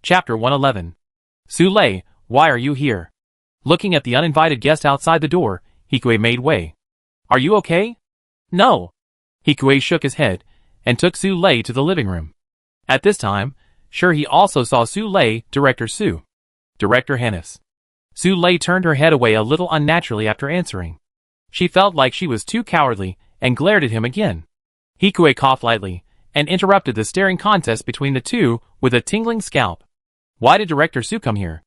Chapter 111. Sule, why are you here? Looking at the uninvited guest outside the door, Hikue made way. Are you okay? No. Hikue shook his head, and took Sule to the living room. At this time, sure he also saw Sule, Director Su. Director Hannes. Sule turned her head away a little unnaturally after answering. She felt like she was too cowardly, and glared at him again. Hikue coughed lightly, and interrupted the staring contest between the two with a tingling scalp. Why did Director Su come here?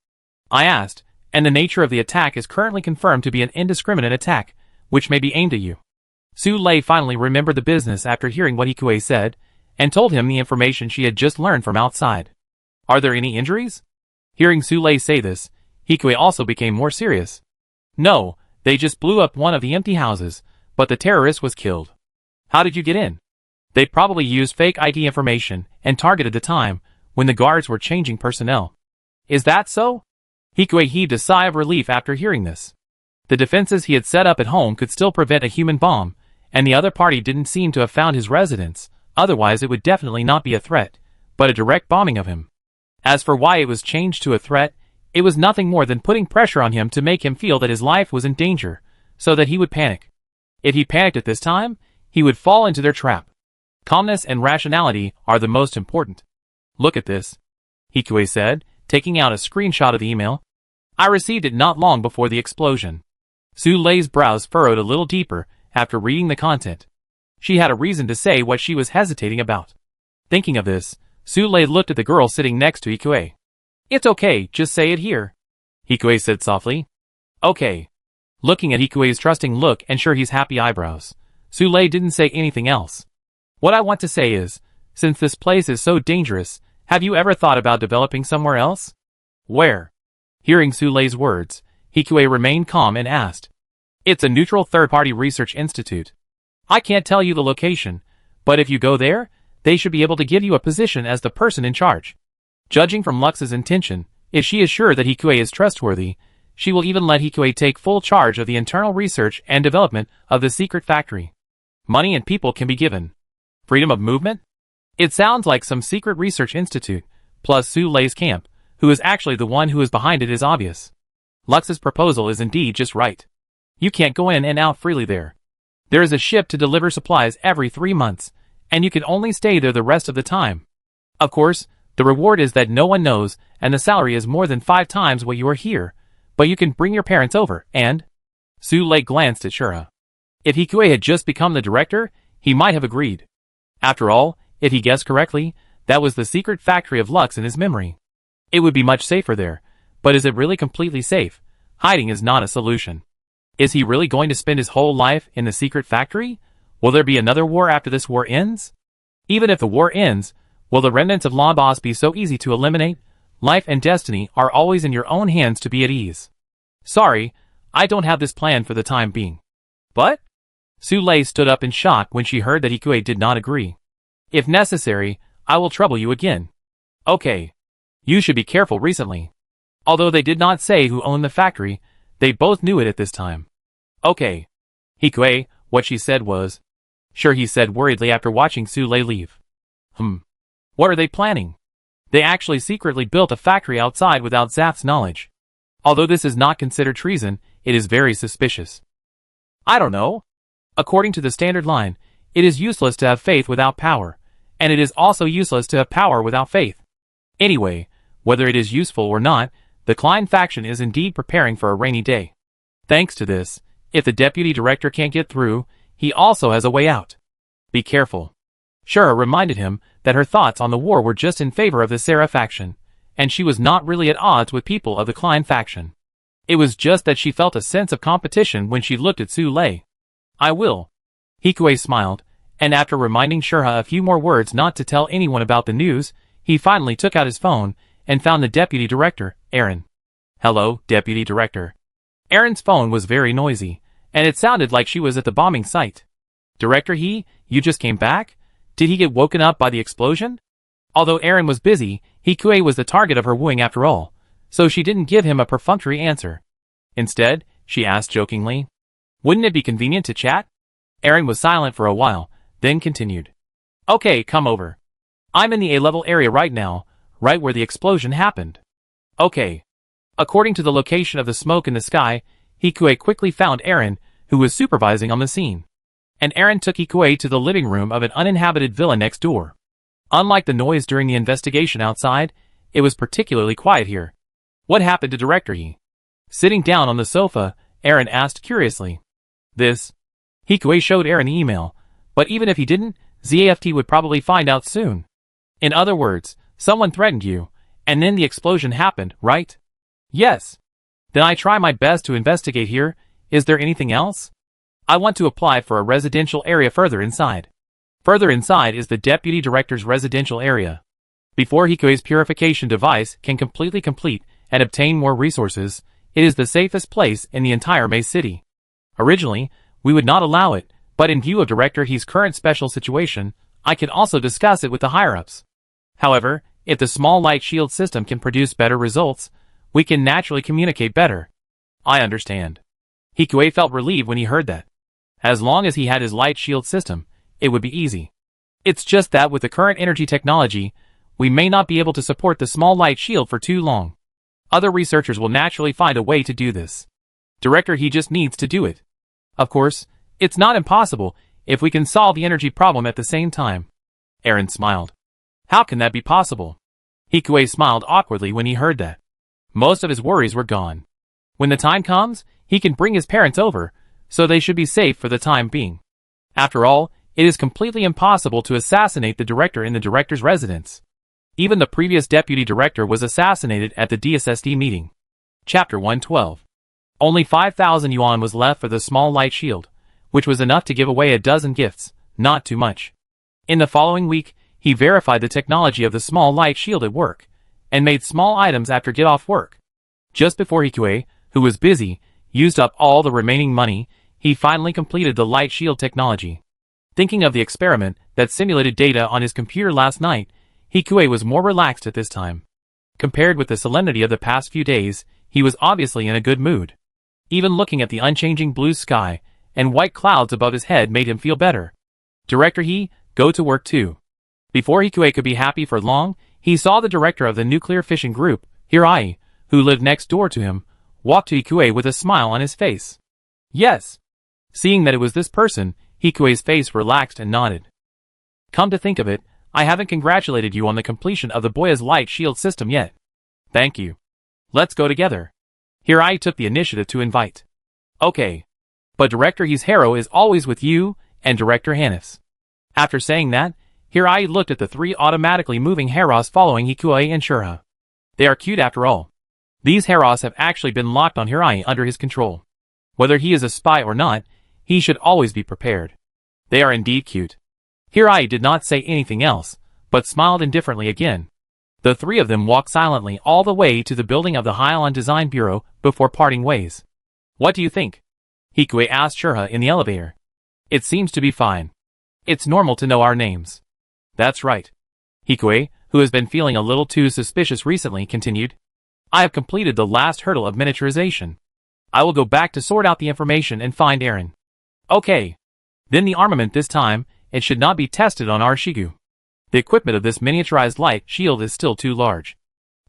I asked, and the nature of the attack is currently confirmed to be an indiscriminate attack, which may be aimed at you. Sule finally remembered the business after hearing what Hikue said, and told him the information she had just learned from outside. Are there any injuries? Hearing Sule say this, Hikue also became more serious. No, they just blew up one of the empty houses, but the terrorist was killed. How did you get in? They probably used fake ID information and targeted the time when the guards were changing personnel. Is that so? Hikue heaved a sigh of relief after hearing this. The defenses he had set up at home could still prevent a human bomb, and the other party didn't seem to have found his residence, otherwise it would definitely not be a threat, but a direct bombing of him. As for why it was changed to a threat, it was nothing more than putting pressure on him to make him feel that his life was in danger, so that he would panic. If he panicked at this time, he would fall into their trap. Calmness and rationality are the most important. Look at this, Hikue said, taking out a screenshot of the email. I received it not long before the explosion. Sule's brows furrowed a little deeper after reading the content. She had a reason to say what she was hesitating about. Thinking of this, Sule looked at the girl sitting next to Hikue. It's okay, just say it here, Hikue said softly. Okay. Looking at Hikue's trusting look and sure he's happy eyebrows, Sule didn't say anything else. What I want to say is, since this place is so dangerous, have you ever thought about developing somewhere else? Where? Hearing Sule's words, Hikue remained calm and asked. It's a neutral third-party research institute. I can't tell you the location, but if you go there, they should be able to give you a position as the person in charge. Judging from Lux's intention, if she is sure that Hikue is trustworthy, she will even let Hikue take full charge of the internal research and development of the secret factory. Money and people can be given. Freedom of movement? It sounds like some secret research institute, plus Sule's camp, who is actually the one who is behind it is obvious. Lux's proposal is indeed just right. You can't go in and out freely there. There is a ship to deliver supplies every 3 months, and you can only stay there the rest of the time. Of course, the reward is that no one knows, and the salary is more than 5 times what you are here, but you can bring your parents over, and... Sule glanced at Shura. If Hikue had just become the director, he might have agreed. After all, if he guessed correctly, that was the secret factory of Lux in his memory. It would be much safer there, but is it really completely safe? Hiding is not a solution. Is he really going to spend his whole life in the secret factory? Will there be another war after this war ends? Even if the war ends, will the remnants of Lobos be so easy to eliminate? Life and destiny are always in your own hands to be at ease. Sorry, I don't have this plan for the time being. But? Sule stood up in shock when she heard that Hikue did not agree. If necessary, I will trouble you again. Okay. You should be careful recently. Although they did not say who owned the factory, they both knew it at this time. Okay. Hikue, what she said was. Sure, he said worriedly after watching Sule leave. What are they planning? They actually secretly built a factory outside without Zaf's knowledge. Although this is not considered treason, it is very suspicious. I don't know. According to the standard line, it is useless to have faith without power, and it is also useless to have power without faith. Anyway, whether it is useful or not, the Klein faction is indeed preparing for a rainy day. Thanks to this, if the deputy director can't get through, he also has a way out. Be careful. Shura reminded him that her thoughts on the war were just in favor of the Sarah faction, and she was not really at odds with people of the Klein faction. It was just that she felt a sense of competition when she looked at Sule. I will. Hikue smiled, and after reminding Shura a few more words not to tell anyone about the news, he finally took out his phone and found the deputy director, Aaron. Hello, deputy director. Aaron's phone was very noisy, and it sounded like she was at the bombing site. Director, you just came back? Did he get woken up by the explosion? Although Aaron was busy, Hikue was the target of her wooing after all, so she didn't give him a perfunctory answer. Instead, she asked jokingly, wouldn't it be convenient to chat? Aaron was silent for a while, then continued. Okay, come over. I'm in the A-level area right now, right where the explosion happened. Okay. According to the location of the smoke in the sky, Hikue quickly found Eren, who was supervising on the scene. And Eren took Hikue to the living room of an uninhabited villa next door. Unlike the noise during the investigation outside, it was particularly quiet here. What happened to Director He? Sitting down on the sofa, Eren asked curiously. This. Hikue showed Eren the email, but even if he didn't, ZAFT would probably find out soon. In other words, someone threatened you, and then the explosion happened, right? Yes. Then I try my best to investigate here. Is there anything else? I want to apply for a residential area further inside. Further inside is the Deputy Director's residential area. Before Hikue's purification device can completely complete and obtain more resources, it is the safest place in the entire Maze City. Originally, we would not allow it, but in view of Director He's current special situation, I can also discuss it with the higher-ups. However, if the small light shield system can produce better results, we can naturally communicate better. I understand. Hikue felt relieved when he heard that. As long as he had his light shield system, it would be easy. It's just that with the current energy technology, we may not be able to support the small light shield for too long. Other researchers will naturally find a way to do this. Director He just needs to do it. Of course, it's not impossible if we can solve the energy problem at the same time. Eren smiled. How can that be possible? Hikue smiled awkwardly when he heard that. Most of his worries were gone. When the time comes, he can bring his parents over, so they should be safe for the time being. After all, it is completely impossible to assassinate the director in the director's residence. Even the previous deputy director was assassinated at the DSSD meeting. Chapter 112. Only 5,000 yuan was left for the small light shield, which was enough to give away a dozen gifts, not too much. In the following week, he verified the technology of the small light shield at work, and made small items after get off work. Just before Hikue, who was busy, used up all the remaining money, he finally completed the light shield technology. Thinking of the experiment that simulated data on his computer last night, Hikue was more relaxed at this time. Compared with the solemnity of the past few days, he was obviously in a good mood. Even looking at the unchanging blue sky and white clouds above his head made him feel better. Director He, go to work too. Before Hikue could be happy for long, he saw the director of the nuclear fission group, Hirai, who lived next door to him, walk to Hikue with a smile on his face. Yes. Seeing that it was this person, Hikue's face relaxed and nodded. Come to think of it, I haven't congratulated you on the completion of the Boya's light shield system yet. Thank you. Let's go together. Hirai took the initiative to invite. Okay. But Director He's hero is always with you, and Director Hannes. After saying that, Hirai looked at the three automatically moving heros following Hikue and Shura. They are cute after all. These heros have actually been locked on Hirai under his control. Whether he is a spy or not, he should always be prepared. They are indeed cute. Hirai did not say anything else, but smiled indifferently again. The three of them walked silently all the way to the building of the Hylian Design Bureau before parting ways. What do you think? Hikue asked Shura in the elevator. It seems to be fine. It's normal to know our names. That's right. Hikue, who has been feeling a little too suspicious recently, continued. I have completed the last hurdle of miniaturization. I will go back to sort out the information and find Eren. Okay. Then the armament this time, it should not be tested on our Shigu. The equipment of this miniaturized light shield is still too large.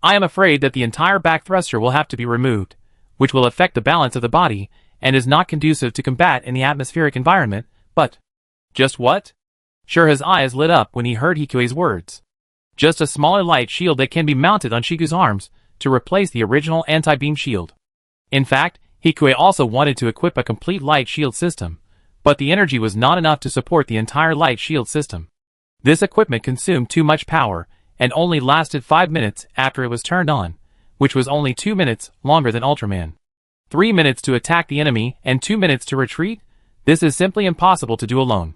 I am afraid that the entire back thruster will have to be removed, which will affect the balance of the body, and is not conducive to combat in the atmospheric environment, but... Just what? Shura's eyes lit up when he heard Hikue's words. Just a smaller light shield that can be mounted on Shigu's arms, to replace the original anti-beam shield. In fact, Hikue also wanted to equip a complete light shield system, but the energy was not enough to support the entire light shield system. This equipment consumed too much power, and only lasted 5 minutes after it was turned on, which was only 2 minutes longer than Ultraman. 3 minutes to attack the enemy and 2 minutes to retreat? This is simply impossible to do alone.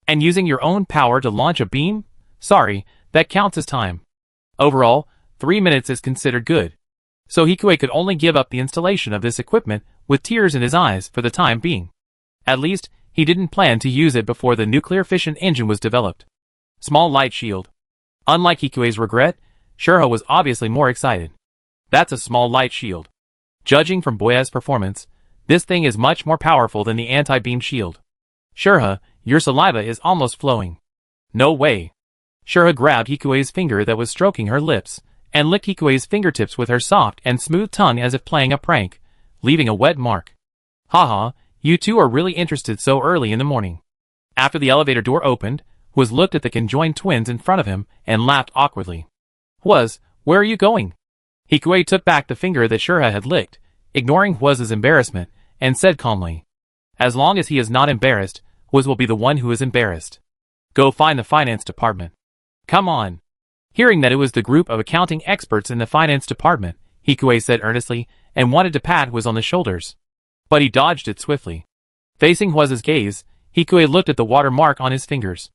And using your own power to launch a beam? Sorry, that counts as time. Overall, 3 minutes is considered good. So Hikue could only give up the installation of this equipment with tears in his eyes for the time being. At least, he didn't plan to use it before the nuclear fission engine was developed. Small light shield. Unlike Hikue's regret, Shura was obviously more excited. That's a small light shield. Judging from Boya's performance, this thing is much more powerful than the anti-beam shield. Shura, your saliva is almost flowing. No way. Shura grabbed Hikue's finger that was stroking her lips, and licked Hikue's fingertips with her soft and smooth tongue as if playing a prank, leaving a wet mark. Haha, you two are really interested so early in the morning. After the elevator door opened, Hwaz looked at the conjoined twins in front of him and laughed awkwardly. Hwaz, where are you going? Hikue took back the finger that Shurha had licked, ignoring Hwaz's embarrassment, and said calmly, as long as he is not embarrassed, Hwaz will be the one who is embarrassed. Go find the finance department. Come on. Hearing that it was the group of accounting experts in the finance department, Hikue said earnestly and wanted to pat Hwaz on the shoulders. But he dodged it swiftly. Facing Hwaz's gaze, Hikue looked at the watermark on his fingers.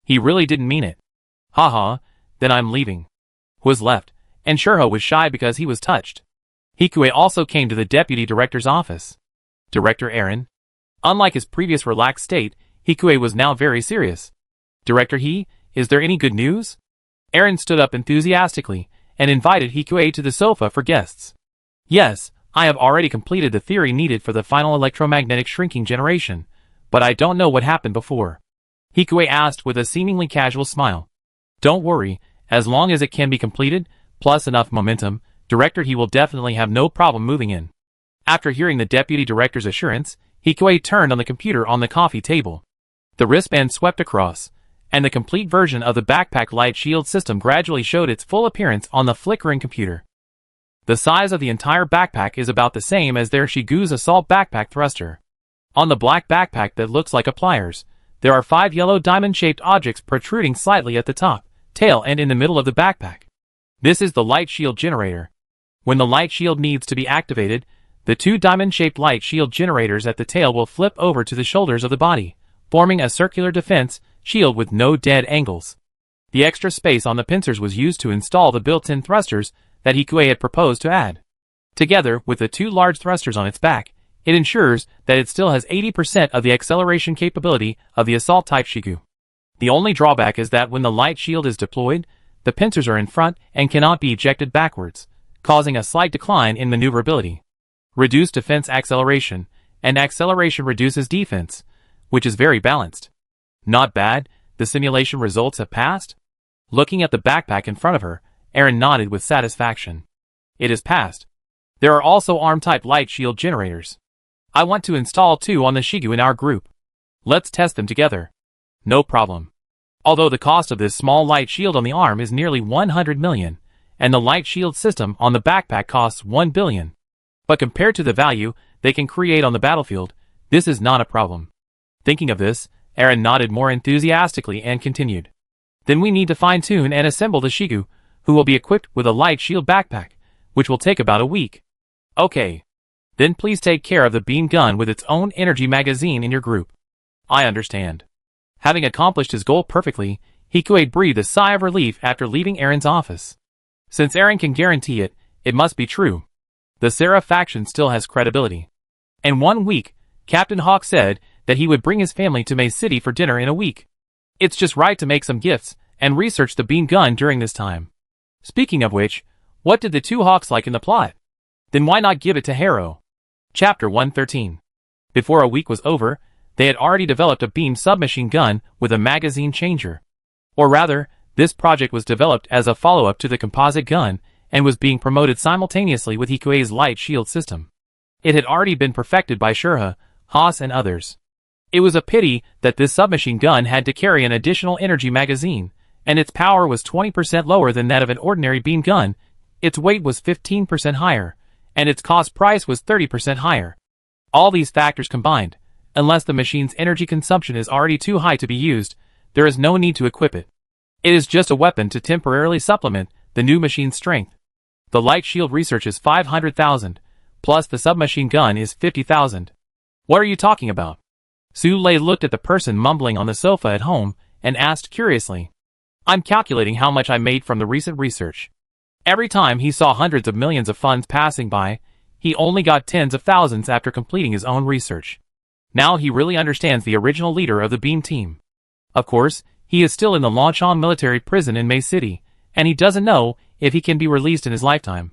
He really didn't mean it. Haha, then I'm leaving. Hwaz left, and Shurha was shy because he was touched. Hikue also came to the deputy director's office. Director Aaron? Unlike his previous relaxed state, Hikue was now very serious. Director He, is there any good news? Aaron stood up enthusiastically and invited Hikue to the sofa for guests. Yes, I have already completed the theory needed for the final electromagnetic shrinking generation, but I don't know what happened before. Hikue asked with a seemingly casual smile. Don't worry, as long as it can be completed, plus enough momentum, Director He will definitely have no problem moving in. After hearing the deputy director's assurance, Hikue turned on the computer on the coffee table. The wristband swept across, and the complete version of the backpack light shield system gradually showed its full appearance on the flickering computer. The size of the entire backpack is about the same as their Shigu's assault backpack thruster. On the black backpack that looks like a pliers, there are 5 yellow diamond-shaped objects protruding slightly at the top, tail and in the middle of the backpack. This is the light shield generator. When the light shield needs to be activated, the 2 diamond-shaped light shield generators at the tail will flip over to the shoulders of the body, forming a circular defense shield with no dead angles. The extra space on the pincers was used to install the built-in thrusters that Hikue had proposed to add. Together with the 2 large thrusters on its back, it ensures that it still has 80% of the acceleration capability of the assault-type Shigu. The only drawback is that when the light shield is deployed, the pincers are in front and cannot be ejected backwards, causing a slight decline in maneuverability. Reduced defense acceleration, and acceleration reduces defense, which is very balanced. Not bad, the simulation results have passed? Looking at the backpack in front of her, Aaron nodded with satisfaction. It has passed. There are also ARM-type light shield generators. I want to install 2 on the Shigu in our group. Let's test them together. No problem. Although the cost of this small light shield on the arm is nearly 100 million, and the light shield system on the backpack costs 1 billion. But compared to the value they can create on the battlefield, this is not a problem. Thinking of this, Aaron nodded more enthusiastically and continued. Then we need to fine-tune and assemble the Shigu, who will be equipped with a light shield backpack, which will take about a week. Okay. Then please take care of the beam gun with its own energy magazine in your group. I understand. Having accomplished his goal perfectly, Hikue breathed a sigh of relief after leaving Aaron's office. Since Aaron can guarantee it, it must be true. The Seraph faction still has credibility. In 1 week, Captain Hawk said that he would bring his family to May City for dinner in a week. It's just right to make some gifts and research the beam gun during this time. Speaking of which, what did the 2 Hawks like in the plot? Then why not give it to Harrow? Chapter 113. Before a week was over, they had already developed a beam submachine gun with a magazine changer. Or rather, this project was developed as a follow-up to the composite gun and was being promoted simultaneously with Hikue's light shield system. It had already been perfected by Shurha, Haas and others. It was a pity that this submachine gun had to carry an additional energy magazine, and its power was 20% lower than that of an ordinary beam gun, its weight was 15% higher, and its cost price was 30% higher. All these factors combined, unless the machine's energy consumption is already too high to be used, there is no need to equip it. It is just a weapon to temporarily supplement the new machine's strength. The light shield research is 500,000, plus the submachine gun is 50,000. What are you talking about? Su Lei looked at the person mumbling on the sofa at home and asked curiously. I'm calculating how much I made from the recent research. Every time he saw hundreds of millions of funds passing by, he only got tens of thousands after completing his own research. Now he really understands the original leader of the beam team. Of course, he is still in the Longchamp military prison in May City, and he doesn't know if he can be released in his lifetime.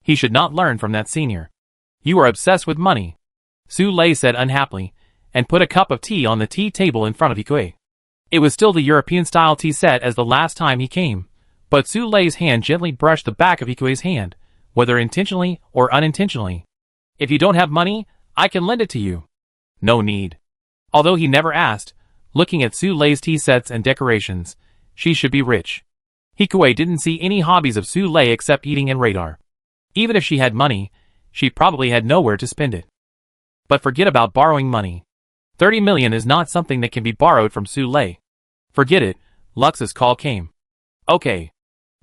He should not learn from that senior. You are obsessed with money, Su Lei said unhappily, and put a cup of tea on the tea table in front of Hikue. It was still the European-style tea set as the last time he came, But Su Lei's hand gently brushed the back of Hikue's hand, whether intentionally or unintentionally. If you don't have money, I can lend it to you. No need. Although he never asked, looking at Su Lei's tea sets and decorations, she should be rich. Hikue didn't see any hobbies of Su Lei except eating and radar. Even if she had money, she probably had nowhere to spend it. But forget about borrowing money. 30 million is not something that can be borrowed from Su Lei. Forget it, Lux's call came. Okay.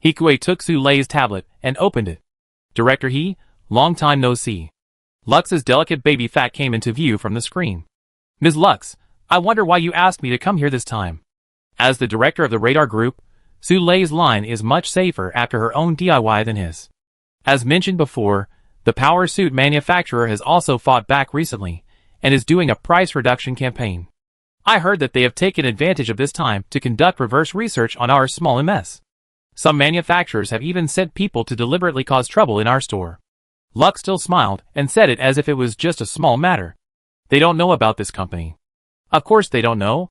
Hikue took Su Lei's tablet and opened it. Director He, long time no see. Lux's delicate baby fat came into view from the screen. Ms. Lux, I wonder why you asked me to come here this time. As the director of the radar group, Su Lei's line is much safer after her own DIY than his. As mentioned before, the power suit manufacturer has also fought back recently, and is doing a price reduction campaign. I heard that they have taken advantage of this time to conduct reverse research on our small MS. Some manufacturers have even sent people to deliberately cause trouble in our store. Lux still smiled and said it as if it was just a small matter. They don't know about this company. Of course they don't know.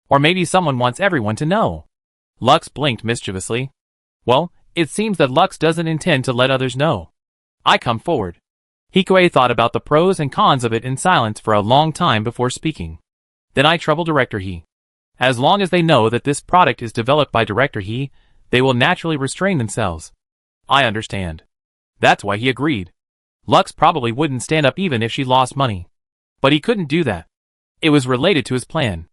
Or maybe someone wants everyone to know. Lux blinked mischievously. Well, it seems that Lux doesn't intend to let others know. I come forward. Hikue thought about the pros and cons of it in silence for a long time before speaking. Then I trouble Director He. As long as they know that this product is developed by Director He, they will naturally restrain themselves. I understand. That's why he agreed. Lux probably wouldn't stand up even if she lost money. But he couldn't do that. It was related to his plan.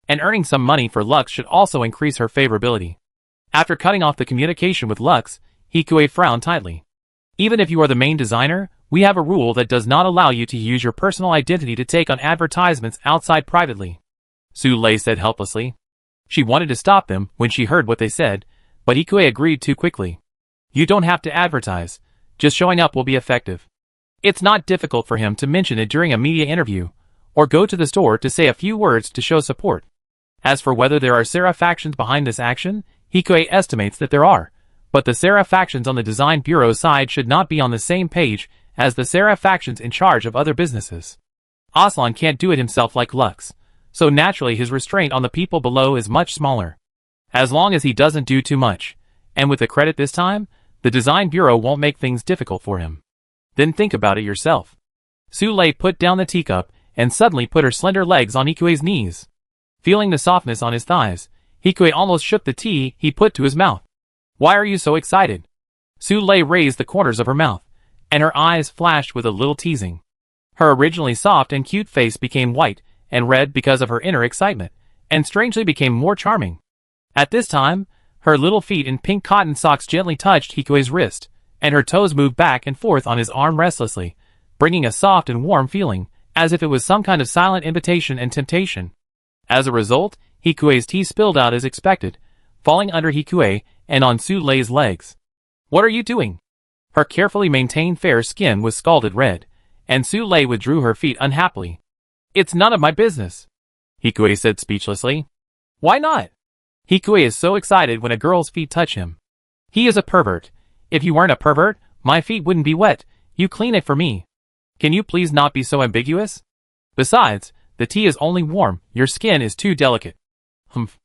And earning some money for Lux should also increase her favorability. After cutting off the communication with Lux, Hikue frowned tightly. Even if you are the main designer, we have a rule that does not allow you to use your personal identity to take on advertisements outside privately. Su Lei said helplessly. She wanted to stop them when she heard what they said, but Hikue agreed too quickly. You don't have to advertise, just showing up will be effective. It's not difficult for him to mention it during a media interview, or go to the store to say a few words to show support. As for whether there are Seraph factions behind this action, Hikue estimates that there are, but the Seraph factions on the design bureau side should not be on the same page as the Seraph factions in charge of other businesses. Aslan can't do it himself like Lux, so naturally his restraint on the people below is much smaller. As long as he doesn't do too much, and with the credit this time, the design bureau won't make things difficult for him. Then think about it yourself. Su Lei put down the teacup and suddenly put her slender legs on Hikue's knees. Feeling the softness on his thighs, Hikue almost shook the tea he put to his mouth. Why are you so excited? Su Lei raised the corners of her mouth, and her eyes flashed with a little teasing. Her originally soft and cute face became white and red because of her inner excitement, and strangely became more charming. At this time, her little feet in pink cotton socks gently touched Hikue's wrist, and her toes moved back and forth on his arm restlessly, bringing a soft and warm feeling, as if it was some kind of silent invitation and temptation. As a result, Hikue's tea spilled out as expected, falling under Hikue and on Su Lei's legs. What are you doing? Her carefully maintained fair skin was scalded red, and Su Lei withdrew her feet unhappily. It's none of my business, Hikue said speechlessly. Why not? Hikue is so excited when a girl's feet touch him. He is a pervert. If you weren't a pervert, my feet wouldn't be wet. You clean it for me. Can you please not be so ambiguous? Besides, the tea is only warm, your skin is too delicate. Humph.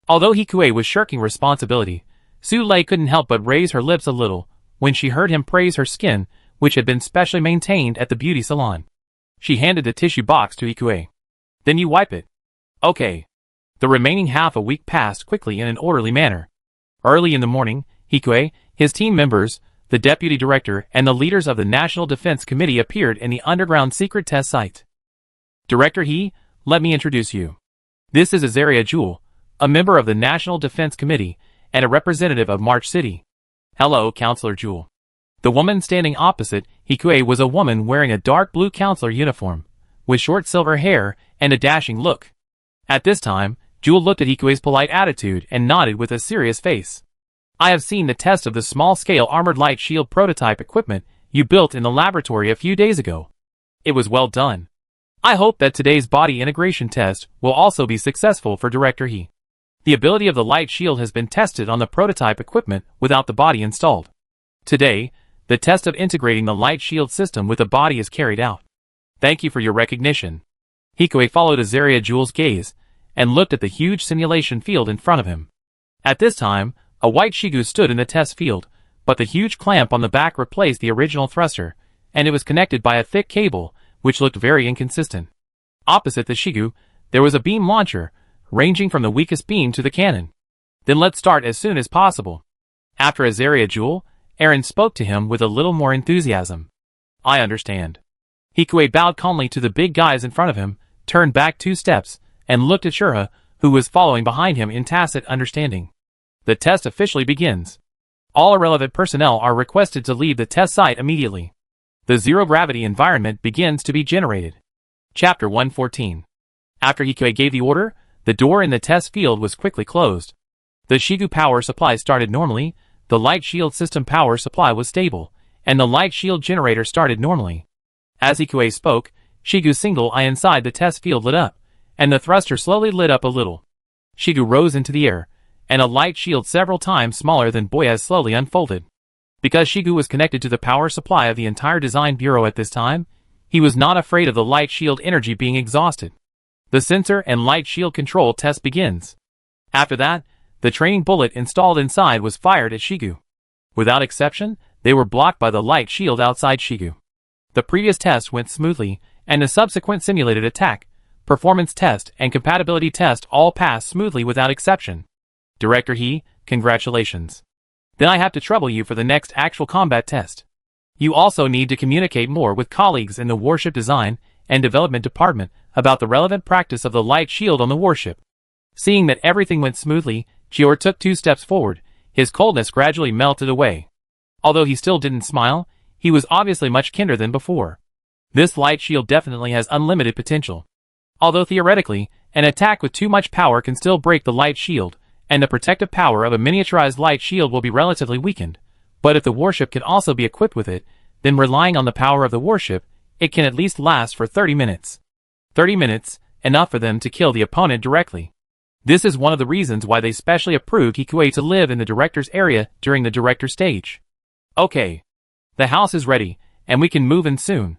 Although Hikue was shirking responsibility, Su Lei couldn't help but raise her lips a little when she heard him praise her skin, which had been specially maintained at the beauty salon. She handed the tissue box to Hikue. Then you wipe it. Okay. The remaining half a week passed quickly in an orderly manner. Early in the morning, Hikue, his team members, the deputy director, and the leaders of the National Defense Committee appeared in the underground secret test site. Director He, let me introduce you. This is Azaria Jewel, a member of the National Defense Committee, and a representative of March City. Hello, Counselor Jewel. The woman standing opposite Hikue was a woman wearing a dark blue counselor uniform, with short silver hair and a dashing look. At this time, Jewel looked at Hikue's polite attitude and nodded with a serious face. I have seen the test of the small-scale armored light shield prototype equipment you built in the laboratory a few days ago. It was well done. I hope that today's body integration test will also be successful for Director He. The ability of the light shield has been tested on the prototype equipment without the body installed. Today, the test of integrating the light shield system with the body is carried out. Thank you for your recognition. Hikue followed Azaria Jewel's gaze and looked at the huge simulation field in front of him. At this time, A white Shigu stood in the test field, but the huge clamp on the back replaced the original thruster, and it was connected by a thick cable, which looked very inconsistent. Opposite the Shigu, there was a beam launcher, ranging from the weakest beam to the cannon. Then let's start as soon as possible. After Azaria Jewel, Aaron spoke to him with a little more enthusiasm. I understand. Hikue bowed calmly to the big guys in front of him, turned back 2 steps, and looked at Shura, who was following behind him in tacit understanding. The test officially begins. All irrelevant personnel are requested to leave the test site immediately. The zero-gravity environment begins to be generated. Chapter 114. After Hikue gave the order, the door in the test field was quickly closed. The Shigu power supply started normally, the light shield system power supply was stable, and the light shield generator started normally. As Hikue spoke, Shigu's single eye inside the test field lit up, and the thruster slowly lit up a little. Shigu rose into the air, and a light shield several times smaller than Boyaz slowly unfolded. Because Shigu was connected to the power supply of the entire design bureau at this time, he was not afraid of the light shield energy being exhausted. The sensor and light shield control test begins. After that, the training bullet installed inside was fired at Shigu. Without exception, they were blocked by the light shield outside Shigu. The previous test went smoothly, and the subsequent simulated attack, performance test, and compatibility test all passed smoothly without exception. Director He, congratulations. Then I have to trouble you for the next actual combat test. You also need to communicate more with colleagues in the warship design and development department about the relevant practice of the light shield on the warship. Seeing that everything went smoothly, Jior took 2 steps forward. His coldness gradually melted away. Although he still didn't smile, he was obviously much kinder than before. This light shield definitely has unlimited potential. Although theoretically, an attack with too much power can still break the light shield, and the protective power of a miniaturized light shield will be relatively weakened. But if the warship can also be equipped with it, then relying on the power of the warship, it can at least last for 30 minutes. 30 minutes, enough for them to kill the opponent directly. This is one of the reasons why they specially approved Hikue to live in the director's area during the director stage. Okay. The house is ready, and we can move in soon.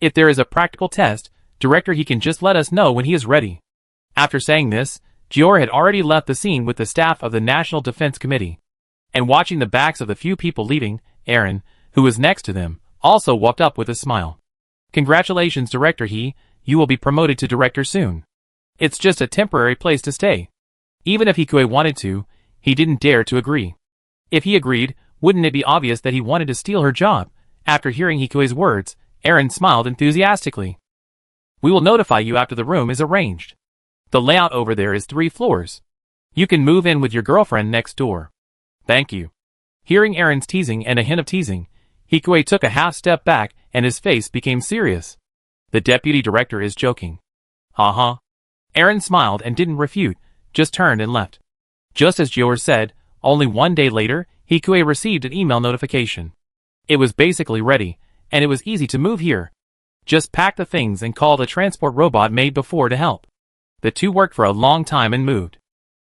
If there is a practical test, Director He can just let us know when he is ready. After saying this, Jior had already left the scene with the staff of the National Defense Committee. And watching the backs of the few people leaving, Aaron, who was next to them, also walked up with a smile. Congratulations, Director He, you will be promoted to director soon. It's just a temporary place to stay. Even if Hikue wanted to, he didn't dare to agree. If he agreed, wouldn't it be obvious that he wanted to steal her job? After hearing Hikue's words, Aaron smiled enthusiastically. We will notify you after the room is arranged. The layout over there is 3 floors. You can move in with your girlfriend next door. Thank you. Hearing Aaron's teasing and a hint of teasing, Hikue took a half step back and his face became serious. The deputy director is joking. Uh-huh. Aaron smiled and didn't refute, just turned and left. Just as Jior said, only 1 day later, Hikue received an email notification. It was basically ready, and it was easy to move here. Just pack the things and call the transport robot made before to help. The 2 worked for a long time and moved.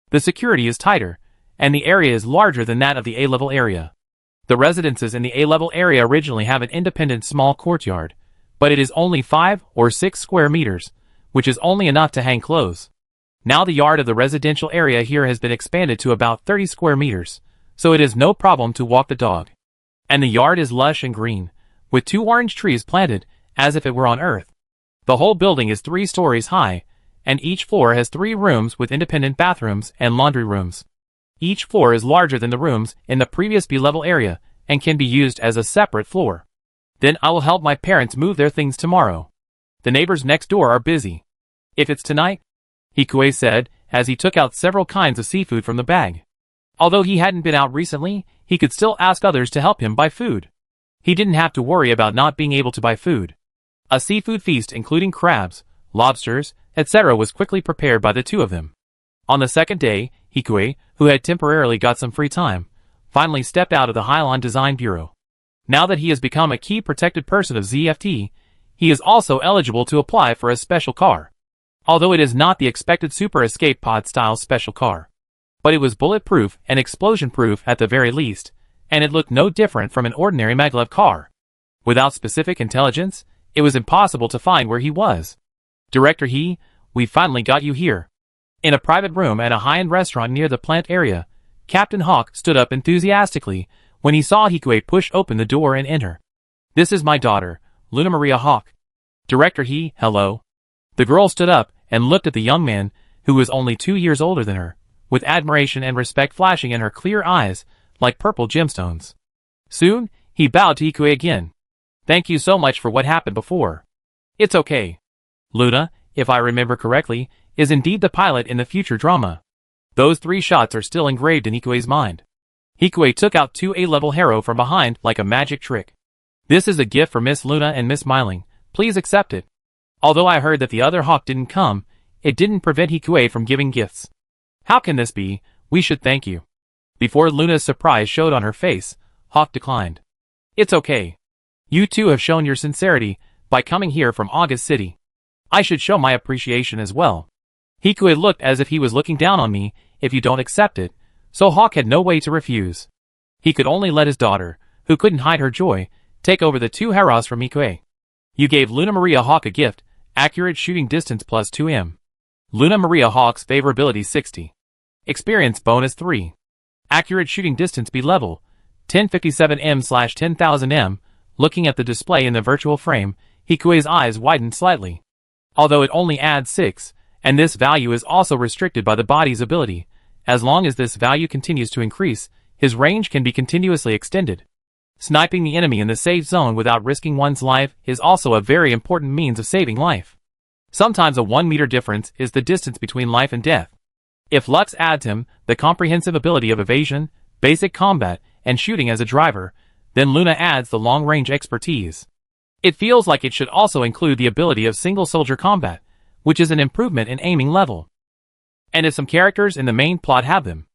The security is tighter, and the area is larger than that of the A-level area. The residences in the A-level area originally have an independent small courtyard, but it is only 5 or 6 square meters, which is only enough to hang clothes. Now the yard of the residential area here has been expanded to about 30 square meters, so it is no problem to walk the dog. And the yard is lush and green, with 2 orange trees planted, as if it were on Earth. The whole building is 3 stories high, and each floor has 3 rooms with independent bathrooms and laundry rooms. Each floor is larger than the rooms in the previous B-level area, and can be used as a separate floor. Then I will help my parents move their things tomorrow. The neighbors next door are busy. If it's tonight, Hikue said, as he took out several kinds of seafood from the bag. Although he hadn't been out recently, he could still ask others to help him buy food. He didn't have to worry about not being able to buy food. A seafood feast including crabs, lobsters, etc. was quickly prepared by the 2 of them. On the second day, Hikue, who had temporarily got some free time, finally stepped out of the Hylon Design Bureau. Now that he has become a key protected person of ZFT, he is also eligible to apply for a special car. Although it is not the expected Super Escape Pod style special car. But it was bulletproof and explosion-proof at the very least, and it looked no different from an ordinary maglev car. Without specific intelligence, it was impossible to find where he was. Director He, we finally got you here. In a private room at a high-end restaurant near the plant area, Captain Hawk stood up enthusiastically when he saw Hikue push open the door and enter. "This is my daughter, Luna Maria Hawk." "Director He, hello." The girl stood up and looked at the young man, who was only 2 years older than her, with admiration and respect flashing in her clear eyes like purple gemstones. Soon, he bowed to Hikue again. "Thank you so much for what happened before." "It's okay. Luna, if I remember correctly, is indeed the pilot in the future drama." Those 3 shots are still engraved in Hikue's mind. Hikue took out 2 A-level Harrow from behind like a magic trick. "This is a gift for Miss Luna and Miss Myling. Please accept it. Although I heard that the other Hawk didn't come, it didn't prevent Hikue from giving gifts." "How can this be? We should thank you." Before Luna's surprise showed on her face, Hawk declined. "It's okay. You two have shown your sincerity by coming here from August City. I should show my appreciation as well. Hikue looked as if he was looking down on me if you don't accept it, so Hawk had no way to refuse. He could only let his daughter, who couldn't hide her joy, take over the 2 Harrows from Hikue. "You gave Luna Maria Hawk a gift, accurate shooting distance plus 2m. Luna Maria Hawk's favorability 60. Experience bonus 3. Accurate shooting distance B level, 1057m/10,000m. Looking at the display in the virtual frame, Hikue's eyes widened slightly. Although it only adds 6, and this value is also restricted by the body's ability, as long as this value continues to increase, his range can be continuously extended. Sniping the enemy in the safe zone without risking one's life is also a very important means of saving life. Sometimes a 1-meter difference is the distance between life and death. If Lux adds him the comprehensive ability of evasion, basic combat, and shooting as a driver, then Luna adds the long-range expertise. It feels like it should also include the ability of single-soldier combat, which is an improvement in aiming level. And if some characters in the main plot have them,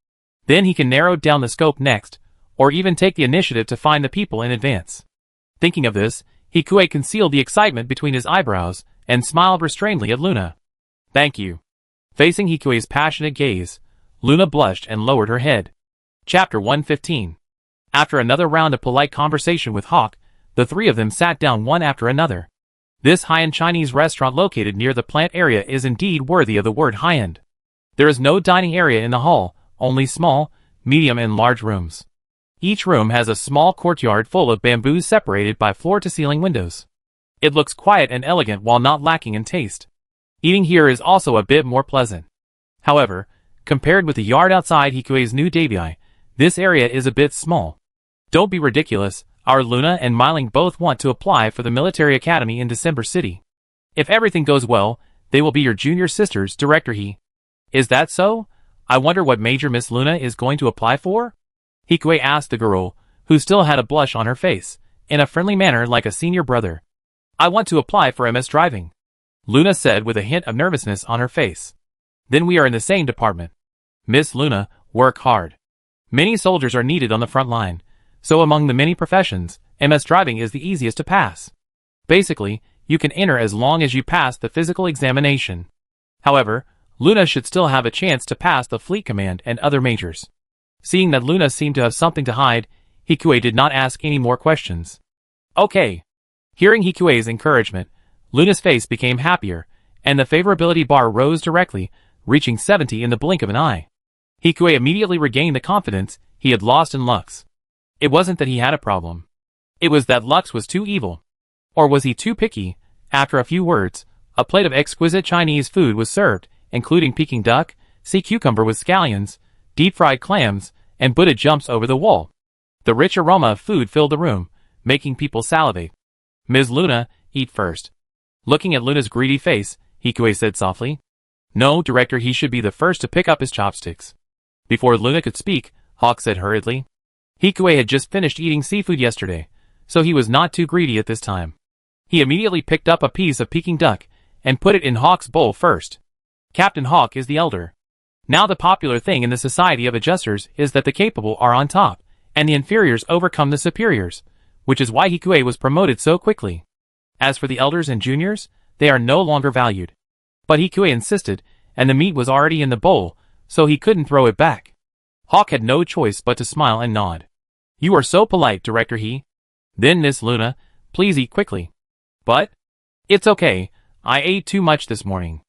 then he can narrow down the scope next, or even take the initiative to find the people in advance. Thinking of this, Hikue concealed the excitement between his eyebrows and smiled restrainedly at Luna. "Thank you." Facing Hikue's passionate gaze, Luna blushed and lowered her head. Chapter 115. After another round of polite conversation with Hawk, the 3 of them sat down one after another. This high-end Chinese restaurant located near the plant area is indeed worthy of the word high-end. There is no dining area in the hall, only small, medium and large rooms. Each room has a small courtyard full of bamboos separated by floor-to-ceiling windows. It looks quiet and elegant while not lacking in taste. Eating here is also a bit more pleasant. However, compared with the yard outside Hikue's new debut, this area is a bit small. Don't be ridiculous, our Luna and Myling both want to apply for the military academy in December City. If everything goes well, they will be your junior sisters, Director He. Is that so? I wonder what major Miss Luna is going to apply for? Hikue asked the girl, who still had a blush on her face, in a friendly manner like a senior brother. I want to apply for MS driving, Luna said with a hint of nervousness on her face. Then we are in the same department. Miss Luna, work hard. Many soldiers are needed on the front line, so among the many professions, MS driving is the easiest to pass. Basically, you can enter as long as you pass the physical examination. However, Luna should still have a chance to pass the fleet command and other majors. Seeing that Luna seemed to have something to hide, Hikue did not ask any more questions. Okay. Hearing Hikue's encouragement, Luna's face became happier, and the favorability bar rose directly, reaching 70 in the blink of an eye. Hikue immediately regained the confidence he had lost in Lux. It wasn't that he had a problem. It was that Lux was too evil. Or was he too picky? After a few words, a plate of exquisite Chinese food was served, including Peking duck, sea cucumber with scallions, deep-fried clams, and Buddha jumps over the wall. The rich aroma of food filled the room, making people salivate. Ms. Luna, eat first. Looking at Luna's greedy face, Hikue said softly. No, Director, he should be the first to pick up his chopsticks. Before Luna could speak, Hawk said hurriedly. Hikue had just finished eating seafood yesterday, so he was not too greedy at this time. He immediately picked up a piece of Peking duck and put it in Hawk's bowl first. Captain Hawk is the elder. Now the popular thing in the Society of Adjusters is that the capable are on top, and the inferiors overcome the superiors, which is why Hikue was promoted so quickly. As for the elders and juniors, they are no longer valued. But Hikue insisted, and the meat was already in the bowl, so he couldn't throw it back. Hawk had no choice but to smile and nod. You are so polite, Director He. Then Miss Luna, please eat quickly. But? It's okay, I ate too much this morning.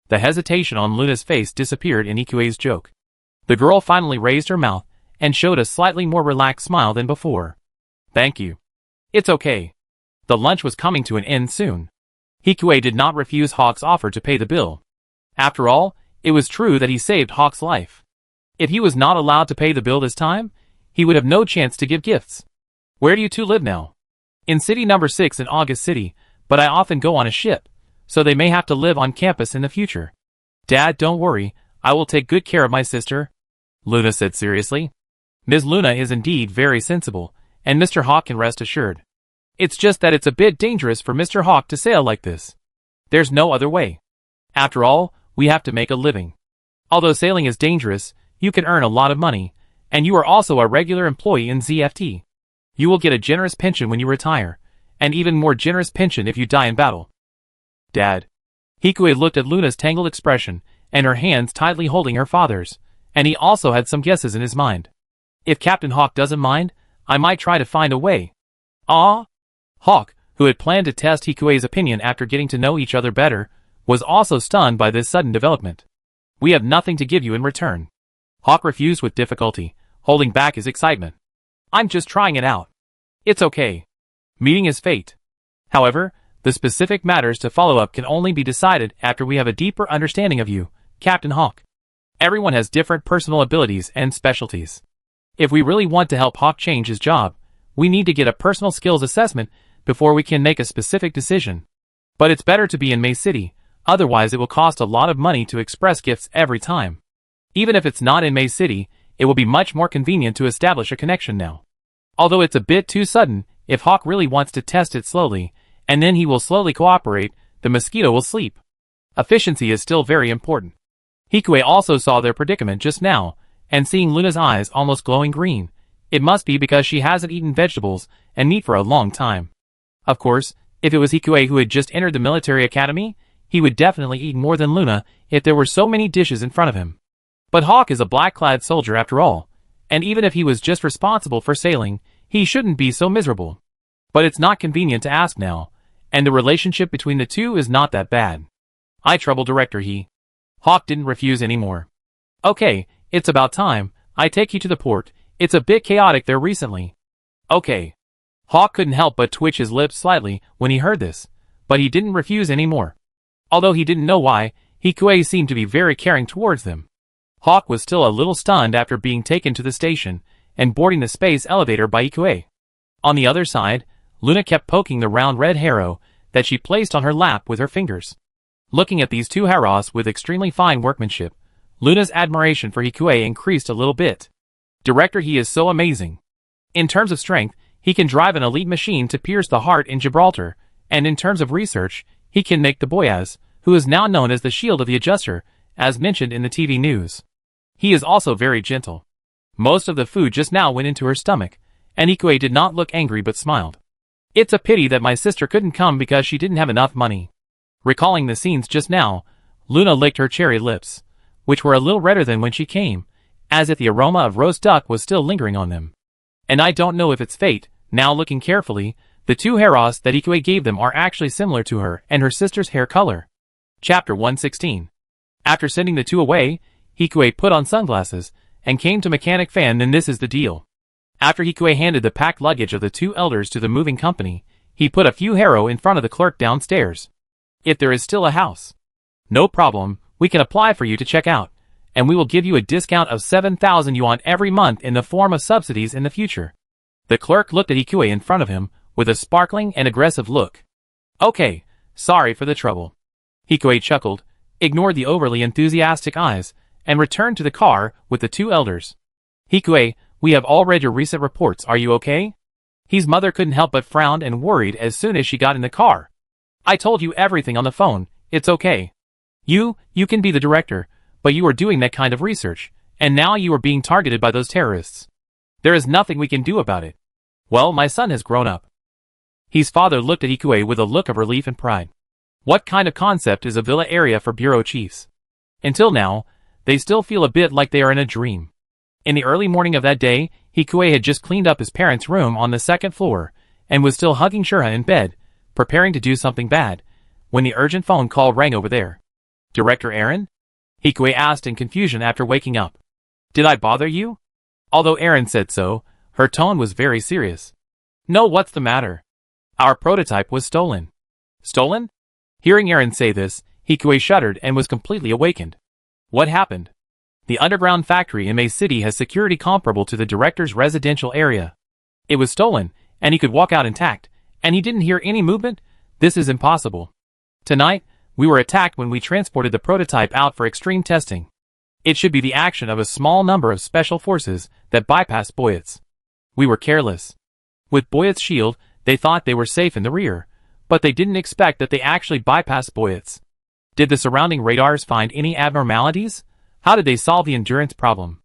The hesitation on Luna's face disappeared in Hikue's joke. The girl finally raised her mouth and showed a slightly more relaxed smile than before. Thank you. It's okay. The lunch was coming to an end soon. Hikue did not refuse Hawk's offer to pay the bill. After all, it was true that he saved Hawk's life. If he was not allowed to pay the bill this time, he would have no chance to give gifts. Where do you two live now? In city number 6 in August City, but I often go on a ship, so they may have to live on campus in the future. Dad, don't worry, I will take good care of my sister, Luna said seriously. Ms. Luna is indeed very sensible, and Mr. Hawk can rest assured. It's just that it's a bit dangerous for Mr. Hawk to sail like this. There's no other way. After all, we have to make a living. Although sailing is dangerous, you can earn a lot of money, and you are also a regular employee in ZFT. You will get a generous pension when you retire, and even more generous pension if you die in battle. Dad. Hikue looked at Luna's tangled expression, and her hands tightly holding her father's, and he also had some guesses in his mind. If Captain Hawk doesn't mind, I might try to find a way. Ah? Hawk, who had planned to test Hikue's opinion after getting to know each other better, was also stunned by this sudden development. We have nothing to give you in return. Hawk refused with difficulty, holding back his excitement. I'm just trying it out. It's okay. Meeting is fate. However, the specific matters to follow up can only be decided after we have a deeper understanding of you, Captain Hawk. Everyone has different personal abilities and specialties. If we really want to help Hawk change his job, we need to get a personal skills assessment before we can make a specific decision. But it's better to be in May City, otherwise it will cost a lot of money to express gifts every time. Even if it's not in May City, it will be much more convenient to establish a connection now. Although it's a bit too sudden, if Hawk really wants to test it slowly, and then he will slowly cooperate, the mosquito will sleep. Efficiency is still very important. Hikue also saw their predicament just now, and seeing Luna's eyes almost glowing green, it must be because she hasn't eaten vegetables and meat for a long time. Of course, if it was Hikue who had just entered the military academy, he would definitely eat more than Luna if there were so many dishes in front of him. But Hawk is a black-clad soldier after all, and even if he was just responsible for sailing, he shouldn't be so miserable. But it's not convenient to ask now, and the relationship between the two is not that bad. I trouble director he. Hawk didn't refuse anymore. Okay, it's about time, I take you to the port, it's a bit chaotic there recently. Okay. Hawk couldn't help but twitch his lips slightly when he heard this, but he didn't refuse anymore. Although he didn't know why, Hikue seemed to be very caring towards them. Hawk was still a little stunned after being taken to the station and boarding the space elevator by Hikue. On the other side, Luna kept poking the round red harrow that she placed on her lap with her fingers. Looking at these two harrows with extremely fine workmanship, Luna's admiration for Hikue increased a little bit. Director, he is so amazing. In terms of strength, he can drive an elite machine to pierce the heart in Gibraltar, and in terms of research, he can make the Boyaz, who is now known as the Shield of the Adjuster, as mentioned in the TV news. He is also very gentle. Most of the food just now went into her stomach, and Hikue did not look angry but smiled. It's a pity that my sister couldn't come because she didn't have enough money. Recalling the scenes just now, Luna licked her cherry lips, which were a little redder than when she came, as if the aroma of roast duck was still lingering on them. And I don't know if it's fate, now looking carefully, the two harrows that Hikue gave them are actually similar to her and her sister's hair color. Chapter 116. After sending the two away, Hikue put on sunglasses and came to Mechanic Fan. Then this is the deal. After Hikue handed the packed luggage of the two elders to the moving company, he put a few harrow in front of the clerk downstairs. If there is still a house. No problem, we can apply for you to check out, and we will give you a discount of 7,000 yuan every month in the form of subsidies in the future. The clerk looked at Hikue in front of him with a sparkling and aggressive look. Okay, sorry for the trouble. Hikue chuckled, ignored the overly enthusiastic eyes, and returned to the car with the two elders. Hikue, we have all read your recent reports, are you okay? His mother couldn't help but frown and worried as soon as she got in the car. I told you everything on the phone, it's okay. You can be the director, but you are doing that kind of research, and now you are being targeted by those terrorists. There is nothing we can do about it. Well, my son has grown up. His father looked at Hikue with a look of relief and pride. What kind of concept is a villa area for bureau chiefs? Until now, they still feel a bit like they are in a dream. In the early morning of that day, Hikue had just cleaned up his parents' room on the second floor, and was still hugging Shura in bed, preparing to do something bad, when the urgent phone call rang over there. Director Aaron? Hikue asked in confusion after waking up. Did I bother you? Although Aaron said so, her tone was very serious. No, what's the matter? Our prototype was stolen. Stolen? Hearing Aaron say this, Hikue shuddered and was completely awakened. What happened? The underground factory in May City has security comparable to the director's residential area. It was stolen, and he could walk out intact, and he didn't hear any movement? This is impossible. Tonight, we were attacked when we transported the prototype out for extreme testing. It should be the action of a small number of special forces that bypassed Boyet's. We were careless. With Boyet's shield, they thought they were safe in the rear, but they didn't expect that they actually bypassed Boyet's. Did the surrounding radars find any abnormalities? How did they solve the endurance problem?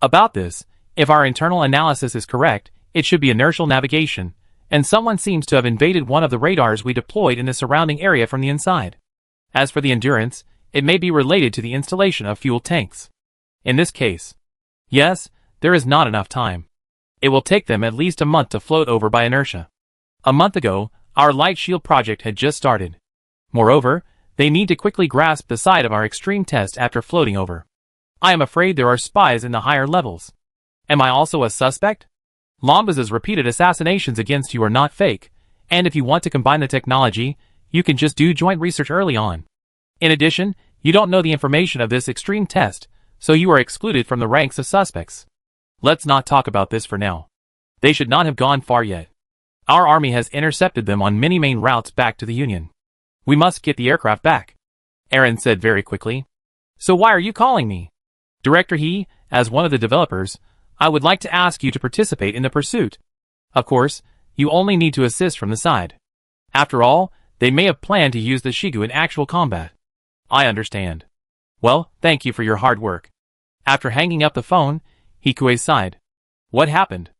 About this, if our internal analysis is correct, it should be inertial navigation, and someone seems to have invaded one of the radars we deployed in the surrounding area from the inside. As for the endurance, it may be related to the installation of fuel tanks. In this case, yes, there is not enough time. It will take them at least a month to float over by inertia. A month ago, our light shield project had just started. Moreover, they need to quickly grasp the side of our extreme test after floating over. I am afraid there are spies in the higher levels. Am I also a suspect? Lambaz's repeated assassinations against you are not fake, and if you want to combine the technology, you can just do joint research early on. In addition, you don't know the information of this extreme test, so you are excluded from the ranks of suspects. Let's not talk about this for now. They should not have gone far yet. Our army has intercepted them on many main routes back to the Union. We must get the aircraft back, Aaron said very quickly. So why are you calling me? Director He, as one of the developers, I would like to ask you to participate in the pursuit. Of course, you only need to assist from the side. After all, they may have planned to use the Shigu in actual combat. I understand. Well, thank you for your hard work. After hanging up the phone, Hikue sighed. What happened?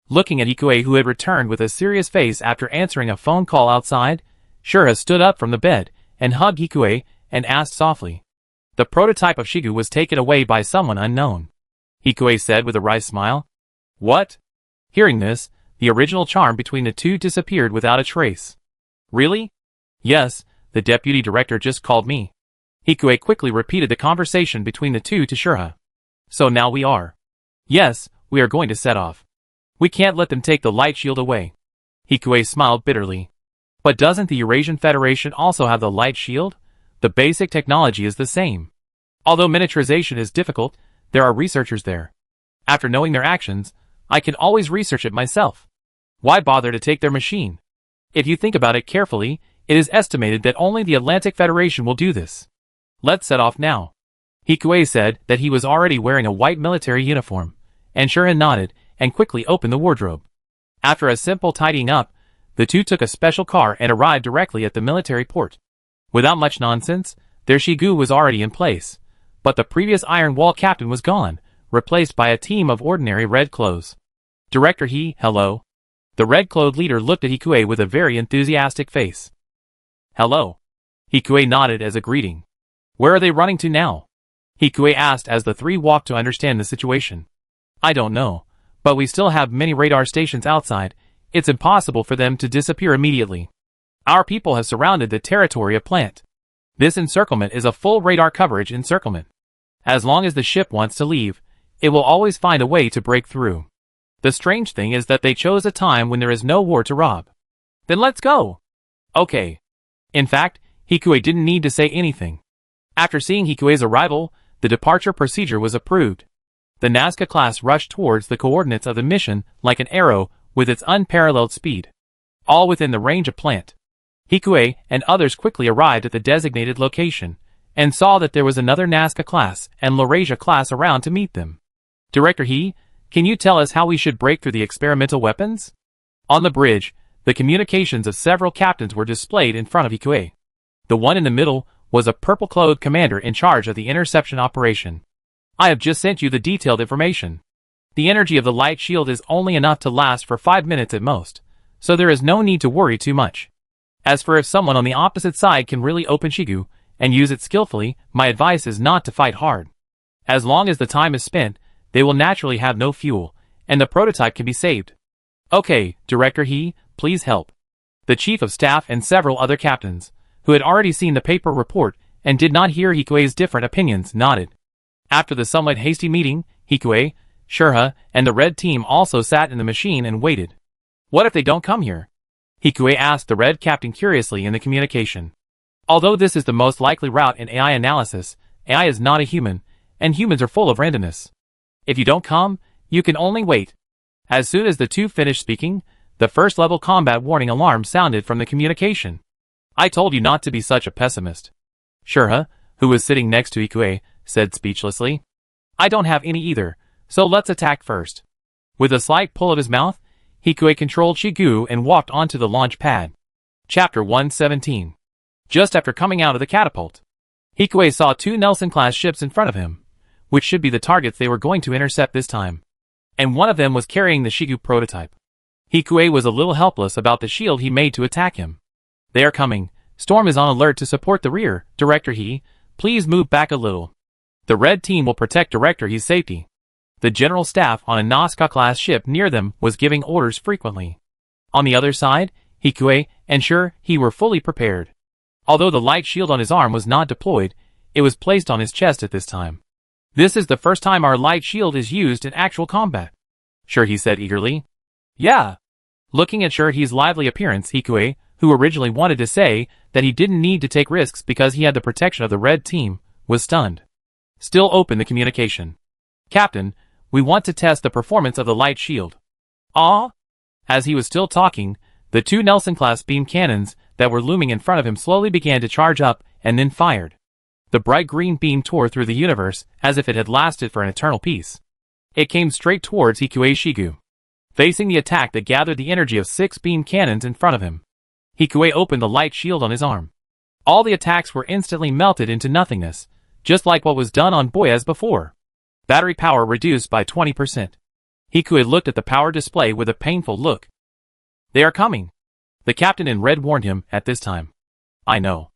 Looking at Hikue, who had returned with a serious face after answering a phone call outside, Shura stood up from the bed and hugged Hikue and asked softly. The prototype of Shigu was taken away by someone unknown, Hikue said with a wry smile. What? Hearing this, the original charm between the two disappeared without a trace. Really? Yes, the deputy director just called me. Hikue quickly repeated the conversation between the two to Shura. So now we are. Yes, we are going to set off. We can't let them take the light shield away. Hikue smiled bitterly. But doesn't the Eurasian Federation also have the light shield? The basic technology is the same. Although miniaturization is difficult, there are researchers there. After knowing their actions, I can always research it myself. Why bother to take their machine? If you think about it carefully, it is estimated that only the Atlantic Federation will do this. Let's set off now. Hikue said that he was already wearing a white military uniform, and Shura nodded and quickly opened the wardrobe. After a simple tidying up, the two took a special car and arrived directly at the military port. Without much nonsense, their Shigu was already in place, but the previous Iron Wall captain was gone, replaced by a team of ordinary red clothes. Director He, hello. The red-clothed leader looked at Hikue with a very enthusiastic face. Hello. Hikue nodded as a greeting. Where are they running to now? Hikue asked as the three walked to understand the situation. I don't know, but we still have many radar stations outside. It's impossible for them to disappear immediately. Our people have surrounded the territory of Plant. This encirclement is a full radar coverage encirclement. As long as the ship wants to leave, it will always find a way to break through. The strange thing is that they chose a time when there is no war to rob. Then let's go. Okay. In fact, Hikue didn't need to say anything. After seeing Hikue's arrival, the departure procedure was approved. The Nazca class rushed towards the coordinates of the mission like an arrow with its unparalleled speed. All within the range of Plant. Hikue and others quickly arrived at the designated location, and saw that there was another Nazca class and Laurasia class around to meet them. Director He, can you tell us how we should break through the experimental weapons? On the bridge, the communications of several captains were displayed in front of Hikue. The one in the middle was a purple-clothed commander in charge of the interception operation. I have just sent you the detailed information. The energy of the light shield is only enough to last for 5 minutes at most, so there is no need to worry too much. As for if someone on the opposite side can really open Shigu and use it skillfully, my advice is not to fight hard. As long as the time is spent, they will naturally have no fuel, and the prototype can be saved. Okay, Director He, please help. The Chief of Staff and several other captains, who had already seen the paper report and did not hear Hikue's different opinions, nodded. After the somewhat hasty meeting, Hikue, Shurha and the red team also sat in the machine and waited. What if they don't come here? Hikue asked the red captain curiously in the communication. Although this is the most likely route in AI analysis, AI is not a human, and humans are full of randomness. If you don't come, you can only wait. As soon as the two finished speaking, the first level combat warning alarm sounded from the communication. I told you not to be such a pessimist. Shurha, who was sitting next to Hikue, said speechlessly. I don't have any either, so let's attack first. With a slight pull of his mouth, Hikue controlled Shigu and walked onto the launch pad. Chapter 117. Just after coming out of the catapult, Hikue saw two Nelson-class ships in front of him, which should be the targets they were going to intercept this time. And one of them was carrying the Shigu prototype. Hikue was a little helpless about the shield he made to attack him. They are coming. Storm is on alert to support the rear. Director He, please move back a little. The red team will protect Director He's safety. The general staff on a Nazca-class ship near them was giving orders frequently. On the other side, Hikue and He were fully prepared. Although the light shield on his arm was not deployed, it was placed on his chest at this time. This is the first time our light shield is used in actual combat. He said eagerly. Yeah. Looking at He's lively appearance, Hikue, who originally wanted to say that he didn't need to take risks because he had the protection of the red team, was stunned. Still open the communication. Captain, we want to test the performance of the light shield. Ah? As he was still talking, the two Nelson-class beam cannons that were looming in front of him slowly began to charge up and then fired. The bright green beam tore through the universe as if it had lasted for an eternal peace. It came straight towards Hikue Shigu. Facing the attack that gathered the energy of 6 beam cannons in front of him, Hikue opened the light shield on his arm. All the attacks were instantly melted into nothingness, just like what was done on Boyaz before. Battery power reduced by 20%. Hikue looked at the power display with a painful look. They are coming. The captain in red warned him at this time. I know.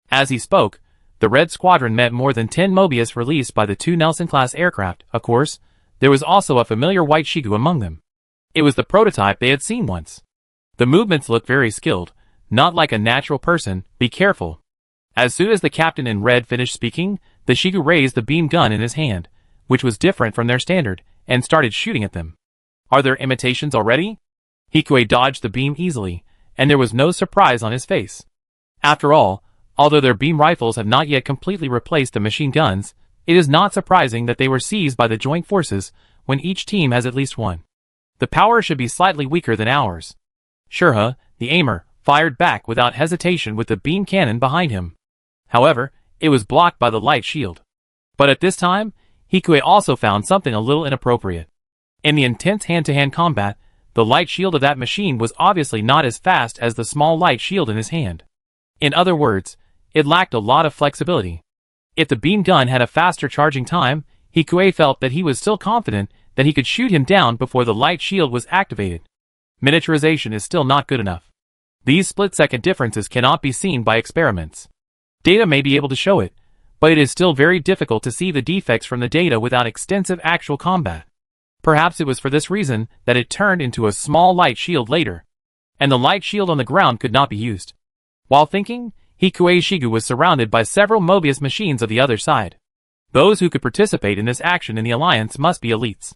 As he spoke, the red squadron met more than 10 Mobius released by the two Nelson-class aircraft. Of course, there was also a familiar white Shigu among them. It was the prototype they had seen once. The movements looked very skilled, not like a natural person. Be careful. As soon as the captain in red finished speaking, the Shigu raised the beam gun in his hand, which was different from their standard, and started shooting at them. Are there imitations already? Hikue dodged the beam easily, and there was no surprise on his face. After all, although their beam rifles have not yet completely replaced the machine guns, it is not surprising that they were seized by the joint forces when each team has at least one. The power should be slightly weaker than ours. Shurha, the aimer, fired back without hesitation with the beam cannon behind him. However, it was blocked by the light shield. But at this time, Hikue also found something a little inappropriate. In the intense hand-to-hand combat, the light shield of that machine was obviously not as fast as the small light shield in his hand. In other words, it lacked a lot of flexibility. If the beam gun had a faster charging time, Hikue felt that he was still confident that he could shoot him down before the light shield was activated. Miniaturization is still not good enough. These split-second differences cannot be seen by experiments. Data may be able to show it, but it is still very difficult to see the defects from the data without extensive actual combat. Perhaps it was for this reason that it turned into a small light shield later, and the light shield on the ground could not be used. While thinking, Hikue Shigu was surrounded by several Mobius machines of the other side. Those who could participate in this action in the alliance must be elites.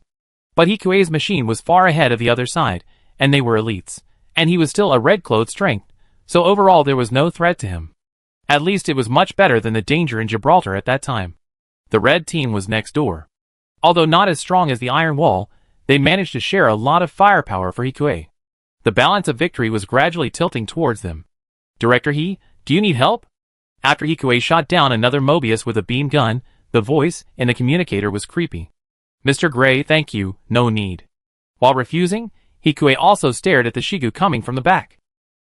But Hikue's machine was far ahead of the other side, and they were elites, and he was still a red-clothed strength, so overall there was no threat to him. At least it was much better than the danger in Gibraltar at that time. The red team was next door. Although not as strong as the Iron Wall, they managed to share a lot of firepower for Hikue. The balance of victory was gradually tilting towards them. Director He, do you need help? After Hikue shot down another Mobius with a beam gun, the voice in the communicator was creepy. Mr. Gray, thank you, no need. While refusing, Hikue also stared at the Shigu coming from the back.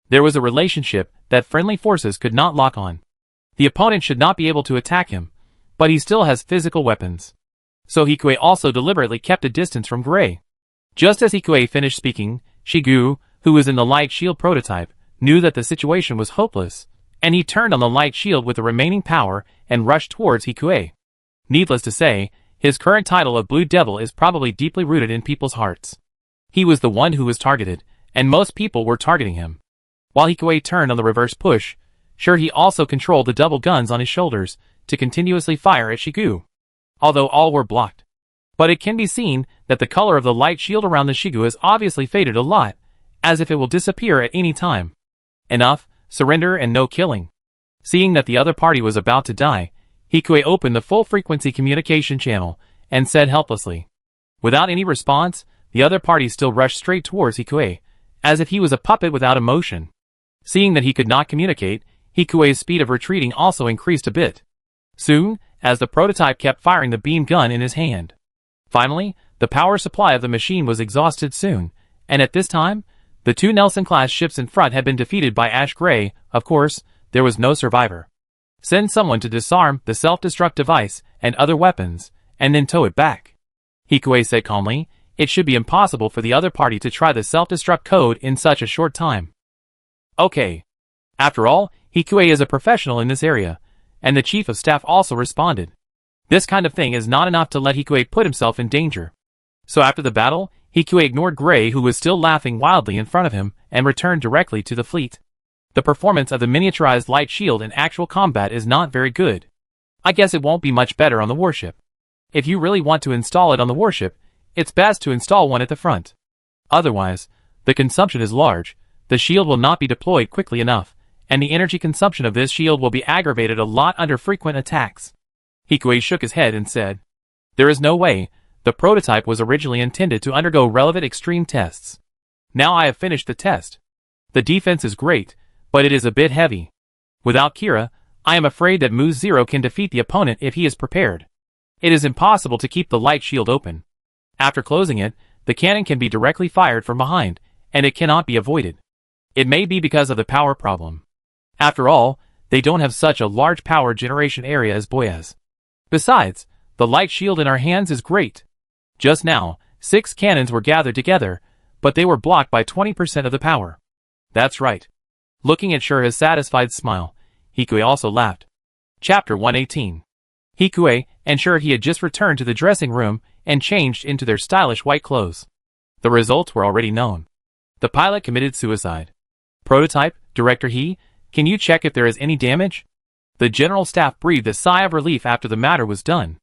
There was a relationship that friendly forces could not lock on. The opponent should not be able to attack him, but he still has physical weapons. So Hikue also deliberately kept a distance from Gray. Just as Hikue finished speaking, Shigu, who was in the light shield prototype, knew that the situation was hopeless, and he turned on the light shield with the remaining power and rushed towards Hikue. Needless to say, his current title of Blue Devil is probably deeply rooted in people's hearts. He was the one who was targeted, and most people were targeting him. While Hikue turned on the reverse push, he also controlled the double guns on his shoulders to continuously fire at Shigu, although all were blocked. but it can be seen that the color of the light shield around the Shigu has obviously faded a lot, as if it will disappear at any time. Enough, surrender and no killing. Seeing that the other party was about to die, Hikue opened the full-frequency communication channel and said helplessly. Without any response, the other party still rushed straight towards Hikue, as if he was a puppet without emotion. Seeing that he could not communicate, Hikue's speed of retreating also increased a bit. Soon, as the prototype kept firing the beam gun in his hand. Finally, the power supply of the machine was exhausted soon, and at this time, the two Nelson-class ships in front had been defeated by Ash Gray. Of course, there was no survivor. Send someone to disarm the self-destruct device and other weapons, and then tow it back. Hikue said calmly. It should be impossible for the other party to try the self-destruct code in such a short time. Okay. After all, Hikue is a professional in this area, and the chief of staff also responded. This kind of thing is not enough to let Hikue put himself in danger. So after the battle, Hikue ignored Gray, who was still laughing wildly in front of him, and returned directly to the fleet. The performance of the miniaturized light shield in actual combat is not very good. I guess it won't be much better on the warship. If you really want to install it on the warship, it's best to install one at the front. Otherwise, the consumption is large, the shield will not be deployed quickly enough, and the energy consumption of this shield will be aggravated a lot under frequent attacks. Hikue shook his head and said, There is no way. The prototype was originally intended to undergo relevant extreme tests. Now I have finished the test. The defense is great, but it is a bit heavy. Without Kira, I am afraid that Moose Zero can defeat the opponent if he is prepared. It is impossible to keep the light shield open. After closing it, the cannon can be directly fired from behind, and it cannot be avoided. It may be because of the power problem. After all, they don't have such a large power generation area as Boyaz. Besides, the light shield in our hands is great. Just now, 6 cannons were gathered together, but they were blocked by 20% of the power. That's right. Looking at Shura's satisfied smile, Hikue also laughed. Chapter 118. Hikue and Shura had just returned to the dressing room and changed into their stylish white clothes. The results were already known. The pilot committed suicide. Prototype, Director He, can you check if there is any damage? The general staff breathed a sigh of relief after the matter was done.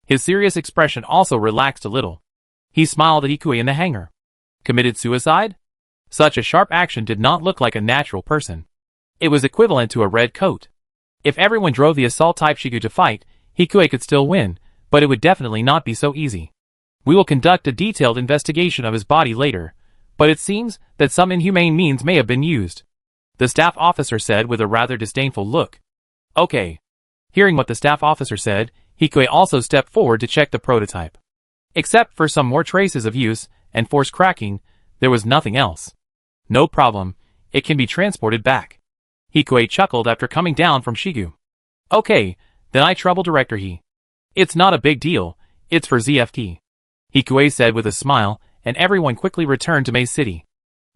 His serious expression also relaxed a little. He smiled at Hikue in the hangar. Committed suicide? Such a sharp action did not look like a natural person. It was equivalent to a red coat. If everyone drove the assault-type Shigu to fight, Hikue could still win, but it would definitely not be so easy. We will conduct a detailed investigation of his body later, but it seems that some inhumane means may have been used. The staff officer said with a rather disdainful look. Okay. Hearing what the staff officer said, Hikue also stepped forward to check the prototype. Except for some more traces of use and force cracking, there was nothing else. No problem, it can be transported back. Hikue chuckled after coming down from Shigu. Okay, then I trouble Director He. It's not a big deal, it's for ZFT. Hikue said with a smile, and everyone quickly returned to May City.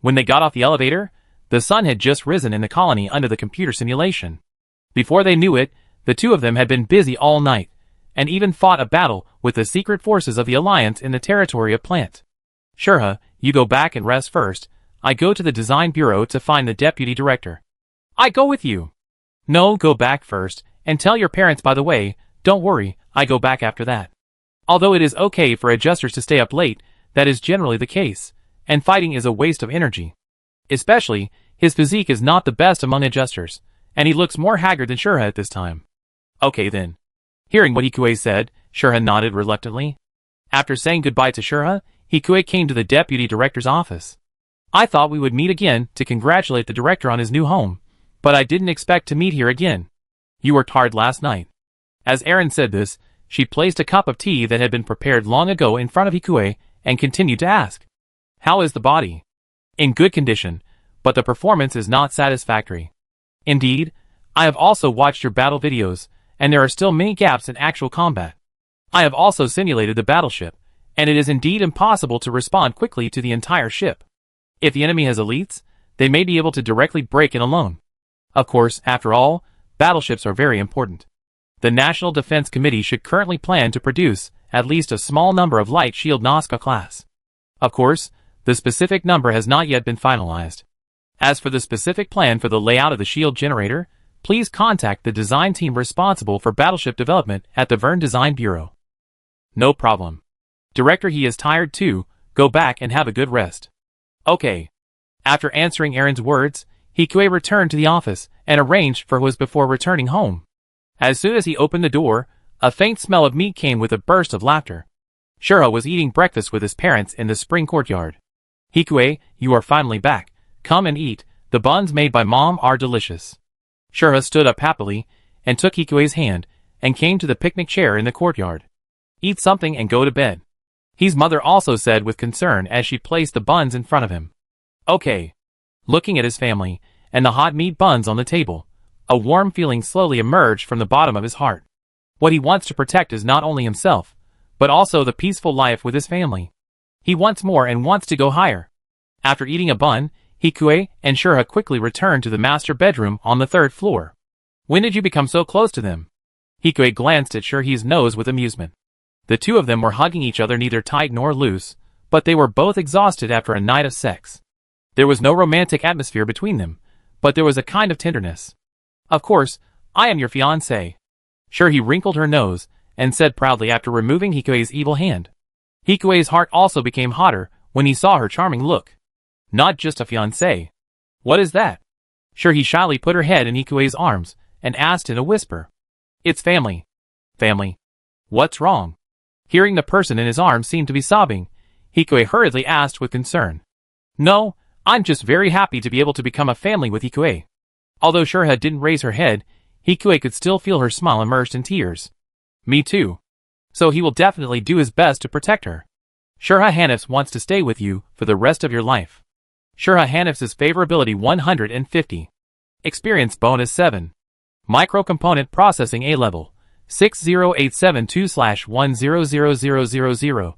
When they got off the elevator, the sun had just risen in the colony under the computer simulation. Before they knew it, the two of them had been busy all night, and even fought a battle with the secret forces of the Alliance in the territory of Plant. Shura, you go back and rest first. I go to the design bureau to find the deputy director. I go with you. No, go back first, and tell your parents by the way, don't worry, I go back after that. Although it is okay for adjusters to stay up late, that is generally the case, and fighting is a waste of energy. Especially, his physique is not the best among adjusters, and he looks more haggard than Shura at this time. Okay then. Hearing what Hikue said, Shura nodded reluctantly. After saying goodbye to Shura, Hikue came to the deputy director's office. I thought we would meet again to congratulate the director on his new home, but I didn't expect to meet here again. You worked hard last night. As Aaron said this, she placed a cup of tea that had been prepared long ago in front of Hikue and continued to ask, How is the body? In good condition, but the performance is not satisfactory. Indeed, I have also watched your battle videos, and there are still many gaps in actual combat. I have also simulated the battleship, and it is indeed impossible to respond quickly to the entire ship. If the enemy has elites, they may be able to directly break in alone. Of course, after all, battleships are very important. The National Defense Committee should currently plan to produce at least a small number of Light Shield Nazca class. Of course, the specific number has not yet been finalized. As for the specific plan for the layout of the shield generator, please contact the design team responsible for battleship development at the Verne Design Bureau. No problem. Director, he is tired too, go back and have a good rest. Okay. After answering Aaron's words, Hikue returned to the office and arranged for his before returning home. As soon as he opened the door, a faint smell of meat came with a burst of laughter. Shura was eating breakfast with his parents in the spring courtyard. Hikue, you are finally back. Come and eat, the buns made by Mom are delicious. Shura stood up happily, and took Hikue's hand, and came to the picnic chair in the courtyard. Eat something and go to bed. His mother also said with concern as she placed the buns in front of him. Okay. Looking at his family, and the hot meat buns on the table, a warm feeling slowly emerged from the bottom of his heart. What he wants to protect is not only himself, but also the peaceful life with his family. He wants more and wants to go higher. After eating a bun, Hikue and Shura quickly returned to the master bedroom on the 3rd floor. When did you become so close to them? Hikue glanced at Shura's nose with amusement. The two of them were hugging each other, neither tight nor loose, but they were both exhausted after a night of sex. There was no romantic atmosphere between them, but there was a kind of tenderness. Of course, I am your fiancé. Shura wrinkled her nose, and said proudly after removing Hikue's evil hand. Hikue's heart also became hotter when he saw her charming look. Not just a fiancé. What is that? Shura shyly put her head in Hikue's arms, and asked in a whisper. It's family. Family. What's wrong? Hearing the person in his arms seem to be sobbing, Hikue hurriedly asked with concern. No, I'm just very happy to be able to become a family with Hikue. Although Shura didn't raise her head, Hikue could still feel her smile immersed in tears. Me too. So he will definitely do his best to protect her. Shura Hanifs wants to stay with you for the rest of your life. Shura Hanifs' favorability 150. Experience bonus 7. Microcomponent processing A level 60872/100000.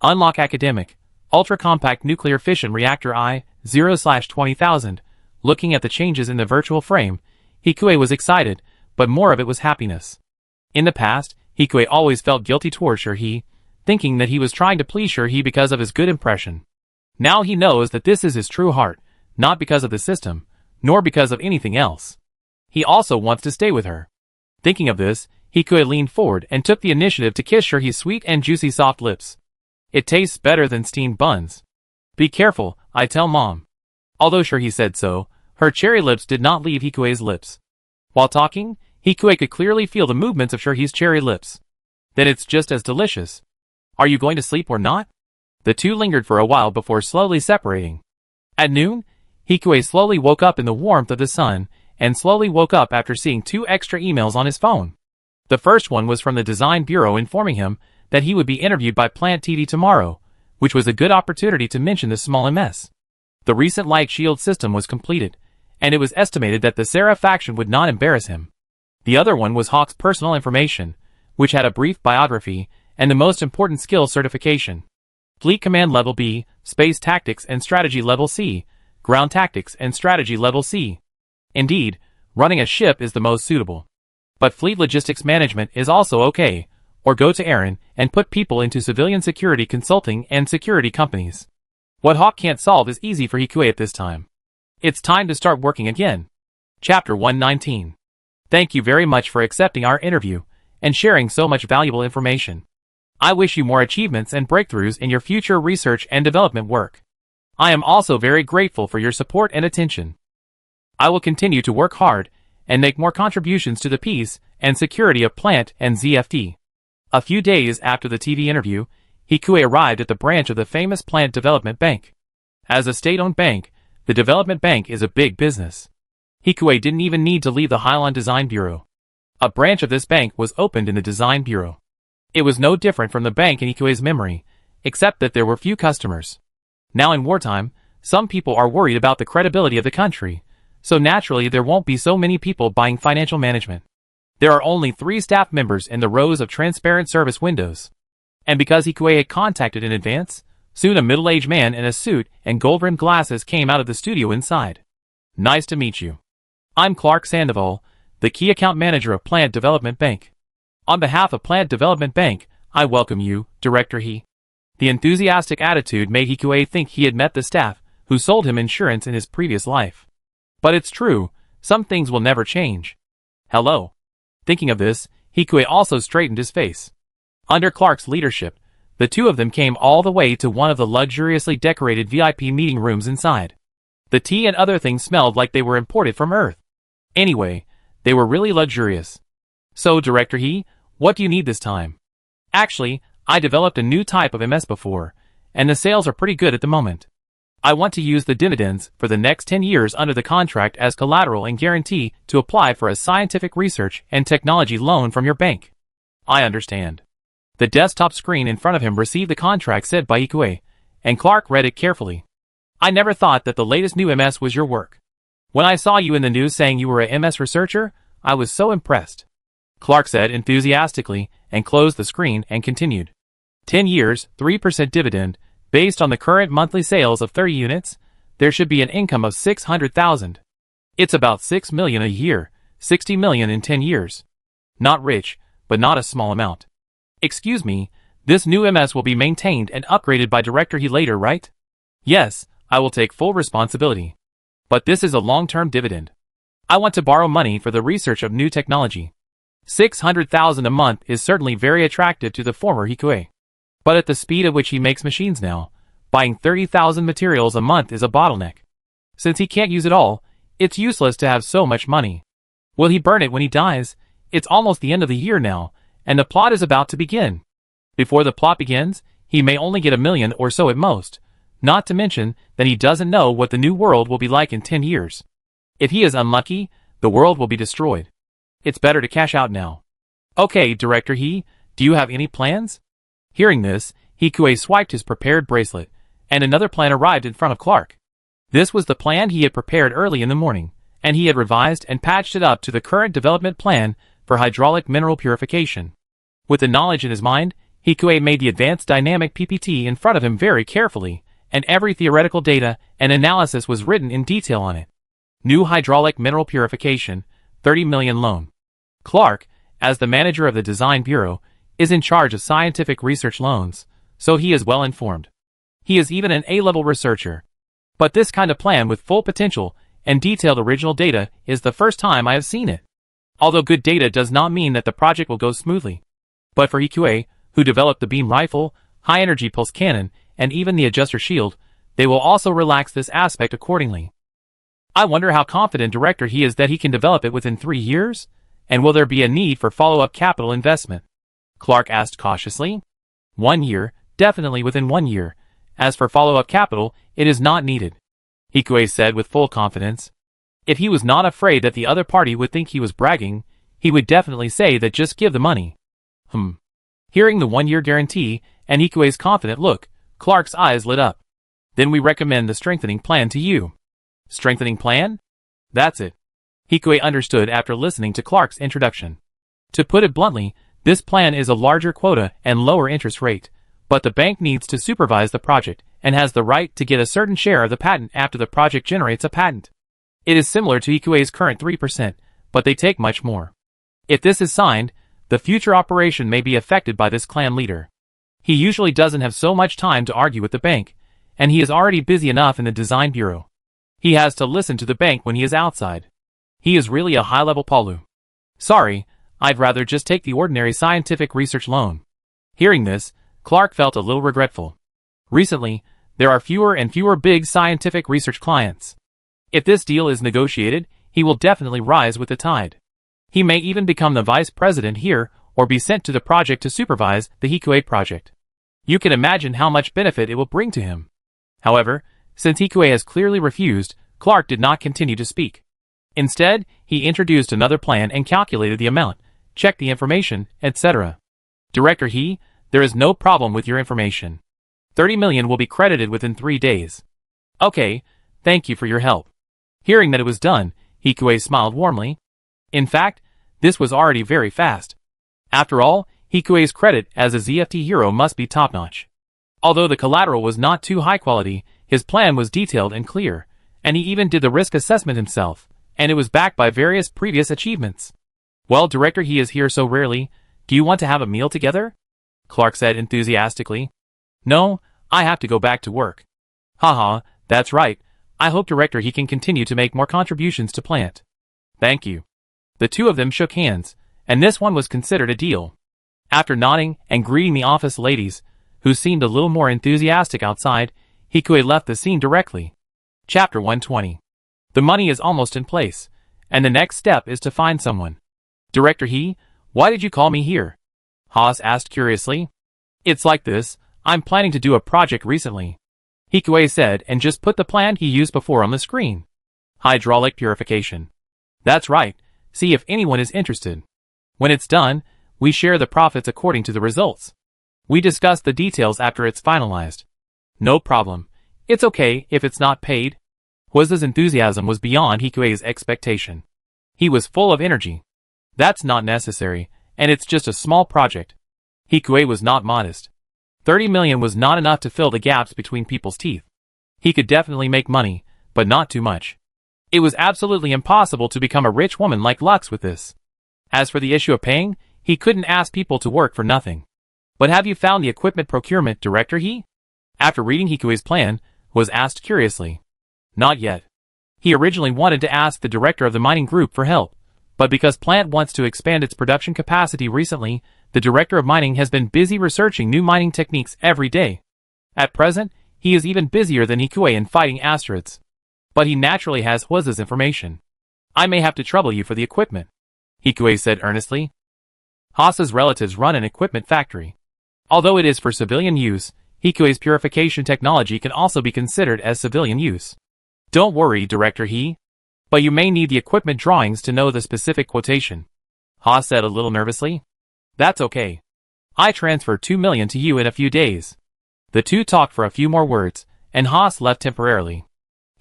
Unlock academic. Ultra compact nuclear fission reactor I 0/20,000. Looking at the changes in the virtual frame, Hikue was excited, but more of it was happiness. In the past, Hikue always felt guilty towards Shura, thinking that he was trying to please Shura because of his good impression. Now he knows that this is his true heart, not because of the system, nor because of anything else. He also wants to stay with her. Thinking of this, Hikue leaned forward and took the initiative to kiss Shura's sweet and juicy soft lips. It tastes better than steamed buns. Be careful, I tell Mom. Although Shura said so, her cherry lips did not leave Hikue's lips. While talking, Hikue could clearly feel the movements of Shura's cherry lips. Then it's just as delicious. Are you going to sleep or not? The two lingered for a while before slowly separating. At noon, Hikue slowly woke up in the warmth of the sun, and slowly woke up after seeing 2 extra emails on his phone. The first one was from the design bureau informing him that he would be interviewed by Plant TV tomorrow, which was a good opportunity to mention the small MS. The recent light shield system was completed, and it was estimated that the Seraph faction would not embarrass him. The other one was Hawk's personal information, which had a brief biography and the most important skill certification. Fleet Command Level B, Space Tactics and Strategy Level C, Ground Tactics and Strategy Level C. Indeed, running a ship is the most suitable. But Fleet Logistics Management is also okay, or go to Aaron and put people into civilian security consulting and security companies. What Hawk can't solve is easy for Hikue at this time. It's time to start working again. Chapter 119. Thank you very much for accepting our interview and sharing so much valuable information. I wish you more achievements and breakthroughs in your future research and development work. I am also very grateful for your support and attention. I will continue to work hard and make more contributions to the peace and security of Plant and ZFT. A few days after the TV interview, Hikue arrived at the branch of the famous Plant Development Bank. As a state-owned bank, the development bank is a big business. Hikue didn't even need to leave the Hylon Design Bureau. A branch of this bank was opened in the Design Bureau. It was no different from the bank in Hikue's memory, except that there were few customers. Now in wartime, some people are worried about the credibility of the country, so naturally there won't be so many people buying financial management. There are only 3 staff members in the rows of transparent service windows. And because Hikue had contacted in advance, soon a middle-aged man in a suit and gold-rimmed glasses came out of the studio inside. Nice to meet you. I'm Clark Sandoval, the key account manager of Plant Development Bank. On behalf of Plant Development Bank, I welcome you, Director He. The enthusiastic attitude made Hikue think he had met the staff who sold him insurance in his previous life. But it's true, some things will never change. Hello. Thinking of this, Hikue also straightened his face. Under Clark's leadership, The two of them came all the way to one of the luxuriously decorated VIP meeting rooms inside. The tea and other things smelled like they were imported from Earth. Anyway, they were really luxurious. So, Director He, what do you need this time? Actually, I developed a new type of MS before, and the sales are pretty good at the moment. I want to use the dividends for the next 10 years under the contract as collateral and guarantee to apply for a scientific research and technology loan from your bank. I understand. The desktop screen in front of him received the contract said by Ikue, and Clark read it carefully. I never thought that the latest new MS was your work. When I saw you in the news saying you were a MS researcher, I was so impressed. Clark said enthusiastically, and closed the screen and continued. 10 years, 3% dividend, based on the current monthly sales of 30 units, there should be an income of 600,000. It's about 6 million a year, 60 million in 10 years. Not rich, but not a small amount. Excuse me, this new MS will be maintained and upgraded by Director He later, right? Yes, I will take full responsibility. But this is a long-term dividend. I want to borrow money for the research of new technology. 600,000 a month is certainly very attractive to the former Hikue. But at the speed at which he makes machines now, buying 30,000 materials a month is a bottleneck. Since he can't use it all, it's useless to have so much money. Will he burn it when he dies? It's almost the end of the year now, and the plot is about to begin. Before the plot begins, he may only get 1 million or so at most, not to mention that he doesn't know what the new world will be like in 10 years. If he is unlucky, the world will be destroyed. It's better to cash out now. Okay, Director He, do you have any plans? Hearing this, Hikue swiped his prepared bracelet, and another plan arrived in front of Clark. This was the plan he had prepared early in the morning, and he had revised and patched it up to the current development plan for hydraulic mineral purification. With the knowledge in his mind, Hikue made the advanced dynamic PPT in front of him very carefully, and every theoretical data and analysis was written in detail on it. New hydraulic mineral purification, 30 million loan. Clark, as the manager of the design bureau, is in charge of scientific research loans, so he is well informed. He is even an A-level researcher. But this kind of plan with full potential and detailed original data is the first time I have seen it. Although good data does not mean that the project will go smoothly. But for Hikue, who developed the beam rifle, high-energy pulse cannon, and even the adjuster shield, they will also relax this aspect accordingly. I wonder how confident Director He is that he can develop it within 3 years? And will there be a need for follow-up capital investment? Clark asked cautiously. 1 year, definitely within 1 year. As for follow-up capital, it is not needed. Hikue said with full confidence. If he was not afraid that the other party would think he was bragging, he would definitely say that just give the money. Hearing the 1-year guarantee and Hikue's confident look, Clark's eyes lit up. Then we recommend the strengthening plan to you. Strengthening plan? That's it. Hikue understood after listening to Clark's introduction. To put it bluntly, this plan is a larger quota and lower interest rate, but the bank needs to supervise the project and has the right to get a certain share of the patent after the project generates a patent. It is similar to Hikue's current 3%, but they take much more. If this is signed, the future operation may be affected by this clan leader. He usually doesn't have so much time to argue with the bank, and he is already busy enough in the design bureau. He has to listen to the bank when he is outside. He is really a high-level Palu. Sorry, I'd rather just take the ordinary scientific research loan. Hearing this, Clark felt a little regretful. Recently, there are fewer and fewer big scientific research clients. If this deal is negotiated, he will definitely rise with the tide. He may even become the vice president here or be sent to the project to supervise the Hikue project. You can imagine how much benefit it will bring to him. However, since Hikue has clearly refused, Clark did not continue to speak. Instead, he introduced another plan and calculated the amount, checked the information, etc. Director He, there is no problem with your information. 30 million will be credited within 3 days. Okay, thank you for your help. Hearing that it was done, Hikue smiled warmly. In fact, this was already very fast. After all, Hikue's credit as a ZFT hero must be top-notch. Although the collateral was not too high quality, his plan was detailed and clear, and he even did the risk assessment himself, and it was backed by various previous achievements. Well, Director He is here so rarely, do you want to have a meal together? Clark said enthusiastically. No, I have to go back to work. Haha, that's right. I hope Director He can continue to make more contributions to plant. Thank you. The two of them shook hands, and this one was considered a deal. After nodding and greeting the office ladies, who seemed a little more enthusiastic outside, Hikue left the scene directly. Chapter 120. The money is almost in place, and the next step is to find someone. Director He, why did you call me here? Haas asked curiously. It's like this, I'm planning to do a project recently, Hikue said, and just put the plan he used before on the screen. Hydraulic purification. That's right, see if anyone is interested. When it's done, we share the profits according to the results. We discuss the details after it's finalized. No problem. It's okay if it's not paid. Hwa's enthusiasm was beyond Hikue's expectation. He was full of energy. That's not necessary, and it's just a small project. Hikue was not modest. 30 million was not enough to fill the gaps between people's teeth. He could definitely make money, but not too much. It was absolutely impossible to become a rich woman like Lux with this. As for the issue of paying, he couldn't ask people to work for nothing. But have you found the equipment procurement director He? After reading Hikue's plan, was asked curiously. Not yet. He originally wanted to ask the director of the mining group for help, but because plant wants to expand its production capacity recently, the director of mining has been busy researching new mining techniques every day. At present, he is even busier than Hikue in fighting asteroids. But he naturally has Hwa's information. I may have to trouble you for the equipment, Hikue said earnestly. Haas's relatives run an equipment factory. Although it is for civilian use, Hikue's purification technology can also be considered as civilian use. Don't worry, Director He. But you may need the equipment drawings to know the specific quotation, Haas said a little nervously. That's okay. I transfer 2 million to you in a few days. The two talked for a few more words, and Haas left temporarily.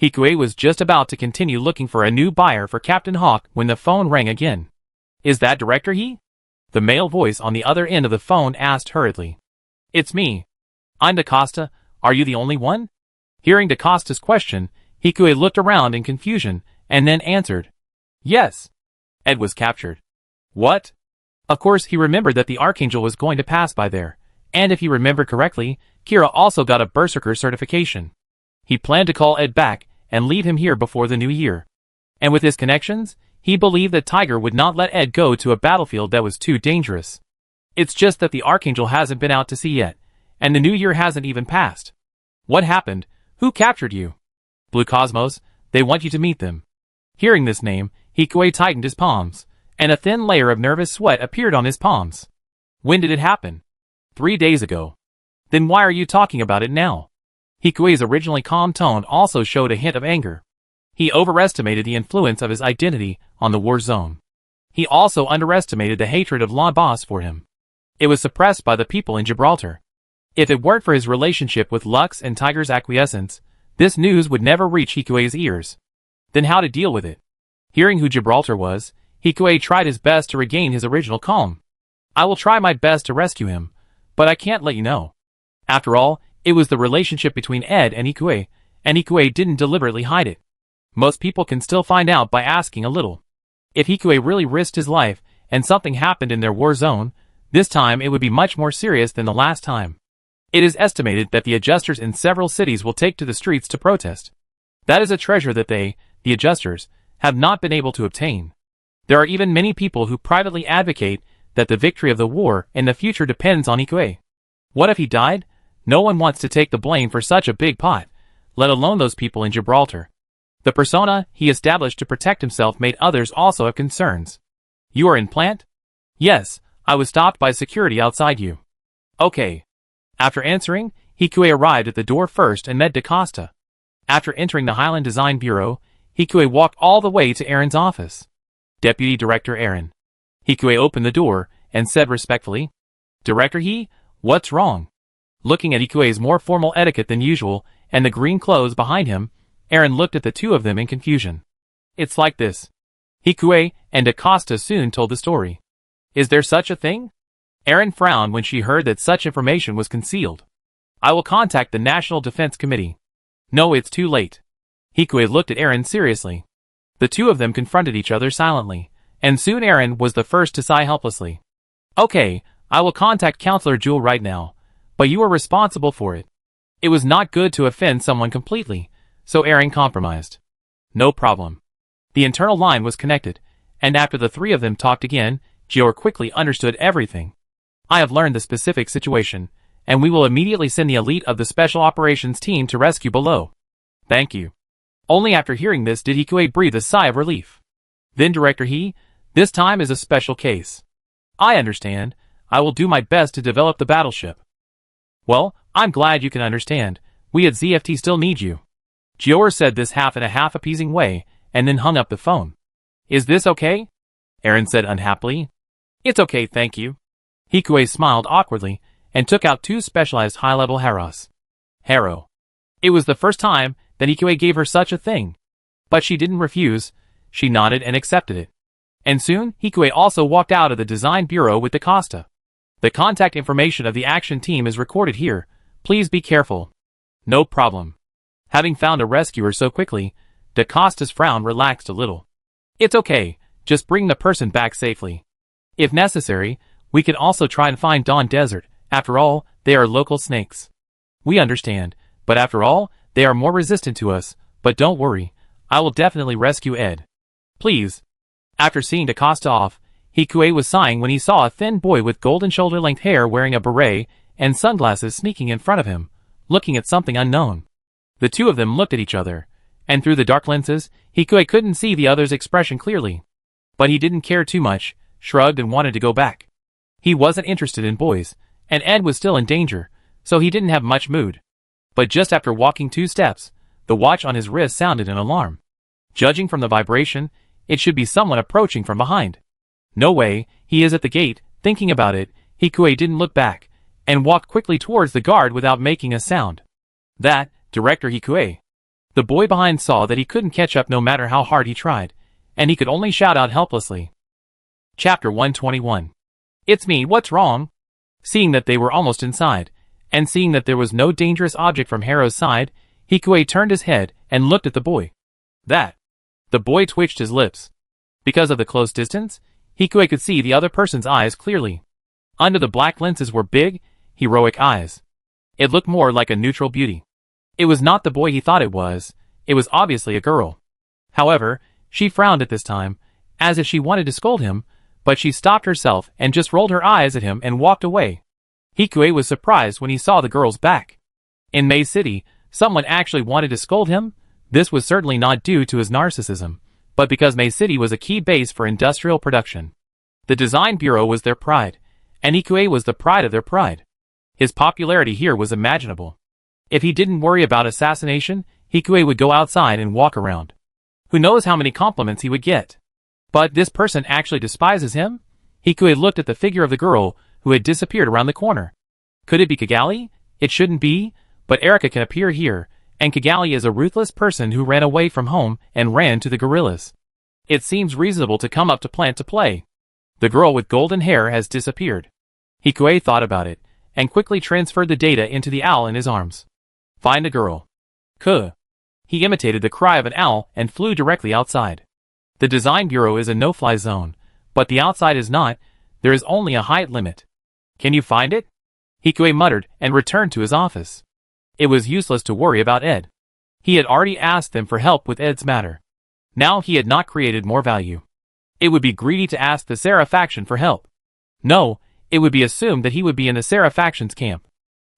Hikue was just about to continue looking for a new buyer for Captain Hawk when the phone rang again. Is that Director He? The male voice on the other end of the phone asked hurriedly. It's me. I'm DaCosta. Are you the only one? Hearing DaCosta's question, Hikue looked around in confusion, and then answered. Yes. Ed was captured. What? Of course he remembered that the Archangel was going to pass by there, and if he remembered correctly, Kira also got a Berserker certification. He planned to call Ed back and leave him here before the new year. And with his connections, he believed that Tiger would not let Ed go to a battlefield that was too dangerous. It's just that the Archangel hasn't been out to sea yet, and the new year hasn't even passed. What happened? Who captured you? Blue Cosmos, they want you to meet them. Hearing this name, Hikue tightened his palms, and a thin layer of nervous sweat appeared on his palms. When did it happen? 3 days ago. Then why are you talking about it now? Hikue's originally calm tone also showed a hint of anger. He overestimated the influence of his identity on the war zone. He also underestimated the hatred of La Boss for him. It was suppressed by the people in Gibraltar. If it weren't for his relationship with Lux and Tiger's acquiescence, this news would never reach Hikue's ears. Then how to deal with it? Hearing who Gibraltar was, Hikue tried his best to regain his original calm. I will try my best to rescue him, but I can't let you know. After all, it was the relationship between Ed and Hikue didn't deliberately hide it. Most people can still find out by asking a little. If Hikue really risked his life and something happened in their war zone, this time it would be much more serious than the last time. It is estimated that the adjusters in several cities will take to the streets to protest. That is a treasure that they, the adjusters, have not been able to obtain. There are even many people who privately advocate that the victory of the war in the future depends on Hikue. What if he died? No one wants to take the blame for such a big pot, let alone those people in Gibraltar. The persona he established to protect himself made others also have concerns. You are in plant? Yes, I was stopped by security outside you. Okay. After answering, Hikue arrived at the door first and met DaCosta. After entering the Highland Design Bureau, Hikue walked all the way to Aaron's office. Deputy Director Aaron. Hikue opened the door and said respectfully, Director He, what's wrong? Looking at Hikue's more formal etiquette than usual and the green clothes behind him, Aaron looked at the two of them in confusion. It's like this. Hikue and DaCosta soon told the story. Is there such a thing? Aaron frowned when she heard that such information was concealed. I will contact the National Defense Committee. No, it's too late. Hikue looked at Aaron seriously. The two of them confronted each other silently, and soon Aaron was the first to sigh helplessly. Okay, I will contact Counselor Jewel right now, but you are responsible for it. It was not good to offend someone completely, so Aaron compromised. No problem. The internal line was connected, and after the three of them talked again, Jior quickly understood everything. I have learned the specific situation, and we will immediately send the elite of the Special Operations team to rescue below. Thank you. Only after hearing this did Hikue breathe a sigh of relief. Then Director He, this time is a special case. I understand. I will do my best to develop the battleship. Well, I'm glad you can understand. We at ZFT still need you. Jior said this half in a half appeasing way, and then hung up the phone. Is this okay? Aaron said unhappily. It's okay, thank you. Hikue smiled awkwardly, and took out 2 specialized high-level Harrows. Harrow. It was the first time that Hikue gave her such a thing. But she didn't refuse, she nodded and accepted it. And soon, Hikue also walked out of the design bureau with DaCosta. The contact information of the action team is recorded here, please be careful. No problem. Having found a rescuer so quickly, DaCosta's frown relaxed a little. It's okay, just bring the person back safely. If necessary, we can also try and find Dawn Desert, after all, they are local snakes. We understand, but after all, they are more resistant to us, but don't worry, I will definitely rescue Ed. Please. After seeing DaCosta off, Hikue was sighing when he saw a thin boy with golden shoulder-length hair wearing a beret and sunglasses sneaking in front of him, looking at something unknown. The two of them looked at each other, and through the dark lenses, Hikue couldn't see the other's expression clearly. But he didn't care too much, shrugged and wanted to go back. He wasn't interested in boys, and Ed was still in danger, so he didn't have much mood. But just after walking 2 steps, the watch on his wrist sounded an alarm. Judging from the vibration, it should be someone approaching from behind. No way, he is at the gate. Thinking about it, Hikue didn't look back, and walked quickly towards the guard without making a sound. That, Director Hikue. The boy behind saw that he couldn't catch up no matter how hard he tried, and he could only shout out helplessly. Chapter 121. It's me, what's wrong? Seeing that they were almost inside, and seeing that there was no dangerous object from Harrow's side, Hikue turned his head and looked at the boy. That. The boy twitched his lips. Because of the close distance, Hikue could see the other person's eyes clearly. Under the black lenses were big, heroic eyes. It looked more like a neutral beauty. It was not the boy he thought it was obviously a girl. However, she frowned at this time, as if she wanted to scold him, but she stopped herself and just rolled her eyes at him and walked away. Hikue was surprised when he saw the girl's back. In May City, someone actually wanted to scold him. This was certainly not due to his narcissism, but because May City was a key base for industrial production. The design bureau was their pride, and Hikue was the pride of their pride. His popularity here was imaginable. If he didn't worry about assassination, Hikue would go outside and walk around. Who knows how many compliments he would get. But this person actually despises him? Hikue looked at the figure of the girl who had disappeared around the corner. Could it be Kigali? It shouldn't be, but Erica can appear here, and Kigali is a ruthless person who ran away from home and ran to the gorillas. It seems reasonable to come up to Plant to play. The girl with golden hair has disappeared. Hikue thought about it, and quickly transferred the data into the owl in his arms. Find a girl. Kuh. He imitated the cry of an owl and flew directly outside. The design bureau is a no-fly zone, but the outside is not. There is only a height limit. Can you find it? Hikue muttered and returned to his office. It was useless to worry about Ed. He had already asked them for help with Ed's matter. Now he had not created more value. It would be greedy to ask the Sarah faction for help. No, it would be assumed that he would be in the Sarah faction's camp.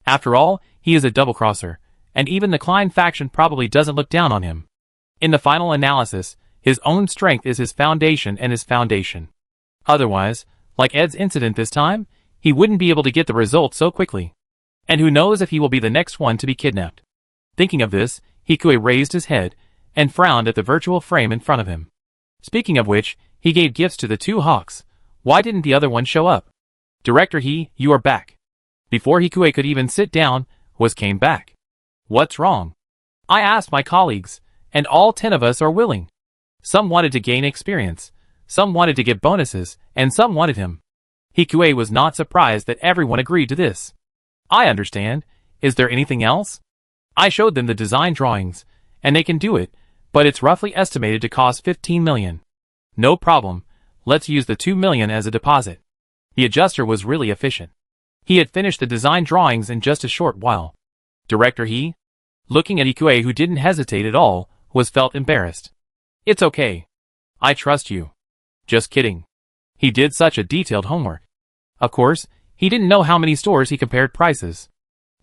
After all, he is a double-crosser, and even the Klein faction probably doesn't look down on him. In the final analysis, his own strength is his foundation and his foundation. Otherwise, like Ed's incident this time, he wouldn't be able to get the results so quickly. And who knows if he will be the next one to be kidnapped. Thinking of this, Hikue raised his head and frowned at the virtual frame in front of him. Speaking of which, he gave gifts to the 2 hawks. Why didn't the other one show up? Director He, you are back. Before Hikue could even sit down, came back. What's wrong? I asked my colleagues, and all 10 of us are willing. Some wanted to gain experience, some wanted to get bonuses, and some wanted him. Hikue was not surprised that everyone agreed to this. I understand. Is there anything else? I showed them the design drawings, and they can do it, but it's roughly estimated to cost 15 million. No problem. Let's use the 2 million as a deposit. The adjuster was really efficient. He had finished the design drawings in just a short while. Director He, looking at Hikue who didn't hesitate at all, felt embarrassed. It's okay. I trust you. Just kidding. He did such a detailed homework. Of course, he didn't know how many stores he compared prices.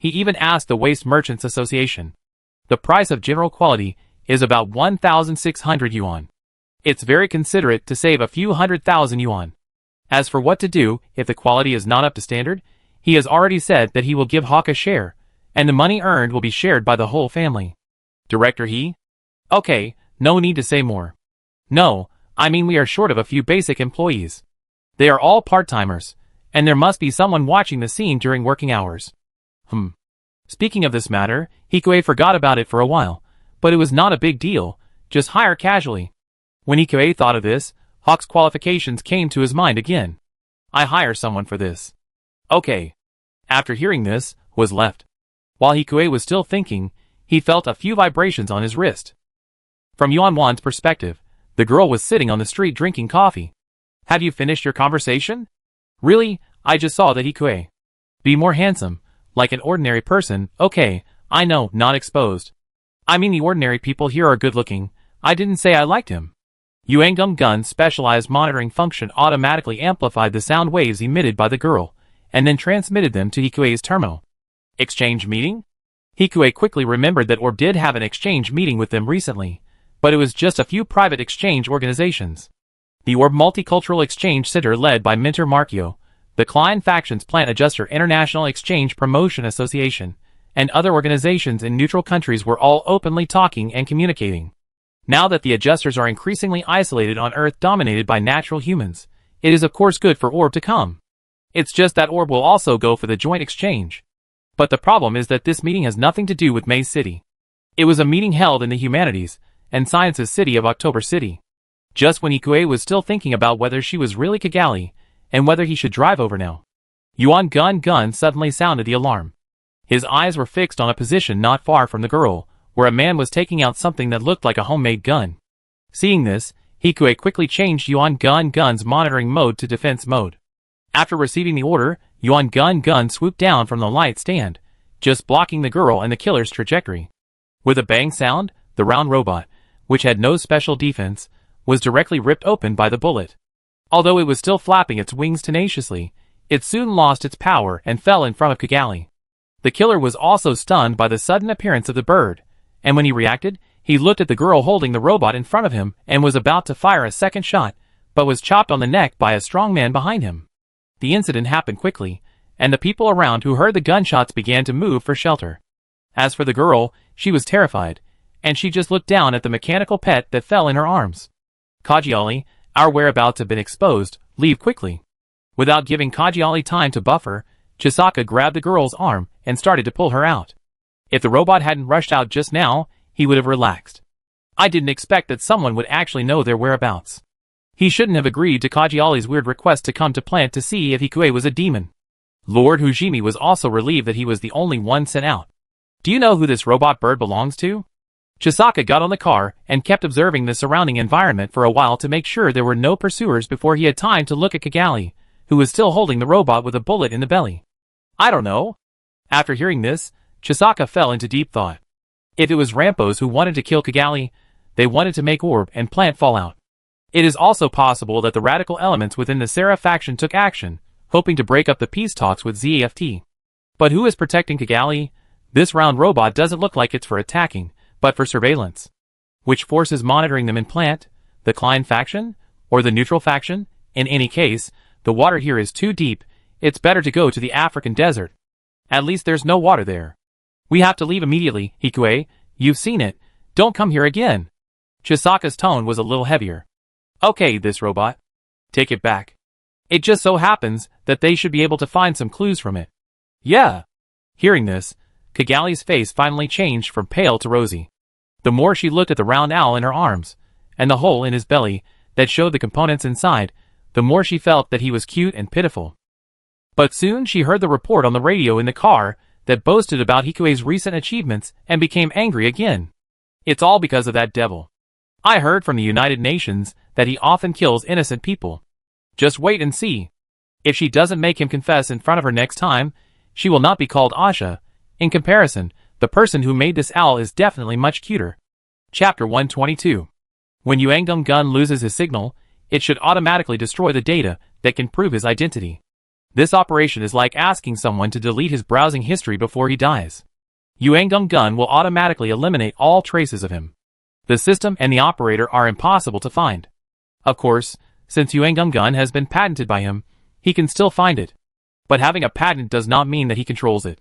He even asked the Waste Merchants Association. The price of general quality is about 1,600 yuan. It's very considerate to save a few 100,000 yuan. As for what to do if the quality is not up to standard, he has already said that he will give Hawk a share, and the money earned will be shared by the whole family. Director He? Okay, no need to say more. No, I mean we are short of a few basic employees. They are all part-timers, and there must be someone watching the scene during working hours. Speaking of this matter, Hikue forgot about it for a while, but it was not a big deal, just hire casually. When Hikue thought of this, Hawk's qualifications came to his mind again. I hire someone for this. Okay. After hearing this, was left. While Hikue was still thinking, he felt a few vibrations on his wrist. From Yuan Wan's perspective, the girl was sitting on the street drinking coffee. Have you finished your conversation? Really, I just saw that Hikue. Be more handsome, like an ordinary person. Okay, I know, not exposed. I mean the ordinary people here are good looking. I didn't say I liked him. Yuangdong Gun's specialized monitoring function automatically amplified the sound waves emitted by the girl, and then transmitted them to Hikue's terminal. Exchange meeting? Hikue quickly remembered that Orb did have an exchange meeting with them recently, but it was just a few private exchange organizations. The Orb Multicultural Exchange Center led by Mentor Markio, the Klein Factions Plant Adjuster International Exchange Promotion Association, and other organizations in neutral countries were all openly talking and communicating. Now that the adjusters are increasingly isolated on Earth dominated by natural humans, it is of course good for Orb to come. It's just that Orb will also go for the joint exchange. But the problem is that this meeting has nothing to do with Maze City. It was a meeting held in the Humanities and Sciences City of October City. Just when Hikue was still thinking about whether she was really Kigali, and whether he should drive over now, Yuan Gun suddenly sounded the alarm. His eyes were fixed on a position not far from the girl, where a man was taking out something that looked like a homemade gun. Seeing this, Hikue quickly changed Yuan Gun's monitoring mode to defense mode. After receiving the order, Yuan Gun swooped down from the light stand, just blocking the girl and the killer's trajectory. With a bang sound, the round robot, which had no special defense, was directly ripped open by the bullet. Although it was still flapping its wings tenaciously, it soon lost its power and fell in front of Kigali. The killer was also stunned by the sudden appearance of the bird, and when he reacted, he looked at the girl holding the robot in front of him and was about to fire a second shot, but was chopped on the neck by a strong man behind him. The incident happened quickly, and the people around who heard the gunshots began to move for shelter. As for the girl, she was terrified, and she just looked down at the mechanical pet that fell in her arms. Kajiali, our whereabouts have been exposed, leave quickly. Without giving Kajiali time to buffer, Chisaka grabbed the girl's arm and started to pull her out. If the robot hadn't rushed out just now, he would have relaxed. I didn't expect that someone would actually know their whereabouts. He shouldn't have agreed to Kajiali's weird request to come to plant to see if Hikue was a demon. Lord Hujimi was also relieved that he was the only one sent out. Do you know who this robot bird belongs to? Chisaka got on the car and kept observing the surrounding environment for a while to make sure there were no pursuers before he had time to look at Kigali, who was still holding the robot with a bullet in the belly. I don't know. After hearing this, Chisaka fell into deep thought. If it was Rampos who wanted to kill Kigali, they wanted to make Orb and Plant fall out. It is also possible that the radical elements within the Seraph faction took action, hoping to break up the peace talks with ZAFT. But who is protecting Kigali? This round robot doesn't look like it's for attacking, but for surveillance. Which force is monitoring them in Plant? The Klein faction? Or the neutral faction? In any case, the water here is too deep. It's better to go to the African desert. At least there's no water there. We have to leave immediately, Hikue. You've seen it. Don't come here again. Chisaka's tone was a little heavier. Okay, this robot. Take it back. It just so happens that they should be able to find some clues from it. Yeah. Hearing this, Kigali's face finally changed from pale to rosy. The more she looked at the round owl in her arms, and the hole in his belly that showed the components inside, the more she felt that he was cute and pitiful. But soon she heard the report on the radio in the car that boasted about Hikue's recent achievements and became angry again. It's all because of that devil. I heard from the United Nations that he often kills innocent people. Just wait and see. If she doesn't make him confess in front of her next time, she will not be called Asha. In comparison, the person who made this owl is definitely much cuter. Chapter 122. When Yuangdong Gun loses his signal, it should automatically destroy the data that can prove his identity. This operation is like asking someone to delete his browsing history before he dies. Gun will automatically eliminate all traces of him. The system and the operator are impossible to find. Of course, since Gun has been patented by him, he can still find it. But having a patent does not mean that he controls it.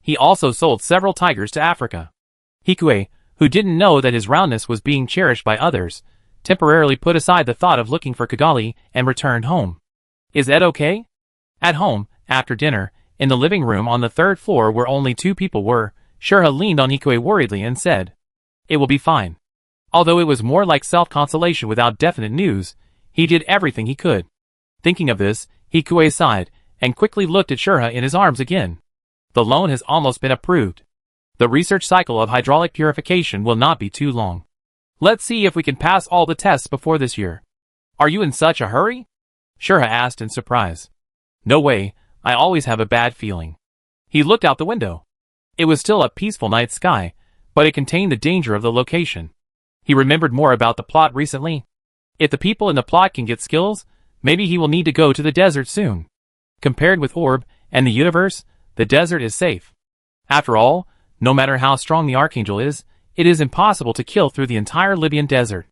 He also sold several tigers to Africa. Hikue, who didn't know that his roundness was being cherished by others, temporarily put aside the thought of looking for Kigali and returned home. Is Ed okay? At home, after dinner, in the living room on the third floor where only 2 people were, Shurha leaned on Hikue worriedly and said, "It will be fine." Although it was more like self-consolation without definite news, he did everything he could. Thinking of this, Hikue sighed, and quickly looked at Shurha in his arms again. The loan has almost been approved. The research cycle of hydraulic purification will not be too long. Let's see if we can pass all the tests before this year. Are you in such a hurry? Shurha asked in surprise. No way, I always have a bad feeling. He looked out the window. It was still a peaceful night sky, but it contained the danger of the location. He remembered more about the plot recently. If the people in the plot can get skills, maybe he will need to go to the desert soon. Compared with Orb and the universe, the desert is safe. After all, no matter how strong the Archangel is, it is impossible to kill through the entire Libyan desert.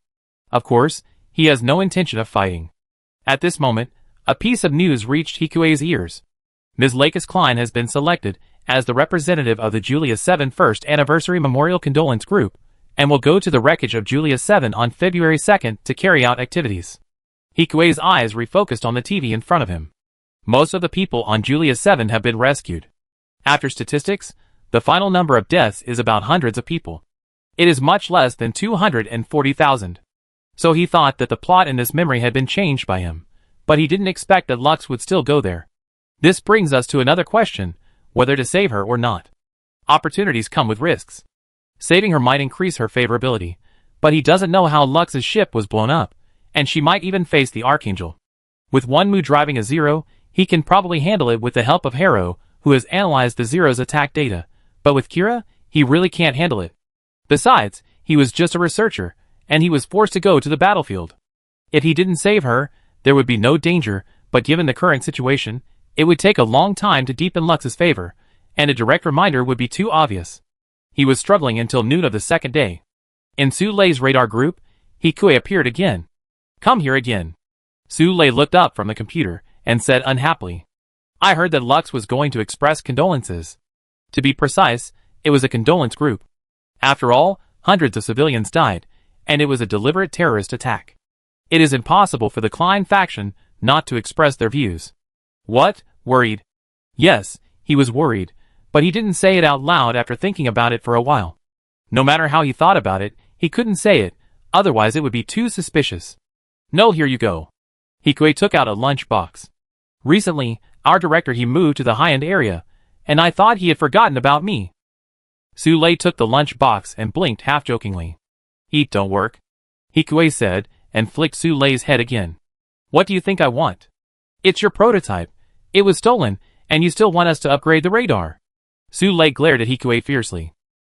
Of course, he has no intention of fighting. At this moment, a piece of news reached Hikue's ears. Ms. Lakis Klein has been selected as the representative of the Julia 7 First Anniversary Memorial Condolence Group, and will go to the wreckage of Julia 7 on February 2nd to carry out activities. Hikue's eyes refocused on the TV in front of him. Most of the people on Julia 7 have been rescued. After statistics, the final number of deaths is about hundreds of people. It is much less than 240,000. So he thought that the plot in this memory had been changed by him, but he didn't expect that Lux would still go there. This brings us to another question, whether to save her or not. Opportunities come with risks. Saving her might increase her favorability, but he doesn't know how Lux's ship was blown up, and she might even face the Archangel. With Wunmu driving a Zero, he can probably handle it with the help of Harrow, who has analyzed the Zero's attack data, but with Kira, he really can't handle it. Besides, he was just a researcher, and he was forced to go to the battlefield. If he didn't save her, there would be no danger, but given the current situation, it would take a long time to deepen Lux's favor, and a direct reminder would be too obvious. He was struggling until noon of the second day. In Su Lei's radar group, Hikue appeared again. Come here again. Su Lei looked up from the computer, and said unhappily. I heard that Lux was going to express condolences. To be precise, it was a condolence group. After all, hundreds of civilians died, and it was a deliberate terrorist attack. It is impossible for the Klein faction not to express their views. What? Worried? Yes, he was worried, but he didn't say it out loud after thinking about it for a while. No matter how he thought about it, he couldn't say it, otherwise it would be too suspicious. No, here you go. Hikue took out a lunch box. Recently, our director he moved to the high-end area, and I thought he had forgotten about me. Su Lei took the lunch box and blinked half-jokingly. Eat, don't work. Hikue said, and flicked Su Lei's head again. What do you think I want? It's your prototype. It was stolen, and you still want us to upgrade the radar. Su Lei glared at Hikue fiercely.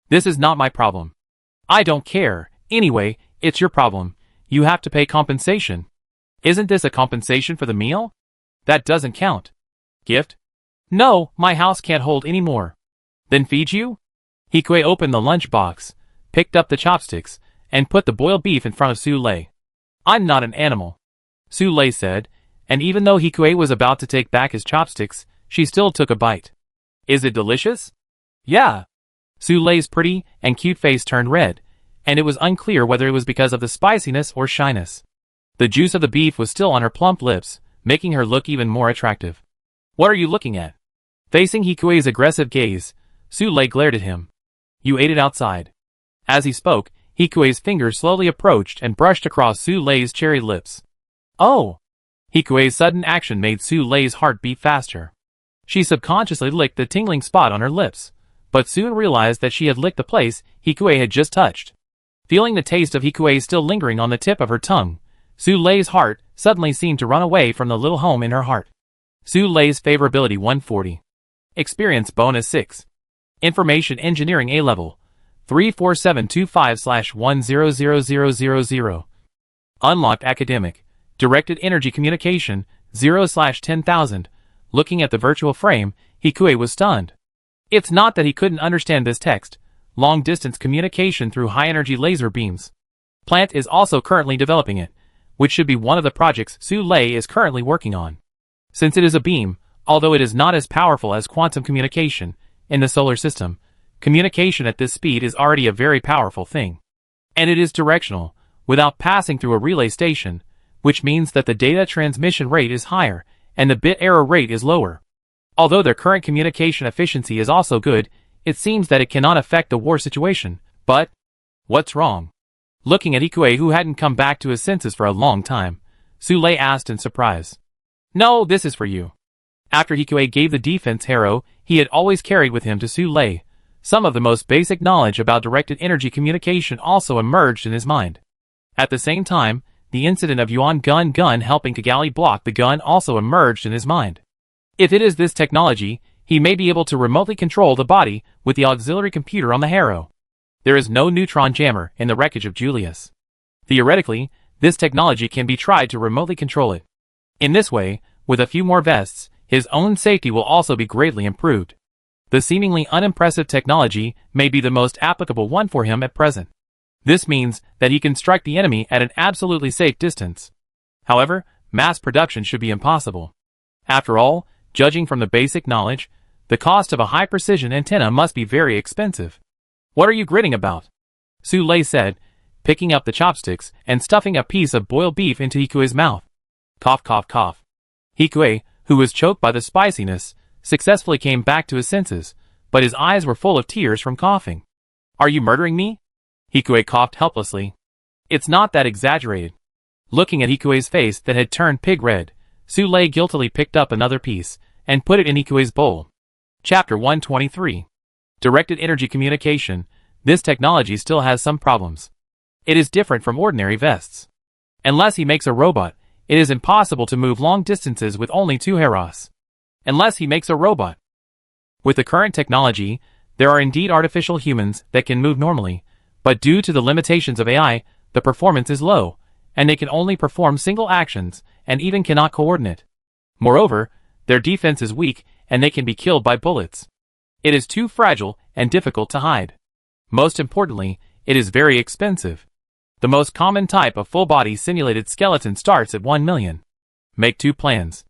This is not my problem. I don't care. Anyway, it's your problem. You have to pay compensation. Isn't this a compensation for the meal? That doesn't count. Gift? No, my house can't hold any more. Then feed you? Hikue opened the lunch box, picked up the chopsticks, and put the boiled beef in front of Su Lei. I'm not an animal, Su Lei said, and even though Hikue was about to take back his chopsticks, she still took a bite. Is it delicious? Yeah. Su Lei's pretty and cute face turned red, and it was unclear whether it was because of the spiciness or shyness. The juice of the beef was still on her plump lips, making her look even more attractive. What are you looking at? Facing Hikue's aggressive gaze, Su Lei glared at him. You ate it outside. As he spoke, Hikue's fingers slowly approached and brushed across Su Lei's cherry lips. Oh! Hikue's sudden action made Su Lei's heart beat faster. She subconsciously licked the tingling spot on her lips, but soon realized that she had licked the place Hikue had just touched. Feeling the taste of Hikue still lingering on the tip of her tongue, Su Lei's heart suddenly seemed to run away from the little home in her heart. Su Lei's favorability 140. Experience bonus 6. Information Engineering A-Level 34725/100000. Unlocked Academic. Directed Energy Communication 0/10,000. Looking at the virtual frame, Hikue was stunned. It's not that he couldn't understand this text. Long-distance communication through high-energy laser beams. Plant is also currently developing it, which should be one of the projects Su Lei is currently working on. Since it is a beam, although it is not as powerful as quantum communication in the solar system, communication at this speed is already a very powerful thing. And it is directional, without passing through a relay station, which means that the data transmission rate is higher, and the bit error rate is lower. Although their current communication efficiency is also good, it seems that it cannot affect the war situation. But what's wrong? Looking at Hikue, who hadn't come back to his senses for a long time, Su Lei asked in surprise. No, this is for you. After Hikue gave the defense arrow he had always carried with him to Su Lei, some of the most basic knowledge about directed energy communication also emerged in his mind. At the same time, the incident of Yuan gun helping Kigali block the gun also emerged in his mind. If it is this technology, he may be able to remotely control the body with the auxiliary computer on the harrow. There is no neutron jammer in the wreckage of Julius. Theoretically, this technology can be tried to remotely control it. In this way, with a few more vests, his own safety will also be greatly improved. The seemingly unimpressive technology may be the most applicable one for him at present. This means that he can strike the enemy at an absolutely safe distance. However, mass production should be impossible. After all, judging from the basic knowledge, the cost of a high-precision antenna must be very expensive. What are you gritting about? Su Lei said, picking up the chopsticks and stuffing a piece of boiled beef into Hikue's mouth. Cough, cough, cough. Hikue, who was choked by the spiciness, successfully came back to his senses, but his eyes were full of tears from coughing. Are you murdering me? Hikue coughed helplessly. It's not that exaggerated. Looking at Hikue's face that had turned pig red, Su Lei guiltily picked up another piece and put it in Hikue's bowl. Chapter 123. Directed energy communication. This technology still has some problems. It is different from ordinary vests. Unless he makes a robot, it is impossible to move long distances with only 2 Heros. Unless he makes a robot. With the current technology, there are indeed artificial humans that can move normally, but due to the limitations of AI, the performance is low, and they can only perform single actions and even cannot coordinate. Moreover, their defense is weak and they can be killed by bullets. It is too fragile and difficult to hide. Most importantly, it is very expensive. The most common type of full-body simulated skeleton starts at 1 million. Make 2 plans.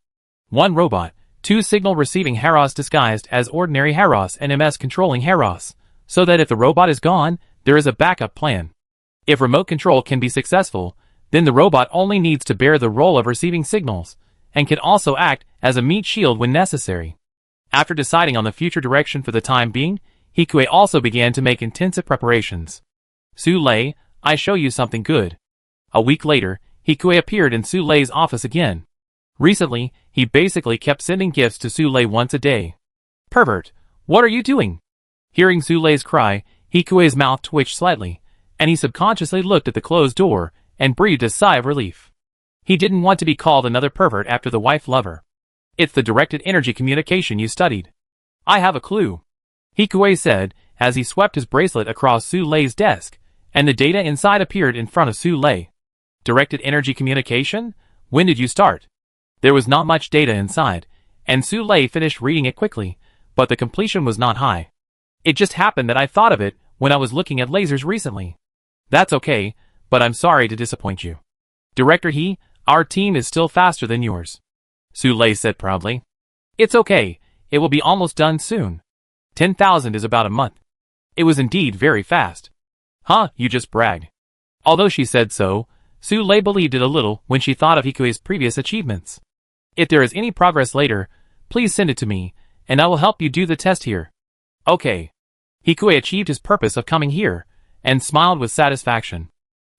1 robot, 2 signal-receiving Heros disguised as ordinary Heros and MS-controlling Heros, so that if the robot is gone, there is a backup plan. If remote control can be successful, then the robot only needs to bear the role of receiving signals, and can also act as a meat shield when necessary. After deciding on the future direction for the time being, Hikue also began to make intensive preparations. Su Lei, I show you something good. A week later, Hikue appeared in Su Lei's office again. Recently, he basically kept sending gifts to Su Lei once a day. Pervert, what are you doing? Hearing Su Lei's cry, Hikue's mouth twitched slightly, and he subconsciously looked at the closed door and breathed a sigh of relief. He didn't want to be called another pervert after the wife-lover. It's the directed energy communication you studied. I have a clue. Hikue said, as he swept his bracelet across Su Lei's desk, and the data inside appeared in front of Su Lei. Directed energy communication? When did you start? There was not much data inside, and Su Lei finished reading it quickly, but the completion was not high. It just happened that I thought of it when I was looking at lasers recently. That's okay, but I'm sorry to disappoint you. Director our team is still faster than yours. Su Lei said proudly. It's okay, it will be almost done soon. 10,000 is about a month. It was indeed very fast. Huh, you just bragged. Although she said so, Su Lei believed it a little when she thought of Hikue's previous achievements. If there is any progress later, please send it to me, and I will help you do the test here. Okay. Hikue achieved his purpose of coming here, and smiled with satisfaction.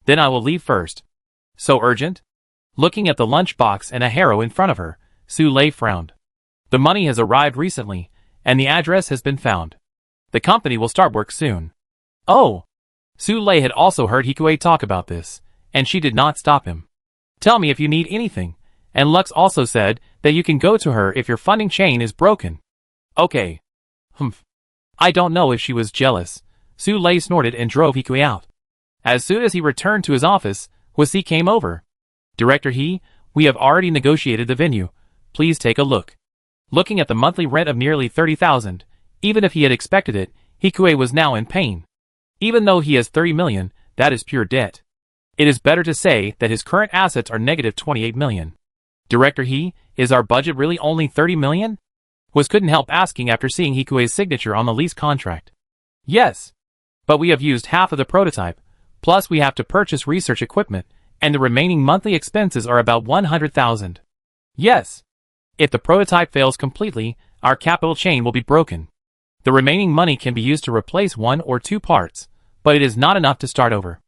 Then I will leave first. So urgent? Looking at the lunchbox and a harrow in front of her, Su Lei frowned. The money has arrived recently, and the address has been found. The company will start work soon. Oh! Su Lei had also heard Hikue talk about this, and she did not stop him. Tell me if you need anything, and Lux also said that you can go to her if your funding chain is broken. Okay. Humph. I don't know if she was jealous. Su Lei snorted and drove Hikue out. As soon as he returned to his office, Huasi came over. Director we have already negotiated the venue. Please take a look. Looking at the monthly rent of nearly 30,000, even if he had expected it, Hikue was now in pain. Even though he has 30 million, that is pure debt. It is better to say that his current assets are negative 28 million. Director He, is our budget really only 30 million? Was couldn't help asking after seeing Hikue's signature on the lease contract. Yes. But we have used half of the prototype, plus we have to purchase research equipment, and the remaining monthly expenses are about 100,000. Yes. If the prototype fails completely, our capital chain will be broken. The remaining money can be used to replace 1 or 2 parts, but it is not enough to start over.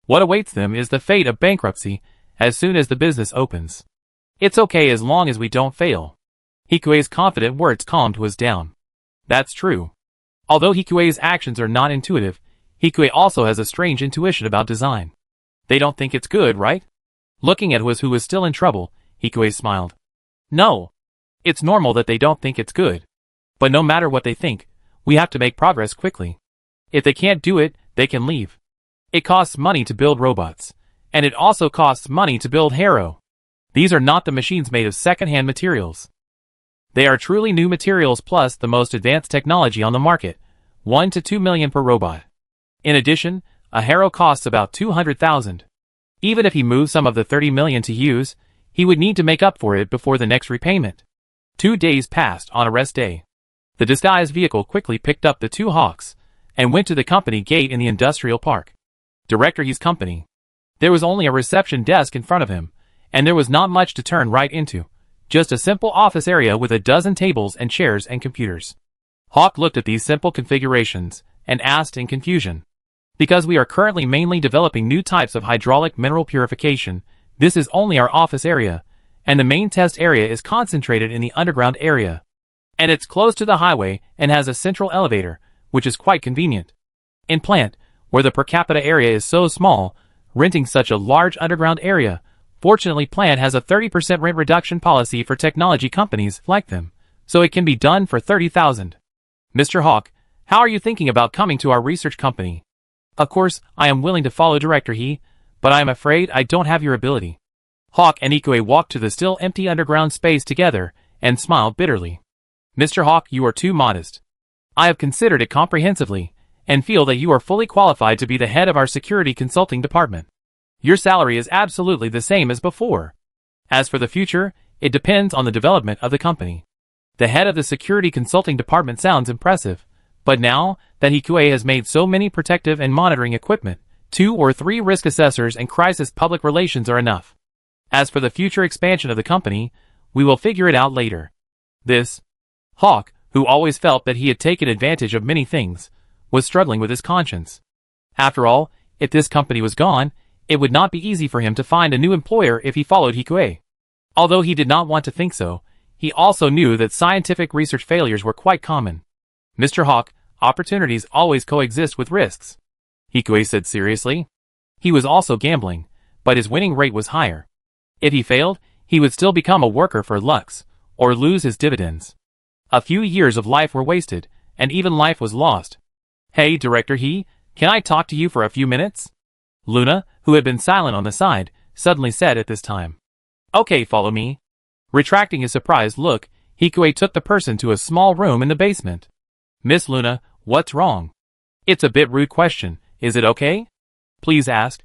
What awaits them is the fate of bankruptcy as soon as the business opens. It's okay as long as we don't fail. Hikue's confident words calmed was down. That's true. Although Hikue's actions are not intuitive, Hikue also has a strange intuition about design. They don't think it's good, right? Looking at who was still in trouble, Hikue smiled. No. It's normal that they don't think it's good. But no matter what they think, we have to make progress quickly. If they can't do it, they can leave. It costs money to build robots, and it also costs money to build Hero. These are not the machines made of second-hand materials. They are truly new materials plus the most advanced technology on the market, 1 to 2 million per robot. In addition, a Hero costs about 200,000. Even if he moves some of the 30 million to use, he would need to make up for it before the next repayment. 2 days passed on a rest day. The disguised vehicle quickly picked up the 2 hawks and went to the company gate in the industrial park. Director He's company. There was only a reception desk in front of him, and there was not much to turn right into. Just a simple office area with a dozen tables and chairs and computers. Hawk looked at these simple configurations and asked in confusion. Because we are currently mainly developing new types of hydraulic mineral purification, this is only our office area, and the main test area is concentrated in the underground area. And it's close to the highway and has a central elevator, which is quite convenient. In plant, where the per capita area is so small, renting such a large underground area, fortunately plant has a 30% rent reduction policy for technology companies like them, so it can be done for 30,000. Mr. Hawk, how are you thinking about coming to our research company? Of course, I am willing to follow Director He, but I am afraid I don't have your ability. Hawk and Hikue walked to the still empty underground space together and smiled bitterly. Mr. Hawk, you are too modest. I have considered it comprehensively, and feel that you are fully qualified to be the head of our security consulting department. Your salary is absolutely the same as before. As for the future, it depends on the development of the company. The head of the security consulting department sounds impressive, but now that Hikue has made so many protective and monitoring equipment, 2 or 3 risk assessors and crisis public relations are enough. As for the future expansion of the company, we will figure it out later. This Hawk, who always felt that he had taken advantage of many things, was struggling with his conscience. After all, if this company was gone, it would not be easy for him to find a new employer if he followed Hikue. Although he did not want to think so, he also knew that scientific research failures were quite common. Mr. Hawk, opportunities always coexist with risks, Hikue said seriously. He was also gambling, but his winning rate was higher. If he failed, he would still become a worker for Lux, or lose his dividends. A few years of life were wasted, and even life was lost. Hey, Director He, can I talk to you for a few minutes? Luna, who had been silent on the side, suddenly said at this time. Okay, follow me. Retracting his surprised look, Hikue took the person to a small room in the basement. Miss Luna, what's wrong? It's a bit rude question, is it okay? Please ask.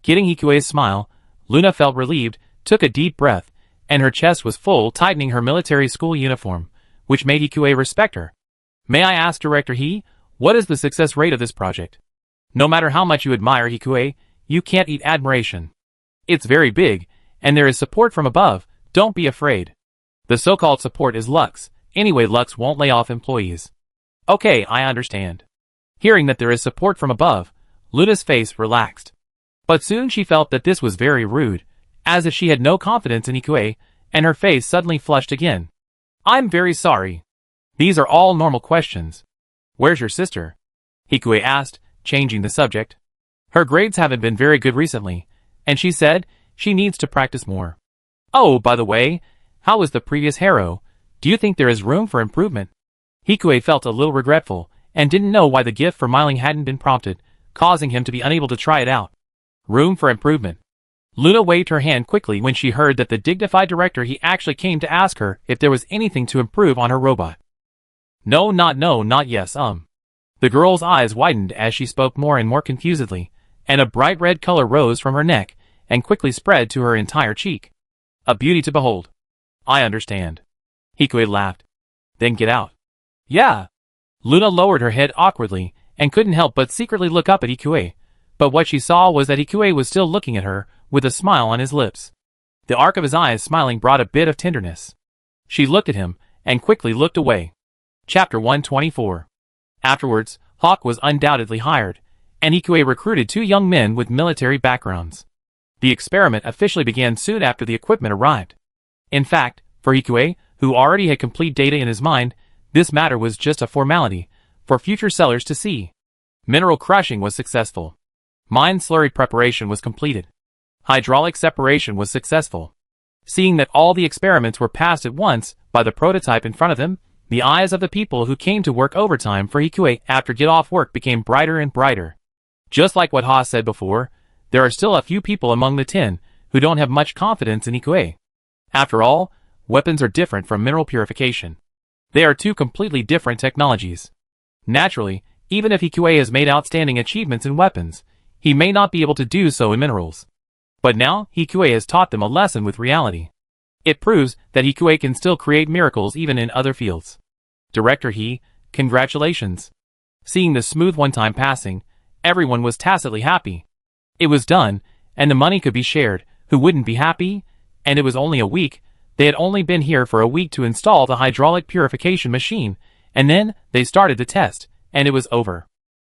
Getting Hikue's smile, Luna felt relieved, took a deep breath, and her chest was full, tightening her military school uniform, which made Hikue respect her. May I ask, Director He, what is the success rate of this project? No matter how much you admire Hikue, you can't eat admiration. It's very big, and there is support from above, don't be afraid. The so-called support is Lux, anyway Lux won't lay off employees. Okay, I understand. Hearing that there is support from above, Luna's face relaxed. But soon she felt that this was very rude, as if she had no confidence in Hikue, and her face suddenly flushed again. I'm very sorry. These are all normal questions. Where's your sister? Hikue asked, changing the subject. Her grades haven't been very good recently, and she said she needs to practice more. Oh, by the way, how was the previous Hero? Do you think there is room for improvement? Hikue felt a little regretful, and didn't know why the gift for miling hadn't been prompted, causing him to be unable to try it out. Room for improvement. Luna waved her hand quickly when she heard that the dignified director he actually came to ask her if there was anything to improve on her robot. No, not yes, The girl's eyes widened as she spoke more and more confusedly, and a bright red color rose from her neck and quickly spread to her entire cheek. A beauty to behold. I understand. Hikue laughed. Then get out. Yeah. Luna lowered her head awkwardly and couldn't help but secretly look up at Hikue, but what she saw was that Hikue was still looking at her with a smile on his lips. The arc of his eyes smiling brought a bit of tenderness. She looked at him and quickly looked away. Chapter 124. Afterwards, Hawk was undoubtedly hired, and Hikue recruited 2 young men with military backgrounds. The experiment officially began soon after the equipment arrived. In fact, for Hikue, who already had complete data in his mind, this matter was just a formality for future sellers to see. Mineral crushing was successful. Mine slurry preparation was completed. Hydraulic separation was successful. Seeing that all the experiments were passed at once by the prototype in front of him, the eyes of the people who came to work overtime for Hikue after get-off work became brighter and brighter. Just like what Ha said before, there are still a few people among the 10 who don't have much confidence in Hikue. After all, weapons are different from mineral purification. They are 2 completely different technologies. Naturally, even if Hikue has made outstanding achievements in weapons, he may not be able to do so in minerals. But now, Hikue has taught them a lesson with reality. It proves that Hikue can still create miracles even in other fields. Director congratulations. Seeing the smooth one-time passing, everyone was tacitly happy. It was done, and the money could be shared. Who wouldn't be happy? And it was only a week. They had only been here for a week to install the hydraulic purification machine, and then they started the test, and it was over.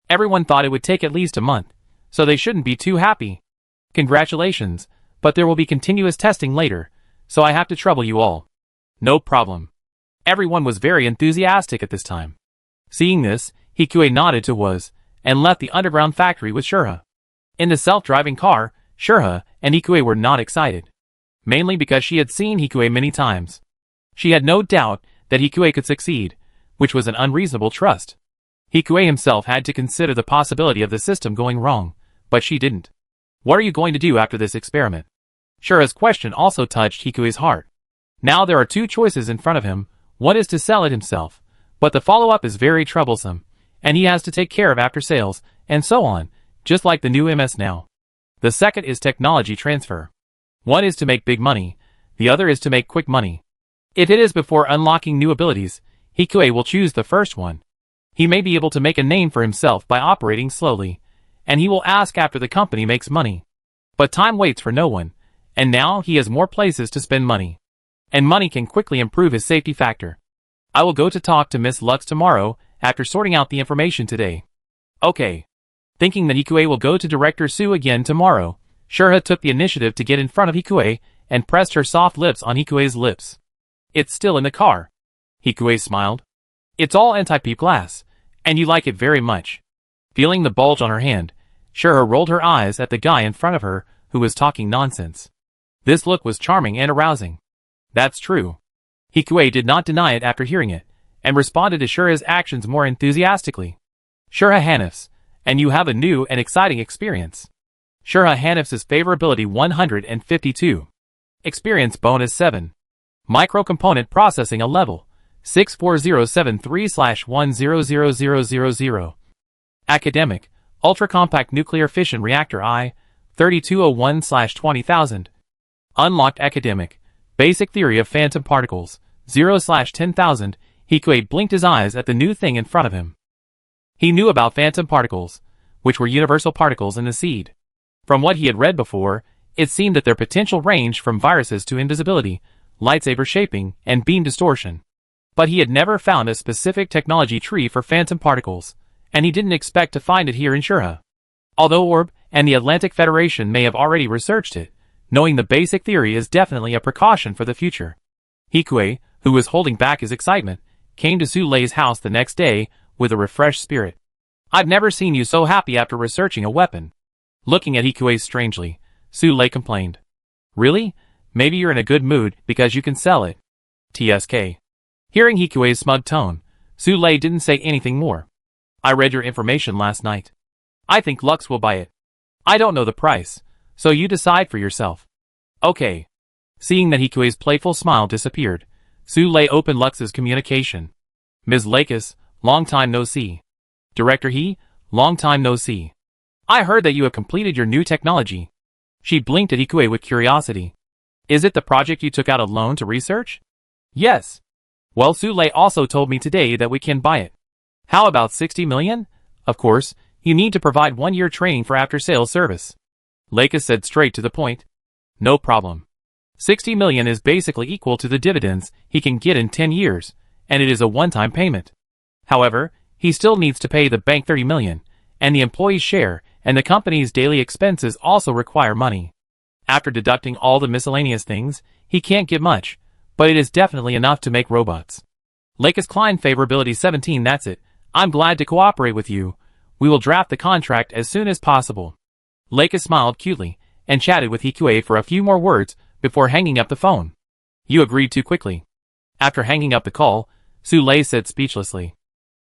Everyone thought it would take at least a month, so they shouldn't be too happy. Congratulations, but there will be continuous testing later, so I have to trouble you all. No problem. Everyone was very enthusiastic at this time. Seeing this, Hikue nodded to Was, and left the underground factory with Shurha. In the self-driving car, Shurha and Hikue were not excited. Mainly because she had seen Hikue many times. She had no doubt that Hikue could succeed, which was an unreasonable trust. Hikue himself had to consider the possibility of the system going wrong, but she didn't. What are you going to do after this experiment? Shurha's question also touched Hikue's heart. Now there are 2 choices in front of him. One is to sell it himself, but the follow-up is very troublesome, and he has to take care of after sales, and so on, just like the new MS now. The second is technology transfer. One is to make big money, the other is to make quick money. If it is before unlocking new abilities, Hikue will choose the first one. He may be able to make a name for himself by operating slowly, and he will ask after the company makes money. But time waits for no one, and now he has more places to spend money. And money can quickly improve his safety factor. I will go to talk to Miss Lux tomorrow after sorting out the information today. Okay. Thinking that Hikue will go to Director Su again tomorrow, Shurha took the initiative to get in front of Hikue and pressed her soft lips on Hikue's lips. It's still in the car. Hikue smiled. It's all anti-peep glass, and you like it very much. Feeling the bulge on her hand, Shurha rolled her eyes at the guy in front of her who was talking nonsense. This look was charming and arousing. That's true. Hikue did not deny it after hearing it, and responded to Shurha's actions more enthusiastically. Shurha Hanifs, and you have a new and exciting experience. Shurha Hanifs' favorability 152. Experience bonus 7. Microcomponent processing a level 64073/100000. Academic, ultra-compact nuclear fission reactor I-3201/20000. Unlocked academic, basic theory of phantom particles 0/10,000. Hikue blinked his eyes at the new thing in front of him. He knew about phantom particles, which were universal particles in the seed. From what he had read before, it seemed that their potential ranged from viruses to invisibility, lightsaber shaping, and beam distortion. But he had never found a specific technology tree for phantom particles, and he didn't expect to find it here in Shurha. Although Orb and the Atlantic Federation may have already researched it, knowing the basic theory is definitely a precaution for the future. Hikue, who was holding back his excitement, came to Su Lei's house the next day with a refreshed spirit. I've never seen you so happy after researching a weapon. Looking at Hikue strangely, Su Lei complained. Really? Maybe you're in a good mood because you can sell it. TSK. Hearing Hikue's smug tone, Su Lei didn't say anything more. I read your information last night. I think Lux will buy it. I don't know the price, So you decide for yourself. Okay. Seeing that Hikue's playful smile disappeared, Su-lei opened Lux's communication. Ms. Lakis, long time no see. Director He, long time no see. I heard that you have completed your new technology. She blinked at Hikue with curiosity. Is it the project you took out a loan to research? Yes. Well, Su-lei also told me today that we can buy it. How about 60 million? Of course, you need to provide 1-year training for after-sales service. Lakis said straight to the point. No problem. 60 million is basically equal to the dividends he can get in 10 years, and it is a one-time payment. However, he still needs to pay the bank 30 million, and the employee's share, and the company's daily expenses also require money. After deducting all the miscellaneous things, he can't get much, but it is definitely enough to make robots. Lakis Klein favorability 17. That's it. I'm glad to cooperate with you. We will draft the contract as soon as possible. Lakis smiled cutely, and chatted with Hikue for a few more words before hanging up the phone. You agreed too quickly. After hanging up the call, Su-lei said speechlessly.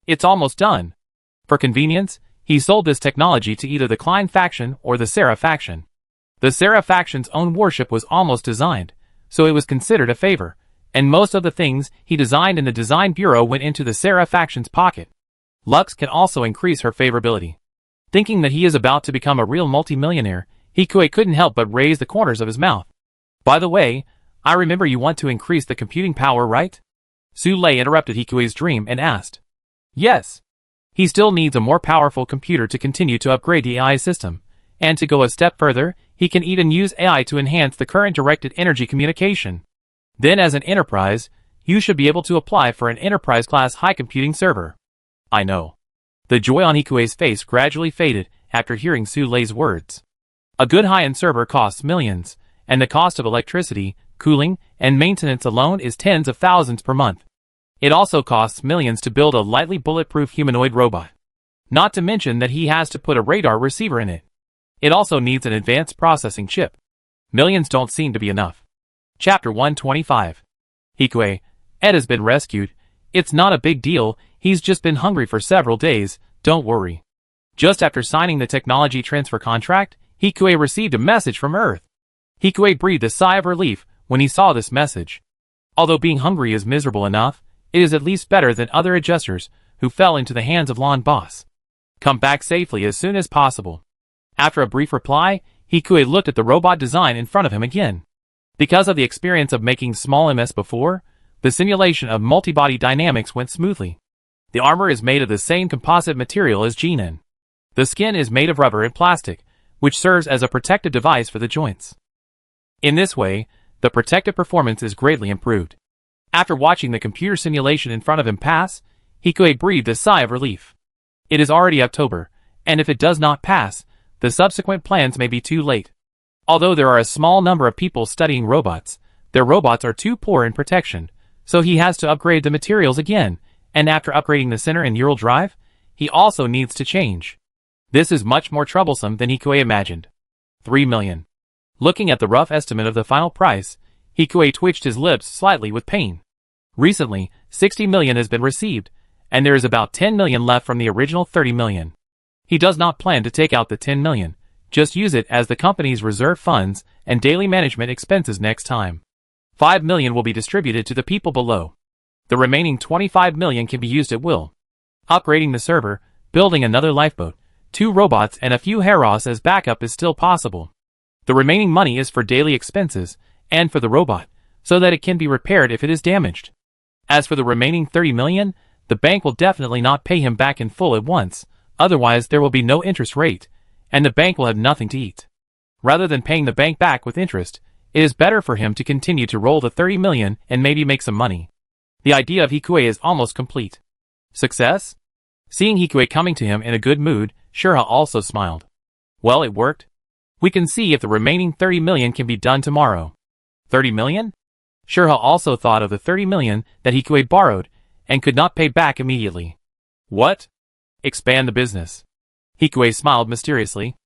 It's almost done. For convenience, he sold this technology to either the Klein faction or the Seraph faction. The Seraph faction's own warship was almost designed, so it was considered a favor, and most of the things he designed in the design bureau went into the Seraph faction's pocket. Lux can also increase her favorability. Thinking that he is about to become a real multimillionaire, Hikue couldn't help but raise the corners of his mouth. By the way, I remember you want to increase the computing power, right? Su-lei interrupted Hikue's dream and asked. Yes. He still needs a more powerful computer to continue to upgrade the AI system, and to go a step further, he can even use AI to enhance the current directed energy communication. Then as an enterprise, you should be able to apply for an enterprise-class high computing server. I know. The joy on Hikue's face gradually faded after hearing Su-lei's words. A good high-end server costs millions, and the cost of electricity, cooling, and maintenance alone is tens of thousands per month. It also costs millions to build a lightly bulletproof humanoid robot. Not to mention that he has to put a radar receiver in it. It also needs an advanced processing chip. Millions don't seem to be enough. Chapter 125. Hikue, Ed has been rescued. It's not a big deal, he's just been hungry for several days, don't worry. Just after signing the technology transfer contract, Hikue received a message from Earth. Hikue breathed a sigh of relief when he saw this message. Although being hungry is miserable enough, it is at least better than other adjusters who fell into the hands of Lon Boss. Come back safely as soon as possible. After a brief reply, Hikue looked at the robot design in front of him again. Because of the experience of making small MS before, the simulation of multibody dynamics went smoothly. The armor is made of the same composite material as Genin. The skin is made of rubber and plastic, which serves as a protective device for the joints. In this way, the protective performance is greatly improved. After watching the computer simulation in front of him pass, Hikue breathed a sigh of relief. It is already October, and if it does not pass, the subsequent plans may be too late. Although there are a small number of people studying robots, their robots are too poor in protection, so he has to upgrade the materials again, and after upgrading the center and neural drive, he also needs to change. This is much more troublesome than Hikue imagined. 3 million. Looking at the rough estimate of the final price, Hikue twitched his lips slightly with pain. Recently, 60 million has been received, and there is about 10 million left from the original 30 million. He does not plan to take out the 10 million, just use it as the company's reserve funds and daily management expenses next time. 5 million will be distributed to the people below. The remaining 25 million can be used at will. Upgrading the server, building another lifeboat, 2 robots and a few Heros as backup is still possible. The remaining money is for daily expenses, and for the robot, so that it can be repaired if it is damaged. As for the remaining 30 million, the bank will definitely not pay him back in full at once, otherwise there will be no interest rate, and the bank will have nothing to eat. Rather than paying the bank back with interest, it is better for him to continue to roll the 30 million and maybe make some money. The idea of Hikue is almost complete. Success? Seeing Hikue coming to him in a good mood, Shurha also smiled. Well, it worked. We can see if the remaining 30 million can be done tomorrow. 30 million? Shurha also thought of the 30 million that Hikue borrowed and could not pay back immediately. What? Expand the business. Hikue smiled mysteriously.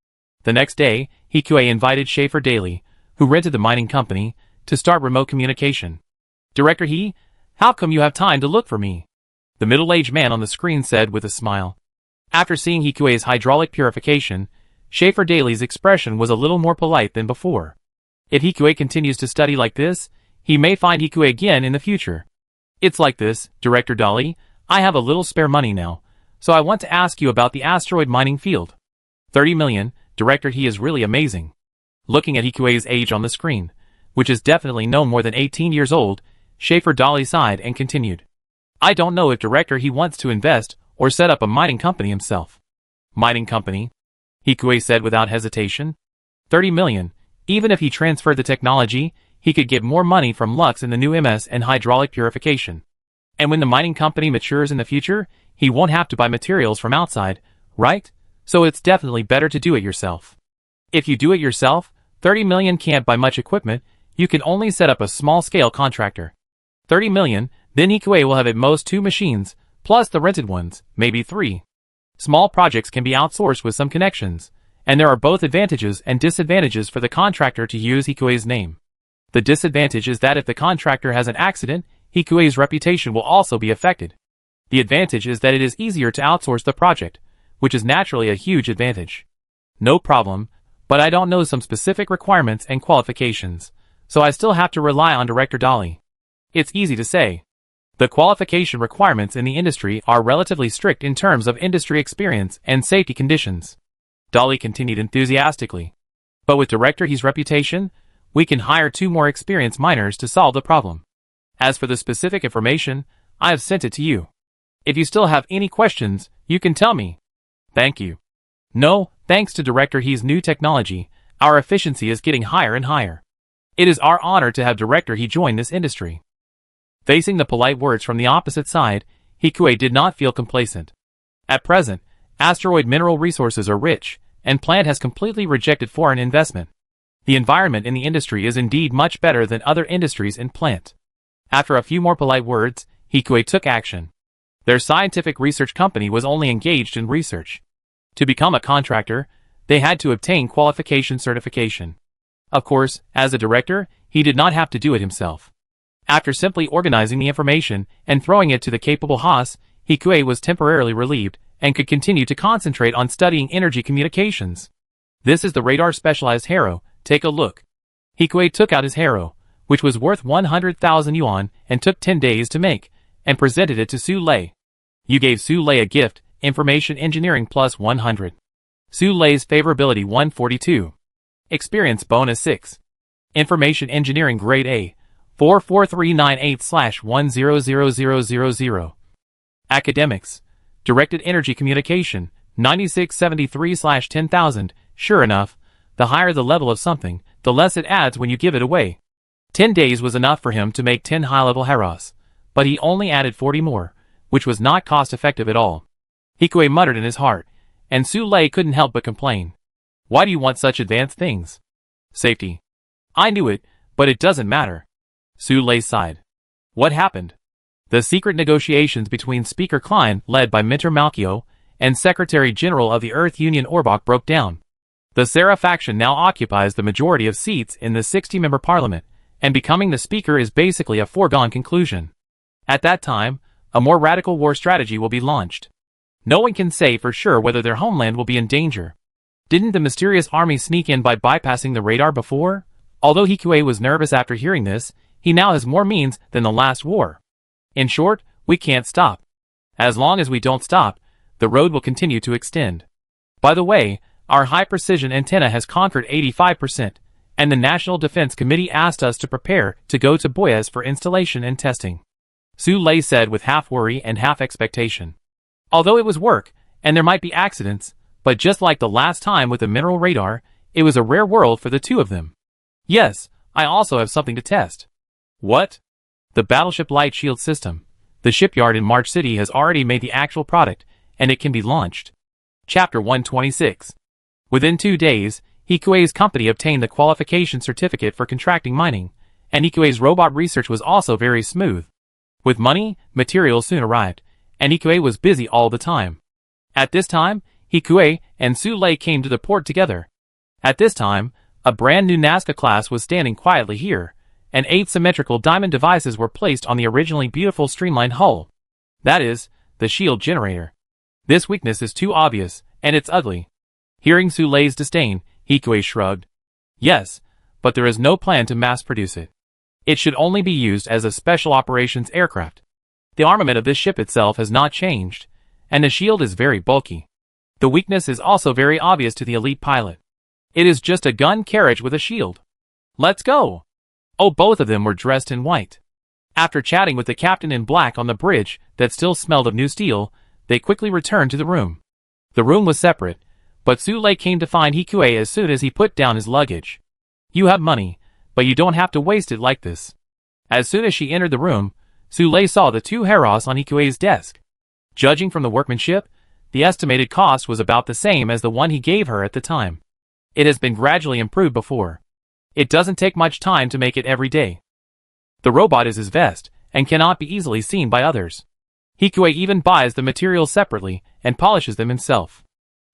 The next day, Hikue invited Schaefer Daly, who rented the mining company, to start remote communication. Director He, how come you have time to look for me? The middle-aged man on the screen said with a smile. After seeing Hikue's hydraulic purification, Schaefer Daly's expression was a little more polite than before. If Hikue continues to study like this, he may find Hikue again in the future. It's like this, Director Dolly, I have a little spare money now, so I want to ask you about the asteroid mining field. 30 million, Director, he is really amazing. Looking at Hikue's age on the screen, which is definitely no more than 18 years old, Schaefer Dolly sighed and continued. I don't know if Director he wants to invest or set up a mining company himself. Mining company? Hikue said without hesitation. 30 million, even if he transferred the technology, he could get more money from Lux in the new MS and hydraulic purification. And when the mining company matures in the future, he won't have to buy materials from outside, right? So it's definitely better to do it yourself. If you do it yourself, 30 million can't buy much equipment, you can only set up a small-scale contractor. 30 million, then Hikue will have at most 2 machines, plus the rented ones, maybe 3. Small projects can be outsourced with some connections, and there are both advantages and disadvantages for the contractor to use Hikue's name. The disadvantage is that if the contractor has an accident, Hikue's reputation will also be affected. The advantage is that it is easier to outsource the project, which is naturally a huge advantage. No problem, but I don't know some specific requirements and qualifications, so I still have to rely on Director Dolly. It's easy to say. The qualification requirements in the industry are relatively strict in terms of industry experience and safety conditions. Dolly continued enthusiastically. But with Director He's reputation, we can hire 2 more experienced miners to solve the problem. As for the specific information, I have sent it to you. If you still have any questions, you can tell me. Thank you. No, thanks to Director He's new technology, our efficiency is getting higher and higher. It is our honor to have Director He join this industry. Facing the polite words from the opposite side, Hikue did not feel complacent. At present, asteroid mineral resources are rich, and Plant has completely rejected foreign investment. The environment in the industry is indeed much better than other industries in Plant. After a few more polite words, Hikue took action. Their scientific research company was only engaged in research. To become a contractor, they had to obtain qualification certification. Of course, as a director, he did not have to do it himself. After simply organizing the information and throwing it to the capable Haas, Hikue was temporarily relieved and could continue to concentrate on studying energy communications. This is the radar specialized Harrow, take a look. Hikue took out his Harrow, which was worth 100,000 yuan and took 10 days to make, and presented it to Su Lei. You gave Su Lei a gift, information engineering plus 100. Su Lei's favorability 142. Experience bonus 6. Information engineering grade A, 44398/100000. Academics. Directed energy communication, 9673/10,000. Sure enough, the higher the level of something, the less it adds when you give it away. 10 days was enough for him to make 10 high-level Harrows, but he only added 40 more, which was not cost-effective at all. Hikue muttered in his heart, and Su Lei couldn't help but complain. Why do you want such advanced things? Safety. I knew it, but it doesn't matter. Su Lei sighed. What happened? The secret negotiations between Speaker Klein, led by Minter Malchio, and Secretary General of the Earth Union Orbach broke down. The Serra faction now occupies the majority of seats in the 60-member parliament, and becoming the speaker is basically a foregone conclusion. At that time, a more radical war strategy will be launched. No one can say for sure whether their homeland will be in danger. Didn't the mysterious army sneak in by bypassing the radar before? Although Hikue was nervous after hearing this, he now has more means than the last war. In short, we can't stop. As long as we don't stop, the road will continue to extend. By the way, our high-precision antenna has conquered 85%, and the National Defense Committee asked us to prepare to go to Boyes for installation and testing. Su Lei said with half worry and half expectation. Although it was work, and there might be accidents, but just like the last time with the mineral radar, it was a rare world for the 2 of them. Yes, I also have something to test. What? The battleship light shield system. The shipyard in March City has already made the actual product, and it can be launched. Chapter 126. Within 2 days, Hikue's company obtained the qualification certificate for contracting mining, and Hikue's robot research was also very smooth. With money, materials soon arrived, and Hikue was busy all the time. At this time, Hikue and Su Lei came to the port together. At this time, a brand new Nazca class was standing quietly here, and 8 symmetrical diamond devices were placed on the originally beautiful streamlined hull. That is, the shield generator. This weakness is too obvious, and it's ugly. Hearing Su Lei's disdain, Hikui shrugged. Yes, but there is no plan to mass produce it. It should only be used as a special operations aircraft. The armament of this ship itself has not changed, and the shield is very bulky. The weakness is also very obvious to the elite pilot. It is just a gun carriage with a shield. Let's go! Oh, both of them were dressed in white. After chatting with the captain in black on the bridge that still smelled of new steel, they quickly returned to the room. The room was separate, but Su Lei came to find Hikui as soon as he put down his luggage. You have money, but you don't have to waste it like this. As soon as she entered the room, Su Lei saw the two heros on Hikui's desk. Judging from the workmanship, the estimated cost was about the same as the one he gave her at the time. It has been gradually improved before. It doesn't take much time to make it every day. The robot is his vest, and cannot be easily seen by others. Hikui even buys the materials separately, and polishes them himself.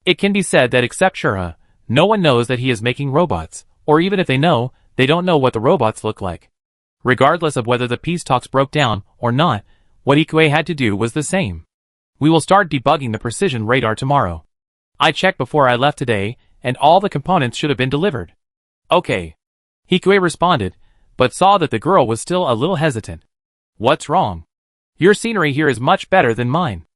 It can be said that except Shura, no one knows that he is making robots, or even if they know, they don't know what the robots look like. Regardless of whether the peace talks broke down or not, what Hikui had to do was the same. We will start debugging the precision radar tomorrow. I checked before I left today, and all the components should have been delivered. Okay. Hikui responded, but saw that the girl was still a little hesitant. What's wrong? Your scenery here is much better than mine.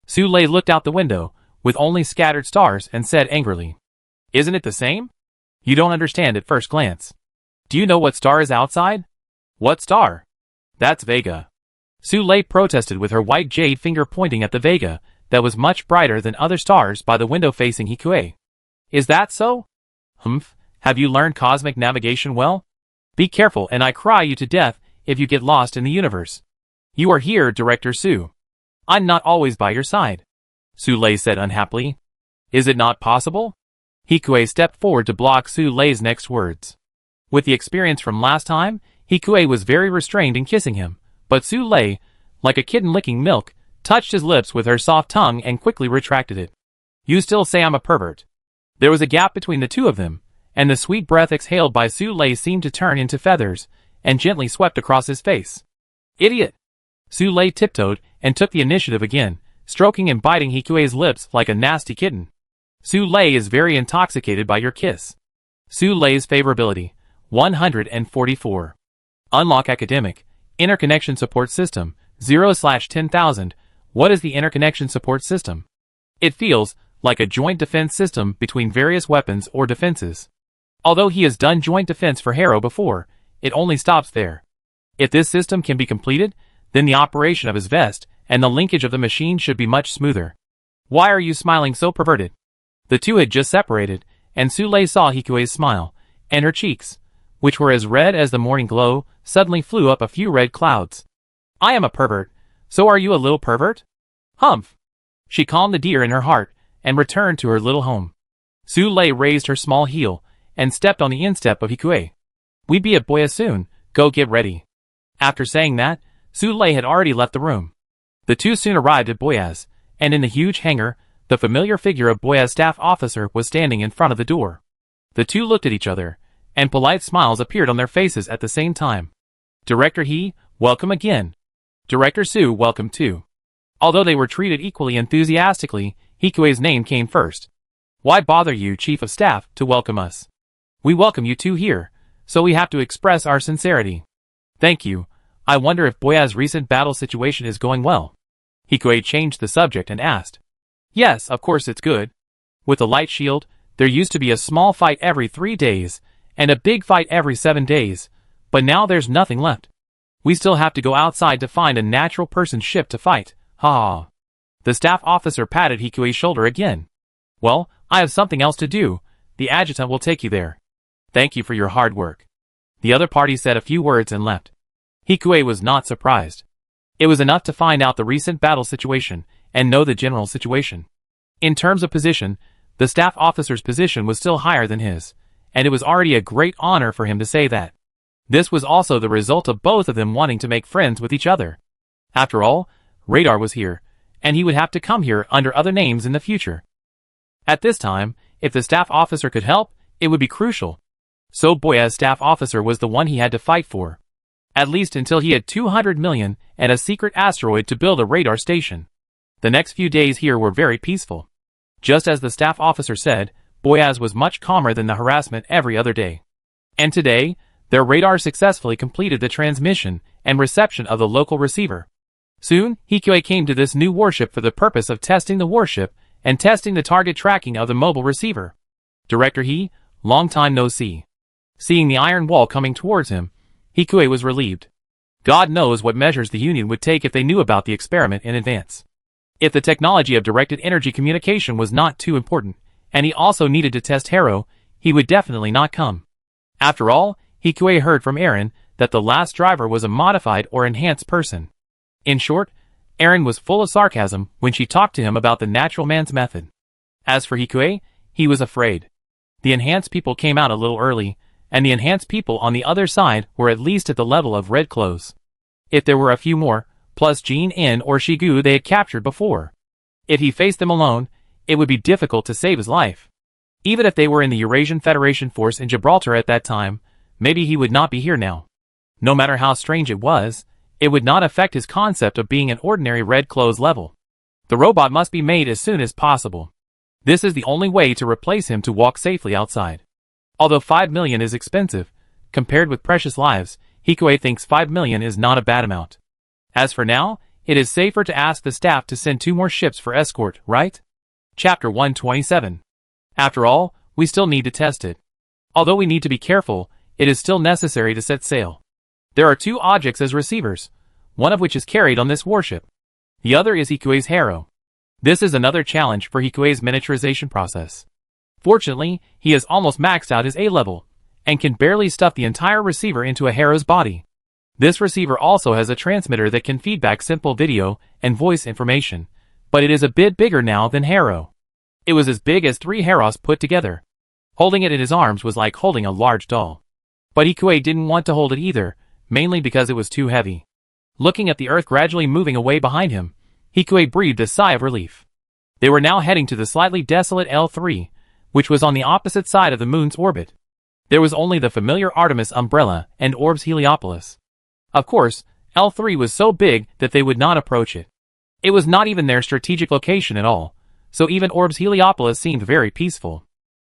Su Lei looked out the window, with only scattered stars, and said angrily. Isn't it the same? You don't understand at first glance. Do you know what star is outside? What star? That's Vega. Su Lei protested with her white jade finger pointing at the Vega, that was much brighter than other stars by the window facing Hikui. Is that so? Humph, have you learned cosmic navigation well? Be careful and I cry you to death if you get lost in the universe. You are here, Director Su. I'm not always by your side. Su Lei said unhappily. Is it not possible? Hikui stepped forward to block Su Lei's next words. With the experience from last time, Hikui was very restrained in kissing him, but Su Lei, like a kitten licking milk, touched his lips with her soft tongue and quickly retracted it. You still say I'm a pervert. There was a gap between the two of them, and the sweet breath exhaled by Su Lei seemed to turn into feathers, and gently swept across his face. Idiot! Su Lei tiptoed and took the initiative again, stroking and biting Hikui's lips like a nasty kitten. Su Lei is very intoxicated by your kiss. Su Lei's favorability, 144. Unlock Academic, Interconnection Support System, 0/10,000. What is the Interconnection Support System? It feels like a joint defense system between various weapons or defenses. Although he has done joint defense for Harrow before, it only stops there. If this system can be completed, then the operation of his vest and the linkage of the machine should be much smoother. Why are you smiling so perverted? The two had just separated, and Su Lei saw Hikui's smile, and her cheeks, which were as red as the morning glow, suddenly flew up a few red clouds. I am a pervert, so are you a little pervert? Humph! She calmed the deer in her heart, and returned to her little home. Su Lei raised her small heel, and stepped on the instep of Hikui. We be at Boya soon, go get ready. After saying that, Su Lei had already left the room. The two soon arrived at Boya's, and in the huge hangar, the familiar figure of Boya's staff officer was standing in front of the door. The two looked at each other, and polite smiles appeared on their faces at the same time. Director He, welcome again. Director Su, welcome too. Although they were treated equally enthusiastically, Hikui's name came first. Why bother you, Chief of Staff, to welcome us? We welcome you two here, so we have to express our sincerity. Thank you. I wonder if Boya's recent battle situation is going well. Hikui changed the subject and asked. Yes, of course it's good. With the light shield, there used to be a small fight every 3 days, and a big fight every 7 days, but now there's nothing left. We still have to go outside to find a natural person ship to fight, ha. The staff officer patted Hikui's shoulder again. Well, I have something else to do, the adjutant will take you there. Thank you for your hard work. The other party said a few words and left. Hikui was not surprised. It was enough to find out the recent battle situation, and know the general situation. In terms of position, the staff officer's position was still higher than his, and it was already a great honor for him to say that. This was also the result of both of them wanting to make friends with each other. After all, Radar was here, and he would have to come here under other names in the future. At this time, if the staff officer could help, it would be crucial. So Boya's staff officer was the one he had to fight for. At least until he had 200 million and a secret asteroid to build a radar station. The next few days here were very peaceful. Just as the staff officer said, Boyaz was much calmer than the harassment every other day. And today, their radar successfully completed the transmission and reception of the local receiver. Soon, Hikue came to this new warship for the purpose of testing the warship and testing the target tracking of the mobile receiver. Director He, long time no see. Seeing the iron wall coming towards him, Hikue was relieved. God knows what measures the Union would take if they knew about the experiment in advance. If the technology of directed energy communication was not too important, and he also needed to test Harrow, he would definitely not come. After all, Hikue heard from Aaron that the last driver was a modified or enhanced person. In short, Aaron was full of sarcasm when she talked to him about the natural man's method. As for Hikue, he was afraid. The enhanced people came out a little early, and the enhanced people on the other side were at least at the level of red clothes. If there were a few more, plus Jin-In or Shigu they had captured before. If he faced them alone, it would be difficult to save his life. Even if they were in the Eurasian Federation force in Gibraltar at that time, maybe he would not be here now. No matter how strange it would not affect his concept of being an ordinary red clothes level. The robot must be made as soon as possible. This is the only way to replace him to walk safely outside. Although 5 million is expensive, compared with precious lives, Hikue thinks 5 million is not a bad amount. As for now, it is safer to ask the staff to send 2 more ships for escort, right? Chapter 127. After all, we still need to test it. Although we need to be careful, it is still necessary to set sail. There are 2 objects as receivers, one of which is carried on this warship. The other is Hikue's Harrow. This is another challenge for Hikue's miniaturization process. Fortunately, he has almost maxed out his A level, and can barely stuff the entire receiver into a Harrow's body. This receiver also has a transmitter that can feed back simple video and voice information, but it is a bit bigger now than Harrow. It was as big as 3 Harrows put together. Holding it in his arms was like holding a large doll. But Hikue didn't want to hold it either, mainly because it was too heavy. Looking at the Earth gradually moving away behind him, Hikue breathed a sigh of relief. They were now heading to the slightly desolate L3, which was on the opposite side of the moon's orbit. There was only the familiar Artemis umbrella and Orbs Heliopolis. Of course, L3 was so big that they would not approach it. It was not even their strategic location at all, so even Orbs Heliopolis seemed very peaceful.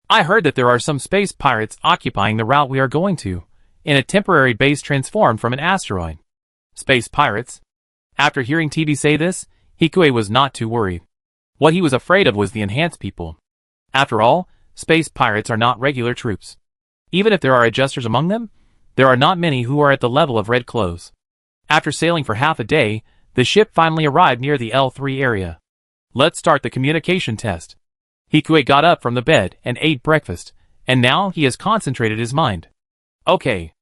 I heard that there are some space pirates occupying the route we are going to, in a temporary base transformed from an asteroid. Space pirates? After hearing TB say this, Hikue was not too worried. What he was afraid of was the enhanced people. After all, space pirates are not regular troops. Even if there are adjusters among them, there are not many who are at the level of red clothes. After sailing for half a day, the ship finally arrived near the L3 area. Let's start the communication test. Hikue got up from the bed and ate breakfast, and now he has concentrated his mind. Okay.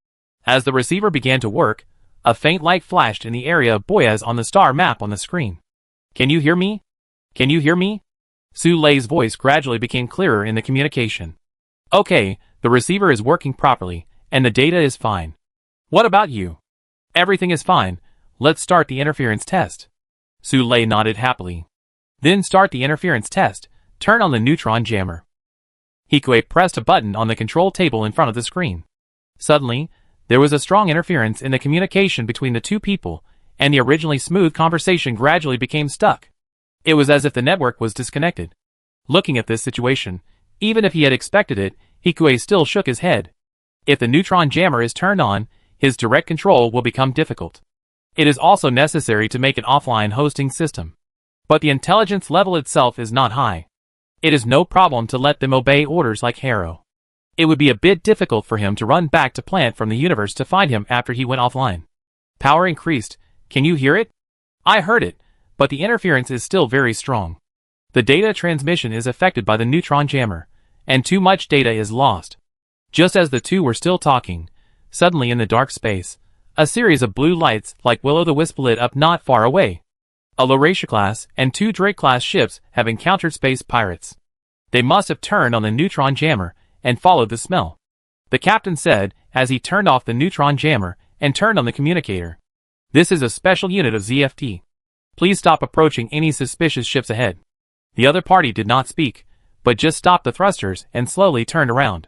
As the receiver began to work, a faint light flashed in the area of Boyaz on the star map on the screen. Can you hear me? Can you hear me? Su Lei's voice gradually became clearer in the communication. Okay, the receiver is working properly, and the data is fine. What about you? Everything is fine. Let's start the interference test. Su Lei nodded happily. Then start the interference test. Turn on the neutron jammer. Hikue pressed a button on the control table in front of the screen. Suddenly, there was a strong interference in the communication between the 2 people, and the originally smooth conversation gradually became stuck. It was as if the network was disconnected. Looking at this situation, even if he had expected it, Hikue still shook his head. If the neutron jammer is turned on, his direct control will become difficult. It is also necessary to make an offline hosting system. But the intelligence level itself is not high. It is no problem to let them obey orders like Harrow. It would be a bit difficult for him to run back to plant from the universe to find him after he went offline. Power increased. Can you hear it? I heard it, but the interference is still very strong. The data transmission is affected by the neutron jammer, and too much data is lost. Just as the 2 were still talking, suddenly in the dark space, a series of blue lights like Will-o'-the-Wisp lit up not far away. A Laurasia-class and 2 Drake-class ships have encountered space pirates. They must have turned on the neutron jammer and followed the smell. The captain said as he turned off the neutron jammer and turned on the communicator. This is a special unit of ZFT. Please stop approaching any suspicious ships ahead. The other party did not speak, but just stopped the thrusters and slowly turned around.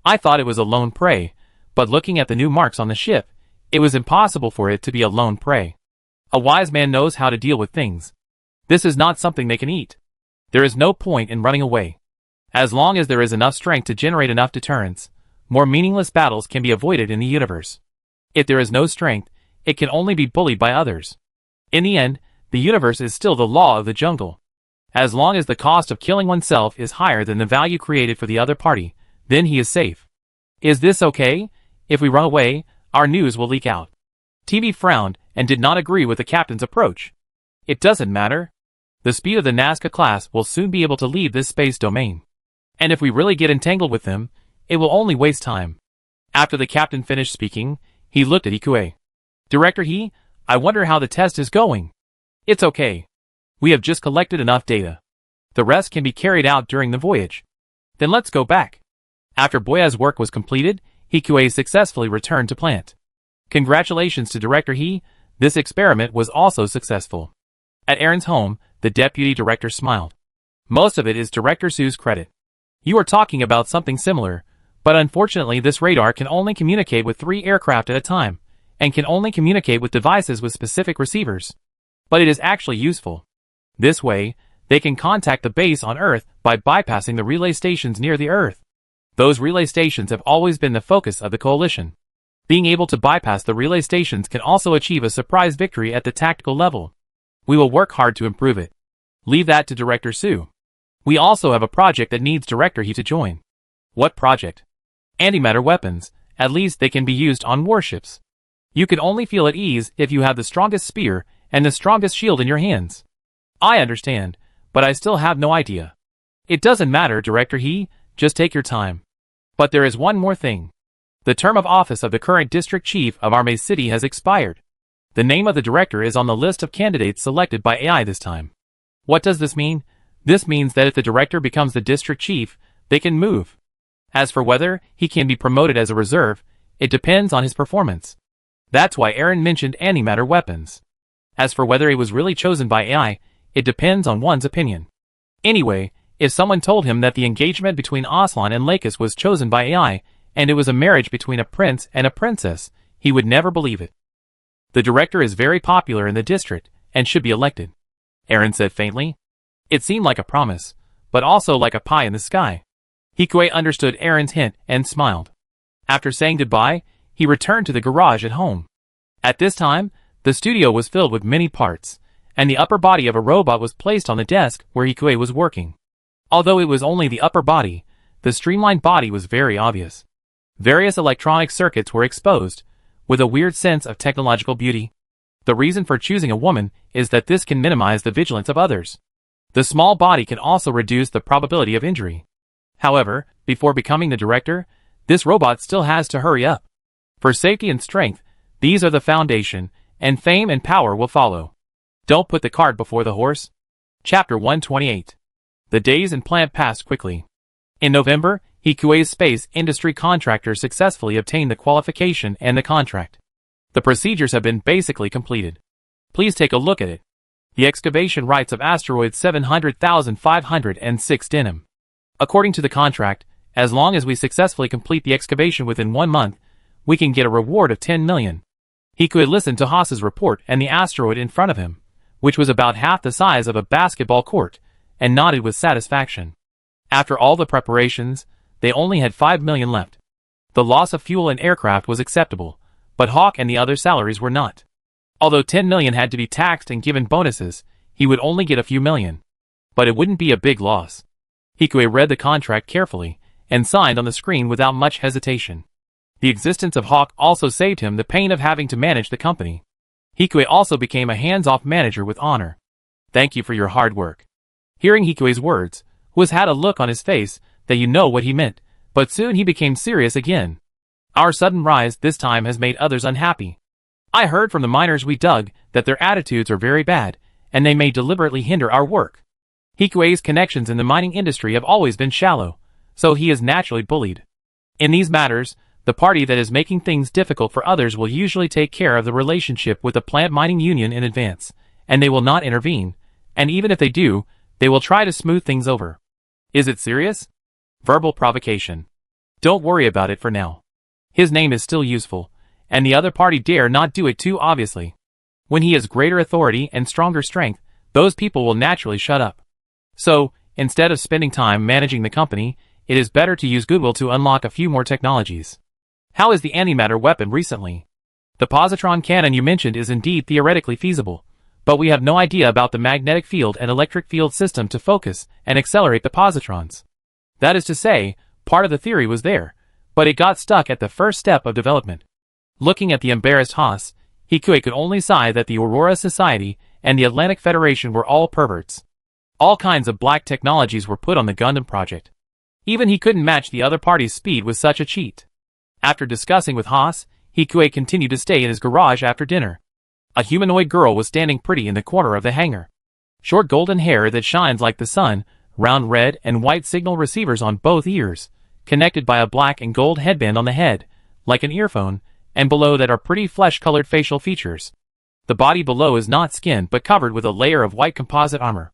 I thought it was a lone prey, but looking at the new marks on the ship, it was impossible for it to be a lone prey. A wise man knows how to deal with things. This is not something they can eat. There is no point in running away. As long as there is enough strength to generate enough deterrence, more meaningless battles can be avoided in the universe. If there is no strength, it can only be bullied by others. In the end, the universe is still the law of the jungle. As long as the cost of killing oneself is higher than the value created for the other party, then he is safe. Is this okay? If we run away, our news will leak out. TV frowned and did not agree with the captain's approach. It doesn't matter. The speed of the Nazca class will soon be able to leave this space domain. And if we really get entangled with them, it will only waste time. After the captain finished speaking, he looked at Ikue. Director He, I wonder how the test is going. It's okay. We have just collected enough data. The rest can be carried out during the voyage. Then let's go back. After Boya's work was completed, Hikue successfully returned to plant. Congratulations to Director He, this experiment was also successful. At Aaron's home, the deputy director smiled. Most of it is Director Su's credit. You are talking about something similar, but unfortunately this radar can only communicate with 3 aircraft at a time, and can only communicate with devices with specific receivers. But it is actually useful. This way, they can contact the base on Earth by bypassing the relay stations near the Earth. Those relay stations have always been the focus of the coalition. Being able to bypass the relay stations can also achieve a surprise victory at the tactical level. We will work hard to improve it. Leave that to Director Su. We also have a project that needs Director He to join. What project? Antimatter weapons, at least they can be used on warships. You can only feel at ease if you have the strongest spear and the strongest shield in your hands. I understand, but I still have no idea. It doesn't matter, Director He, just take your time. But there is one more thing. The term of office of the current district chief of Arme City has expired. The name of the director is on the list of candidates selected by AI this time. What does this mean? This means that if the director becomes the district chief, they can move. As for whether he can be promoted as a reserve, it depends on his performance. That's why Aaron mentioned antimatter weapons. As for whether he was really chosen by AI, it depends on one's opinion. Anyway, if someone told him that the engagement between Aslan and Lakis was chosen by AI, and it was a marriage between a prince and a princess, he would never believe it. The director is very popular in the district, and should be elected. Aaron said faintly. It seemed like a promise, but also like a pie in the sky. Hikue understood Aaron's hint and smiled. After saying goodbye, he returned to the garage at home. At this time, the studio was filled with many parts, and the upper body of a robot was placed on the desk where Hikue was working. Although it was only the upper body, the streamlined body was very obvious. Various electronic circuits were exposed, with a weird sense of technological beauty. The reason for choosing a woman is that this can minimize the vigilance of others. The small body can also reduce the probability of injury. However, before becoming the director, this robot still has to hurry up. For safety and strength, these are the foundation, and fame and power will follow. Don't put the cart before the horse. Chapter 128. The days in plant passed quickly. In November, Hikue's space industry contractor successfully obtained the qualification and the contract. The procedures have been basically completed. Please take a look at it. The excavation rights of asteroid 700,506 Denim. According to the contract, as long as we successfully complete the excavation within 1 month, we can get a reward of 10 million. Hikue listened to Haas's report and the asteroid in front of him, which was about half the size of a basketball court, and nodded with satisfaction. After all the preparations, they only had 5 million left. The loss of fuel and aircraft was acceptable, but Hawk and the other salaries were not. Although 10 million had to be taxed and given bonuses, he would only get a few million. But it wouldn't be a big loss. Hikue read the contract carefully, and signed on the screen without much hesitation. The existence of Hawk also saved him the pain of having to manage the company. Hikue also became a hands-off manager with honor. Thank you for your hard work. Hearing Hikue's words, Hus had a look on his face that you know what he meant, but soon he became serious again. Our sudden rise this time has made others unhappy. I heard from the miners we dug that their attitudes are very bad, and they may deliberately hinder our work. Hikue's connections in the mining industry have always been shallow, so he is naturally bullied. In these matters, the party that is making things difficult for others will usually take care of the relationship with the plant mining union in advance, and they will not intervene, and even if they do, they will try to smooth things over. Is it serious? Verbal provocation. Don't worry about it for now. His name is still useful, and the other party dare not do it too obviously. When he has greater authority and stronger strength, those people will naturally shut up. So, Instead of spending time managing the company, it is better to use Google to unlock a few more technologies. How is the antimatter weapon recently? The positron cannon you mentioned is indeed theoretically feasible, but we have no idea about the magnetic field and electric field system to focus and accelerate the positrons. That is to say, part of the theory was there, but it got stuck at the first step of development. Looking at the embarrassed Haas, Hikue could only sigh that the Aurora Society and the Atlantic Federation were all perverts. All kinds of black technologies were put on the Gundam project. Even he couldn't match the other party's speed with such a cheat. After discussing with Haas, Hikue continued to stay in his garage after dinner. A humanoid girl was standing pretty in the corner of the hangar. Short golden hair that shines like the sun, round red and white signal receivers on both ears, connected by a black and gold headband on the head, like an earphone, and below that are pretty flesh-colored facial features. The body below is not skin but covered with a layer of white composite armor.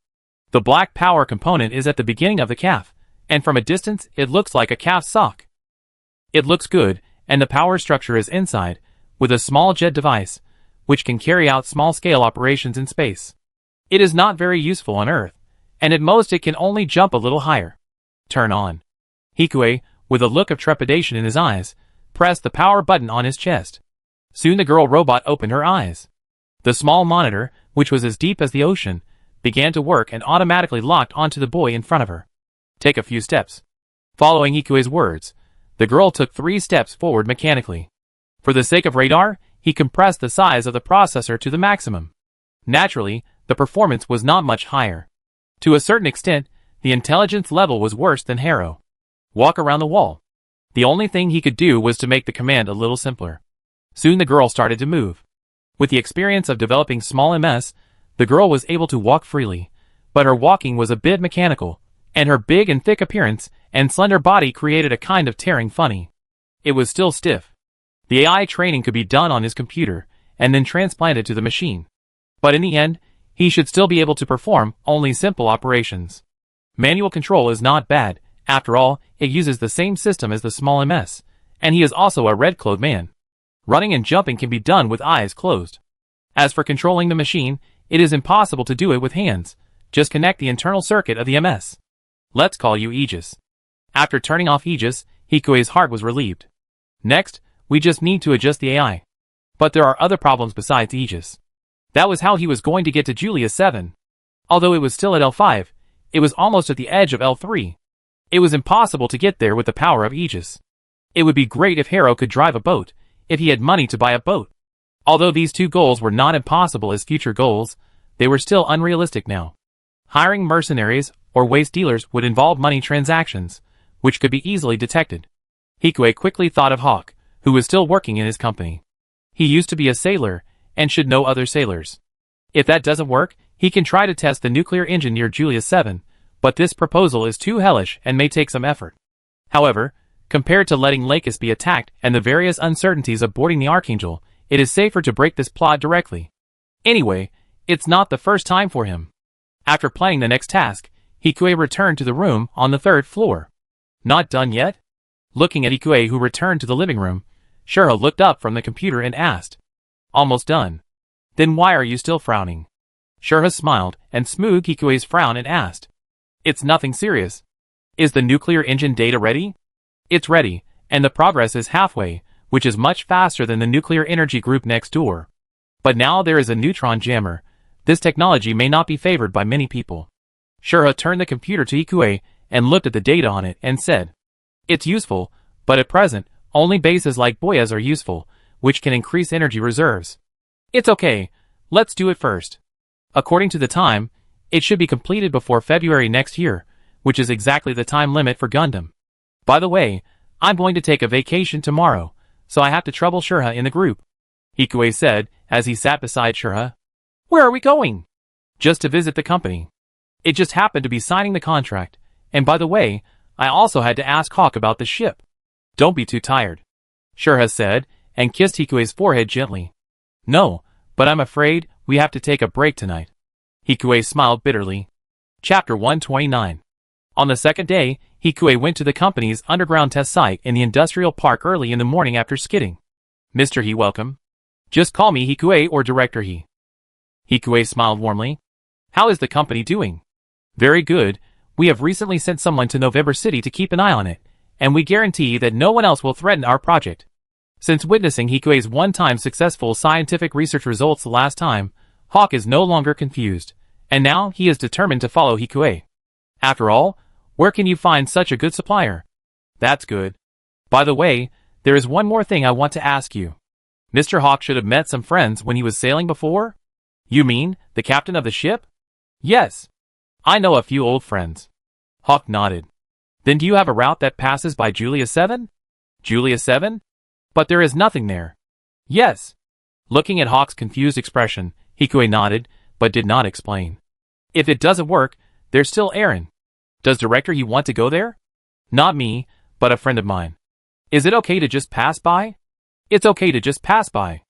The black power component is at the beginning of the calf, and from a distance it looks like a calf sock. It looks good, and the power structure is inside, with a small jet device, which can carry out small-scale operations in space. It is not very useful on Earth, and at most it can only jump a little higher. Turn on. Hikue, with a look of trepidation in his eyes, pressed the power button on his chest. Soon the girl robot opened her eyes. The small monitor, which was as deep as the ocean, began to work and automatically locked onto the boy in front of her. Take a few steps. Following Hikue's words, the girl took 3 steps forward mechanically. For the sake of radar, he compressed the size of the processor to the maximum. Naturally, the performance was not much higher. To a certain extent, the intelligence level was worse than Harrow. Walk around the wall. The only thing he could do was to make the command a little simpler. Soon the girl started to move. With the experience of developing small MS, the girl was able to walk freely, but her walking was a bit mechanical, and her big and thick appearance and slender body created a kind of tearing funny. It was still stiff. The AI training could be done on his computer, and then transplanted to the machine. But in the end, he should still be able to perform only simple operations. Manual control is not bad, after all, it uses the same system as the small MS, and he is also a red-clothed man. Running and jumping can be done with eyes closed. As for controlling the machine, it is impossible to do it with hands. Just connect the internal circuit of the MS. Let's call you Aegis. After turning off Aegis, Hikue's heart was relieved. Next, we just need to adjust the AI. But there are other problems besides Aegis. That was how he was going to get to Julius 7. Although it was still at L5, it was almost at the edge of L3. It was impossible to get there with the power of Aegis. It would be great if Harrow could drive a boat, if he had money to buy a boat. Although these 2 goals were not impossible as future goals, they were still unrealistic now. Hiring mercenaries or waste dealers would involve money transactions, which could be easily detected. Hikue quickly thought of Hawk, who was still working in his company. He used to be a sailor, and should know other sailors. If that doesn't work, he can try to test the nuclear engine near Julius 7, but this proposal is too hellish and may take some effort. However, compared to letting Lakis be attacked and the various uncertainties of boarding the Archangel, it is safer to break this plot directly. Anyway, it's not the first time for him. After planning the next task, Hikue returned to the room on the 3rd floor. Not done yet? Looking at Hikue, who returned to the living room, Shura looked up from the computer and asked, "Almost done. Then why are you still frowning?" Shura smiled and smoothed Hikue's frown and asked, "It's nothing serious. Is the nuclear engine data ready?" "It's ready, and the progress is halfway, which is much faster than the nuclear energy group next door. But now there is a neutron jammer. This technology may not be favored by many people." Shura turned the computer to Hikue and looked at the data on it and said, "It's useful, but at present, only bases like Boyas are useful, which can increase energy reserves." "It's okay, let's do it first. According to the time, it should be completed before February next year, which is exactly the time limit for Gundam. By the way, I'm going to take a vacation tomorrow, so I have to trouble Shura in the group," Hikue said as he sat beside Shura. "Where are we going?" "Just to visit the company. It just happened to be signing the contract, and by the way, I also had to ask Hawk about the ship." "Don't be too tired," Shura said, and kissed Hikue's forehead gently. "No, but I'm afraid we have to take a break tonight." Hikue smiled bitterly. Chapter 129. On the second day, Hikue went to the company's underground test site in the industrial park early in the morning after skidding. "Mr. He, welcome. Just call me Hikue or Director He." Hikue smiled warmly. "How is the company doing?" "Very good. We have recently sent someone to November City to keep an eye on it, and we guarantee that no one else will threaten our project. Since witnessing Hikue's one-time successful scientific research results the last time, Hawk is no longer confused, and now he is determined to follow Hikue. After all, where can you find such a good supplier? That's good. By the way, there is one more thing I want to ask you. Mr. Hawk should have met some friends when he was sailing before? You mean, the captain of the ship? Yes. I know a few old friends. Hawk nodded. Then do you have a route that passes by Julia 7? Julia 7? But there is nothing there. Yes. Looking at Hawk's confused expression, Hikue nodded, but did not explain. If it doesn't work, there's still Aaron. Does Director he want to go there? Not me, but a friend of mine. Is it okay to just pass by? It's okay to just pass by.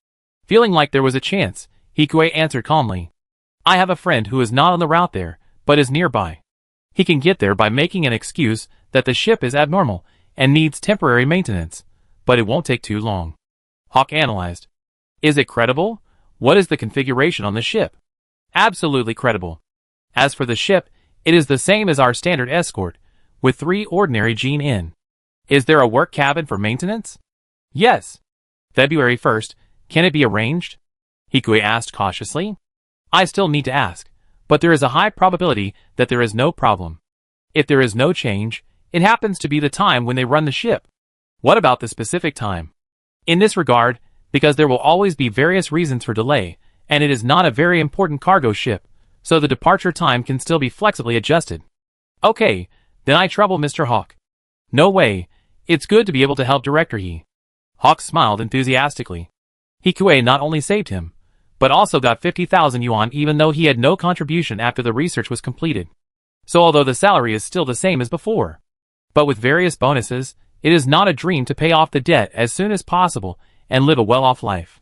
Feeling like there was a chance, Hikue answered calmly. I have a friend who is not on the route there, but is nearby. He can get there by making an excuse that the ship is abnormal and needs temporary maintenance, but it won't take too long. Hawk analyzed. Is it credible? What is the configuration on the ship? Absolutely credible. As for the ship, it is the same as our standard escort, with 3 ordinary Gene in. Is there a work cabin for maintenance? Yes. February 1st, can it be arranged? Hikue asked cautiously. I still need to ask, but there is a high probability that there is no problem. If there is no change, it happens to be the time when they run the ship. What about the specific time? In this regard, because there will always be various reasons for delay, and it is not a very important cargo ship, so the departure time can still be flexibly adjusted. Okay, then I trouble Mr. Hawk. No way, it's good to be able to help Director He. Hawk smiled enthusiastically. Hikue not only saved him, but also got 50,000 yuan even though he had no contribution after the research was completed. So although the salary is still the same as before, but with various bonuses, it is not a dream to pay off the debt as soon as possible and live a well-off life.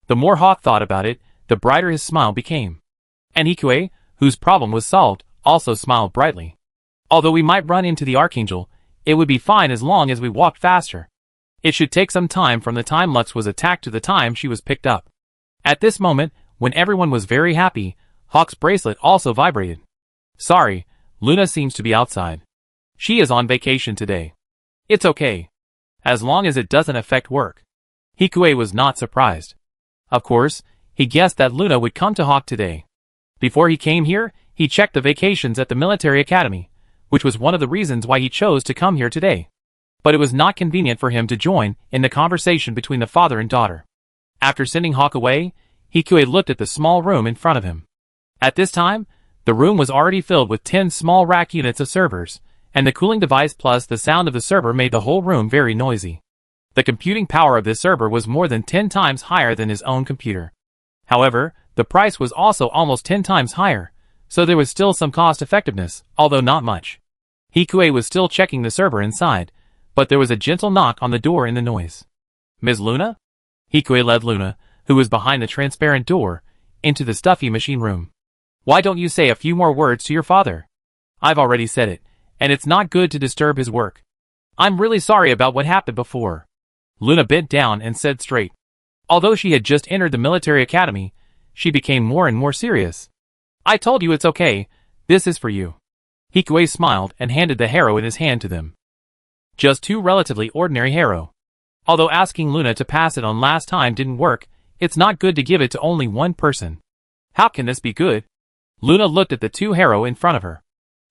The more Hawk thought about it, the brighter his smile became. And Hikue, whose problem was solved, also smiled brightly. Although we might run into the Archangel, it would be fine as long as we walked faster. It should take some time from the time Lux was attacked to the time she was picked up. At this moment, when everyone was very happy, Hawk's bracelet also vibrated. Sorry, Luna seems to be outside. She is on vacation today. It's okay. As long as it doesn't affect work. Hikue was not surprised. Of course, he guessed that Luna would come to Hawk today. Before he came here, he checked the vacations at the military academy, which was one of the reasons why he chose to come here today. But it was not convenient for him to join in the conversation between the father and daughter. After sending Hawk away, Hikue looked at the small room in front of him. At this time, the room was already filled with 10 small rack units of servers, and the cooling device plus the sound of the server made the whole room very noisy. The computing power of this server was more than 10 times higher than his own computer. However, the price was also almost 10 times higher, so there was still some cost effectiveness, although not much. Hikue was still checking the server inside, but there was a gentle knock on the door in the noise. Ms. Luna? Hikue led Luna, who was behind the transparent door, into the stuffy machine room. Why don't you say a few more words to your father? I've already said it, and it's not good to disturb his work. I'm really sorry about what happened before. Luna bent down and said straight. Although she had just entered the military academy, she became more and more serious. I told you it's okay, this is for you. Hikue smiled and handed the harrow in his hand to them. Just 2 relatively ordinary harrow. Although asking Luna to pass it on last time didn't work, it's not good to give it to only one person. How can this be good? Luna looked at the 2 harrow in front of her.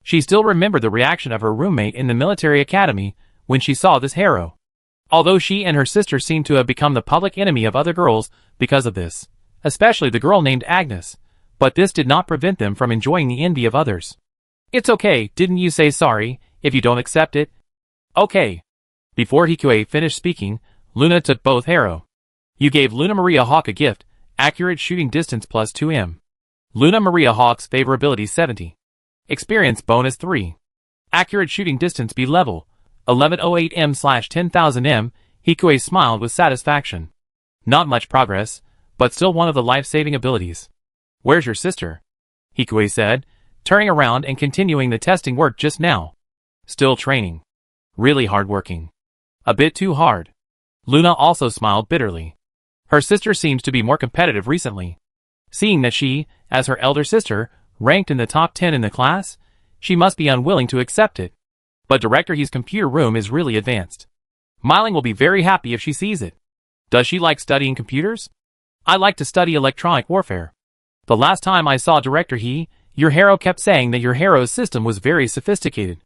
She still remembered the reaction of her roommate in the military academy when she saw this harrow. Although she and her sister seemed to have become the public enemy of other girls because of this, especially the girl named Agnes, but this did not prevent them from enjoying the envy of others. It's okay, didn't you say sorry, if you don't accept it? Okay. Before Hikue finished speaking, Luna took both harrow. You gave Luna Maria Hawk a gift, accurate shooting distance plus 2m. Luna Maria Hawk's favorability 70. Experience bonus 3. Accurate shooting distance B level, 1108m/10,000m, Hikue smiled with satisfaction. Not much progress, but still one of the life-saving abilities. Where's your sister? Hikue said, turning around and continuing the testing work just now. Still training. Really hard-working. A bit too hard. Luna also smiled bitterly. Her sister seems to be more competitive recently. Seeing that she, as her elder sister, ranked in the top 10 in the class, she must be unwilling to accept it. But Director He's computer room is really advanced. Myling will be very happy if she sees it. Does she like studying computers? I like to study electronic warfare. The last time I saw Director He, your hero kept saying that your hero's system was very sophisticated.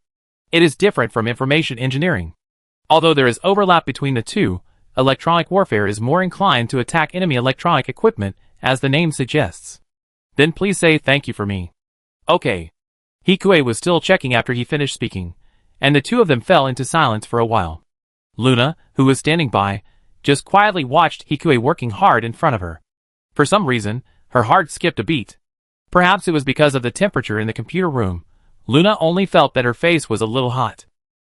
It is different from information engineering. Although there is overlap between the two, electronic warfare is more inclined to attack enemy electronic equipment, as the name suggests. Then please say thank you for me. Okay. Hikue was still checking after he finished speaking, and the two of them fell into silence for a while. Luna, who was standing by, just quietly watched Hikue working hard in front of her. For some reason, her heart skipped a beat. Perhaps it was because of the temperature in the computer room. Luna only felt that her face was a little hot.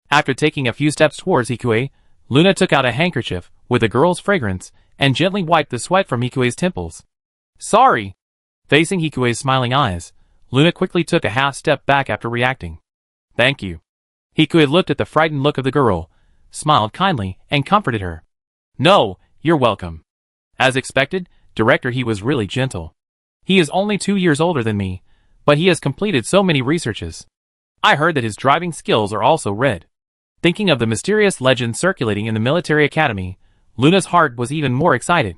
After taking a few steps towards Hikue, Luna took out a handkerchief with the girl's fragrance and gently wiped the sweat from Hikue's temples. Sorry! Facing Hikue's smiling eyes, Luna quickly took a half step back after reacting. Thank you. Hikue looked at the frightened look of the girl, smiled kindly, and comforted her. No, you're welcome. As expected, Director He was really gentle. He is only 2 years older than me, but he has completed so many researches. I heard that his driving skills are also red. Thinking of the mysterious legend circulating in the military academy, Luna's heart was even more excited.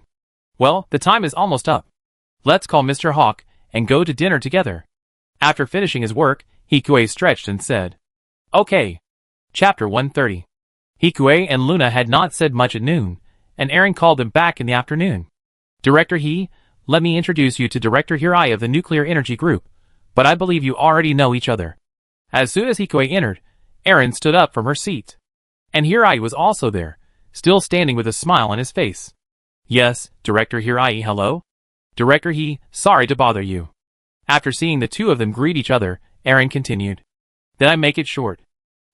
Well, the time is almost up. Let's call Mr. Hawk and go to dinner together. After finishing his work, Hikue stretched and said, Okay. Chapter 130. Hikue and Luna had not said much at noon, and Eren called them back in the afternoon. Director He, let me introduce you to Director Hirai of the Nuclear Energy Group, but I believe you already know each other. As soon as Hikue entered, Eren stood up from her seat. And Hirai was also there, still standing with a smile on his face. Yes, Director Hirai, hello? Director He, sorry to bother you. After seeing the two of them greet each other, Eren continued. Then I make it short.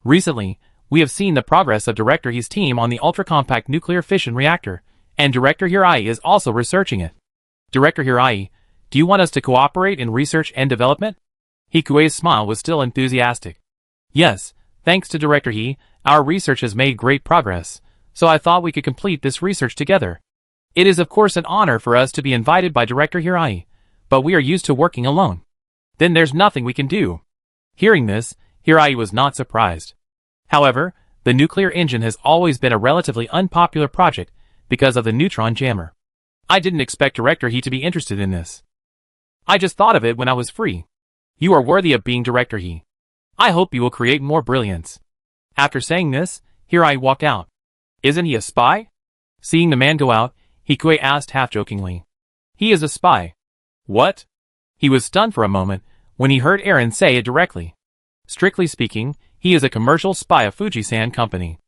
Recently, we have seen the progress of Director He's team on the ultra-compact nuclear fission reactor, and Director Hirai is also researching it. Director Hirai, do you want us to cooperate in research and development? Hikue's smile was still enthusiastic. Yes, thanks to Director He, our research has made great progress, so I thought we could complete this research together. It is of course an honor for us to be invited by Director Hirai, but we are used to working alone. Then there's nothing we can do. Hearing this, Hirai was not surprised. However, the nuclear engine has always been a relatively unpopular project because of the neutron jammer. I didn't expect Director He to be interested in this. I just thought of it when I was free. You are worthy of being Director He. I hope you will create more brilliance. After saying this, Hirai walked out. Isn't he a spy? Seeing the man go out, Hikue asked half-jokingly. He is a spy. What? He was stunned for a moment when he heard Eren say it directly. Strictly speaking, he is a commercial spy of Fujisan Company.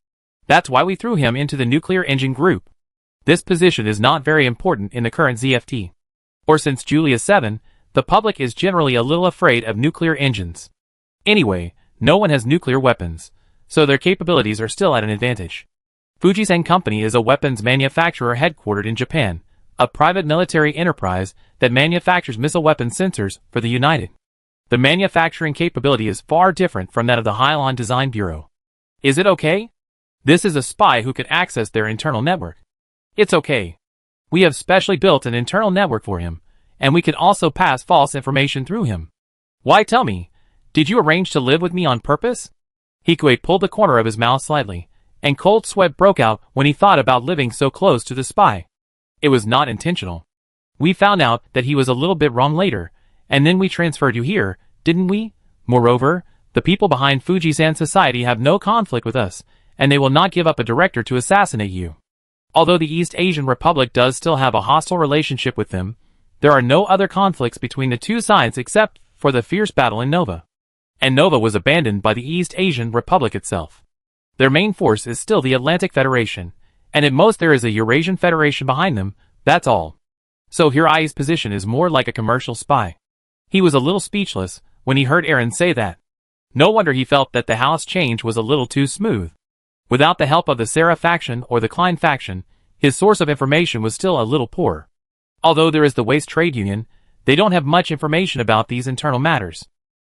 That's why we threw him into the nuclear engine group. This position is not very important in the current ZFT. Or since Julia 7, the public is generally a little afraid of nuclear engines. Anyway, no one has nuclear weapons, so their capabilities are still at an advantage. Fujisan Company is a weapons manufacturer headquartered in Japan, a private military enterprise that manufactures missile weapon sensors for the United. The manufacturing capability is far different from that of the Hylon Design Bureau. Is it okay? This is a spy who could access their internal network. It's okay. We have specially built an internal network for him, and we can also pass false information through him. Why tell me, did you arrange to live with me on purpose? Hikue pulled the corner of his mouth slightly, and cold sweat broke out when he thought about living so close to the spy. It was not intentional. We found out that he was a little bit wrong later, and then we transferred you here, didn't we? Moreover, the people behind Fujisan Society have no conflict with us, and they will not give up a director to assassinate you. Although the East Asian Republic does still have a hostile relationship with them, there are no other conflicts between the two sides except for the fierce battle in Nova. And Nova was abandoned by the East Asian Republic itself. Their main force is still the Atlantic Federation, and at most there is a Eurasian Federation behind them, that's all. So Hirai's position is more like a commercial spy. He was a little speechless when he heard Eren say that. No wonder he felt that the house change was a little too smooth. Without the help of the Sarah faction or the Klein faction, his source of information was still a little poor. Although there is the Waste Trade Union, they don't have much information about these internal matters.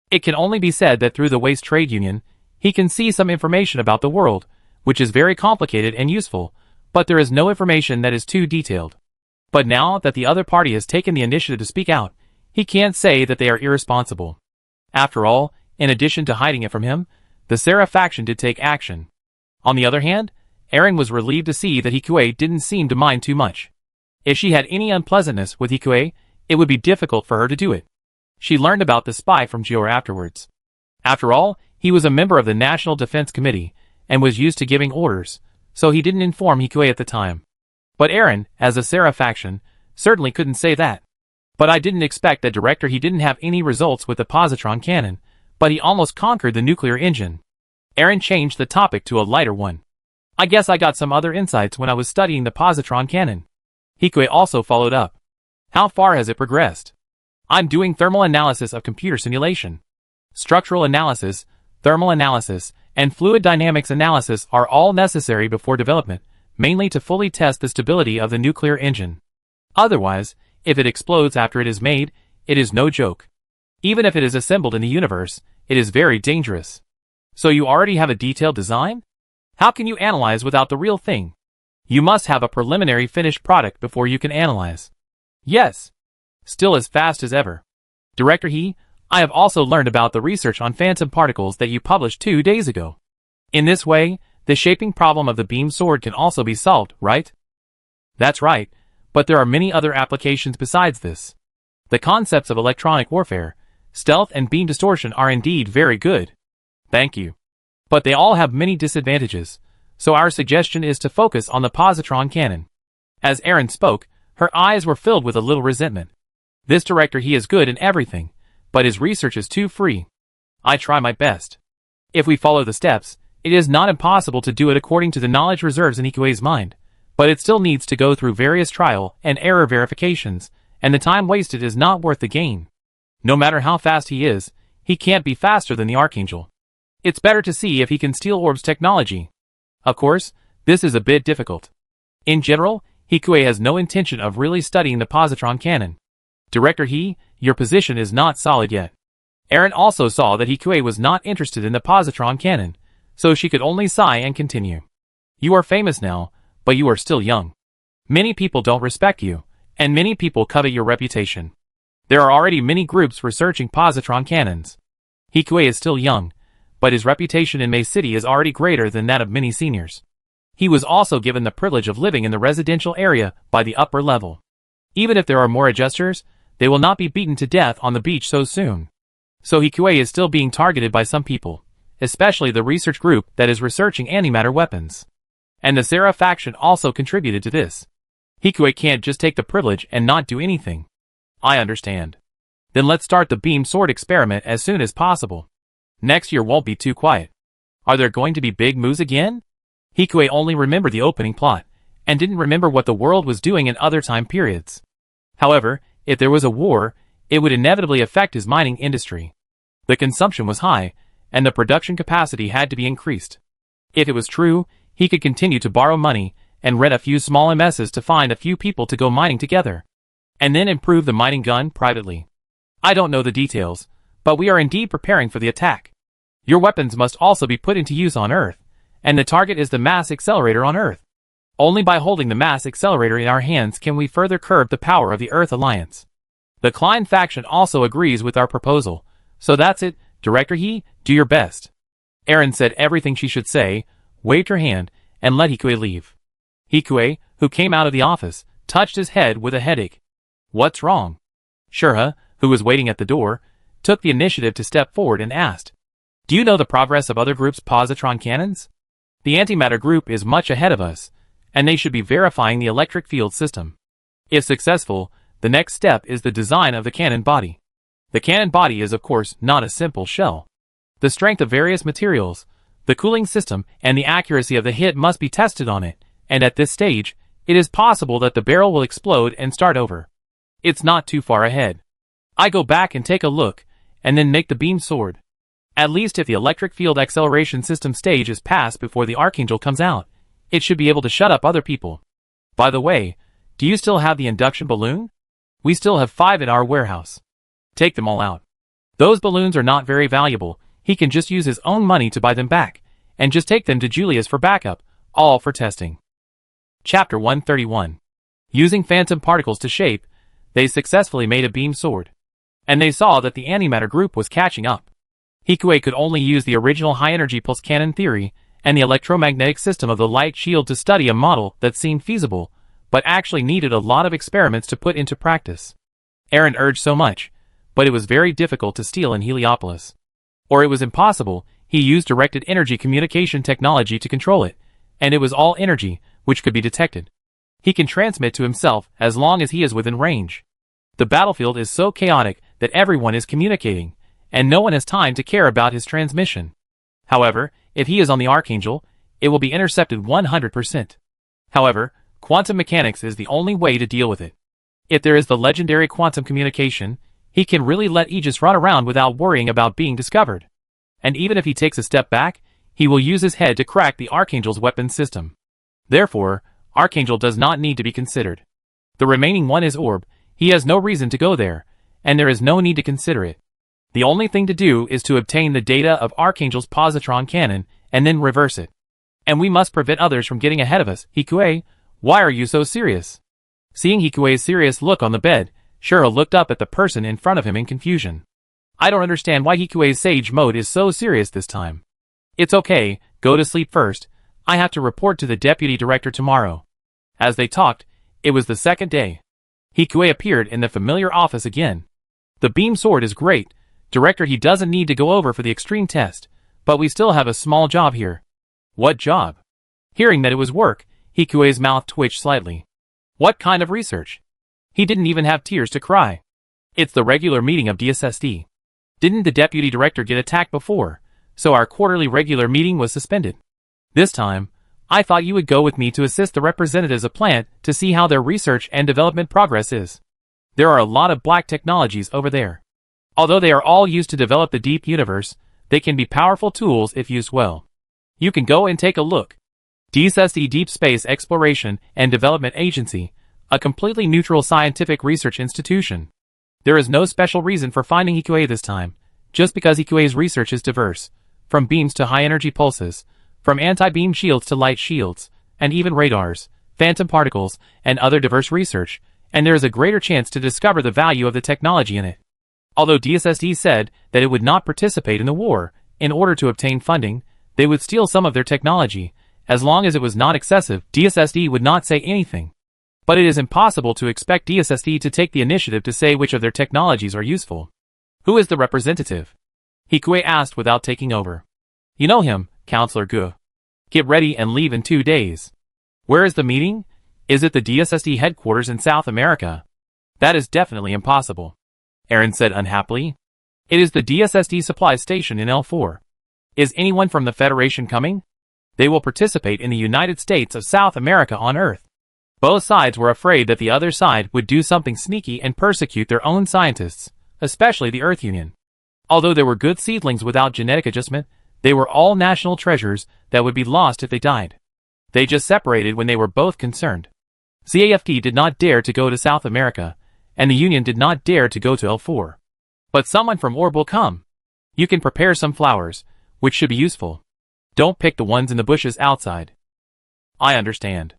It can only be said that through the Waste Trade Union, he can see some information about the world, which is very complicated and useful, but there is no information that is too detailed. But now that the other party has taken the initiative to speak out, he can't say that they are irresponsible. After all, In addition to hiding it from him, the Sarah faction did take action. On the other hand, Aaron was relieved to see that Hikue didn't seem to mind too much. If she had any unpleasantness with Hikue, it would be difficult for her to do it. She learned about the spy from Jior afterwards. After all, he was a member of the National Defense Committee, and was used to giving orders, so he didn't inform Hikue at the time. But Aaron, as a Sarah faction, certainly couldn't say that. But I didn't expect that Director he didn't have any results with the positron cannon, but he almost conquered the nuclear engine. Aaron changed the topic to a lighter one. I guess I got some other insights when I was studying the positron cannon. Hikue also followed up. How far has it progressed? I'm doing thermal analysis of computer simulation. Structural analysis, thermal analysis, and fluid dynamics analysis are all necessary before development, mainly to fully test the stability of the nuclear engine. Otherwise, if it explodes after it is made, it is no joke. Even if it is assembled in the universe, it is very dangerous. So you already have a detailed design? How can you analyze without the real thing? You must have a preliminary finished product before you can analyze. Yes. Still as fast as ever. Director I have also learned about the research on phantom particles that you published 2 days ago. In this way, the shaping problem of the beam sword can also be solved, right? That's right, but there are many other applications besides this. The concepts of electronic warfare, stealth and beam distortion are indeed very good. Thank you. But they all have many disadvantages, so our suggestion is to focus on the positron cannon. As Aaron spoke, her eyes were filled with a little resentment. This director is good in everything, but his research is too free. I try my best. If we follow the steps, it is not impossible to do it according to the knowledge reserves in Ikue's mind, but it still needs to go through various trial and error verifications, and the time wasted is not worth the gain. No matter how fast he is, he can't be faster than the Archangel. It's better to see if he can steal Orb's technology. Of course, this is a bit difficult. In general, Hikue has no intention of really studying the positron cannon. Director your position is not solid yet. Aaron also saw that Hikue was not interested in the positron cannon, so she could only sigh and continue. You are famous now, but you are still young. Many people don't respect you, and many people covet your reputation. There are already many groups researching positron cannons. Hikue is still young, but his reputation in May City is already greater than that of many seniors. He was also given the privilege of living in the residential area by the upper level. Even if there are more adjusters, they will not be beaten to death on the beach so soon. So Hikue is still being targeted by some people, especially the research group that is researching antimatter weapons. And the Sarah faction also contributed to this. Hikue can't just take the privilege and not do anything. I understand. Then let's start the beam sword experiment as soon as possible. Next year won't be too quiet. Are there going to be big moves again? Hikue only remembered the opening plot, and didn't remember what the world was doing in other time periods. However, if there was a war, it would inevitably affect his mining industry. The consumption was high, and the production capacity had to be increased. If it was true, he could continue to borrow money, and rent a few small MSs to find a few people to go mining together. And then improve the mining gun privately. I don't know the details, but we are indeed preparing for the attack. Your weapons must also be put into use on Earth, and the target is the mass accelerator on Earth. Only by holding the mass accelerator in our hands can we further curb the power of the Earth Alliance. The Klein faction also agrees with our proposal, so that's it, Director do your best. Aaron said everything she should say, waved her hand, and let Hikue leave. Hikue, who came out of the office, touched his head with a headache. What's wrong? Shurha, who was waiting at the door, took the initiative to step forward and asked, Do you know the progress of other groups' positron cannons? The antimatter group is much ahead of us, and they should be verifying the electric field system. If successful, the next step is the design of the cannon body. The cannon body is of course not a simple shell. The strength of various materials, the cooling system, and the accuracy of the hit must be tested on it, and at this stage, it is possible that the barrel will explode and start over. It's not too far ahead. I go back and take a look, and then make the beam sword. At least if the electric field acceleration system stage is passed before the Archangel comes out, it should be able to shut up other people. By the way, do you still have the induction balloon? We still have 5 in our warehouse. Take them all out. Those balloons are not very valuable, he can just use his own money to buy them back, and just take them to Julius for backup, all for testing. Chapter 131. Using phantom particles to shape, they successfully made a beam sword. And they saw that the antimatter group was catching up. Hikue could only use the original high-energy pulse cannon theory and the electromagnetic system of the light shield to study a model that seemed feasible, but actually needed a lot of experiments to put into practice. Aaron urged so much, but it was very difficult to steal in Heliopolis. Or it was impossible. He used directed energy communication technology to control it, and it was all energy, which could be detected. He can transmit to himself as long as he is within range. The battlefield is so chaotic that everyone is communicating, and no one has time to care about his transmission. However, if he is on the Archangel, it will be intercepted 100%. However, quantum mechanics is the only way to deal with it. If there is the legendary quantum communication, he can really let Aegis run around without worrying about being discovered. And even if he takes a step back, he will use his head to crack the Archangel's weapons system. Therefore, Archangel does not need to be considered. The remaining one is Orb. He has no reason to go there, and there is no need to consider it. The only thing to do is to obtain the data of Archangel's positron cannon, and then reverse it. And we must prevent others from getting ahead of us. Hikue, why are you so serious? Seeing Hikue's serious look on the bed, Shiro looked up at the person in front of him in confusion. I don't understand why Hikue's sage mode is so serious this time. It's okay, go to sleep first. I have to report to the deputy director tomorrow. As they talked, it was the second day. Hikue appeared in the familiar office again. The beam sword is great. Director, he doesn't need to go over for the extreme test, but we still have a small job here. What job? Hearing that it was work, Hikue's mouth twitched slightly. What kind of research? He didn't even have tears to cry. It's the regular meeting of DSSD. Didn't the deputy director get attacked before, so our quarterly regular meeting was suspended. This time, I thought you would go with me to assist the representatives of Plant to see how their research and development progress is. There are a lot of black technologies over there. Although they are all used to develop the deep universe, they can be powerful tools if used well. You can go and take a look. DSSD Deep Space Exploration and Development Agency, a completely neutral scientific research institution. There is no special reason for finding Hikue this time, just because Hikue's research is diverse, from beams to high-energy pulses, from anti-beam shields to light shields, and even radars, phantom particles, and other diverse research, and there is a greater chance to discover the value of the technology in it. Although DSSD said that it would not participate in the war, in order to obtain funding, they would steal some of their technology. As long as it was not excessive, DSSD would not say anything. But it is impossible to expect DSSD to take the initiative to say which of their technologies are useful. Who is the representative? Hikue asked without taking over. You know him, Counselor Gu. Get ready and leave in 2 days. Where is the meeting? Is it the DSSD headquarters in South America? That is definitely impossible. Aaron said unhappily. It is the DSSD supply station in L4. Is anyone from the Federation coming? They will participate in the United States of South America on Earth. Both sides were afraid that the other side would do something sneaky and persecute their own scientists, especially the Earth Union. Although there were good seedlings without genetic adjustment, they were all national treasures that would be lost if they died. They just separated when they were both concerned. CAFT did not dare to go to South America, and the Union did not dare to go to L4. But someone from Orb will come. You can prepare some flowers, which should be useful. Don't pick the ones in the bushes outside. I understand.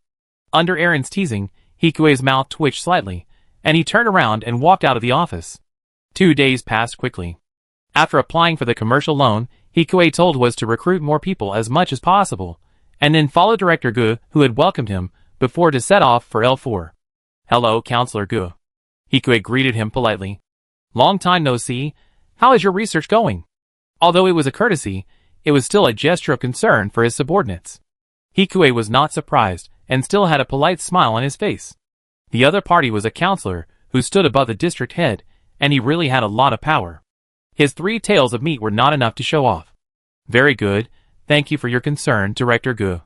Under Aaron's teasing, Hikue's mouth twitched slightly, and he turned around and walked out of the office. 2 days passed quickly. After applying for the commercial loan, Hikue told was to recruit more people as much as possible, and then follow Director Gu, who had welcomed him, before to set off for L4. Hello, Counselor Gu. Hikue greeted him politely. Long time no see. How is your research going? Although it was a courtesy, it was still a gesture of concern for his subordinates. Hikue was not surprised, and still had a polite smile on his face. The other party was a counselor, who stood above the district head, and he really had a lot of power. His 3 tails of meat were not enough to show off. Very good, thank you for your concern, Director Gu.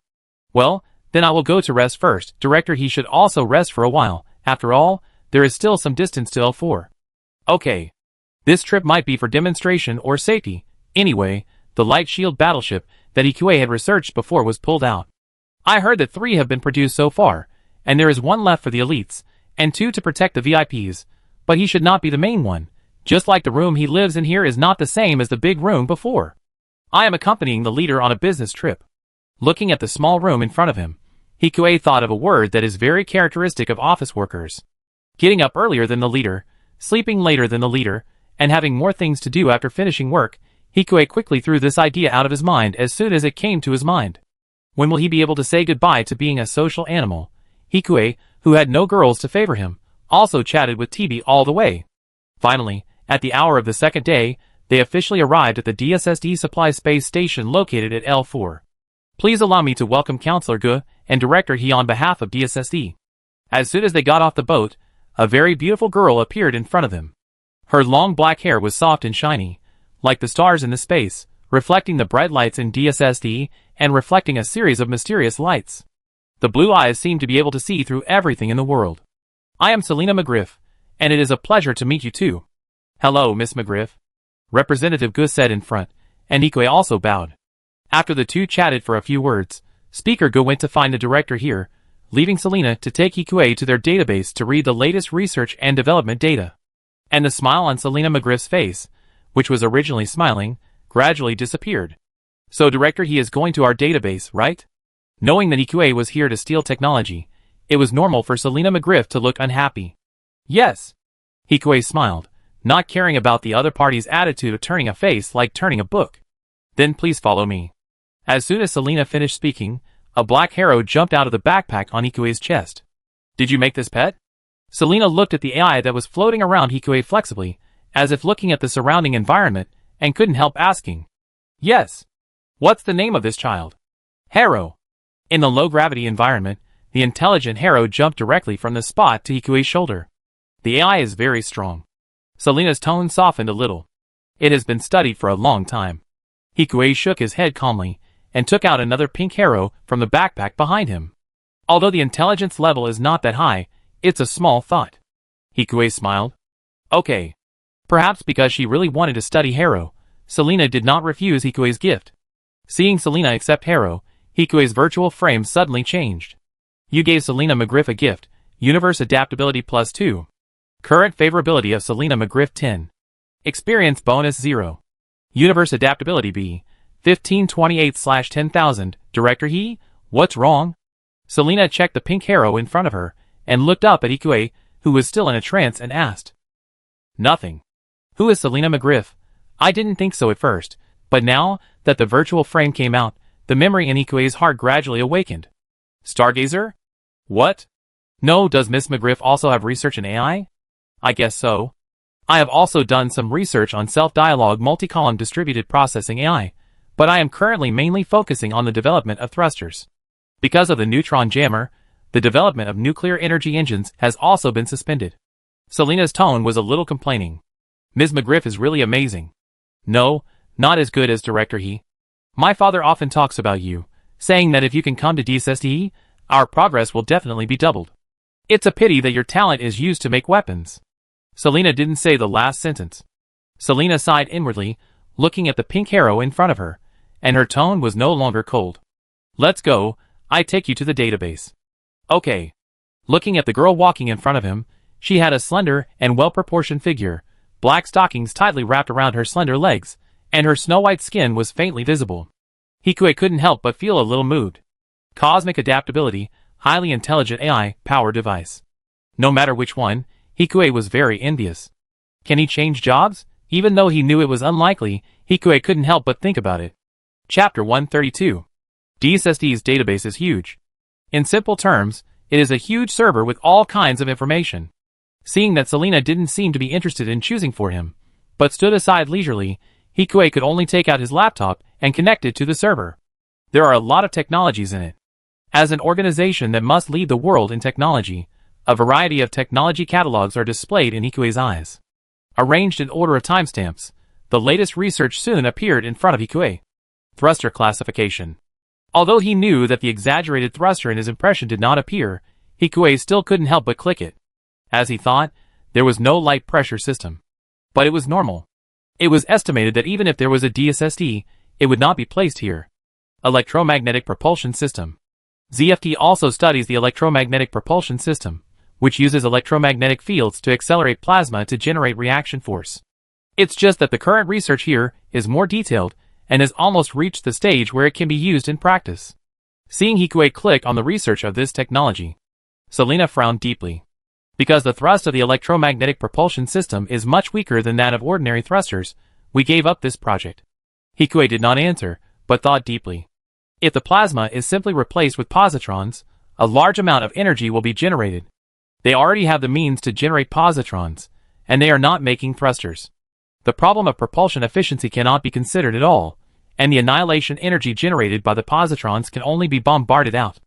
Well, then I will go to rest first. Director, he should also rest for a while. After all, there is still some distance to L4. Okay. This trip might be for demonstration or safety. Anyway, the light shield battleship that Hikue had researched before was pulled out. I heard that 3 have been produced so far, and there is 1 left for the elites, and 2 to protect the VIPs, but he should not be the main one, just like the room he lives in here is not the same as the big room before. I am accompanying the leader on a business trip. Looking at the small room in front of him, Hikue thought of a word that is very characteristic of office workers. Getting up earlier than the leader, sleeping later than the leader, and having more things to do after finishing work, Hikue quickly threw this idea out of his mind as soon as it came to his mind. When will he be able to say goodbye to being a social animal? Hikue, who had no girls to favor him, also chatted with Tibi all the way. Finally, at the hour of the second day, they officially arrived at the DSSD supply space station located at L4. Please allow me to welcome Counselor Gu and Director He on behalf of DSSD. As soon as they got off the boat, a very beautiful girl appeared in front of them. Her long black hair was soft and shiny, like the stars in the space, reflecting the bright lights in DSSD and reflecting a series of mysterious lights. The blue eyes seemed to be able to see through everything in the world. I am Selena McGriff, and it is a pleasure to meet you too. Hello, Miss McGriff. Representative Gu said in front, and Hikue also bowed. After the two chatted for a few words, Speaker Gu went to find the director here, leaving Selena to take Hikue to their database to read the latest research and development data. And the smile on Selena McGriff's face, which was originally smiling, gradually disappeared. So Director He is going to our database, right? Knowing that Hikue was here to steal technology, it was normal for Selena McGriff to look unhappy. Yes. Hikue smiled, not caring about the other party's attitude of turning a face like turning a book. Then please follow me. As soon as Selena finished speaking, a black arrow jumped out of the backpack on Hikue's chest. Did you make this pet? Selena looked at the AI that was floating around Hikue flexibly, as if looking at the surrounding environment, and couldn't help asking. Yes. What's the name of this child? Haro. In the low-gravity environment, the intelligent Haro jumped directly from the spot to Hikue's shoulder. The AI is very strong. Selena's tone softened a little. It has been studied for a long time. Hikue shook his head calmly, and took out another pink Haro from the backpack behind him. Although the intelligence level is not that high, it's a small thought. Hikue smiled. Okay. Perhaps because she really wanted to study Haro, Selena did not refuse Hikue's gift. Seeing Selena accept Haro, Hikue's virtual frame suddenly changed. You gave Selena McGriff a gift, Universe Adaptability +2. Current favorability of Selena McGriff 10. Experience bonus 0. Universe Adaptability B, 1528/10,000. Director He, what's wrong? Selena checked the pink Haro in front of her, and looked up at Hikue, who was still in a trance, and asked. Nothing. Who is Selena McGriff? I didn't think so at first, but now that the virtual frame came out, the memory in Hikue's heart gradually awakened. Stargazer? What? No, does Miss McGriff also have research in AI? I guess so. I have also done some research on self-dialogue multi-column distributed processing AI, but I am currently mainly focusing on the development of thrusters. Because of the neutron jammer, the development of nuclear energy engines has also been suspended. Selena's tone was a little complaining. Ms. McGriff is really amazing. No, not as good as Director He. My father often talks about you, saying that if you can come to DSSD, our progress will definitely be doubled. It's a pity that your talent is used to make weapons. Selena didn't say the last sentence. Selena sighed inwardly, looking at the pink Haro in front of her, and her tone was no longer cold. Let's go, I take you to the database. Okay. Looking at the girl walking in front of him, she had a slender and well-proportioned figure, black stockings tightly wrapped around her slender legs, and her snow-white skin was faintly visible. Hikue couldn't help but feel a little moved. Cosmic Adaptability, Highly Intelligent AI, Power Device. No matter which one, Hikue was very envious. Can he change jobs? Even though he knew it was unlikely, Hikue couldn't help but think about it. Chapter 132. DSSD's database is huge. In simple terms, it is a huge server with all kinds of information. Seeing that Selena didn't seem to be interested in choosing for him, but stood aside leisurely, Hikue could only take out his laptop and connect it to the server. There are a lot of technologies in it. As an organization that must lead the world in technology, a variety of technology catalogs are displayed in Hikue's eyes. Arranged in order of timestamps, the latest research soon appeared in front of Hikue. Thruster classification. Although he knew that the exaggerated thruster in his impression did not appear, Hikue still couldn't help but click it. As he thought, there was no light pressure system. But it was normal. It was estimated that even if there was a DSSD, it would not be placed here. Electromagnetic propulsion system. ZFT also studies the electromagnetic propulsion system, which uses electromagnetic fields to accelerate plasma to generate reaction force. It's just that the current research here is more detailed and has almost reached the stage where it can be used in practice. Seeing Hikue click on the research of this technology, Selena frowned deeply. Because the thrust of the electromagnetic propulsion system is much weaker than that of ordinary thrusters, we gave up this project. Hikue did not answer, but thought deeply. If the plasma is simply replaced with positrons, a large amount of energy will be generated. They already have the means to generate positrons, and they are not making thrusters. The problem of propulsion efficiency cannot be considered at all, and the annihilation energy generated by the positrons can only be bombarded out.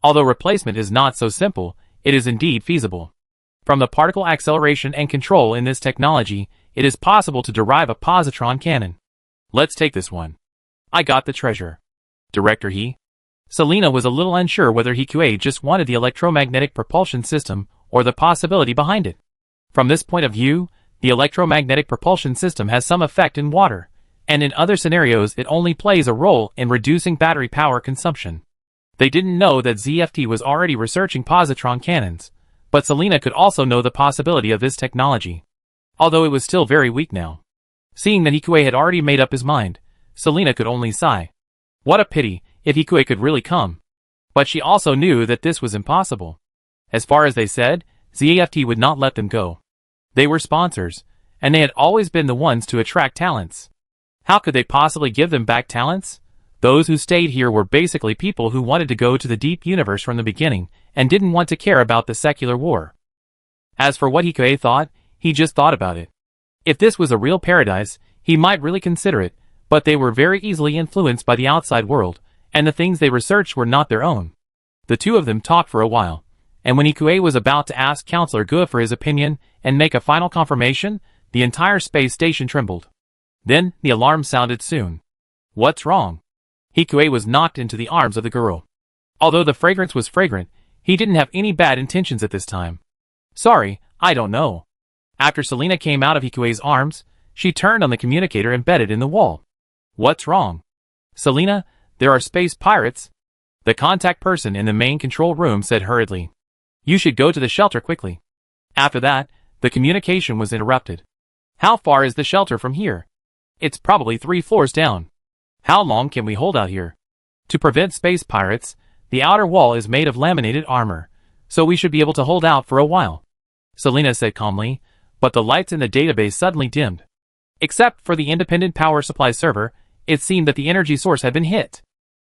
Although replacement is not so simple, it is indeed feasible. From the particle acceleration and control in this technology, it is possible to derive a positron cannon. Let's take this one. I got the treasure. Director he. Selena was a little unsure whether Hikue just wanted the electromagnetic propulsion system or the possibility behind it. From this point of view, the electromagnetic propulsion system has some effect in water, and in other scenarios it only plays a role in reducing battery power consumption. They didn't know that ZFT was already researching positron cannons, but Selena could also know the possibility of this technology, although it was still very weak now. Seeing that Hikue had already made up his mind, Selena could only sigh. What a pity, if Hikue could really come. But she also knew that this was impossible. As far as they said, ZFT would not let them go. They were sponsors, and they had always been the ones to attract talents. How could they possibly give them back talents? Those who stayed here were basically people who wanted to go to the deep universe from the beginning, and didn't want to care about the secular war. As for what Hikue thought, he just thought about it. If this was a real paradise, he might really consider it, but they were very easily influenced by the outside world, and the things they researched were not their own. The two of them talked for a while, and when Hikue was about to ask Counselor Gu for his opinion and make a final confirmation, the entire space station trembled. Then, the alarm sounded soon. What's wrong? Hikue was knocked into the arms of the girl. Although the fragrance was fragrant, he didn't have any bad intentions at this time. Sorry, I don't know. After Selena came out of Hikue's arms, she turned on the communicator embedded in the wall. What's wrong? Selena, there are space pirates. The contact person in the main control room said hurriedly. You should go to the shelter quickly. After that, the communication was interrupted. How far is the shelter from here? It's probably 3 floors down. How long can we hold out here? To prevent space pirates, the outer wall is made of laminated armor, so we should be able to hold out for a while. Selena said calmly, but the lights in the database suddenly dimmed. Except for the independent power supply server, it seemed that the energy source had been hit.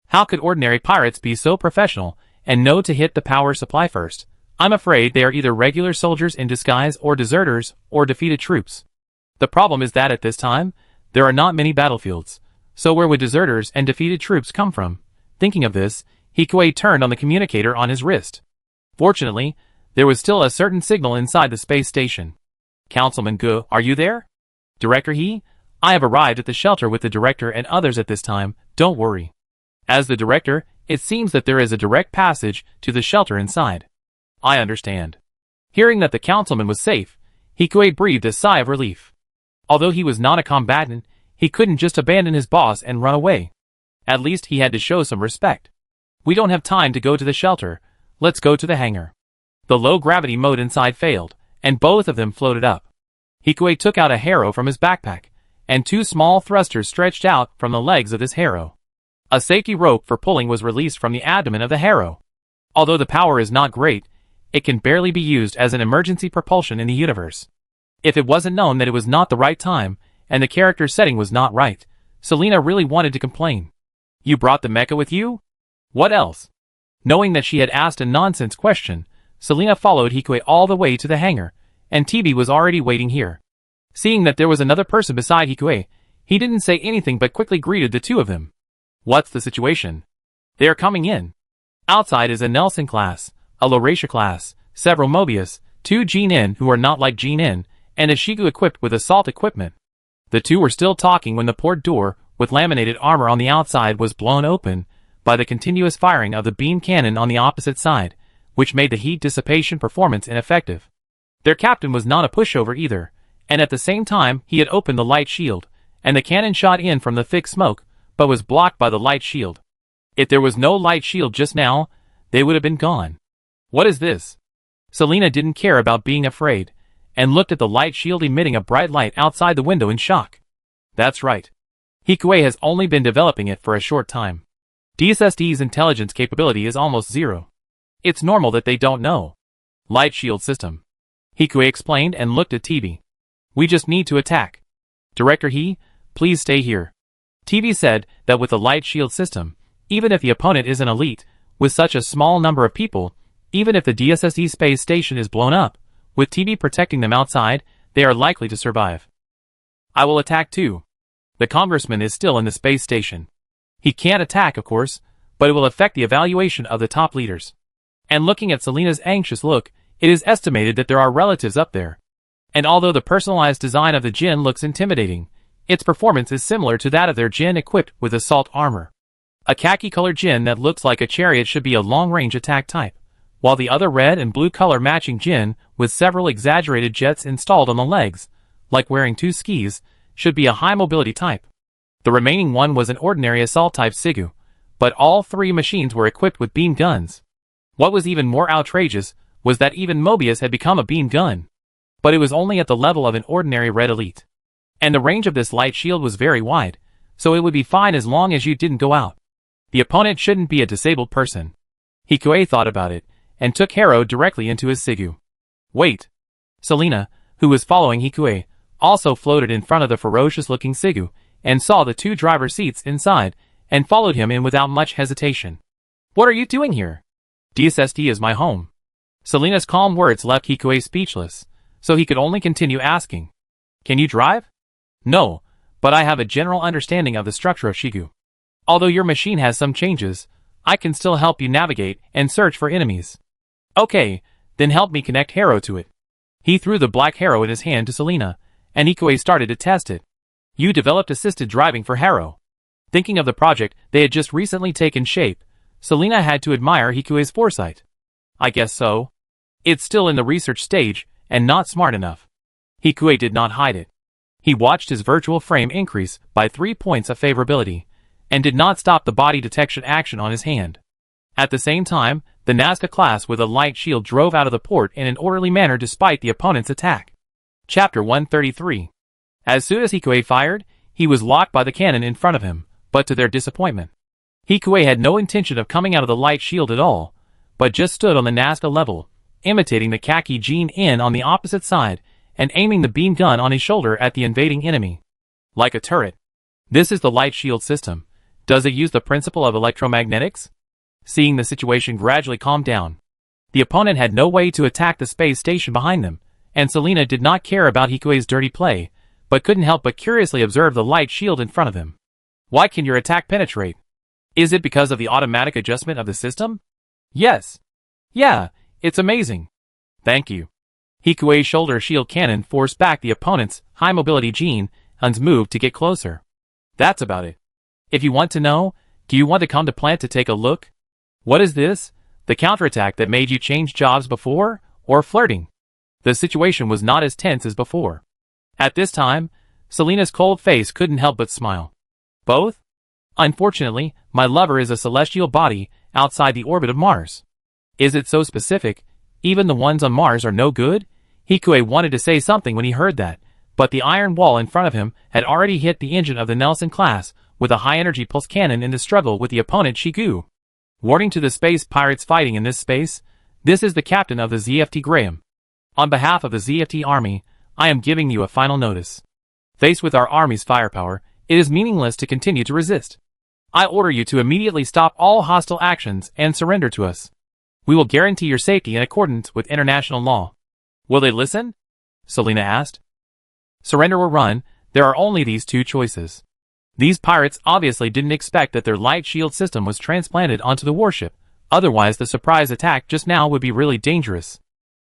How could ordinary pirates be so professional and know to hit the power supply first? I'm afraid they are either regular soldiers in disguise or deserters or defeated troops. The problem is that at this time, there are not many battlefields, so where would deserters and defeated troops come from? Thinking of this, Hikue turned on the communicator on his wrist. Fortunately, there was still a certain signal inside the space station. Councilman Gu, are you there? Director He, I have arrived at the shelter with the director and others at this time, don't worry. As the director, it seems that there is a direct passage to the shelter inside. I understand. Hearing that the councilman was safe, Hikue breathed a sigh of relief. Although he was not a combatant, he couldn't just abandon his boss and run away. At least he had to show some respect. We don't have time to go to the shelter, let's go to the hangar. The low-gravity mode inside failed, and both of them floated up. Hikue took out a harrow from his backpack, and 2 small thrusters stretched out from the legs of this harrow. A safety rope for pulling was released from the abdomen of the harrow. Although the power is not great, it can barely be used as an emergency propulsion in the universe. If it wasn't known that it was not the right time, and the character setting was not right, Selena really wanted to complain. You brought the mecha with you? What else? Knowing that she had asked a nonsense question, Selena followed Hikue all the way to the hangar, and TB was already waiting here. Seeing that there was another person beside Hikue, he didn't say anything but quickly greeted the two of them. What's the situation? They are coming in. Outside is a Nelson class, a Lauratia class, several Mobius, 2 Jin who are not like Jin, and a Shigu equipped with assault equipment. The two were still talking when the port door, with laminated armor on the outside, was blown open by the continuous firing of the beam cannon on the opposite side, which made the heat dissipation performance ineffective. Their captain was not a pushover either, and at the same time he had opened the light shield, and the cannon shot in from the thick smoke, but was blocked by the light shield. If there was no light shield just now, they would have been gone. What is this? Selena didn't care about being afraid, and looked at the light shield emitting a bright light outside the window in shock. That's right. Hikue has only been developing it for a short time. DSSD's intelligence capability is almost 0. It's normal that they don't know. Light shield system. Hikue explained and looked at TB. We just need to attack. Director He, please stay here. TV said that with the light shield system, even if the opponent is an elite, with such a small number of people, even if the DSSE space station is blown up, with TV protecting them outside, they are likely to survive. I will attack too. The congressman is still in the space station. He can't attack, of course, but it will affect the evaluation of the top leaders. And looking at Selena's anxious look, it is estimated that there are relatives up there. And although the personalized design of the Jinn looks intimidating, its performance is similar to that of their Jinn equipped with assault armor. A khaki-colored Jinn that looks like a chariot should be a long-range attack type, while the other red and blue color matching Jinn, with several exaggerated jets installed on the legs, like wearing two skis, should be a high-mobility type. The remaining one was an ordinary assault-type Sigu, but all three machines were equipped with beam guns. What was even more outrageous was that even Mobius had become a beam gun. But it was only at the level of an ordinary red elite. And the range of this light shield was very wide, so it would be fine as long as you didn't go out. The opponent shouldn't be a disabled person. Hikue thought about it, and took Hero directly into his Sigu. Wait. Selena, who was following Hikue, also floated in front of the ferocious-looking Sigu, and saw the two driver seats inside, and followed him in without much hesitation. What are you doing here? DSST is my home. Selena's calm words left Hikue speechless, so he could only continue asking. Can you drive? No, but I have a general understanding of the structure of Shigu. Although your machine has some changes, I can still help you navigate and search for enemies. Okay, then help me connect Hero to it. He threw the black Hero in his hand to Selena, and Hikue started to test it. You developed assisted driving for Hero. Thinking of the project they had just recently taken shape, Selena had to admire Hikue's foresight. I guess so. It's still in the research stage, and not smart enough. Hikue did not hide it. He watched his virtual frame increase by 3 points of favorability, and did not stop the body detection action on his hand. At the same time, the Nazca class with a light shield drove out of the port in an orderly manner despite the opponent's attack. Chapter 133. As soon as Hikue fired, he was locked by the cannon in front of him, but to their disappointment, Hikue had no intention of coming out of the light shield at all, but just stood on the Nazca level, imitating the khaki Jin in on the opposite side, and aiming the beam gun on his shoulder at the invading enemy. Like a turret. This is the light shield system. Does it use the principle of electromagnetics? Seeing the situation gradually calm down, the opponent had no way to attack the space station behind them, and Selena did not care about Hikue's dirty play, but couldn't help but curiously observe the light shield in front of him. Why can your attack penetrate? Is it because of the automatic adjustment of the system? Yes. Yeah, it's amazing. Thank you. Hikue's shoulder shield cannon forced back the opponent's high-mobility Jin Hun's move to get closer. That's about it. If you want to know, do you want to come to plant to take a look? What is this? The counterattack that made you change jobs before, or flirting? The situation was not as tense as before. At this time, Selena's cold face couldn't help but smile. Both? Unfortunately, my lover is a celestial body outside the orbit of Mars. Is it so specific? Even the ones on Mars are no good? Hikue wanted to say something when he heard that, but the iron wall in front of him had already hit the engine of the Nelson class with a high-energy pulse cannon in the struggle with the opponent Shigu. Warning to the space pirates fighting in this space, this is the captain of the ZFT Graham. On behalf of the ZFT army, I am giving you a final notice. Faced with our army's firepower, it is meaningless to continue to resist. I order you to immediately stop all hostile actions and surrender to us. We will guarantee your safety in accordance with international law. Will they listen? Selena asked. Surrender or run, there are only these two choices. These pirates obviously didn't expect that their light shield system was transplanted onto the warship, otherwise the surprise attack just now would be really dangerous.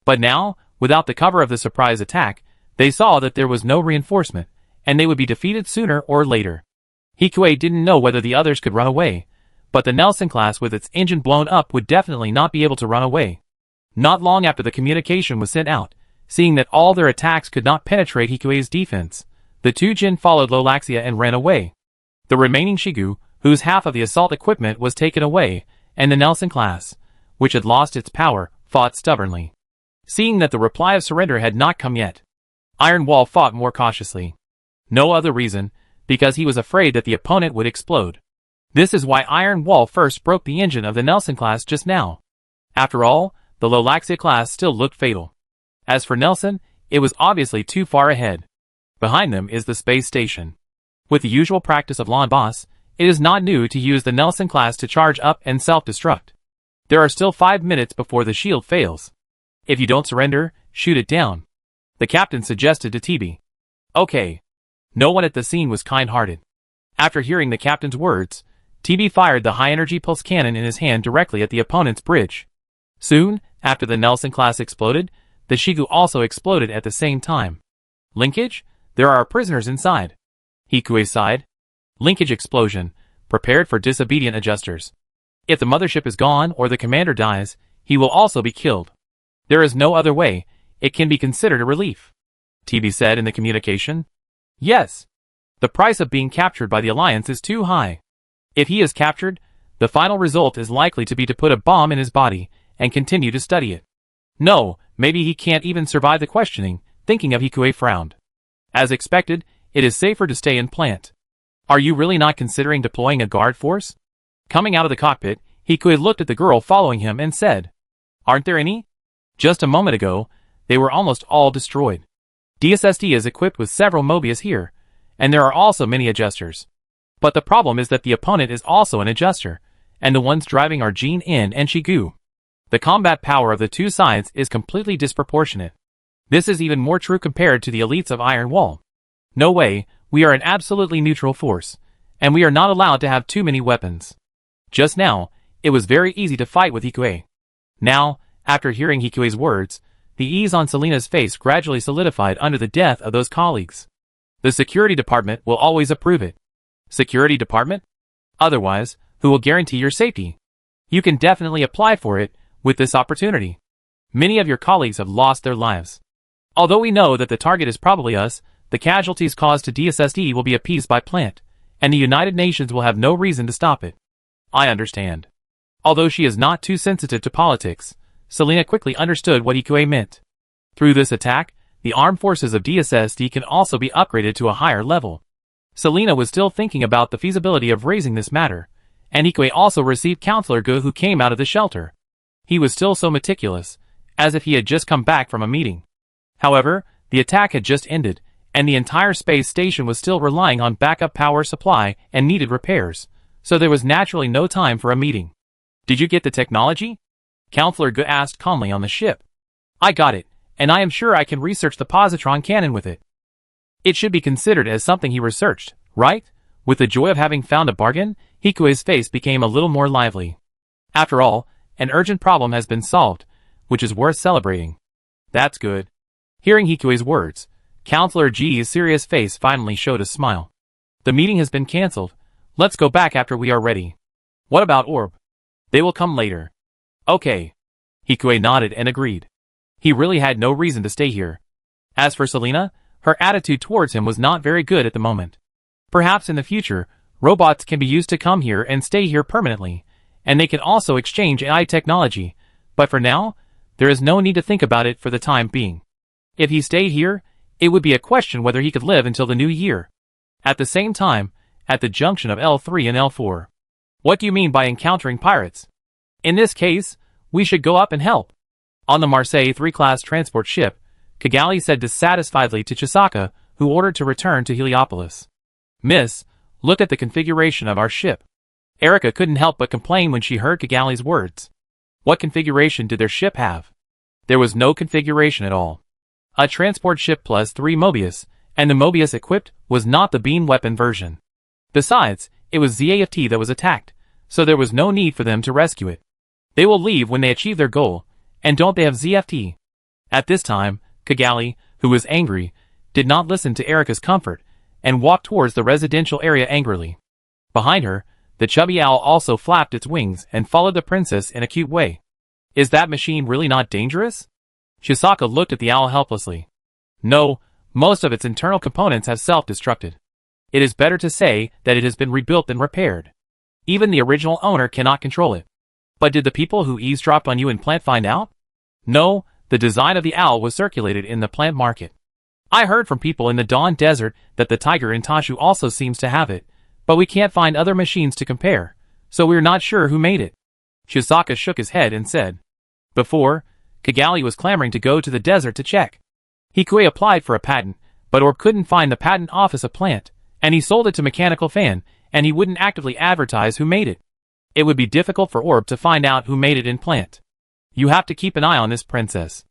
But now, without the cover of the surprise attack, they saw that there was no reinforcement, and they would be defeated sooner or later. Hikue didn't know whether the others could run away, but the Nelson class with its engine blown up would definitely not be able to run away. Not long after the communication was sent out, seeing that all their attacks could not penetrate Hikue's defense, the two Jin followed Lolaxia and ran away. The remaining Shigu, whose half of the assault equipment was taken away, and the Nelson class, which had lost its power, fought stubbornly. Seeing that the reply of surrender had not come yet, Iron Wall fought more cautiously. No other reason, because he was afraid that the opponent would explode. This is why Iron Wall first broke the engine of the Nelson class just now. After all, the Lolaxia class still looked fatal. As for Nelson, it was obviously too far ahead. Behind them is the space station. With the usual practice of lawn boss, it is not new to use the Nelson class to charge up and self-destruct. There are still 5 minutes before the shield fails. If you don't surrender, shoot it down, the captain suggested to TB. Okay. No one at the scene was kind-hearted. After hearing the captain's words, TB fired the high-energy pulse cannon in his hand directly at the opponent's bridge. Soon, after the Nelson class exploded, the Shigu also exploded at the same time. Linkage? There are prisoners inside. Hikue sighed. Linkage explosion, prepared for disobedient adjusters. If the mothership is gone or the commander dies, he will also be killed. There is no other way. It can be considered a relief, TB said in the communication. Yes. The price of being captured by the Alliance is too high. If he is captured, the final result is likely to be to put a bomb in his body and continue to study it. No, maybe he can't even survive the questioning, thinking of Hikue frowned. As expected, it is safer to stay in plant. Are you really not considering deploying a guard force? Coming out of the cockpit, Hikue looked at the girl following him and said, Aren't there any? Just a moment ago, they were almost all destroyed. DSSD is equipped with several Mobius here, and there are also many adjusters. But the problem is that the opponent is also an adjuster, and the ones driving are Jin In and Shigu. The combat power of the two sides is completely disproportionate. This is even more true compared to the elites of Iron Wall. No way, we are an absolutely neutral force, and we are not allowed to have too many weapons. Just now, it was very easy to fight with Hikue. Now, after hearing Hikue's words, the ease on Selena's face gradually solidified under the death of those colleagues. The security department will always approve it. Security department? Otherwise, who will guarantee your safety? You can definitely apply for it with this opportunity. Many of your colleagues have lost their lives. Although we know that the target is probably us, the casualties caused to DSSD will be appeased by plant, and the United Nations will have no reason to stop it. I understand. Although she is not too sensitive to politics, Selena quickly understood what Hikue meant. Through this attack, the armed forces of DSSD can also be upgraded to a higher level. Selena was still thinking about the feasibility of raising this matter, and Hikue also received Counselor Gu, who came out of the shelter. He was still so meticulous, as if he had just come back from a meeting. However, the attack had just ended, and the entire space station was still relying on backup power supply and needed repairs, so there was naturally no time for a meeting. Did you get the technology? Counselor Gu asked calmly on the ship. I got it, and I am sure I can research the positron cannon with it. It should be considered as something he researched, right? With the joy of having found a bargain, Hikue's face became a little more lively. After all, an urgent problem has been solved, which is worth celebrating. That's good. Hearing Hikue's words, Counselor G's serious face finally showed a smile. The meeting has been cancelled. Let's go back after we are ready. What about Orb? They will come later. Okay. Hikue nodded and agreed. He really had no reason to stay here. As for Selena, her attitude towards him was not very good at the moment. Perhaps in the future, robots can be used to come here and stay here permanently, and they can also exchange AI technology, but for now, there is no need to think about it for the time being. If he stayed here, it would be a question whether he could live until the new year. At the same time, at the junction of L3 and L4. What do you mean by encountering pirates? In this case, we should go up and help. On the Marseille 3 class transport ship, Kigali said dissatisfiedly to Chisaka, who ordered to return to Heliopolis. Miss, look at the configuration of our ship. Erica couldn't help but complain when she heard Kigali's words. What configuration did their ship have? There was no configuration at all. A transport ship plus 3 Mobius, and the Mobius equipped was not the beam weapon version. Besides, it was ZAFT that was attacked, so there was no need for them to rescue it. They will leave when they achieve their goal, and don't they have ZFT? At this time, Kigali, who was angry, did not listen to Erica's comfort, and walked towards the residential area angrily. Behind her, the chubby owl also flapped its wings and followed the princess in a cute way. Is that machine really not dangerous? Chisaka looked at the owl helplessly. No, most of its internal components have self-destructed. It is better to say that it has been rebuilt than repaired. Even the original owner cannot control it. But did the people who eavesdropped on you in plant find out? No, the design of the owl was circulated in the plant market. I heard from people in the Dawn Desert that the tiger in Tashu also seems to have it, but we can't find other machines to compare, so we're not sure who made it. Chisaka shook his head and said. Before, Kigali was clamoring to go to the desert to check. Hikue applied for a patent, but Orb couldn't find the patent office of plant, And he sold it to Mechanical Fan, and he wouldn't actively advertise who made it. It would be difficult for Orb to find out who made it in plant. You have to keep an eye on this princess.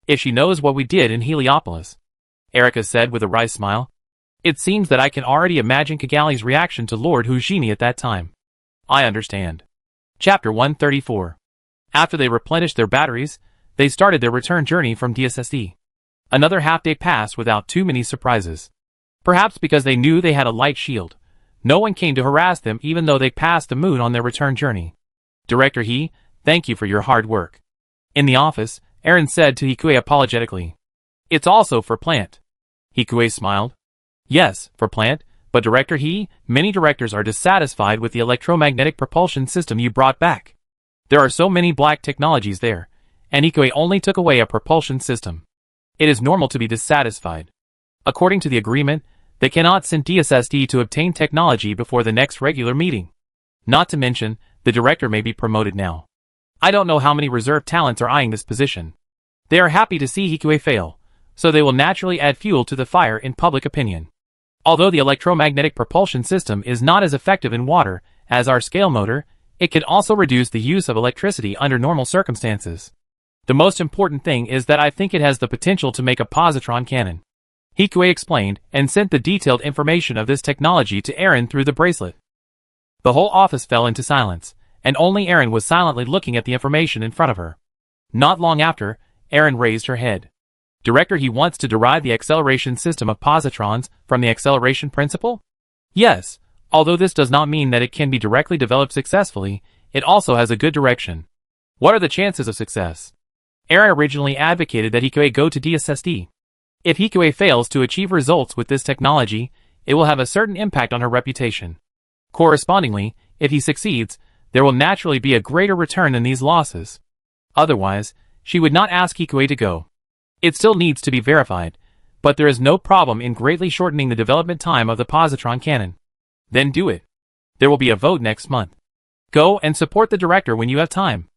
If she knows what we did in Heliopolis, Erica said with a wry smile. It seems that I can already imagine Kigali's reaction to Lord Houdini at that time. I understand. Chapter 134. After they replenished their batteries, they started their return journey from DSSD. Another half-day passed without too many surprises. Perhaps because they knew they had a light shield, no one came to harass them even though they passed the moon on their return journey. Director He, thank you for your hard work. In the office, Aaron said to Hikue apologetically. It's also for plant. Hikue smiled. Yes, for plant, but Director He, many directors are dissatisfied with the electromagnetic propulsion system you brought back. There are so many black technologies there, and Hikue only took away a propulsion system. It is normal to be dissatisfied. According to the agreement, they cannot send DSSD to obtain technology before the next regular meeting. Not to mention, the director may be promoted now. I don't know how many reserve talents are eyeing this position. They are happy to see Hikue fail, so they will naturally add fuel to the fire in public opinion. Although the electromagnetic propulsion system is not as effective in water as our scale motor, it can also reduce the use of electricity under normal circumstances. The most important thing is that I think it has the potential to make a positron cannon. Hikue explained and sent the detailed information of this technology to Aaron through the bracelet. The whole office fell into silence, and only Aaron was silently looking at the information in front of her. Not long after, Aaron raised her head. Director, he wants to derive the acceleration system of positrons from the acceleration principle? Yes, although this does not mean that it can be directly developed successfully, it also has a good direction. What are the chances of success? Aaron originally advocated that Hikue go to DSSD. If Hikue fails to achieve results with this technology, it will have a certain impact on her reputation. Correspondingly, if he succeeds, there will naturally be a greater return than these losses. Otherwise, she would not ask Hikue to go. It still needs to be verified, but there is no problem in greatly shortening the development time of the positron cannon. Then do it. There will be a vote next month. Go and support the director when you have time.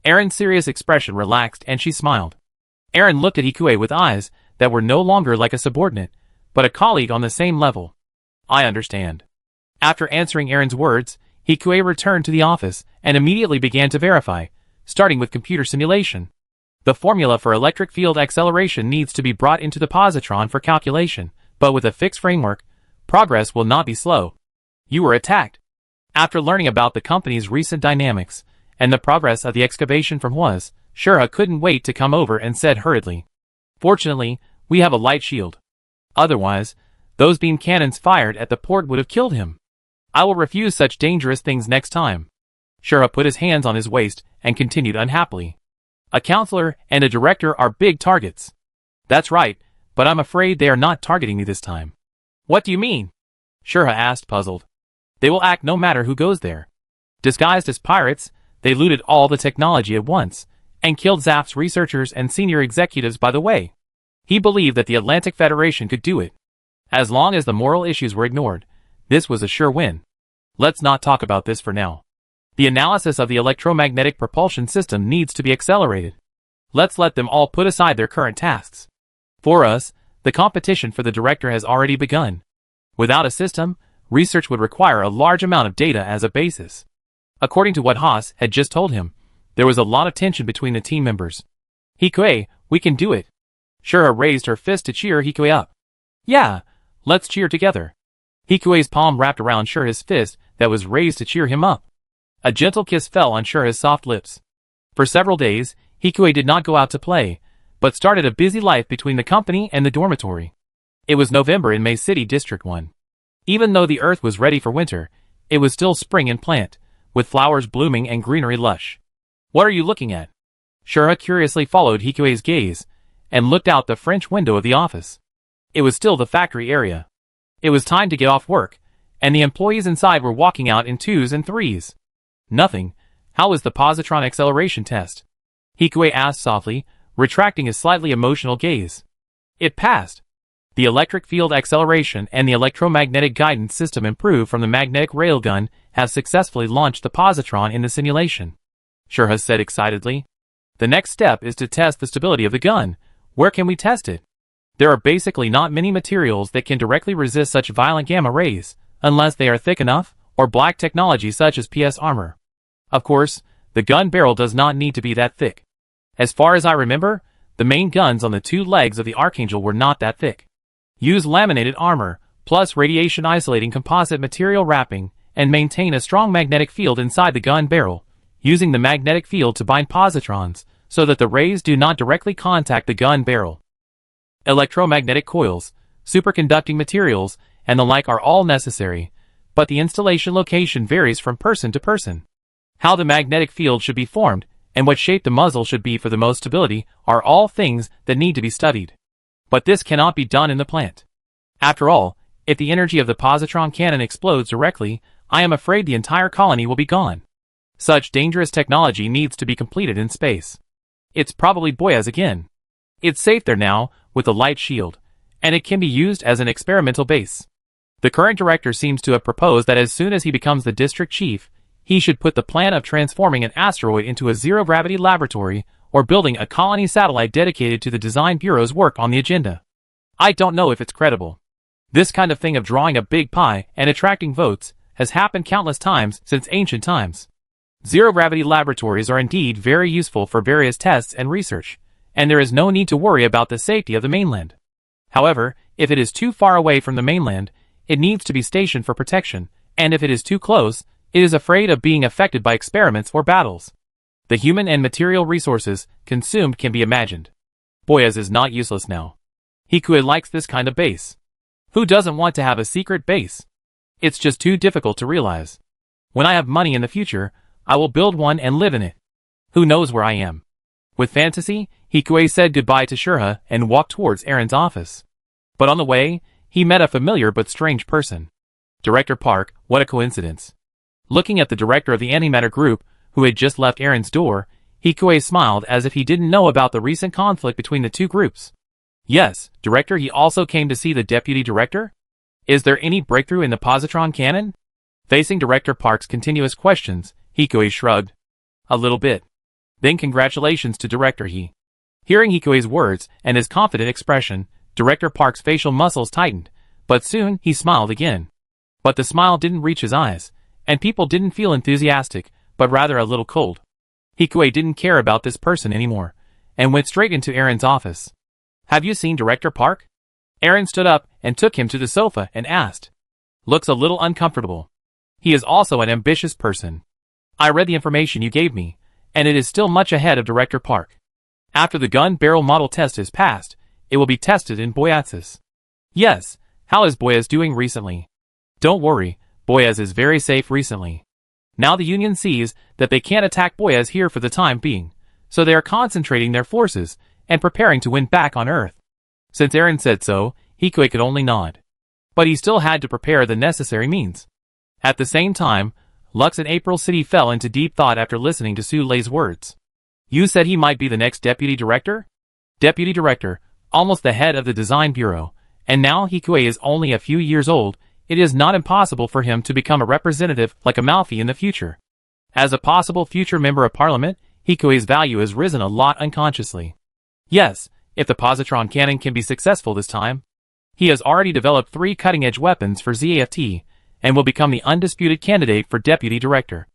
Aaron's serious expression relaxed and she smiled. Aaron looked at Hikue with eyes that were no longer like a subordinate, but a colleague on the same level. I understand. After answering Aaron's words, Hikue returned to the office and immediately began to verify, starting with computer simulation. The formula for electric field acceleration needs to be brought into the positron for calculation, but with a fixed framework, progress will not be slow. You were attacked. After learning about the company's recent dynamics, and the progress of the excavation from Huaz, Shura couldn't wait to come over and said hurriedly. Fortunately, we have a light shield. Otherwise, those beam cannons fired at the port would have killed him. I will refuse such dangerous things next time. Shura put his hands on his waist and continued unhappily. A counselor and a director are big targets. That's right, but I'm afraid they are not targeting me this time. What do you mean? Shura asked, puzzled. They will act no matter who goes there. Disguised as pirates, they looted all the technology at once, and killed Zaft's researchers and senior executives by the way. He believed that the Atlantic Federation could do it. As long as the moral issues were ignored, this was a sure win. Let's not talk about this for now. The analysis of the electromagnetic propulsion system needs to be accelerated. Let's let them all put aside their current tasks. For us, the competition for the director has already begun. Without a system, research would require a large amount of data as a basis. According to what Haas had just told him, there was a lot of tension between the team members. Hikue, we can do it. Shura raised her fist to cheer Hikue up. Yeah, let's cheer together. Hikue's palm wrapped around Shura's fist that was raised to cheer him up. A gentle kiss fell on Shura's soft lips. For several days, Hikue did not go out to play, but started a busy life between the company and the dormitory. It was November in May City District 1. Even though the earth was ready for winter, it was still spring in plant, with flowers blooming and greenery lush. What are you looking at? Shura curiously followed Hikue's gaze, and looked out the French window of the office. It was still the factory area. It was time to get off work, and the employees inside were walking out in twos and threes. Nothing. How was the positron acceleration test? Hikue asked softly, retracting his slightly emotional gaze. It passed. The electric field acceleration and the electromagnetic guidance system improved from the magnetic railgun have successfully launched the positron in the simulation. Shura said excitedly. The next step is to test the stability of the gun. Where can we test it? There are basically not many materials that can directly resist such violent gamma rays, unless they are thick enough, or black technology such as PS armor. Of course, the gun barrel does not need to be that thick. As far as I remember, the main guns on the two legs of the Archangel were not that thick. Use laminated armor, plus radiation-isolating composite material wrapping, and maintain a strong magnetic field inside the gun barrel, using the magnetic field to bind positrons, so that the rays do not directly contact the gun barrel. Electromagnetic coils, superconducting materials, and the like are all necessary, but the installation location varies from person to person. How the magnetic field should be formed, and what shape the muzzle should be for the most stability, are all things that need to be studied. But this cannot be done in the plant. After all, if the energy of the positron cannon explodes directly, I am afraid the entire colony will be gone. Such dangerous technology needs to be completed in space. It's probably Boyaz again. It's safe there now, with a light shield, and it can be used as an experimental base. The current director seems to have proposed that as soon as he becomes the district chief, he should put the plan of transforming an asteroid into a zero-gravity laboratory or building a colony satellite dedicated to the design bureau's work on the agenda. I don't know if it's credible. This kind of thing of drawing a big pie and attracting votes has happened countless times since ancient times. Zero-gravity laboratories are indeed very useful for various tests and research, and there is no need to worry about the safety of the mainland. However, if it is too far away from the mainland, it needs to be stationed for protection, and if it is too close, it is afraid of being affected by experiments or battles. The human and material resources consumed can be imagined. Boyaz is not useless now. Hikue likes this kind of base. Who doesn't want to have a secret base? It's just too difficult to realize. When I have money in the future, I will build one and live in it. Who knows where I am? With fantasy, Hikue said goodbye to Shurha and walked towards Aaron's office. But on the way, he met a familiar but strange person. Director Park, what a coincidence. Looking at the director of the antimatter group, who had just left Aaron's door, Hikue smiled as if he didn't know about the recent conflict between the two groups. Yes, director, he also came to see the deputy director? Is there any breakthrough in the positron cannon? Facing Director Park's continuous questions, Hikue shrugged. A little bit. Then congratulations to Director He. Hearing Hikue's words and his confident expression, Director Park's facial muscles tightened, but soon he smiled again. But the smile didn't reach his eyes, and people didn't feel enthusiastic, but rather a little cold. Hikue didn't care about this person anymore, and went straight into Aaron's office. Have you seen Director Park? Aaron stood up and took him to the sofa and asked. Looks a little uncomfortable. He is also an ambitious person. I read the information you gave me, and it is still much ahead of Director Park. After the gun barrel model test is passed, it will be tested in Boyaz. Yes, how is Boyaz doing recently? Don't worry, Boyaz is very safe recently. Now the Union sees that they can't attack Boyaz here for the time being, so they are concentrating their forces and preparing to win back on Earth. Since Aaron said so, Hikue could only nod. But he still had to prepare the necessary means. At the same time, Lux and April City fell into deep thought after listening to Su Lei's words. You said he might be the next deputy director? Deputy director, almost the head of the design bureau, and now Hikue is only a few years old. It is not impossible for him to become a representative like Amalfi in the future. As a possible future member of parliament, Hikue's value has risen a lot unconsciously. Yes, if the positron cannon can be successful this time. He has already developed 3 cutting-edge weapons for ZAFT, and will become the undisputed candidate for deputy director.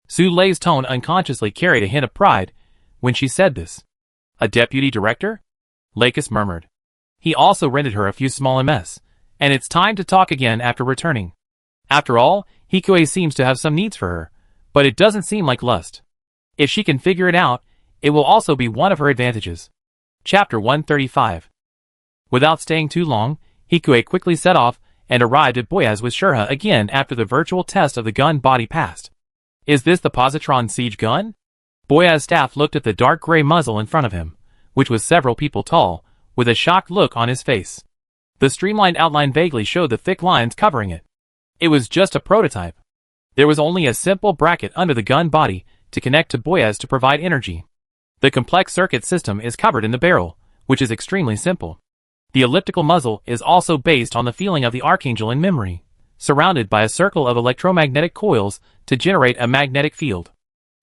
Su Lei's tone unconsciously carried a hint of pride when she said this. A deputy director? Lakis murmured. He also rented her a few small MS, and it's time to talk again after returning. After all, Hikue seems to have some needs for her, but it doesn't seem like lust. If she can figure it out, it will also be one of her advantages. Chapter 135. Without staying too long, Hikue quickly set off and arrived at Boyaz with Shurha again after the virtual test of the gun body passed. Is this the positron siege gun? Boyaz's staff looked at the dark gray muzzle in front of him, which was several people tall, with a shocked look on his face. The streamlined outline vaguely showed the thick lines covering it. It was just a prototype. There was only a simple bracket under the gun body to connect to Boyaz to provide energy. The complex circuit system is covered in the barrel, which is extremely simple. The elliptical muzzle is also based on the feeling of the Archangel in memory, surrounded by a circle of electromagnetic coils to generate a magnetic field.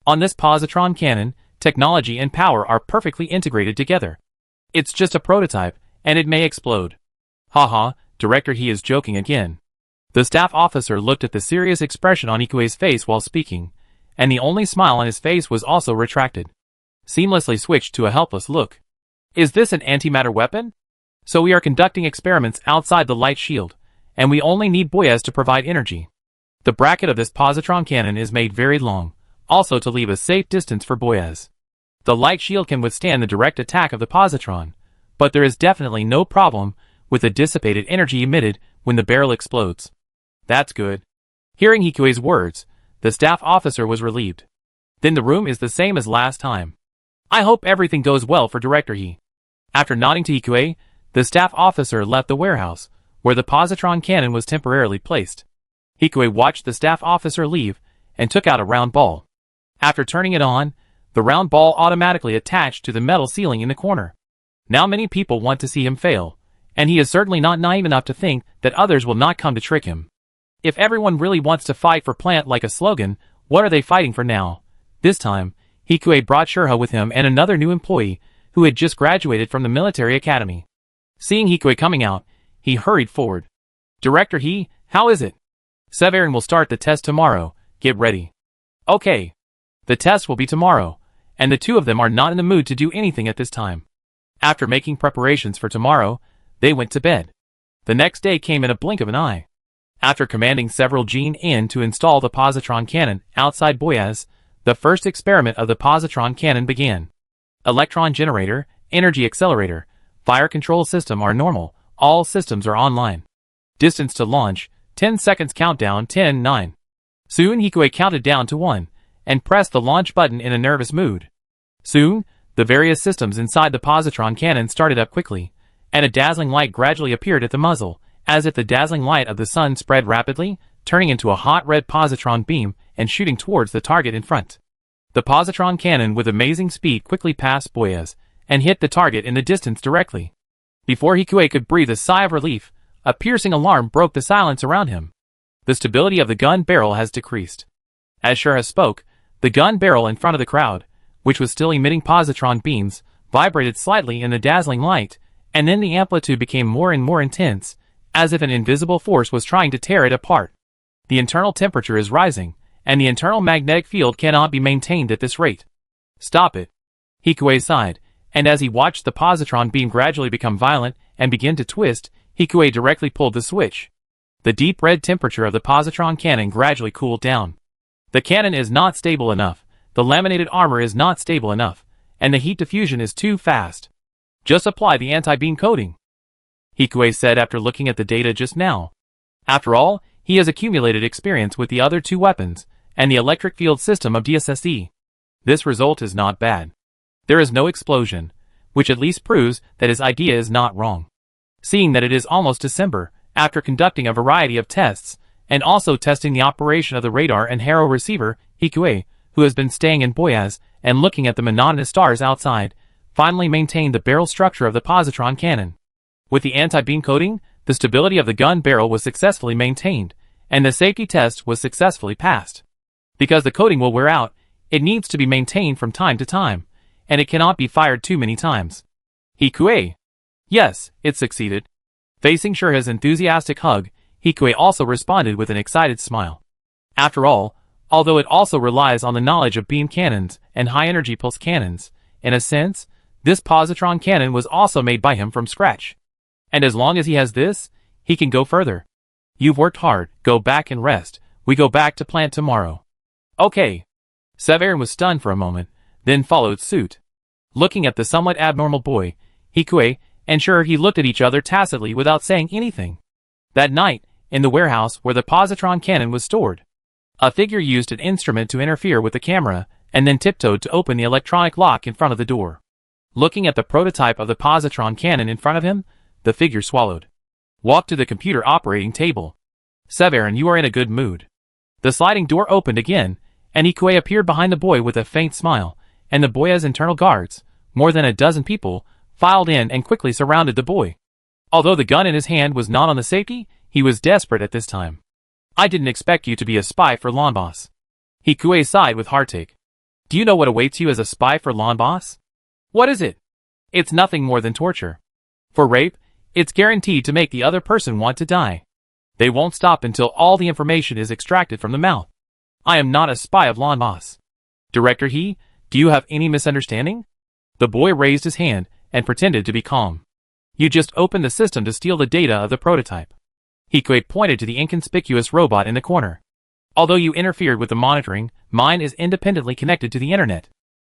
On this positron cannon, technology and power are perfectly integrated together. It's just a prototype, and it may explode. Haha, Director, he is joking again. The staff officer looked at the serious expression on Ikue's face while speaking, and the only smile on his face was also retracted. Seamlessly switched to a helpless look. Is this an antimatter weapon? So we are conducting experiments outside the light shield, and we only need Boyez to provide energy. The bracket of this positron cannon is made very long, also to leave a safe distance for Boyez. The light shield can withstand the direct attack of the positron, but there is definitely no problem with the dissipated energy emitted when the barrel explodes. That's good. Hearing Hikue's words, the staff officer was relieved. Then the room is the same as last time. I hope everything goes well for Director He. After nodding to Hikue, the staff officer left the warehouse, where the positron cannon was temporarily placed. Hikue watched the staff officer leave, and took out a round ball. After turning it on, the round ball automatically attached to the metal ceiling in the corner. Now many people want to see him fail, and he is certainly not naive enough to think that others will not come to trick him. If everyone really wants to fight for plant like a slogan, what are they fighting for now? This time, Hikue brought Shurha with him and another new employee who had just graduated from the military academy. Seeing Hikue coming out, he hurried forward. Director He, how is it? Severin will start the test tomorrow, get ready. Okay. The test will be tomorrow, and the two of them are not in the mood to do anything at this time. After making preparations for tomorrow, they went to bed. The next day came in a blink of an eye. After commanding several Gene in to install the positron cannon outside Boyez, the first experiment of the positron cannon began. Electron generator, energy accelerator, fire control system are normal, all systems are online. Distance to launch, 10 seconds countdown 10, 9. Soon Hikue counted down to 1, and pressed the launch button in a nervous mood. Soon, the various systems inside the positron cannon started up quickly, and a dazzling light gradually appeared at the muzzle, as if the dazzling light of the sun spread rapidly, turning into a hot red positron beam and shooting towards the target in front. The positron cannon with amazing speed quickly passed Boyez, and hit the target in the distance directly. Before Hikue could breathe a sigh of relief, a piercing alarm broke the silence around him. The stability of the gun barrel has decreased. As Shurha spoke, the gun barrel in front of the crowd, which was still emitting positron beams, vibrated slightly in the dazzling light, and then the amplitude became more and more intense, as if an invisible force was trying to tear it apart. The internal temperature is rising, and the internal magnetic field cannot be maintained at this rate. Stop it. Hikue sighed, and as he watched the positron beam gradually become violent and begin to twist, Hikue directly pulled the switch. The deep red temperature of the positron cannon gradually cooled down. The cannon is not stable enough, the laminated armor is not stable enough, and the heat diffusion is too fast. Just apply the anti-beam coating, Hikue said after looking at the data just now. After all, he has accumulated experience with the other two weapons, and the electric field system of DSSE. This result is not bad. There is no explosion, which at least proves that his idea is not wrong. Seeing that it is almost December, after conducting a variety of tests, and also testing the operation of the radar and Harrow receiver, Hikue, who has been staying in Boyez and looking at the monotonous stars outside, finally maintained the barrel structure of the positron cannon. With the anti-beam coating, the stability of the gun barrel was successfully maintained, and the safety test was successfully passed. Because the coating will wear out, it needs to be maintained from time to time, and it cannot be fired too many times. Hikue. Yes, it succeeded. Facing Shurha's enthusiastic hug, Hikue also responded with an excited smile. After all, although it also relies on the knowledge of beam cannons and high-energy pulse cannons, in a sense, this positron cannon was also made by him from scratch. And as long as he has this, he can go further. You've worked hard, go back and rest, we go back to plant tomorrow. Okay. Severin was stunned for a moment, then followed suit. Looking at the somewhat abnormal boy, Hikue and Shurha he looked at each other tacitly without saying anything. That night, in the warehouse where the positron cannon was stored, a figure used an instrument to interfere with the camera, and then tiptoed to open the electronic lock in front of the door. Looking at the prototype of the positron cannon in front of him, the figure swallowed. Walked to the computer operating table. Severin, you are in a good mood. The sliding door opened again, and Hikue appeared behind the boy with a faint smile, and the boy's internal guards, more than a dozen people, filed in and quickly surrounded the boy. Although the gun in his hand was not on the safety, he was desperate at this time. I didn't expect you to be a spy for Lawn Boss. Hikue sighed with heartache. Do you know what awaits you as a spy for Lawn Boss? What is it? It's nothing more than torture. For rape, it's guaranteed to make the other person want to die. They won't stop until all the information is extracted from the mouth. I am not a spy of Lon Moss. Director He, do you have any misunderstanding? The boy raised his hand and pretended to be calm. You just opened the system to steal the data of the prototype. Hikue pointed to the inconspicuous robot in the corner. Although you interfered with the monitoring, mine is independently connected to the internet.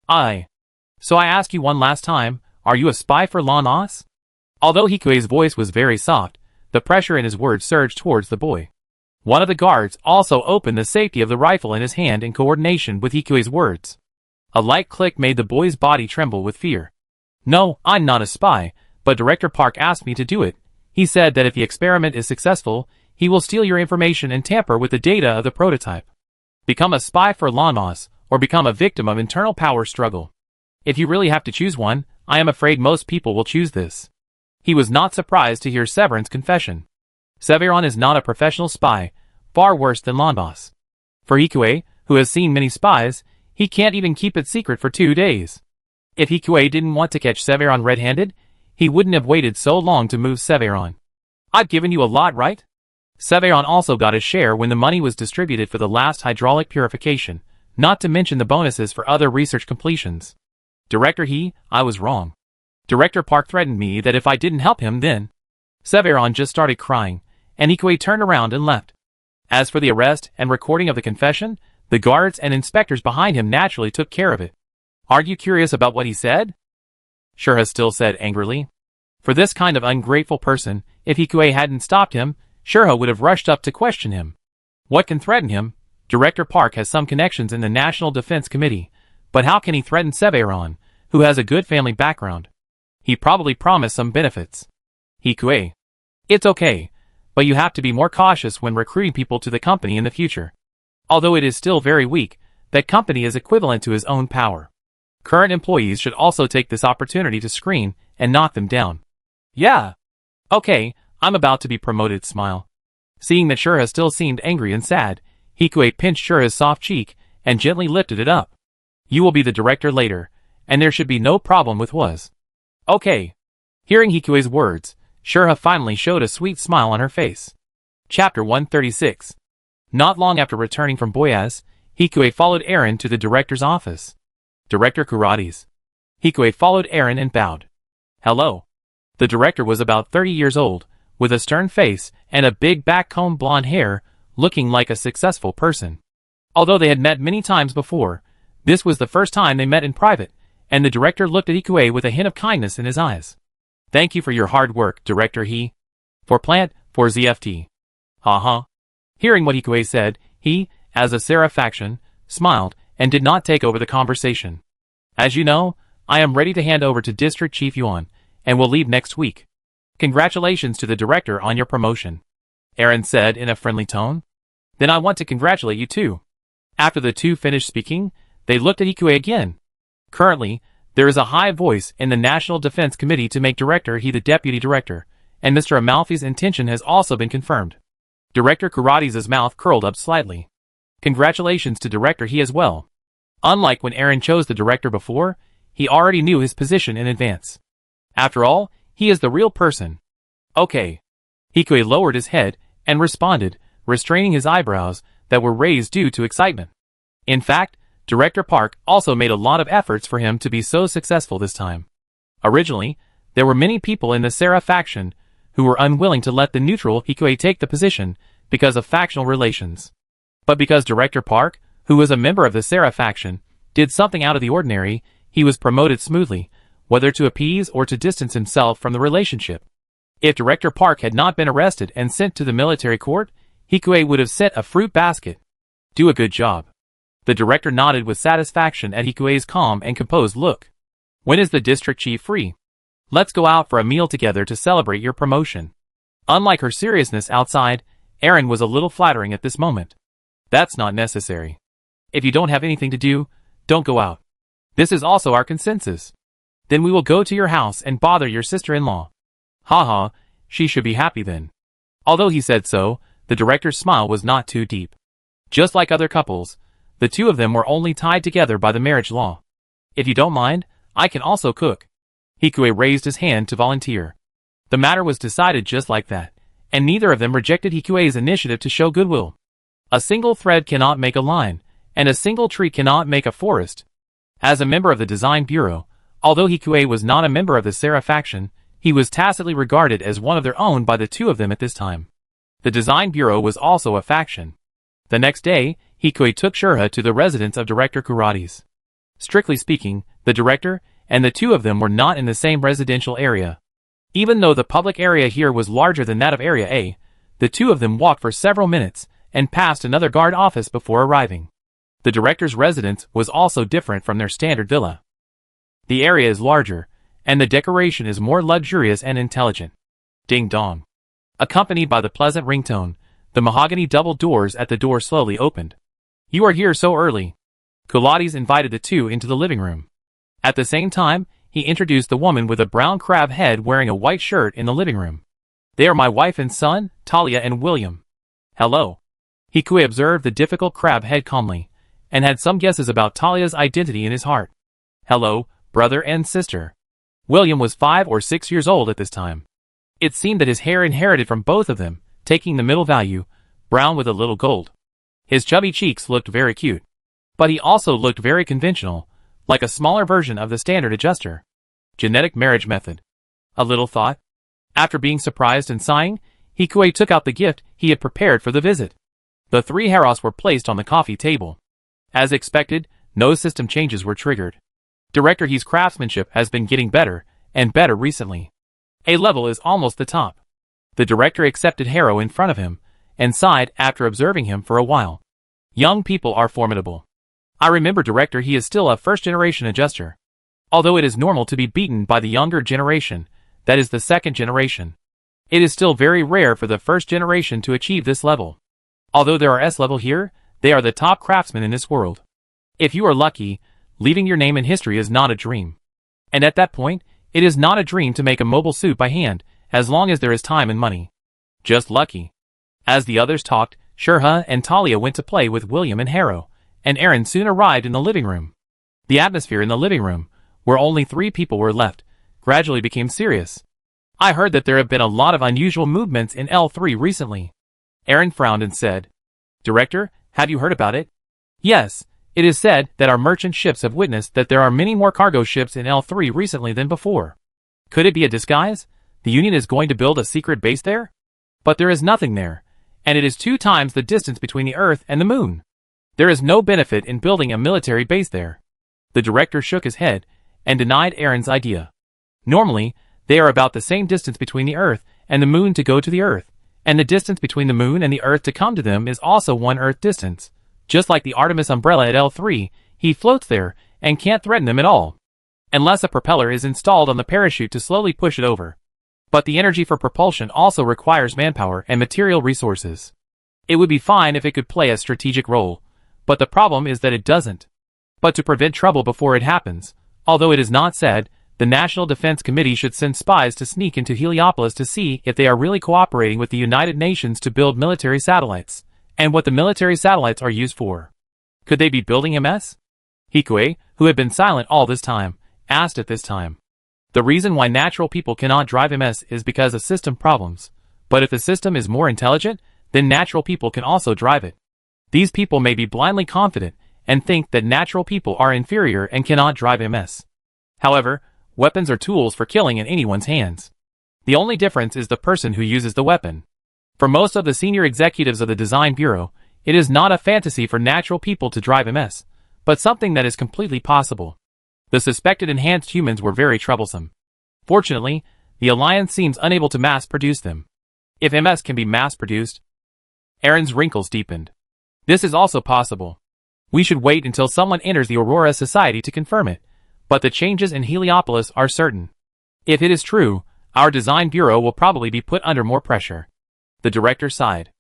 So I ask you one last time, are you a spy for Lon Moss? Although Hikue's voice was very soft, the pressure in his words surged towards the boy. One of the guards also opened the safety of the rifle in his hand in coordination with Hikue's words. A light click made the boy's body tremble with fear. No, I'm not a spy, but Director Park asked me to do it. He said that if the experiment is successful, he will steal your information and tamper with the data of the prototype. Become a spy for Lon Moss, or become a victim of internal power struggle. If you really have to choose one, I am afraid most people will choose this. He was not surprised to hear Severin's confession. Severin is not a professional spy, far worse than Lon Moss. For Hikue, who has seen many spies, he can't even keep it secret for 2 days. If Hikue didn't want to catch Severin red-handed, he wouldn't have waited so long to move Severin. I've given you a lot, right? Severin also got his share when the money was distributed for the last hydraulic purification, not to mention the bonuses for other research completions. Director He, I was wrong. Director Park threatened me that if I didn't help him then. Severin just started crying, and Hikue turned around and left. As for the arrest and recording of the confession, the guards and inspectors behind him naturally took care of it. Aren't you curious about what he said? Shurha still said angrily. For this kind of ungrateful person, if Hikue hadn't stopped him, Shurha would have rushed up to question him. What can threaten him? Director Park has some connections in the National Defense Committee, but how can he threaten Severin, who has a good family background? He probably promised some benefits. Hikue. It's okay, but you have to be more cautious when recruiting people to the company in the future. Although it is still very weak, that company is equivalent to his own power. Current employees should also take this opportunity to screen and knock them down. Yeah. Okay, I'm about to be promoted, smile. Seeing that Shurha still seemed angry and sad, Hikue pinched Shurha's soft cheek and gently lifted it up. You will be the director later, and there should be no problem with was. Okay. Hearing Hikue's words, Shurha finally showed a sweet smile on her face. Chapter 136. Not long after returning from Boyaz, Hikue followed Aaron to the director's office. Director Kurates. Hikue followed Aaron and bowed. Hello. The director was about 30 years old, with a stern face and a big backcombed blonde hair, looking like a successful person. Although they had met many times before, this was the first time they met in private, and the director looked at Hikue with a hint of kindness in his eyes. Thank you for your hard work, Director He. For plant, for ZFT. Ha. Hearing what Hikue said, he, as a Seraph faction, smiled and did not take over the conversation. As you know, I am ready to hand over to District Chief Yuan, and will leave next week. Congratulations to the director on your promotion. Aaron said in a friendly tone. Then I want to congratulate you too. After the two finished speaking, they looked at Hikue again. Currently, there is a high voice in the National Defense Committee to make Director He the deputy director, and Mr. Amalfi's intention has also been confirmed. Director Kurates' mouth curled up slightly. Congratulations to Director He as well. Unlike when Aaron chose the director before, he already knew his position in advance. After all, he is the real person. Okay. Hikue lowered his head and responded, restraining his eyebrows that were raised due to excitement. In fact, Director Park also made a lot of efforts for him to be so successful this time. Originally, there were many people in the Seraph faction who were unwilling to let the neutral Hikue take the position because of factional relations. But because Director Park, who was a member of the Seraph faction, did something out of the ordinary, he was promoted smoothly, whether to appease or to distance himself from the relationship. If Director Park had not been arrested and sent to the military court, Hikue would have sent a fruit basket. Do a good job. The director nodded with satisfaction at Hikue's calm and composed look. When is the district chief free? Let's go out for a meal together to celebrate your promotion. Unlike her seriousness outside, Aaron was a little flattering at this moment. That's not necessary. If you don't have anything to do, don't go out. This is also our consensus. Then we will go to your house and bother your sister-in-law. Haha, she should be happy then. Although he said so, the director's smile was not too deep. Just like other couples, the two of them were only tied together by the marriage law. If you don't mind, I can also cook. Hikue raised his hand to volunteer. The matter was decided just like that, and neither of them rejected Hikuei's initiative to show goodwill. A single thread cannot make a line, and a single tree cannot make a forest. As a member of the Design Bureau, although Hikuei was not a member of the Sera faction, he was tacitly regarded as one of their own by the two of them at this time. The Design Bureau was also a faction. The next day, Hikuei took Shurha to the residence of Director Kurades. Strictly speaking, the director and the two of them were not in the same residential area. Even though the public area here was larger than that of Area A, the two of them walked for several minutes and passed another guard office before arriving. The director's residence was also different from their standard villa. The area is larger, and the decoration is more luxurious and intelligent. Ding dong. Accompanied by the pleasant ringtone, the mahogany double doors at the door slowly opened. "You are here so early." Kurades invited the two into the living room. At the same time, he introduced the woman with a brown crab head wearing a white shirt in the living room. "They are my wife and son, Talia and William." "Hello." Hikuei observed the difficult crab head calmly, and had some guesses about Talia's identity in his heart. "Hello, brother and sister." William was 5 or 6 years old at this time. It seemed that his hair inherited from both of them, taking the middle value, brown with a little gold. His chubby cheeks looked very cute. But he also looked very conventional, like a smaller version of the standard adjuster. Genetic marriage method. A little thought. After being surprised and sighing, Hikuei took out the gift he had prepared for the visit. The 3 Heros were placed on the coffee table. As expected, no system changes were triggered. Director He's craftsmanship has been getting better and better recently. A level is almost the top. The director accepted Hero in front of him and sighed after observing him for a while. Young people are formidable. I remember Director He is still a first-generation adjuster. Although it is normal to be beaten by the younger generation, that is the second generation. It is still very rare for the first generation to achieve this level. Although there are S-level here, they are the top craftsmen in this world. If you are lucky, leaving your name in history is not a dream. And at that point, it is not a dream to make a mobile suit by hand, as long as there is time and money. Just lucky. As the others talked, Shurha and Talia went to play with William and Hero, and Aaron soon arrived in the living room. The atmosphere in the living room, where only 3 people were left, gradually became serious. "I heard that there have been a lot of unusual movements in L3 recently." Aaron frowned and said, "Director, have you heard about it?" "Yes, it is said that our merchant ships have witnessed that there are many more cargo ships in L3 recently than before. Could it be a disguise? The Union is going to build a secret base there? But there is nothing there, and it is 2 times the distance between the Earth and the Moon. There is no benefit in building a military base there." The director shook his head and denied Aaron's idea. Normally, they are about the same distance between the Earth and the Moon to go to the Earth, and the distance between the Moon and the Earth to come to them is also 1 Earth distance. Just like the Artemis umbrella at L3, he floats there and can't threaten them at all. Unless a propeller is installed on the parachute to slowly push it over. But the energy for propulsion also requires manpower and material resources. It would be fine if it could play a strategic role, but the problem is that it doesn't. But to prevent trouble before it happens, although it is not said, the National Defense Committee should send spies to sneak into Heliopolis to see if they are really cooperating with the United Nations to build military satellites, and what the military satellites are used for. Could they be building MS? Hikuei, who had been silent all this time, asked at this time. The reason why natural people cannot drive MS is because of system problems, but if the system is more intelligent, then natural people can also drive it. These people may be blindly confident and think that natural people are inferior and cannot drive MS. However, weapons are tools for killing in anyone's hands. The only difference is the person who uses the weapon. For most of the senior executives of the Design Bureau, it is not a fantasy for natural people to drive MS, but something that is completely possible. The suspected enhanced humans were very troublesome. Fortunately, the Alliance seems unable to mass-produce them. If MS can be mass-produced, Aaron's wrinkles deepened. This is also possible. We should wait until someone enters the Aurora Society to confirm it, but the changes in Heliopolis are certain. If it is true, our Design Bureau will probably be put under more pressure. The director sighed.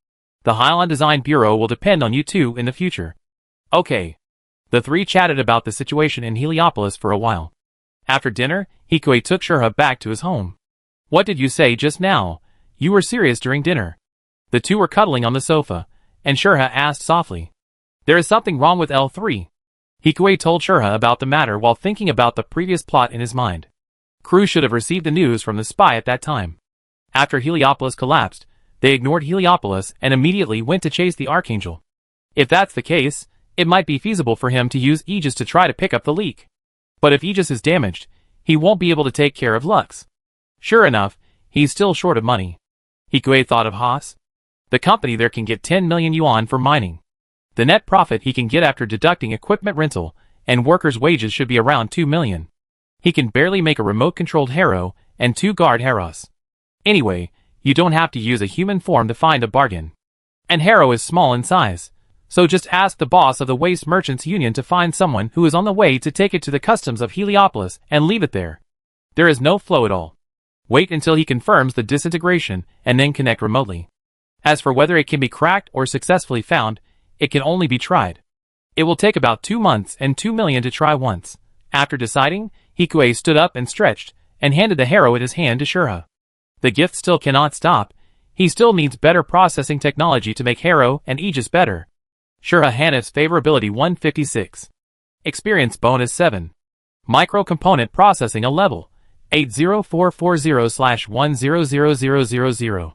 The Hylian Design Bureau will depend on you two in the future. Okay. The 3 chatted about the situation in Heliopolis for a while. After dinner, Hikuei took Shurha back to his home. "What did you say just now? You were serious during dinner." The 2 were cuddling on the sofa, and Shurha asked softly. "There is something wrong with L3. Hikuei told Shurha about the matter while thinking about the previous plot in his mind. Crew should have received the news from the spy at that time. After Heliopolis collapsed, they ignored Heliopolis and immediately went to chase the Archangel. If that's the case, it might be feasible for him to use Aegis to try to pick up the leak. But if Aegis is damaged, he won't be able to take care of Lux. Sure enough, he's still short of money. Hikue thought of Haas. The company there can get 10 million yuan for mining. The net profit he can get after deducting equipment rental and workers' wages should be around 2 million. He can barely make a remote-controlled harrow and 2 guard harrows. Anyway, you don't have to use a human form to find a bargain. And harrow is small in size, so just ask the boss of the Waste Merchants Union to find someone who is on the way to take it to the customs of Heliopolis and leave it there. There is no flow at all. Wait until he confirms the disintegration and then connect remotely. As for whether it can be cracked or successfully found, it can only be tried. It will take about 2 months and 2 million to try once. After deciding, Hikue stood up and stretched, and handed the harrow in his hand to Shurha. The gift still cannot stop. He still needs better processing technology to make harrow and Aegis better. Shurha Hanif's favorability 156. Experience bonus 7. Micro-component processing a level 80440/100000.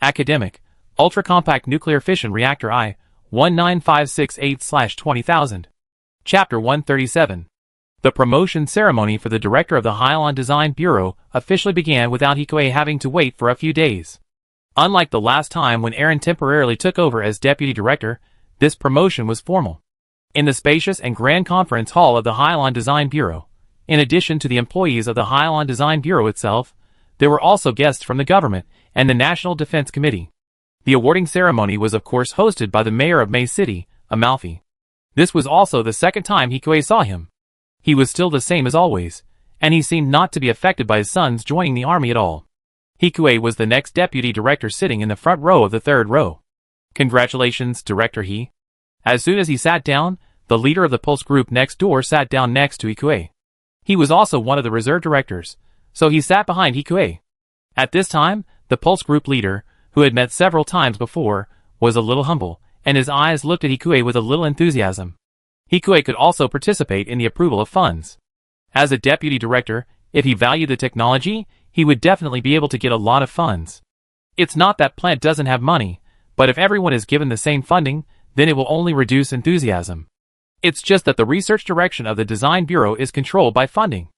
Academic, ultra-compact nuclear fission reactor I-19568/20000. Chapter 137. The promotion ceremony for the director of the Hylian Design Bureau officially began without Hikue having to wait for a few days. Unlike the last time when Aaron temporarily took over as deputy director, this promotion was formal. In the spacious and grand conference hall of the Hylian Design Bureau, in addition to the employees of the Hylian Design Bureau itself, there were also guests from the government and the National Defense Committee. The awarding ceremony was of course hosted by the mayor of May City, Amalfi. This was also the second time Hikue saw him. He was still the same as always, and he seemed not to be affected by his sons joining the army at all. Hikue was the next deputy director sitting in the front row of the third row. Congratulations, Director He. As soon as he sat down, the leader of the Pulse group next door sat down next to Hikue. He was also one of the reserve directors, so he sat behind Hikue. At this time, the Pulse group leader, who had met several times before, was a little humble, and his eyes looked at Hikue with a little enthusiasm. Hikue could also participate in the approval of funds. As a deputy director, if he valued the technology, he would definitely be able to get a lot of funds. It's not that plant doesn't have money, but if everyone is given the same funding, then it will only reduce enthusiasm. It's just that the research direction of the Design Bureau is controlled by funding.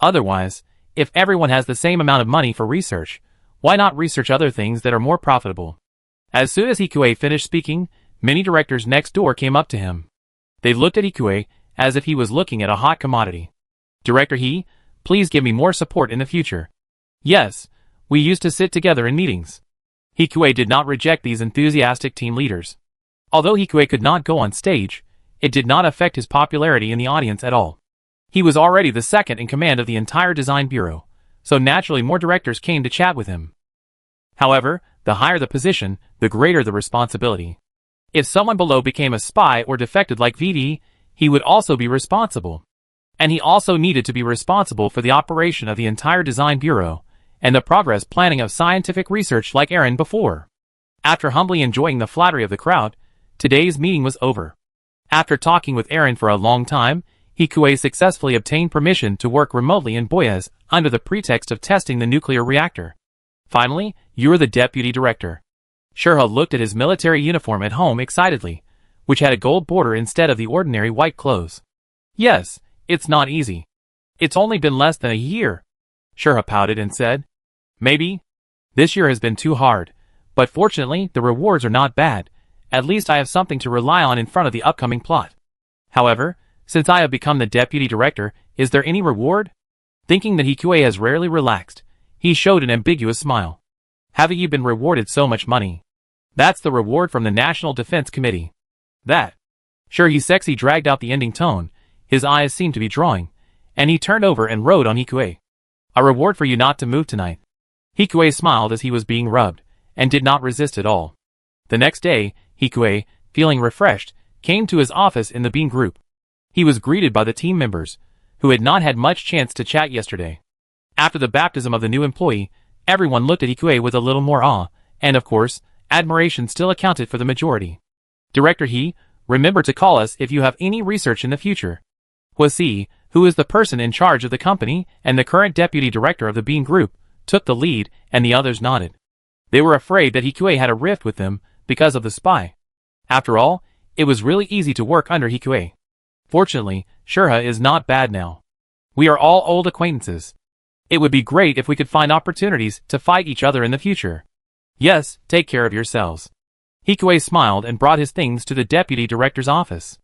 Otherwise, if everyone has the same amount of money for research, why not research other things that are more profitable? As soon as Hikue finished speaking, many directors next door came up to him. They looked at Hikue as if he was looking at a hot commodity. Director He, please give me more support in the future. Yes, we used to sit together in meetings. Hikue did not reject these enthusiastic team leaders. Although Hikue could not go on stage, it did not affect his popularity in the audience at all. He was already the second in command of the entire Design Bureau, so naturally more directors came to chat with him. However, the higher the position, the greater the responsibility. If someone below became a spy or defected like VD, he would also be responsible. And he also needed to be responsible for the operation of the entire Design Bureau, and the progress planning of scientific research like Aaron before. After humbly enjoying the flattery of the crowd, today's meeting was over. After talking with Aaron for a long time, Hikue successfully obtained permission to work remotely in Boyaz under the pretext of testing the nuclear reactor. Finally, you're the deputy director. Shurha looked at his military uniform at home excitedly, which had a gold border instead of the ordinary white clothes. Yes, it's not easy. It's only been less than a year. Shurha pouted and said, maybe. This year has been too hard, but fortunately the rewards are not bad. At least I have something to rely on in front of the upcoming plot. However, since I have become the deputy director, is there any reward? Thinking that Hikue has rarely relaxed, he showed an ambiguous smile. Haven't you been rewarded so much money? That's the reward from the National Defense Committee. That. Sure, he sexy dragged out the ending tone, his eyes seemed to be drawing, and he turned over and rode on Hikue. A reward for you not to move tonight. Hikue smiled as he was being rubbed, and did not resist at all. The next day, Hikue, feeling refreshed, came to his office in the Bean Group. He was greeted by the team members, who had not had much chance to chat yesterday. After the baptism of the new employee, everyone looked at Hikue with a little more awe, and of course, admiration still accounted for the majority. Director He, remember to call us if you have any research in the future. Huasi, who is the person in charge of the company and the current deputy director of the Bean Group, took the lead, and the others nodded. They were afraid that Hikue had a rift with them because of the spy. After all, it was really easy to work under Hikue. Fortunately, Shurha is not bad now. We are all old acquaintances. It would be great if we could find opportunities to fight each other in the future. Yes, take care of yourselves. Hikue smiled and brought his things to the deputy director's office.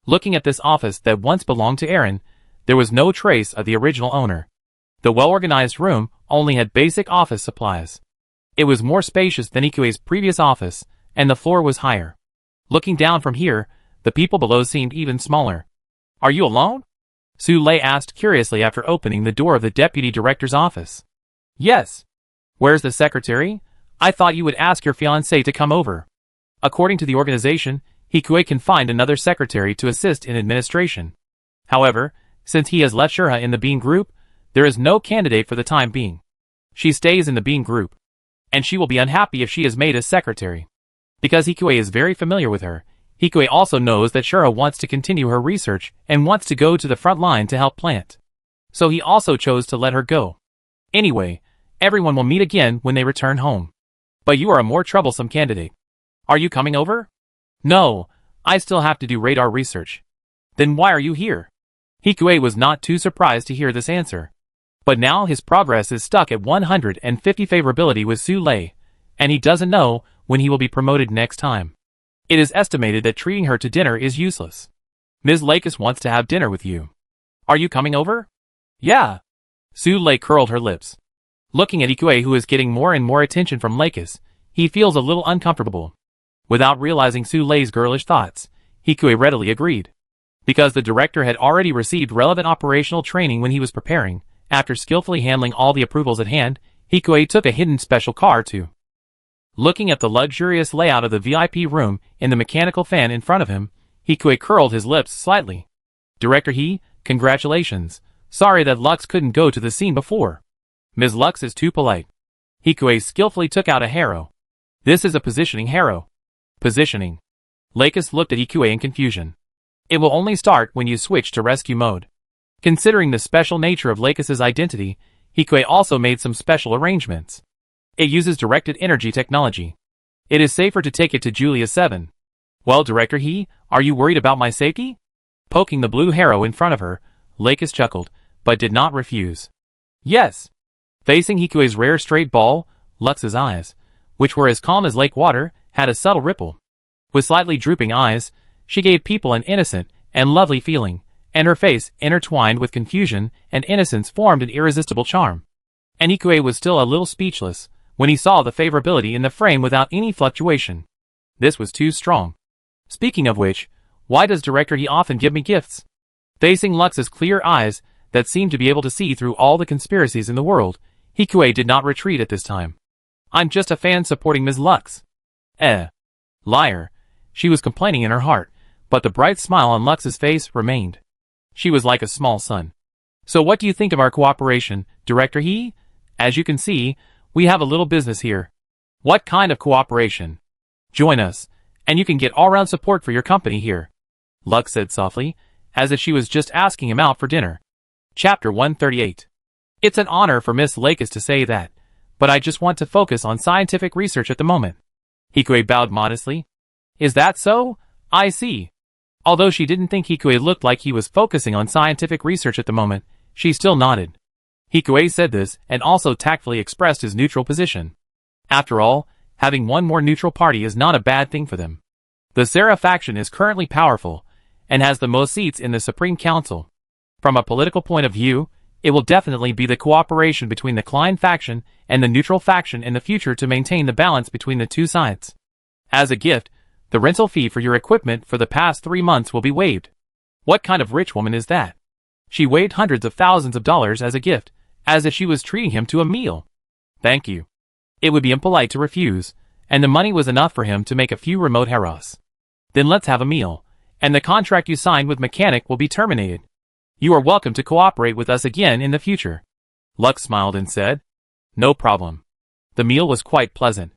Looking at this office that once belonged to Aaron, there was no trace of the original owner. The well-organized room only had basic office supplies. It was more spacious than Hikue's previous office, and the floor was higher. Looking down from here, the people below seemed even smaller. Are you alone? Su Lei asked curiously after opening the door of the deputy director's office. Yes. Where's the secretary? I thought you would ask your fiancé to come over. According to the organization, Hikue can find another secretary to assist in administration. However, since he has left Shurha in the Bean group, there is no candidate for the time being. She stays in the Bean group, and she will be unhappy if she is made a secretary. Because Hikue is very familiar with her, Hikue also knows that Shurha wants to continue her research and wants to go to the front line to help plant. So he also chose to let her go. Anyway, everyone will meet again when they return home. But you are a more troublesome candidate. Are you coming over? No, I still have to do radar research. Then why are you here? Hikue was not too surprised to hear this answer. But now his progress is stuck at 150 favorability with Su Lei, and he doesn't know when he will be promoted next time. It is estimated that treating her to dinner is useless. Ms. Lakis wants to have dinner with you. Are you coming over? Yeah. Su Lei curled her lips. Looking at Hikue, who is getting more and more attention from Lakis, he feels a little uncomfortable. Without realizing Su Lei's girlish thoughts, Hikue readily agreed. Because the director had already received relevant operational training when he was preparing, after skillfully handling all the approvals at hand, Hikue took a hidden special car too. Looking at the luxurious layout of the VIP room and the mechanical fan in front of him, Hikue curled his lips slightly. Director He, congratulations. Sorry that Lux couldn't go to the scene before. Ms. Lux is too polite. Hikue skillfully took out a harrow. This is a positioning harrow. Positioning. Lakis looked at Hikue in confusion. It will only start when you switch to rescue mode. Considering the special nature of Lakis's identity, Hikue also made some special arrangements. It uses directed energy technology. It is safer to take it to Julia 7. Well, Director He, are you worried about my safety? Poking the blue harrow in front of her, Lakis chuckled, but did not refuse. Yes. Facing Hikue's rare straight ball, Lux's eyes, which were as calm as lake water, had a subtle ripple. With slightly drooping eyes, she gave people an innocent and lovely feeling, and her face, intertwined with confusion and innocence, formed an irresistible charm. And Hikue was still a little speechless when he saw the favorability in the frame without any fluctuation. This was too strong. Speaking of which, why does Director He often give me gifts? Facing Lux's clear eyes that seemed to be able to see through all the conspiracies in the world, Hikue did not retreat at this time. I'm just a fan supporting Ms. Lux. Liar. She was complaining in her heart, but the bright smile on Lux's face remained. She was like a small sun. So what do you think of our cooperation, Director He? As you can see, we have a little business here. What kind of cooperation? Join us, and you can get all-round support for your company here. Lux said softly, as if she was just asking him out for dinner. Chapter 138. It's an honor for Miss Lakis to say that, but I just want to focus on scientific research at the moment. Hikue bowed modestly. Is that so? I see. Although she didn't think Hikue looked like he was focusing on scientific research at the moment, she still nodded. Hikue said this and also tactfully expressed his neutral position. After all, having one more neutral party is not a bad thing for them. The Seraph faction is currently powerful, and has the most seats in the Supreme Council. From a political point of view, it will definitely be the cooperation between the Klein faction and the neutral faction in the future to maintain the balance between the two sides. As a gift, the rental fee for your equipment for the past 3 months will be waived. What kind of rich woman is that? She waived hundreds of thousands of dollars as a gift, as if she was treating him to a meal. Thank you. It would be impolite to refuse, and the money was enough for him to make a few remote harrows. Then let's have a meal, and the contract you signed with Mechanic will be terminated. You are welcome to cooperate with us again in the future. Lux smiled and said, No problem. The meal was quite pleasant.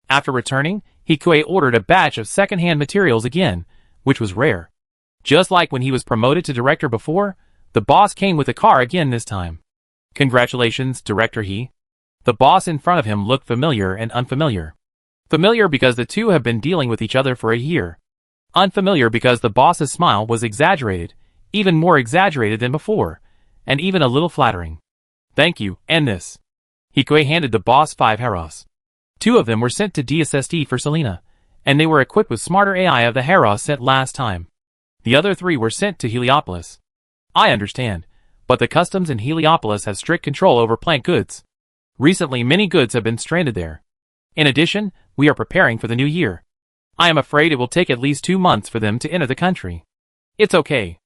After returning, Hikue ordered a batch of second-hand materials again, which was rare. Just like when he was promoted to director before, the boss came with a car again this time. Congratulations, Director He. The boss in front of him looked familiar and unfamiliar. Familiar because the two have been dealing with each other for a year. Unfamiliar because the boss's smile was exaggerated, even more exaggerated than before, and even a little flattering. Thank you, and this. Hikue handed the boss 5 Heros. 2 of them were sent to DSSD for Selena, and they were equipped with smarter AI of the Heros sent last time. The other 3 were sent to Heliopolis. I understand, but the customs in Heliopolis have strict control over plant goods. Recently many goods have been stranded there. In addition, we are preparing for the new year. I am afraid it will take at least 2 months for them to enter the country. It's okay.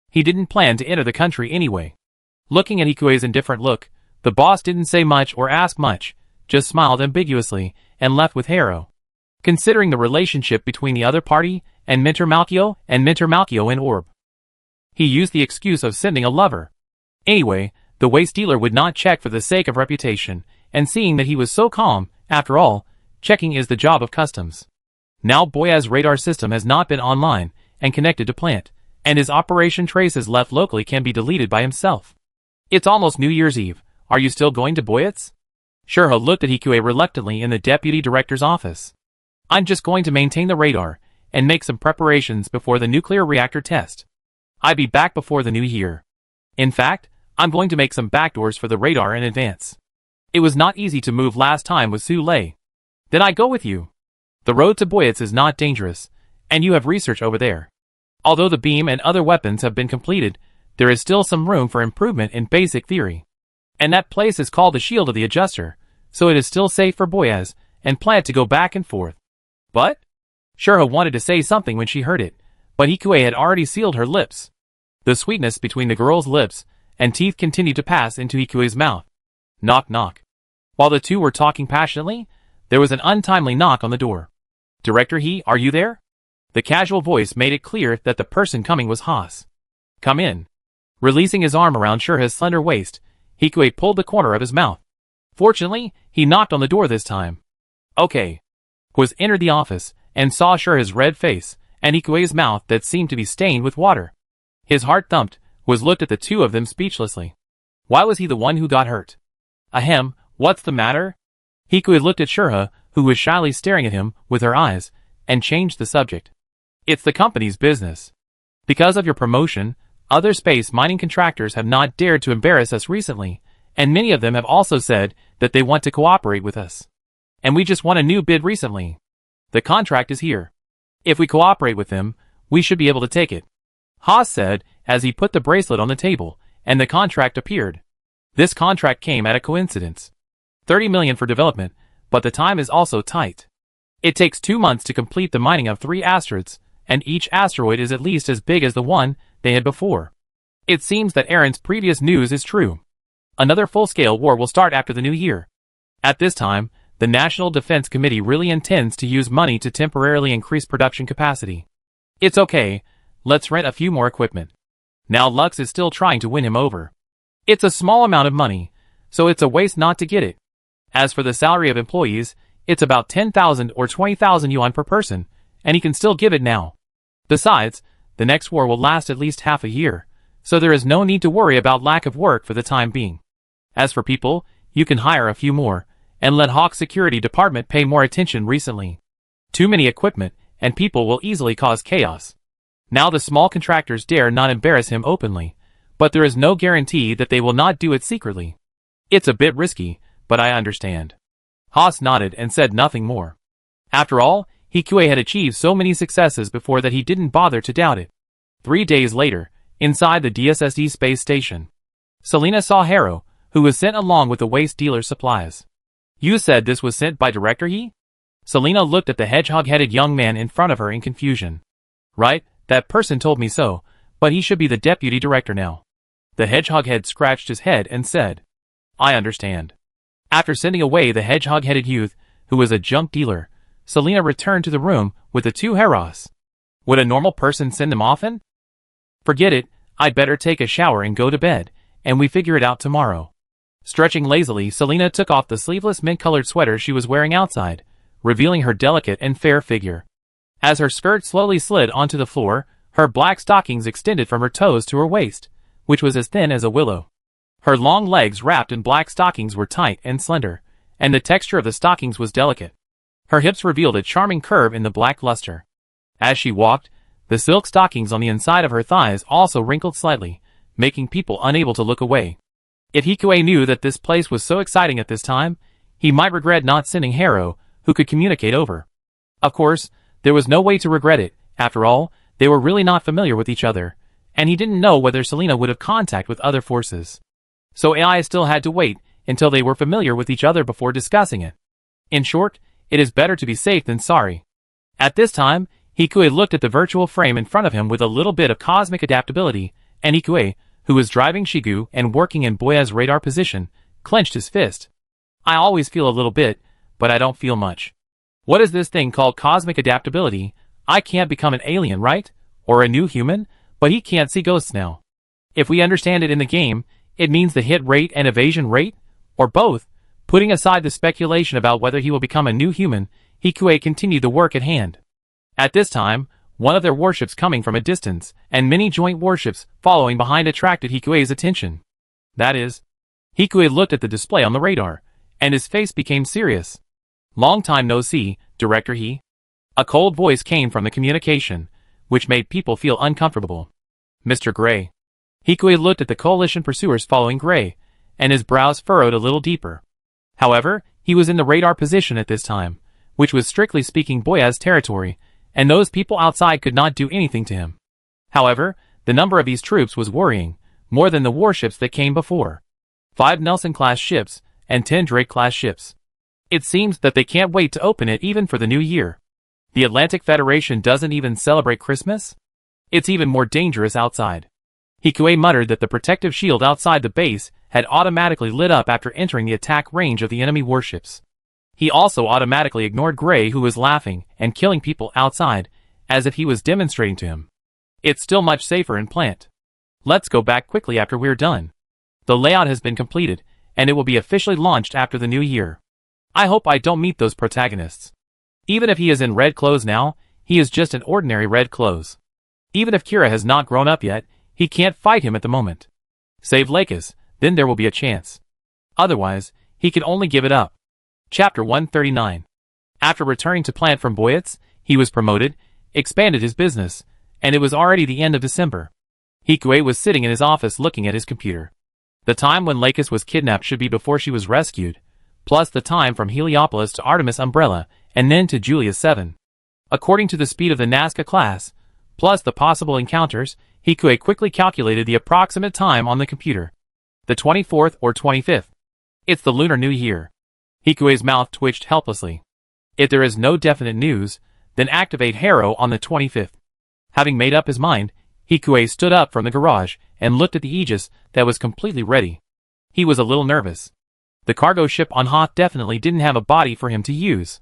He didn't plan to enter the country anyway. Looking at Hikue's indifferent look, the boss didn't say much or ask much, just smiled ambiguously, and left with Hero. Considering the relationship between the other party and Mentor Malkio and Orb, he used the excuse of sending a lover. Anyway, the waste dealer would not check for the sake of reputation, and seeing that he was so calm, after all, checking is the job of customs. Now Boyaz's radar system has not been online and connected to plant, and his operation traces left locally can be deleted by himself. It's almost New Year's Eve. Are you still going to Boyaz? Shurha looked at Hikue reluctantly in the deputy director's office. I'm just going to maintain the radar and make some preparations before the nuclear reactor test. I'll be back before the new year. In fact, I'm going to make some backdoors for the radar in advance. It was not easy to move last time with Su Lei. Then I go with you. The road to Boyaz is not dangerous, and you have research over there. Although the beam and other weapons have been completed, there is still some room for improvement in basic theory. And that place is called the Shield of the Adjuster, so it is still safe for Boyaz and Plant to go back and forth. But? Shurha wanted to say something when she heard it, but Hikue had already sealed her lips. The sweetness between the girl's lips and teeth continued to pass into Hikue's mouth. Knock knock. While the two were talking passionately, there was an untimely knock on the door. Director He, are you there? The casual voice made it clear that the person coming was Haas. Come in. Releasing his arm around Shurha's slender waist, Hikue pulled the corner of his mouth. Fortunately, he knocked on the door this time. Okay. Hwas entered the office and saw Shurha's red face and Hikue's mouth that seemed to be stained with water. His heart thumped. Hwas looked at the two of them speechlessly. Why was he the one who got hurt? Ahem, what's the matter? Hikue looked at Shurha, who was shyly staring at him with her eyes, and changed the subject. It's the company's business. Because of your promotion, other space mining contractors have not dared to embarrass us recently, and many of them have also said that they want to cooperate with us. And we just won a new bid recently. The contract is here. If we cooperate with them, we should be able to take it. Haas said, as he put the bracelet on the table, and the contract appeared. This contract came at a coincidence. 30 million for development, but the time is also tight. It takes 2 months to complete the mining of 3 asteroids, and each asteroid is at least as big as the one they had before. It seems that Aaron's previous news is true. Another full-scale war will start after the new year. At this time, the National Defense Committee really intends to use money to temporarily increase production capacity. It's okay, let's rent a few more equipment. Now Lux is still trying to win him over. It's a small amount of money, so it's a waste not to get it. As for the salary of employees, it's about 10,000 or 20,000 yuan per person, and he can still give it now. Besides, the next war will last at least half a year, so there is no need to worry about lack of work for the time being. As for people, you can hire a few more, and let Hawk's security department pay more attention recently. Too many equipment and people will easily cause chaos. Now the small contractors dare not embarrass him openly, but there is no guarantee that they will not do it secretly. It's a bit risky, but I understand. Haas nodded and said nothing more. After all, Hikue had achieved so many successes before that he didn't bother to doubt it. 3 days later, inside the DSSD space station, Selena saw Hero, who was sent along with the waste dealer's supplies. You said this was sent by Director He? Selena looked at the hedgehog-headed young man in front of her in confusion. Right, that person told me so, but he should be the deputy director now. The hedgehog-head scratched his head and said, I understand. After sending away the hedgehog-headed youth, who was a junk dealer, Selena returned to the room with the 2 Heros. Would a normal person send them often? Forget it, I'd better take a shower and go to bed, and we figure it out tomorrow. Stretching lazily, Selena took off the sleeveless mint-colored sweater she was wearing outside, revealing her delicate and fair figure. As her skirt slowly slid onto the floor, her black stockings extended from her toes to her waist, which was as thin as a willow. Her long legs wrapped in black stockings were tight and slender, and the texture of the stockings was delicate. Her hips revealed a charming curve in the black luster. As she walked, the silk stockings on the inside of her thighs also wrinkled slightly, making people unable to look away. If Hikue knew that this place was so exciting at this time, he might regret not sending Haro, who could communicate over. Of course, there was no way to regret it. After all, they were really not familiar with each other, and he didn't know whether Selena would have contact with other forces. So AI still had to wait until they were familiar with each other before discussing it. In short, it is better to be safe than sorry. At this time, Hikue looked at the virtual frame in front of him with a little bit of cosmic adaptability, and Hikue, who was driving Shigu and working in Boya's radar position, clenched his fist. I always feel a little bit, but I don't feel much. What is this thing called cosmic adaptability? I can't become an alien, right? Or a new human? But he can't see ghosts now. If we understand it in the game, it means the hit rate and evasion rate? Or both? Putting aside the speculation about whether he will become a new human, Hikue continued the work at hand. At this time, one of their warships coming from a distance, and many joint warships following behind attracted Hikue's attention. That is, Hikue looked at the display on the radar, and his face became serious. Long time no see, Director He. A cold voice came from the communication, which made people feel uncomfortable. Mr. Gray. Hikue looked at the coalition pursuers following Gray, and his brows furrowed a little deeper. However, he was in the radar position at this time, which was strictly speaking Boya's territory, and those people outside could not do anything to him. However, the number of these troops was worrying, more than the warships that came before. 5 Nelson-class ships, and 10 Drake-class ships. It seems that they can't wait to open it even for the new year. The Atlantic Federation doesn't even celebrate Christmas? It's even more dangerous outside. Hikue muttered that the protective shield outside the base had automatically lit up after entering the attack range of the enemy warships. He also automatically ignored Gray, who was laughing and killing people outside, as if he was demonstrating to him. It's still much safer in plant. Let's go back quickly after we're done. The layout has been completed, and it will be officially launched after the new year. I hope I don't meet those protagonists. Even if he is in red clothes now, he is just in ordinary red clothes. Even if Kira has not grown up yet, he can't fight him at the moment. Save Lakis, then there will be a chance. Otherwise, he can only give it up. Chapter 139. After returning to plant from Boyitz, he was promoted, expanded his business, and it was already the end of December. Hikue was sitting in his office looking at his computer. The time when Lakis was kidnapped should be before she was rescued, plus the time from Heliopolis to Artemis Umbrella, and then to Julius 7. According to the speed of the Nazca class, plus the possible encounters, Hikue quickly calculated the approximate time on the computer. The 24th or 25th. It's the Lunar New Year. Hikue's mouth twitched helplessly. If there is no definite news, then activate Haro on the 25th. Having made up his mind, Hikue stood up from the garage and looked at the Aegis that was completely ready. He was a little nervous. The cargo ship on Hoth definitely didn't have a body for him to use.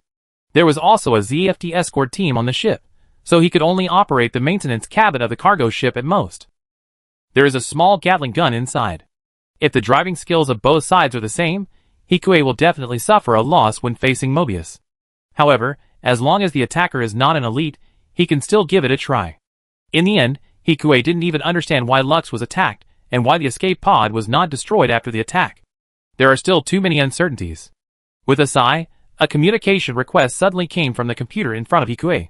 There was also a ZFT escort team on the ship, so he could only operate the maintenance cabin of the cargo ship at most. There is a small Gatling gun inside. If the driving skills of both sides are the same, Hikue will definitely suffer a loss when facing Mobius. However, as long as the attacker is not an elite, he can still give it a try. In the end, Hikue didn't even understand why Lux was attacked, and why the escape pod was not destroyed after the attack. There are still too many uncertainties. With a sigh, a communication request suddenly came from the computer in front of Hikue.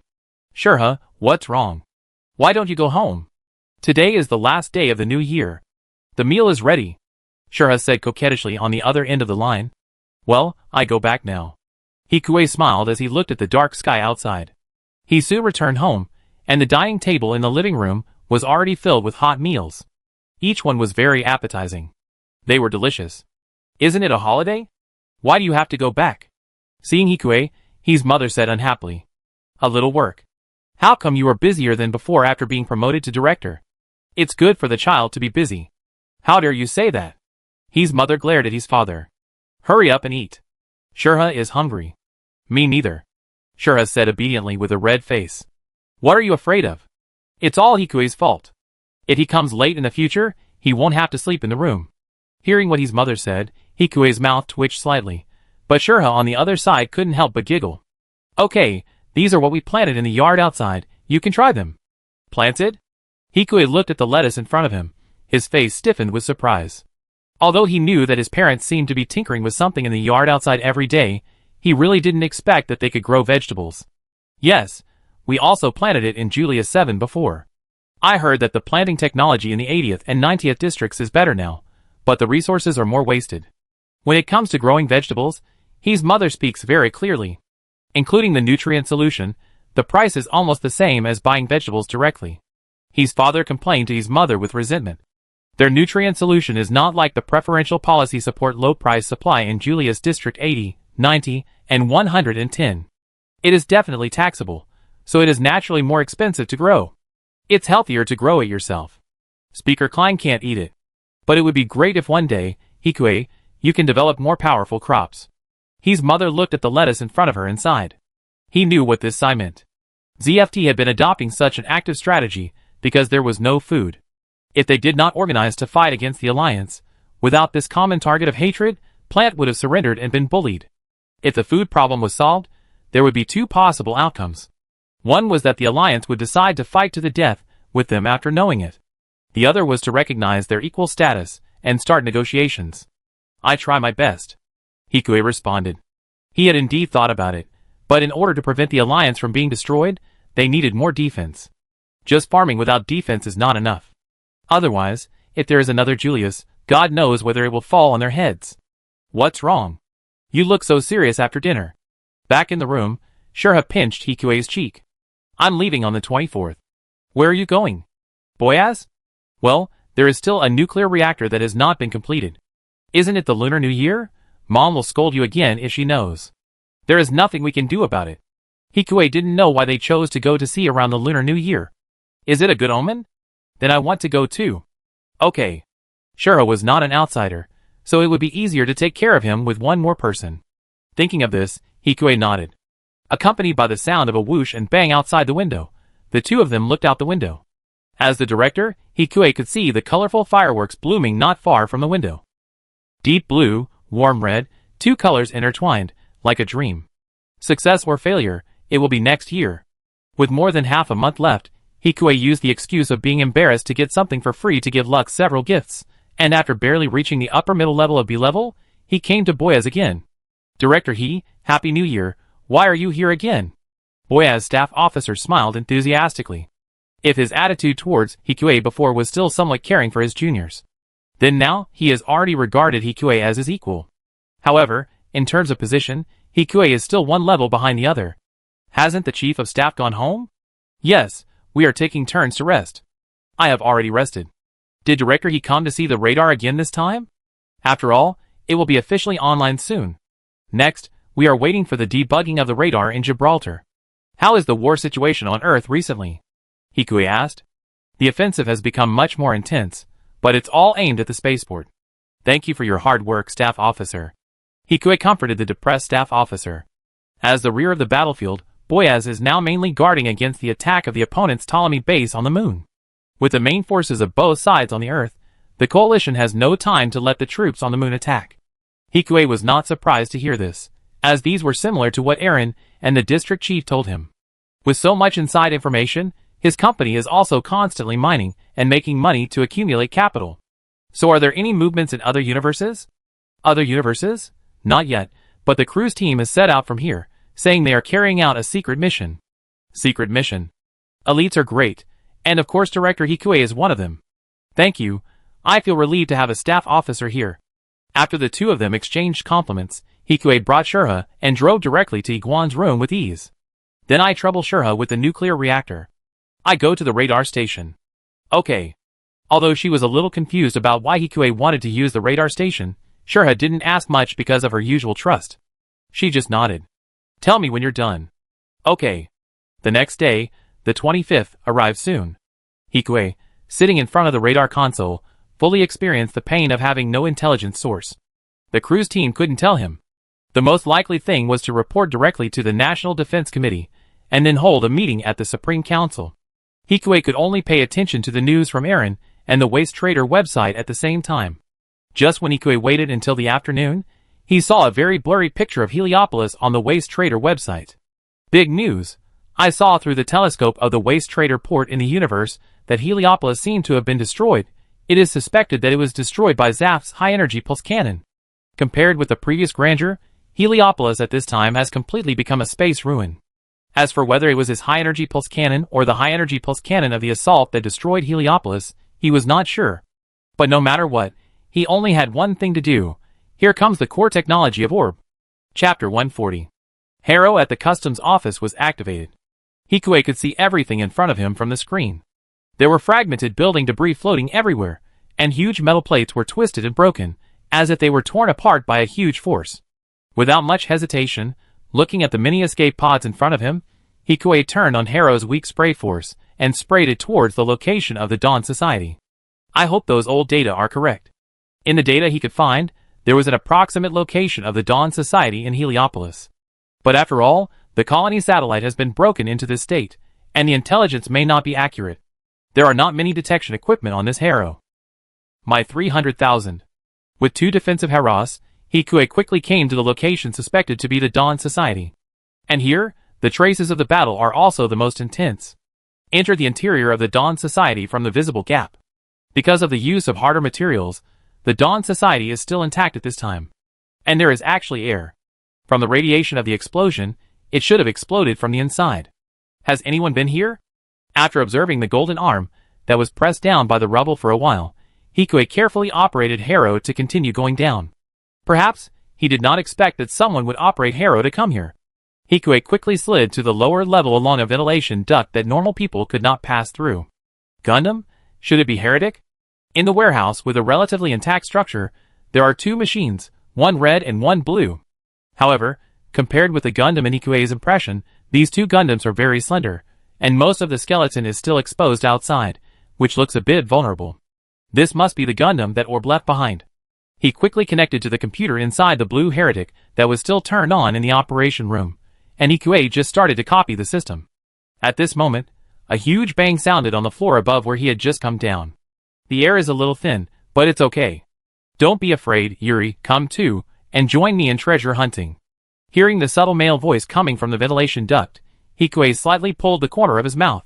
Shurha, what's wrong? Why don't you go home? Today is the last day of the new year. The meal is ready, Shurha said coquettishly on the other end of the line. Well, I go back now. Hikue smiled as he looked at the dark sky outside. He soon returned home, and the dining table in the living room was already filled with hot meals. Each one was very appetizing. They were delicious. Isn't it a holiday? Why do you have to go back? Seeing Hikue, his mother said unhappily. A little work. How come you are busier than before after being promoted to director? It's good for the child to be busy. How dare you say that? His mother glared at his father. Hurry up and eat. Shurha is hungry. Me neither, Shurha said obediently with a red face. What are you afraid of? It's all Hikue's fault. If he comes late in the future, he won't have to sleep in the room. Hearing what his mother said, Hikue's mouth twitched slightly, but Shurha on the other side couldn't help but giggle. Okay, these are what we planted in the yard outside, you can try them. Planted? Hikue looked at the lettuce in front of him, his face stiffened with surprise. Although he knew that his parents seemed to be tinkering with something in the yard outside every day, he really didn't expect that they could grow vegetables. Yes, we also planted it in Julius 7 before. I heard that the planting technology in the 80th and 90th districts is better now, but the resources are more wasted. When it comes to growing vegetables, his mother speaks very clearly. Including the nutrient solution, the price is almost the same as buying vegetables directly. His father complained to his mother with resentment. Their nutrient solution is not like the preferential policy support low price supply in Julius District 80, 90, and 110. It is definitely taxable, so it is naturally more expensive to grow. It's healthier to grow it yourself. Speaker Klein can't eat it. But it would be great if one day, Hikue, you can develop more powerful crops. His mother looked at the lettuce in front of her and sighed. He knew what this sigh meant. ZFT had been adopting such an active strategy because there was no food. If they did not organize to fight against the Alliance, without this common target of hatred, Plant would have surrendered and been bullied. If the food problem was solved, there would be two possible outcomes. One was that the Alliance would decide to fight to the death with them after knowing it. The other was to recognize their equal status and start negotiations. I try my best, Hikue responded. He had indeed thought about it, but in order to prevent the Alliance from being destroyed, they needed more defense. Just farming without defense is not enough. Otherwise, if there is another Julius, God knows whether it will fall on their heads. What's wrong? You look so serious after dinner. Back in the room, Shurha pinched Hikue's cheek. I'm leaving on the 24th. Where are you going? Boyaz? Well, there is still a nuclear reactor that has not been completed. Isn't it the Lunar New Year? Mom will scold you again if she knows. There is nothing we can do about it. Hikue didn't know why they chose to go to see around the Lunar New Year. Is it a good omen? Then I want to go too. Okay. Shurha was not an outsider, so it would be easier to take care of him with one more person. Thinking of this, Hikue nodded. Accompanied by the sound of a whoosh and bang outside the window, the two of them looked out the window. As the director, Hikue could see the colorful fireworks blooming not far from the window. Deep blue, warm red, two colors intertwined, like a dream. Success or failure, it will be next year. With more than half a month left, Hikue used the excuse of being embarrassed to get something for free to give Lux several gifts, and after barely reaching the upper middle level of B level, he came to Boyaz again. Director Happy New Year, why are you here again? Boyaz's staff officer smiled enthusiastically. If his attitude towards Hikue before was still somewhat caring for his juniors, then now he has already regarded Hikue as his equal. However, in terms of position, Hikue is still one level behind the other. Hasn't the chief of staff gone home? Yes, we are taking turns to rest. I have already rested. Did Director He come to see the radar again this time? After all, it will be officially online soon. Next, we are waiting for the debugging of the radar in Gibraltar. How is the war situation on Earth recently? Hikue asked. The offensive has become much more intense, but it's all aimed at the spaceport. Thank you for your hard work, staff officer. Hikue comforted the depressed staff officer. As the rear of the battlefield, Boyaz is now mainly guarding against the attack of the opponent's Ptolemy base on the moon. With the main forces of both sides on the Earth, the coalition has no time to let the troops on the moon attack. Hikue was not surprised to hear this, as these were similar to what Aaron and the district chief told him. With so much inside information, his company is also constantly mining and making money to accumulate capital. So are there any movements in other universes? Other universes? Not yet, but the cruise team is set out from here, saying they are carrying out a secret mission. Secret mission. Elites are great, and of course Director Hikue is one of them. Thank you, I feel relieved to have a staff officer here. After the two of them exchanged compliments, Hikue brought Shurha and drove directly to Iguan's room with ease. Then I trouble Shurha with the nuclear reactor. I go to the radar station. Okay. Although she was a little confused about why Hikue wanted to use the radar station, Shurha didn't ask much because of her usual trust. She just nodded. Tell me when you're done. Okay. The next day, the 25th, arrived soon. Hikue, sitting in front of the radar console, fully experienced the pain of having no intelligence source. The cruise team couldn't tell him. The most likely thing was to report directly to the National Defense Committee, and then hold a meeting at the Supreme Council. Hikue could only pay attention to the news from Aaron and the Waste Trader website at the same time. Just when Hikue waited until the afternoon, he saw a very blurry picture of Heliopolis on the Waste Trader website. Big news! I saw through the telescope of the Waste Trader port in the universe that Heliopolis seemed to have been destroyed. It is suspected that it was destroyed by Zaph's high-energy pulse cannon. Compared with the previous grandeur, Heliopolis at this time has completely become a space ruin. As for whether it was his high-energy pulse cannon or the high-energy pulse cannon of the assault that destroyed Heliopolis, he was not sure. But no matter what, he only had one thing to do. Here comes the core technology of Orb. Chapter 140. Harrow at the customs office was activated. Hikue could see everything in front of him from the screen. There were fragmented building debris floating everywhere, and huge metal plates were twisted and broken, as if they were torn apart by a huge force. Without much hesitation, looking at the mini escape pods in front of him, Hikue turned on Harrow's weak spray force and sprayed it towards the location of the Dawn Society. I hope those old data are correct. In the data he could find, there was an approximate location of the Dawn Society in Heliopolis. But after all, the colony satellite has been broken into this state, and the intelligence may not be accurate. There are not many detection equipment on this Harrow. My 300,000. With 2 defensive Harrows, Hikue quickly came to the location suspected to be the Dawn Society. And here, the traces of the battle are also the most intense. Enter the interior of the Dawn Society from the visible gap. Because of the use of harder materials, the Dawn Society is still intact at this time. And there is actually air. From the radiation of the explosion, it should have exploded from the inside. Has anyone been here? After observing the golden arm that was pressed down by the rubble for a while, Hikue carefully operated Harrow to continue going down. Perhaps, he did not expect that someone would operate Harrow to come here. Hikue quickly slid to the lower level along a ventilation duct that normal people could not pass through. Gundam? Should it be Heretic? In the warehouse with a relatively intact structure, there are 2 machines, one red and one blue. However, compared with the Gundam in Hikue's impression, these 2 Gundams are very slender, and most of the skeleton is still exposed outside, which looks a bit vulnerable. This must be the Gundam that Orb left behind. He quickly connected to the computer inside the blue Heretic that was still turned on in the operation room, and Hikue just started to copy the system. At this moment, a huge bang sounded on the floor above where he had just come down. The air is a little thin, but it's okay. Don't be afraid, Yuri, come too, and join me in treasure hunting. Hearing the subtle male voice coming from the ventilation duct, Hikue slightly pulled the corner of his mouth.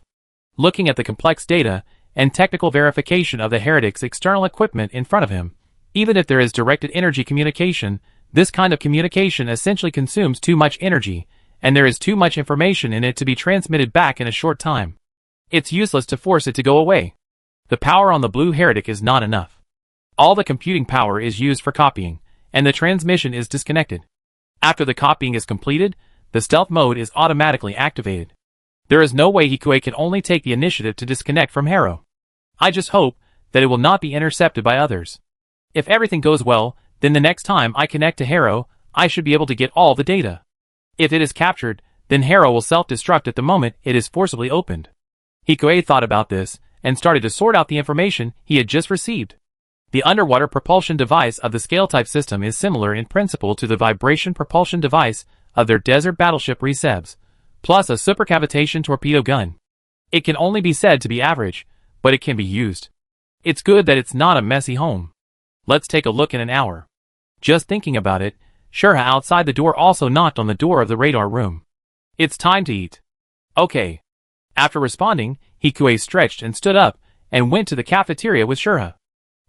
Looking at the complex data and technical verification of the Heretic's external equipment in front of him, even if there is directed energy communication, this kind of communication essentially consumes too much energy, and there is too much information in it to be transmitted back in a short time. It's useless to force it to go away. The power on the blue Heretic is not enough. All the computing power is used for copying, and the transmission is disconnected. After the copying is completed, the stealth mode is automatically activated. There is no way Hikue can only take the initiative to disconnect from Harrow. I just hope that it will not be intercepted by others. If everything goes well, then the next time I connect to Harrow, I should be able to get all the data. If it is captured, then Harrow will self-destruct at the moment it is forcibly opened. Hikue thought about this, and started to sort out the information he had just received. The underwater propulsion device of the scale-type system is similar in principle to the vibration propulsion device of their desert battleship Recebs, plus a supercavitation torpedo gun. It can only be said to be average, but it can be used. It's good that it's not a messy home. Let's take a look in an hour. Just thinking about it, Shurha outside the door also knocked on the door of the radar room. It's time to eat. Okay. After responding, Hikue stretched and stood up, and went to the cafeteria with Shurha.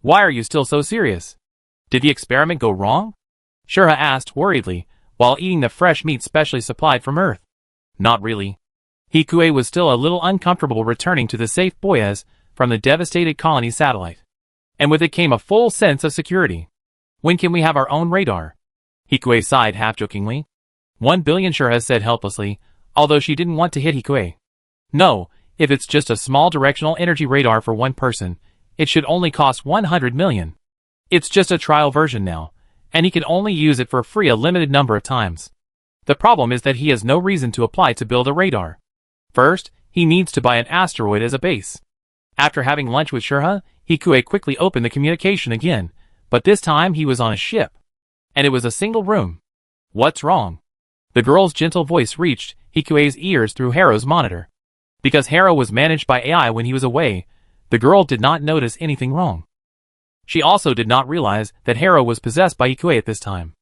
Why are you still so serious? Did the experiment go wrong? Shurha asked worriedly, while eating the fresh meat specially supplied from Earth. Not really. Hikue was still a little uncomfortable returning to the safe Boyaz from the devastated colony satellite. And with it came a full sense of security. When can we have our own radar? Hikue sighed half-jokingly. 1 billion, Shurha said helplessly, although she didn't want to hit Hikue. No, if it's just a small directional energy radar for one person, it should only cost 100 million. It's just a trial version now, and he can only use it for free a limited number of times. The problem is that he has no reason to apply to build a radar. First, he needs to buy an asteroid as a base. After having lunch with Shurha, Hikue quickly opened the communication again, but this time he was on a ship. And it was a single room. What's wrong? The girl's gentle voice reached Hikue's ears through Harrow's monitor. Because Harrow was managed by AI when he was away, the girl did not notice anything wrong. She also did not realize that Harrow was possessed by Hikue at this time.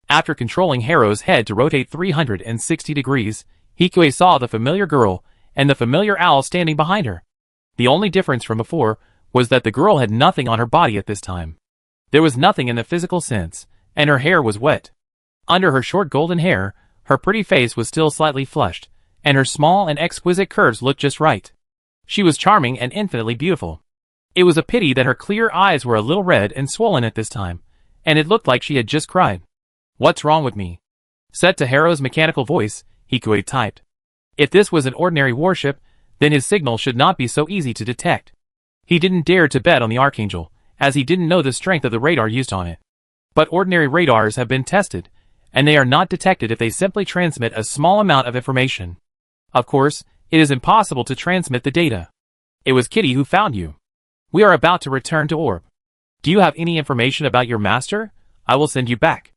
After controlling Harrow's head to rotate 360 degrees, Hikue saw the familiar girl and the familiar owl standing behind her. The only difference from before was that the girl had nothing on her body at this time. There was nothing in the physical sense, and her hair was wet. Under her short golden hair, her pretty face was still slightly flushed, and her small and exquisite curves looked just right. She was charming and infinitely beautiful. It was a pity that her clear eyes were a little red and swollen at this time, and it looked like she had just cried. "What's wrong with me?" Set to Harrow's mechanical voice, Hikui typed. If this was an ordinary warship, then his signal should not be so easy to detect. He didn't dare to bet on the Archangel, as he didn't know the strength of the radar used on it. But ordinary radars have been tested, and they are not detected if they simply transmit a small amount of information. Of course, it is impossible to transmit the data. It was Kitty who found you. We are about to return to Orb. Do you have any information about your master? I will send you back.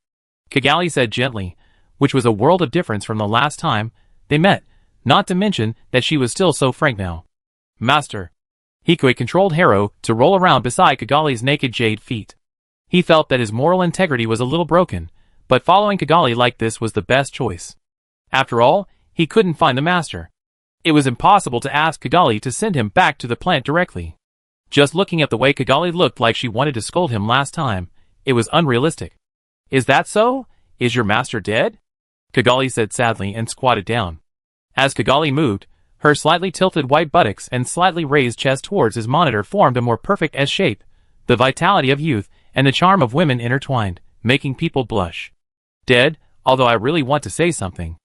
Kigali said gently, which was a world of difference from the last time they met, not to mention that she was still so frank now. Master. Hikui controlled Harrow to roll around beside Kigali's naked jade feet. He felt that his moral integrity was a little broken, but following Kigali like this was the best choice. After all, he couldn't find the master. It was impossible to ask Kigali to send him back to the plant directly. Just looking at the way Kigali looked like she wanted to scold him last time, it was unrealistic. Is that so? Is your master dead? Kigali said sadly and squatted down. As Kigali moved, her slightly tilted white buttocks and slightly raised chest towards his monitor formed a more perfect S shape, the vitality of youth and the charm of women intertwined, making people blush. Dead, although I really want to say something.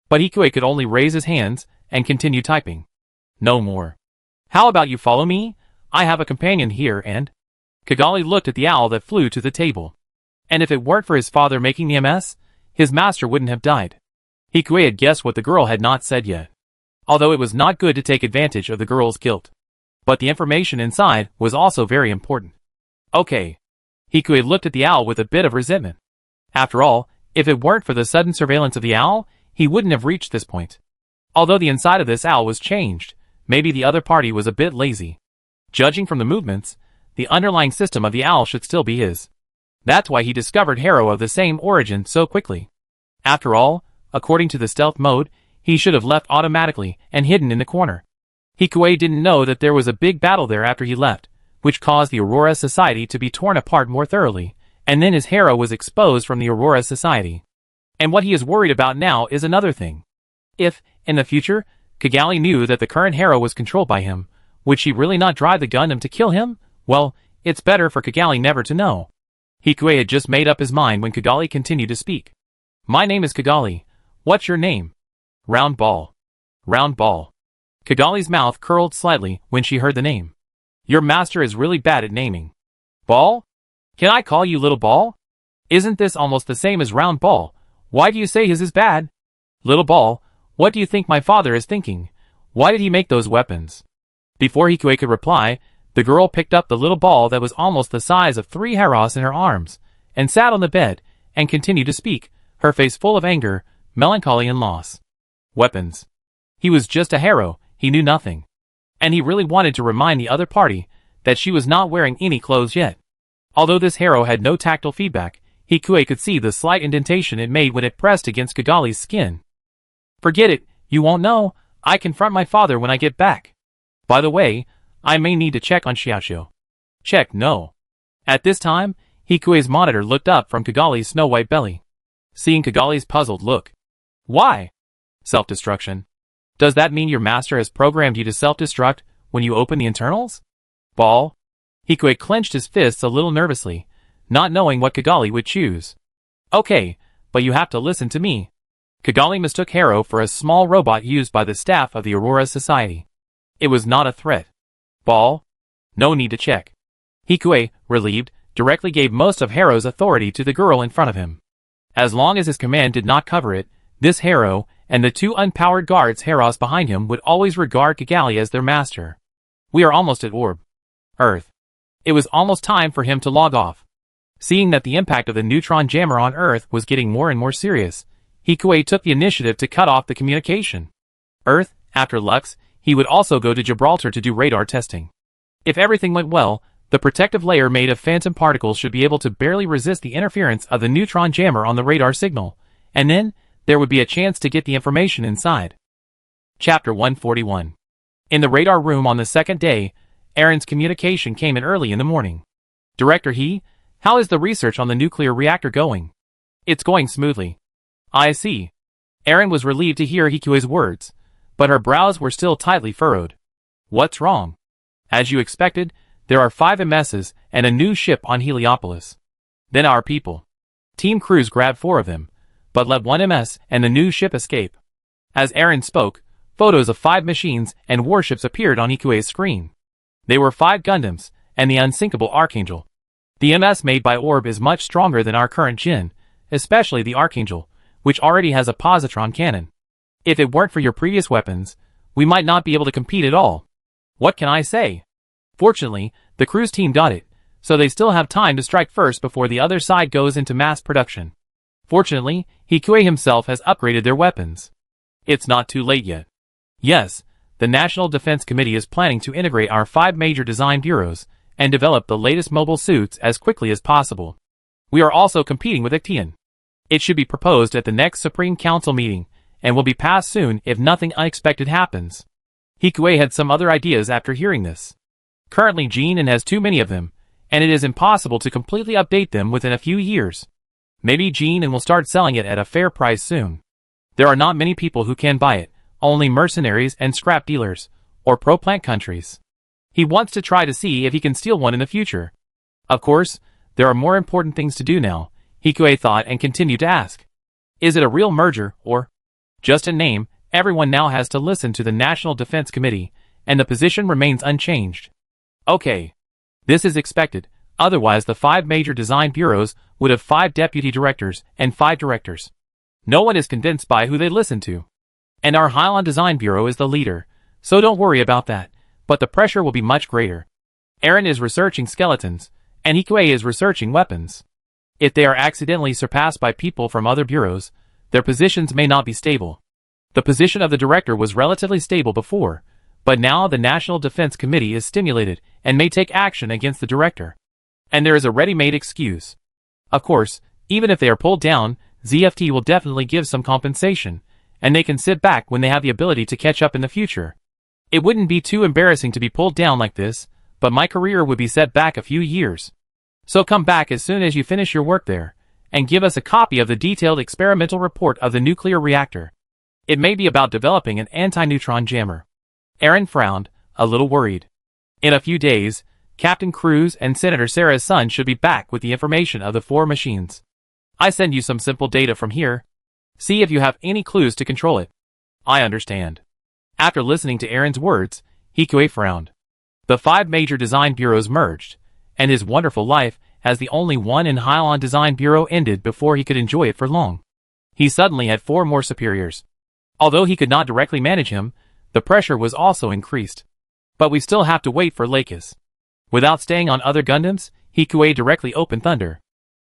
But Hikui could only raise his hands and continue typing. No more. How about you follow me? I have a companion here and... Kigali looked at the owl that flew to the table. And if it weren't for his father making the MS, his master wouldn't have died. Hikui had guessed what the girl had not said yet. Although it was not good to take advantage of the girl's guilt. But the information inside was also very important. Okay. Hikui looked at the owl with a bit of resentment. After all, if it weren't for the sudden surveillance of the owl, he wouldn't have reached this point. Although the inside of this owl was changed, maybe the other party was a bit lazy. Judging from the movements, the underlying system of the owl should still be his. That's why he discovered Harrow of the same origin so quickly. After all, according to the stealth mode, he should have left automatically and hidden in the corner. Hikui didn't know that there was a big battle there after he left, which caused the Aurora Society to be torn apart more thoroughly, and then his Harrow was exposed from the Aurora Society. And what he is worried about now is another thing. If, in the future, Kigali knew that the current Harrow was controlled by him, would she really not drive the Gundam to kill him? Well, it's better for Kigali never to know. Hikui had just made up his mind when Kigali continued to speak. My name is Kigali. What's your name? Round Ball. Round Ball. Kigali's mouth curled slightly when she heard the name. Your master is really bad at naming. Ball? Can I call you Little Ball? Isn't this almost the same as Round Ball? Why do you say his is bad? Little Ball, what do you think my father is thinking? Why did he make those weapons? Before Hikui could reply, the girl picked up the little ball that was almost the size of 3 Harrows in her arms, and sat on the bed, and continued to speak, her face full of anger, melancholy and loss. Weapons. He was just a Harrow, he knew nothing. And he really wanted to remind the other party that she was not wearing any clothes yet. Although this Harrow had no tactile feedback, Hikui could see the slight indentation it made when it pressed against Kigali's skin. Forget it, you won't know. I confront my father when I get back. By the way, I may need to check on Xiaoxiu. Check, no. At this time, Hikui's monitor looked up from Kigali's snow-white belly. Seeing Kigali's puzzled look. Why? Self-destruction. Does that mean your master has programmed you to self-destruct when you open the internals? Ball? Hikui clenched his fists a little nervously, not knowing what Kigali would choose. Okay, but you have to listen to me. Kigali mistook Harrow for a small robot used by the staff of the Aurora Society. It was not a threat. Ball? No need to check. Hikui, relieved, directly gave most of Harrow's authority to the girl in front of him. As long as his command did not cover it, this Harrow, and the 2 unpowered guards Harrows behind him would always regard Kigali as their master. We are almost at Orb. Earth. It was almost time for him to log off. Seeing that the impact of the neutron jammer on Earth was getting more and more serious, Hikui took the initiative to cut off the communication. Earth, after Lux, he would also go to Gibraltar to do radar testing. If everything went well, the protective layer made of phantom particles should be able to barely resist the interference of the neutron jammer on the radar signal, and then, there would be a chance to get the information inside. Chapter 141. In the radar room on the second day, Aaron's communication came in early in the morning. Director He, how is the research on the nuclear reactor going? It's going smoothly. I see. Aaron was relieved to hear Hikue's words, but her brows were still tightly furrowed. What's wrong? As you expected, there are 5 MSs and a new ship on Heliopolis. Then our people. Team crews grabbed 4 of them, but let 1 MS and the new ship escape. As Aaron spoke, photos of 5 machines and warships appeared on Hikue's screen. They were 5 Gundams, and the unsinkable Archangel. The MS made by Orb is much stronger than our current Jin, especially the Archangel, which already has a positron cannon. If it weren't for your previous weapons, we might not be able to compete at all. What can I say? Fortunately, the crew's team got it, so they still have time to strike first before the other side goes into mass production. Fortunately, Hikue himself has upgraded their weapons. It's not too late yet. Yes, the National Defense Committee is planning to integrate our 5 major design bureaus and develop the latest mobile suits as quickly as possible. We are also competing with Acteon. It should be proposed at the next Supreme Council meeting and will be passed soon if nothing unexpected happens. Hikue had some other ideas after hearing this. Currently Jin has too many of them, and it is impossible to completely update them within a few years. Maybe Jin will start selling it at a fair price soon. There are not many people who can buy it, only mercenaries and scrap dealers, or pro-plant countries. He wants to try to see if he can steal one in the future. Of course, there are more important things to do now, Hikue thought and continued to ask. Is it a real merger, or just a name? Everyone now has to listen to the National Defense Committee, and the position remains unchanged. Okay. This is expected, otherwise the 5 major design bureaus would have 5 deputy directors and 5 directors. No one is convinced by who they listen to. And our Hylon Design Bureau is the leader, so don't worry about that, but the pressure will be much greater. Aaron is researching skeletons, and Hikue is researching weapons. If they are accidentally surpassed by people from other bureaus, their positions may not be stable. The position of the director was relatively stable before, but now the National Defense Committee is stimulated and may take action against the director. And there is a ready-made excuse. Of course, even if they are pulled down, ZFT will definitely give some compensation, and they can sit back when they have the ability to catch up in the future. It wouldn't be too embarrassing to be pulled down like this, but my career would be set back a few years. So come back as soon as you finish your work there, and give us a copy of the detailed experimental report of the nuclear reactor. It may be about developing an anti-neutron jammer. Aaron frowned, a little worried. In a few days, Captain Cruz and Senator Sarah's son should be back with the information of the 4 machines. I send you some simple data from here. See if you have any clues to control it. I understand. After listening to Aaron's words, Hikue frowned. The 5 major design bureaus merged, and his wonderful life as the only one in Hylon Design Bureau ended before he could enjoy it for long. He suddenly had 4 more superiors. Although he could not directly manage him, the pressure was also increased. But we still have to wait for Lakis. Without staying on other Gundams, Hikue directly opened Thunder.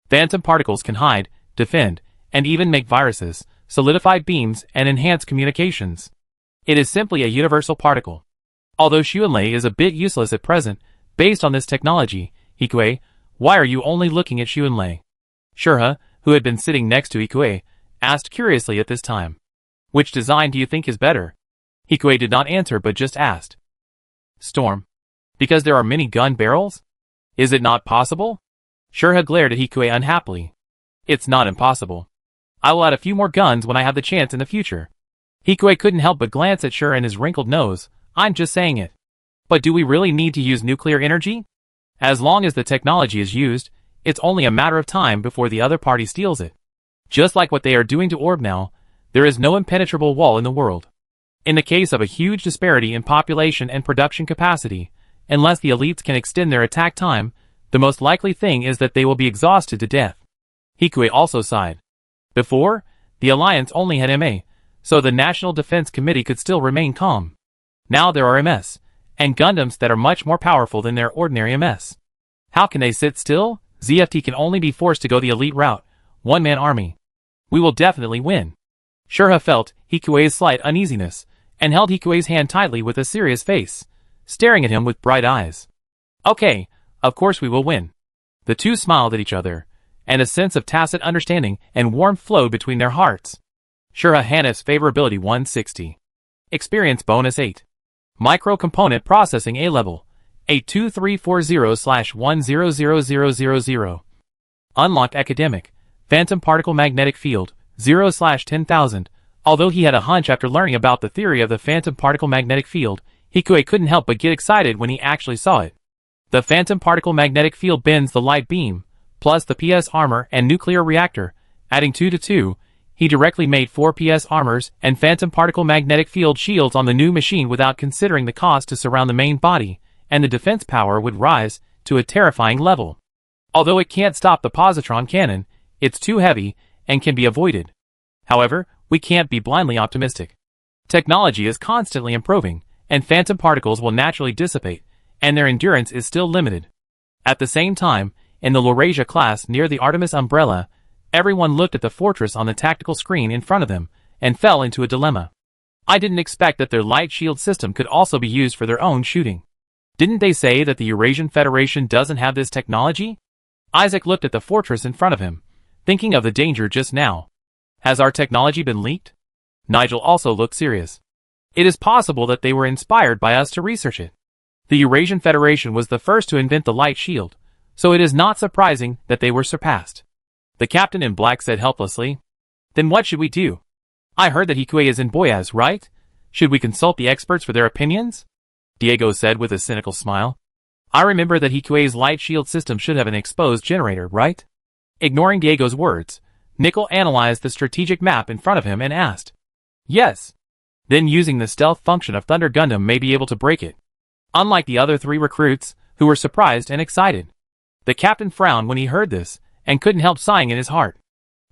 Phantom particles can hide, defend, and even make viruses, solidify beams, and enhance communications. It is simply a universal particle. Although Xuanlei is a bit useless at present, based on this technology, Hikue, why are you only looking at Xuanlei? Shurha, who had been sitting next to Hikue, asked curiously at this time. Which design do you think is better? Hikue did not answer but just asked. Storm. Because there are many gun barrels? Is it not possible? Shurha glared at Hikue unhappily. It's not impossible. I will add a few more guns when I have the chance in the future. Hikue couldn't help but glance at Shurha and his wrinkled nose. I'm just saying it. But do we really need to use nuclear energy? As long as the technology is used, it's only a matter of time before the other party steals it. Just like what they are doing to Orb now, there is no impenetrable wall in the world. In the case of a huge disparity in population and production capacity, unless the elites can extend their attack time, the most likely thing is that they will be exhausted to death. Hikue also sighed. Before, the Alliance only had MA, so the National Defense Committee could still remain calm. Now there are MS, and Gundams that are much more powerful than their ordinary MS. How can they sit still? ZFT can only be forced to go the elite route, one-man army. We will definitely win. Shurha felt Hikue's slight uneasiness, and held Hikue's hand tightly with a serious face, staring at him with bright eyes. Okay, of course we will win. The two smiled at each other, and a sense of tacit understanding and warmth flowed between their hearts. Shurha Hanif's favorability 160. Experience bonus 8. Micro component processing A level. 82340/100000. Unlocked academic. Phantom particle magnetic field, 0/10,000. Although he had a hunch after learning about the theory of the phantom particle magnetic field, Hikue couldn't help but get excited when he actually saw it. The phantom particle magnetic field bends the light beam, plus the PS armor and nuclear reactor. Adding 2 to 2, he directly made 4 PS armors and phantom particle magnetic field shields on the new machine without considering the cost to surround the main body, and the defense power would rise to a terrifying level. Although it can't stop the positron cannon, it's too heavy and can be avoided. However, we can't be blindly optimistic. Technology is constantly improving, and phantom particles will naturally dissipate, and their endurance is still limited. At the same time, in the Laurasia class near the Artemis umbrella, everyone looked at the fortress on the tactical screen in front of them, and fell into a dilemma. I didn't expect that their light shield system could also be used for their own shooting. Didn't they say that the Eurasian Federation doesn't have this technology? Isaac looked at the fortress in front of him, thinking of the danger just now. Has our technology been leaked? Nigel also looked serious. It is possible that they were inspired by us to research it. The Eurasian Federation was the first to invent the light shield, so it is not surprising that they were surpassed. The captain in black said helplessly. Then what should we do? I heard that Hikue is in Boyaz, right? Should we consult the experts for their opinions? Diego said with a cynical smile. I remember that Hikue's light shield system should have an exposed generator, right? Ignoring Diego's words, Nickel analyzed the strategic map in front of him and asked. Yes. Then using the stealth function of Thunder Gundam may be able to break it. Unlike the other 3 recruits, who were surprised and excited. The captain frowned when he heard this, and couldn't help sighing in his heart.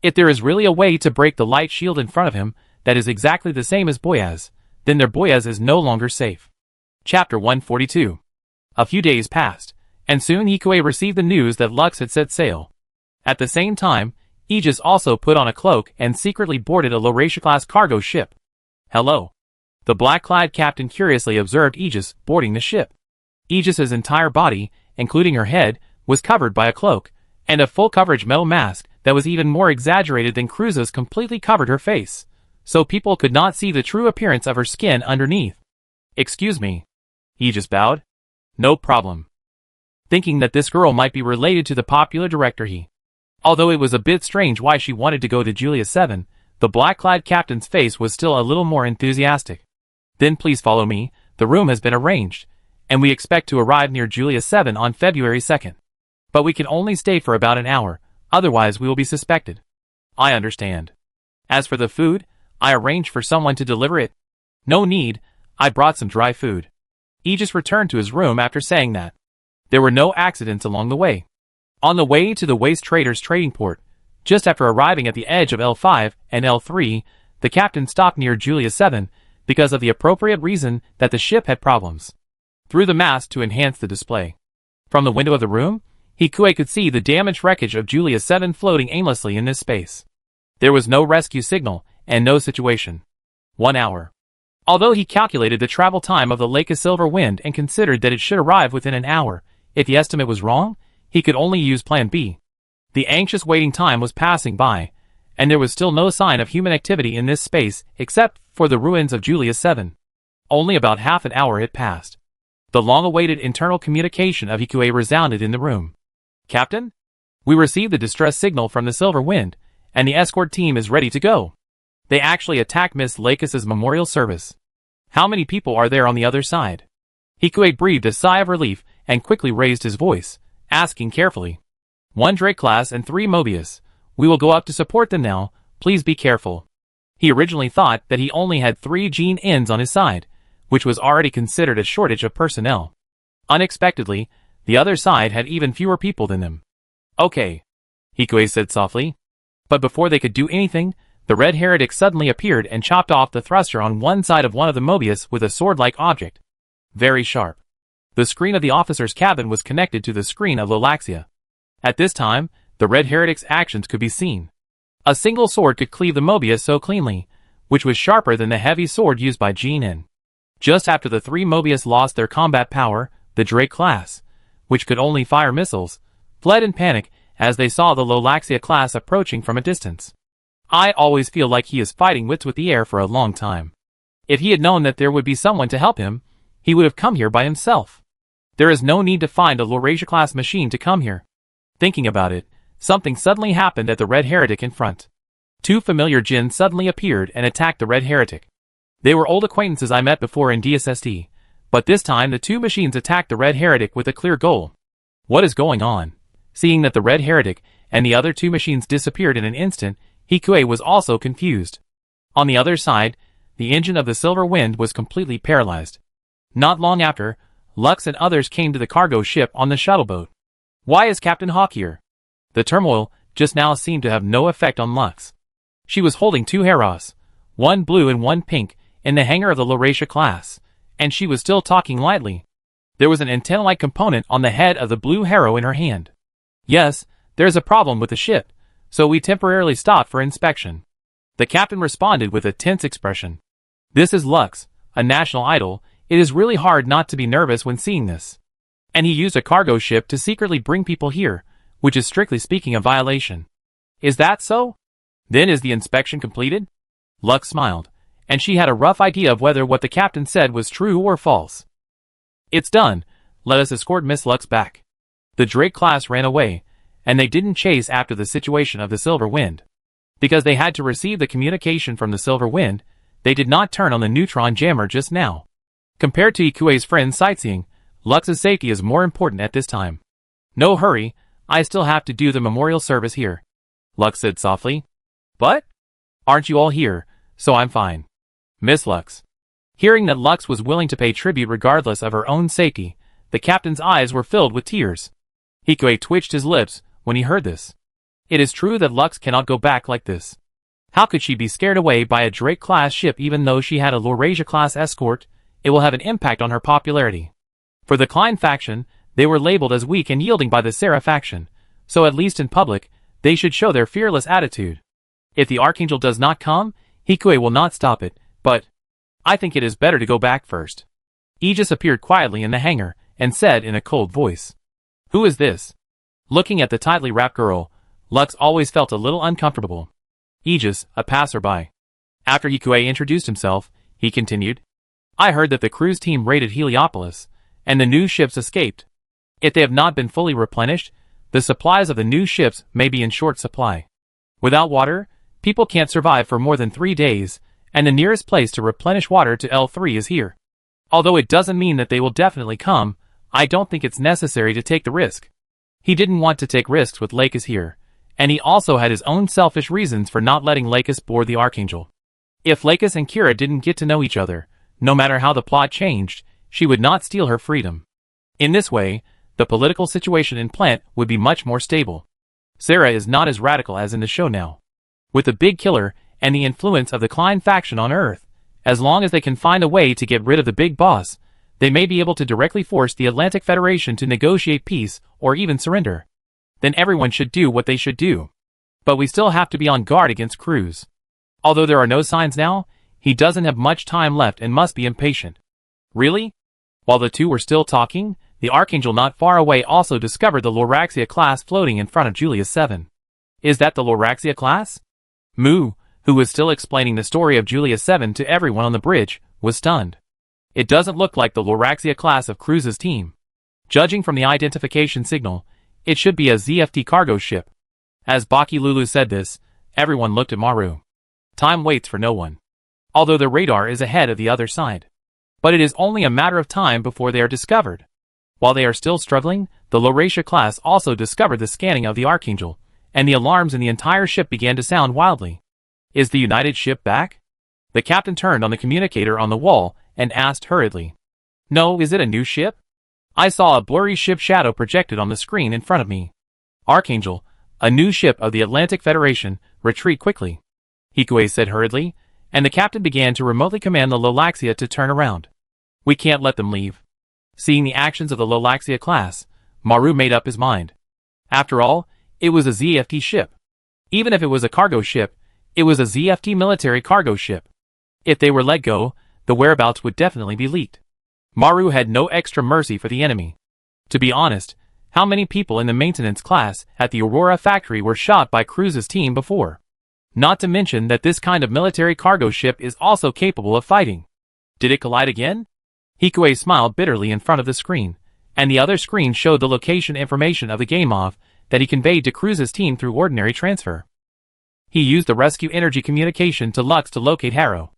If there is really a way to break the light shield in front of him that is exactly the same as Boyaz, then their Boyaz is no longer safe. Chapter 142. A few days passed, and soon Hikue received the news that Lux had set sail. At the same time, Aegis also put on a cloak and secretly boarded a Laurasia-class cargo ship. Hello. The black-clad captain curiously observed Aegis boarding the ship. Aegis's entire body, including her head, was covered by a cloak, and a full-coverage metal mask that was even more exaggerated than Cruza's completely covered her face, so people could not see the true appearance of her skin underneath. Excuse me. Aegis bowed. No problem. Thinking that this girl might be related to the popular director Although it was a bit strange why she wanted to go to Julius 7, the black-clad captain's face was still a little more enthusiastic. Then please follow me, the room has been arranged, and we expect to arrive near Julius 7 on February 2nd. But we can only stay for about an hour, otherwise we will be suspected. I understand. As for the food, I arranged for someone to deliver it. No need, I brought some dry food. Aegis returned to his room after saying that. There were no accidents along the way. On the way to the waste traders trading port, just after arriving at the edge of L5 and L3, the captain stopped near Julius 7 because of the appropriate reason that the ship had problems. Through the mast to enhance the display. From the window of the room, Hikue could see the damaged wreckage of Julius 7 floating aimlessly in this space. There was no rescue signal and no situation. 1 hour. Although he calculated the travel time of the Lake of Silver Wind and considered that it should arrive within an hour, if the estimate was wrong, he could only use Plan B. The anxious waiting time was passing by, and there was still no sign of human activity in this space except for the ruins of Julius 7. Only about half an hour had passed. The long-awaited internal communication of Hikue resounded in the room. Captain? We received the distress signal from the Silver Wind, and the escort team is ready to go. They actually attacked Miss Lakis's memorial service. How many people are there on the other side? Hikue breathed a sigh of relief and quickly raised his voice, asking carefully. 1 Drake class and 3 Mobius. We will go up to support them now, please be careful. He originally thought that he only had 3 Gene Ns on his side, which was already considered a shortage of personnel. Unexpectedly, the other side had even fewer people than them. Okay, Hikue said softly. But before they could do anything, the Red Heretic suddenly appeared and chopped off the thruster on one side of one of the Mobius with a sword-like object. Very sharp. The screen of the officer's cabin was connected to the screen of Lolaxia. At this time, the Red Heretic's actions could be seen. A single sword could cleave the Mobius so cleanly, which was sharper than the heavy sword used by Gene N. Just after the 3 Mobius lost their combat power, the Drake class, which could only fire missiles, fled in panic as they saw the Lolaxia class approaching from a distance. I always feel like he is fighting wits with the air for a long time. If he had known that there would be someone to help him, he would have come here by himself. There is no need to find a Laurasia-class machine to come here. Thinking about it, something suddenly happened at the Red Heretic in front. Two familiar djinns suddenly appeared and attacked the Red Heretic. They were old acquaintances I met before in DSST, but this time the two machines attacked the Red Heretic with a clear goal. What is going on? Seeing that the Red Heretic and the other two machines disappeared in an instant, Hikue was also confused. On the other side, the engine of the Silver Wind was completely paralyzed. Not long after, Lux and others came to the cargo ship on the shuttle boat. Why is Captain Hawk here? The turmoil just now seemed to have no effect on Lux. She was holding two Heros, one blue and one pink, in the hangar of the Laurasia class, and she was still talking lightly. There was an antenna-like component on the head of the blue Hero in her hand. Yes, there's a problem with the ship, so we temporarily stopped for inspection. The captain responded with a tense expression. This is Lux, a national idol. It is really hard not to be nervous when seeing this. And he used a cargo ship to secretly bring people here, which is strictly speaking a violation. Is that so? Then is the inspection completed? Lux smiled, and she had a rough idea of whether what the captain said was true or false. It's done. Let us escort Miss Lux back. The Drake class ran away, and they didn't chase after the situation of the Silver Wind. Because they had to receive the communication from the Silver Wind, they did not turn on the neutron jammer just now. Compared to Ikue's friend's sightseeing, Lux's safety is more important at this time. No hurry, I still have to do the memorial service here, Lux said softly. But? Aren't you all here, so I'm fine. Miss Lux. Hearing that Lux was willing to pay tribute regardless of her own safety, the captain's eyes were filled with tears. Hikue twitched his lips when he heard this. It is true that Lux cannot go back like this. How could she be scared away by a Drake-class ship even though she had a Laurasia-class escort? It will have an impact on her popularity. For the Klein faction, they were labeled as weak and yielding by the Sarah faction, so at least in public, they should show their fearless attitude. If the Archangel does not come, Hikue will not stop it, but I think it is better to go back first. Aegis appeared quietly in the hangar and said in a cold voice. Who is this? Looking at the tightly wrapped girl, Lux always felt a little uncomfortable. Aegis, a passerby. After Hikue introduced himself, he continued. I heard that the cruise team raided Heliopolis, and the new ships escaped. If they have not been fully replenished, the supplies of the new ships may be in short supply. Without water, people can't survive for more than 3 days, and the nearest place to replenish water to L3 is here. Although it doesn't mean that they will definitely come, I don't think it's necessary to take the risk. He didn't want to take risks with Lakis here, and he also had his own selfish reasons for not letting Lakis board the Archangel. If Lakis and Kira didn't get to know each other, no matter how the plot changed, she would not steal her freedom. In this way, the political situation in Plant would be much more stable. Sarah is not as radical as in the show now. With the big killer and the influence of the Klein faction on Earth, as long as they can find a way to get rid of the big boss, they may be able to directly force the Atlantic Federation to negotiate peace or even surrender. Then everyone should do what they should do. But we still have to be on guard against Cruz. Although there are no signs now, he doesn't have much time left and must be impatient. Really? While the two were still talking, the Archangel not far away also discovered the Laurasia class floating in front of Julius 7. Is that the Laurasia class? Mu, who was still explaining the story of Julius 7 to everyone on the bridge, was stunned. It doesn't look like the Laurasia class of Cruz's team. Judging from the identification signal, it should be a ZFT cargo ship. As Baki Lulu said this, everyone looked at Maru. Time waits for no one. Although the radar is ahead of the other side. But it is only a matter of time before they are discovered. While they are still struggling, the Laurasia class also discovered the scanning of the Archangel, and the alarms in the entire ship began to sound wildly. Is the United ship back? The captain turned on the communicator on the wall and asked hurriedly. No, is it a new ship? I saw a blurry ship shadow projected on the screen in front of me. Archangel, a new ship of the Atlantic Federation, retreat quickly, Hikue said hurriedly, and the captain began to remotely command the Lolaxia to turn around. We can't let them leave. Seeing the actions of the Lolaxia class, Maru made up his mind. After all, it was a ZFT ship. Even if it was a cargo ship, it was a ZFT military cargo ship. If they were let go, the whereabouts would definitely be leaked. Maru had no extra mercy for the enemy. To be honest, how many people in the maintenance class at the Aurora factory were shot by Cruz's team before? Not to mention that this kind of military cargo ship is also capable of fighting. Did it collide again? Hikue smiled bitterly in front of the screen, and the other screen showed the location information of the game that he conveyed to Cruz's team through ordinary transfer. He used the rescue energy communication to Lux to locate Harrow.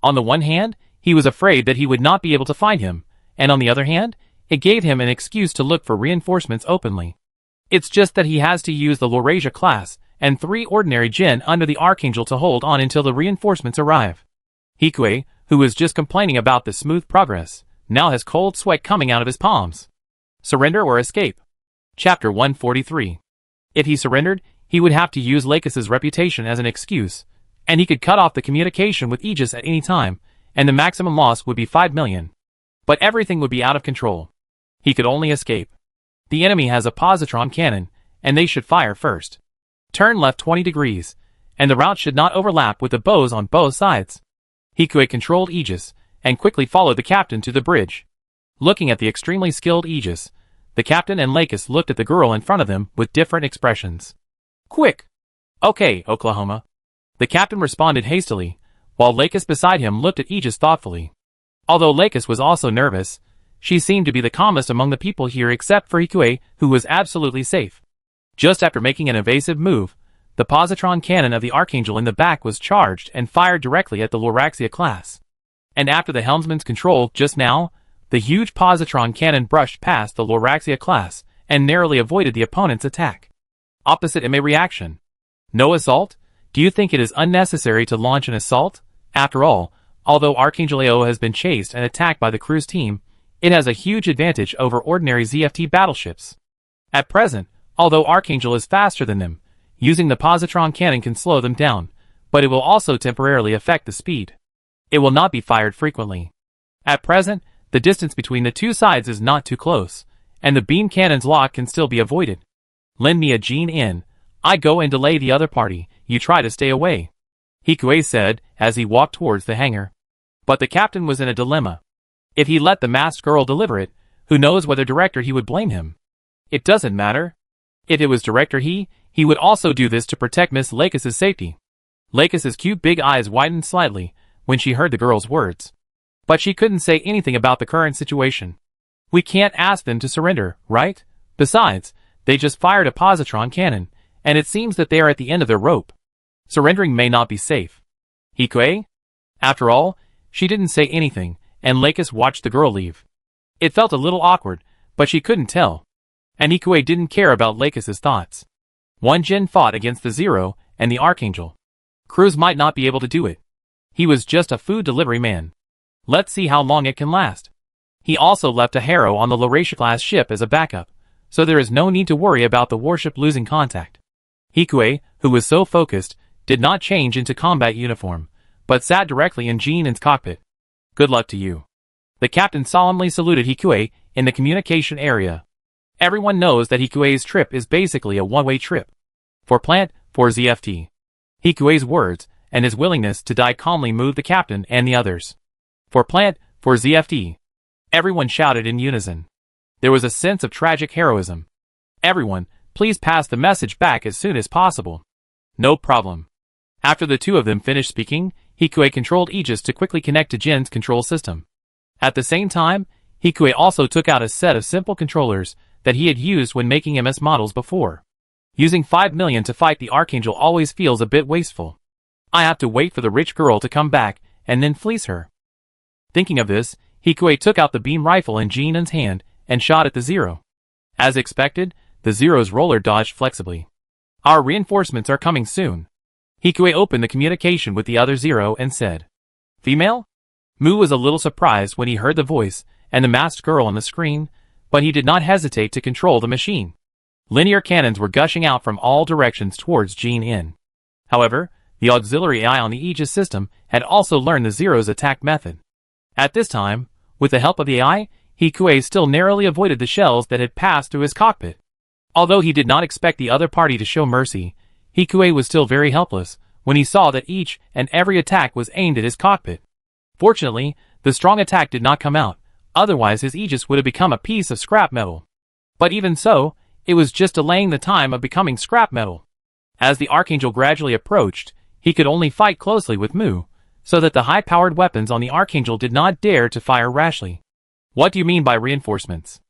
On the one hand, he was afraid that he would not be able to find him, and on the other hand, it gave him an excuse to look for reinforcements openly. It's just that he has to use the Laurasia class and 3 ordinary Jin under the Archangel to hold on until the reinforcements arrive. Hikue, who was just complaining about the smooth progress, now has cold sweat coming out of his palms. Surrender or escape? Chapter 143. If he surrendered, he would have to use Lakis's reputation as an excuse, and he could cut off the communication with Aegis at any time, and the maximum loss would be 5 million. But everything would be out of control. He could only escape. The enemy has a positron cannon, and they should fire first. Turn left 20 degrees, and the route should not overlap with the bows on both sides. Hikue controlled Aegis, and quickly followed the captain to the bridge. Looking at the extremely skilled Aegis, the captain and Lakis looked at the girl in front of them with different expressions. Quick! Okay, Oklahoma. The captain responded hastily, while Lakis beside him looked at Aegis thoughtfully. Although Lakis was also nervous, she seemed to be the calmest among the people here except for Hikue, who was absolutely safe. Just after making an evasive move, the positron cannon of the Archangel in the back was charged and fired directly at the Laurasia class. And after the helmsman's control just now, the huge positron cannon brushed past the Laurasia class and narrowly avoided the opponent's attack. Opposite MA reaction. No assault? Do you think it is unnecessary to launch an assault? After all, although Archangel AO has been chased and attacked by the Cruz team, it has a huge advantage over ordinary ZFT battleships. At present, although Archangel is faster than them, using the positron cannon can slow them down, but it will also temporarily affect the speed. It will not be fired frequently. At present, the distance between the two sides is not too close, and the beam cannon's lock can still be avoided. Lend me a gene in. I go and delay the other party, you try to stay away. Hikue said, as he walked towards the hangar. But the captain was in a dilemma. If he let the masked girl deliver it, who knows whether director he would blame him. It doesn't matter. If it was director he would also do this to protect Miss Lakis's safety. Lakis's cute big eyes widened slightly when she heard the girl's words. But she couldn't say anything about the current situation. We can't ask them to surrender, right? Besides, they just fired a positron cannon, and it seems that they are at the end of their rope. Surrendering may not be safe. Hikue? After all, she didn't say anything, and Lakis watched the girl leave. It felt a little awkward, but she couldn't tell. And Hikue didn't care about Lakis's thoughts. One Jin fought against the Zero and the Archangel. Cruz might not be able to do it. He was just a food delivery man. Let's see how long it can last. He also left a Harrow on the Laurasia-class ship as a backup, so there is no need to worry about the warship losing contact. Hikue, who was so focused, did not change into combat uniform, but sat directly in Jin's cockpit. Good luck to you. The captain solemnly saluted Hikue in the communication area. Everyone knows that Hikue's trip is basically a one-way trip. For plant, for ZFT. Hikue's words and his willingness to die calmly moved the captain and the others. For plant, for ZFT. Everyone shouted in unison. There was a sense of tragic heroism. Everyone, please pass the message back as soon as possible. No problem. After the two of them finished speaking, Hikue controlled Aegis to quickly connect to Jin's control system. At the same time, Hikue also took out a set of simple controllers that he had used when making MS models before. Using 5 million to fight the Archangel always feels a bit wasteful. I have to wait for the rich girl to come back and then fleece her. Thinking of this, Hikue took out the beam rifle in Jin's hand and shot at the Zero. As expected, the Zero's roller dodged flexibly. Our reinforcements are coming soon. Hikue opened the communication with the other Zero and said, Female? Mu was a little surprised when he heard the voice and the masked girl on the screen, but he did not hesitate to control the machine. Linear cannons were gushing out from all directions towards Jin. However, the auxiliary AI on the Aegis system had also learned the Zero's attack method. At this time, with the help of the AI, Hikue still narrowly avoided the shells that had passed through his cockpit. Although he did not expect the other party to show mercy, Hikue was still very helpless when he saw that each and every attack was aimed at his cockpit. Fortunately, the strong attack did not come out, otherwise his Aegis would have become a piece of scrap metal. But even so, it was just delaying the time of becoming scrap metal. As the Archangel gradually approached, he could only fight closely with Mu, so that the high-powered weapons on the Archangel did not dare to fire rashly. What do you mean by reinforcements?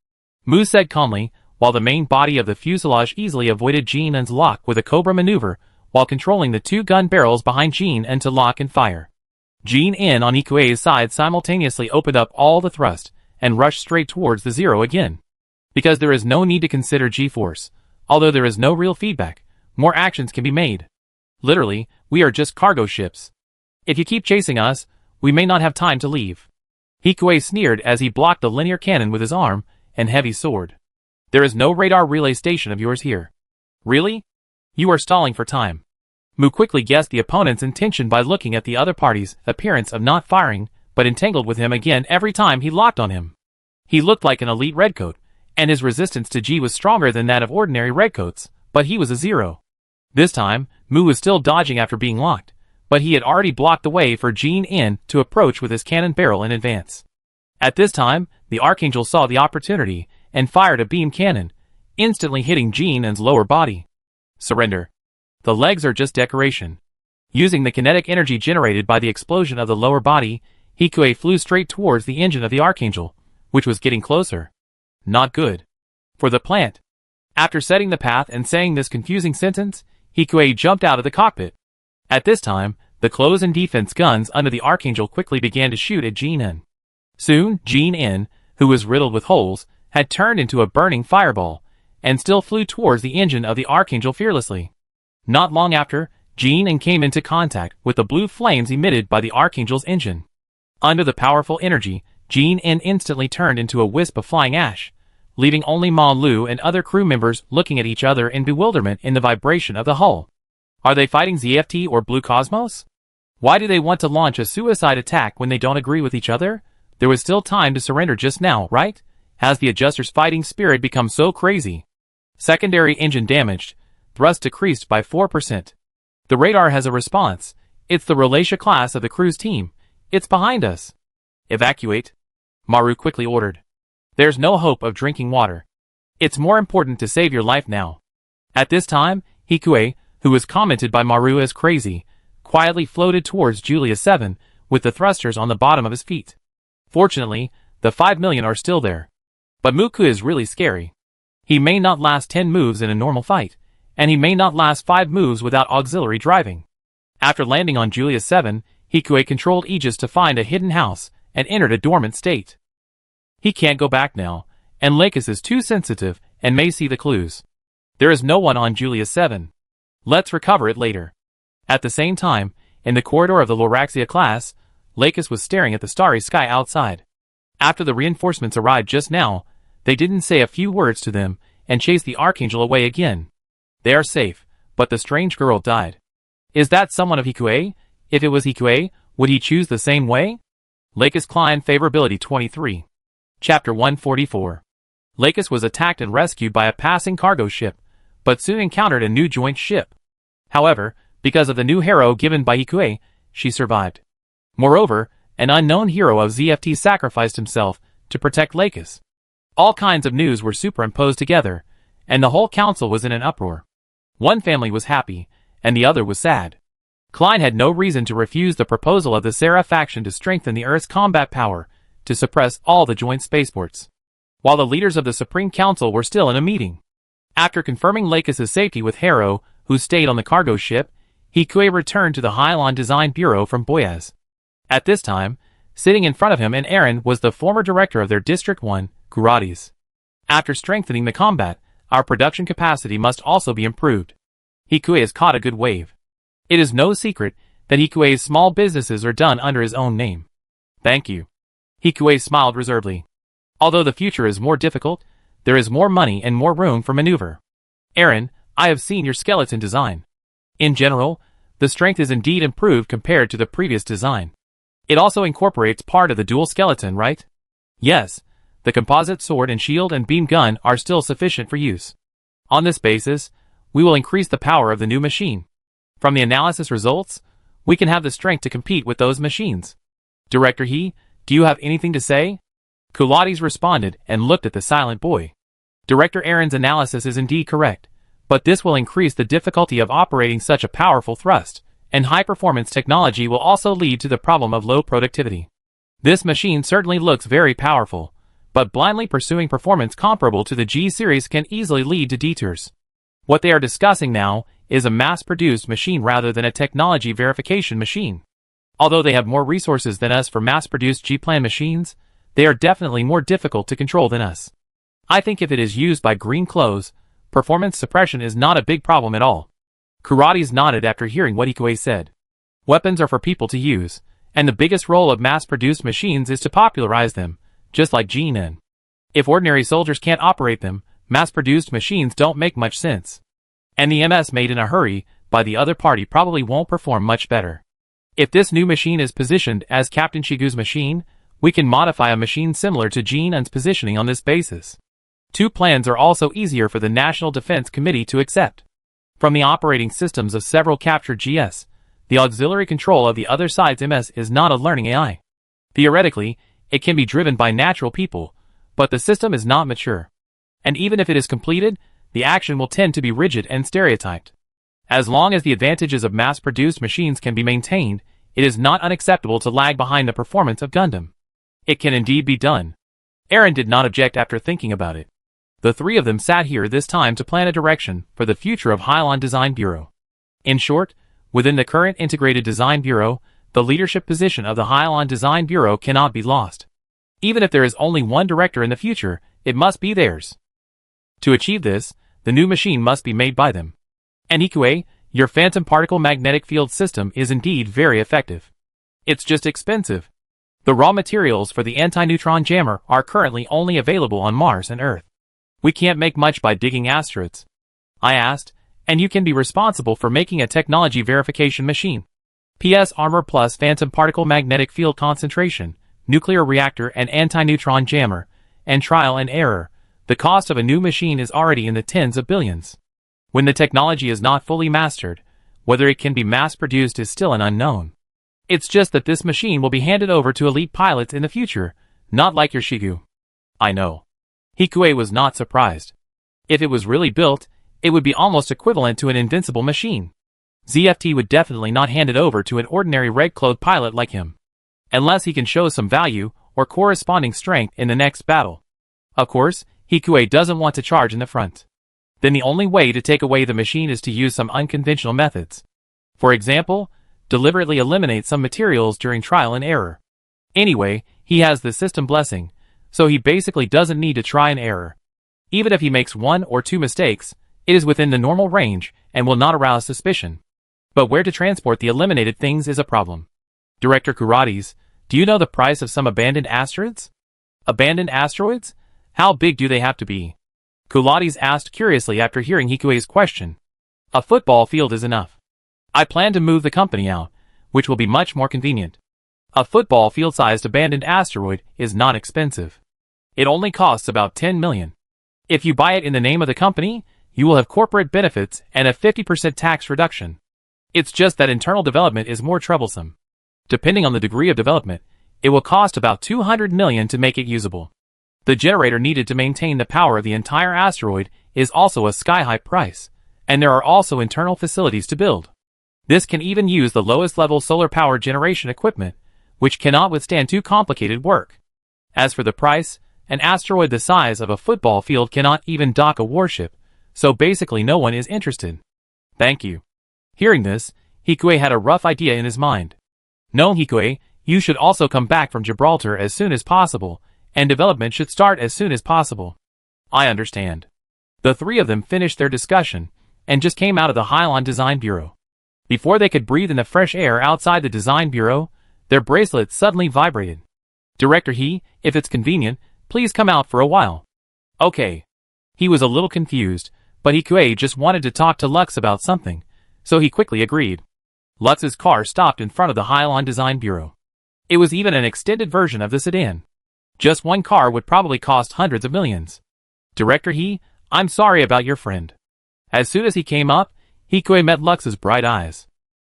Mu said calmly, while the main body of the fuselage easily avoided Jin En's lock with a Cobra maneuver, while controlling the two gun barrels behind Jin En to lock and fire. Jin En on Ikue's side simultaneously opened up all the thrust, and rushed straight towards the Zero again. Because there is no need to consider G-force, although there is no real feedback, more actions can be made. Literally, we are just cargo ships. If you keep chasing us, we may not have time to leave. Hikue sneered as he blocked the linear cannon with his arm and heavy sword. There is no radar relay station of yours here. Really? You are stalling for time. Mu quickly guessed the opponent's intention by looking at the other party's appearance of not firing, but entangled with him again every time he locked on him. He looked like an elite redcoat, and his resistance to G was stronger than that of ordinary redcoats, but he was a Zero. This time, Mu was still dodging after being locked, but he had already blocked the way for Jin En to approach with his cannon barrel in advance. At this time, the Archangel saw the opportunity and fired a beam cannon, instantly hitting Jin En's lower body. Surrender. The legs are just decoration. Using the kinetic energy generated by the explosion of the lower body, Hikue flew straight towards the engine of the Archangel, which was getting closer. Not good. For the plant. After setting the path and saying this confusing sentence, Hikue jumped out of the cockpit. At this time, the close and defense guns under the Archangel quickly began to shoot at Jin En. Soon, Jin En, who was riddled with holes, had turned into a burning fireball, and still flew towards the engine of the Archangel fearlessly. Not long after, Jin En came into contact with the blue flames emitted by the Archangel's engine. Under the powerful energy, Jin En instantly turned into a wisp of flying ash, leaving only Ma Lu and other crew members looking at each other in bewilderment in the vibration of the hull. Are they fighting ZFT or Blue Cosmos? Why do they want to launch a suicide attack when they don't agree with each other? There was still time to surrender just now, right? Has the adjuster's fighting spirit become so crazy? Secondary engine damaged. Thrust decreased by 4%. The radar has a response. It's the Rolatia class of the cruise team. It's behind us. Evacuate. Maru quickly ordered. There's no hope of drinking water. It's more important to save your life now. At this time, Hikue, who was commented by Maru as crazy, quietly floated towards Julia 7, with the thrusters on the bottom of his feet. Fortunately, the 5 million are still there. But Muku is really scary. He may not last 10 moves in a normal fight, and he may not last 5 moves without auxiliary driving. After landing on Julia 7, Hikue controlled Aegis to find a hidden house, and entered a dormant state. He can't go back now, and Lakis is too sensitive, and may see the clues. There is no one on Julia 7. Let's recover it later. At the same time, in the corridor of the Loraxia class, Lakis was staring at the starry sky outside. After the reinforcements arrived just now, they didn't say a few words to them, and chased the Archangel away again. They are safe, but the strange girl died. Is that someone of Hikue? If it was Hikue, would he choose the same way? Lakis Klein Favorability 23. Chapter 144. Lakis was attacked and rescued by a passing cargo ship, but soon encountered a new joint ship. However, because of the new hero given by Hikue, she survived. Moreover, an unknown hero of ZFT sacrificed himself to protect Lakis. All kinds of news were superimposed together, and the whole council was in an uproar. One family was happy, and the other was sad. Klein had no reason to refuse the proposal of the Seraph faction to strengthen the Earth's combat power, to suppress all the joint spaceports. While the leaders of the Supreme Council were still in a meeting. After confirming Lakis' safety with Harrow, who stayed on the cargo ship, Hikue returned to the Hylon Design Bureau from Boyaz. At this time, sitting in front of him and Aaron was the former director of their District 1, Guratis. After strengthening the combat, our production capacity must also be improved. Hikue has caught a good wave. It is no secret that Hikue's small businesses are done under his own name. Thank you. Hikue smiled reservedly. Although the future is more difficult, there is more money and more room for maneuver. Aaron, I have seen your skeleton design. In general, the strength is indeed improved compared to the previous design. It also incorporates part of the dual skeleton, right? Yes, the composite sword and shield and beam gun are still sufficient for use. On this basis, we will increase the power of the new machine. From the analysis results, we can have the strength to compete with those machines. Director He, do you have anything to say? Kulatis responded and looked at the silent boy. Director Aaron's analysis is indeed correct, but this will increase the difficulty of operating such a powerful thrust, and high-performance technology will also lead to the problem of low productivity. This machine certainly looks very powerful, But blindly pursuing performance comparable to the G series can easily lead to detours. What they are discussing now is a mass-produced machine rather than a technology verification machine. Although they have more resources than us for mass-produced G-plan machines, they are definitely more difficult to control than us. I think if it is used by green clothes, performance suppression is not a big problem at all. Kurates nodded after hearing what Ikue said. Weapons are for people to use, and the biggest role of mass-produced machines is to popularize them, just like G-nen. If ordinary soldiers can't operate them, mass-produced machines don't make much sense. And the MS made in a hurry by the other party probably won't perform much better. If this new machine is positioned as Captain Shigu's machine, we can modify a machine similar to G-nen's positioning on this basis. Two plans are also easier for the National Defense Committee to accept. From the operating systems of several captured GS, the auxiliary control of the other side's MS is not a learning AI. Theoretically, it can be driven by natural people, but the system is not mature. And even if it is completed, the action will tend to be rigid and stereotyped. As long as the advantages of mass-produced machines can be maintained, it is not unacceptable to lag behind the performance of Gundam. It can indeed be done. Eren did not object after thinking about it. The three of them sat here this time to plan a direction for the future of Hylian Design Bureau. In short, within the current Integrated Design Bureau, the leadership position of the Hylian Design Bureau cannot be lost. Even if there is only one director in the future, it must be theirs. To achieve this, the new machine must be made by them. And Ikue, your phantom particle magnetic field system is indeed very effective. It's just expensive. The raw materials for the anti-neutron jammer are currently only available on Mars and Earth. We can't make much by digging asteroids. I asked, and you can be responsible for making a technology verification machine. PS armor plus phantom particle magnetic field concentration, nuclear reactor and anti-neutron jammer, and trial and error. The cost of a new machine is already in the tens of billions. When the technology is not fully mastered, whether it can be mass-produced is still an unknown. It's just that this machine will be handed over to elite pilots in the future, not like your Shigu. I know. Hikue was not surprised. If it was really built, it would be almost equivalent to an invincible machine. ZFT would definitely not hand it over to an ordinary red-clothed pilot like him. Unless he can show some value or corresponding strength in the next battle. Of course, Hikue doesn't want to charge in the front. Then the only way to take away the machine is to use some unconventional methods. For example, deliberately eliminate some materials during trial and error. Anyway, he has the system blessing, so he basically doesn't need to try and error. Even if he makes one or two mistakes, it is within the normal range and will not arouse suspicion. But where to transport the eliminated things is a problem. Director Kurates, do you know the price of some abandoned asteroids? Abandoned asteroids? How big do they have to be? Kurates asked curiously after hearing Hikue's question. A football field is enough. I plan to move the company out, which will be much more convenient. A football field-sized abandoned asteroid is not expensive. It only costs about 10 million. If you buy it in the name of the company, you will have corporate benefits and a 50% tax reduction. It's just that internal development is more troublesome. Depending on the degree of development, it will cost about 200 million to make it usable. The generator needed to maintain the power of the entire asteroid is also a sky-high price, and there are also internal facilities to build. This can even use the lowest level solar power generation equipment, which cannot withstand too complicated work. As for the price, an asteroid the size of a football field cannot even dock a warship, so basically no one is interested. Thank you. Hearing this, Hikue had a rough idea in his mind. No, Hikue, you should also come back from Gibraltar as soon as possible, and development should start as soon as possible. I understand. The three of them finished their discussion, and just came out of the Hylian Design Bureau. Before they could breathe in the fresh air outside the Design Bureau, their bracelets suddenly vibrated. Director He, if it's convenient, please come out for a while. Okay. He was a little confused, but Hikue just wanted to talk to Lux about something, so he quickly agreed. Lux's car stopped in front of the Hylian Design Bureau. It was even an extended version of the sedan. Just one car would probably cost hundreds of millions. Director He, I'm sorry about your friend. As soon as he came up, Hikue met Lux's bright eyes.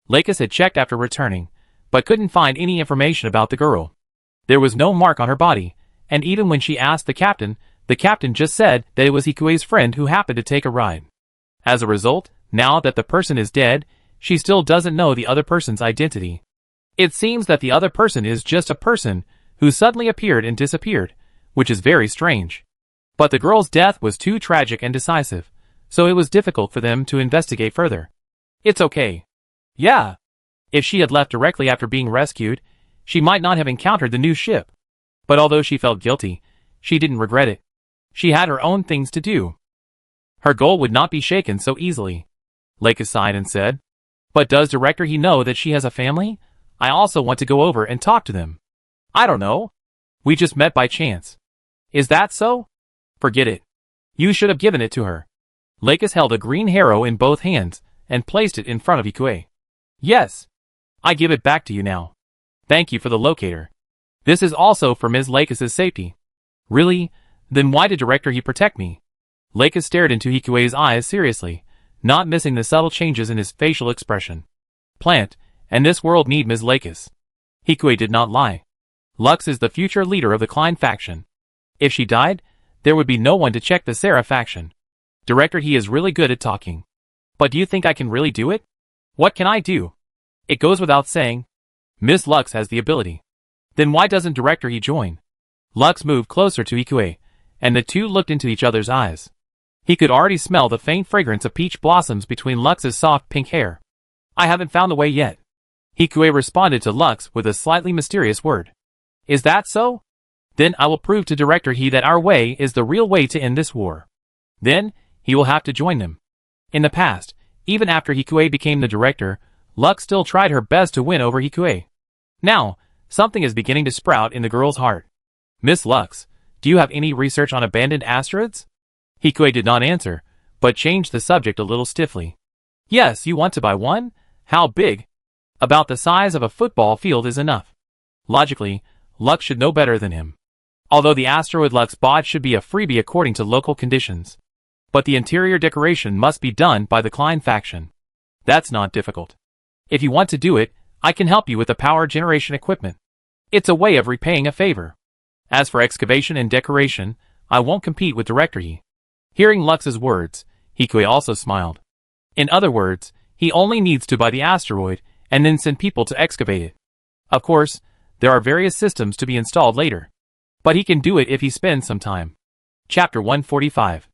Lakis had checked after returning, but couldn't find any information about the girl. There was no mark on her body, and even when she asked the captain just said that it was Hikue's friend who happened to take a ride. As a result, now that the person is dead, she still doesn't know the other person's identity. It seems that the other person is just a person who suddenly appeared and disappeared, which is very strange. But the girl's death was too tragic and decisive, so it was difficult for them to investigate further. It's okay. Yeah. If she had left directly after being rescued, she might not have encountered the new ship. But although she felt guilty, she didn't regret it. She had her own things to do. Her goal would not be shaken so easily. Lake sighed and said, "But does Director he know that she has a family? I also want to go over and talk to them." "I don't know. We just met by chance." "Is that so?" "Forget it. You should have given it to her." Lakis held a green harrow in both hands and placed it in front of Ikue. "Yes. I give it back to you now. Thank you for the locator. This is also for Ms. Lakis's safety." "Really? Then why did Director he protect me?" Lakis stared into Ikue's eyes seriously, not missing the subtle changes in his facial expression. "Plant, and this world need Ms. Lakis." Hikue did not lie. Lux is the future leader of the Klein faction. If she died, there would be no one to check the Sarah faction. Director he is really good at talking. "But do you think I can really do it?" "What can I do?" "It goes without saying. Miss Lux has the ability." "Then why doesn't Director he join?" Lux moved closer to Ikue, and the two looked into each other's eyes. He could already smell the faint fragrance of peach blossoms between Lux's soft pink hair. "I haven't found the way yet." Hikue responded to Lux with a slightly mysterious word. "Is that so? Then I will prove to Director he that our way is the real way to end this war. Then, he will have to join them." In the past, even after Hikue became the director, Lux still tried her best to win over Hikue. Now, something is beginning to sprout in the girl's heart. "Miss Lux, do you have any research on abandoned asteroids?" Hikue did not answer, but changed the subject a little stiffly. "Yes, you want to buy one? How big?" "About the size of a football field is enough." Logically, Lux should know better than him. Although the asteroid Lux bought should be a freebie according to local conditions. But the interior decoration must be done by the Klein faction. That's not difficult. If you want to do it, I can help you with the power generation equipment. It's a way of repaying a favor. As for excavation and decoration, I won't compete with Director Yi. Hearing Lux's words, Hikue also smiled. In other words, he only needs to buy the asteroid and then send people to excavate it. Of course, there are various systems to be installed later. But he can do it if he spends some time. Chapter 145.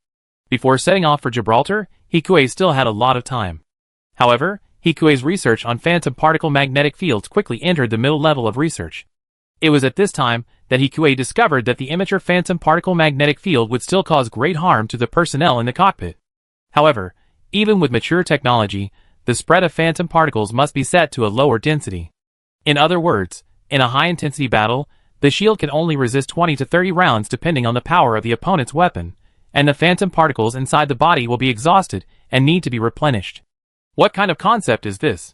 Before setting off for Gibraltar, Hikue still had a lot of time. However, Hikue's research on phantom particle magnetic fields quickly entered the middle level of research. It was at this time that Hikue discovered that the immature phantom particle magnetic field would still cause great harm to the personnel in the cockpit. However, even with mature technology, the spread of phantom particles must be set to a lower density. In other words, in a high-intensity battle, the shield can only resist 20 to 30 rounds depending on the power of the opponent's weapon, and the phantom particles inside the body will be exhausted and need to be replenished. What kind of concept is this?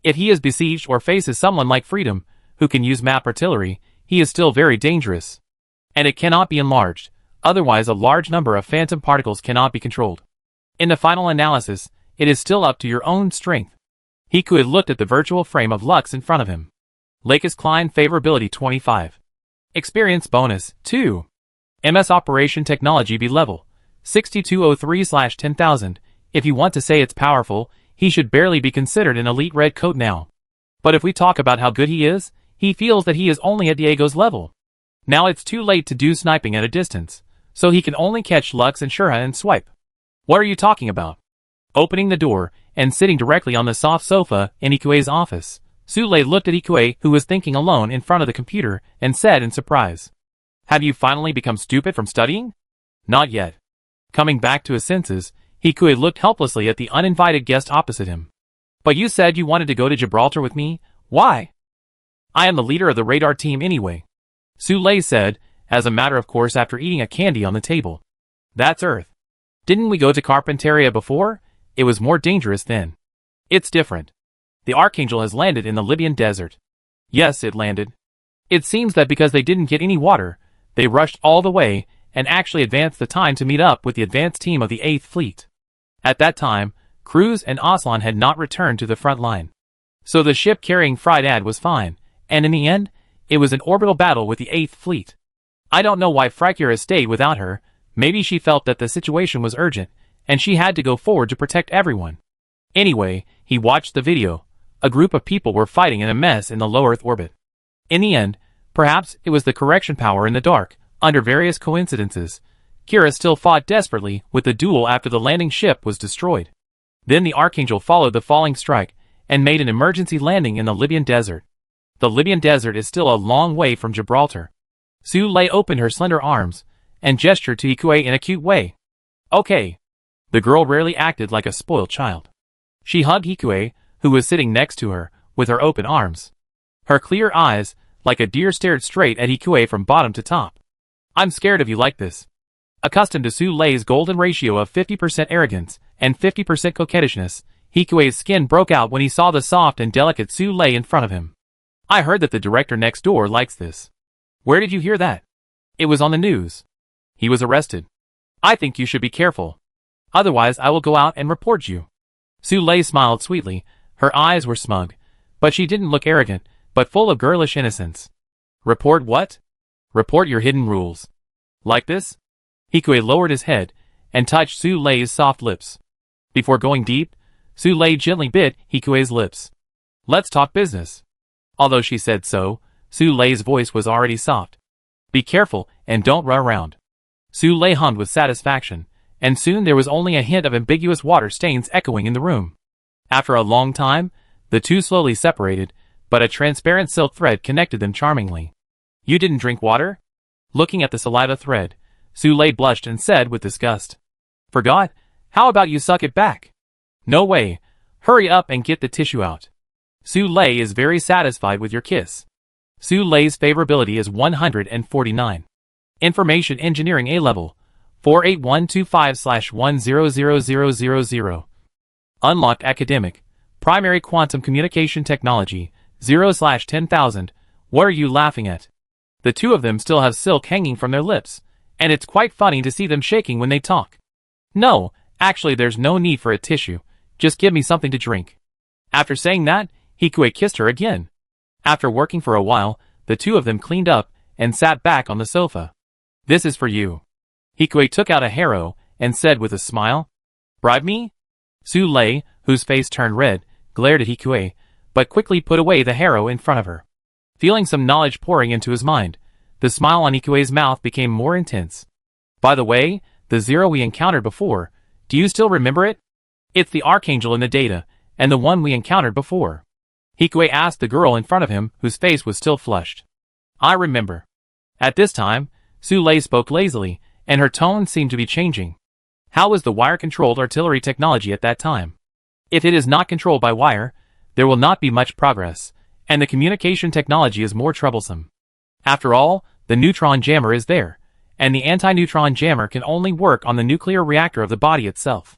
If he is besieged or faces someone like Freedom, who can use map artillery, he is still very dangerous. And it cannot be enlarged, otherwise a large number of phantom particles cannot be controlled. In the final analysis, it is still up to your own strength. Hikue looked at the virtual frame of Lux in front of him. Lakis Klein Favorability 25. Experience Bonus 2. MS Operation Technology B Level 6203/10,000. If you want to say it's powerful, he should barely be considered an elite red coat now. But if we talk about how good he is, he feels that he is only at Diego's level. Now it's too late to do sniping at a distance, so he can only catch Lux and Shura and swipe. What are you talking about? Opening the door, and sitting directly on the soft sofa in Ikue's office, Sule looked at Ikue, who was thinking alone in front of the computer, and said in surprise, "Have you finally become stupid from studying?" "Not yet." Coming back to his senses, Hikue looked helplessly at the uninvited guest opposite him. "But you said you wanted to go to Gibraltar with me. Why?" "I am the leader of the radar team anyway," Sule said, as a matter of course after eating a candy on the table. "That's Earth. Didn't we go to Carpentaria before? It was more dangerous then." "It's different. The Archangel has landed in the Libyan desert." "Yes, it landed. It seems that because they didn't get any water, they rushed all the way and actually advanced the time to meet up with the advanced team of the 8th Fleet. At that time, Cruz and Aslan had not returned to the front line. So the ship carrying Friedad was fine, and in the end, it was an orbital battle with the 8th Fleet. I don't know why Frykura stayed without her. Maybe she felt that the situation was urgent, and she had to go forward to protect everyone. Anyway, he watched the video. A group of people were fighting in a mess in the low Earth orbit. In the end, perhaps it was the correction power in the dark, Under various coincidences, Kira still fought desperately with the duel after the landing ship was destroyed. Then the Archangel followed the falling strike and made an emergency landing in the Libyan desert. The Libyan desert is still a long way from Gibraltar. Su Lei opened her slender arms and gestured to Hikue in a cute way. Okay. The girl rarely acted like a spoiled child. She hugged Hikue, who was sitting next to her, with her open arms. Her clear eyes, like a deer, stared straight at Hikue from bottom to top. I'm scared of you like this. Accustomed to Su Lei's golden ratio of 50% arrogance and 50% coquettishness, Hikue's skin broke out when he saw the soft and delicate Su Lei in front of him. I heard that the director next door likes this. Where did you hear that? It was on the news. He was arrested. I think you should be careful. Otherwise I will go out and report you. Su Lei smiled sweetly. Her eyes were smug, but she didn't look arrogant, but full of girlish innocence. Report what? Report your hidden rules. Like this? Hikue lowered his head and touched Su Lei's soft lips. Before going deep, Su Lei gently bit Hikue's lips. Let's talk business. Although she said so, Su Lei's voice was already soft. Be careful and don't run around. Su Lei hummed with satisfaction, and soon there was only a hint of ambiguous water stains echoing in the room. After a long time, the two slowly separated, but a transparent silk thread connected them charmingly. You didn't drink water? Looking at the saliva thread, Su Lei blushed and said with disgust. Forgot? How about you suck it back? No way. Hurry up and get the tissue out. Su Lei is very satisfied with your kiss. Su Lei's favorability is 149. Information Engineering A-Level, 48125/100000. Unlocked Academic, Primary Quantum Communication Technology, 0/10,000. What are you laughing at? The two of them still have silk hanging from their lips, and it's quite funny to see them shaking when they talk. No, actually there's no need for a tissue, just give me something to drink. After saying that, Hikue kissed her again. After working for a while, the two of them cleaned up and sat back on the sofa. This is for you. Hikue took out a harrow and said with a smile. Bribe me? Su Lei, whose face turned red, glared at Hikue, but quickly put away the harrow in front of her. Feeling some knowledge pouring into his mind, the smile on Hikue's mouth became more intense. By the way, the zero we encountered before, do you still remember it? It's the Archangel in the data, and the one we encountered before. Hikue asked the girl in front of him, whose face was still flushed. I remember. At this time, Su Lei spoke lazily, and her tone seemed to be changing. How was the wire-controlled artillery technology at that time? If it is not controlled by wire, there will not be much progress, and the communication technology is more troublesome. After all, the neutron jammer is there, and the anti-neutron jammer can only work on the nuclear reactor of the body itself.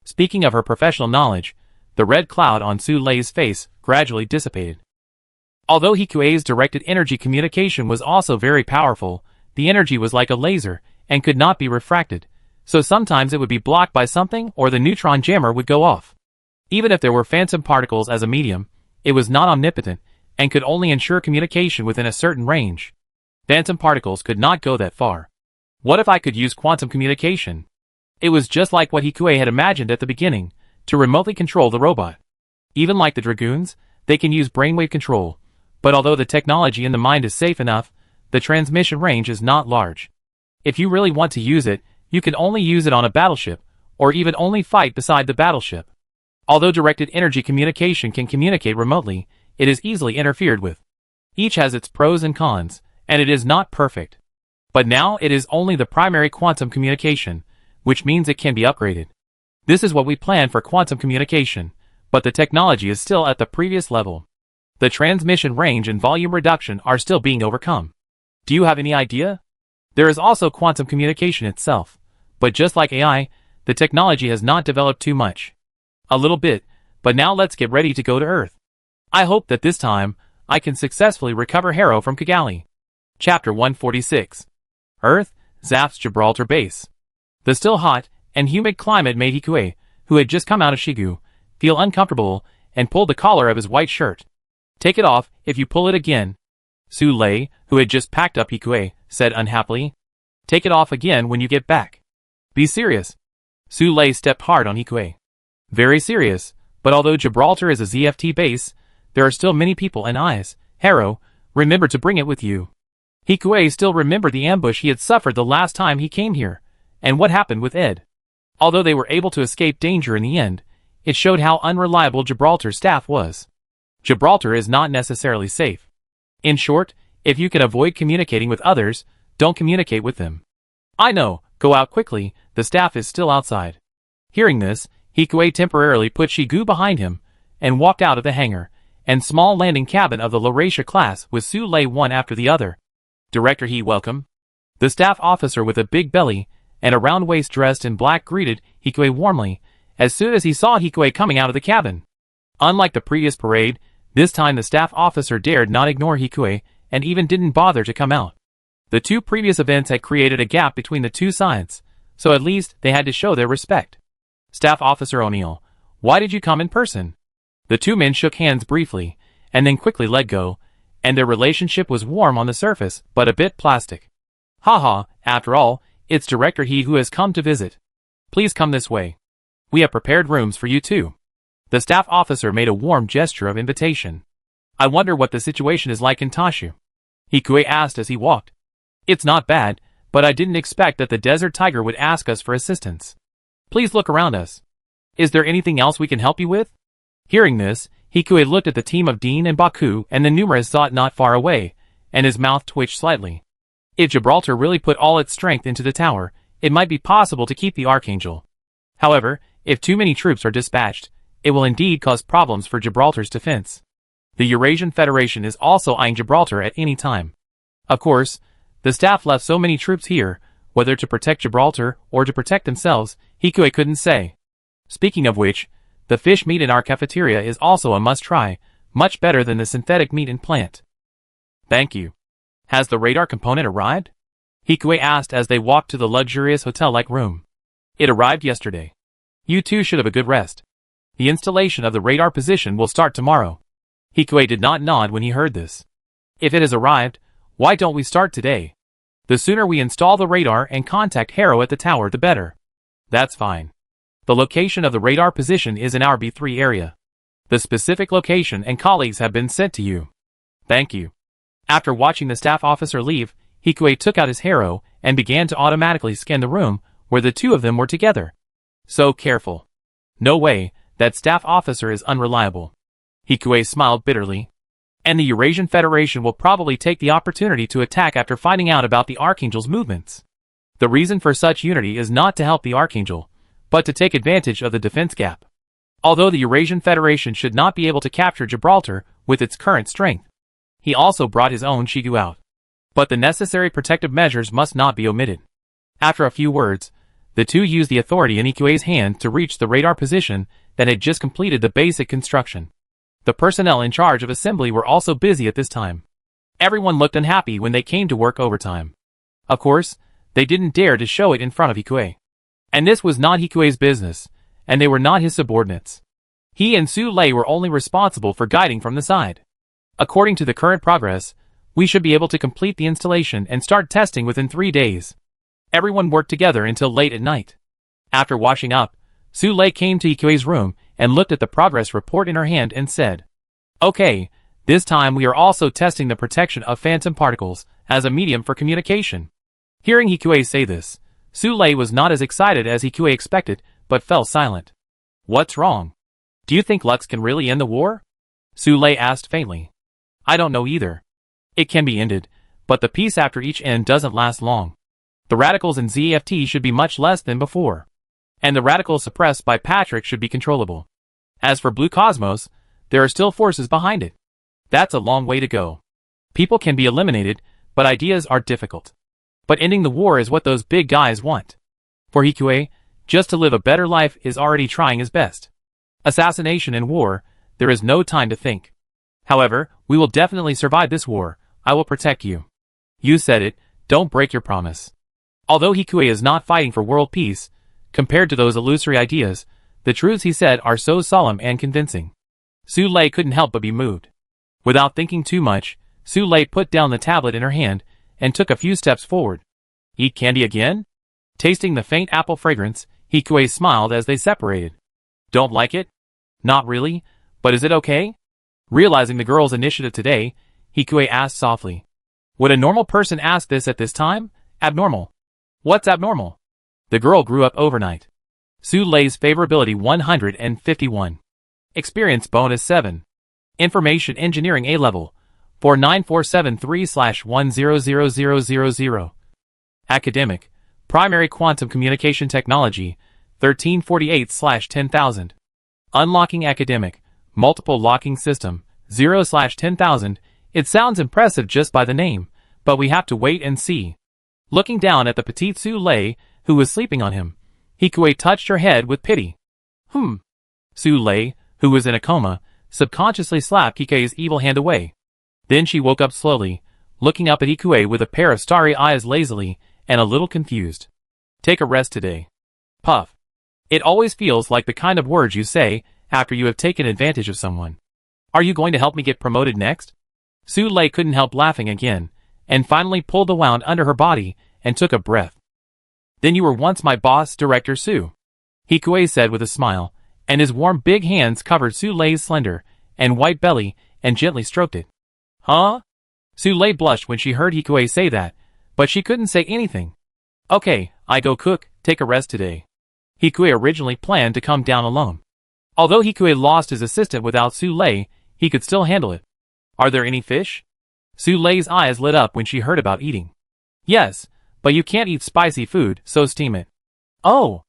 Speaking of her professional knowledge, the red cloud on Su Lei's face gradually dissipated. Although Hikue's directed energy communication was also very powerful, the energy was like a laser and could not be refracted, so sometimes it would be blocked by something or the neutron jammer would go off. Even if there were phantom particles as a medium, it was not omnipotent and could only ensure communication within a certain range. Phantom particles could not go that far. What if I could use quantum communication? It was just like what Hikue had imagined at the beginning, to remotely control the robot. Even like the Dragoons, they can use brainwave control, but although the technology in the mind is safe enough, the transmission range is not large. If you really want to use it, you can only use it on a battleship, or even only fight beside the battleship. Although directed energy communication can communicate remotely, it is easily interfered with. Each has its pros and cons, and it is not perfect. But now it is only the primary quantum communication, which means it can be upgraded. This is what we plan for quantum communication, but the technology is still at the previous level. The transmission range and volume reduction are still being overcome. Do you have any idea? There is also quantum communication itself, but just like AI, the technology has not developed too much. A little bit, but now let's get ready to go to Earth. I hope that this time, I can successfully recover Harrow from Kigali. Chapter 146. Earth, Zap's Gibraltar Base. The still hot and humid climate made Hikue, who had just come out of Shigu, feel uncomfortable and pulled the collar of his white shirt. Take it off if you pull it again. Su Lei, who had just packed up Hikue, said unhappily. Take it off again when you get back. Be serious. Su Lei stepped hard on Hikue. Very serious, but although Gibraltar is a ZFT base, there are still many people and eyes. Harrow, remember to bring it with you. Hikue still remembered the ambush he had suffered the last time he came here, and what happened with Ed. Although they were able to escape danger in the end, it showed how unreliable Gibraltar's staff was. Gibraltar is not necessarily safe. In short, if you can avoid communicating with others, don't communicate with them. I know, go out quickly, the staff is still outside. Hearing this, Hikue temporarily put Shigu behind him, and walked out of the hangar, and small landing cabin of the Laurasia class with Su Lei one after the other. Director He welcome. The staff officer with a big belly and a round waist dressed in black greeted Hikue warmly, as soon as he saw Hikue coming out of the cabin. Unlike the previous parade, this time the staff officer dared not ignore Hikue and even didn't bother to come out. The two previous events had created a gap between the two sides, so at least they had to show their respect. Staff Officer O'Neill, why did you come in person? The two men shook hands briefly, and then quickly let go, and their relationship was warm on the surface, but a bit plastic. Haha, after all, it's Director He who has come to visit. Please come this way. We have prepared rooms for you too. The staff officer made a warm gesture of invitation. I wonder what the situation is like in Tashu. Hikue asked as he walked. It's not bad, but I didn't expect that the Desert Tiger would ask us for assistance. Please look around us. Is there anything else we can help you with? Hearing this, Hikue looked at the team of Dean and Baku and the numerous thought not far away, and his mouth twitched slightly. If Gibraltar really put all its strength into the tower, it might be possible to keep the Archangel. However, if too many troops are dispatched, it will indeed cause problems for Gibraltar's defense. The Eurasian Federation is also eyeing Gibraltar at any time. Of course, the staff left so many troops here, whether to protect Gibraltar or to protect themselves, Hikue couldn't say. Speaking of which, the fish meat in our cafeteria is also a must-try, much better than the synthetic meat in plant. Thank you. Has the radar component arrived? Hikue asked as they walked to the luxurious hotel-like room. It arrived yesterday. You two should have a good rest. The installation of the radar position will start tomorrow. Hikue did not nod when he heard this. If it has arrived, why don't we start today? The sooner we install the radar and contact Harrow at the tower, the better. That's fine. The location of the radar position is in our B3 area. The specific location and colleagues have been sent to you. Thank you. After watching the staff officer leave, Hikue took out his Harrow and began to automatically scan the room where the two of them were together. So careful. No way, that staff officer is unreliable. Hikue smiled bitterly. And the Eurasian Federation will probably take the opportunity to attack after finding out about the Archangel's movements. The reason for such unity is not to help the Archangel, but to take advantage of the defense gap. Although the Eurasian Federation should not be able to capture Gibraltar with its current strength, he also brought his own Shigu out. But the necessary protective measures must not be omitted. After a few words, the two used the authority in Ikue's hand to reach the radar position that had just completed the basic construction. The personnel in charge of assembly were also busy at this time. Everyone looked unhappy when they came to work overtime. Of course, they didn't dare to show it in front of Hikue. And this was not Hikue's business, and they were not his subordinates. He and Su Lei were only responsible for guiding from the side. According to the current progress, we should be able to complete the installation and start testing within 3 days. Everyone worked together until late at night. After washing up, Su Lei came to Ikue's room and looked at the progress report in her hand and said, Okay, this time we are also testing the protection of phantom particles as a medium for communication. Hearing Hikue say this, Su Lei was not as excited as Hikue expected, but fell silent. What's wrong? Do you think Lux can really end the war? Su Lei asked faintly. I don't know either. It can be ended, but the peace after each end doesn't last long. The radicals in ZFT should be much less than before. And the radicals suppressed by Patrick should be controllable. As for Blue Cosmos, there are still forces behind it. That's a long way to go. People can be eliminated, but ideas are difficult. But ending the war is what those big guys want. For Hikue, just to live a better life is already trying his best. Assassination and war, there is no time to think. However, we will definitely survive this war. I will protect you. You said it, don't break your promise. Although Hikue is not fighting for world peace, compared to those illusory ideas, the truths he said are so solemn and convincing. Su Lei couldn't help but be moved. Without thinking too much, Su Lei put down the tablet in her hand and took a few steps forward. Eat candy again? Tasting the faint apple fragrance, Hikue smiled as they separated. Don't like it? Not really, but is it okay? Realizing the girl's initiative today, Hikue asked softly. Would a normal person ask this at this time? Abnormal. What's abnormal? The girl grew up overnight. Su Lei's favorability 151. Experience bonus 7. Information Engineering A-Level 49473/100000. Academic. Primary Quantum Communication Technology 1348/10000. Unlocking Academic. Multiple Locking System 0/10000. It sounds impressive just by the name, but we have to wait and see. Looking down at the petite Su Lei, who was sleeping on him, Hikue touched her head with pity. Su Lei, who was in a coma, subconsciously slapped Hikue's evil hand away. Then she woke up slowly, looking up at Hikue with a pair of starry eyes lazily, and a little confused. Take a rest today. Puff. It always feels like the kind of words you say after you have taken advantage of someone. Are you going to help me get promoted next? Su Lei couldn't help laughing again, and finally pulled the wound under her body and took a breath. Then you were once my boss, Director Su. Hikue said with a smile, and his warm big hands covered Su Lei's slender and white belly and gently stroked it. Huh? Su Lei blushed when she heard Hikue say that, but she couldn't say anything. Okay, I go cook, take a rest today. Hikue originally planned to come down alone. Although Hikue lost his assistant without Su Lei, he could still handle it. Are there any fish? Su Lei's eyes lit up when she heard about eating. Yes, but you can't eat spicy food, so steam it. Oh!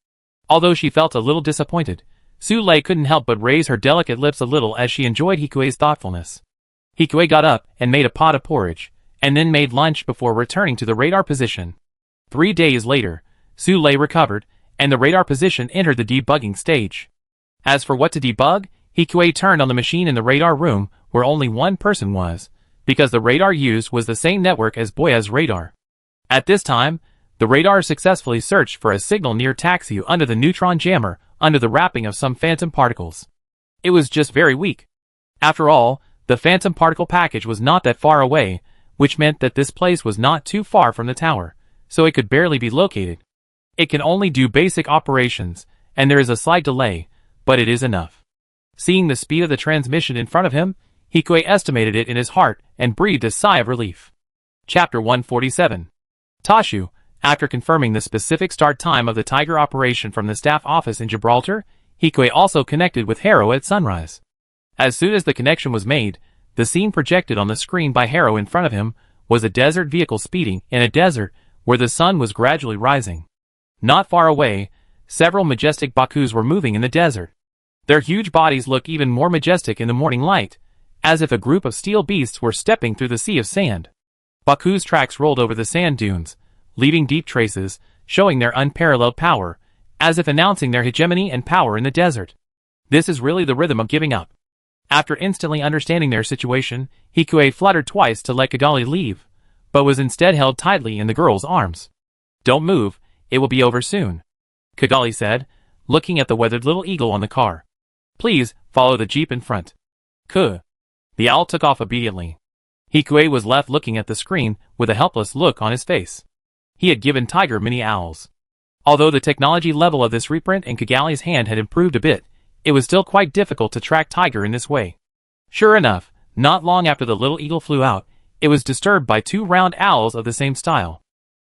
Although she felt a little disappointed, Su Lei couldn't help but raise her delicate lips a little as she enjoyed Hikue's thoughtfulness. Hikue got up and made a pot of porridge, and then made lunch before returning to the radar position. 3 days later, Su Lei recovered, and the radar position entered the debugging stage. As for what to debug, Hikue turned on the machine in the radar room where only one person was, because the radar used was the same network as Boya's radar. At this time, the radar successfully searched for a signal near Taxiu under the neutron jammer under the wrapping of some phantom particles. It was just very weak. After all, the phantom particle package was not that far away, which meant that this place was not too far from the tower, so it could barely be located. It can only do basic operations, and there is a slight delay, but it is enough. Seeing the speed of the transmission in front of him, Hikue estimated it in his heart and breathed a sigh of relief. Chapter 147. Tashu, after confirming the specific start time of the Tiger operation from the staff office in Gibraltar, Hikue also connected with Harrow at sunrise. As soon as the connection was made, the scene projected on the screen by Harrow in front of him was a desert vehicle speeding in a desert where the sun was gradually rising. Not far away, several majestic Bakus were moving in the desert. Their huge bodies looked even more majestic in the morning light, as if a group of steel beasts were stepping through the sea of sand. Baku's tracks rolled over the sand dunes, leaving deep traces, showing their unparalleled power, as if announcing their hegemony and power in the desert. This is really the rhythm of giving up. After instantly understanding their situation, Hikue fluttered twice to let Kigali leave, but was instead held tightly in the girl's arms. Don't move, it will be over soon, Kigali said, looking at the weathered little eagle on the car. Please, follow the jeep in front. Kuh. The owl took off obediently. Hikue was left looking at the screen with a helpless look on his face. He had given Tiger many owls. Although the technology level of this reprint in Kigali's hand had improved a bit, it was still quite difficult to track Tiger in this way. Sure enough, not long after the little eagle flew out, it was disturbed by 2 round owls of the same style.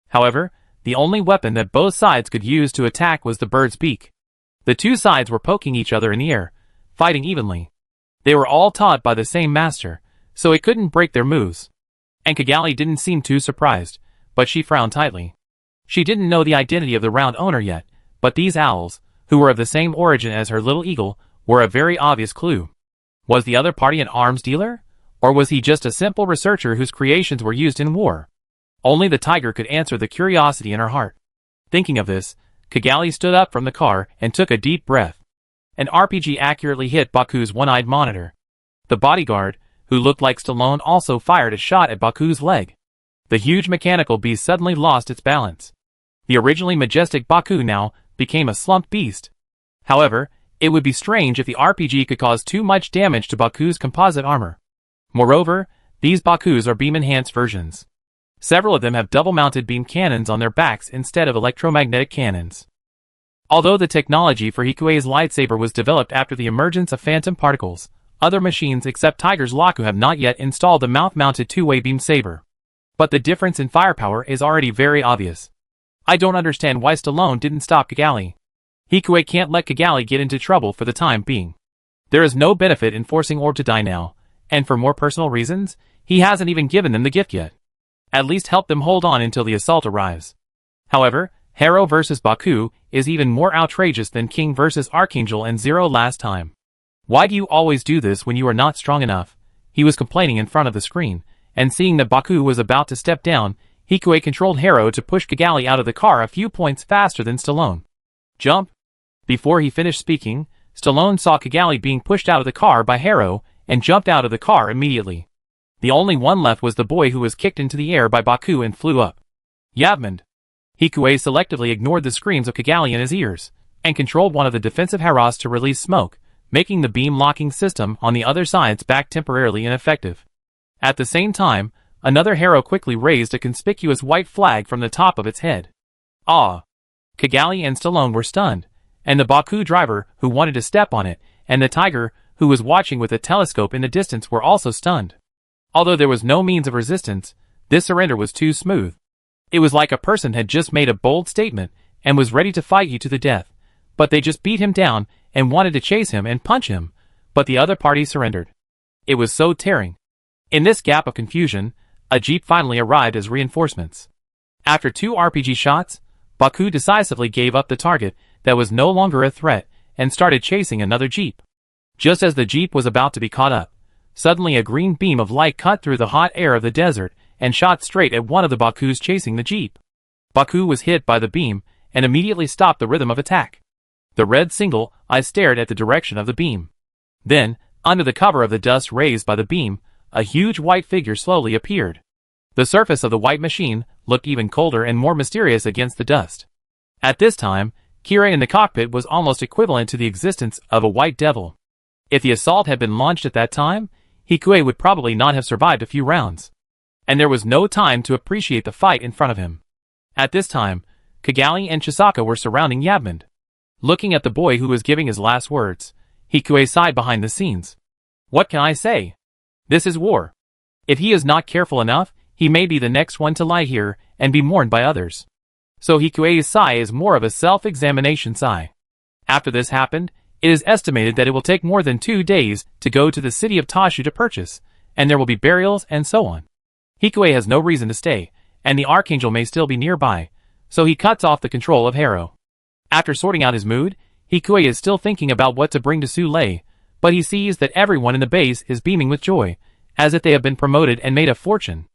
However, the only weapon that both sides could use to attack was the bird's beak. The 2 sides were poking each other in the air, fighting evenly. They were all taught by the same master, so it couldn't break their moves. And Kigali didn't seem too surprised, but she frowned tightly. She didn't know the identity of the round owner yet, but these owls, who were of the same origin as her little eagle, were a very obvious clue. Was the other party an arms dealer? Or was he just a simple researcher whose creations were used in war? Only the Tiger could answer the curiosity in her heart. Thinking of this, Kigali stood up from the car and took a deep breath. An RPG accurately hit Baku's one-eyed monitor. The bodyguard, who looked like Stallone, also fired a shot at Baku's leg. The huge mechanical beast suddenly lost its balance. The originally majestic Baku now became a slumped beast. However, it would be strange if the RPG could cause too much damage to Baku's composite armor. Moreover, these Bakus are beam-enhanced versions. Several of them have double-mounted beam cannons on their backs instead of electromagnetic cannons. Although the technology for Hikue's lightsaber was developed after the emergence of phantom particles, other machines except Tiger's Laku have not yet installed the mouth-mounted two-way beam saber. But the difference in firepower is already very obvious. I don't understand why Stallone didn't stop Kigali. Hikuei can't let Kigali get into trouble for the time being. There is no benefit in forcing Orb to die now, and for more personal reasons, he hasn't even given them the gift yet. At least help them hold on until the assault arrives. However, Hero versus Baku is even more outrageous than King versus Archangel and Zero last time. Why do you always do this when you are not strong enough? He was complaining in front of the screen, and seeing that Baku was about to step down, Hikuei controlled Hero to push Kigali out of the car a few points faster than Stallone. Jump! Before he finished speaking, Stallone saw Kigali being pushed out of the car by Hero and jumped out of the car immediately. The only one left was the boy who was kicked into the air by Baku and flew up. Yavmand! Hikuei selectively ignored the screams of Kigali in his ears, and controlled one of the defensive Haras to release smoke, making the beam locking system on the other side's back temporarily ineffective. At the same time, another Hero quickly raised a conspicuous white flag from the top of its head. Ah! Kigali and Stallone were stunned, and the Baku driver who wanted to step on it, and the Tiger who was watching with a telescope in the distance were also stunned. Although there was no means of resistance, this surrender was too smooth. It was like a person had just made a bold statement and was ready to fight you to the death, but they just beat him down and wanted to chase him and punch him, but the other party surrendered. It was so tearing. In this gap of confusion, a jeep finally arrived as reinforcements. After 2 RPG shots, Baku decisively gave up the target that was no longer a threat and started chasing another jeep. Just as the jeep was about to be caught up, suddenly a green beam of light cut through the hot air of the desert and shot straight at one of the Bakus chasing the jeep. Baku was hit by the beam and immediately stopped the rhythm of attack. The red single eye stared at the direction of the beam. Then, under the cover of the dust raised by the beam, a huge white figure slowly appeared. The surface of the white machine looked even colder and more mysterious against the dust. At this time, Kira in the cockpit was almost equivalent to the existence of a white devil. If the assault had been launched at that time, Hikuei would probably not have survived a few rounds. And there was no time to appreciate the fight in front of him. At this time, Kigali and Chisaka were surrounding Yavmand. Looking at the boy who was giving his last words, Hikuei sighed behind the scenes. What can I say? This is war. If he is not careful enough, he may be the next one to lie here and be mourned by others. So Hikuei's sigh is more of a self-examination sigh. After this happened, it is estimated that it will take more than 2 days to go to the city of Tashu to purchase, and there will be burials and so on. Hikuei has no reason to stay, and the Archangel may still be nearby, so he cuts off the control of Hero. After sorting out his mood, Hikuei is still thinking about what to bring to Sule, but he sees that everyone in the base is beaming with joy, as if they have been promoted and made a fortune.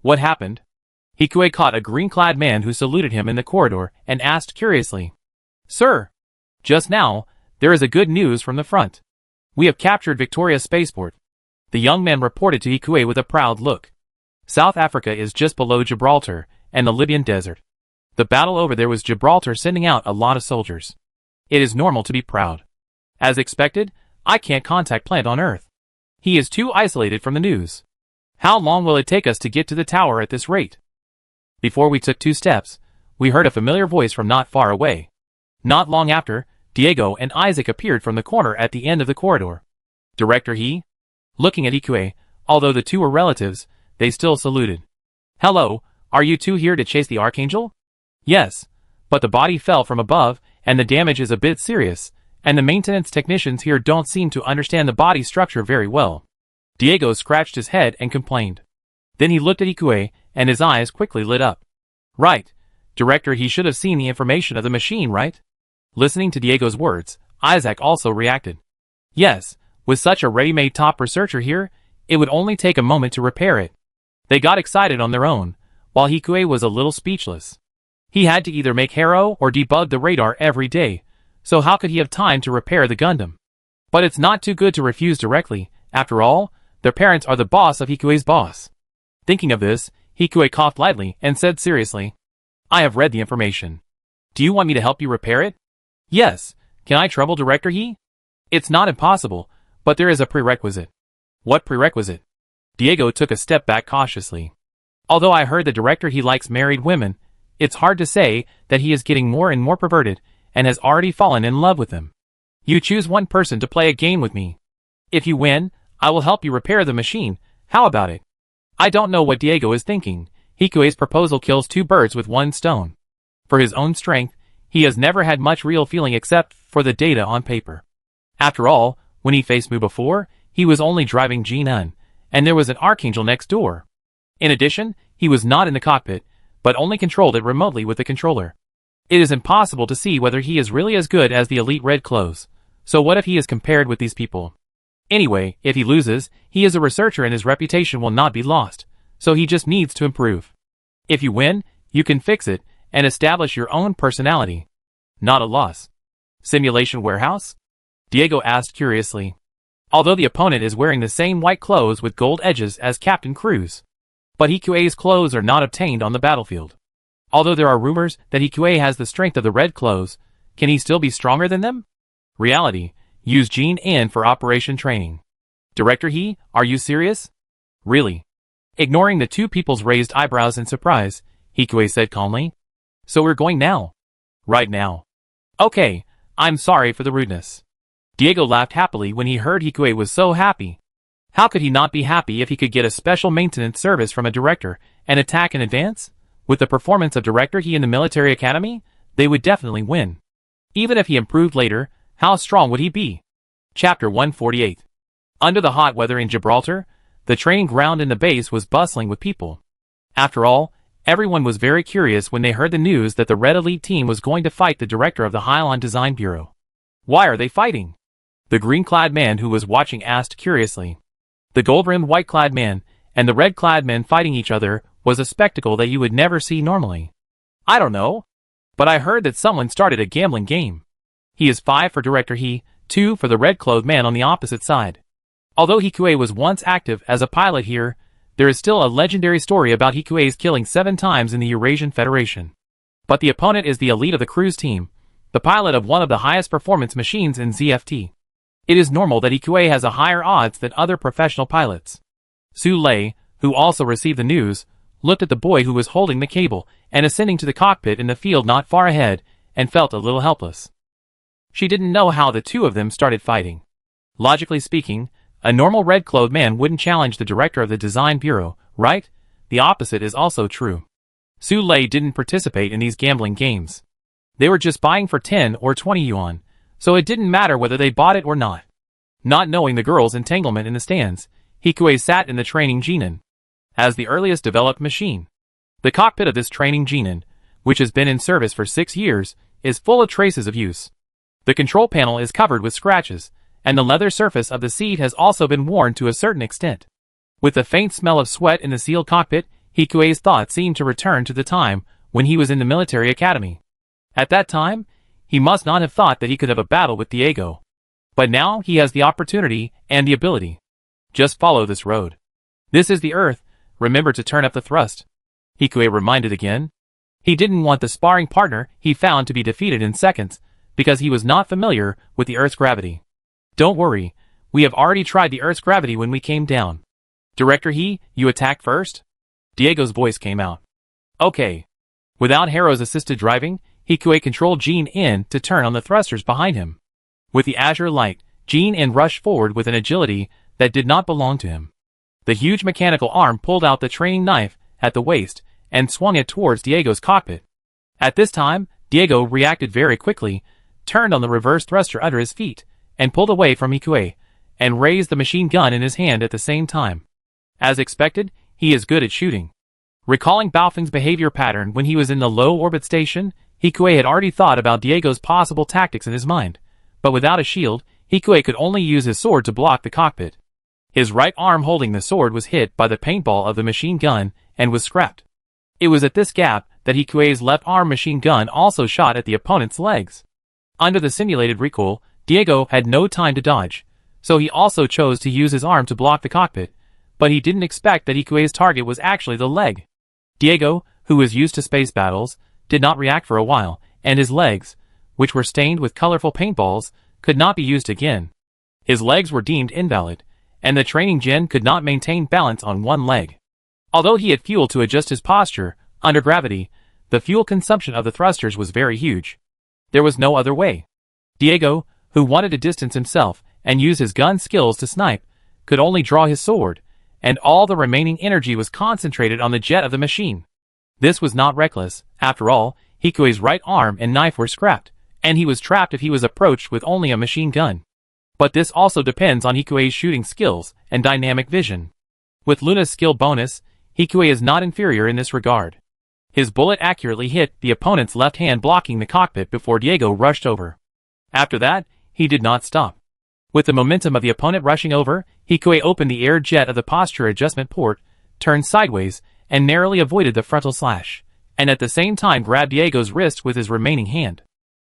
What happened? Hikuei caught a green-clad man who saluted him in the corridor and asked curiously. Sir, just now, there is a good news from the front. We have captured Victoria Spaceport. The young man reported to Hikuei with a proud look. South Africa is just below Gibraltar and the Libyan desert. The battle over there was Gibraltar sending out a lot of soldiers. It is normal to be proud. As expected, I can't contact Plant on Earth. He is too isolated from the news. How long will it take us to get to the tower at this rate? Before we took 2 steps, we heard a familiar voice from not far away. Not long after, Diego and Isaac appeared from the corner at the end of the corridor. Director He? Looking at Hikuei, although the two were relatives, they still saluted. Hello, are you two here to chase the Archangel? Yes, but the body fell from above, and the damage is a bit serious, and the maintenance technicians here don't seem to understand the body structure very well. Diego scratched his head and complained. Then he looked at Hikuei, and his eyes quickly lit up. Right, Director, he should have seen the information of the machine, right? Listening to Diego's words, Isaac also reacted. Yes, with such a ready-made top researcher here, it would only take a moment to repair it. They got excited on their own, while Hikuei was a little speechless. He had to either make Hero or debug the radar every day, so how could he have time to repair the Gundam? But it's not too good to refuse directly. After all, their parents are the boss of Hikuei's boss. Thinking of this, Hikuei coughed lightly and said seriously, I have read the information. Do you want me to help you repair it? Yes. Can I trouble Director He? It's not impossible, but there is a prerequisite. What prerequisite? Diego took a step back cautiously. Although I heard the Director He likes married women, it's hard to say that he is getting more and more perverted and has already fallen in love with them. You choose one person to play a game with me. If you win, I will help you repair the machine. How about it? I don't know what Diego is thinking. Hikue's proposal kills two birds with one stone. For his own strength, he has never had much real feeling except for the data on paper. After all, when he faced Mu before, he was only driving Jin-un, and there was an archangel next door. In addition, he was not in the cockpit, but only controlled it remotely with the controller. It is impossible to see whether he is really as good as the elite red clothes. So what if he is compared with these people? Anyway, if he loses, he is a researcher and his reputation will not be lost, so he just needs to improve. If you win, you can fix it and establish your own personality. Not a loss. Simulation warehouse? Diego asked curiously. Although the opponent is wearing the same white clothes with gold edges as Captain Cruz. But Hikue's clothes are not obtained on the battlefield. Although there are rumors that Hikue has the strength of the red clothes, can he still be stronger than them? Reality. Use Jin-in for operation training. Director He, are you serious? Really? Ignoring the two people's raised eyebrows in surprise, Hikue said calmly. So we're going now? Right now. Okay, I'm sorry for the rudeness. Diego laughed happily when he heard Hikue was so happy. How could he not be happy if he could get a special maintenance service from a director and attack in advance? With the performance of Director He in the military academy, they would definitely win. Even if he improved later, how strong would he be? Chapter 148. Under the hot weather in Gibraltar, the training ground in the base was bustling with people. After all, everyone was very curious when they heard the news that the Red Elite team was going to fight the director of the Hylon Design Bureau. Why are they fighting? The green-clad man who was watching asked curiously. The gold-rimmed white-clad man and the red-clad men fighting each other was a spectacle that you would never see normally. I don't know. But I heard that someone started a gambling game. He is 5 for Director He, 2 for the red-clothed man on the opposite side. Although Hikue was once active as a pilot here, there is still a legendary story about Hikue's killing 7 times in the Eurasian Federation. But the opponent is the elite of the cruise team, the pilot of one of the highest performance machines in ZFT. It is normal that Hikue has a higher odds than other professional pilots. Su Lei, who also received the news, looked at the boy who was holding the cable and ascending to the cockpit in the field not far ahead, and felt a little helpless. She didn't know how the two of them started fighting. Logically speaking, a normal red-clothed man wouldn't challenge the director of the design bureau, right? The opposite is also true. Su Lei didn't participate in these gambling games. They were just buying for 10 or 20 yuan, so it didn't matter whether they bought it or not. Not knowing the girl's entanglement in the stands, Hikue sat in the training Jinin. As the earliest developed machine. The cockpit of this training Jinin, which has been in service for 6 years, is full of traces of use. The control panel is covered with scratches, and the leather surface of the seat has also been worn to a certain extent. With the faint smell of sweat in the sealed cockpit, Hikue's thoughts seemed to return to the time when he was in the military academy. At that time, he must not have thought that he could have a battle with Diego. But now he has the opportunity and the ability. Just follow this road. This is the Earth, remember to turn up the thrust. Hikue reminded again. He didn't want the sparring partner he found to be defeated in seconds, because he was not familiar with the Earth's gravity. Don't worry, we have already tried the Earth's gravity when we came down. Director He, you attack first? Diego's voice came out. Okay. Without Haro's assisted driving, Hikue controlled Jin-in to turn on the thrusters behind him. With the azure light, Jin-in rushed forward with an agility that did not belong to him. The huge mechanical arm pulled out the training knife at the waist and swung it towards Diego's cockpit. At this time, Diego reacted very quickly, turned on the reverse thruster under his feet, and pulled away from Hikue, and raised the machine gun in his hand at the same time. As expected, he is good at shooting. Recalling Baofin's behavior pattern when he was in the low-orbit station, Hikue had already thought about Diego's possible tactics in his mind, but without a shield, Hikue could only use his sword to block the cockpit. His right arm holding the sword was hit by the paintball of the machine gun and was scrapped. It was at this gap that Hikue's left arm machine gun also shot at the opponent's legs. Under the simulated recoil, Diego had no time to dodge, so he also chose to use his arm to block the cockpit, but he didn't expect that Hikue's target was actually the leg. Diego, who was used to space battles, did not react for a while, and his legs, which were stained with colorful paintballs, could not be used again. His legs were deemed invalid, and the training Jin could not maintain balance on one leg. Although he had fuel to adjust his posture, under gravity, the fuel consumption of the thrusters was very huge. There was no other way. Diego, who wanted to distance himself and use his gun skills to snipe, could only draw his sword, and all the remaining energy was concentrated on the jet of the machine. This was not reckless. After all, Hikue's right arm and knife were scrapped, and he was trapped if he was approached with only a machine gun. But this also depends on Hikue's shooting skills and dynamic vision. With Luna's skill bonus, Hikue is not inferior in this regard. His bullet accurately hit the opponent's left hand, blocking the cockpit before Diego rushed over. After that, he did not stop. With the momentum of the opponent rushing over, Hikue opened the air jet of the posture adjustment port, turned sideways, and narrowly avoided the frontal slash, and at the same time grabbed Diego's wrist with his remaining hand.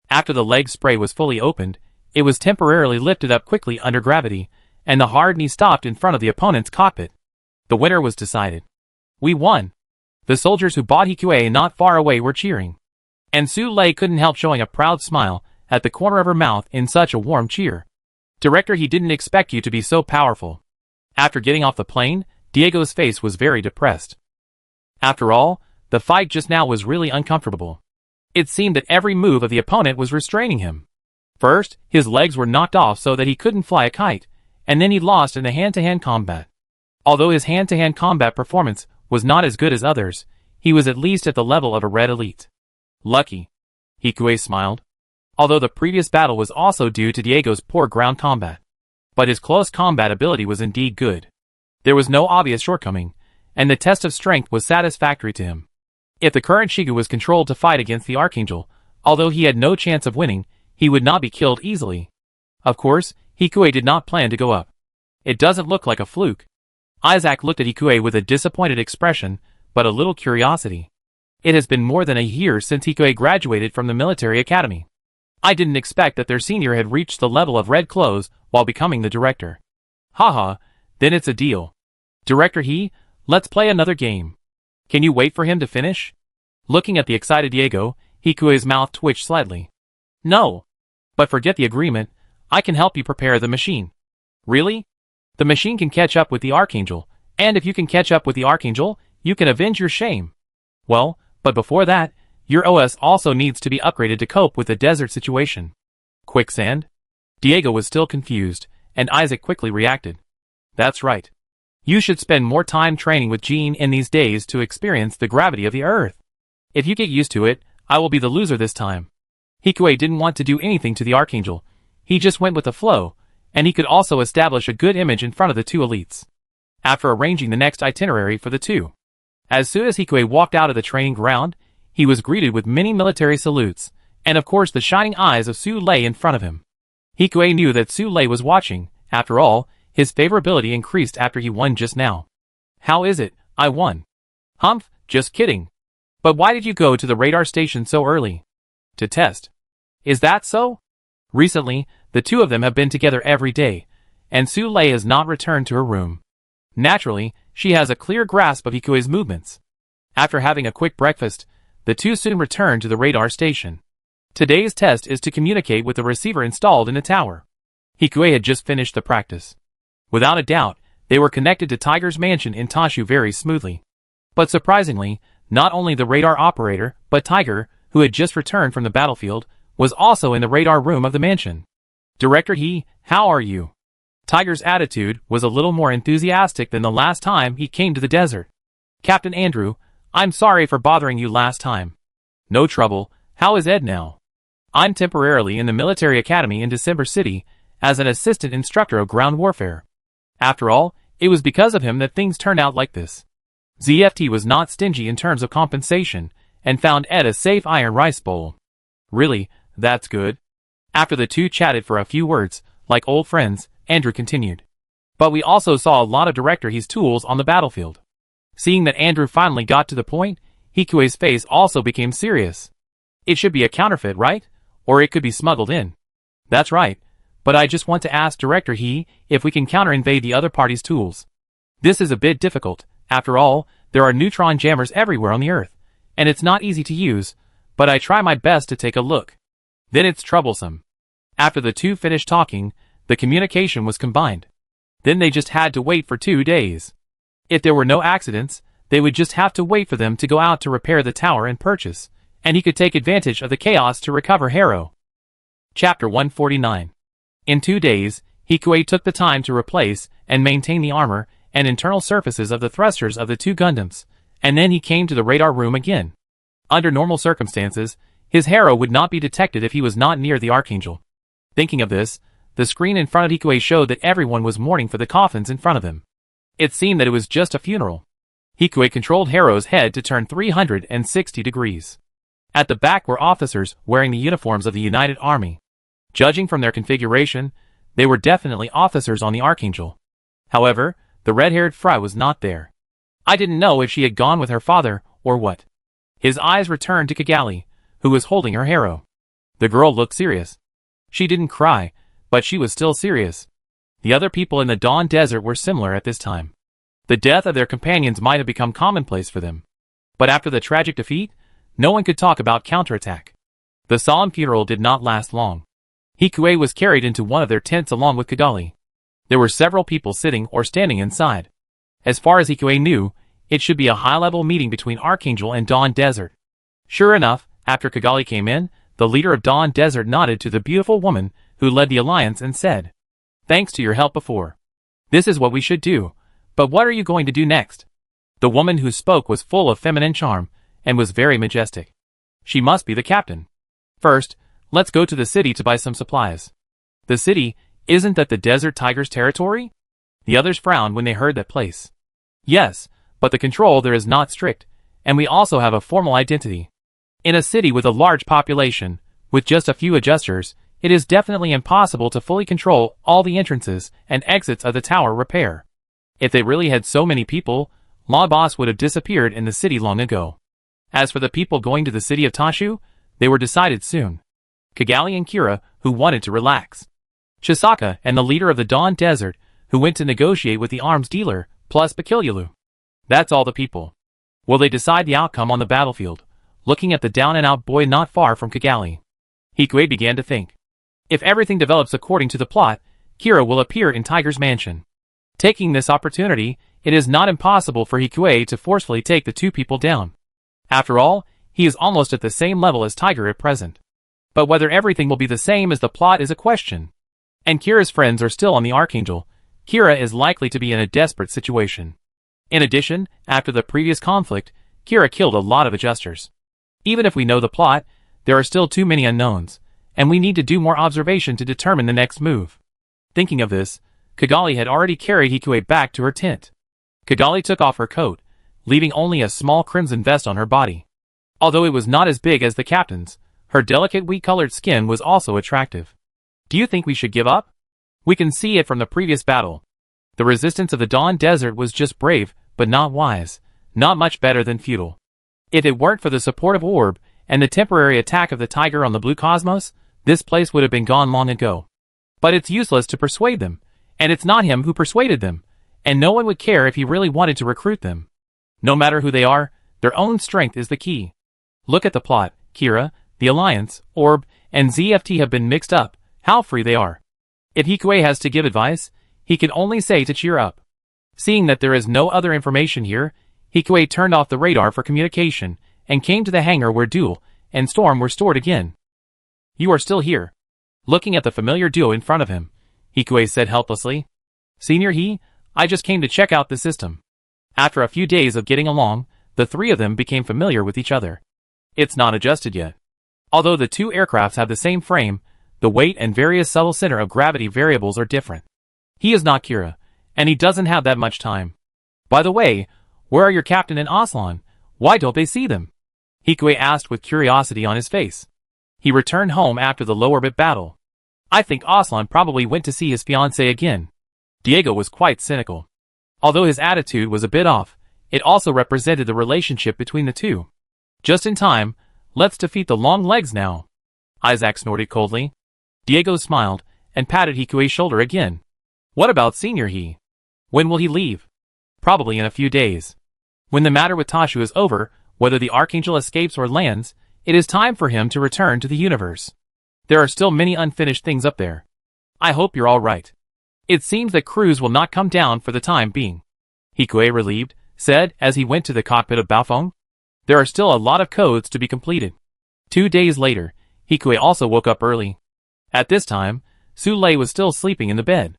After the leg spray was fully opened, it was temporarily lifted up quickly under gravity, and the hard knee stopped in front of the opponent's cockpit. The winner was decided. We won. The soldiers who bought Hikue not far away were cheering. And Su Lei couldn't help showing a proud smile at the corner of her mouth in such a warm cheer. Director, he didn't expect you to be so powerful. After getting off the plane, Diego's face was very depressed. After all, the fight just now was really uncomfortable. It seemed that every move of the opponent was restraining him. First, his legs were knocked off so that he couldn't fly a kite, and then he lost in the hand-to-hand combat. Although his hand-to-hand combat performance was not as good as others, he was at least at the level of a red elite. Lucky. Hikue smiled. Although the previous battle was also due to Diego's poor ground combat. But his close combat ability was indeed good. There was no obvious shortcoming, and the test of strength was satisfactory to him. If the current Shigu was controlled to fight against the Archangel, although he had no chance of winning, he would not be killed easily. Of course, Hikue did not plan to go up. It doesn't look like a fluke. Isaac looked at Hikue with a disappointed expression, but a little curiosity. It has been more than a year since Hikue graduated from the military academy. I didn't expect that their senior had reached the level of red clothes while becoming the director. Haha, then it's a deal. Director let's play another game. Can you wait for him to finish? Looking at the excited Diego, Hikue's mouth twitched slightly. No. But forget the agreement, I can help you prepare the machine. Really? The machine can catch up with the Archangel, and if you can catch up with the Archangel, you can avenge your shame. Well, but before that, your OS also needs to be upgraded to cope with the desert situation. Quicksand? Diego was still confused, and Isaac quickly reacted. That's right. You should spend more time training with Jean in these days to experience the gravity of the Earth. If you get used to it, I will be the loser this time. Hikue didn't want to do anything to the Archangel. He just went with the flow, and he could also establish a good image in front of the two elites. After arranging the next itinerary for the two. As soon as Hikue walked out of the training ground, he was greeted with many military salutes, and of course the shining eyes of Su Lei in front of him. Hikue knew that Su Lei was watching. After all, his favorability increased after he won just now. How is it, I won? Humph, just kidding. But why did you go to the radar station so early? To test. Is that so? Recently, the two of them have been together every day, and Su Lei has not returned to her room. Naturally, she has a clear grasp of Hikue's movements. After having a quick breakfast, the two soon returned to the radar station. Today's test is to communicate with the receiver installed in the tower. Hikue had just finished the practice. Without a doubt, they were connected to Tiger's mansion in Tashu very smoothly. But surprisingly, not only the radar operator, but Tiger, who had just returned from the battlefield, was also in the radar room of the mansion. Director how are you? Tiger's attitude was a little more enthusiastic than the last time he came to the desert. Captain Andrew, I'm sorry for bothering you last time. No trouble, how is Ed now? I'm temporarily in the military academy in December City, as an assistant instructor of ground warfare. After all, it was because of him that things turned out like this. ZFT was not stingy in terms of compensation, and found Ed a safe iron rice bowl. Really, that's good. After the two chatted for a few words, like old friends, Andrew continued. But we also saw a lot of Director He's tools on the battlefield. Seeing that Andrew finally got to the point, Hikue's face also became serious. It should be a counterfeit, right? Or it could be smuggled in. That's right. But I just want to ask Director if we can counter-invade the other party's tools. This is a bit difficult. After all, there are neutron jammers everywhere on the Earth, and it's not easy to use, but I try my best to take a look. Then it's troublesome. After the two finished talking, the communication was combined. Then they just had to wait for 2 days. If there were no accidents, they would just have to wait for them to go out to repair the tower and purchase, and he could take advantage of the chaos to recover Harrow. Chapter 149. In 2 days, Hikue took the time to replace and maintain the armor and internal surfaces of the thrusters of the two Gundams, and then he came to the radar room again. Under normal circumstances, his harrow would not be detected if he was not near the Archangel. Thinking of this, the screen in front of Hikuei showed that everyone was mourning for the coffins in front of him. It seemed that it was just a funeral. Hikuei controlled Harrow's head to turn 360 degrees. At the back were officers wearing the uniforms of the United Army. Judging from their configuration, they were definitely officers on the Archangel. However, the red-haired Fry was not there. I didn't know if she had gone with her father or what. His eyes returned to Kigali, who was holding her harrow. The girl looked serious. She didn't cry, but she was still serious. The other people in the Dawn Desert were similar at this time. The death of their companions might have become commonplace for them. But after the tragic defeat, no one could talk about counterattack. The solemn funeral did not last long. Hikuei was carried into one of their tents along with Kigali. There were several people sitting or standing inside. As far as Hikuei knew, it should be a high-level meeting between Archangel and Dawn Desert. Sure enough, after Kigali came in, the leader of Dawn Desert nodded to the beautiful woman who led the alliance and said, "Thanks to your help before. This is what we should do, but what are you going to do next?" The woman who spoke was full of feminine charm and was very majestic. She must be the captain. "First, let's go to the city to buy some supplies." "The city, isn't that the Desert Tiger's territory?" The others frowned when they heard that place. "Yes, but the control there is not strict, and we also have a formal identity. In a city with a large population, with just a few adjusters, it is definitely impossible to fully control all the entrances and exits of the tower repair. If they really had so many people, Law Boss would have disappeared in the city long ago. As for the people going to the city of Tashu, they were decided soon. Kigali and Kira, who wanted to relax. Chisaka and the leader of the Dawn Desert, who went to negotiate with the arms dealer, plus Bakilialu. That's all the people. Will they decide the outcome on the battlefield, looking at the down-and-out boy not far from Kigali? Hikuei began to think. If everything develops according to the plot, Kira will appear in Tiger's mansion. Taking this opportunity, it is not impossible for Hikuei to forcefully take the two people down. After all, he is almost at the same level as Tiger at present. But whether everything will be the same as the plot is a question. And Kira's friends are still on the Archangel. Kira is likely to be in a desperate situation. In addition, after the previous conflict, Kira killed a lot of adjusters. Even if we know the plot, there are still too many unknowns, and we need to do more observation to determine the next move. Thinking of this, Kigali had already carried Hikuei back to her tent. Kigali took off her coat, leaving only a small crimson vest on her body. Although it was not as big as the captain's, her delicate wheat-colored skin was also attractive. "Do you think we should give up? We can see it from the previous battle. The resistance of the Dawn Desert was just brave, but not wise, not much better than futile. If it weren't for the supportive orb and the temporary attack of the tiger on the blue cosmos, this place would have been gone long ago. But it's useless to persuade them, and it's not him who persuaded them, and no one would care if he really wanted to recruit them. No matter who they are, their own strength is the key. Look at the plot. Kira, the Alliance, Orb, and ZFT have been mixed up. How free they are. If Hikuei has to give advice, he can only say to cheer up." Seeing that there is no other information here, Hikuei turned off the radar for communication and came to the hangar where Duel and Storm were stored again. "You are still here." Looking at the familiar duo in front of him, Hikuei said helplessly, "Senior He, I just came to check out the system." After a few days of getting along, the three of them became familiar with each other. It's not adjusted yet. Although the two aircrafts have the same frame, the weight and various subtle center of gravity variables are different. He is not Kira, and he doesn't have that much time. "By the way, where are your captain and Aslan? Why don't they see them?" Hikuei asked with curiosity on his face. He returned home after the low-orbit battle. "I think Aslan probably went to see his fiancée again." Diego was quite cynical. Although his attitude was a bit off, it also represented the relationship between the two. "Just in time, let's defeat the long legs now." Isaac snorted coldly. Diego smiled and patted Hikuei's shoulder again. "What about Senior He? When will he leave?" "Probably in a few days. When the matter with Tashu is over, whether the Archangel escapes or lands, it is time for him to return to the universe. There are still many unfinished things up there. I hope you're all right. It seems that crews will not come down for the time being." Hikuei, relieved, said as he went to the cockpit of Baofeng. There are still a lot of codes to be completed. 2 days later, Hikuei also woke up early. At this time, Su Lei was still sleeping in the bed.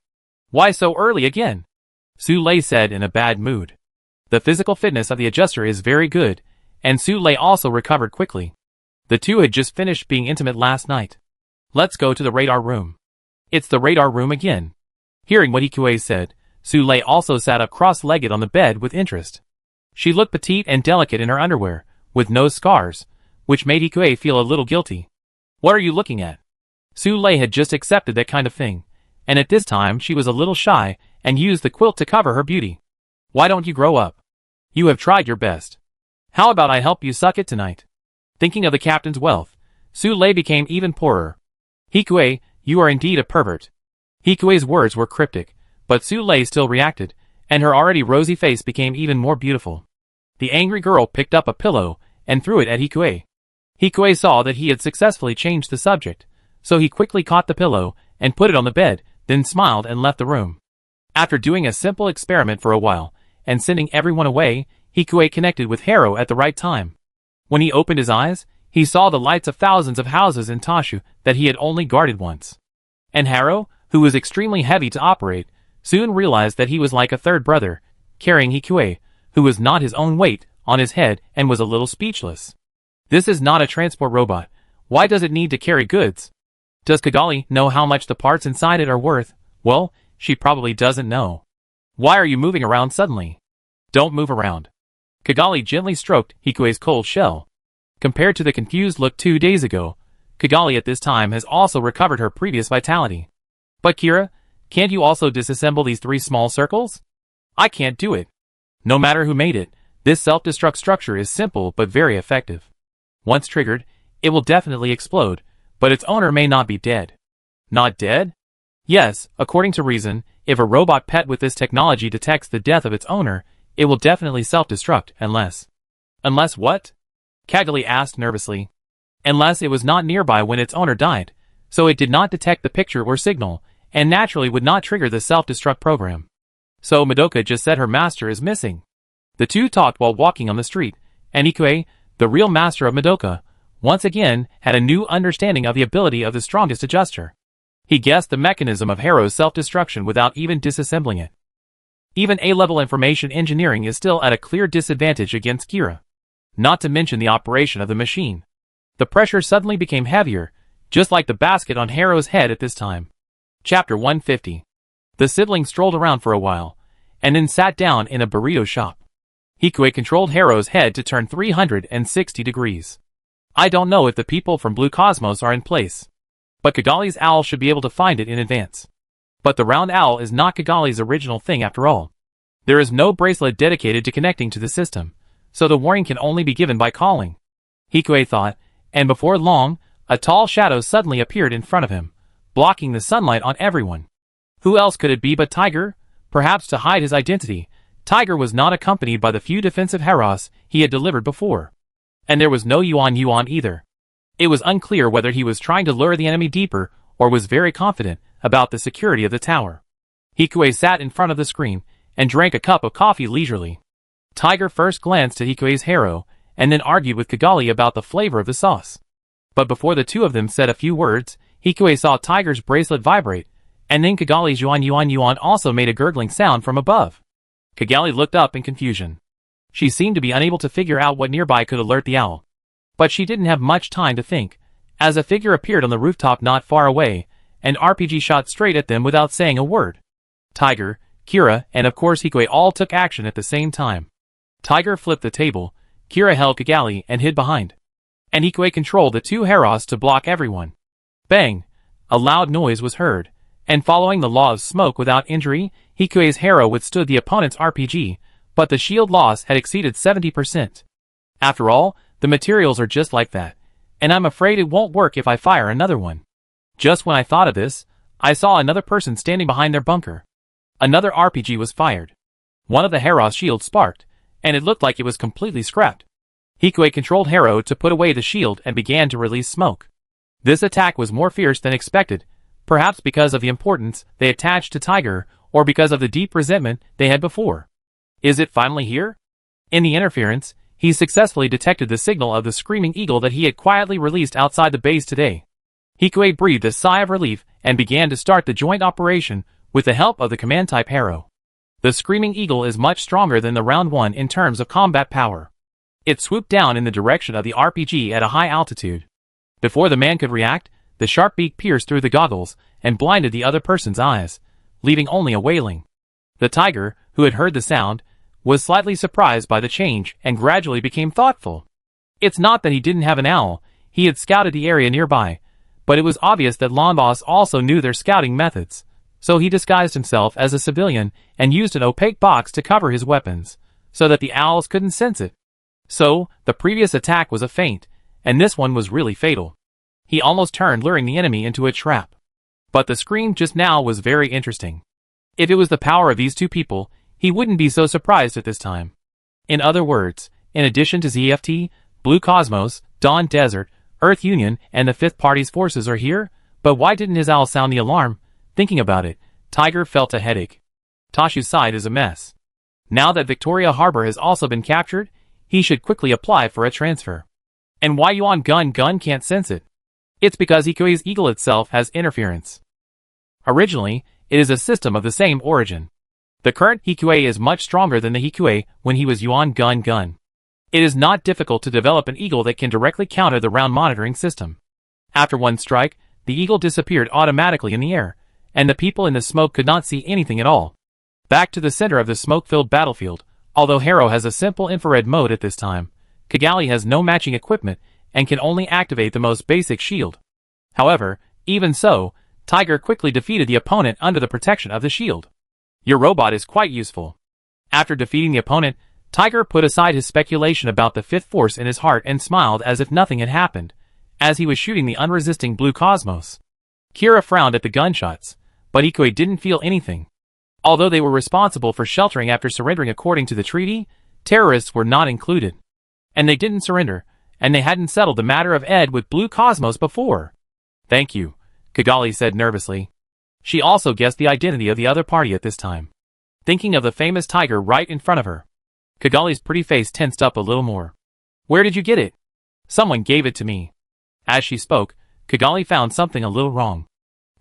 "Why so early again?" Su Lei said in a bad mood. The physical fitness of the adjuster is very good, and Su Lei also recovered quickly. The two had just finished being intimate last night. Let's go to the radar room. It's the radar room again. Hearing what Hikue said, Su Lei also sat up cross-legged on the bed with interest. She looked petite and delicate in her underwear, with no scars, which made Hikue feel a little guilty. What are you looking at? Su Lei had just accepted that kind of thing, and at this time she was a little shy and used the quilt to cover her beauty. Why don't you grow up? You have tried your best. How about I help you suck it tonight? Thinking of the captain's wealth, Su Lei became even poorer. Hikue, you are indeed a pervert. Hikue's words were cryptic, but Su Lei still reacted, and her already rosy face became even more beautiful. The angry girl picked up a pillow and threw it at Hikue. Hikue saw that he had successfully changed the subject, so he quickly caught the pillow and put it on the bed, then smiled and left the room. After doing a simple experiment for a while, and sending everyone away, Hikue connected with Haro at the right time. When he opened his eyes, he saw the lights of thousands of houses in Tashu that he had only guarded once. And Haro, who was extremely heavy to operate, soon realized that he was like a third brother, carrying Hikue, who was not his own weight, on his head and was a little speechless. This is not a transport robot. Why does it need to carry goods? Does Kigali know how much the parts inside it are worth? Well, she probably doesn't know. Why are you moving around suddenly? Don't move around. Kigali gently stroked Hikue's cold shell. Compared to the confused look 2 days ago, Kigali at this time has also recovered her previous vitality. But Kira, can't you also disassemble these 3 small circles? I can't do it. No matter who made it, this self-destruct structure is simple but very effective. Once triggered, it will definitely explode, but its owner may not be dead. Not dead? Yes, according to reason, if a robot pet with this technology detects the death of its owner, it will definitely self-destruct unless... Unless what? Kigali asked nervously. Unless it was not nearby when its owner died, so it did not detect the picture or signal, and naturally would not trigger the self-destruct program. So Madoka just said her master is missing. The two talked while walking on the street, and Hikue, the real master of Madoka, once again had a new understanding of the ability of the strongest adjuster. He guessed the mechanism of Haro's self-destruction without even disassembling it. Even A-level information engineering is still at a clear disadvantage against Kira. Not to mention the operation of the machine. The pressure suddenly became heavier, just like the basket on Haro's head at this time. Chapter 150. The siblings strolled around for a while, and then sat down in a burrito shop. Hikue controlled Haro's head to turn 360 degrees. I don't know if the people from Blue Cosmos are in place, but Kigali's owl should be able to find it in advance. But the round owl is not Kigali's original thing after all. There is no bracelet dedicated to connecting to the system, so the warning can only be given by calling. Hikue thought, and before long, a tall shadow suddenly appeared in front of him, blocking the sunlight on everyone. Who else could it be but Tiger? Perhaps to hide his identity, Tiger was not accompanied by the few defensive Heros he had delivered before. And there was no Yuan either. It was unclear whether he was trying to lure the enemy deeper or was very confident about the security of the tower. Hikue sat in front of the screen and drank a cup of coffee leisurely. Tiger first glanced at Hikue's Haro and then argued with Kigali about the flavor of the sauce. But before the two of them said a few words, Hikue saw Tiger's bracelet vibrate, and then Kigali's Yuan also made a gurgling sound from above. Kigali looked up in confusion. She seemed to be unable to figure out what nearby could alert the owl. But she didn't have much time to think, as a figure appeared on the rooftop not far away, and RPG shot straight at them without saying a word. Tiger, Kira, and of course Hikue all took action at the same time. Tiger flipped the table, Kira held Kigali and hid behind. And Hikue controlled the two Heros to block everyone. Bang! A loud noise was heard, and following the law of smoke without injury, Hikue's Haro withstood the opponent's RPG, but the shield loss had exceeded 70%. After all, the materials are just like that, and I'm afraid it won't work if I fire another one. Just when I thought of this, I saw another person standing behind their bunker. Another RPG was fired. One of the Heros shields sparked, and it looked like it was completely scrapped. Hikue controlled Haro to put away the shield and began to release smoke. This attack was more fierce than expected, perhaps because of the importance they attached to Tiger, or because of the deep resentment they had before. Is it finally here? In the interference, he successfully detected the signal of the screaming eagle that he had quietly released outside the base today. Hikue breathed a sigh of relief and began to start the joint operation with the help of the command-type Haro. The Screaming Eagle is much stronger than the round one in terms of combat power. It swooped down in the direction of the RPG at a high altitude. Before the man could react, the sharp beak pierced through the goggles and blinded the other person's eyes, leaving only a wailing. The tiger, who had heard the sound, was slightly surprised by the change and gradually became thoughtful. It's not that he didn't have an owl, he had scouted the area nearby, but it was obvious that Lon Boss also knew their scouting methods, so he disguised himself as a civilian and used an opaque box to cover his weapons, so that the owls couldn't sense it. So, the previous attack was a feint, and this one was really fatal. He almost turned, luring the enemy into a trap. But the scream just now was very interesting. If it was the power of these two people, he wouldn't be so surprised at this time. In other words, in addition to ZFT, Blue Cosmos, Dawn Desert, Earth Union, and the Fifth Party's forces are here, but why didn't his owl sound the alarm? Thinking about it, Tiger felt a headache. Tashu's side is a mess. Now that Victoria Harbor has also been captured, he should quickly apply for a transfer. And why Yuan Gun can't sense it? It's because Hikuei's eagle itself has interference. Originally, it is a system of the same origin. The current Hikuei is much stronger than the Hikuei when he was Yuan Gun. It is not difficult to develop an eagle that can directly counter the round monitoring system. After one strike, the eagle disappeared automatically in the air, and the people in the smoke could not see anything at all. Back to the center of the smoke-filled battlefield, although Harrow has a simple infrared mode at this time, Kigali has no matching equipment and can only activate the most basic shield. However, even so, Tiger quickly defeated the opponent under the protection of the shield. Your robot is quite useful. After defeating the opponent, Tiger put aside his speculation about the fifth force in his heart and smiled as if nothing had happened, as he was shooting the unresisting Blue Cosmos. Kira frowned at the gunshots, but Hikuei didn't feel anything. Although they were responsible for sheltering after surrendering according to the treaty, terrorists were not included. And they didn't surrender, and they hadn't settled the matter of Ed with Blue Cosmos before. Thank you, Kigali said nervously. She also guessed the identity of the other party at this time, thinking of the famous tiger right in front of her. Kigali's pretty face tensed up a little more. Where did you get it? Someone gave it to me. As she spoke, Kigali found something a little wrong.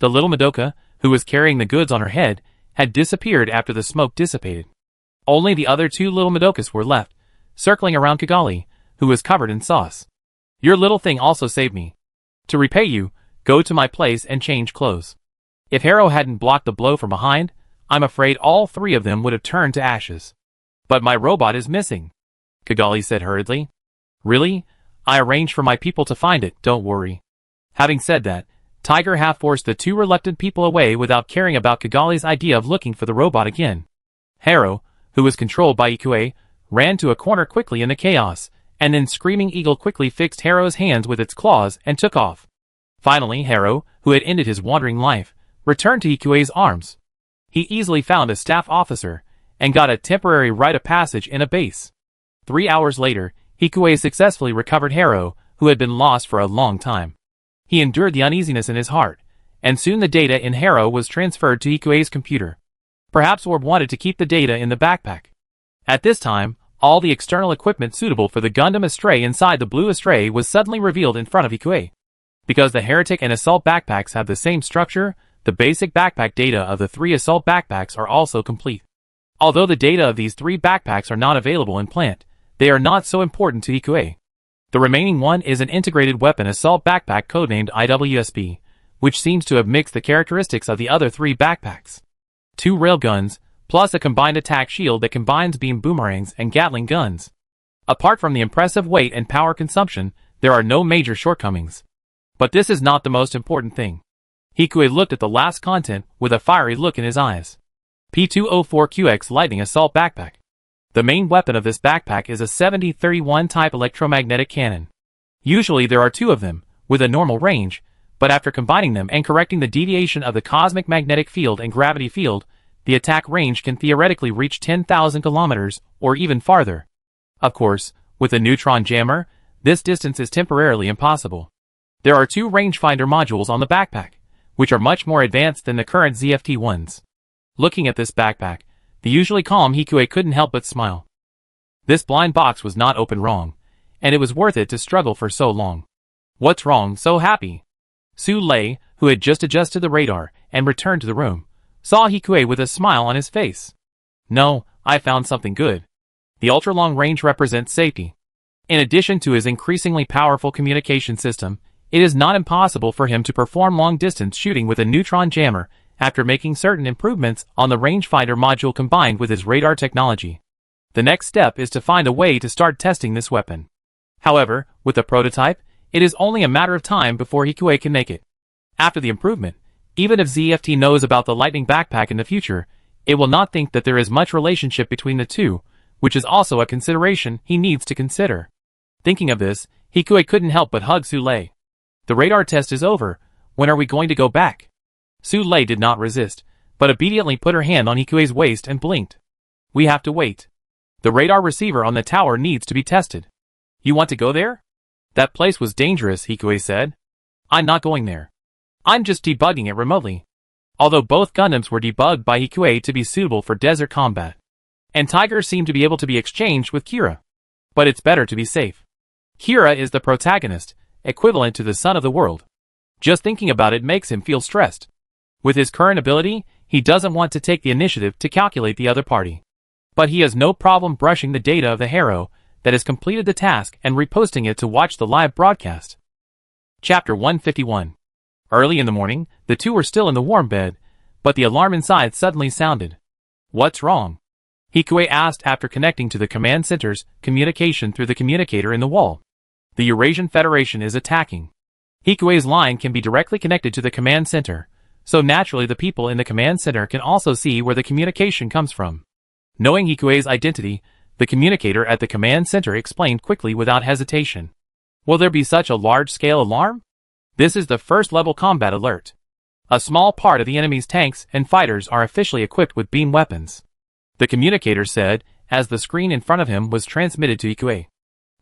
The little Madoka, who was carrying the goods on her head, had disappeared after the smoke dissipated. Only the other two little Madokas were left, circling around Kigali, who was covered in sauce. Your little thing also saved me. To repay you, go to my place and change clothes. If Harrow hadn't blocked the blow from behind, I'm afraid all three of them would have turned to ashes. But my robot is missing, Kigali said hurriedly. Really? I arranged for my people to find it, don't worry. Having said that, Tiger half-forced the two reluctant people away without caring about Kigali's idea of looking for the robot again. Harrow, who was controlled by Hikuei, ran to a corner quickly in the chaos, and then Screaming Eagle quickly fixed Harrow's hands with its claws and took off. Finally, Harrow, who had ended his wandering life, returned to Hikuei's arms. He easily found a staff officer, and got a temporary rite of passage in a base. 3 hours later, Hikuei successfully recovered Harrow, who had been lost for a long time. He endured the uneasiness in his heart, and soon the data in Harrow was transferred to Hikuei's computer. Perhaps Orb wanted to keep the data in the backpack. At this time, all the external equipment suitable for the Gundam Astray inside the Blue Astray was suddenly revealed in front of Hikuei. Because the Heretic and Assault backpacks have the same structure, the basic backpack data of the 3 Assault backpacks are also complete. Although the data of these 3 backpacks are not available in plant, they are not so important to Hikuei. The remaining one is an integrated weapon assault backpack codenamed IWSB, which seems to have mixed the characteristics of the other 3 backpacks. 2 railguns, plus a combined attack shield that combines beam boomerangs and Gatling guns. Apart from the impressive weight and power consumption, there are no major shortcomings. But this is not the most important thing. Hikuei looked at the last content with a fiery look in his eyes. P204QX Lightning Assault Backpack. The main weapon of this backpack is a 7031 type electromagnetic cannon. Usually there are 2 of them, with a normal range, but after combining them and correcting the deviation of the cosmic magnetic field and gravity field, the attack range can theoretically reach 10,000 kilometers, or even farther. Of course, with a neutron jammer, this distance is temporarily impossible. There are 2 rangefinder modules on the backpack, which are much more advanced than the current ZFT ones. Looking at this backpack, the usually calm Hikuei couldn't help but smile. This blind box was not open wrong, and it was worth it to struggle for so long. What's wrong, so happy? Su Lei, who had just adjusted the radar and returned to the room, saw Hikuei with a smile on his face. No, I found something good. The ultra-long range represents safety. In addition to his increasingly powerful communication system, it is not impossible for him to perform long-distance shooting with a neutron jammer after making certain improvements on the rangefinder module combined with his radar technology. The next step is to find a way to start testing this weapon. However, with the prototype, it is only a matter of time before Hikue can make it. After the improvement, even if ZFT knows about the Lightning backpack in the future, it will not think that there is much relationship between the two, which is also a consideration he needs to consider. Thinking of this, Hikue couldn't help but hug Sule. The radar test is over. When are we going to go back? Sule did not resist, but obediently put her hand on Hikue's waist and blinked. We have to wait. The radar receiver on the tower needs to be tested. You want to go there? That place was dangerous, Hikue said. I'm not going there. I'm just debugging it remotely. Although both Gundams were debugged by Hikue to be suitable for desert combat. And Tiger seemed to be able to be exchanged with Kira. But it's better to be safe. Kira is the protagonist, equivalent to the son of the world. Just thinking about it makes him feel stressed. With his current ability, he doesn't want to take the initiative to calculate the other party. But he has no problem brushing the data of the hero that has completed the task and reposting it to watch the live broadcast. Chapter 151. Early in the morning, the two were still in the warm bed, but the alarm inside suddenly sounded. What's wrong? Hikue asked after connecting to the command center's communication through the communicator in the wall. The Eurasian Federation is attacking. Hikue's line can be directly connected to the command center, so naturally the people in the command center can also see where the communication comes from. Knowing Hikue's identity, the communicator at the command center explained quickly without hesitation. Will there be such a large-scale alarm? This is the first-level combat alert. A small part of the enemy's tanks and fighters are officially equipped with beam weapons. The communicator said, as the screen in front of him was transmitted to Hikue.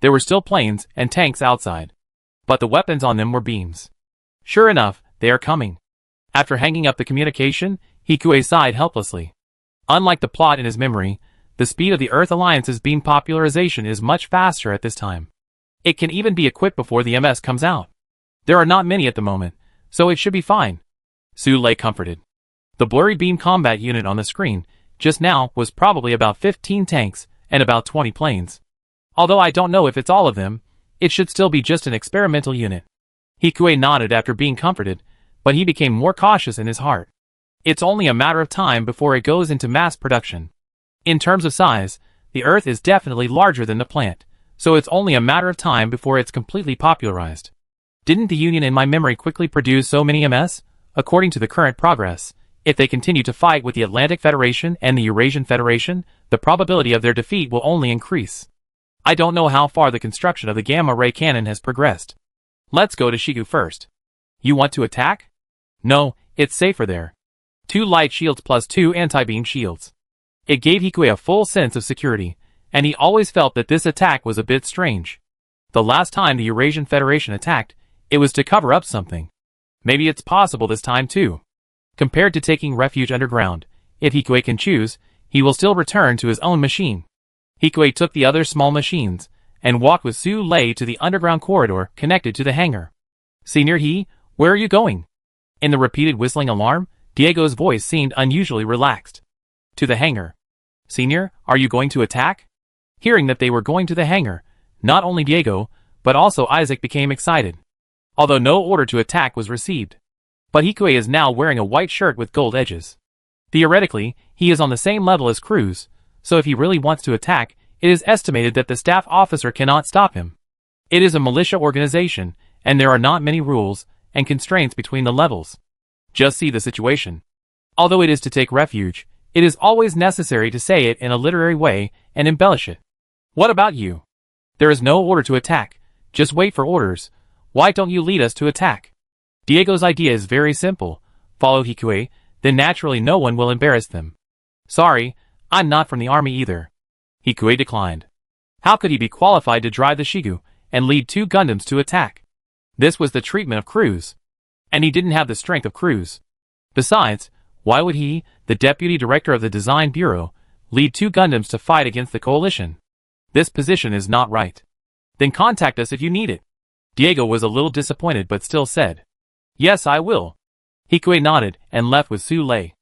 There were still planes and tanks outside, but the weapons on them were beams. Sure enough, they are coming. After hanging up the communication, Hikue sighed helplessly. Unlike the plot in his memory, the speed of the Earth Alliance's beam popularization is much faster at this time. It can even be equipped before the MS comes out. There are not many at the moment, so it should be fine. Sule comforted. The blurry beam combat unit on the screen just now was probably about 15 tanks and about 20 planes. Although I don't know if it's all of them, it should still be just an experimental unit. Hikue nodded after being comforted, but he became more cautious in his heart. It's only a matter of time before it goes into mass production. In terms of size, the Earth is definitely larger than the planet, so it's only a matter of time before it's completely popularized. Didn't the Union in my memory quickly produce so many MS? According to the current progress, if they continue to fight with the Atlantic Federation and the Eurasian Federation, the probability of their defeat will only increase. I don't know how far the construction of the gamma-ray cannon has progressed. Let's go to Shigu first. You want to attack? No, it's safer there. 2 light shields plus 2 anti-beam shields. It gave Hikue a full sense of security, and he always felt that this attack was a bit strange. The last time the Eurasian Federation attacked, it was to cover up something. Maybe it's possible this time too. Compared to taking refuge underground, if Hikue can choose, he will still return to his own machine. Hikue took the other small machines, and walked with Sule to the underground corridor connected to the hangar. Senior He, where are you going? In the repeated whistling alarm, Diego's voice seemed unusually relaxed. To the hangar. Senior, are you going to attack? Hearing that they were going to the hangar, not only Diego, but also Isaac became excited. Although no order to attack was received. But Hikue is now wearing a white shirt with gold edges. Theoretically, he is on the same level as Cruz, so if he really wants to attack, it is estimated that the staff officer cannot stop him. It is a militia organization, and there are not many rules and constraints between the levels. Just see the situation. Although it is to take refuge, it is always necessary to say it in a literary way and embellish it. What about you? There is no order to attack, just wait for orders. Why don't you lead us to attack? Diego's idea is very simple. Follow Hikue, then naturally no one will embarrass them. Sorry, I'm not from the army either. Hikue declined. How could he be qualified to drive the Shigu and lead 2 Gundams to attack? This was the treatment of Cruz. And he didn't have the strength of Cruz. Besides, why would he, the deputy director of the design bureau, lead 2 Gundams to fight against the coalition? This position is not right. Then contact us if you need it. Diego was a little disappointed but still said, Yes, I will. Hikue nodded and left with Sule.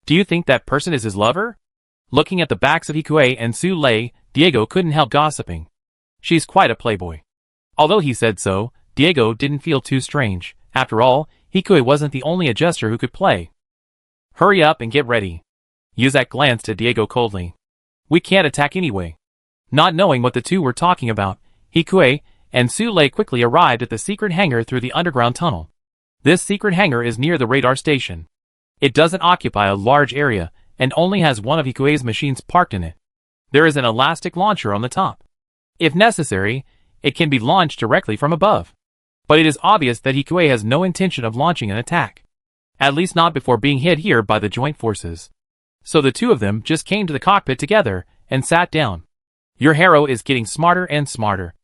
Do you think that person is his lover? Looking at the backs of Hikue and Su-lei, Diego couldn't help gossiping. She's quite a playboy. Although he said so, Diego didn't feel too strange. After all, Hikue wasn't the only adjuster who could play. Hurry up and get ready. Yuzak glanced at Diego coldly. We can't attack anyway. Not knowing what the two were talking about, Hikue and Su-lei quickly arrived at the secret hangar through the underground tunnel. This secret hangar is near the radar station. It doesn't occupy a large area and only has one of Hikue's machines parked in it. There is an elastic launcher on the top. If necessary, it can be launched directly from above. But it is obvious that Hikue has no intention of launching an attack. At least not before being hit here by the joint forces. So the two of them just came to the cockpit together and sat down. Your hero is getting smarter and smarter.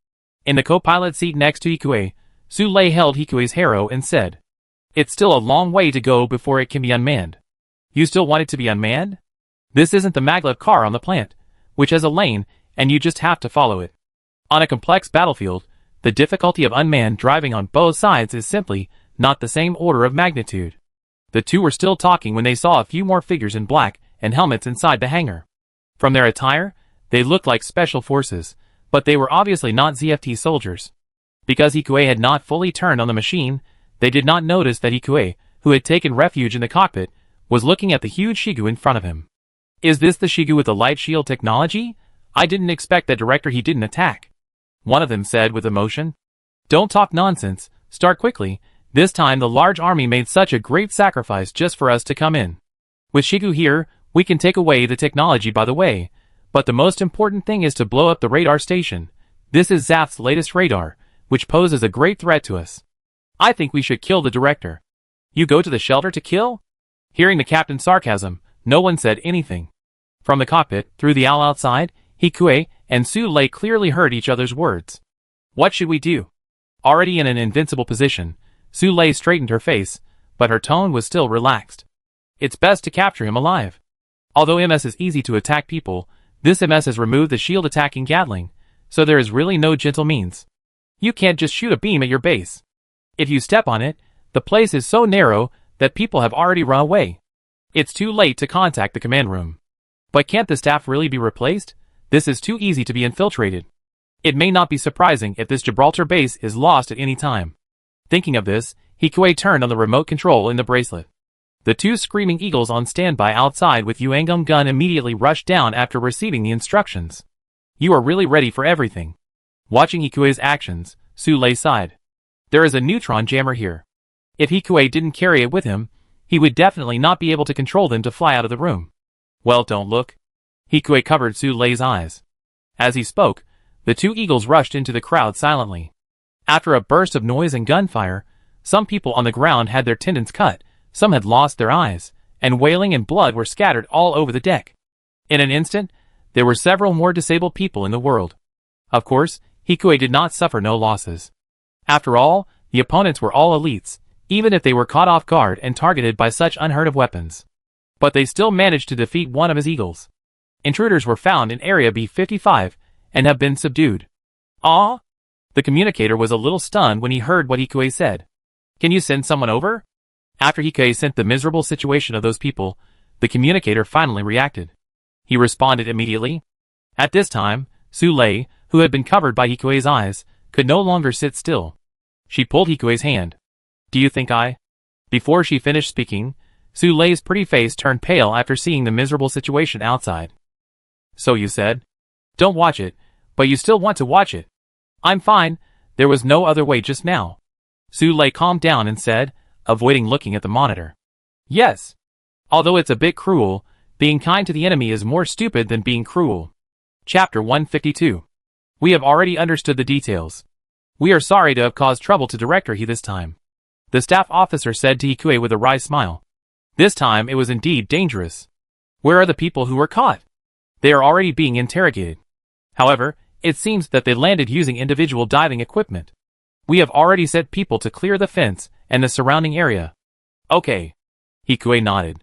In the co-pilot seat next to Hikue, Su-lei held Hikue's hero and said, It's still a long way to go before it can be unmanned. You still want it to be unmanned? This isn't the maglev car on the plant, which has a lane, and you just have to follow it. On a complex battlefield, the difficulty of unmanned driving on both sides is simply not the same order of magnitude. The two were still talking when they saw a few more figures in black and helmets inside the hangar. From their attire, they looked like special forces, but they were obviously not ZFT soldiers. Because Hikue had not fully turned on the machine, they did not notice that Hikue, who had taken refuge in the cockpit, was looking at the huge Shigu in front of him. Is this the Shigu with the light shield technology? I didn't expect that director he didn't attack. One of them said with emotion. Don't talk nonsense, start quickly. This time the large army made such a great sacrifice just for us to come in. With Shigu here, we can take away the technology by the way, but the most important thing is to blow up the radar station. This is Zaft's latest radar, which poses a great threat to us. I think we should kill the director. You go to the shelter to kill? Hearing the captain's sarcasm, no one said anything. From the cockpit, through the owl outside, Hikue and Su-lei clearly heard each other's words. What should we do? Already in an invincible position, Su-lei straightened her face, but her tone was still relaxed. It's best to capture him alive. Although MS is easy to attack people, this MS has removed the shield attacking Gatling, so there is really no gentle means. You can't just shoot a beam at your base. If you step on it, the place is so narrow that people have already run away. It's too late to contact the command room. But can't the staff really be replaced? This is too easy to be infiltrated. It may not be surprising if this Gibraltar base is lost at any time. Thinking of this, Hikue turned on the remote control in the bracelet. The two screaming eagles on standby outside with Yuangum gun immediately rushed down after receiving the instructions. You are really ready for everything. Watching Hikue's actions, Su-lei sighed. There is a neutron jammer here. If Hikue didn't carry it with him, he would definitely not be able to control them to fly out of the room. Well, don't look. Hikue covered Su-lei's eyes. As he spoke, the two eagles rushed into the crowd silently. After a burst of noise and gunfire, some people on the ground had their tendons cut, some had lost their eyes, and wailing and blood were scattered all over the deck. In an instant, there were several more disabled people in the world. Of course, Hikue did not suffer no losses. After all, the opponents were all elites, even if they were caught off guard and targeted by such unheard of weapons. But they still managed to defeat one of his eagles. Intruders were found in Area B55 and have been subdued. Ah? The communicator was a little stunned when he heard what Hikue said. Can you send someone over? After Hikue sent the miserable situation of those people, the communicator finally reacted. He responded immediately. At this time, Su-lei, who had been covered by Hikue's eyes, could no longer sit still. She pulled Hikue's hand. Do you think I? Before she finished speaking, Su-lei's pretty face turned pale after seeing the miserable situation outside. So you said? Don't watch it, but you still want to watch it. I'm fine, there was no other way just now. Su-lei calmed down and said, avoiding looking at the monitor. Yes. Although it's a bit cruel, being kind to the enemy is more stupid than being cruel. Chapter 152. We have already understood the details. We are sorry to have caused trouble to Director He this time. The staff officer said to Hikue with a wry smile. This time it was indeed dangerous. Where are the people who were caught? They are already being interrogated. However, it seems that they landed using individual diving equipment. We have already sent people to clear the fence and the surrounding area. Okay. Hikue nodded.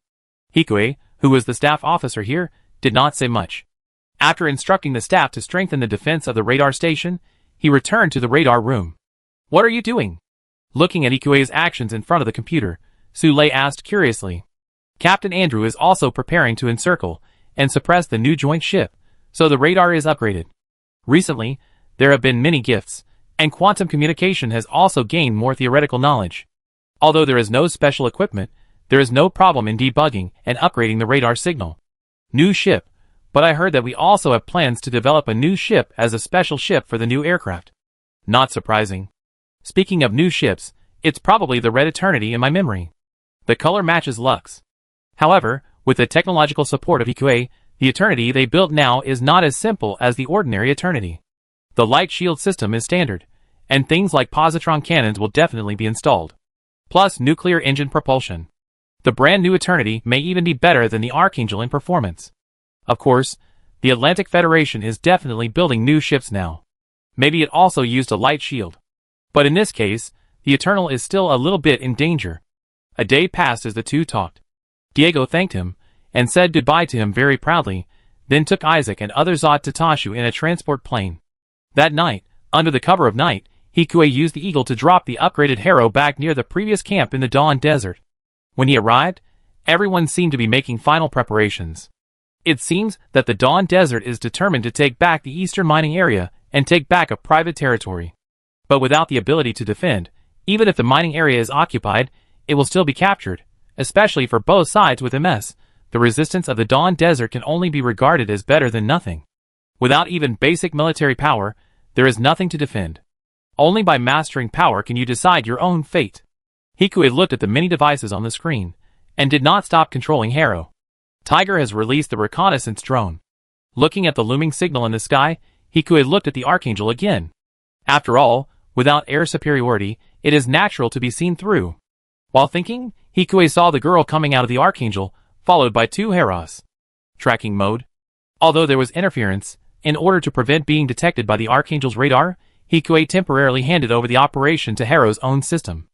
Hikue, who was the staff officer here, did not say much. After instructing the staff to strengthen the defense of the radar station, he returned to the radar room. What are you doing? Looking at Hikue's actions in front of the computer, Su-lei asked curiously. Captain Andrew is also preparing to encircle and suppress the new joint ship, so the radar is upgraded. Recently, there have been many gifts, and quantum communication has also gained more theoretical knowledge. Although there is no special equipment, there is no problem in debugging and upgrading the radar signal. New ship, but I heard that we also have plans to develop a new ship as a special ship for the new aircraft. Not surprising. Speaking of new ships, it's probably the Red Eternity in my memory. The color matches Lux. However, with the technological support of EQA, the Eternity they built now is not as simple as the ordinary Eternity. The light shield system is standard, and things like positron cannons will definitely be installed. Plus nuclear engine propulsion. The brand new Eternity may even be better than the Archangel in performance. Of course, the Atlantic Federation is definitely building new ships now. Maybe it also used a light shield. But in this case, the Eternal is still a little bit in danger. A day passed as the two talked. Diego thanked him, and said goodbye to him very proudly, then took Isaac and other Zod to Tashu in a transport plane. That night, under the cover of night, Hikue used the Eagle to drop the upgraded Harrow back near the previous camp in the Dawn Desert. When he arrived, everyone seemed to be making final preparations. It seems that the Dawn Desert is determined to take back the eastern mining area and take back a private territory. But without the ability to defend, even if the mining area is occupied, it will still be captured, especially for both sides with MS. The resistance of the Dawn Desert can only be regarded as better than nothing. Without even basic military power, there is nothing to defend. Only by mastering power can you decide your own fate. Hikue looked at the many devices on the screen, and did not stop controlling Harrow. Tiger has released the reconnaissance drone. Looking at the looming signal in the sky, Hikue looked at the Archangel again. After all, without air superiority, it is natural to be seen through. While thinking, Hikue saw the girl coming out of the Archangel, followed by two Harrows. Tracking mode. Although there was interference, in order to prevent being detected by the Archangel's radar, Hikue temporarily handed over the operation to Harrow's own system.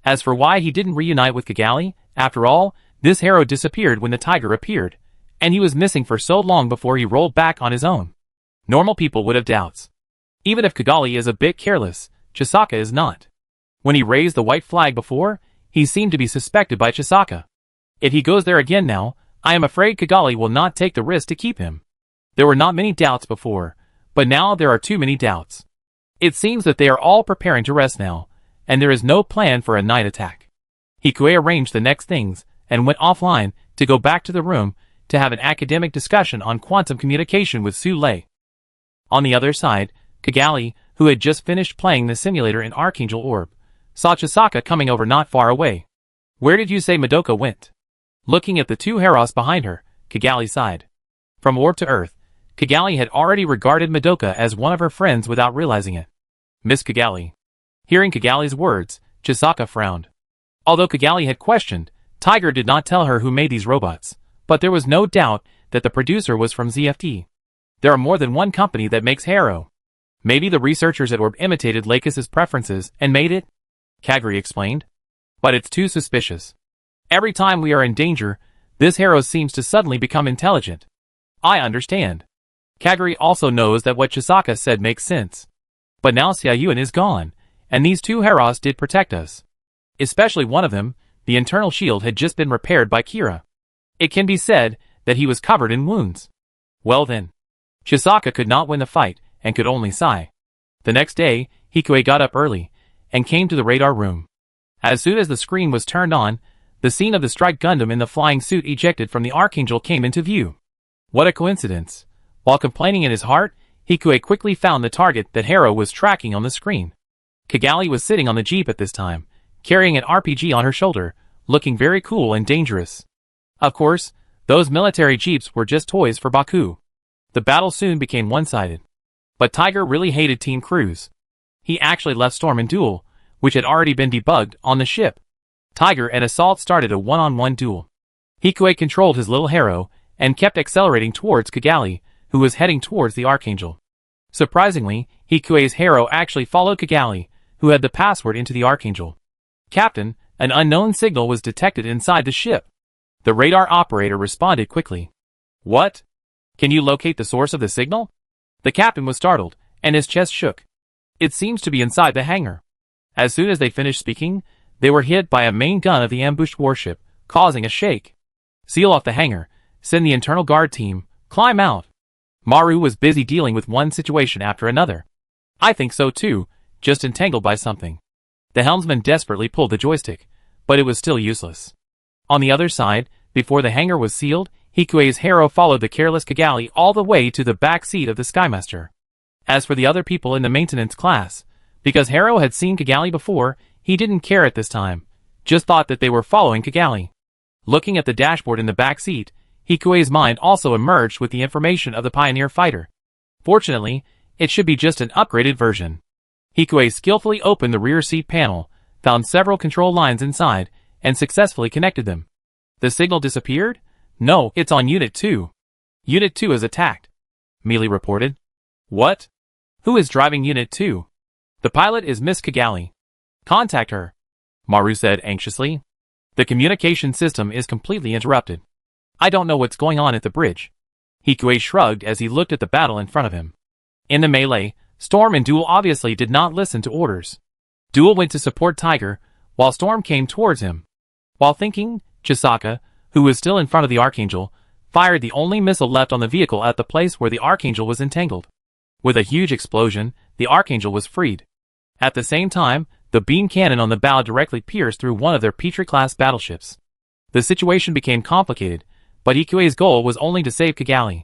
As for why he didn't reunite with Kigali, after all, this Harrow disappeared when the tiger appeared, and he was missing for so long before he rolled back on his own. Normal people would have doubts. Even if Kigali is a bit careless, Chisaka is not. When he raised the white flag before, he seemed to be suspected by Chisaka. If he goes there again now, I am afraid Kigali will not take the risk to keep him. There were not many doubts before, but now there are too many doubts. It seems that they are all preparing to rest now, and there is no plan for a night attack. Hikue arranged the next things, and went offline, to go back to the room, to have an academic discussion on quantum communication with Su Lei. On the other side, Kigali, who had just finished playing the simulator in Archangel Orb, saw Chisaka coming over not far away. Where did you say Madoka went? Looking at the two Harrows behind her, Kigali sighed. From Orb to Earth, Kigali had already regarded Madoka as one of her friends without realizing it. Miss Kigali. Hearing Kigali's words, Chisaka frowned. Although Kigali had questioned, Tiger did not tell her who made these robots, but there was no doubt that the producer was from ZFT. There are more than one company that makes Harrow. Maybe the researchers at Orb imitated Lakis's preferences and made it? Kagri explained. But it's too suspicious. Every time we are in danger, this Harrow seems to suddenly become intelligent. I understand. Kagri also knows that what Chisaka said makes sense. But now Xiaoyuan is gone, and these two Harrows did protect us. Especially one of them, the internal shield had just been repaired by Kira. It can be said that he was covered in wounds. Well then. Chisaka could not win the fight, and could only sigh. The next day, Hikue got up early, and came to the radar room. As soon as the screen was turned on, the scene of the strike Gundam in the flying suit ejected from the Archangel came into view. What a coincidence. While complaining in his heart, Hikue quickly found the target that Harrow was tracking on the screen. Kigali was sitting on the jeep at this time, carrying an RPG on her shoulder, looking very cool and dangerous. Of course, those military jeeps were just toys for Baku. The battle soon became one-sided. But Tiger really hated Team Cruz. He actually left Storm and Duel, which had already been debugged, on the ship. Tiger and Assault started a one-on-one duel. Hikue controlled his little Harrow, and kept accelerating towards Kigali, who was heading towards the Archangel. Surprisingly, Hikue's Harrow actually followed Kigali, who had the password into the Archangel. Captain, an unknown signal was detected inside the ship. The radar operator responded quickly. What? Can you locate the source of the signal? The captain was startled, and his chest shook. It seems to be inside the hangar. As soon as they finished speaking, they were hit by a main gun of the ambushed warship, causing a shake. Seal off the hangar, send the internal guard team, Climb out. Maru was busy dealing with one situation after another. I think so too, just entangled by something. The helmsman desperately pulled the joystick, but it was still useless. On the other side, before the hangar was sealed, Hikuei's harrow followed the careless Kigali all the way to the back seat of the Skymaster. As for the other people in the maintenance class, because Harrow had seen Kigali before, he didn't care at this time, just thought that they were following Kigali. Looking at the dashboard in the back seat, Hikuei's mind also emerged with the information of the Pioneer fighter. Fortunately, it should be just an upgraded version. Hikuei skillfully opened the rear seat panel, found several control lines inside, and successfully connected them. The signal disappeared? No, it's on Unit 2. Unit 2 is attacked, Mealy reported. What? Who is driving Unit 2? The pilot is Miss Kigali. Contact her, Maru said anxiously. The communication system is completely interrupted. I don't know what's going on at the bridge. Hikuei shrugged as he looked at the battle in front of him. In the melee, Storm and Duel obviously did not listen to orders. Duel went to support Tiger, while Storm came towards him. While thinking, Chisaka, who was still in front of the Archangel, fired the only missile left on the vehicle at the place where the Archangel was entangled. With a huge explosion, the Archangel was freed. At the same time, the beam cannon on the bow directly pierced through one of their Petrie-class battleships. The situation became complicated, but Hikuei's goal was only to save Kigali.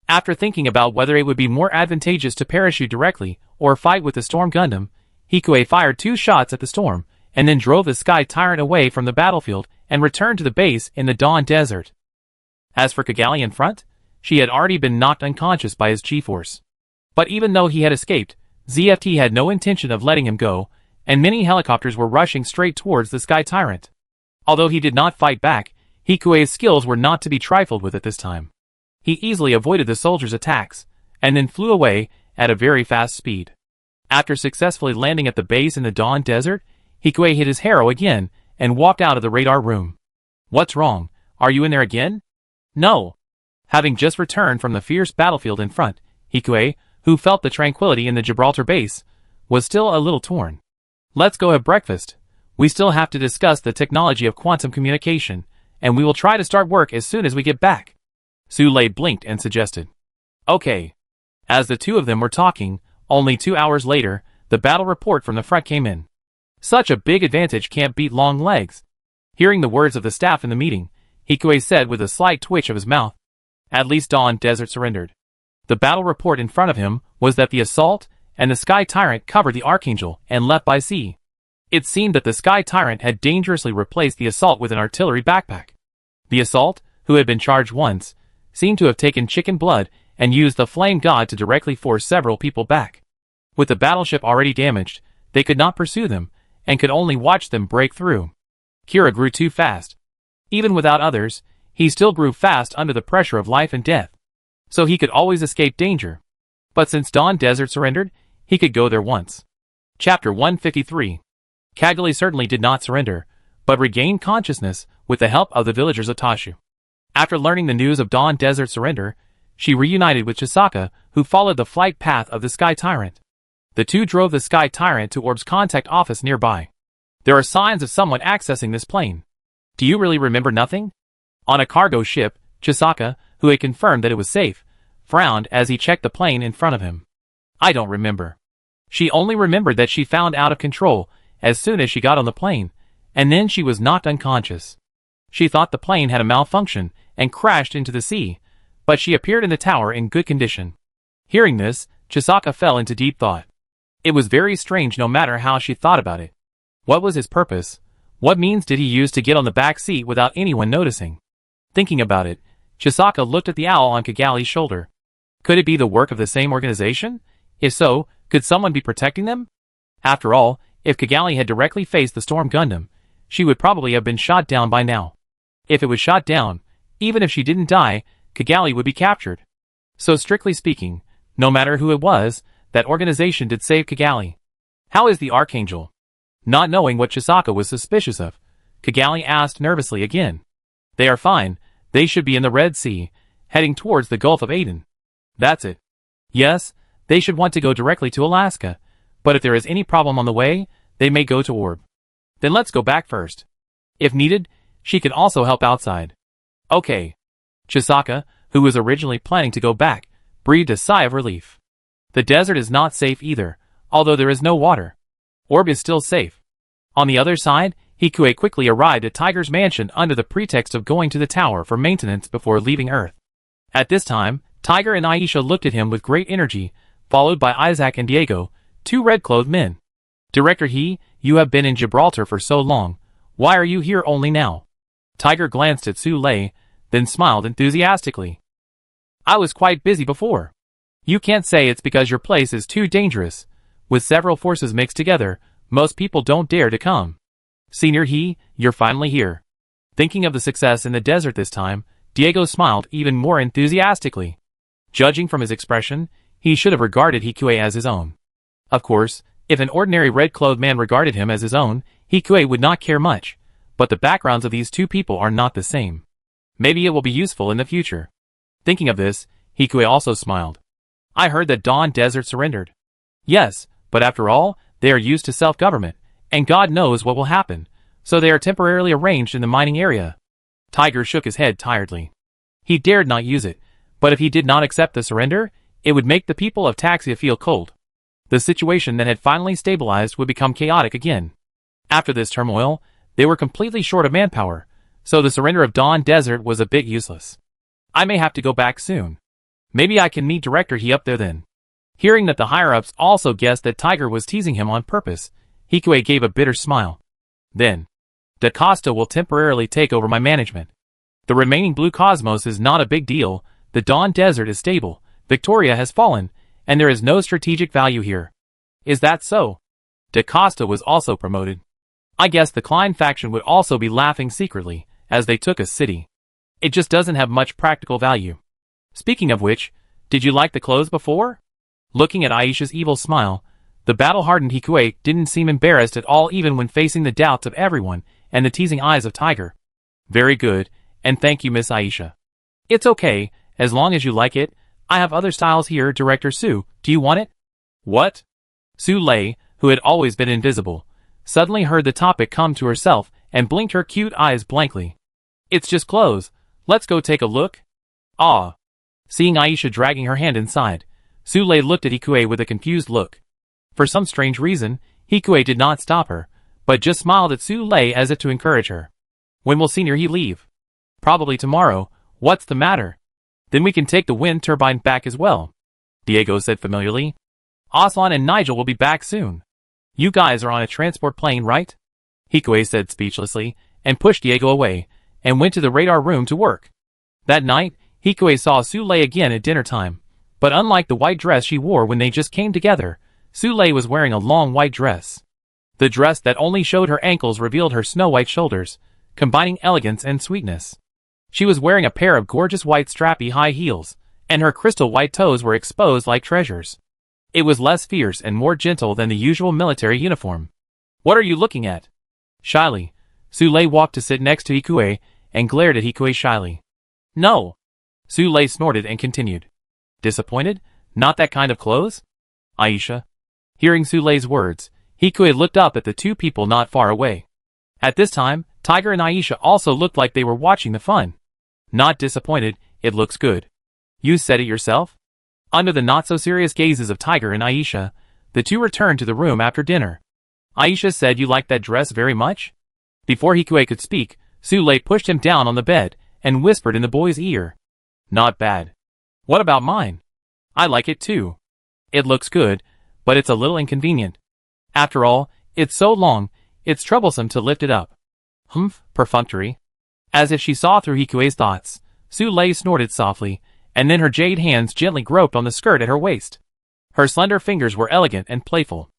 After thinking about whether it would be more advantageous to parachute directly or fight with the Storm Gundam, Hikuei fired 2 shots at the Storm, and then drove the Sky Tyrant away from the battlefield and returned to the base in the Dawn Desert. As for Kigali in front, she had already been knocked unconscious by his G-force. But even though he had escaped, ZFT had no intention of letting him go, and many helicopters were rushing straight towards the Sky Tyrant. Although he did not fight back, Hikuei's skills were not to be trifled with at this time. He easily avoided the soldiers' attacks, and then flew away at a very fast speed. After successfully landing at the base in the Dawn Desert, Hikuei hit his harrow again and walked out of the radar room. What's wrong? Are you in there again? No. Having just returned from the fierce battlefield in front, Hikuei, who felt the tranquility in the Gibraltar base, was still a little torn. Let's go have breakfast. We still have to discuss the technology of quantum communication, and we will try to start work as soon as we get back. Sule blinked and suggested. Okay. As the two of them were talking, only 2 hours later, the battle report from the front came in. Such a big advantage can't beat long legs. Hearing the words of the staff in the meeting, Hikuei said with a slight twitch of his mouth. At least Dawn Desert surrendered. The battle report in front of him was that the assault and the Sky Tyrant covered the Archangel and left by sea. It seemed that the Sky Tyrant had dangerously replaced the assault with an artillery backpack. The assault, who had been charged once, seemed to have taken chicken blood and used the Flame God to directly force several people back. With the battleship already damaged, they could not pursue them, and could only watch them break through. Kira grew too fast. Even without others, he still grew fast under the pressure of life and death. So he could always escape danger. But since Dawn Desert surrendered, he could go there once. Chapter 153. Kigali certainly did not surrender, but regained consciousness with the help of the villagers of Tashu. After learning the news of Dawn Desert surrender, she reunited with Chisaka, who followed the flight path of the Sky Tyrant. The two drove the Sky Tyrant to Orb's contact office nearby. There are signs of someone accessing this plane. Do you really remember nothing? On a cargo ship, Chisaka, who had confirmed that it was safe, frowned as he checked the plane in front of him. I don't remember. She only remembered that she found out of control as soon as she got on the plane, and then she was knocked unconscious. She thought the plane had a malfunction and crashed into the sea, but she appeared in the tower in good condition. Hearing this, Chisaka fell into deep thought. It was very strange no matter how she thought about it. What was his purpose? What means did he use to get on the back seat without anyone noticing? Thinking about it, Chisaka looked at the owl on Kigali's shoulder. Could it be the work of the same organization? If so, could someone be protecting them? After all, if Kigali had directly faced the Storm Gundam, she would probably have been shot down by now. If it was shot down, even if she didn't die, Kigali would be captured. So strictly speaking, no matter who it was, that organization did save Kigali. How is the Archangel? Not knowing what Chisaka was suspicious of, Kigali asked nervously again. They are fine. They should be in the Red Sea, heading towards the Gulf of Aden. That's it. Yes, they should want to go directly to Alaska, but if there is any problem on the way, they may go to Orb. Then let's go back first. If needed, she can also help outside. Okay. Chisaka, who was originally planning to go back, breathed a sigh of relief. The desert is not safe either, although there is no water. Orb is still safe. On the other side, Hikue quickly arrived at Tiger's mansion under the pretext of going to the tower for maintenance before leaving Earth. At this time, Tiger and Aisha looked at him with great energy, followed by Isaac and Diego, two red-clothed men. Director He, you have been in Gibraltar for so long. Why are you here only now? Tiger glanced at Su Lei, then smiled enthusiastically. I was quite busy before. You can't say it's because your place is too dangerous. With several forces mixed together, most people don't dare to come. Senior He, you're finally here. Thinking of the success in the desert this time, Diego smiled even more enthusiastically. Judging from his expression, he should have regarded Hikue as his own. Of course, if an ordinary red-clothed man regarded him as his own, Hikue would not care much, but the backgrounds of these two people are not the same. Maybe it will be useful in the future. Thinking of this, Hikue also smiled. I heard that Dawn Desert surrendered. Yes, but after all, they are used to self-government, and God knows what will happen, so they are temporarily arranged in the mining area. Tiger shook his head tiredly. He dared not use it, but if he did not accept the surrender, it would make the people of Taxia feel cold. The situation that had finally stabilized would become chaotic again. After this turmoil, they were completely short of manpower, so the surrender of Dawn Desert was a bit useless. I may have to go back soon. Maybe I can meet Director He up there then. Hearing that the higher-ups also guessed that Tiger was teasing him on purpose, Hikue gave a bitter smile. Then, Da Costa will temporarily take over my management. The remaining Blue Cosmos is not a big deal, the Dawn Desert is stable, Victoria has fallen, and there is no strategic value here. Is that so? Da Costa was also promoted. I guess the Klein faction would also be laughing secretly, as they took a city. It just doesn't have much practical value. Speaking of which, did you like the clothes before? Looking at Aisha's evil smile, the battle-hardened Hikue didn't seem embarrassed at all even when facing the doubts of everyone and the teasing eyes of Tiger. Very good, and thank you, Miss Aisha. It's okay, as long as you like it. I have other styles here, Director Su. Do you want it? What? Su Lei, who had always been invisible, suddenly heard the topic come to herself and blinked her cute eyes blankly. It's just clothes. Let's go take a look. Ah. Seeing Aisha dragging her hand inside, Su Lei looked at Hikue with a confused look. For some strange reason, Hikue did not stop her, but just smiled at Su Lei as if to encourage her. When will Senior He leave? Probably tomorrow. What's the matter? Then we can take the wind turbine back as well, Diego said familiarly. Aslan and Nigel will be back soon. You guys are on a transport plane, right? Hikue said speechlessly, and pushed Diego away, and went to the radar room to work. That night, Hikue saw Su Lei again at dinner time, but unlike the white dress she wore when they just came together, Su Lei was wearing a long white dress. The dress that only showed her ankles revealed her snow-white shoulders, combining elegance and sweetness. She was wearing a pair of gorgeous white strappy high heels, and her crystal white toes were exposed like treasures. It was less fierce and more gentle than the usual military uniform. What are you looking at? Shyly, Su Lei walked to sit next to Hikue and glared at Hikue shyly. No. Su Lei snorted and continued. Disappointed? Not that kind of clothes? Aisha. Hearing Su Lei's words, Hikue looked up at the two people not far away. At this time, Tiger and Aisha also looked like they were watching the fun. Not disappointed, it looks good. You said it yourself? Under the not-so-serious gazes of Tiger and Aisha, the two returned to the room after dinner. Aisha said you liked that dress very much? Before Hikue could speak, Su Lei pushed him down on the bed and whispered in the boy's ear. Not bad. What about mine? I like it too. It looks good, but it's a little inconvenient. After all, it's so long, it's troublesome to lift it up. Humph, perfunctory. As if she saw through Hikue's thoughts, Su Lei snorted softly, and then her jade hands gently groped on the skirt at her waist. Her slender fingers were elegant and playful.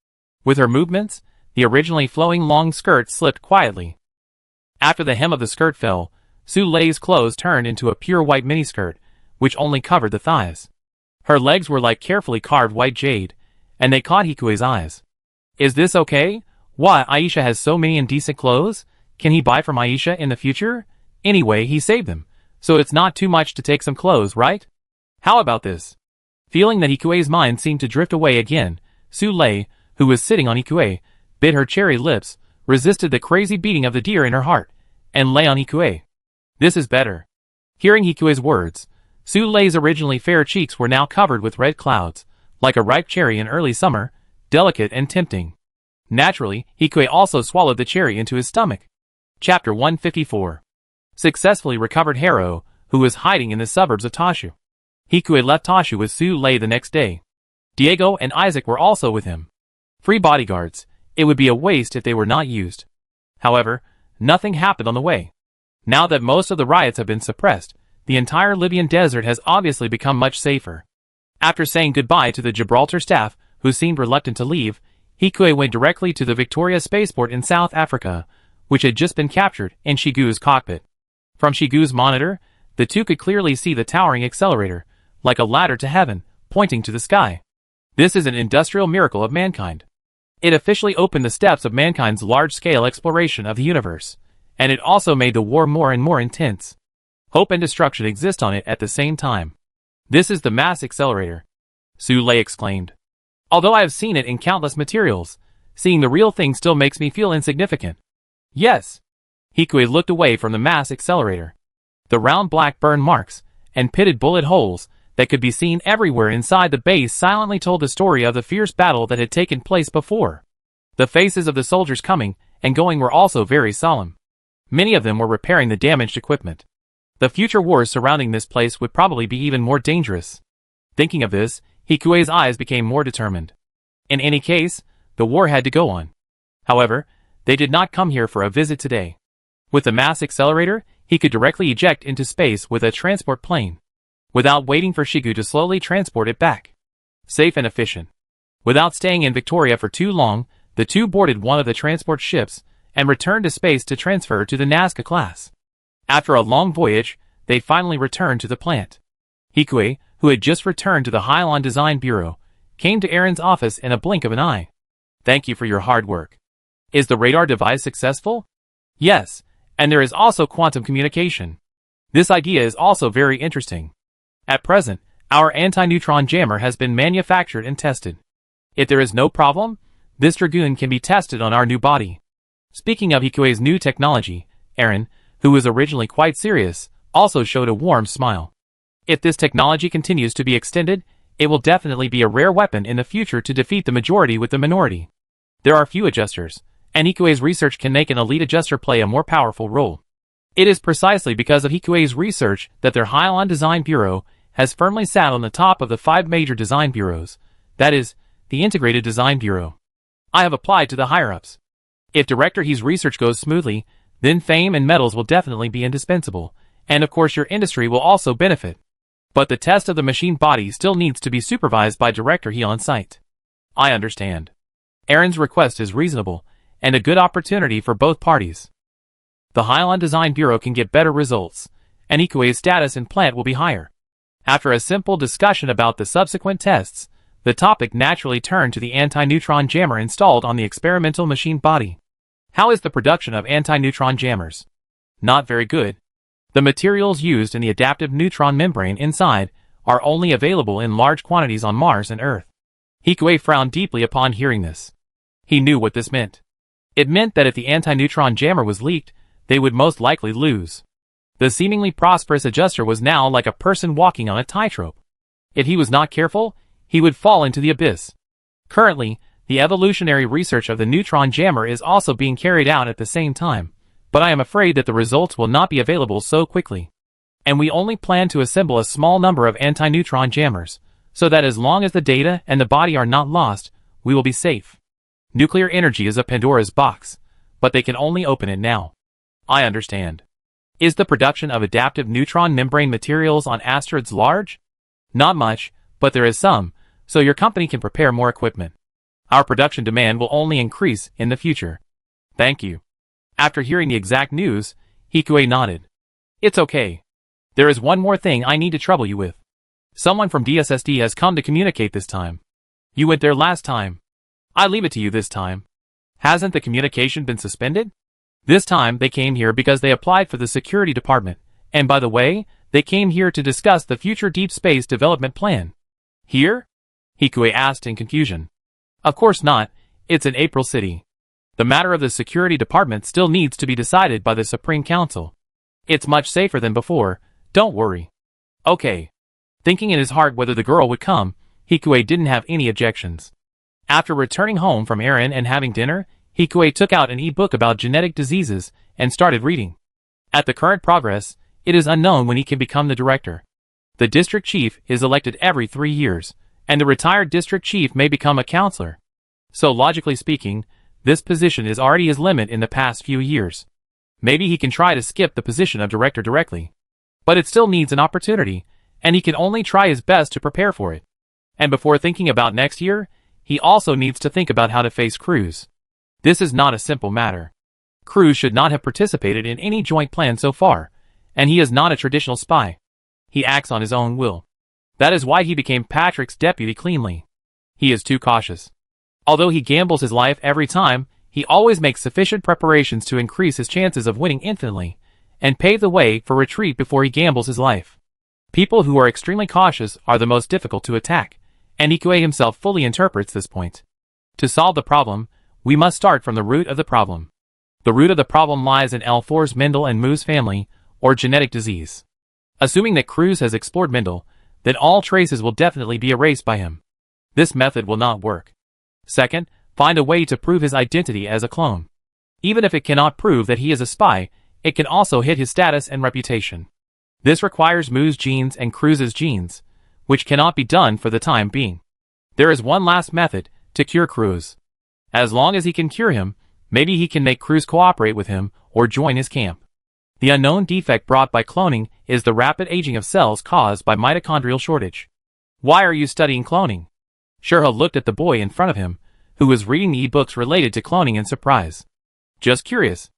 With her movements, the originally flowing long skirt slipped quietly. After the hem of the skirt fell, Su Lei's clothes turned into a pure white miniskirt, which only covered the thighs. Her legs were like carefully carved white jade, and they caught Hikue's eyes. Is this okay? Why, Aisha has so many indecent clothes? Can he buy from Aisha in the future? Anyway, he saved them, so it's not too much to take some clothes, right? How about this? Feeling that Hikue's mind seemed to drift away again, Su Lei, who was sitting on Hikue, bit her cherry lips, resisted the crazy beating of the deer in her heart, and lay on Hikue. This is better. Hearing Hikue's words, Su Lei's originally fair cheeks were now covered with red clouds, like a ripe cherry in early summer, delicate and tempting. Naturally, Hikuei also swallowed the cherry into his stomach. Chapter 154. Successfully recovered Harrow, who was hiding in the suburbs of Tashu. Hikuei left Tashu with Su Lei the next day. Diego and Isaac were also with him. Free bodyguards, it would be a waste if they were not used. However, nothing happened on the way. Now that most of the riots have been suppressed, the entire Libyan desert has obviously become much safer. After saying goodbye to the Gibraltar staff, who seemed reluctant to leave, Hikuei went directly to the Victoria spaceport in South Africa, which had just been captured, and Shigu's cockpit. From Shigu's monitor, the two could clearly see the towering accelerator, like a ladder to heaven, pointing to the sky. This is an industrial miracle of mankind. It officially opened the steps of mankind's large-scale exploration of the universe, and it also made the war more and more intense. Hope and destruction exist on it at the same time. This is the mass accelerator, Su Lei exclaimed. Although I have seen it in countless materials, seeing the real thing still makes me feel insignificant. Yes. Hikuei looked away from the mass accelerator. The round black burn marks, and pitted bullet holes, that could be seen everywhere inside the base silently told the story of the fierce battle that had taken place before. The faces of the soldiers coming and going were also very solemn. Many of them were repairing the damaged equipment. The future wars surrounding this place would probably be even more dangerous. Thinking of this, Hikuei's eyes became more determined. In any case, the war had to go on. However, they did not come here for a visit today. With the mass accelerator, he could directly eject into space with a transport plane, without waiting for Shigu to slowly transport it back. Safe and efficient. Without staying in Victoria for too long, the two boarded one of the transport ships and returned to space to transfer to the Nazca class. After a long voyage, they finally returned to the plant. Hikuei, who had just returned to the Hylon Design Bureau, came to Aaron's office in a blink of an eye. Thank you for your hard work. Is the radar device successful? Yes, and there is also quantum communication. This idea is also very interesting. At present, our anti-neutron jammer has been manufactured and tested. If there is no problem, this Dragoon can be tested on our new body. Speaking of Hikuei's new technology, Aaron, who was originally quite serious, also showed a warm smile. If this technology continues to be extended, it will definitely be a rare weapon in the future to defeat the majority with the minority. There are few adjusters, and Hikuei's research can make an elite adjuster play a more powerful role. It is precisely because of Hikuei's research that their Hylon Design Bureau has firmly sat on the top of the 5 major design bureaus, that is, the Integrated Design Bureau. I have applied to the higher-ups. If Director He's research goes smoothly, then fame and medals will definitely be indispensable, and of course your industry will also benefit. But the test of the machine body still needs to be supervised by Director He on site. I understand. Aaron's request is reasonable, and a good opportunity for both parties. The Hylon Design Bureau can get better results, and Hikuei's status in plant will be higher. After a simple discussion about the subsequent tests, the topic naturally turned to the anti-neutron jammer installed on the experimental machine body. How is the production of anti-neutron jammers? Not very good. The materials used in the adaptive neutron membrane inside are only available in large quantities on Mars and Earth. Hikuei frowned deeply upon hearing this. He knew what this meant. It meant that if the anti-neutron jammer was leaked, they would most likely lose. The seemingly prosperous adjuster was now like a person walking on a tightrope. If he was not careful, he would fall into the abyss. Currently, the evolutionary research of the neutron jammer is also being carried out at the same time, but I am afraid that the results will not be available so quickly. And we only plan to assemble a small number of anti-neutron jammers, so that as long as the data and the body are not lost, we will be safe. Nuclear energy is a Pandora's box, but they can only open it now. I understand. Is the production of adaptive neutron membrane materials on asteroids large? Not much, but there is some, so your company can prepare more equipment. Our production demand will only increase in the future. Thank you. After hearing the exact news, Hikuei nodded. It's okay. There is one more thing I need to trouble you with. Someone from DSSD has come to communicate this time. You went there last time. I leave it to you this time. Hasn't the communication been suspended? This time they came here because they applied for the security department, and by the way, they came here to discuss the future deep space development plan. Here? Hikuei asked in confusion. Of course not, it's in April City. The matter of the security department still needs to be decided by the Supreme Council. It's much safer than before, don't worry. Okay. Thinking in his heart whether the girl would come, Hikue didn't have any objections. After returning home from errand and having dinner, Hikue took out an e-book about genetic diseases and started reading. At the current progress, it is unknown when he can become the director. The district chief is elected every 3 years, and the retired district chief may become a counselor. So logically speaking, this position is already his limit in the past few years. Maybe he can try to skip the position of director directly. But it still needs an opportunity, and he can only try his best to prepare for it. And before thinking about next year, he also needs to think about how to face Cruz. This is not a simple matter. Cruz should not have participated in any joint plan so far, and he is not a traditional spy. He acts on his own will. That is why he became Patrick's deputy cleanly. He is too cautious. Although he gambles his life every time, he always makes sufficient preparations to increase his chances of winning infinitely, and pave the way for retreat before he gambles his life. People who are extremely cautious are the most difficult to attack, and Hikue himself fully interprets this point. To solve the problem, we must start from the root of the problem. The root of the problem lies in L4's Mendel and Mu's family, or genetic disease. Assuming that Cruz has explored Mendel, then all traces will definitely be erased by him. This method will not work. Second, find a way to prove his identity as a clone. Even if it cannot prove that he is a spy, it can also hit his status and reputation. This requires Mu's genes and Cruz's genes, which cannot be done for the time being. There is one last method to cure Cruz. As long as he can cure him, maybe he can make Cruz cooperate with him or join his camp. The unknown defect brought by cloning is the rapid aging of cells caused by mitochondrial shortage. Why are you studying cloning? Shurha looked at the boy in front of him, who was reading the e-books related to cloning in surprise. Just curious.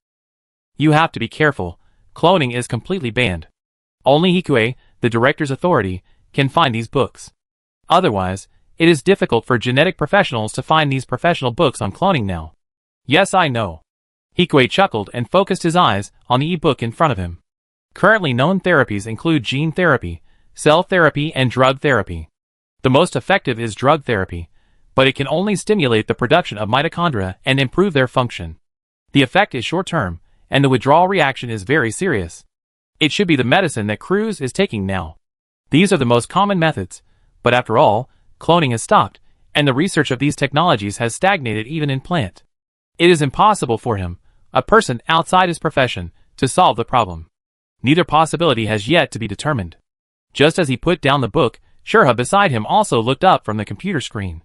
You have to be careful. Cloning is completely banned. Only Hikue, the director's authority, can find these books. Otherwise, it is difficult for genetic professionals to find these professional books on cloning now. Yes, I know. Hikue chuckled and focused his eyes on the e-book in front of him. Currently known therapies include gene therapy, cell therapy, and drug therapy. The most effective is drug therapy, but it can only stimulate the production of mitochondria and improve their function. The effect is short-term, and the withdrawal reaction is very serious. It should be the medicine that Cruz is taking now. These are the most common methods, but after all, cloning has stopped, and the research of these technologies has stagnated even in plant. It is impossible for him, a person outside his profession, to solve the problem. Neither possibility has yet to be determined. Just as he put down the book, Shurha beside him also looked up from the computer screen.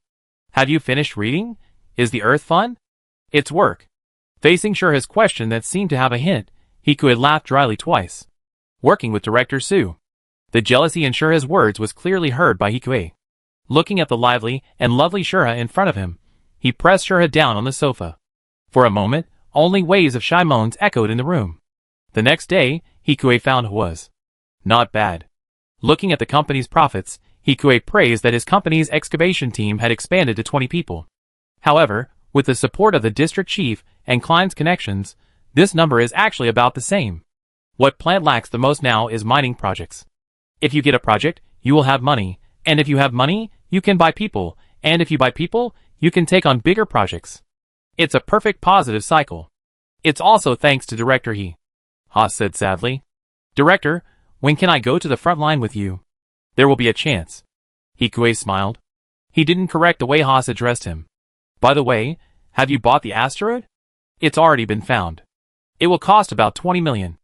Have you finished reading? Is the Earth fun? It's work. Facing Shurha's question that seemed to have a hint, Hikue laughed dryly twice. Working with Director Su. The jealousy in Shurha's words was clearly heard by Hikue. Looking at the lively and lovely Shurha in front of him, he pressed Shurha down on the sofa. For a moment, only waves of shy moans echoed in the room. The next day, Hikue found it was not bad. Looking at the company's profits, Hikue praised that his company's excavation team had expanded to 20 people. However, with the support of the district chief and Klein's connections, this number is actually about the same. What plant lacks the most now is mining projects. If you get a project, you will have money, and if you have money, you can buy people, and if you buy people, you can take on bigger projects. It's a perfect positive cycle. It's also thanks to Director He. Haas said sadly. Director, when can I go to the front line with you? There will be a chance. Hikue smiled. He didn't correct the way Haas addressed him. By the way, have you bought the asteroid? It's already been found. It will cost about 20 million.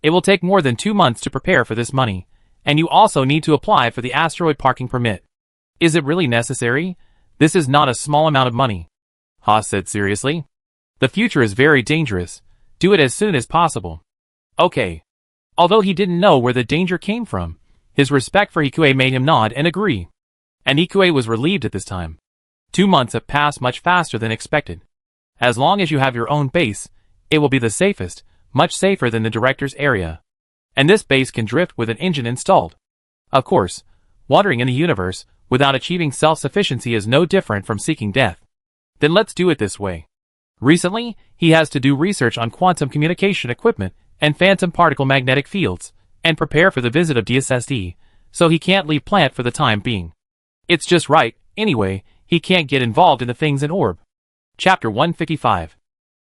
It will take more than 2 months to prepare for this money, and you also need to apply for the asteroid parking permit. Is it really necessary? This is not a small amount of money. Haas said seriously. The future is very dangerous. Do it as soon as possible. Okay. Although he didn't know where the danger came from, his respect for Hikue made him nod and agree. And Hikue was relieved at this time. 2 months have passed much faster than expected. As long as you have your own base, it will be the safest, much safer than the director's area. And this base can drift with an engine installed. Of course, wandering in the universe without achieving self-sufficiency is no different from seeking death. Then let's do it this way. Recently, he has to do research on quantum communication equipment and phantom particle magnetic fields, and prepare for the visit of DSSD, so he can't leave plant for the time being. It's just right, anyway, he can't get involved in the things in orb. Chapter 155.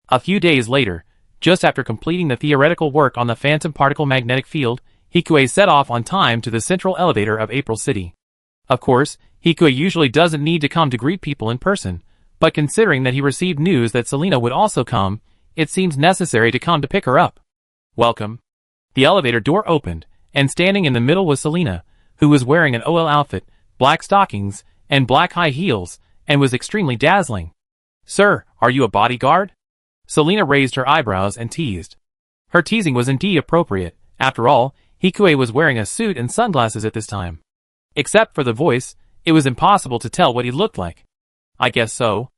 A few days later, just after completing the theoretical work on the phantom particle magnetic field, Hikue set off on time to the central elevator of April City. Of course, Hikue usually doesn't need to come to greet people in person, but considering that he received news that Selena would also come, it seems necessary to come to pick her up. Welcome. The elevator door opened, and standing in the middle was Selena, who was wearing an OL outfit, black stockings, and black high heels, and was extremely dazzling. Sir, are you a bodyguard? Selena raised her eyebrows and teased. Her teasing was indeed appropriate. After all, Hikue was wearing a suit and sunglasses at this time. Except for the voice, it was impossible to tell what he looked like. I guess so.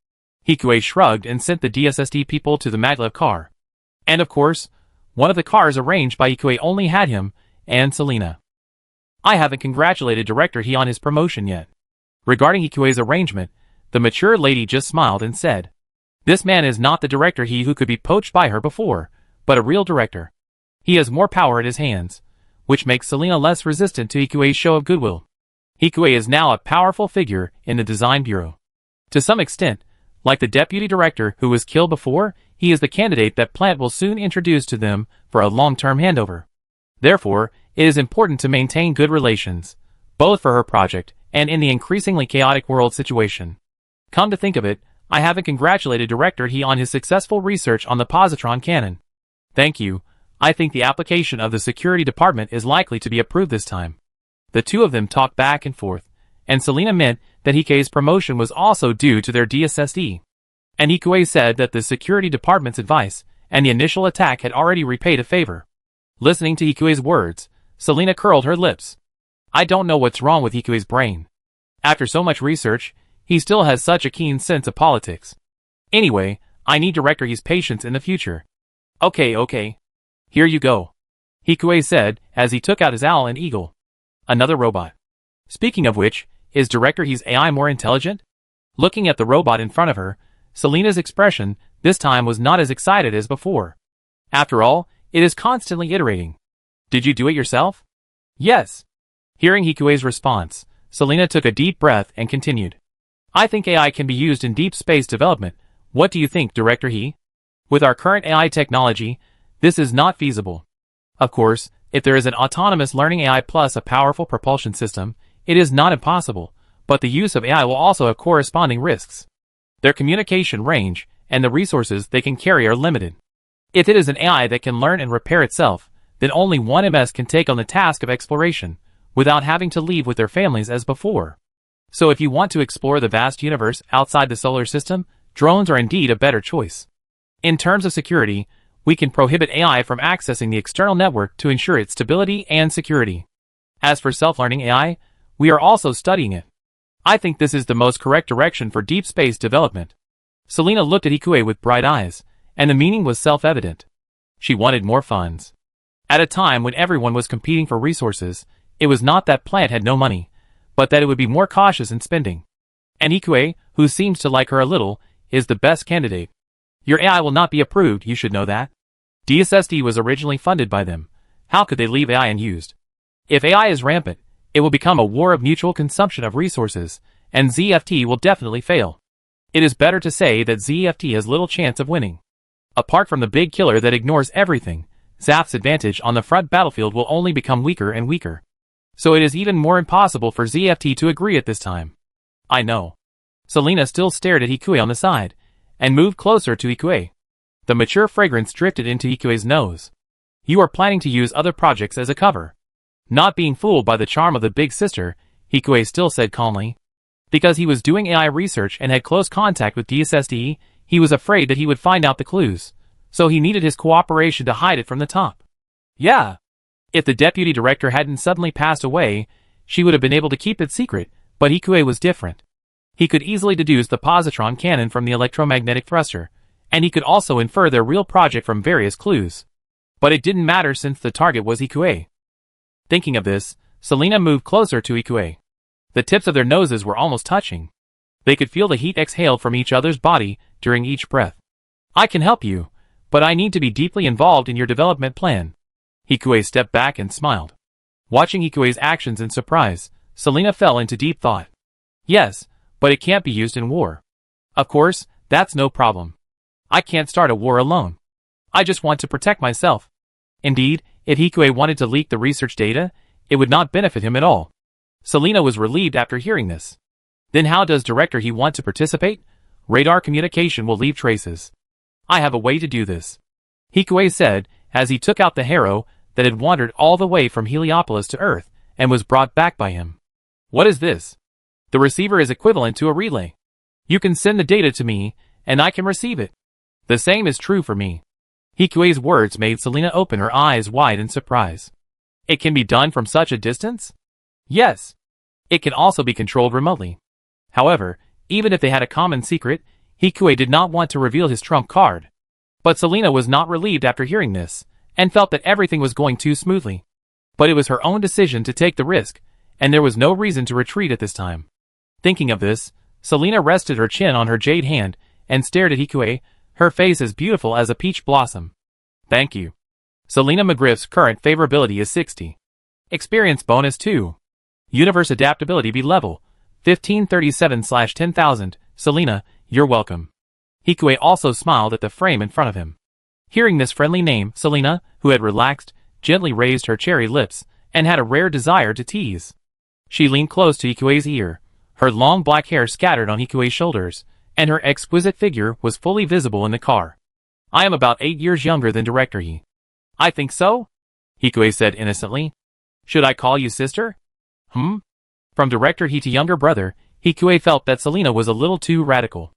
Hikue shrugged and sent the DSSD people to the maglev car. And of course, one of the cars arranged by Hikue only had him and Selena. I haven't congratulated Director He on his promotion yet. Regarding Hikue's arrangement, the mature lady just smiled and said, This man is not the Director He who could be poached by her before, but a real director. He has more power at his hands, which makes Selena less resistant to Hikue's show of goodwill. Hikue is now a powerful figure in the design bureau. To some extent, like the deputy director who was killed before, he is the candidate that Plant will soon introduce to them for a long-term handover. Therefore, it is important to maintain good relations, both for her project and in the increasingly chaotic world situation. Come to think of it, I haven't congratulated Director He on his successful research on the positron cannon. Thank you. I think the application of the security department is likely to be approved this time. The two of them talked back and forth, and Selena meant that Hikue's promotion was also due to their DSSD. And Hikue said that the security department's advice and the initial attack had already repaid a favor. Listening to Hikue's words, Selena curled her lips. I don't know what's wrong with Hikue's brain. After so much research, he still has such a keen sense of politics. Anyway, I need Director He's patience in the future. Okay. Here you go. Hikue said as he took out his owl and eagle. Another robot. Speaking of which, is Director He's AI more intelligent? Looking at the robot in front of her, Selena's expression this time was not as excited as before. After all, it is constantly iterating. Did you do it yourself? Yes. Hearing Hikue's response, Selena took a deep breath and continued. I think AI can be used in deep space development. What do you think, Director He? With our current AI technology, this is not feasible. Of course, if there is an autonomous learning AI plus a powerful propulsion system, it is not impossible, but the use of AI will also have corresponding risks. Their communication range and the resources they can carry are limited. If it is an AI that can learn and repair itself, then only one MS can take on the task of exploration, without having to leave with their families as before. So if you want to explore the vast universe outside the solar system, drones are indeed a better choice. In terms of security, we can prohibit AI from accessing the external network to ensure its stability and security. As for self-learning AI, we are also studying it. I think this is the most correct direction for deep space development. Selena looked at Hikue with bright eyes, and the meaning was self-evident. She wanted more funds. At a time when everyone was competing for resources, it was not that Plant had no money, but that it would be more cautious in spending. And Hikue, who seems to like her a little, is the best candidate. Your AI will not be approved, you should know that. DSSD was originally funded by them. How could they leave AI unused? If AI is rampant, it will become a war of mutual consumption of resources, and ZFT will definitely fail. It is better to say that ZFT has little chance of winning. Apart from the big killer that ignores everything, ZAF's advantage on the front battlefield will only become weaker and weaker. So it is even more impossible for ZFT to agree at this time. I know. Selena still stared at Hikue on the side, and moved closer to Hikue. The mature fragrance drifted into Hikue's nose. You are planning to use other projects as a cover. Not being fooled by the charm of the big sister, Hikue still said calmly. Because he was doing AI research and had close contact with DSSD, he was afraid that he would find out the clues, so he needed his cooperation to hide it from the top. Yeah. If the deputy director hadn't suddenly passed away, she would have been able to keep it secret, but Hikue was different. He could easily deduce the positron cannon from the electromagnetic thruster, and he could also infer their real project from various clues. But it didn't matter since the target was Hikue. Thinking of this, Selena moved closer to Hikue. The tips of their noses were almost touching. They could feel the heat exhaled from each other's body during each breath. I can help you, but I need to be deeply involved in your development plan. Hikue stepped back and smiled. Watching Hikue's actions in surprise, Selena fell into deep thought. Yes, but it can't be used in war. Of course, that's no problem. I can't start a war alone. I just want to protect myself. Indeed, If Hikue wanted to leak the research data, it would not benefit him at all. Selena was relieved after hearing this. Then how does Director He want to participate? Radar communication will leave traces. I have a way to do this, Hikue said, as he took out the harrow that had wandered all the way from Heliopolis to Earth and was brought back by him. What is this? The receiver is equivalent to a relay. You can send the data to me, and I can receive it. The same is true for me. Hikue's words made Selena open her eyes wide in surprise. It can be done from such a distance? Yes. It can also be controlled remotely. However, even if they had a common secret, Hikue did not want to reveal his trump card. But Selena was not relieved after hearing this, and felt that everything was going too smoothly. But it was her own decision to take the risk, and there was no reason to retreat at this time. Thinking of this, Selena rested her chin on her jade hand, and stared at Hikue, her face as beautiful as a peach blossom. Thank you. Selena McGriff's current favorability is 60. Experience bonus 2. Universe adaptability B level, 1537/10,000. Selena, you're welcome. Hikue also smiled at the frame in front of him. Hearing this friendly name, Selena, who had relaxed, gently raised her cherry lips, and had a rare desire to tease. She leaned close to Hikue's ear, her long black hair scattered on Hikue's shoulders, and her exquisite figure was fully visible in the car. I am about 8 years younger than Director He. I think so? Hikue said innocently. Should I call you sister? From Director He to younger brother, Hikue felt that Selena was a little too radical.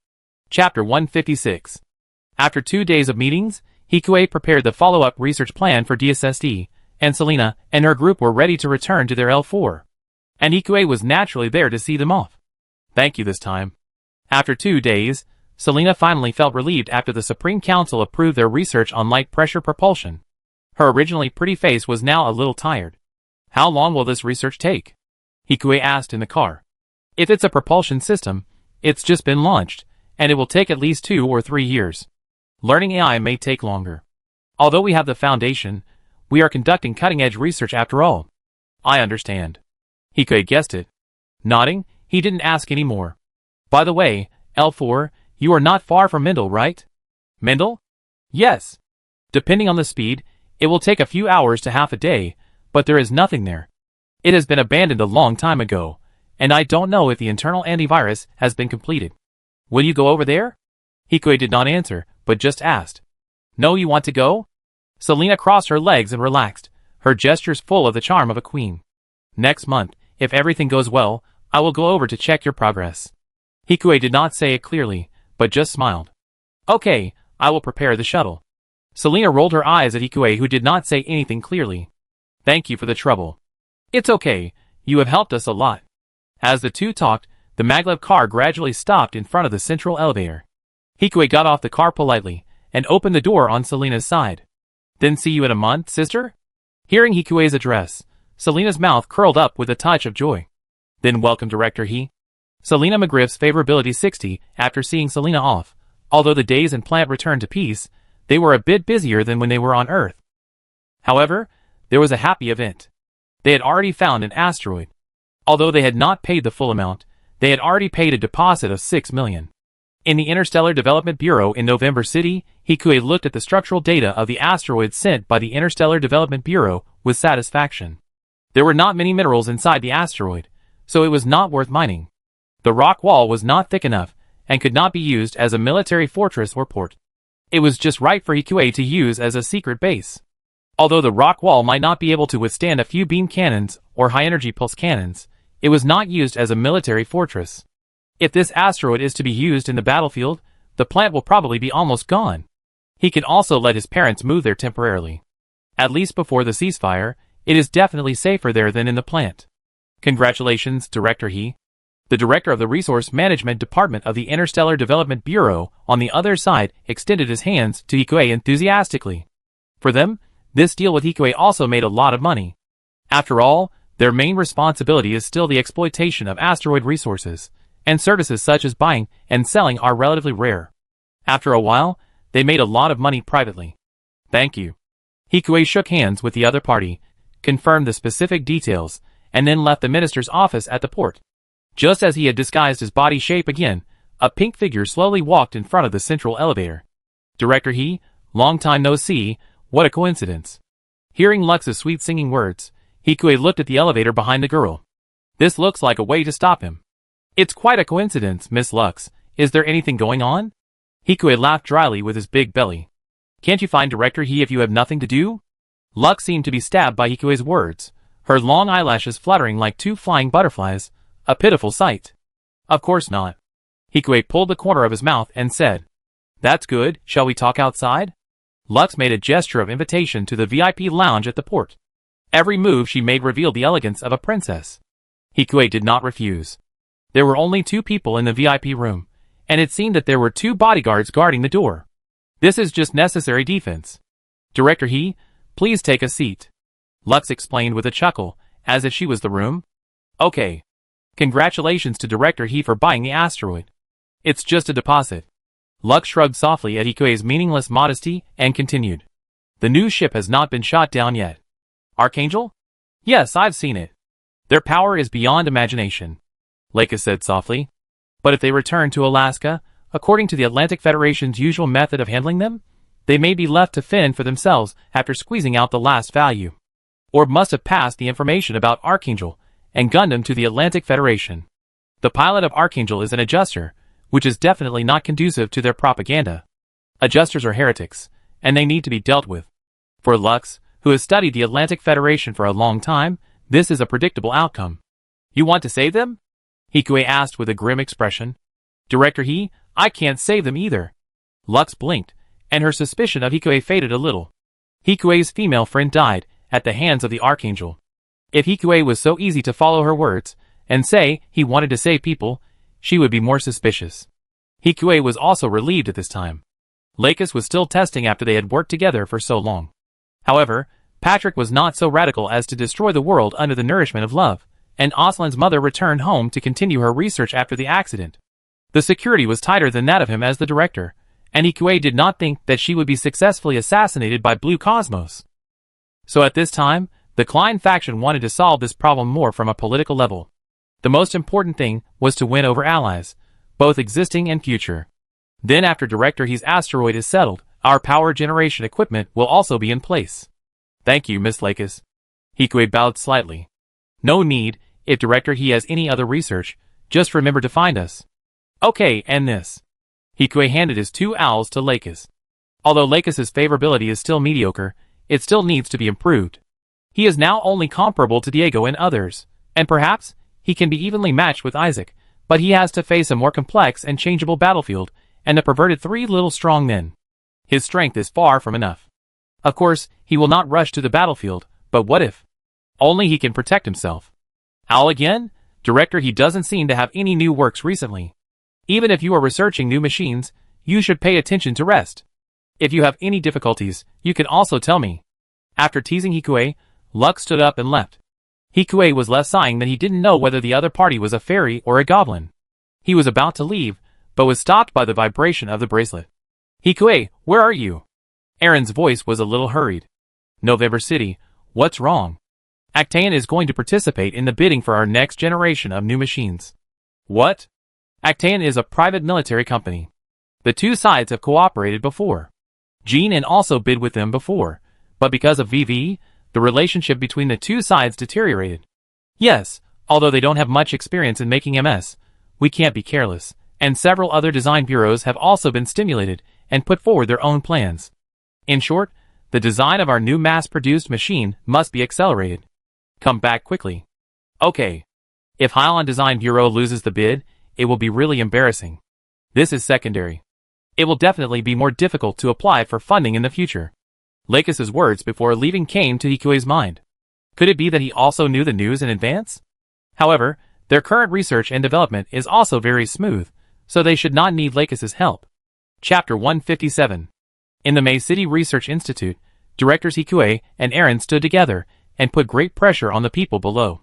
Chapter 156. After 2 days of meetings, Hikue prepared the follow-up research plan for DSSD, and Selena and her group were ready to return to their L4. And Hikue was naturally there to see them off. Thank you this time. After 2 days, Selena finally felt relieved after the Supreme Council approved their research on light pressure propulsion. Her originally pretty face was now a little tired. How long will this research take? Hikue asked in the car. If it's a propulsion system, it's just been launched, and it will take at least 2 or 3 years. Learning AI may take longer. Although we have the foundation, we are conducting cutting-edge research after all. I understand. Hikue guessed it. Nodding, he didn't ask any more. By the way, L4, you are not far from Mendel, right? Mendel? Yes. Depending on the speed, it will take a few hours to half a day, but there is nothing there. It has been abandoned a long time ago, and I don't know if the internal antivirus has been completed. Will you go over there? Hikue did not answer, but just asked. No, you want to go? Selena crossed her legs and relaxed, her gestures full of the charm of a queen. Next month, if everything goes well, I will go over to check your progress. Hikue did not say it clearly, but just smiled. Okay, I will prepare the shuttle. Selena rolled her eyes at Hikue, who did not say anything clearly. Thank you for the trouble. It's okay, you have helped us a lot. As the two talked, the maglev car gradually stopped in front of the central elevator. Hikue got off the car politely, and opened the door on Selena's side. Then see you in a month, sister? Hearing Hikue's address, Selena's mouth curled up with a touch of joy. Then welcome Director He. Selena McGriff's favorability 60 after seeing Selena off. Although the days in plant returned to peace, they were a bit busier than when they were on Earth. However, there was a happy event. They had already found an asteroid. Although they had not paid the full amount, they had already paid a deposit of 6 million. In the Interstellar Development Bureau in November City, Hikue looked at the structural data of the asteroid sent by the Interstellar Development Bureau with satisfaction. There were not many minerals inside the asteroid, so it was not worth mining. The rock wall was not thick enough, and could not be used as a military fortress or port. It was just right for Hikue to use as a secret base. Although the rock wall might not be able to withstand a few beam cannons or high-energy pulse cannons, it was not used as a military fortress. If this asteroid is to be used in the battlefield, the plant will probably be almost gone. He can also let his parents move there temporarily. At least before the ceasefire, it is definitely safer there than in the plant. Congratulations, Director He. The director of the Resource Management Department of the Interstellar Development Bureau, on the other side, extended his hands to Hikue enthusiastically. For them, this deal with Hikue also made a lot of money. After all, their main responsibility is still the exploitation of asteroid resources, and services such as buying and selling are relatively rare. After a while, they made a lot of money privately. Thank you. Hikue shook hands with the other party, confirmed the specific details, and then left the minister's office at the port. Just as he had disguised his body shape again, a pink figure slowly walked in front of the central elevator. Director He, long time no see, what a coincidence. Hearing Lux's sweet singing words, Hikue looked at the elevator behind the girl. This looks like a way to stop him. It's quite a coincidence, Miss Lux. Is there anything going on? Hikue laughed dryly with his big belly. Can't you find Director He if you have nothing to do? Lux seemed to be stabbed by Hikue's words, her long eyelashes fluttering like two flying butterflies, a pitiful sight. Of course not. Hikue pulled the corner of his mouth and said, That's good, shall we talk outside? Lux made a gesture of invitation to the VIP lounge at the port. Every move she made revealed the elegance of a princess. Hikue did not refuse. There were only 2 people in the VIP room, and it seemed that there were 2 bodyguards guarding the door. This is just necessary defense. Director He, please take a seat. Lux explained with a chuckle, as if she was the room. Okay. Congratulations to Director He for buying the asteroid. It's just a deposit. Lux shrugged softly at Hikue's meaningless modesty and continued. The new ship has not been shot down yet. Archangel? Yes, I've seen it. Their power is beyond imagination. Leica said softly. But if they return to Alaska, according to the Atlantic Federation's usual method of handling them, they may be left to fend for themselves after squeezing out the last value. Orb must have passed the information about Archangel and Gundam to the Atlantic Federation. The pilot of Archangel is an adjuster, which is definitely not conducive to their propaganda. Adjusters are heretics, and they need to be dealt with. For Lux, who has studied the Atlantic Federation for a long time, this is a predictable outcome. You want to save them? Hikue asked with a grim expression. Director He, I can't save them either. Lux blinked, and her suspicion of Hikue faded a little. Hikue's female friend died at the hands of the Archangel. If Hikue was so easy to follow her words, and say he wanted to save people, she would be more suspicious. Hikue was also relieved at this time. Lakis was still testing after they had worked together for so long. However, Patrick was not so radical as to destroy the world under the nourishment of love, and Oslin's mother returned home to continue her research after the accident. The security was tighter than that of him as the director, and Hikue did not think that she would be successfully assassinated by Blue Cosmos. So at this time, the Klein faction wanted to solve this problem more from a political level. The most important thing was to win over allies, both existing and future. Then after Director He's asteroid is settled, our power generation equipment will also be in place. Thank you, Miss Lakis. Hikue bowed slightly. No need, if Director He has any other research, just remember to find us. Okay, and this. Hikue handed his 2 owls to Lakis. Although Lakis's favorability is still mediocre, it still needs to be improved. He is now only comparable to Diego and others, and perhaps he can be evenly matched with Isaac, but he has to face a more complex and changeable battlefield, and the perverted 3 little strong men. His strength is far from enough. Of course, he will not rush to the battlefield, but what if? Only he can protect himself. Owl again? Director He doesn't seem to have any new works recently. Even if you are researching new machines, you should pay attention to rest. If you have any difficulties, you can also tell me. After teasing Hikue, Lux stood up and left. Hikue was left sighing that he didn't know whether the other party was a fairy or a goblin. He was about to leave, but was stopped by the vibration of the bracelet. Hikue, where are you? Aaron's voice was a little hurried. November City, what's wrong? Actaeon is going to participate in the bidding for our next generation of new machines. What? Actaeon is a private military company. The 2 sides have cooperated before. Jean and also bid with them before, but because of VV, the relationship between the 2 sides deteriorated. Yes, although they don't have much experience in making MS, we can't be careless, and several other design bureaus have also been stimulated and put forward their own plans. In short, the design of our new mass-produced machine must be accelerated. Come back quickly. Okay. If Hylian Design Bureau loses the bid, it will be really embarrassing. This is secondary. It will definitely be more difficult to apply for funding in the future. Lakis's words before leaving came to Hikue's mind. Could it be that he also knew the news in advance? However, their current research and development is also very smooth, so they should not need Lakis's help. Chapter 157. In the May City Research Institute, Directors Hikue and Aaron stood together and put great pressure on the people below.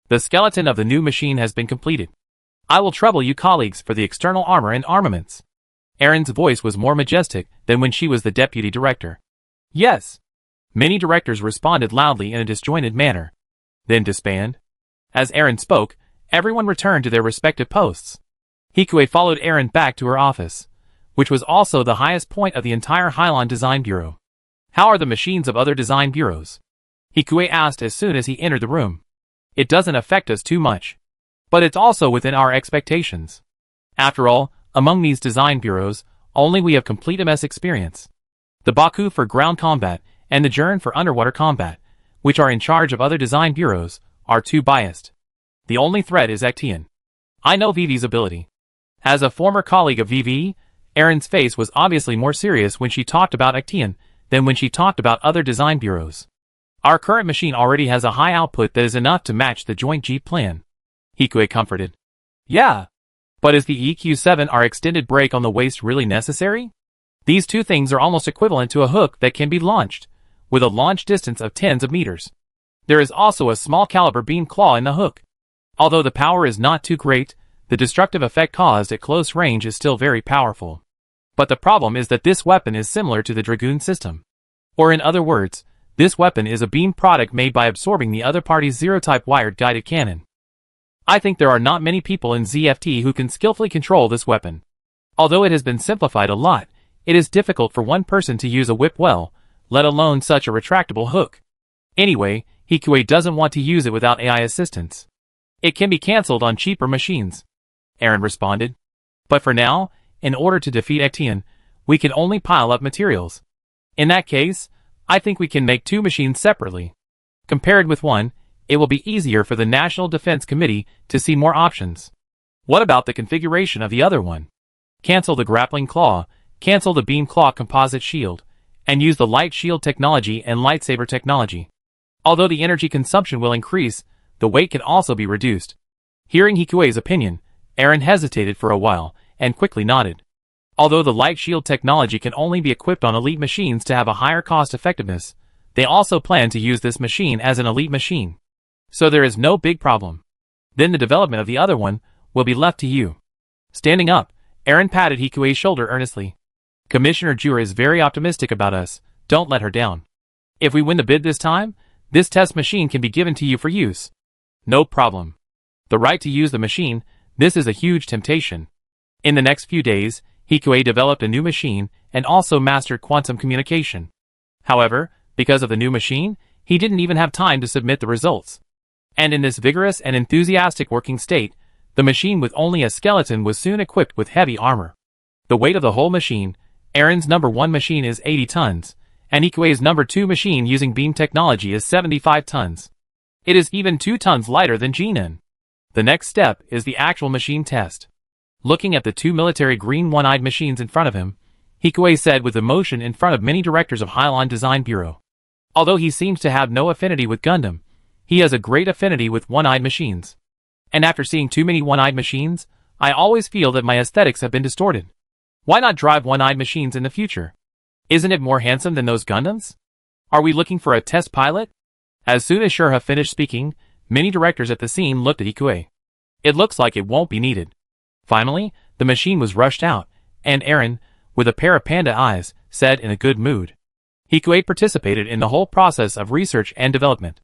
The skeleton of the new machine has been completed. I will trouble you colleagues for the external armor and armaments. Aaron's voice was more majestic than when she was the deputy director. Yes. Many directors responded loudly in a disjointed manner. Then disband. As Aaron spoke, everyone returned to their respective posts. Hikue followed Aaron back to her office, which was also the highest point of the entire Hylian Design Bureau. How are the machines of other design bureaus? Hikue asked as soon as he entered the room. It doesn't affect us too much. But it's also within our expectations. After all, among these design bureaus, only we have complete MS experience. The Baku for ground combat and the Jern for underwater combat, which are in charge of other design bureaus, are too biased. The only threat is Acteon. I know Vivi's ability. As a former colleague of Vivi, Erin's face was obviously more serious when she talked about Acteon than when she talked about other design bureaus. Our current machine already has a high output that is enough to match the Joint G plan. Hikue comforted. Yeah. But is the EQ7 our extended brake on the waist really necessary? These two things are almost equivalent to a hook that can be launched, with a launch distance of tens of meters. There is also a small caliber beam claw in the hook. Although the power is not too great, the destructive effect caused at close range is still very powerful. But the problem is that this weapon is similar to the Dragoon system. Or in other words, this weapon is a beam product made by absorbing the other party's zero-type wired guided cannon. I think there are not many people in ZFT who can skillfully control this weapon. Although it has been simplified a lot, it is difficult for one person to use a whip well, let alone such a retractable hook. Anyway, Hikue doesn't want to use it without AI assistance. It can be cancelled on cheaper machines. Erin responded. But for now, in order to defeat Acteon, we can only pile up materials. In that case, I think we can make two machines separately. Compared with one, it will be easier for the National Defense Committee to see more options. What about the configuration of the other one? Cancel the grappling claw, cancel the beam claw composite shield, and use the light shield technology and lightsaber technology. Although the energy consumption will increase, the weight can also be reduced. Hearing Hikue's opinion, Erin hesitated for a while, and quickly nodded. Although the light shield technology can only be equipped on elite machines to have a higher cost effectiveness, they also plan to use this machine as an elite machine. So there is no big problem. Then the development of the other one will be left to you. Standing up, Erin patted Hikue's shoulder earnestly. Commissioner Jura is very optimistic about us, don't let her down. If we win the bid this time, this test machine can be given to you for use. No problem. The right to use the machine, this is a huge temptation. In the next few days, Hikue developed a new machine and also mastered quantum communication. However, because of the new machine, he didn't even have time to submit the results. And in this vigorous and enthusiastic working state, the machine with only a skeleton was soon equipped with heavy armor. The weight of the whole machine, Erin's number 1 machine is 80 tons, and Hikue's number 2 machine using beam technology is 75 tons. It is even 2 tons lighter than Jinan. The next step is the actual machine test. Looking at the 2 military green one-eyed machines in front of him, Hikue said with emotion in front of many directors of Hylon Design Bureau. Although he seems to have no affinity with Gundam, he has a great affinity with one-eyed machines. And after seeing too many one-eyed machines, I always feel that my aesthetics have been distorted. Why not drive one-eyed machines in the future? Isn't it more handsome than those Gundams? Are we looking for a test pilot? As soon as Shurha finished speaking, many directors at the scene looked at Hikue. It looks like it won't be needed. Finally, the machine was rushed out, and Erin, with a pair of panda eyes, said in a good mood. Hikue participated in the whole process of research and development.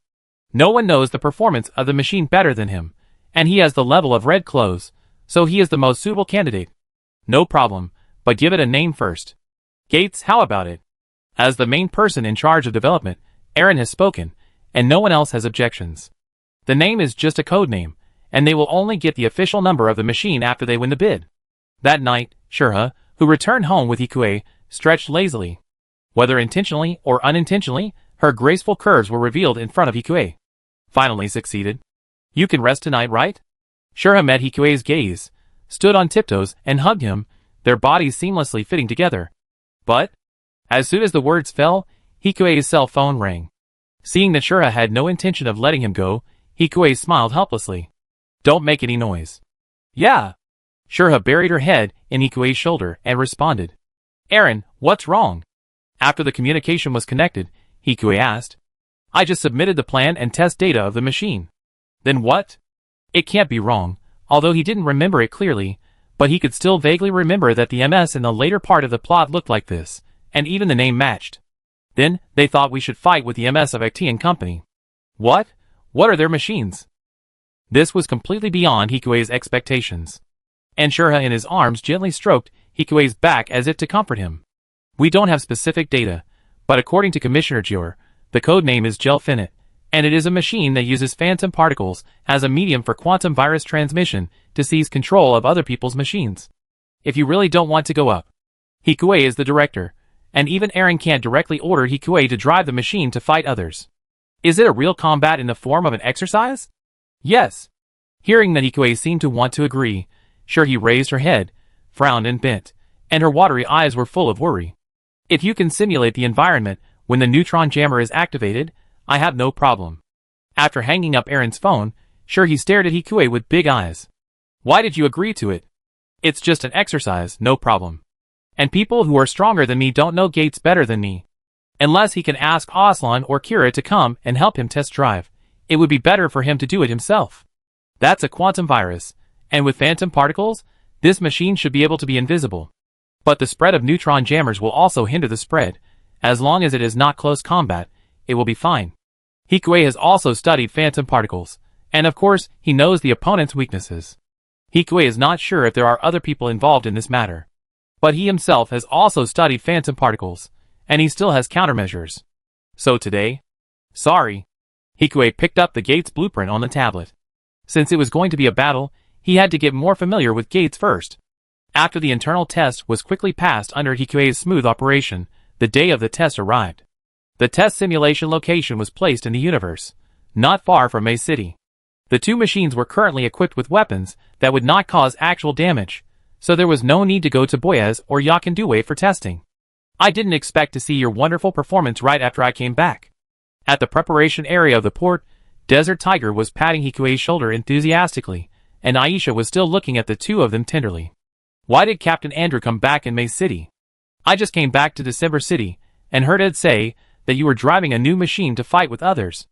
No one knows the performance of the machine better than him, and he has the level of red clothes, so he is the most suitable candidate. No problem, but give it a name first. Gates, how about it? As the main person in charge of development, Erin has spoken, and no one else has objections. The name is just a code name, and they will only get the official number of the machine after they win the bid. That night, Shurha, who returned home with Hikue, stretched lazily. Whether intentionally or unintentionally, her graceful curves were revealed in front of Hikue. Finally succeeded. You can rest tonight, right? Shurha met Hikue's gaze, stood on tiptoes, and hugged him, their bodies seamlessly fitting together. But, as soon as the words fell, Hikue's cell phone rang. Seeing that Shurha had no intention of letting him go, Hikue smiled helplessly. Don't make any noise. Yeah. Shurha buried her head in Hikue's shoulder and responded. Erin, what's wrong? After the communication was connected, Hikue asked. I just submitted the plan and test data of the machine. Then what? It can't be wrong, although he didn't remember it clearly, but he could still vaguely remember that the MS in the later part of the plot looked like this, and even the name matched. Then, they thought we should fight with the MS of Acteon Company. What? What are their machines? This was completely beyond Hikue's expectations. And Shurha in his arms gently stroked Hikue's back as if to comfort him. We don't have specific data, but according to Commissioner Jure, the code name is Gelfinite, And it is a machine that uses phantom particles as a medium for quantum virus transmission to seize control of other people's machines. If you really don't want to go up. Hikuei is the director, and even Eren can't directly order Hikuei to drive the machine to fight others. Is it a real combat in the form of an exercise? Yes. Hearing that Hikuei seemed to want to agree, Shuri raised her head, frowned and bent, and her watery eyes were full of worry. If you can simulate the environment when the neutron jammer is activated, I have no problem. After hanging up Eren's phone, Shuri stared at Hikuei with big eyes. Why did you agree to it? It's just an exercise, no problem. And people who are stronger than me don't know gates better than me. Unless he can ask Aslan or Kira to come and help him test drive, it would be better for him to do it himself. That's a quantum virus, and with phantom particles, this machine should be able to be invisible. But the spread of neutron jammers will also hinder the spread. As long as it is not close combat, it will be fine. Hikuei has also studied phantom particles, and of course, he knows the opponent's weaknesses. Hikuei is not sure if there are other people involved in this matter. But he himself has also studied phantom particles, and he still has countermeasures. So today? Sorry. Hikuei picked up the gates blueprint on the tablet. Since it was going to be a battle, he had to get more familiar with gates first. After the internal test was quickly passed under Hikuei's smooth operation, the day of the test arrived. The test simulation location was placed in the universe, not far from Mei City. The two machines were currently equipped with weapons that would not cause actual damage, so there was no need to go to Boyaz or Yakandue for testing. I didn't expect to see your wonderful performance right after I came back. At the preparation area of the port, Desert Tiger was patting Hikuei's shoulder enthusiastically, and Aisha was still looking at the two of them tenderly. Why did Captain Andrew come back in Mei City? I just came back to December City, and heard Ed say that you were driving a new machine to fight with others.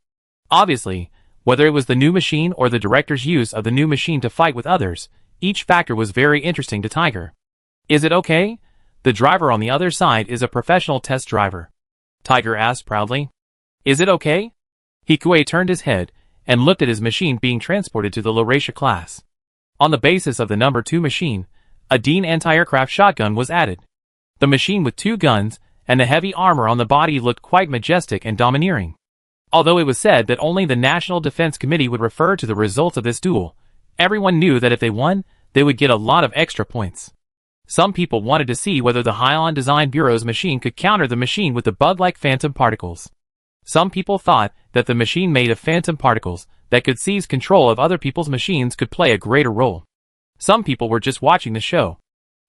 Obviously, whether it was the new machine or the director's use of the new machine to fight with others, each factor was very interesting to Tiger. Is it okay? The driver on the other side is a professional test driver. Tiger asked proudly. Is it okay? Hikuei turned his head and looked at his machine being transported to the Laurasia class. On the basis of the number 2 machine, a Dean anti-aircraft shotgun was added. The machine with 2 guns and the heavy armor on the body looked quite majestic and domineering. Although it was said that only the National Defense Committee would refer to the results of this duel, everyone knew that if they won, they would get a lot of extra points. Some people wanted to see whether the Hylian Design Bureau's machine could counter the machine with the bug-like phantom particles. Some people thought that the machine made of phantom particles that could seize control of other people's machines could play a greater role. Some people were just watching the show.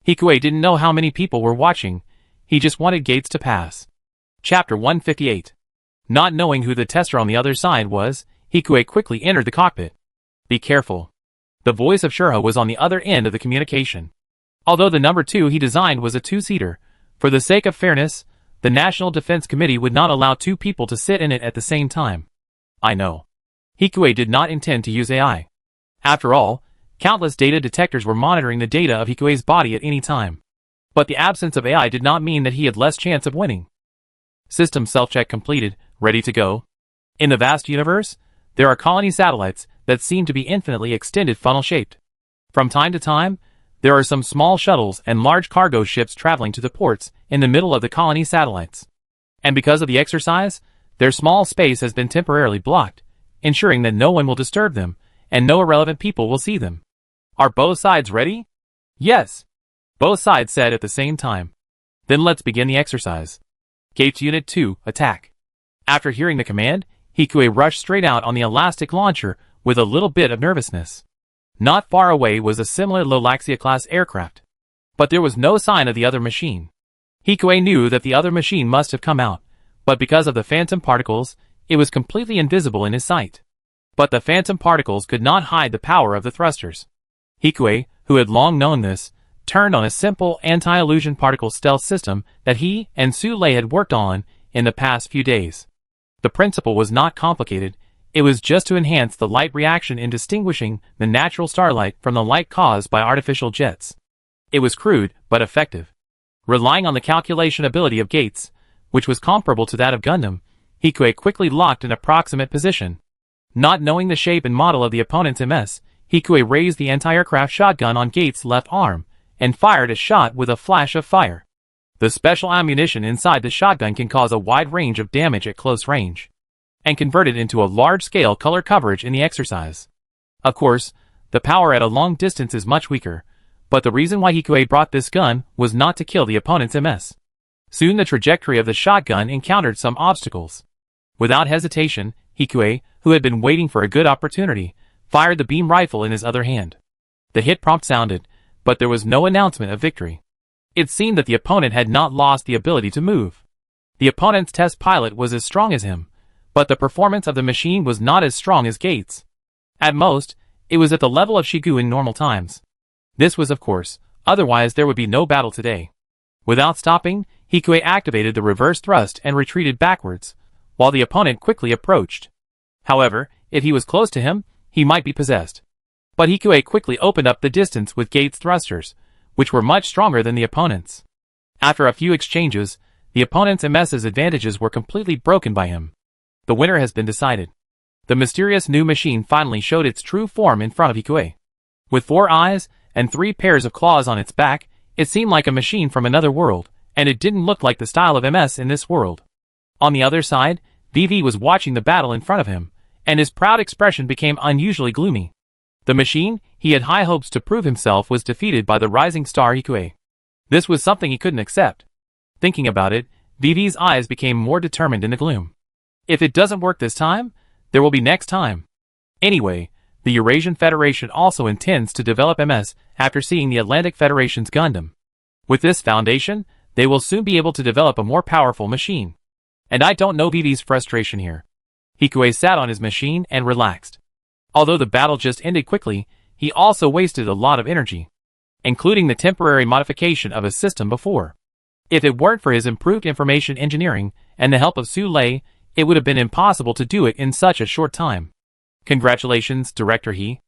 Hikuei didn't know how many people were watching, he just wanted gates to pass. Chapter 158. Not knowing who the tester on the other side was, Hikuei quickly entered the cockpit. Be careful. The voice of Shurha was on the other end of the communication. Although the number 2 he designed was a 2-seater, for the sake of fairness, the National Defense Committee would not allow 2 people to sit in it at the same time. I know. Hikuei did not intend to use AI. After all, countless data detectors were monitoring the data of Hikuei's body at any time. But the absence of AI did not mean that he had less chance of winning. System self-check completed, ready to go. In the vast universe, there are colony satellites that seem to be infinitely extended funnel-shaped. From time to time, there are some small shuttles and large cargo ships traveling to the ports in the middle of the colony satellites. And because of the exercise, their small space has been temporarily blocked, ensuring that no one will disturb them, and no irrelevant people will see them. Are both sides ready? Yes. Both sides said at the same time. Then let's begin the exercise. Gates Unit 2, attack. After hearing the command, Hikuei rushed straight out on the elastic launcher with a little bit of nervousness. Not far away was a similar Lolaxia-class aircraft. But there was no sign of the other machine. Hikuei knew that the other machine must have come out, but because of the phantom particles, it was completely invisible in his sight. But the phantom particles could not hide the power of the thrusters. Hikuei, who had long known this, turned on a simple anti-illusion particle stealth system that he and Su Lei had worked on in the past few days. The principle was not complicated. It was just to enhance the light reaction in distinguishing the natural starlight from the light caused by artificial jets. It was crude, but effective. Relying on the calculation ability of Gates, which was comparable to that of Gundam, Hikuei quickly locked an approximate position. Not knowing the shape and model of the opponent's MS, Hikuei raised the anti-aircraft shotgun on Gates' left arm, and fired a shot with a flash of fire. The special ammunition inside the shotgun can cause a wide range of damage at close range. and convert it into a large-scale color coverage in the exercise. Of course, the power at a long distance is much weaker, but the reason why Hikue brought this gun was not to kill the opponent's MS. Soon the trajectory of the shotgun encountered some obstacles. Without hesitation, Hikue, who had been waiting for a good opportunity, fired the beam rifle in his other hand. The hit prompt sounded, but there was no announcement of victory. It seemed that the opponent had not lost the ability to move. The opponent's test pilot was as strong as him, but the performance of the machine was not as strong as Gates'. At most, it was at the level of Shigu in normal times. This was of course, otherwise there would be no battle today. Without stopping, Hikue activated the reverse thrust and retreated backwards, while the opponent quickly approached. However, if he was close to him, he might be possessed. But Hikue quickly opened up the distance with Gates' thrusters, which were much stronger than the opponent's. After a few exchanges, the opponent's MS's advantages were completely broken by him. The winner has been decided. The mysterious new machine finally showed its true form in front of Hikue. With 4 eyes and 3 pairs of claws on its back, it seemed like a machine from another world, and it didn't look like the style of MS in this world. On the other side, VV was watching the battle in front of him, and his proud expression became unusually gloomy. The machine he had high hopes to prove himself was defeated by the rising star Hikue. This was something he couldn't accept. Thinking about it, VV's eyes became more determined in the gloom. If it doesn't work this time, there will be next time. Anyway, the Eurasian Federation also intends to develop MS after seeing the Atlantic Federation's Gundam. With this foundation, they will soon be able to develop a more powerful machine. And I don't know VV's frustration here. Hikue sat on his machine and relaxed. Although the battle just ended quickly, he also wasted a lot of energy, including the temporary modification of his system before. If it weren't for his improved information engineering and the help of Su Lei, it would have been impossible to do it in such a short time. Congratulations, Director He.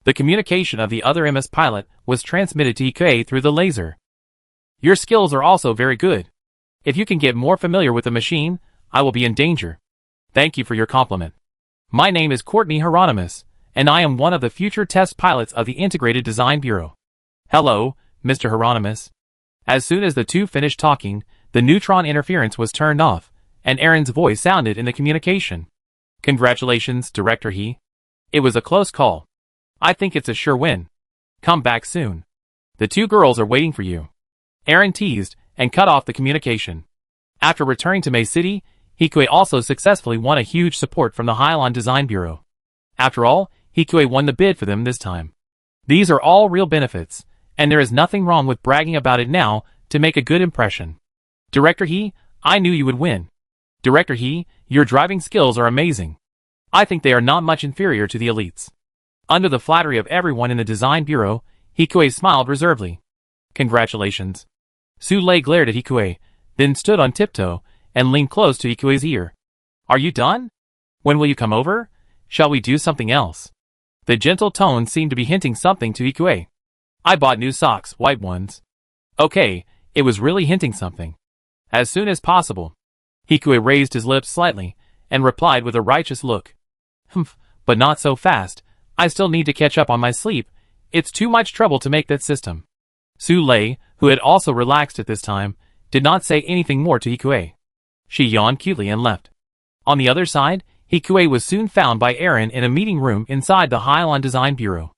The communication of the other MS pilot was transmitted to Hikue through the laser. Your skills are also very good. If you can get more familiar with the machine, I will be in danger. Thank you for your compliment. My name is Courtney Hieronymus, and I am one of the future test pilots of the Integrated Design Bureau. Hello, Mr. Hieronymus. As soon as the two finished talking, the neutron interference was turned off, and Aaron's voice sounded in the communication. Congratulations, Director He. It was a close call. I think it's a sure win. Come back soon. The 2 girls are waiting for you. Aaron teased and cut off the communication. After returning to May City, Hikue also successfully won a huge support from the Hylian Design Bureau. After all, Hikue won the bid for them this time. These are all real benefits, and there is nothing wrong with bragging about it now to make a good impression. Director He, I knew you would win. Director He, your driving skills are amazing. I think they are not much inferior to the elites. Under the flattery of everyone in the Design Bureau, Hikue smiled reservedly. Congratulations. Su Lei glared at Hikue, then stood on tiptoe and leaned close to Hikue's ear. Are you done? When will you come over? Shall we do something else? The gentle tone seemed to be hinting something to Hikue. I bought new socks, white ones. Okay, it was really hinting something. As soon as possible. Hikue raised his lips slightly and replied with a righteous look. Humph, but not so fast. I still need to catch up on my sleep. It's too much trouble to make that system. Su Lei, who had also relaxed at this time, did not say anything more to Hikue. She yawned cutely and left. On the other side, Hikue was soon found by Aaron in a meeting room inside the Hylian Design Bureau.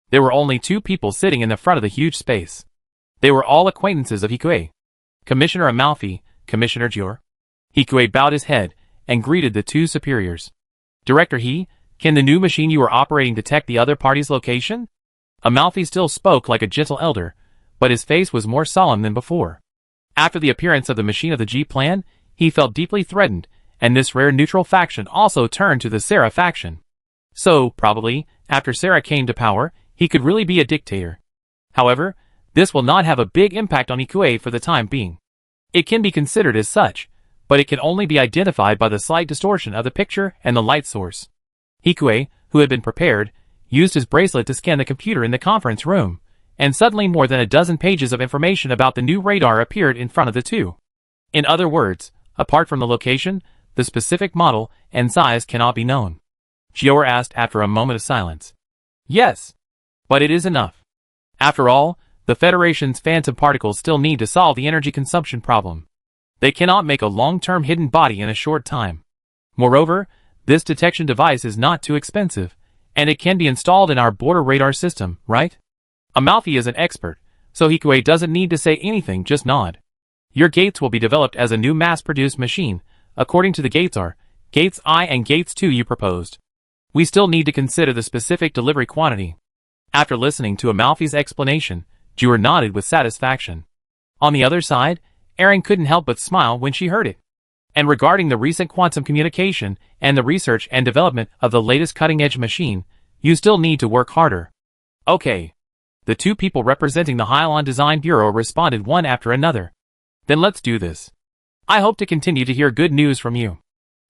There were only 2 people sitting in the front of the huge space. They were all acquaintances of Hikue. Commissioner Amalfi, Commissioner Jor. Hikue bowed his head and greeted the 2 superiors. Director He, can the new machine you are operating detect the other party's location? Amalfi still spoke like a gentle elder, but his face was more solemn than before. After the appearance of the machine of the G-Plan, he felt deeply threatened, and this rare neutral faction also turned to the Sarah faction. So, probably, after Sarah came to power, he could really be a dictator. However, this will not have a big impact on Hikue for the time being. It can be considered as such, but it can only be identified by the slight distortion of the picture and the light source. Hikue, who had been prepared, used his bracelet to scan the computer in the conference room, and suddenly more than a dozen pages of information about the new radar appeared in front of the 2. In other words, apart from the location, the specific model and size cannot be known. Jior asked after a moment of silence. Yes. But it is enough. After all, the Federation's phantom particles still need to solve the energy consumption problem. They cannot make a long-term hidden body in a short time. Moreover, This detection device is not too expensive, and it can be installed in our border radar system, right? Amalfi is an expert, so Hikue doesn't need to say anything, just nod. Your gates will be developed as a new mass-produced machine, according to the gates R, gates I and gates 2 you proposed. We still need to consider the specific delivery quantity. After listening to Amalfi's explanation, Jewel nodded with satisfaction. On the other side, Erin couldn't help but smile when she heard it. And regarding the recent quantum communication and the research and development of the latest cutting-edge machine, you still need to work harder. Okay. The two people representing the Hylian Design Bureau responded one after another. Then let's do this. I hope to continue to hear good news from you.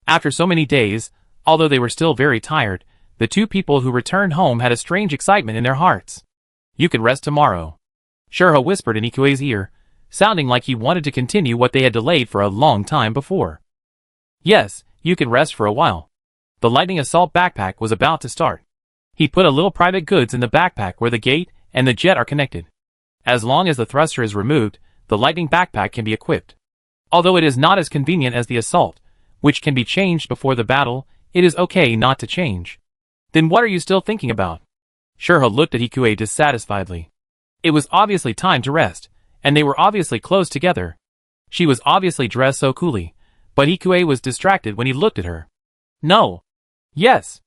After so many days, although they were still very tired, the two people who returned home had a strange excitement in their hearts. You can rest tomorrow. Shurha whispered in Ikue's ear, sounding like he wanted to continue what they had delayed for a long time before. Yes, you can rest for a while. The lightning assault backpack was about to start. He put a little private goods in the backpack where the gate and the jet are connected. As long as the thruster is removed, the lightning backpack can be equipped. Although it is not as convenient as the assault, which can be changed before the battle, it is okay not to change. Then what are you still thinking about? Shurha looked at Hikue dissatisfiedly. It was obviously time to rest, and they were obviously close together. She was obviously dressed so coolly, but Hikue was distracted when he looked at her. No. Yes.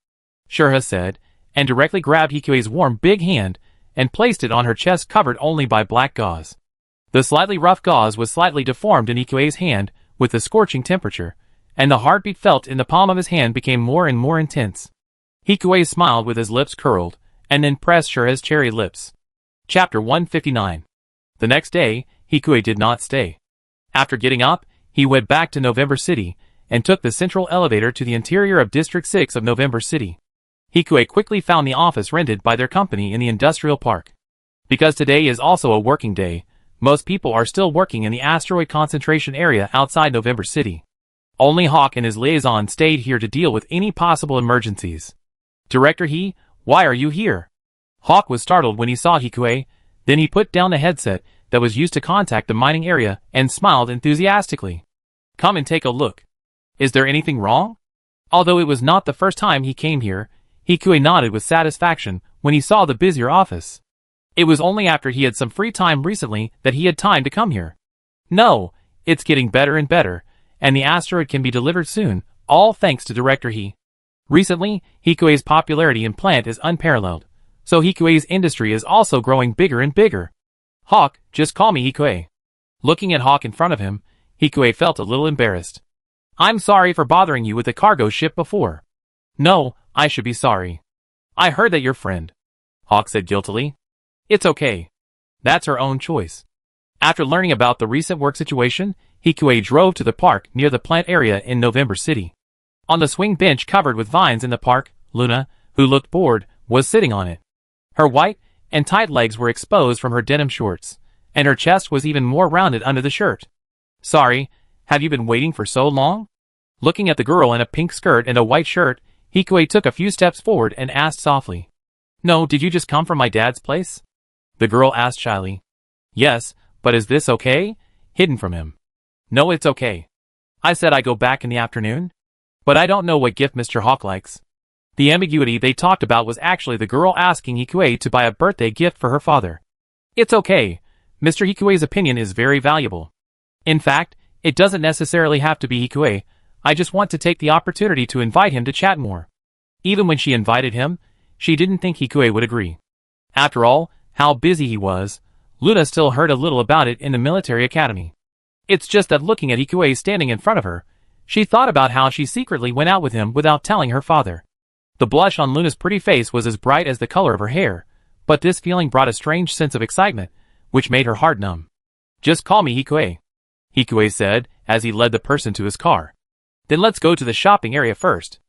Shurha said, and directly grabbed Hikue's warm big hand and placed it on her chest covered only by black gauze. The slightly rough gauze was slightly deformed in Hikue's hand with the scorching temperature, and the heartbeat felt in the palm of his hand became more and more intense. Hikue smiled with his lips curled, and then pressed Shurha's cherry lips. Chapter 159. The next day, Hikue did not stay. After getting up, he went back to November City, and took the central elevator to the interior of District 6 of November City. Hikue quickly found the office rented by their company in the industrial park. Because today is also a working day, most people are still working in the asteroid concentration area outside November City. Only Hawk and his liaison stayed here to deal with any possible emergencies. Director He, why are you here? Hawk was startled when he saw Hikue, then he put down the headset that was used to contact the mining area and smiled enthusiastically. Come and take a look. Is there anything wrong? Although it was not the first time he came here, Hikue nodded with satisfaction when he saw the busier office. It was only after he had some free time recently that he had time to come here. No, it's getting better and better, and the asteroid can be delivered soon, all thanks to Director He. Recently, Hikue's popularity in plant is unparalleled, so Hikue's industry is also growing bigger and bigger. Hawk, just call me Hikue. Looking at Hawk in front of him, Hikue felt a little embarrassed. I'm sorry for bothering you with the cargo ship before. No, I should be sorry. I heard that your friend. Hawk said guiltily. It's okay. That's her own choice. After learning about the recent work situation, Hikue drove to the park near the plant area in November City. On the swing bench covered with vines in the park, Luna, who looked bored, was sitting on it. Her white and tight legs were exposed from her denim shorts, and her chest was even more rounded under the shirt. Sorry, have you been waiting for so long? Looking at the girl in a pink skirt and a white shirt, Hikue took a few steps forward and asked softly. No, did you just come from my dad's place? The girl asked shyly. Yes, but is this okay? Hidden from him. No, it's okay. I said I go back in the afternoon. But I don't know what gift Mr. Hawk likes. The ambiguity they talked about was actually the girl asking Hikue to buy a birthday gift for her father. It's okay. Mr. Hikue's opinion is very valuable. In fact, it doesn't necessarily have to be Hikue. I just want to take the opportunity to invite him to chat more. Even when she invited him, she didn't think Hikue would agree. After all, how busy he was, Luna still heard a little about it in the military academy. It's just that looking at Hikue standing in front of her, she thought about how she secretly went out with him without telling her father. The blush on Luna's pretty face was as bright as the color of her hair, but this feeling brought a strange sense of excitement, which made her heart numb. Just call me Hikue, Hikue said as he led the person to his car. Then let's go to the shopping area first.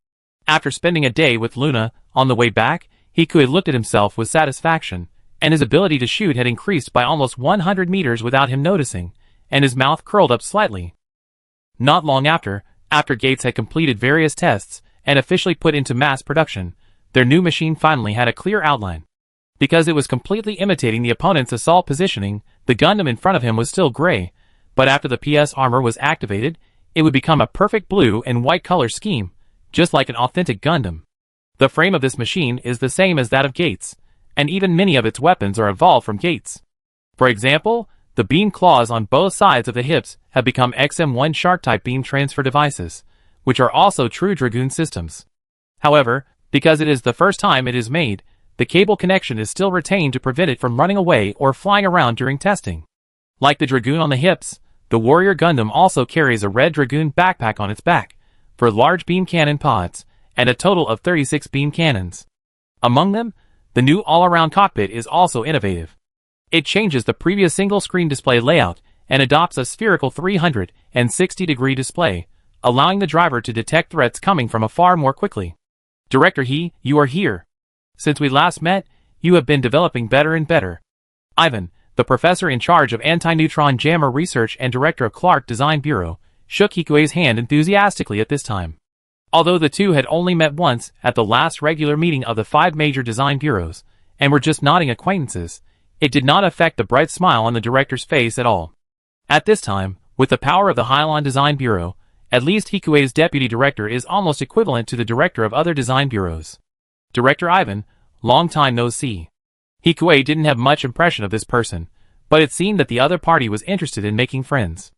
After spending a day with Luna, on the way back, Hikue looked at himself with satisfaction, and his ability to shoot had increased by almost 100 meters without him noticing, and his mouth curled up slightly. Not long after Gates had completed various tests and officially put into mass production, their new machine finally had a clear outline. Because it was completely imitating the opponent's assault positioning, the Gundam in front of him was still gray, but after the PS armor was activated, it would become a perfect blue and white color scheme, just like an authentic Gundam. The frame of this machine is the same as that of Gates, and even many of its weapons are evolved from Gates. For example, the beam claws on both sides of the hips have become XM1 Shark-type beam transfer devices, which are also true Dragoon systems. However, because it is the first time it is made, the cable connection is still retained to prevent it from running away or flying around during testing. Like the Dragoon on the hips, the Warrior Gundam also carries a red Dragoon backpack on its back, for large beam cannon pods, and a total of 36 beam cannons. Among them, the new all-around cockpit is also innovative. It changes the previous single-screen display layout and adopts a spherical 360-degree display, allowing the driver to detect threats coming from afar more quickly. Director He, you are here. Since we last met, you have been developing better and better. Ivan, the professor in charge of anti-neutron jammer research and director of Clark Design Bureau, shook Hikue's hand enthusiastically at this time. Although the two had only met once at the last regular meeting of the 5 major design bureaus, and were just nodding acquaintances, it did not affect the bright smile on the director's face at all. At this time, with the power of the Hylon Design Bureau, at least Hikue's deputy director is almost equivalent to the director of other design bureaus. Director Ivan, long time no see. Hikue didn't have much impression of this person, but it seemed that the other party was interested in making friends.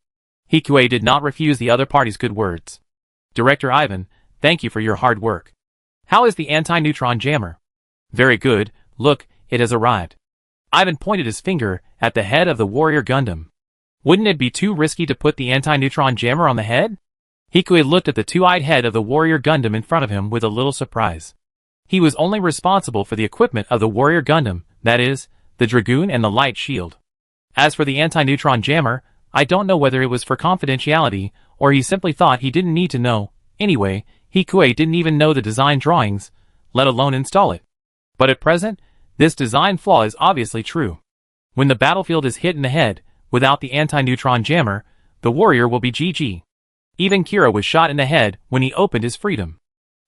Hikue did not refuse the other party's good words. Director Ivan, thank you for your hard work. How is the anti-neutron jammer? Very good, look, it has arrived. Ivan pointed his finger at the head of the Warrior Gundam. Wouldn't it be too risky to put the anti-neutron jammer on the head? Hikue looked at the two-eyed head of the Warrior Gundam in front of him with a little surprise. He was only responsible for the equipment of the Warrior Gundam, that is, the Dragoon and the Light Shield. As for the anti-neutron jammer, I don't know whether it was for confidentiality, or he simply thought he didn't need to know. Anyway, Hikue didn't even know the design drawings, let alone install it. But at present, this design flaw is obviously true. When the battlefield is hit in the head, without the anti-neutron jammer, the warrior will be GG. Even Kira was shot in the head when he opened his freedom.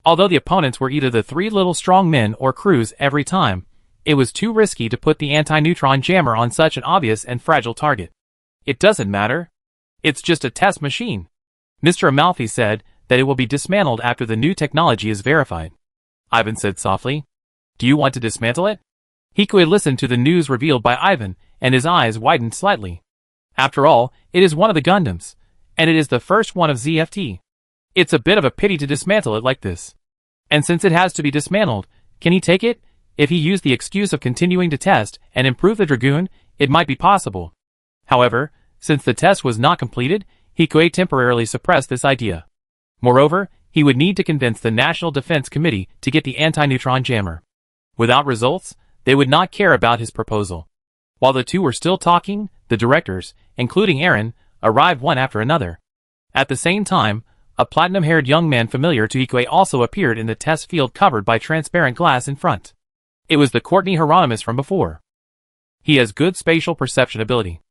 Although the opponents were either the 3 little strong men or crews every time, it was too risky to put the anti-neutron jammer on such an obvious and fragile target. It doesn't matter. It's just a test machine. Mr. Amalfi said that it will be dismantled after the new technology is verified. Ivan said softly. Do you want to dismantle it? Hikue listened to the news revealed by Ivan, and his eyes widened slightly. After all, it is one of the Gundams, and it is the first one of ZFT. It's a bit of a pity to dismantle it like this. And since it has to be dismantled, can he take it? If he used the excuse of continuing to test and improve the Dragoon, it might be possible. However, since the test was not completed, Hikue temporarily suppressed this idea. Moreover, he would need to convince the National Defense Committee to get the anti-neutron jammer. Without results, they would not care about his proposal. While the two were still talking, the directors, including Aaron, arrived one after another. At the same time, a platinum-haired young man familiar to Hikue also appeared in the test field covered by transparent glass in front. It was the Courtney Hieronymus from before. He has good spatial perception ability.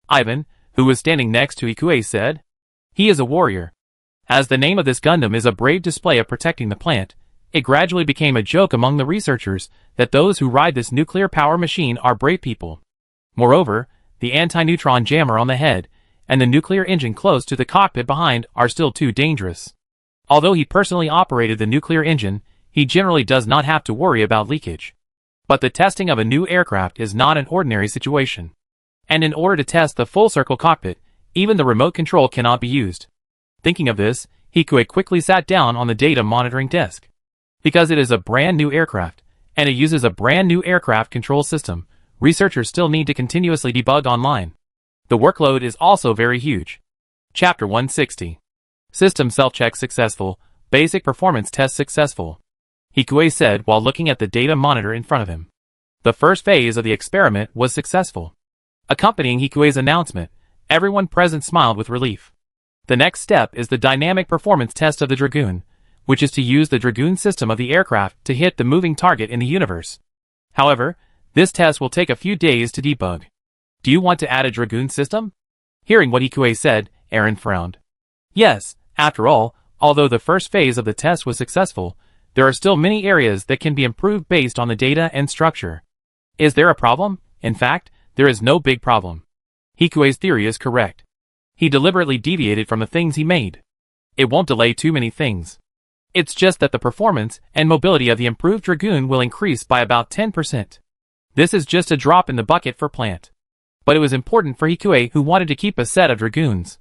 Ivan, who was standing next to Hikue, said, he is a warrior. As the name of this Gundam is a brave display of protecting the plant, it gradually became a joke among the researchers that those who ride this nuclear power machine are brave people. Moreover, the anti-neutron jammer on the head and the nuclear engine close to the cockpit behind are still too dangerous. Although he personally operated the nuclear engine, he generally does not have to worry about leakage. But the testing of a new aircraft is not an ordinary situation. And in order to test the full-circle cockpit, even the remote control cannot be used. Thinking of this, Hikue quickly sat down on the data monitoring desk. Because it is a brand new aircraft, and it uses a brand new aircraft control system, researchers still need to continuously debug online. The workload is also very huge. Chapter 160. System self-check successful, basic performance test successful. Hikue said while looking at the data monitor in front of him. The first phase of the experiment was successful. Accompanying Hikue's announcement, everyone present smiled with relief. The next step is the dynamic performance test of the Dragoon, which is to use the Dragoon system of the aircraft to hit the moving target in the universe. However, this test will take a few days to debug. Do you want to add a Dragoon system? Hearing what Hikue said, Aaron frowned. Yes, after all, although the first phase of the test was successful, there are still many areas that can be improved based on the data and structure. Is there a problem? In fact, there is no big problem. Hikue's theory is correct. He deliberately deviated from the things he made. It won't delay too many things. It's just that the performance and mobility of the improved Dragoon will increase by about 10%. This is just a drop in the bucket for Plant. But it was important for Hikue, who wanted to keep a set of Dragoons.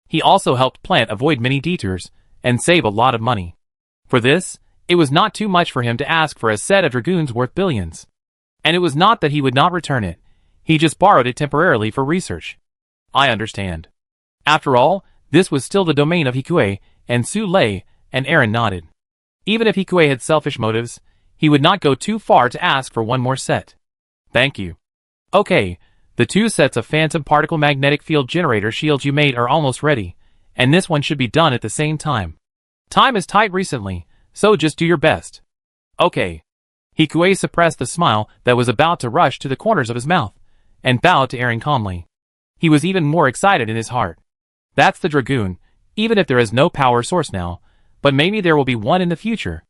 He also helped Plant avoid many detours and save a lot of money. For this, it was not too much for him to ask for a set of Dragoons worth billions. And it was not that he would not return it. He just borrowed it temporarily for research. I understand. After all, this was still the domain of Hikue, and Su Lei, and Aaron nodded. Even if Hikue had selfish motives, he would not go too far to ask for one more set. Thank you. Okay, the 2 sets of phantom particle magnetic field generator shields you made are almost ready, and this one should be done at the same time. Time is tight recently, so just do your best. Okay. Hikue suppressed the smile that was about to rush to the corners of his mouth, and bowed to Aaron calmly. He was even more excited in his heart. That's the Dragoon, even if there is no power source now, but maybe there will be one in the future.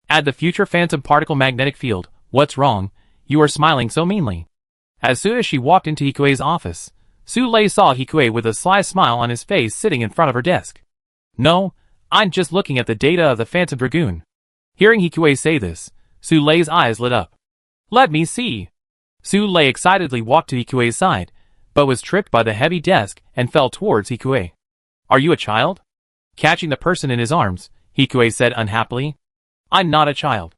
Add the future phantom particle magnetic field. What's wrong? You are smiling so meanly. As soon as she walked into Hikue's office, Su Lei saw Hikue with a sly smile on his face sitting in front of her desk. No, I'm just looking at the data of the Phantom Dragoon. Hearing Hikue say this, Su Lei's eyes lit up. Let me see. Su Lei excitedly walked to Hikue's side, but was tripped by the heavy desk and fell towards Hikue. Are you a child? Catching the person in his arms, Hikue said unhappily. I'm not a child.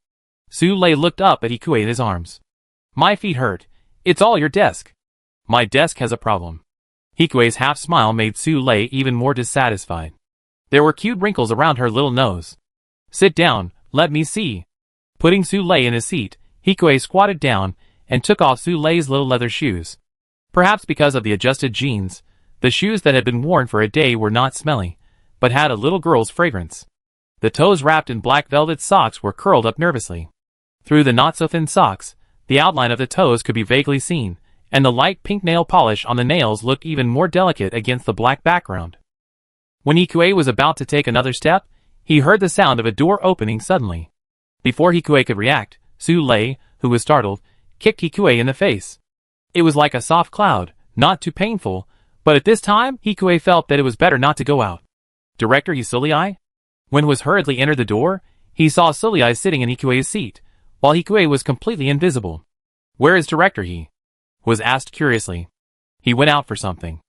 Su Lei looked up at Hikue in his arms. My feet hurt. It's all your desk. My desk has a problem. Hikue's half-smile made Su Lei even more dissatisfied. There were cute wrinkles around her little nose. Sit down, let me see. Putting Su Lei in his seat, Hikue squatted down and took off Su Lei's little leather shoes. Perhaps because of the adjusted jeans, the shoes that had been worn for a day were not smelly, but had a little girl's fragrance. The toes wrapped in black velvet socks were curled up nervously. Through the not-so-thin socks, the outline of the toes could be vaguely seen, and the light pink nail polish on the nails looked even more delicate against the black background. When Hikue was about to take another step, he heard the sound of a door opening suddenly. Before Hikue could react, Su Lei, who was startled, kicked Hikue in the face. It was like a soft cloud, not too painful, but at this time Hikue felt that it was better not to go out. Director Yusulei? When was hurriedly entered the door, he saw Sulei sitting in Hikue's seat, while Hikue was completely invisible. Where is Director he? Was asked curiously. He went out for something.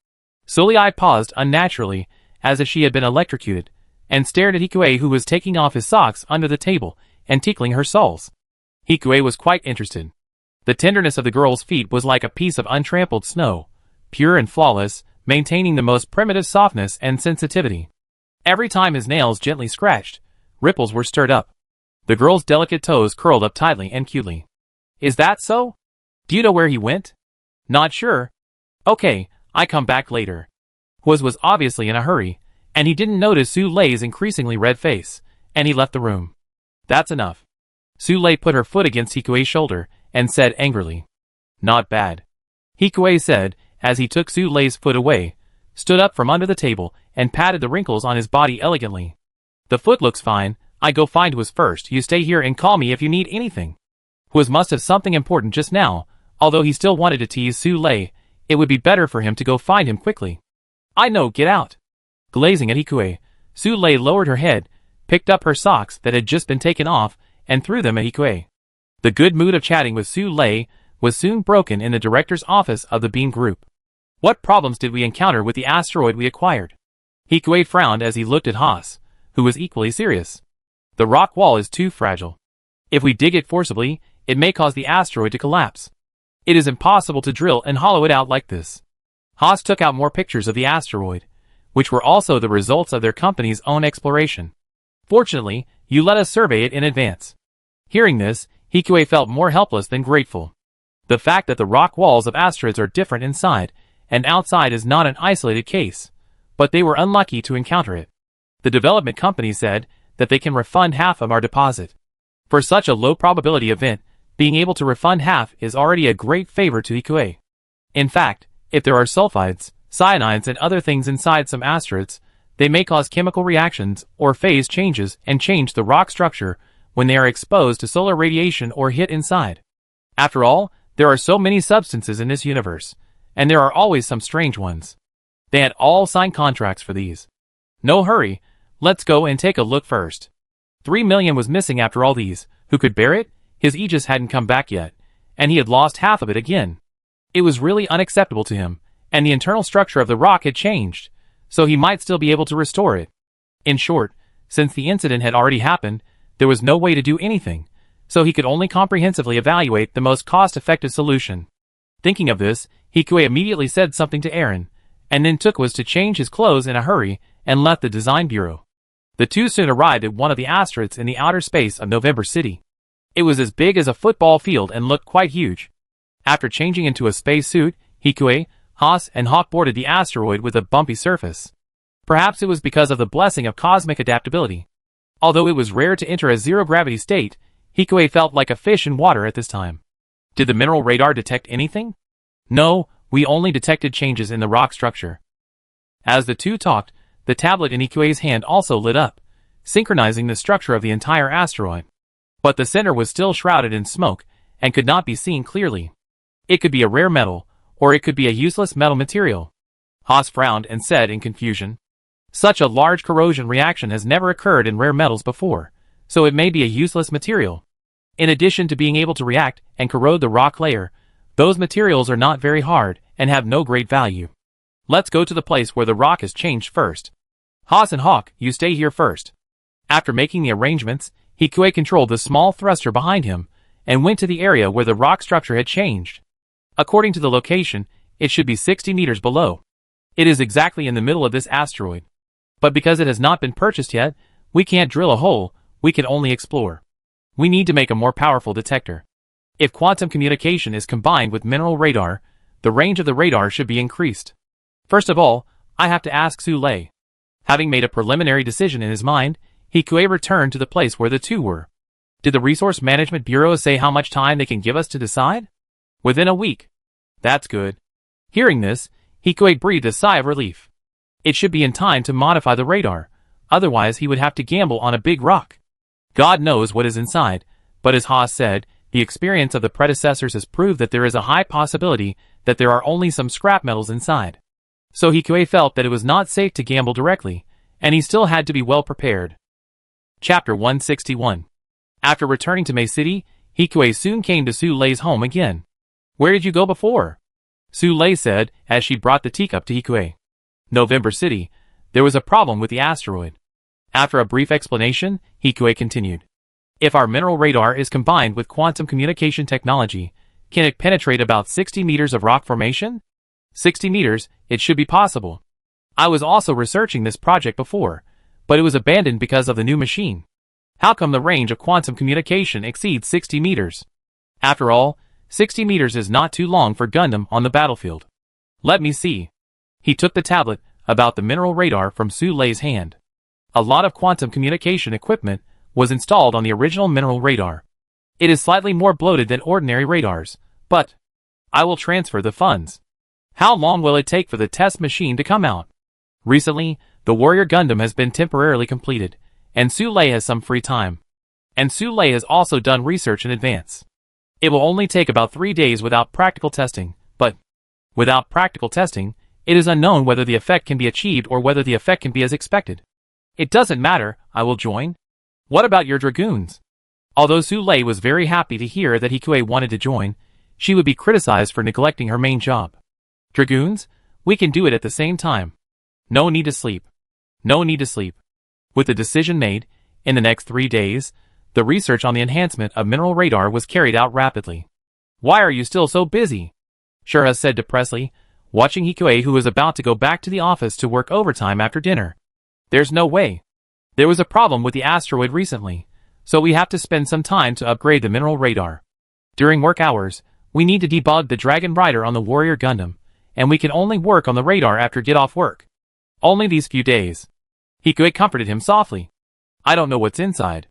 Sulei paused unnaturally, as if she had been electrocuted, and stared at Hikue, who was taking off his socks under the table and tickling her soles. Hikue was quite interested. The tenderness of the girl's feet was like a piece of untrampled snow, pure and flawless, maintaining the most primitive softness and sensitivity. Every time his nails gently scratched, ripples were stirred up. The girl's delicate toes curled up tightly and cutely. Is that so? Do you know where he went? Not sure. Okay, I come back later. Was obviously in a hurry, and he didn't notice Su Lei's increasingly red face, and he left the room. That's enough. Su Lei put her foot against Hikue's shoulder and said angrily. Not bad. Hikue said, as he took Su Lei's foot away, stood up from under the table, and patted the wrinkles on his body elegantly. The foot looks fine. I go find Hwas first. You stay here and call me if you need anything. Hwas must have something important just now. Although he still wanted to tease Su Lei, it would be better for him to go find him quickly. I know, get out. Glazing at Hikue, Su Lei lowered her head, picked up her socks that had just been taken off, and threw them at Hikue. The good mood of chatting with Su Lei was soon broken in the director's office of the Beam Group. What problems did we encounter with the asteroid we acquired? Hikue frowned as he looked at Haas, who was equally serious. The rock wall is too fragile. If we dig it forcibly, it may cause the asteroid to collapse. It is impossible to drill and hollow it out like this. Haas took out more pictures of the asteroid, which were also the results of their company's own exploration. Fortunately, you let us survey it in advance. Hearing this, Hikue felt more helpless than grateful. The fact that the rock walls of asteroids are different inside and outside is not an isolated case, but they were unlucky to encounter it. The development company said that they can refund half of our deposit. For such a low probability event, being able to refund half is already a great favor to Hikue. In fact, if there are sulfides, cyanides and other things inside some asteroids, they may cause chemical reactions or phase changes and change the rock structure when they are exposed to solar radiation or hit inside. After all, there are so many substances in this universe, and there are always some strange ones. They had all signed contracts for these. No hurry, let's go and take a look first. 3 million was missing after all these. Who could bear it? His Aegis hadn't come back yet, and he had lost half of it again. It was really unacceptable to him, and the internal structure of the rock had changed, so he might still be able to restore it. In short, since the incident had already happened, there was no way to do anything, so he could only comprehensively evaluate the most cost-effective solution. Thinking of this, Hikue immediately said something to Aaron, and then was to change his clothes in a hurry and left the design bureau. The two soon arrived at one of the asteroids in the outer space of November City. It was as big as a football field and looked quite huge. After changing into a space suit, Hikue, Haas, and Hawk boarded the asteroid with a bumpy surface. Perhaps it was because of the blessing of cosmic adaptability. Although it was rare to enter a zero-gravity state, Hikue felt like a fish in water at this time. Did the mineral radar detect anything? No, we only detected changes in the rock structure. As the two talked, the tablet in Hikue's hand also lit up, synchronizing the structure of the entire asteroid. But the center was still shrouded in smoke, and could not be seen clearly. It could be a rare metal, or it could be a useless metal material. Haas frowned and said in confusion, "Such a large corrosion reaction has never occurred in rare metals before, so it may be a useless material. In addition to being able to react and corrode the rock layer, those materials are not very hard and have no great value. Let's go to the place where the rock has changed first. Haas and Hawk, you stay here first." After making the arrangements, Hikue controlled the small thruster behind him and went to the area where the rock structure had changed. According to the location, it should be 60 meters below. It is exactly in the middle of this asteroid. But because it has not been purchased yet, we can't drill a hole, we can only explore. We need to make a more powerful detector. If quantum communication is combined with mineral radar, the range of the radar should be increased. First of all, I have to ask Su Lei. Having made a preliminary decision in his mind, Hikue returned to the place where the two were. Did the Resource Management Bureau say how much time they can give us to decide? Within a week. That's good. Hearing this, Hikue breathed a sigh of relief. It should be in time to modify the radar, otherwise he would have to gamble on a big rock. God knows what is inside, but as Haas said, the experience of the predecessors has proved that there is a high possibility that there are only some scrap metals inside. So Hikue felt that it was not safe to gamble directly, and he still had to be well prepared. Chapter 161. After returning to May City, Hikue soon came to Su Lei's home again. "Where did you go before?" Su Lei said as she brought the teacup to Hikue. "November City. There was a problem with the asteroid." After a brief explanation, Hikue continued. "If our mineral radar is combined with quantum communication technology, can it penetrate about 60 meters of rock formation? 60 meters, it should be possible. I was also researching this project before, but it was abandoned because of the new machine. How come the range of quantum communication exceeds 60 meters? After all, 60 meters is not too long for Gundam on the battlefield. Let me see." He took the tablet about the mineral radar from Su Lei's hand. A lot of quantum communication equipment was installed on the original mineral radar. It is slightly more bloated than ordinary radars, but I will transfer the funds. How long will it take for the test machine to come out? Recently, the Warrior Gundam has been temporarily completed, and Su Lei has some free time. And Su Lei has also done research in advance. It will only take about 3 days without practical testing, but without practical testing, it is unknown whether the effect can be achieved or whether the effect can be as expected. It doesn't matter, I will join. What about your dragoons? Although Su Lei was very happy to hear that Hikue wanted to join, she would be criticized for neglecting her main job. Dragoons? We can do it at the same time. No need to sleep. No need to sleep. With the decision made, in the next 3 days, the research on the enhancement of mineral radar was carried out rapidly. Why are you still so busy? Shura said depressedly, watching Hikue, who was about to go back to the office to work overtime after dinner. There's no way. There was a problem with the asteroid recently, so we have to spend some time to upgrade the mineral radar. During work hours, we need to debug the Dragon Rider on the Warrior Gundam, and we can only work on the radar after get off work. Only these few days. Hikue comforted him softly. I don't know what's inside.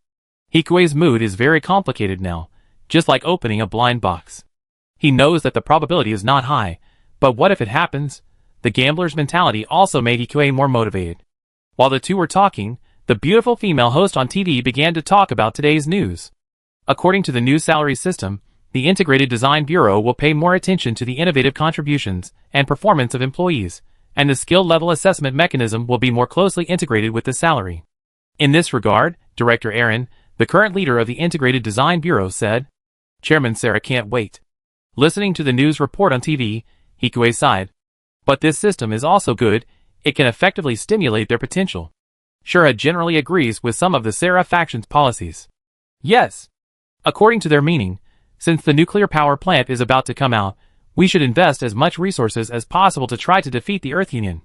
Hikue's mood is very complicated now, just like opening a blind box. He knows that the probability is not high, but what if it happens? The gambler's mentality also made Hikue more motivated. While the two were talking, the beautiful female host on TV began to talk about today's news. According to the new salary system, the Integrated Design Bureau will pay more attention to the innovative contributions and performance of employees, and the skill level assessment mechanism will be more closely integrated with the salary. In this regard, Director Aaron, the current leader of the Integrated Design Bureau, said. Chairman Sarah can't wait. Listening to the news report on TV, Hikue sighed. But this system is also good, it can effectively stimulate their potential. Shura generally agrees with some of the Sarah faction's policies. Yes. According to their meaning, since the nuclear power plant is about to come out, we should invest as much resources as possible to try to defeat the Earth Union.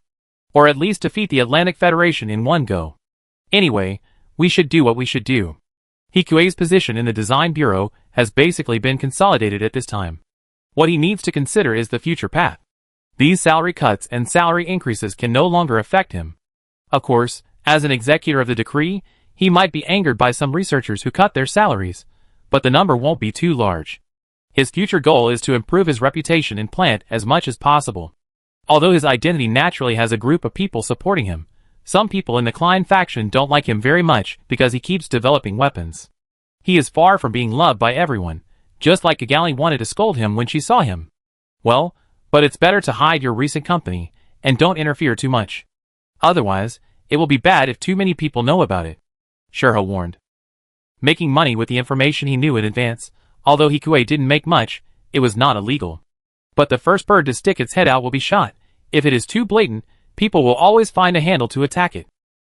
Or at least defeat the Atlantic Federation in one go. Anyway, we should do what we should do. Hikue's position in the Design Bureau has basically been consolidated at this time. What he needs to consider is the future path. These salary cuts and salary increases can no longer affect him. Of course, as an executor of the decree, he might be angered by some researchers who cut their salaries, but the number won't be too large. His future goal is to improve his reputation in plant as much as possible. Although his identity naturally has a group of people supporting him, some people in the Klein faction don't like him very much because he keeps developing weapons. He is far from being loved by everyone, just like Kigali wanted to scold him when she saw him. Well, but it's better to hide your recent company, and don't interfere too much. Otherwise, it will be bad if too many people know about it, Shura warned. Making money with the information he knew in advance, although Hikue didn't make much, it was not illegal. But the first bird to stick its head out will be shot. If it is too blatant, people will always find a handle to attack it.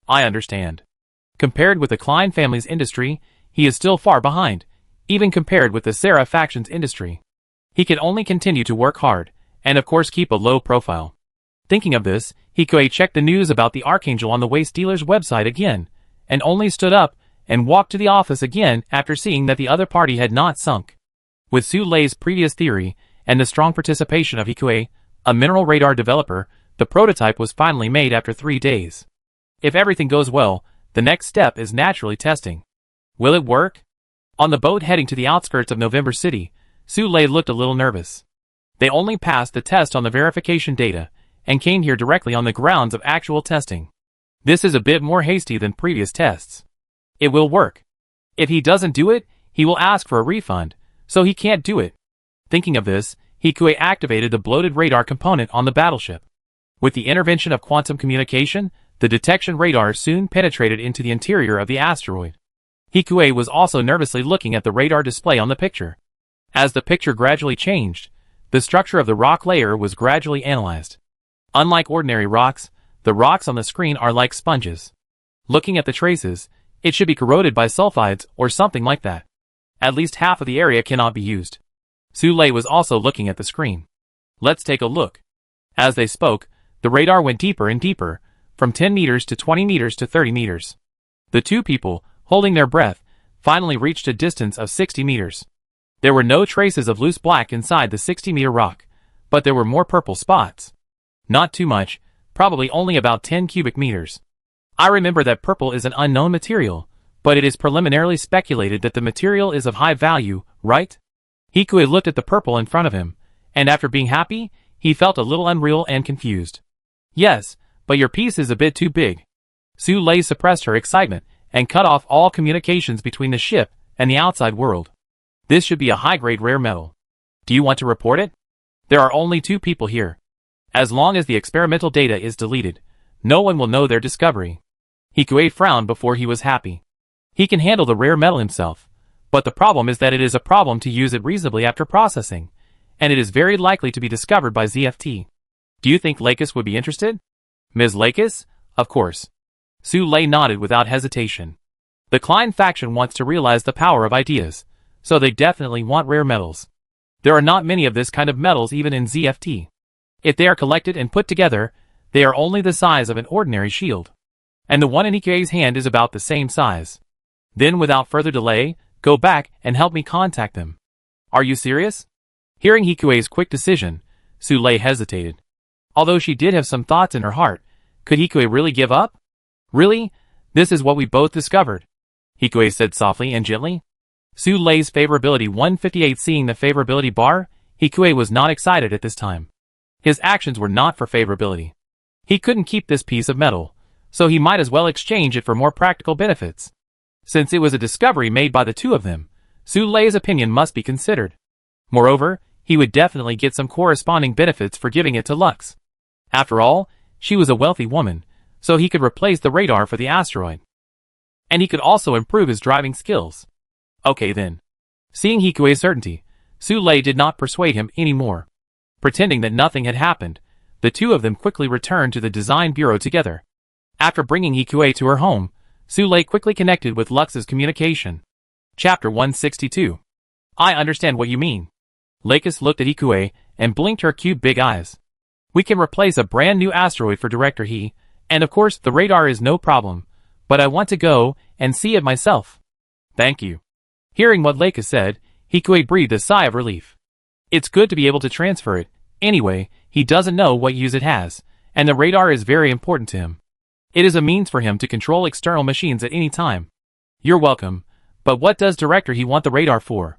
I understand. Compared with the Klein family's industry, he is still far behind, even compared with the Sarah faction's industry. He can only continue to work hard, and of course keep a low profile. Thinking of this, Hikue checked the news about the Archangel on the waste dealer's website again, and only stood up and walked to the office again after seeing that the other party had not sunk. With Su Lei's previous theory, and the strong participation of Hikue, a mineral radar developer, the prototype was finally made after 3 days. If everything goes well, the next step is naturally testing. Will it work? On the boat heading to the outskirts of November City, Su Lei looked a little nervous. They only passed the test on the verification data, and came here directly on the grounds of actual testing. This is a bit more hasty than previous tests. It will work. If he doesn't do it, he will ask for a refund, so he can't do it. Thinking of this, Hikue activated the bloated radar component on the battleship. With the intervention of quantum communication, the detection radar soon penetrated into the interior of the asteroid. Hikue was also nervously looking at the radar display on the picture. As the picture gradually changed, the structure of the rock layer was gradually analyzed. Unlike ordinary rocks, the rocks on the screen are like sponges. Looking at the traces, it should be corroded by sulfides or something like that. At least half of the area cannot be used. Su Lei was also looking at the screen. Let's take a look. As they spoke, the radar went deeper and deeper, from 10 meters to 20 meters to 30 meters. The two people, holding their breath, finally reached a distance of 60 meters. There were no traces of loose black inside the 60-meter rock, but there were more purple spots. Not too much, probably only about 10 cubic meters. I remember that purple is an unknown material, but it is preliminarily speculated that the material is of high value, right? Hikue looked at the purple in front of him, and after being happy, he felt a little unreal and confused. Yes, but your piece is a bit too big. Su Lei suppressed her excitement, and cut off all communications between the ship and the outside world. This should be a high-grade rare metal. Do you want to report it? There are only 2 people here. As long as the experimental data is deleted, no one will know their discovery. Hikue frowned before he was happy. He can handle the rare metal himself, but the problem is that it is a problem to use it reasonably after processing, and it is very likely to be discovered by ZFT. Do you think Lakis would be interested? Ms. Lakis? Of course. Su Lei nodded without hesitation. The Klein faction wants to realize the power of ideas, so they definitely want rare metals. There are not many of this kind of metals even in ZFT. If they are collected and put together, they are only the size of an ordinary shield. And the one in Ikue's hand is about the same size. Then without further delay, go back and help me contact them. Are you serious? Hearing Hikue's quick decision, Su Lei hesitated. Although she did have some thoughts in her heart, could Hikue really give up? Really? This is what we both discovered, Hikue said softly and gently. Su Lei's favorability 158. Seeing the favorability bar, Hikue was not excited at this time. His actions were not for favorability. He couldn't keep this piece of metal, so he might as well exchange it for more practical benefits. Since it was a discovery made by the 2 of them, Su Lei's opinion must be considered. Moreover, he would definitely get some corresponding benefits for giving it to Lux. After all, she was a wealthy woman, so he could replace the radar for the asteroid. and he could also improve his driving skills. Okay then. Seeing Hikue's certainty, Su-lei did not persuade him anymore. Pretending that nothing had happened, the two of them quickly returned to the design bureau together. After bringing Hikue to her home, Su-lei quickly connected with Lux's communication. Chapter 162. I understand what you mean. Lakis looked at Hikue and blinked her cute big eyes. We can replace a brand new asteroid for Director He, and of course the radar is no problem, but I want to go and see it myself. Thank you. Hearing what Lakis said, Hikue breathed a sigh of relief. It's good to be able to transfer it. Anyway, he doesn't know what use it has, and the radar is very important to him. It is a means for him to control external machines at any time. You're welcome, but what does Director He want the radar for?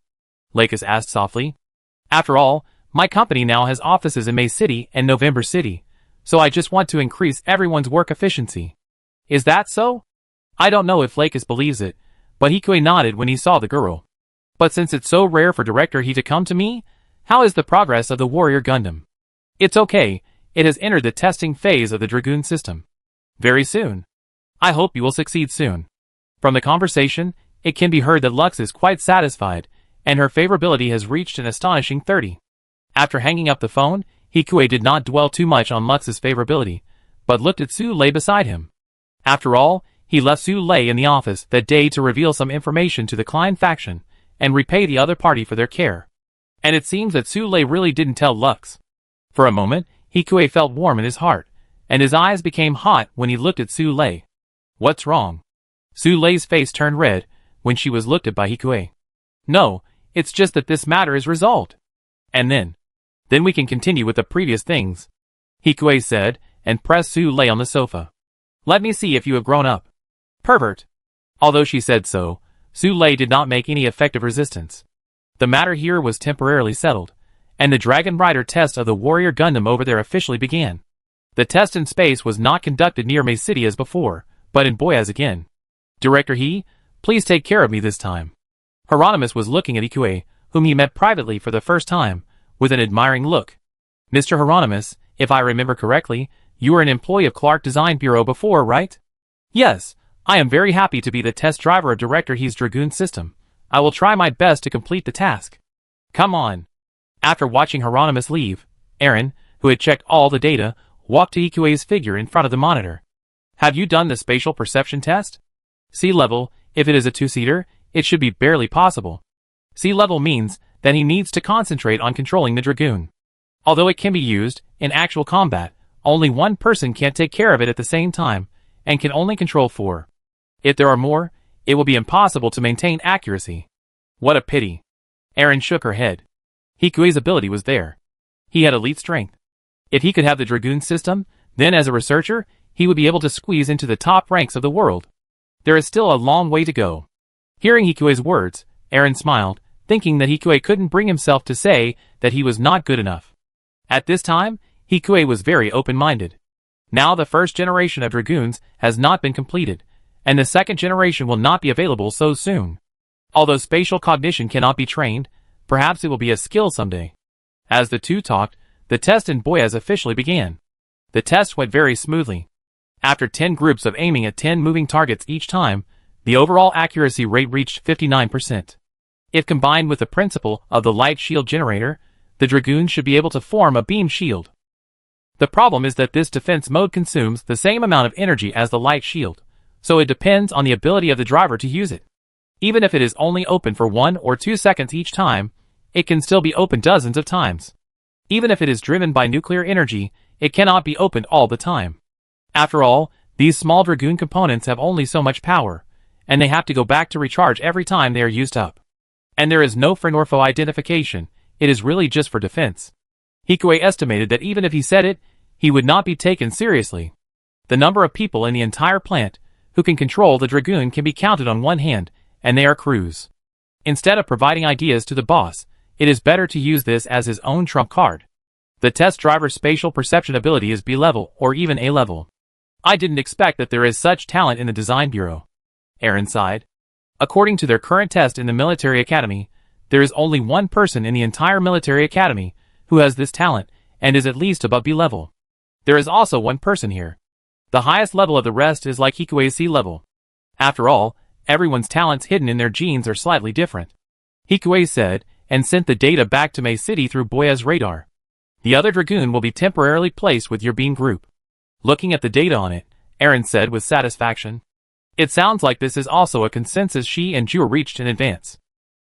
Lakis asked softly. After all, my company now has offices in May City and November City, so I just want to increase everyone's work efficiency. Is that so? I don't know if Lakis believes it, but Hikue nodded when he saw the girl. But since it's so rare for Director He to come to me, how is the progress of the Warrior Gundam? It's okay, it has entered the testing phase of the Dragoon system. Very soon. I hope you will succeed soon. From the conversation, it can be heard that Lux is quite satisfied, and her favorability has reached an astonishing 30. After hanging up the phone, Hikue did not dwell too much on Lux's favorability, but looked at Su-lei beside him. After all, he left Su-lei in the office that day to reveal some information to the Klein faction, and repay the other party for their care. And it seems that Su-lei really didn't tell Lux. For a moment, Hikue felt warm in his heart, and his eyes became hot when he looked at Su-lei. What's wrong? Su-lei's face turned red when she was looked at by Hikue. No, it's just that this matter is resolved. And then we can continue with the previous things, Hikue said, and pressed Su-lei on the sofa. Let me see if you have grown up. Pervert. Although she said so, Su-lei did not make any effective resistance. The matter here was temporarily settled, and the Dragon Rider test of the Warrior Gundam over there officially began. The test in space was not conducted near May City as before, but in Boyaz again. Director He, please take care of me this time. Hieronymus was looking at Hikue, whom he met privately for the first time, with an admiring look. Mr. Hieronymus, if I remember correctly, you were an employee of Clark Design Bureau before, right? Yes, I am very happy to be the test driver of Director He's Dragoon system. I will try my best to complete the task. Come on. After watching Hieronymus leave, Aaron, who had checked all the data, walked to Hikue's figure in front of the monitor. Have you done the spatial perception test? Sea level, if it is a two-seater, it should be barely possible. Sea level means that he needs to concentrate on controlling the Dragoon. Although it can be used, in actual combat, only one person can't take care of it at the same time, and can only control 4. If there are more, it will be impossible to maintain accuracy. What a pity. Aaron shook her head. Hikue's ability was there. He had elite strength. If he could have the Dragoon system, then as a researcher, he would be able to squeeze into the top ranks of the world. There is still a long way to go. Hearing Hikue's words, Aaron smiled, thinking that Hikue couldn't bring himself to say that he was not good enough. At this time, Hikue was very open-minded. Now the first generation of Dragoons has not been completed, and the second generation will not be available so soon. Although spatial cognition cannot be trained, perhaps it will be a skill someday. As the two talked, the test in Boyaz officially began. The test went very smoothly. After 10 groups of aiming at 10 moving targets each time, the overall accuracy rate reached 59%. If combined with the principle of the light shield generator, the Dragoon should be able to form a beam shield. The problem is that this defense mode consumes the same amount of energy as the light shield, so it depends on the ability of the driver to use it. Even if it is only open for 1 or 2 seconds each time, it can still be open dozens of times. Even if it is driven by nuclear energy, it cannot be opened all the time. After all, these small Dragoon components have only so much power, and they have to go back to recharge every time they are used up. And there is no Frenorfo identification, it is really just for defense. Hikue estimated that even if he said it, he would not be taken seriously. The number of people in the entire plant who can control the Dragoon can be counted on one hand, and they are crews. Instead of providing ideas to the boss, it is better to use this as his own trump card. The test driver's spatial perception ability is B level or even A level. I didn't expect that there is such talent in the design bureau. Aaron sighed. According to their current test in the military academy, there is only one person in the entire military academy who has this talent and is at least above B level. There is also one person here. The highest level of the rest is like Hikue's C level. After all, Everyone's talents hidden in their genes are slightly different. Hikue said, and sent the data back to May City through Boya's radar. The other Dragoon will be temporarily placed with your beam group. Looking at the data on it, Aaron said with satisfaction. It sounds like this is also a consensus she and Jua reached in advance.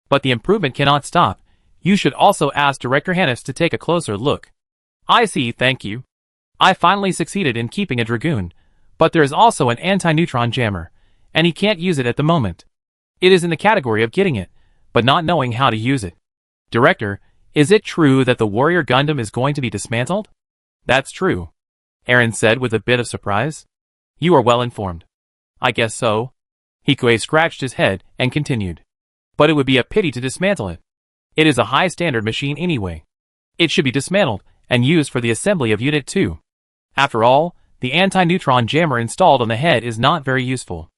But the improvement cannot stop. You should also ask Director Hannes to take a closer look. I see, thank you. I finally succeeded in keeping a Dragoon, but there is also an anti-neutron jammer, and he can't use it at the moment. It is in the category of getting it, but not knowing how to use it. Director, is it true that the Warrior Gundam is going to be dismantled? That's true, Aaron said with a bit of surprise. You are well informed. I guess so. Hikue scratched his head and continued. But it would be a pity to dismantle it. It is a high-standard machine anyway. It should be dismantled and used for the assembly of Unit 2. After all, the anti-neutron jammer installed on the head is not very useful.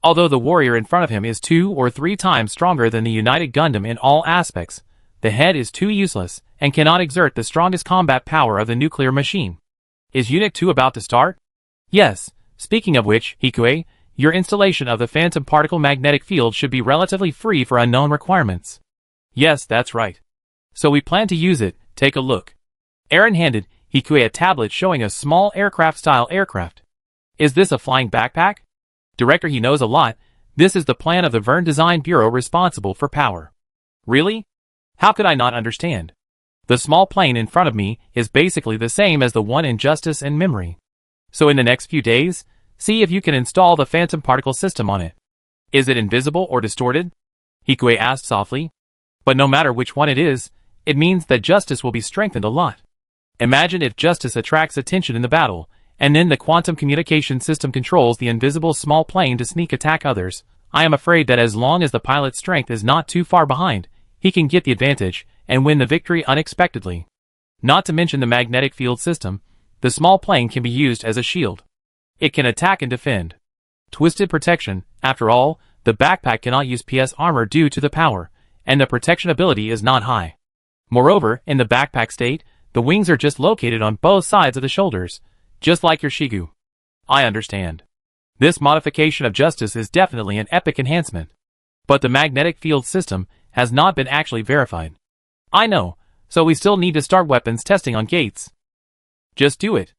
Although the warrior in front of him is 2 or 3 times stronger than the United Gundam in all aspects, the head is too useless and cannot exert the strongest combat power of the nuclear machine. Is Unit 2 about to start? Yes. Speaking of which, Hikue, your installation of the phantom particle magnetic field should be relatively free for unknown requirements. Yes, that's right. So we plan to use it. Take a look. Aaron handed Hikue a tablet showing a small aircraft-style aircraft. Is this a flying backpack? Director, he knows a lot. This is the plan of the Verne Design Bureau responsible for power. Really? How could I not understand? The small plane in front of me is basically the same as the one in Justice and Memory. So in the next few days, see if you can install the phantom particle system on it. Is it invisible or distorted? Hikue asked softly. But no matter which one it is, it means that Justice will be strengthened a lot. Imagine if Justice attracts attention in the battle, and then the quantum communication system controls the invisible small plane to sneak attack others. I am afraid that as long as the pilot's strength is not too far behind, he can get the advantage and win the victory unexpectedly. Not to mention the magnetic field system, the small plane can be used as a shield. It can attack and defend. Twisted protection, after all, the backpack cannot use PS armor due to the power, and the protection ability is not high. Moreover, in the backpack state, the wings are just located on both sides of the shoulders, just like your Shigu. I understand. This modification of Justice is definitely an epic enhancement. But the magnetic field system has not been actually verified. I know, so we still need to start weapons testing on Gates. Just do it,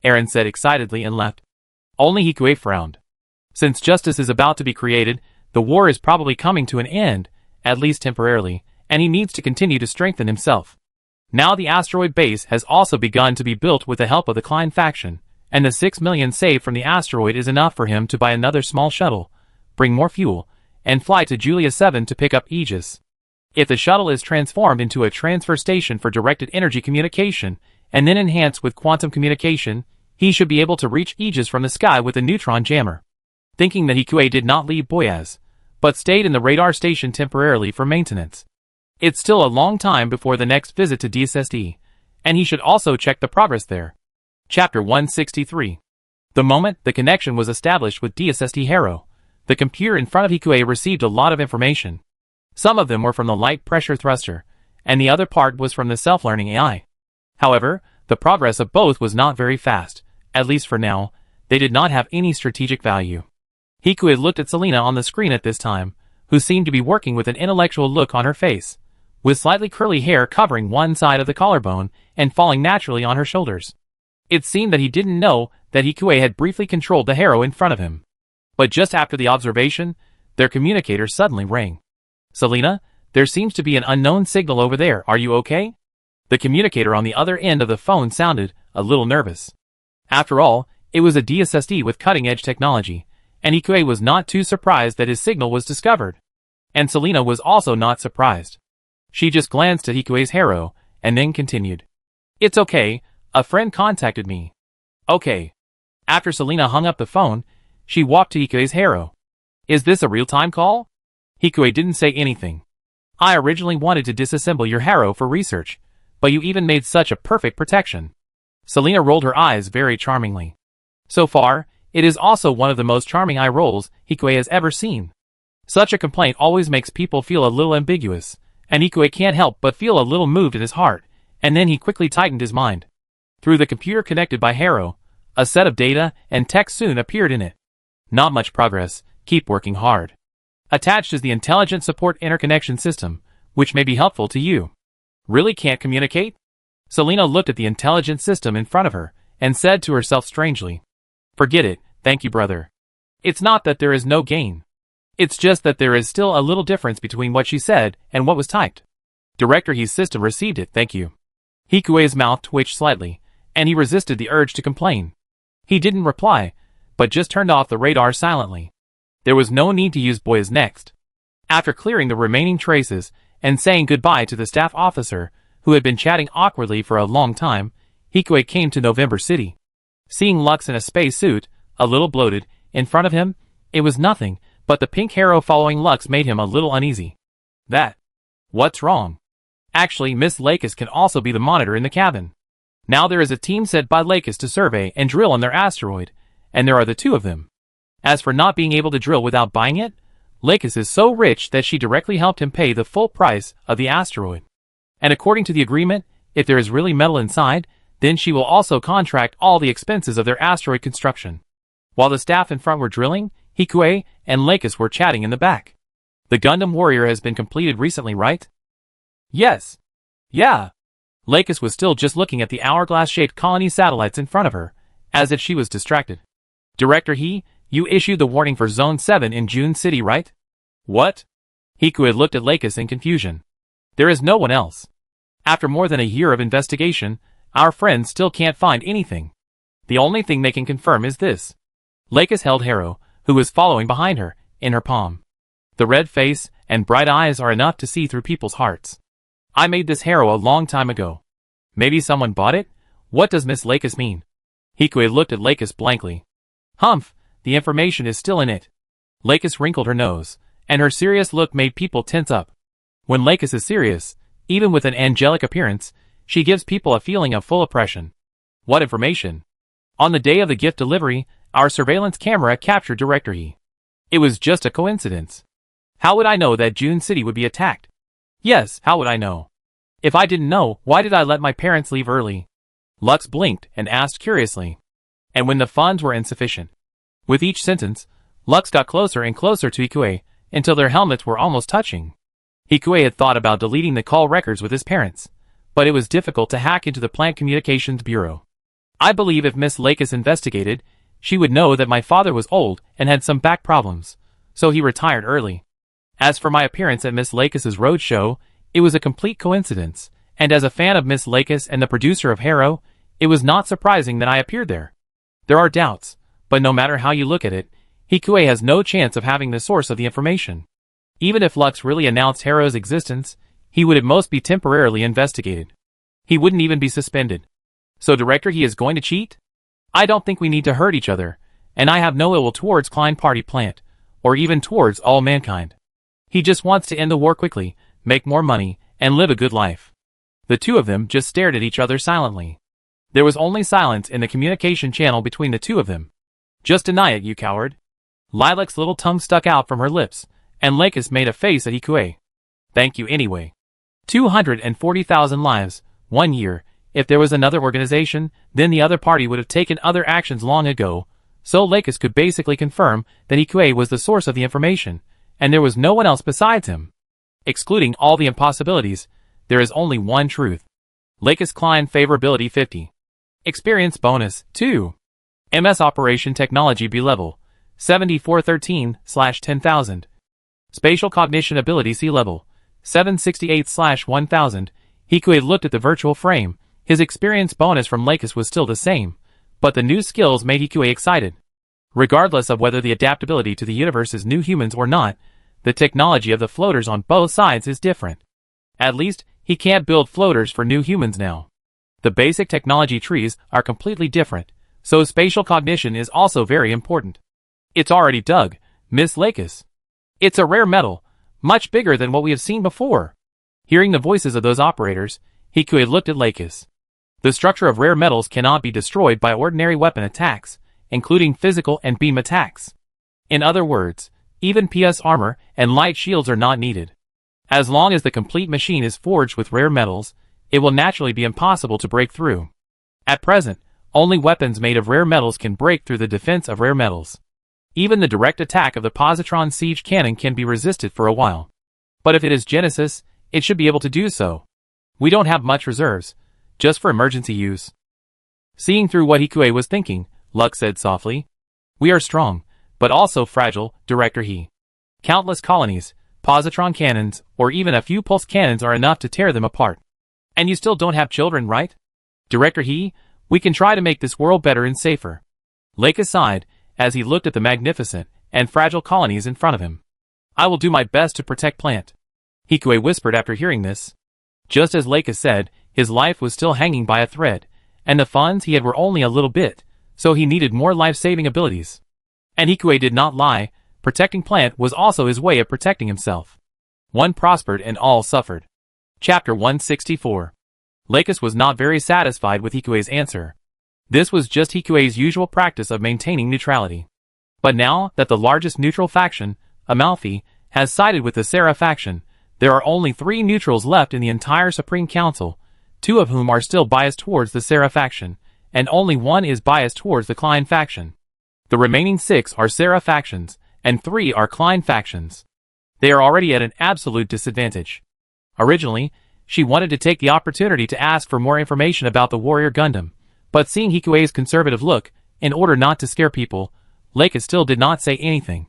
Aaron said excitedly and left. Only Hikue frowned. Since Justice is about to be created, the war is probably coming to an end, at least temporarily, and he needs to continue to strengthen himself. Now the asteroid base has also begun to be built with the help of the Klein faction, and the 6 million saved from the asteroid is enough for him to buy another small shuttle, bring more fuel, and fly to Julia 7 to pick up Aegis. If the shuttle is transformed into a transfer station for directed energy communication, and then enhanced with quantum communication, he should be able to reach Aegis from the sky with a neutron jammer. Thinking that Hikue did not leave Boyaz, but stayed in the radar station temporarily for maintenance. It's still a long time before the next visit to DSSD, and he should also check the progress there. Chapter 163. The moment the connection was established with DSSD Harrow, the computer in front of Hikue received a lot of information. Some of them were from the light pressure thruster, and the other part was from the self-learning AI. However, the progress of both was not very fast, at least for now. They did not have any strategic value. Hikue looked at Selena on the screen at this time, who seemed to be working with an intellectual look on her face, with slightly curly hair covering one side of the collarbone and falling naturally on her shoulders. It seemed that he didn't know that Hikue had briefly controlled the Harrow in front of him. But just after the observation, their communicator suddenly rang. Selena, there seems to be an unknown signal over there, are you okay? The communicator on the other end of the phone sounded a little nervous. After all, it was a DSSD with cutting-edge technology, and Hikue was not too surprised that his signal was discovered. And Selena was also not surprised. She just glanced at Hikue's Harrow, and then continued. It's okay, a friend contacted me. Okay. After Selena hung up the phone, she walked to Hikue's Harrow. Is this a real-time call? Hikue didn't say anything. I originally wanted to disassemble your Harrow for research, but you even made such a perfect protection. Selena rolled her eyes very charmingly. So far, it is also one of the most charming eye rolls Hikue has ever seen. Such a complaint always makes people feel a little ambiguous, and Hikue can't help but feel a little moved in his heart, and then he quickly tightened his mind. Through the computer connected by Harrow, a set of data and text soon appeared in it. Not much progress, keep working hard. Attached is the Intelligent Support Interconnection System, which may be helpful to you. Really can't communicate? Selena looked at the intelligent system in front of her, and said to herself strangely. Forget it, thank you brother. It's not that there is no gain. It's just that there is still a little difference between what she said and what was typed. Director He's system received it, thank you. Hikue's mouth twitched slightly, and he resisted the urge to complain. He didn't reply, but just turned off the radar silently. There was no need to use boys next. After clearing the remaining traces and saying goodbye to the staff officer, who had been chatting awkwardly for a long time, Hikue came to November City. Seeing Lux in a space suit, a little bloated, in front of him, it was nothing, but the pink harrow following Lux made him a little uneasy. What's wrong? Actually, Miss Lakis can also be the monitor in the cabin. Now there is a team sent by Lakis to survey and drill on their asteroid, and there are the two of them. As for not being able to drill without buying it, Lakis is so rich that she directly helped him pay the full price of the asteroid. And according to the agreement, if there is really metal inside, then she will also contract all the expenses of their asteroid construction. While the staff in front were drilling, Hikue and Lakis were chatting in the back. The Gundam Warrior has been completed recently, right? Yes. Yeah. Lakis was still just looking at the hourglass-shaped colony satellites in front of her, as if she was distracted. Director you issued the warning for Zone 7 in June City, right? What? Hikue looked at Lakis in confusion. There is no one else. After more than a year of investigation, our friends still can't find anything. The only thing they can confirm is this. Lakis held Harrow, who was following behind her, in her palm. The red face and bright eyes are enough to see through people's hearts. I made this Harrow a long time ago. Maybe someone bought it? What does Miss Lakis mean? Hikue looked at Lakis blankly. Humph, the information is still in it. Lakis wrinkled her nose, and her serious look made people tense up. When Lakis is serious, even with an angelic appearance, she gives people a feeling of full oppression. What information? On the day of the gift delivery, our surveillance camera captured Director He. It was just a coincidence. How would I know that June City would be attacked? Yes, how would I know? If I didn't know, why did I let my parents leave early? Lux blinked and asked curiously. And when the funds were insufficient. With each sentence, Lux got closer and closer to Hikue, until their helmets were almost touching. Hikue had thought about deleting the call records with his parents, but it was difficult to hack into the Plant Communications Bureau. I believe if Miss Lakis investigated, she would know that my father was old and had some back problems, so he retired early. As for my appearance at Miss Lakis's road show, it was a complete coincidence, and as a fan of Miss Lakis and the producer of Harrow, it was not surprising that I appeared there. There are doubts, but no matter how you look at it, Hikue has no chance of having the source of the information. Even if Lux really announced Harrow's existence, he would at most be temporarily investigated. He wouldn't even be suspended. So Director He is going to cheat? I don't think we need to hurt each other, and I have no ill will towards Klein Party Plant, or even towards all mankind. He just wants to end the war quickly, make more money, and live a good life. The two of them just stared at each other silently. There was only silence in the communication channel between the two of them. Just deny it, you coward. Lilac's little tongue stuck out from her lips, and Lakis made a face at Hikue. Thank you anyway. 240,000 lives, 1 year. If there was another organization, then the other party would have taken other actions long ago, so Lakis could basically confirm that Hikue was the source of the information, and there was no one else besides him. Excluding all the impossibilities, there is only one truth. Lakis Klein Favorability 50. Experience bonus 2. MS Operation Technology B level 7413/10,000. Spatial Cognition Ability C level 768/1000. Hikue looked at the virtual frame. His experience bonus from Lakis was still the same, but the new skills made Hikue excited. Regardless of whether the adaptability to the universe is new humans or not, the technology of the floaters on both sides is different. At least, he can't build floaters for new humans now. The basic technology trees are completely different, so spatial cognition is also very important. It's already dug, Miss Lakis. It's a rare metal, much bigger than what we have seen before. Hearing the voices of those operators, Hikue looked at Lakis. The structure of rare metals cannot be destroyed by ordinary weapon attacks, including physical and beam attacks. In other words, even PS armor and light shields are not needed. As long as the complete machine is forged with rare metals, it will naturally be impossible to break through. At present, only weapons made of rare metals can break through the defense of rare metals. Even the direct attack of the positron siege cannon can be resisted for a while. But if it is Genesis, it should be able to do so. We don't have much reserves, just for emergency use. Seeing through what Hikue was thinking, Lux said softly. We are strong, but also fragile, Director He. Countless colonies, positron cannons, or even a few pulse cannons are enough to tear them apart. And you still don't have children, right? Director He, we can try to make this world better and safer. Leica sighed, as he looked at the magnificent and fragile colonies in front of him. I will do my best to protect Plant. Hikue whispered after hearing this. Just as Leica said, his life was still hanging by a thread, and the funds he had were only a little bit, so he needed more life-saving abilities. And Hikue did not lie, protecting Plant was also his way of protecting himself. One prospered and all suffered. Chapter 164. Leica was not very satisfied with Hikue's answer. This was just Hikue's usual practice of maintaining neutrality. But now that the largest neutral faction, Amalfi, has sided with the Serra faction, there are only 3 neutrals left in the entire Supreme Council, 2 of whom are still biased towards the Serra faction, and only 1 is biased towards the Klein faction. The remaining 6 are Serra factions, and 3 are Klein factions. They are already at an absolute disadvantage. Originally, she wanted to take the opportunity to ask for more information about the Warrior Gundam, but seeing Hikue's conservative look, in order not to scare people, Leica still did not say anything.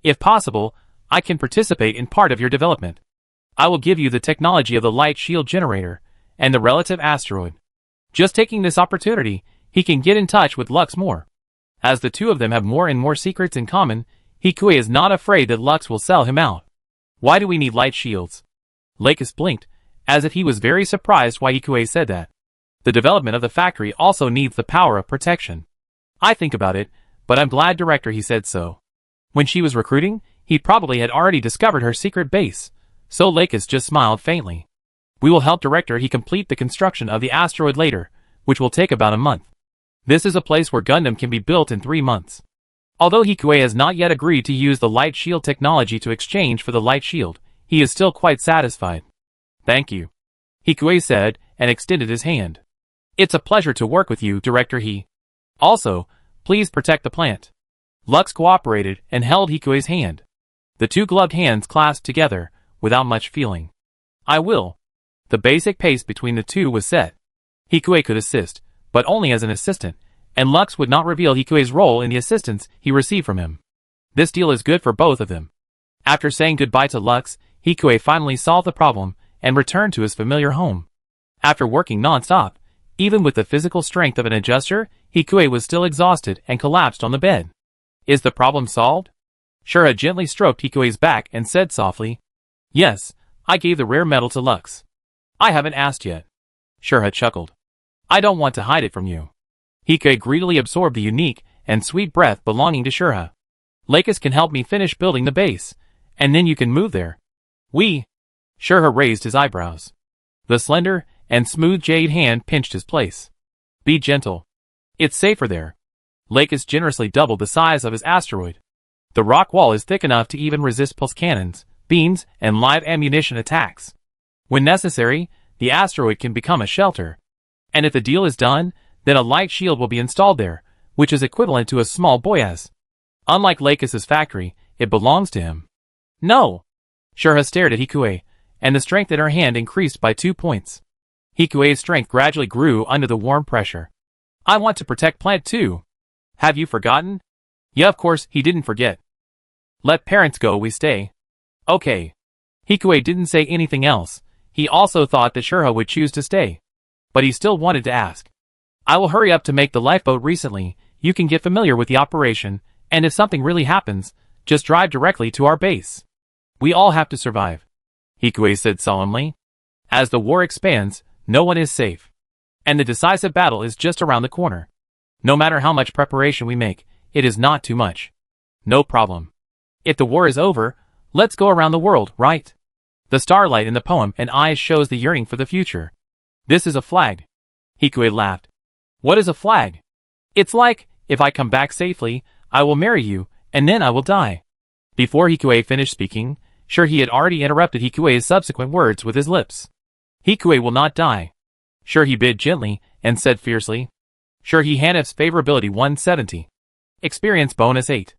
If possible, I can participate in part of your development. I will give you the technology of the light shield generator, and the relative asteroid. Just taking this opportunity, he can get in touch with Lux more. As the 2 of them have more and more secrets in common, Hikue is not afraid that Lux will sell him out. Why do we need light shields? Leica blinked, as if he was very surprised why Hikue said that. The development of the factory also needs the power of protection. I think about it, but I'm glad Director He said so. When she was recruiting, he probably had already discovered her secret base, so Leica just smiled faintly. We will help Director He complete the construction of the asteroid later, which will take about a month. This is a place where Gundam can be built in 3 months. Although Hikue has not yet agreed to use the light shield technology to exchange for the light shield, he is still quite satisfied. Thank you, Hikue said, and extended his hand. It's a pleasure to work with you, Director He. Also, please protect the plant. Lux cooperated and held Hikue's hand. The 2 gloved hands clasped together, without much feeling. I will. The basic pace between the 2 was set. Hikue could assist, but only as an assistant, and Lux would not reveal Hikue's role in the assistance he received from him. This deal is good for both of them. After saying goodbye to Lux, Hikue finally solved the problem and returned to his familiar home. After working non-stop, even with the physical strength of an adjuster, Hikue was still exhausted and collapsed on the bed. Is the problem solved? Shura gently stroked Hikue's back and said softly, Yes, I gave the rare metal to Lux. I haven't asked yet. Shura chuckled. I don't want to hide it from you. Hikue greedily absorbed the unique and sweet breath belonging to Shura. Leica can help me finish building the base, and then you can move there. Shura raised his eyebrows. The slender and smooth jade hand pinched his place. Be gentle. It's safer there. Leica generously doubled the size of his asteroid. The rock wall is thick enough to even resist pulse cannons, beams, and live ammunition attacks. When necessary, the asteroid can become a shelter. And if the deal is done, then a light shield will be installed there, which is equivalent to a small boyas. Unlike Leica's factory, it belongs to him. No! Shura stared at Hikue, and the strength in her hand increased by 2 points. Hikue's strength gradually grew under the warm pressure. I want to protect Plant too. Have you forgotten? Yeah, of course, he didn't forget. Let parents go, we stay. Okay. Hikue didn't say anything else. He also thought that Shura would choose to stay. But he still wanted to ask. I will hurry up to make the lifeboat recently. You can get familiar with the operation, and if something really happens, just drive directly to our base. We all have to survive, Hikue said solemnly. As the war expands, no one is safe. And the decisive battle is just around the corner. No matter how much preparation we make, it is not too much. No problem. If the war is over, let's go around the world, right? The starlight in the poem and eyes shows the yearning for the future. This is a flag. Hikue laughed. What is a flag? It's like, if I come back safely, I will marry you, and then I will die. Before Hikue finished speaking, sure he had already interrupted Hikue's subsequent words with his lips. Hikue will not die. Sure he bid gently, and said fiercely. Sure he Hanif's favorability 170. Experience bonus 8.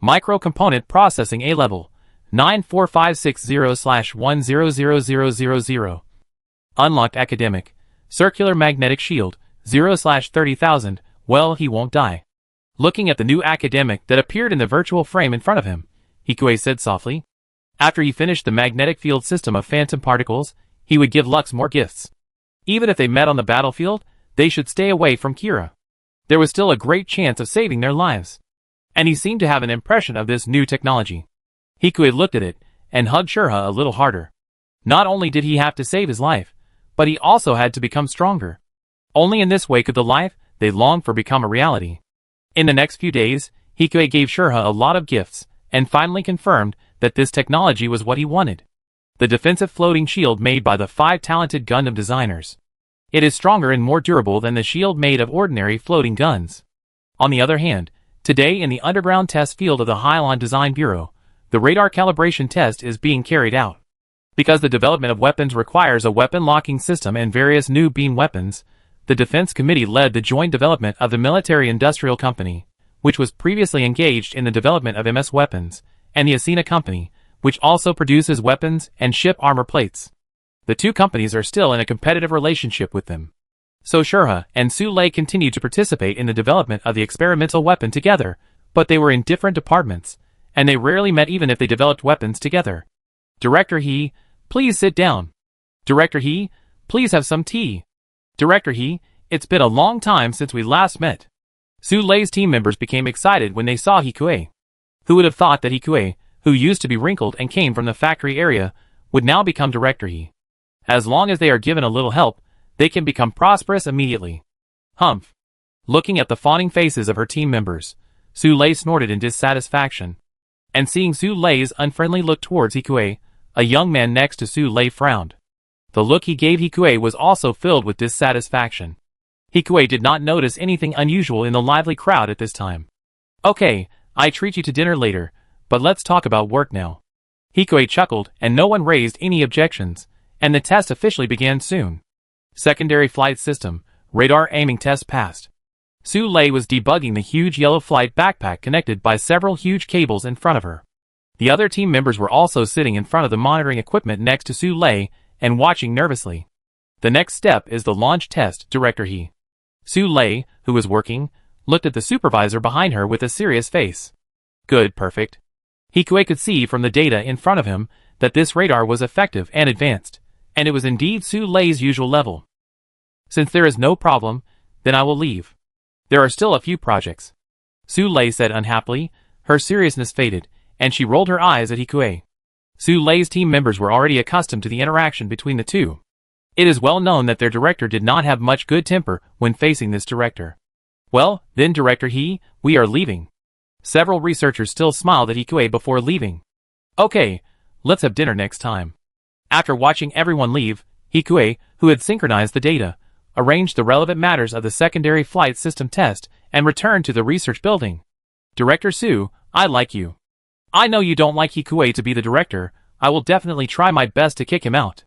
Microcomponent Processing A-Level 94560/100000. Unlocked Academic. Circular Magnetic Shield 0/30,000. Well, he won't die. Looking at the new academic that appeared in the virtual frame in front of him, Hikue said softly. After he finished the magnetic field system of phantom particles, he would give Lux more gifts. Even if they met on the battlefield, they should stay away from Kira. There was still a great chance of saving their lives. And he seemed to have an impression of this new technology. Hikue looked at it, and hugged Shurha a little harder. Not only did he have to save his life, but he also had to become stronger. Only in this way could the life they longed for become a reality. In the next few days, Hikue gave Shurha a lot of gifts, and finally confirmed that this technology was what he wanted. The defensive floating shield made by the 5 talented Gundam designers. It is stronger and more durable than the shield made of ordinary floating guns. On the other hand, today in the underground test field of the Hylon Design Bureau, the radar calibration test is being carried out. Because the development of weapons requires a weapon locking system and various new beam weapons, the Defense Committee led the joint development of the Military Industrial Company, which was previously engaged in the development of MS weapons, and the Asina Company, which also produces weapons and ship armor plates. The two companies are still in a competitive relationship with them. So Shurha and Su Lei continued to participate in the development of the experimental weapon together, but they were in different departments, and they rarely met even if they developed weapons together. Director He, please sit down. Director He, please have some tea. Director He, it's been a long time since we last met. Su Lei's team members became excited when they saw Hikue. Who would have thought that Hikue, who used to be wrinkled and came from the factory area, would now become Director He. As long as they are given a little help, they can become prosperous immediately. Humph. Looking at the fawning faces of her team members, Su Lei snorted in dissatisfaction. And seeing Su Lei's unfriendly look towards Hikue, a young man next to Su Lei frowned. The look he gave Hikue was also filled with dissatisfaction. Hikue did not notice anything unusual in the lively crowd at this time. Okay, I treat you to dinner later, but let's talk about work now. Hikue chuckled and no one raised any objections, and the test officially began soon. Secondary Flight System, Radar Aiming Test passed. Su Lei was debugging the huge yellow flight backpack connected by several huge cables in front of her. The other team members were also sitting in front of the monitoring equipment next to Su Lei and watching nervously. The next step is the launch test, Director He. Su Lei, who was working, looked at the supervisor behind her with a serious face. Good, perfect. Hikue could see from the data in front of him that this radar was effective and advanced, and it was indeed Su Lei's usual level. Since there is no problem, then I will leave. There are still a few projects. Su Lei said unhappily, her seriousness faded, and she rolled her eyes at Hikue. Su Lei's team members were already accustomed to the interaction between the two. It is well known that their director did not have much good temper when facing this director. Well, then Director He, we are leaving. Several researchers still smiled at Hikue before leaving. Okay, let's have dinner next time. After watching everyone leave, Hikue, who had synchronized the data, arranged the relevant matters of the secondary flight system test and returned to the research building. Director Su, I like you. I know you don't like Hikue to be the director. I will definitely try my best to kick him out.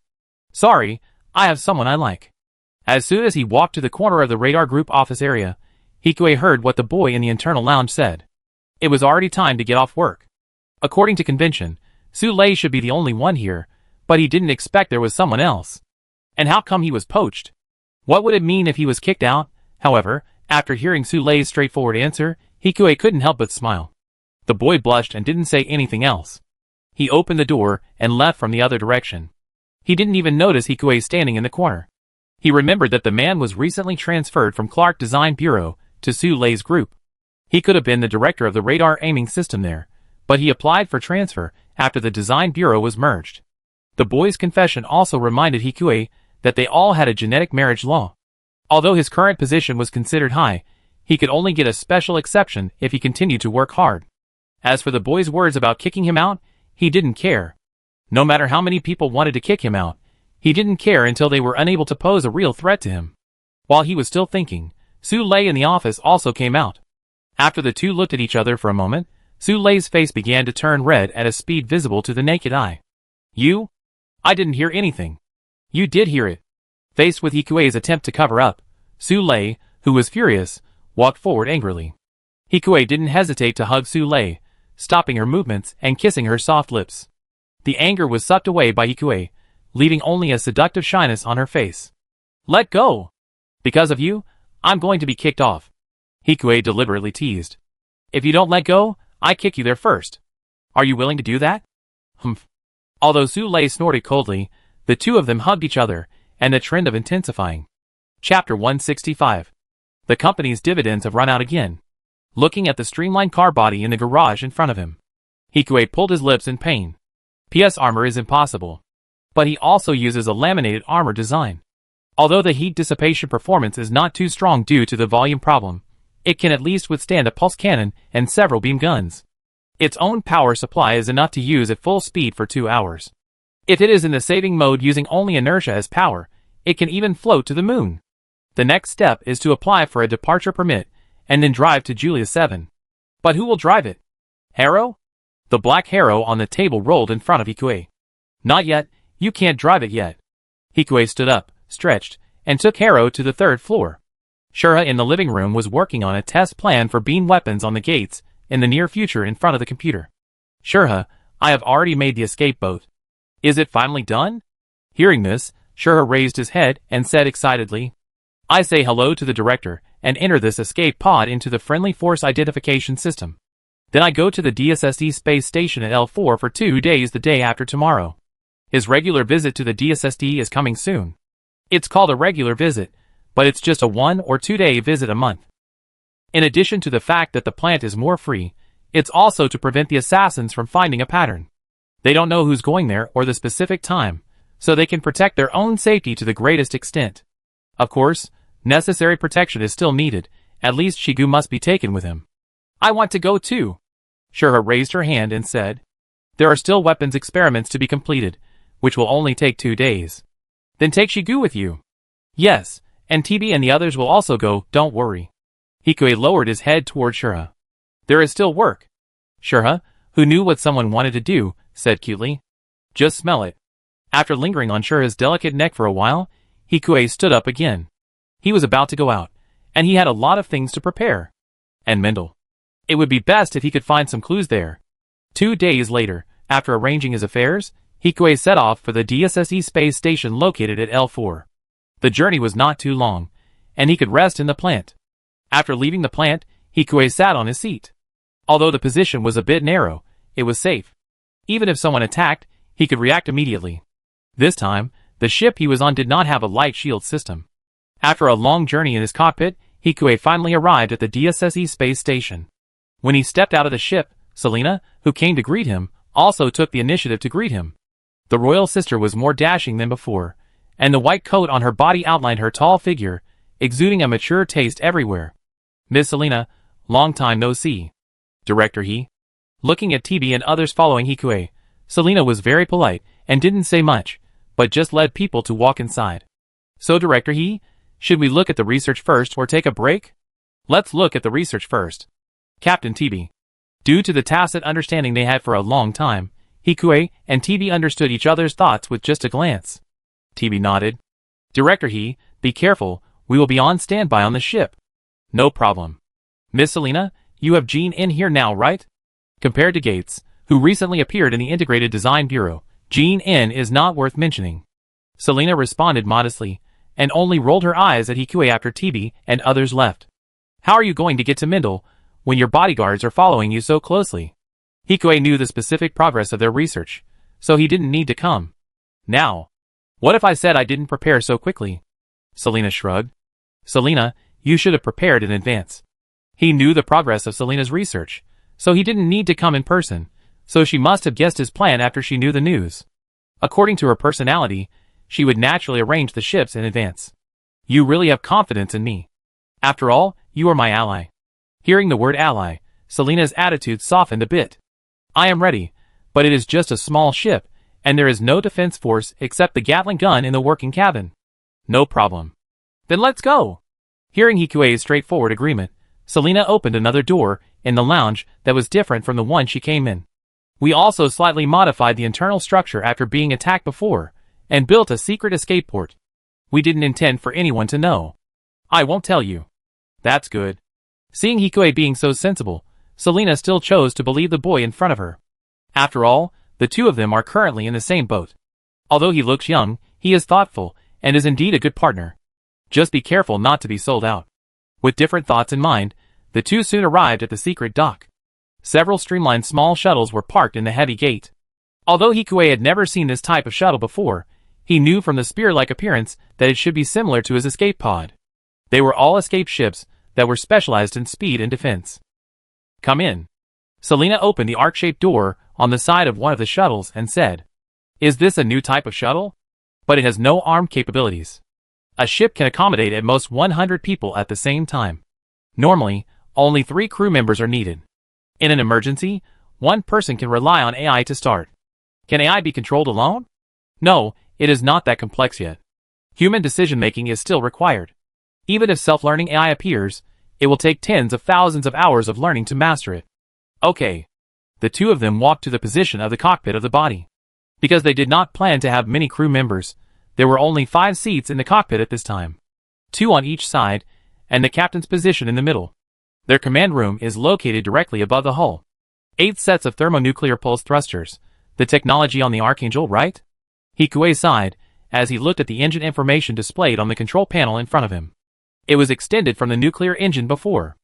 Sorry, I have someone I like. As soon as he walked to the corner of the radar group office area, Hikue heard what the boy in the internal lounge said. It was already time to get off work. According to convention, Su Lei should be the only one here, but he didn't expect there was someone else. And how come he was poached? What would it mean if he was kicked out? However, after hearing Su Lei's straightforward answer, Hikue couldn't help but smile. The boy blushed and didn't say anything else. He opened the door and left from the other direction. He didn't even notice Hikue standing in the corner. He remembered that the man was recently transferred from Clark Design Bureau to Su Lei's group. He could have been the director of the radar aiming system there, but he applied for transfer after the Design Bureau was merged. The boy's confession also reminded Hikue that they all had a genetic marriage law. Although his current position was considered high, he could only get a special exception if he continued to work hard. As for the boy's words about kicking him out, he didn't care. No matter how many people wanted to kick him out, he didn't care until they were unable to pose a real threat to him. While he was still thinking, Su Lei in the office also came out. After the two looked at each other for a moment, Su Lei's face began to turn red at a speed visible to the naked eye. You? I didn't hear anything. You did hear it. Faced with Hikue's attempt to cover up, Su Lei, who was furious, walked forward angrily. Hikue didn't hesitate to hug Su Lei, stopping her movements and kissing her soft lips. The anger was sucked away by Hikue, leaving only a seductive shyness on her face. Let go! Because of you, I'm going to be kicked off. Hikue deliberately teased. If you don't let go, I kick you there first. Are you willing to do that? Humph. Although Su-lei snorted coldly, the two of them hugged each other, and the trend of intensifying. Chapter 165. The company's dividends have run out again. Looking at the streamlined car body in the garage in front of him, Hikue pulled his lips in pain. PS armor is impossible. But he also uses a laminated armor design. Although the heat dissipation performance is not too strong due to the volume problem, it can at least withstand a pulse cannon and several beam guns. Its own power supply is enough to use at full speed for 2 hours. If it is in the saving mode using only inertia as power, it can even float to the moon. The next step is to apply for a departure permit, and then drive to Julia 7. But who will drive it? Harrow? The black Harrow on the table rolled in front of Hikue. Not yet, you can't drive it yet. Hikue stood up, stretched, and took Harrow to the 3rd floor. Shura in the living room was working on a test plan for beam weapons on the gates in the near future in front of the computer. Shura, I have already made the escape boat. Is it finally done? Hearing this, Shura raised his head and said excitedly, I say hello to the director and enter this escape pod into the friendly force identification system. Then I go to the DSSD space station at L4 for 2 days the day after tomorrow. His regular visit to the DSSD is coming soon. It's called a regular visit, but it's just a 1 or 2 day visit a month. In addition to the fact that the plant is more free, it's also to prevent the assassins from finding a pattern. They don't know who's going there or the specific time, so they can protect their own safety to the greatest extent. Of course, necessary protection is still needed, at least Shigu must be taken with him. I want to go too. Shura raised her hand and said, there are still weapons experiments to be completed, which will only take 2 days. Then take Shigu with you. Yes, and TB and the others will also go, don't worry. Hikue lowered his head toward Shura. There is still work. Shura, who knew what someone wanted to do, said cutely. Just smell it. After lingering on Shura's delicate neck for a while, Hikue stood up again. He was about to go out, and he had a lot of things to prepare. And Mendel. It would be best if he could find some clues there. 2 days later, after arranging his affairs, Hikue set off for the DSSE space station located at L4. The journey was not too long, and he could rest in the plant. After leaving the plant, Hikue sat on his seat. Although the position was a bit narrow, it was safe. Even if someone attacked, he could react immediately. This time, the ship he was on did not have a light shield system. After a long journey in his cockpit, Hikue finally arrived at the DSSE space station. When he stepped out of the ship, Selena, who came to greet him, also took the initiative to greet him. The royal sister was more dashing than before, and the white coat on her body outlined her tall figure, exuding a mature taste everywhere. Miss Selena, long time no see. Director he. Looking at TB and others following Hikue, Selena was very polite and didn't say much, but just led people to walk inside. So Director he, should we look at the research first or take a break? Let's look at the research first. Captain TB. Due to the tacit understanding they had for a long time, Hikue and TB understood each other's thoughts with just a glance. TB nodded. Director he, be careful, we will be on standby on the ship. No problem. Miss Selena, you have Jean in here now, right? Compared to Gates, who recently appeared in the Integrated Design Bureau, Jean in is not worth mentioning. Selena responded modestly, and only rolled her eyes at Hikue after TB and others left. How are you going to get to Mendel when your bodyguards are following you so closely? Hikue knew the specific progress of their research, so he didn't need to come. Now. What if I said I didn't prepare so quickly? Selena shrugged. Selena, you should have prepared in advance. He knew the progress of Selena's research, so he didn't need to come in person, so she must have guessed his plan after she knew the news. According to her personality, she would naturally arrange the ships in advance. You really have confidence in me. After all, you are my ally. Hearing the word ally, Selena's attitude softened a bit. I am ready, but it is just a small ship, and there is no defense force except the Gatling gun in the working cabin. No problem. Then let's go. Hearing Hikue's straightforward agreement, Selena opened another door in the lounge that was different from the one she came in. We also slightly modified the internal structure after being attacked before, and built a secret escape port. We didn't intend for anyone to know. I won't tell you. That's good. Seeing Hikue being so sensible, Selena still chose to believe the boy in front of her. After all, the two of them are currently in the same boat. Although he looks young, he is thoughtful, and is indeed a good partner. Just be careful not to be sold out. With different thoughts in mind, the two soon arrived at the secret dock. Several streamlined small shuttles were parked in the heavy gate. Although Hikue had never seen this type of shuttle before, he knew from the spear-like appearance that it should be similar to his escape pod. They were all escape ships that were specialized in speed and defense. Come in. Selena opened the arc-shaped door on the side of one of the shuttles and said, "Is this a new type of shuttle? But it has no arm capabilities. A ship can accommodate at most 100 people at the same time. Normally, only 3 crew members are needed. In an emergency, one person can rely on AI to start. Can AI be controlled alone? No, it is not that complex yet. Human decision-making is still required. Even if self-learning AI appears, it will take tens of thousands of hours of learning to master it." Okay. The two of them walked to the position of the cockpit of the body. Because they did not plan to have many crew members, there were only 5 seats in the cockpit at this time. 2 on each side, and the captain's position in the middle. Their command room is located directly above the hull. 8 sets of thermonuclear pulse thrusters, the technology on the Archangel, right? Hikue sighed, as he looked at the engine information displayed on the control panel in front of him. It was extended from the nuclear engine before.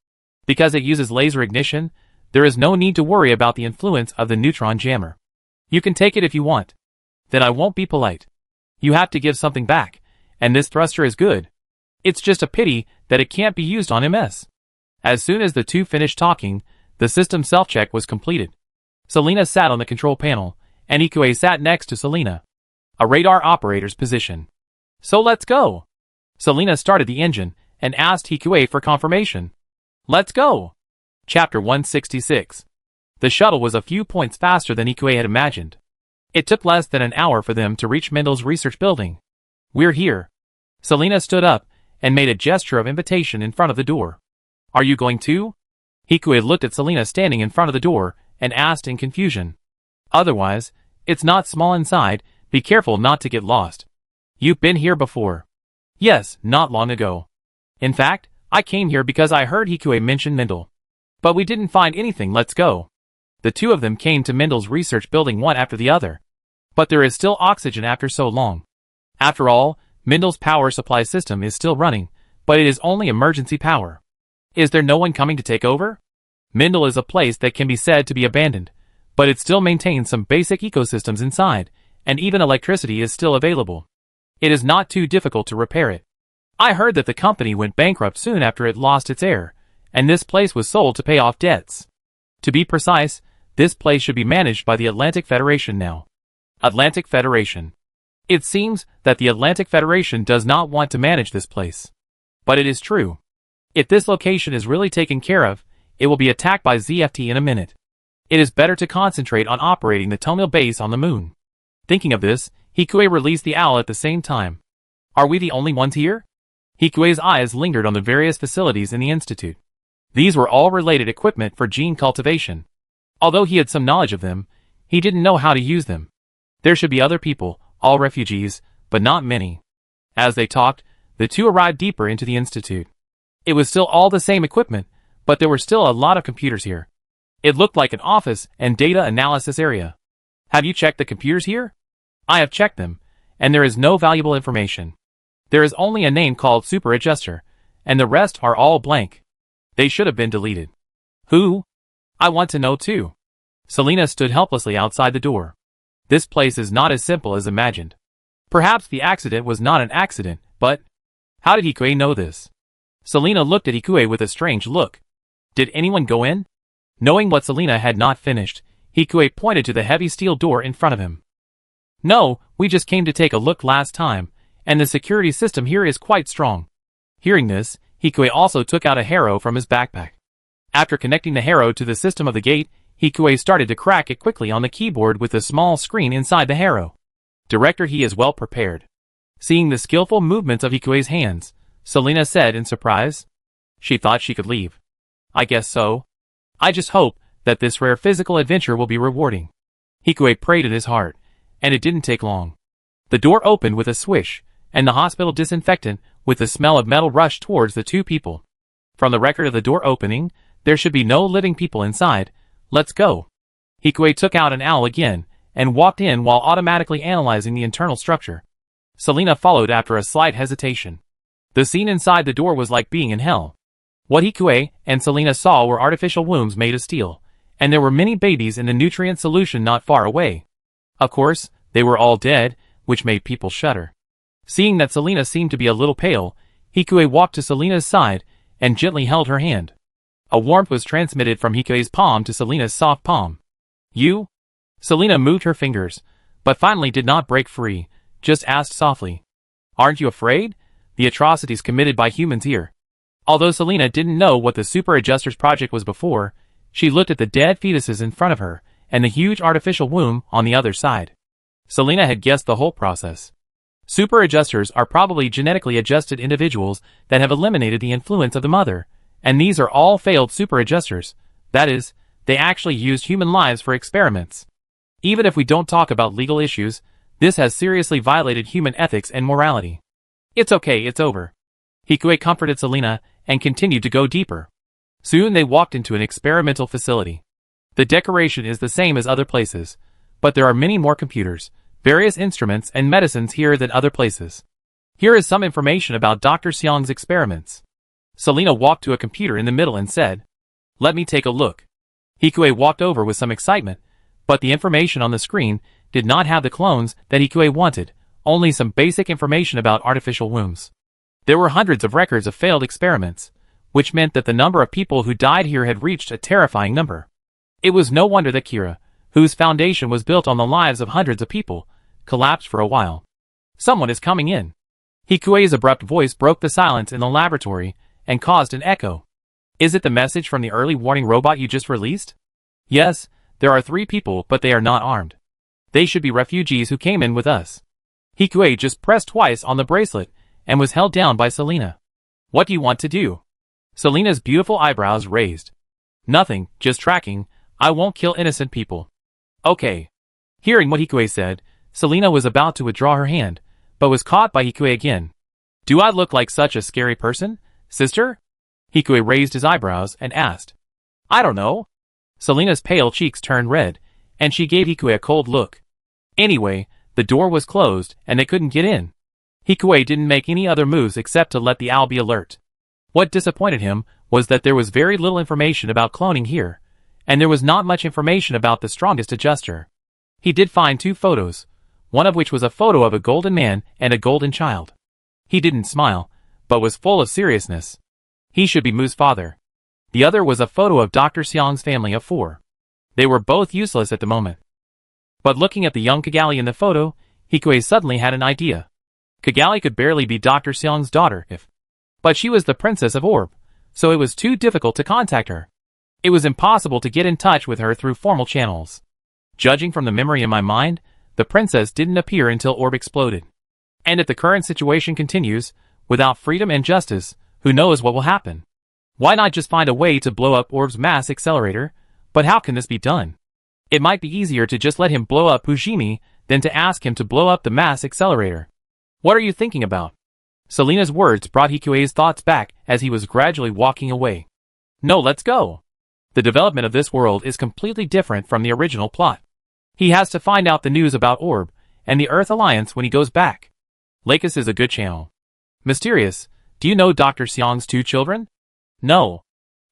Because it uses laser ignition, there is no need to worry about the influence of the neutron jammer. You can take it if you want. Then I won't be polite. You have to give something back, and this thruster is good. It's just a pity that it can't be used on MS. As soon as the two finished talking, the system self-check was completed. Selena sat on the control panel, and Hikue sat next to Selena. A radar operator's position. So let's go. Selena started the engine, and asked Hikue for confirmation. Let's go. Chapter 166. The shuttle was a few points faster than Hikue had imagined. It took less than an hour for them to reach Mendel's research building. We're here. Selena stood up, and made a gesture of invitation in front of the door. Are you going too? Hikue looked at Selena standing in front of the door, and asked in confusion. Otherwise, it's not small inside, be careful not to get lost. You've been here before. Yes, not long ago. In fact, I came here because I heard Hikue mention Mendel. But we didn't find anything. Let's go. The two of them came to Mendel's research building one after the other. But there is still oxygen after so long. After all, Mendel's power supply system is still running, but it is only emergency power. Is there no one coming to take over? Mendel is a place that can be said to be abandoned, but it still maintains some basic ecosystems inside, and even electricity is still available. It is not too difficult to repair it. I heard that the company went bankrupt soon after it lost its heir, and this place was sold to pay off debts. To be precise, this place should be managed by the Atlantic Federation now. Atlantic Federation. It seems that the Atlantic Federation does not want to manage this place. But it is true. If this location is really taken care of, it will be attacked by ZFT in a minute. It is better to concentrate on operating the Tomil base on the moon. Thinking of this, Hikue released the owl at the same time. Are we the only ones here? Hikue's eyes lingered on the various facilities in the institute. These were all related equipment for gene cultivation. Although he had some knowledge of them, he didn't know how to use them. There should be other people, all refugees, but not many. As they talked, the two arrived deeper into the institute. It was still all the same equipment, but there were still a lot of computers here. It looked like an office and data analysis area. Have you checked the computers here? I have checked them, and there is no valuable information. There is only a name called Super Adjuster, and the rest are all blank. They should have been deleted. Who? I want to know too. Selena stood helplessly outside the door. This place is not as simple as imagined. Perhaps the accident was not an accident, but how did Hikue know this? Selena looked at Hikue with a strange look. Did anyone go in? Knowing what Selena had not finished, Hikue pointed to the heavy steel door in front of him. No, we just came to take a look last time, and the security system here is quite strong. Hearing this, Hikue also took out a harrow from his backpack. After connecting the harrow to the system of the gate, Hikue started to crack it quickly on the keyboard with the small screen inside the harrow. Director, he is well prepared. Seeing the skillful movements of Hikue's hands, Selena said in surprise. She thought she could leave. I guess so. I just hope that this rare physical adventure will be rewarding. Hikue prayed in his heart, and it didn't take long. The door opened with a swish, and the hospital disinfectant with the smell of metal rushed towards the two people. From the record of the door opening, There should be no living people inside. Let's go. Hikue took out an owl again, and walked in while automatically analyzing the internal structure. Selena followed after a slight hesitation. The scene inside the door was like being in hell. What Hikue and Selena saw were artificial wombs made of steel, and there were many babies in the nutrient solution not far away. Of course, they were all dead, which made people shudder. Seeing that Selena seemed to be a little pale, Hikue walked to Selena's side and gently held her hand. A warmth was transmitted from Hikue's palm to Selena's soft palm. You? Selena moved her fingers, but finally did not break free, just asked softly. Aren't you afraid? The atrocities committed by humans here. Although Selena didn't know what the Super Adjusters project was before, she looked at the dead fetuses in front of her and the huge artificial womb on the other side. Selena had guessed the whole process. Super Adjusters are probably genetically adjusted individuals that have eliminated the influence of the mother, and these are all failed Super Adjusters. That is, they actually used human lives for experiments. Even if we don't talk about legal issues, this has seriously violated human ethics and morality. It's okay, it's over. Hikue comforted Selena and continued to go deeper. Soon they walked into an experimental facility. The decoration is the same as other places, but there are many more computers, various instruments and medicines here than other places. Here is some information about Dr. Xiang's experiments. Selena walked to a computer in the middle and said, "Let me take a look." Hikue walked over with some excitement, but the information on the screen did not have the clones that Hikue wanted, only some basic information about artificial wombs. There were hundreds of records of failed experiments, which meant that the number of people who died here had reached a terrifying number. It was no wonder that Kira, whose foundation was built on the lives of hundreds of people, collapsed for a while. Someone is coming in. Hikue's abrupt voice broke the silence in the laboratory and caused an echo. Is it the message from the early warning robot you just released? Yes, there are 3 people, but they are not armed. They should be refugees who came in with us. Hikue just pressed twice on the bracelet and was held down by Selena. What do you want to do? Selena's beautiful eyebrows raised. Nothing, just tracking. I won't kill innocent people. Okay. Hearing what Hikue said, Selena was about to withdraw her hand, but was caught by Hikue again. Do I look like such a scary person, sister? Hikue raised his eyebrows and asked. I don't know. Selena's pale cheeks turned red, and she gave Hikue a cold look. Anyway, the door was closed and they couldn't get in. Hikue didn't make any other moves except to let the owl be alert. What disappointed him was that there was very little information about cloning here, and there was not much information about the strongest adjuster. He did find 2 photos, one of which was a photo of a golden man and a golden child. He didn't smile, but was full of seriousness. He should be Mu's father. The other was a photo of Dr. Xiang's family of 4. They were both useless at the moment. But looking at the young Kigali in the photo, Hikue suddenly had an idea. Kigali could barely be Dr. Xiang's daughter but she was the princess of Orb, so it was too difficult to contact her. It was impossible to get in touch with her through formal channels. Judging from the memory in my mind, the princess didn't appear until Orb exploded. And if the current situation continues, without freedom and justice, who knows what will happen? Why not just find a way to blow up Orb's mass accelerator? But how can this be done? It might be easier to just let him blow up Fujimi than to ask him to blow up the mass accelerator. What are you thinking about? Selena's words brought Hikue's thoughts back as he was gradually walking away. No, let's go. The development of this world is completely different from the original plot. He has to find out the news about Orb and the Earth Alliance when he goes back. Lakis is a good channel. Mysterious, do you know Dr. Xiang's 2 children? No.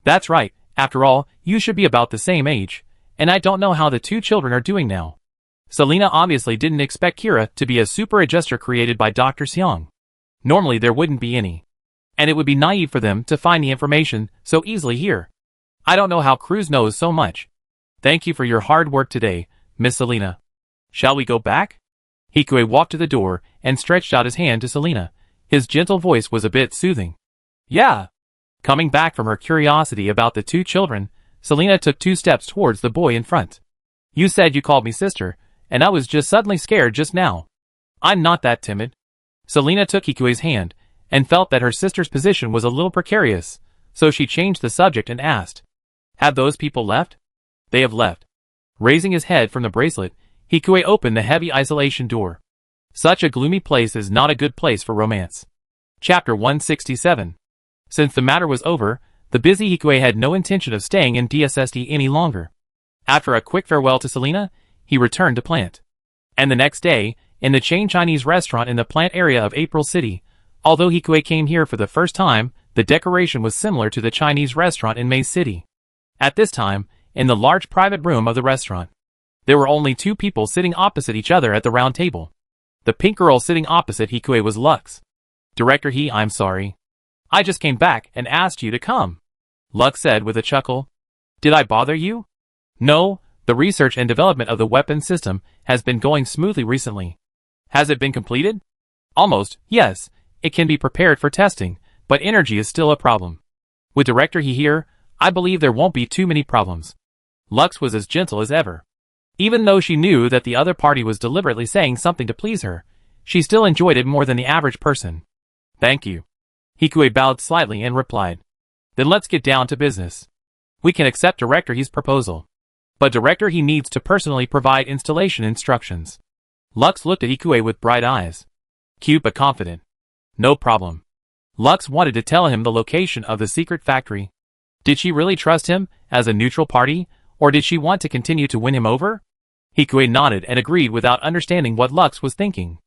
That's right, after all, you should be about the same age, and I don't know how the 2 children are doing now. Selena obviously didn't expect Kira to be a super adjuster created by Dr. Xiang. Normally there wouldn't be any. And it would be naive for them to find the information so easily here. I don't know how Cruz knows so much. Thank you for your hard work today, Miss Selena. Shall we go back? Hikue walked to the door and stretched out his hand to Selena. His gentle voice was a bit soothing. Yeah. Coming back from her curiosity about the 2 children, Selena took 2 steps towards the boy in front. You said you called me sister, and I was just suddenly scared just now. I'm not that timid. Selena took Hikue's hand, and felt that her sister's position was a little precarious, so she changed the subject and asked, have those people left? They have left. Raising his head from the bracelet, Hikue opened the heavy isolation door. Such a gloomy place is not a good place for romance. Chapter 167. Since the matter was over, The busy Hikue had no intention of staying in DSSD any longer. After a quick farewell to Selena, he returned to plant. And the next day, in the chain Chinese restaurant in the plant area of April City, although Hikue came here for the first time, the decoration was similar to the Chinese restaurant in May City. At this time, in the large private room of the restaurant, there were only two people sitting opposite each other at the round table. The pink girl sitting opposite Hikue was Lux. Director I'm sorry. I just came back and asked you to come, Lux said with a chuckle. Did I bother you? No, the research and development of the weapon system has been going smoothly recently. Has it been completed? Almost, yes. It can be prepared for testing, but energy is still a problem. With Director He here, I believe there won't be too many problems. Lux was as gentle as ever. Even though she knew that the other party was deliberately saying something to please her, she still enjoyed it more than the average person. Thank you. Hikue bowed slightly and replied. Then let's get down to business. We can accept Director He's proposal. But Director He needs to personally provide installation instructions. Lux looked at Hikue with bright eyes. Cute but confident. No problem. Lux wanted to tell him the location of the secret factory. Did she really trust him as a neutral party, or did she want to continue to win him over? Hikue nodded and agreed without understanding what Lux was thinking.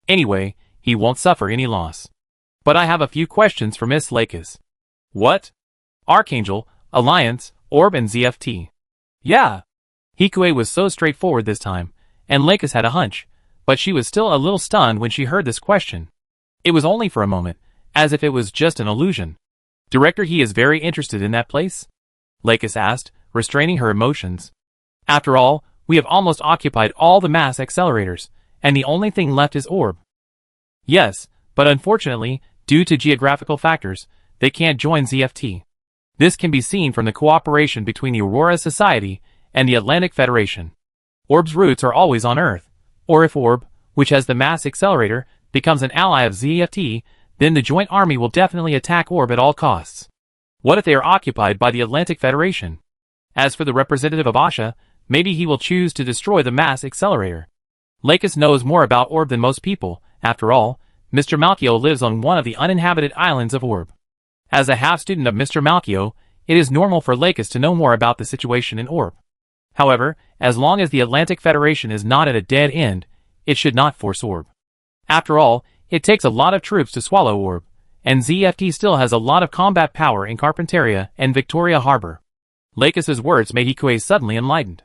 Anyway, he won't suffer any loss. But I have a few questions for Miss Lakis. What? Archangel, Alliance, Orb and ZFT. Yeah. Hikue was so straightforward this time, and Lakis had a hunch, but she was still a little stunned when she heard this question. It was only for a moment, as if it was just an illusion. Director He is very interested in that place? Lakis asked, restraining her emotions. After all, we have almost occupied all the mass accelerators, and the only thing left is Orb. Yes, but unfortunately, due to geographical factors, they can't join ZFT. This can be seen from the cooperation between the Aurora Society and the Atlantic Federation. Orb's roots are always on Earth, or if Orb, which has the mass accelerator, becomes an ally of ZFT, then the joint army will definitely attack Orb at all costs. What if they are occupied by the Atlantic Federation? As for the representative of Asha, maybe he will choose to destroy the mass accelerator. Lakis knows more about Orb than most people. After all, Mr. Malchio lives on one of the uninhabited islands of Orb. As a half-student of Mr. Malchio, it is normal for Lakis to know more about the situation in Orb. However, as long as the Atlantic Federation is not at a dead end, it should not force Orb. After all, it takes a lot of troops to swallow Orb, and ZFT still has a lot of combat power in Carpinteria and Victoria Harbor. Lakis's words made Hikue suddenly enlightened.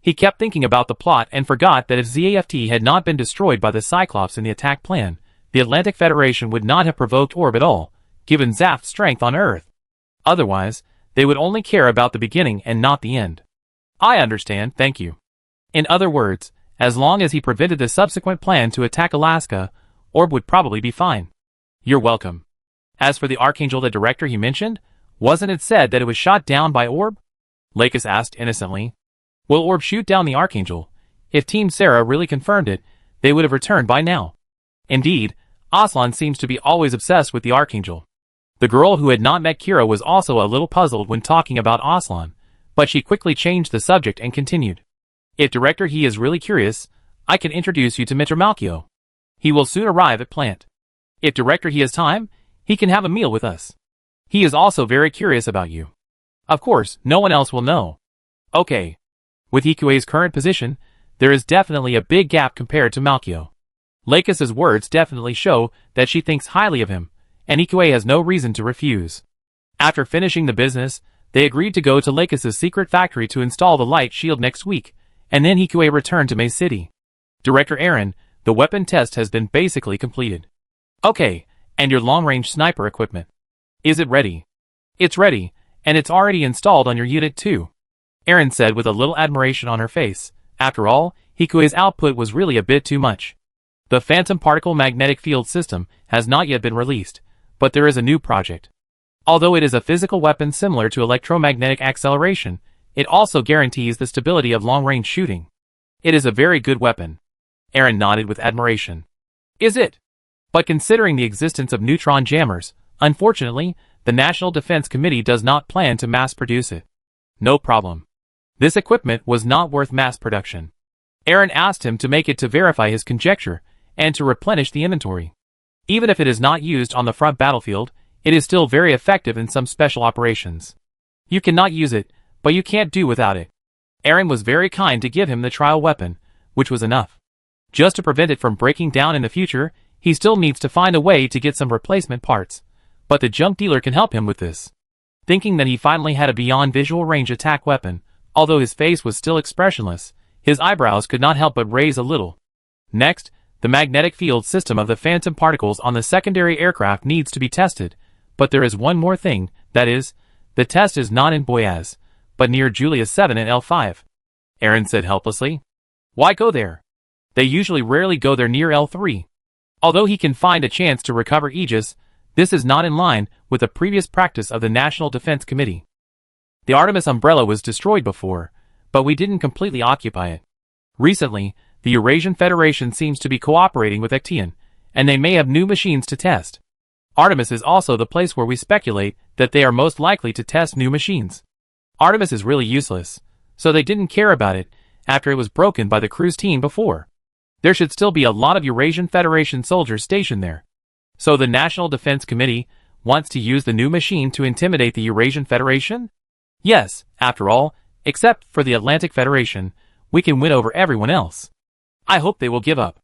He kept thinking about the plot and forgot that if ZFT had not been destroyed by the Cyclops in the attack plan, the Atlantic Federation would not have provoked Orb at all, given Zaft's strength on Earth. Otherwise, they would only care about the beginning and not the end. I understand, thank you. In other words, as long as he prevented the subsequent plan to attack Alaska, Orb would probably be fine. You're welcome. As for the Archangel, the director he mentioned, wasn't it said that it was shot down by Orb? Lakis asked innocently. Will Orb shoot down the Archangel? If Team Sarah really confirmed it, they would have returned by now. Indeed, Aslan seems to be always obsessed with the Archangel. The girl who had not met Kira was also a little puzzled when talking about Aslan, but she quickly changed the subject and continued. If Director He is really curious, I can introduce you to Mr. Malchio. He will soon arrive at plant. If Director He has time, he can have a meal with us. He is also very curious about you. Of course, no one else will know. Okay. With Hikue's current position, there is definitely a big gap compared to Malchio. Lakis's words definitely show that she thinks highly of him, and Hikue has no reason to refuse. After finishing the business, they agreed to go to Lakis's secret factory to install the light shield next week, and then Hikue returned to May City. Director Aaron, the weapon test has been basically completed. Okay, and your long-range sniper equipment. Is it ready? It's ready, and it's already installed on your unit too, Aaron said with a little admiration on her face. After all, Hikue's output was really a bit too much. The Phantom Particle Magnetic Field System has not yet been released, but there is a new project. Although it is a physical weapon similar to electromagnetic acceleration, it also guarantees the stability of long-range shooting. It is a very good weapon. Aaron nodded with admiration. Is it? But considering the existence of neutron jammers, unfortunately, the National Defense Committee does not plan to mass-produce it. No problem. This equipment was not worth mass production. Aaron asked him to make it to verify his conjecture, and to replenish the inventory. Even if it is not used on the front battlefield, It is still very effective in some special operations. You cannot use it, but you can't do without it. Aaron was very kind to give him the trial weapon, which was enough. Just to prevent it from breaking down in the future, he still needs to find a way to get some replacement parts. But the junk dealer can help him with this. Thinking that he finally had a beyond visual range attack weapon, although his face was still expressionless, his eyebrows could not help but raise a little. Next, the magnetic field system of the phantom particles on the secondary aircraft needs to be tested, but there is one more thing, that is, the test is not in Boyaz, but near Julius 7 and L5. Aaron said helplessly. Why go there? They usually rarely go there near L3. Although he can find a chance to recover Aegis, this is not in line with the previous practice of the National Defense Committee. The Artemis umbrella was destroyed before, but we didn't completely occupy it. Recently, the Eurasian Federation seems to be cooperating with Acteon, and they may have new machines to test. Artemis is also the place where we speculate that they are most likely to test new machines. Artemis is really useless, so they didn't care about it after it was broken by the cruise team before. There should still be a lot of Eurasian Federation soldiers stationed there. So the National Defense Committee wants to use the new machine to intimidate the Eurasian Federation? Yes, after all, except for the Atlantic Federation, we can win over everyone else. I hope they will give up.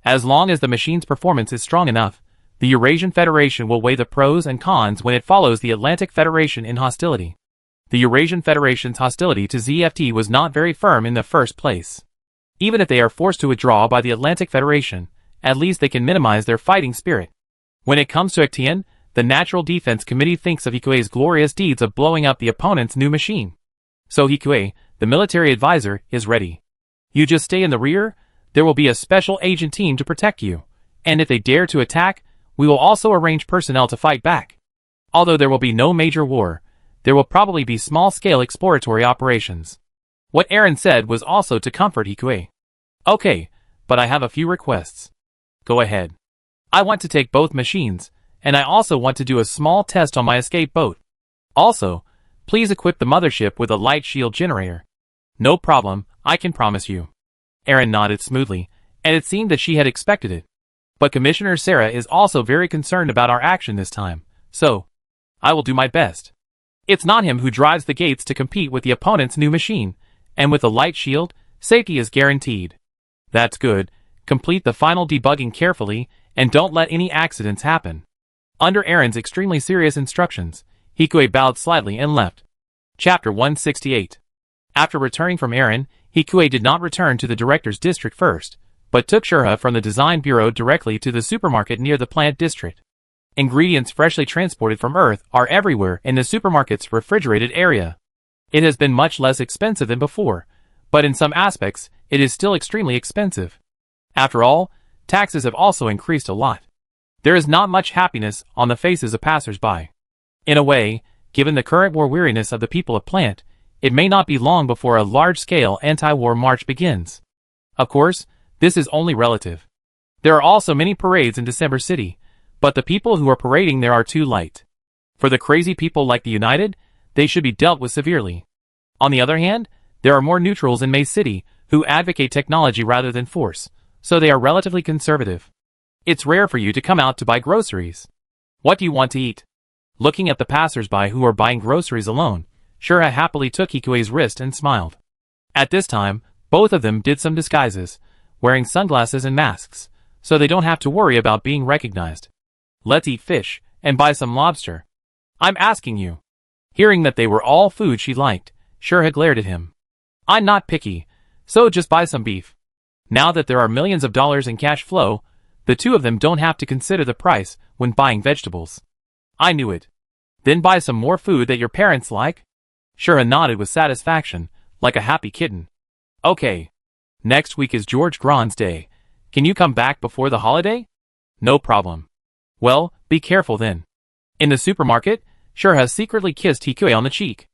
As long as the machine's performance is strong enough, the Eurasian Federation will weigh the pros and cons when it follows the Atlantic Federation in hostility. The Eurasian Federation's hostility to ZFT was not very firm in the first place. Even if they are forced to withdraw by the Atlantic Federation, at least they can minimize their fighting spirit. When it comes to Acteon, the Natural Defense Committee thinks of Hikue's glorious deeds of blowing up the opponent's new machine. So Hikue, the military advisor, is ready. You just stay in the rear, there will be a special agent team to protect you, and if they dare to attack, we will also arrange personnel to fight back. Although there will be no major war, there will probably be small-scale exploratory operations. What Aaron said was also to comfort Hikue. Okay, but I have a few requests. Go ahead. I want to take both machines, and I also want to do a small test on my escape boat. Also, please equip the mothership with a light shield generator. No problem, I can promise you. Aaron nodded smoothly, and it seemed that she had expected it. But Commissioner Sarah is also very concerned about our action this time, so I will do my best. It's not him who drives the gates to compete with the opponent's new machine, and with the light shield, safety is guaranteed. That's good. Complete the final debugging carefully, and don't let any accidents happen. Under Aaron's extremely serious instructions, Hikue bowed slightly and left. Chapter 168. After returning from Aaron, Hikue did not return to the director's district first, but took Shurha from the design bureau directly to the supermarket near the plant district. Ingredients freshly transported from Earth are everywhere in the supermarket's refrigerated area. It has been much less expensive than before, but in some aspects, it is still extremely expensive. After all, taxes have also increased a lot. There is not much happiness on the faces of passers-by. In a way, given the current war weariness of the people of Plant, it may not be long before a large-scale anti-war march begins. Of course, this is only relative. There are also many parades in December City, but the people who are parading there are too light. For the crazy people like the United, they should be dealt with severely. On the other hand, there are more neutrals in May City who advocate technology rather than force, so they are relatively conservative. It's rare for you to come out to buy groceries. What do you want to eat? Looking at the passers-by who are buying groceries alone, Shurha happily took Hikue's wrist and smiled. At this time, both of them did some disguises, wearing sunglasses and masks, so they don't have to worry about being recognized. Let's eat fish, and buy some lobster. I'm asking you. Hearing that they were all food she liked, Shurha glared at him. I'm not picky, so just buy some beef. Now that there are millions of dollars in cash flow, the two of them don't have to consider the price when buying vegetables. I knew it. Then buy some more food that your parents like? Shurha nodded with satisfaction, like a happy kitten. Okay. Next week is George Grand's day. Can you come back before the holiday? No problem. Well, be careful then. In the supermarket, Shurha secretly kissed Hikue on the cheek.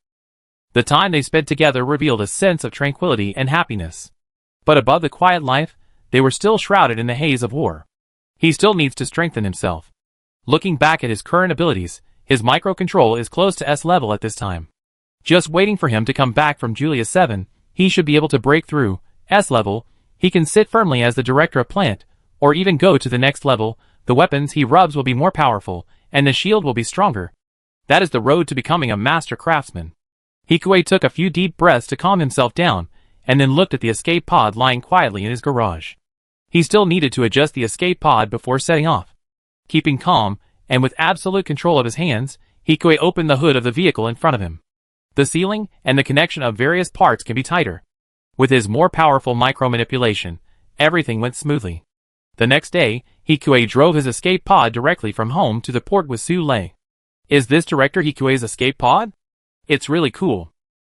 The time they spent together revealed a sense of tranquility and happiness. But above the quiet life, they were still shrouded in the haze of war. He still needs to strengthen himself. Looking back at his current abilities, his microcontrol is close to S level at this time. Just waiting for him to come back from Julius 7, he should be able to break through S level. He can sit firmly as the director of plant, or even go to the next level. The weapons he rubs will be more powerful, and the shield will be stronger. That is the road to becoming a master craftsman. Hikuei took a few deep breaths to calm himself down, and then looked at the escape pod lying quietly in his garage. He still needed to adjust the escape pod before setting off. Keeping calm, and with absolute control of his hands, Hikuei opened the hood of the vehicle in front of him. The sealing and the connection of various parts can be tighter. With his more powerful micro-manipulation, everything went smoothly. The next day, Hikuei drove his escape pod directly from home to the port with Su Lei. Is this Director Hikuei's escape pod? It's really cool.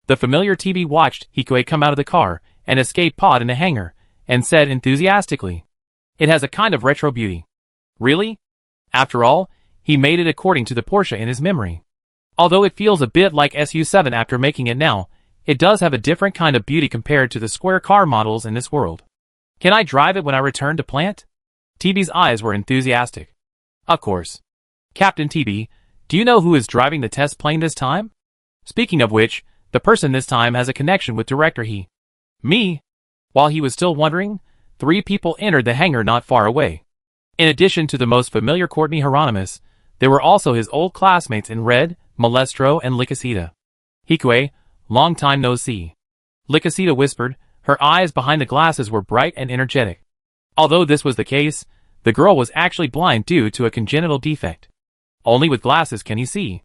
The familiar TV watched Hikuei come out of the car and escape pod in a hangar, and said enthusiastically, "It has a kind of retro beauty." Really? After all, he made it according to the Porsche in his memory. Although it feels a bit like SU7 after making it now, it does have a different kind of beauty compared to the square car models in this world. Can I drive it when I return to plant? TB's eyes were enthusiastic. Of course. Captain TB, do you know who is driving the test plane this time? Speaking of which, the person this time has a connection with Director He. Me? While he was still wondering, 3 people entered the hangar not far away. In addition to the most familiar Courtney Hieronymus, there were also his old classmates in Red, Malestro, and Likasita. Hikuei, long time no see. Likasita whispered, her eyes behind the glasses were bright and energetic. Although this was the case, the girl was actually blind due to a congenital defect. Only with glasses can he see.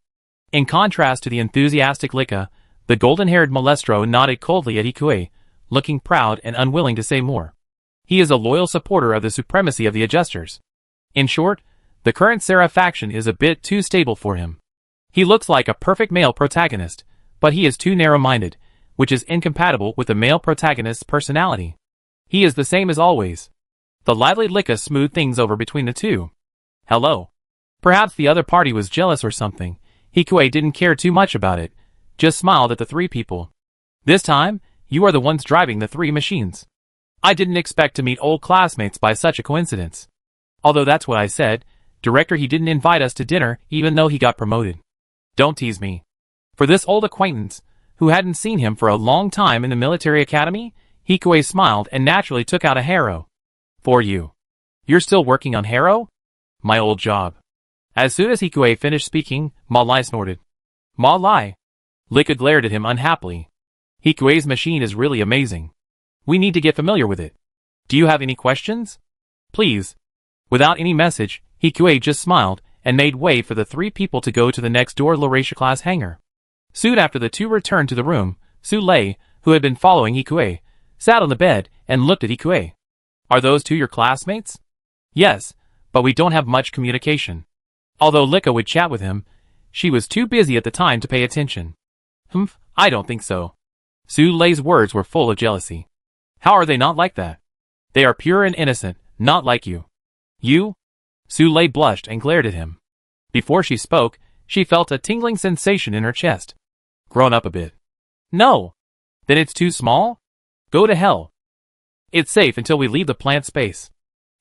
In contrast to the enthusiastic Lika, the golden-haired Malestro nodded coldly at Hikuei, looking proud and unwilling to say more. He is a loyal supporter of the supremacy of the adjusters. In short, the current Seraph faction is a bit too stable for him. He looks like a perfect male protagonist, but he is too narrow-minded, which is incompatible with the male protagonist's personality. He is the same as always. The lively Lika smoothed things over between the two. Hello. Perhaps the other party was jealous or something. Hikuei didn't care too much about it, just smiled at the 3 people. This time, you are the ones driving the 3 machines. I didn't expect to meet old classmates by such a coincidence. Although that's what I said, Director He didn't invite us to dinner even though he got promoted. Don't tease me. For this old acquaintance, who hadn't seen him for a long time in the military academy, Hikuei smiled and naturally took out a harrow. For you. You're still working on harrow? My old job. As soon as Hikuei finished speaking, Ma Lai snorted. Ma Lai. Lika glared at him unhappily. Hikuei's machine is really amazing. We need to get familiar with it. Do you have any questions? Please. Without any message, Hikuei just smiled and made way for the 3 people to go to the next door Laurasia-class hangar. Soon after the 2 returned to the room, Su Lei, who had been following Hikuei, sat on the bed and looked at Hikuei. Are those 2 your classmates? Yes, but we don't have much communication. Although Lika would chat with him, she was too busy at the time to pay attention. I don't think so. Su Lei's words were full of jealousy. How are they not like that? They are pure and innocent, not like you. You? Su Lei blushed and glared at him. Before she spoke, she felt a tingling sensation in her chest. Grown up a bit. No. Then it's too small? Go to hell. It's safe until we leave the plant space.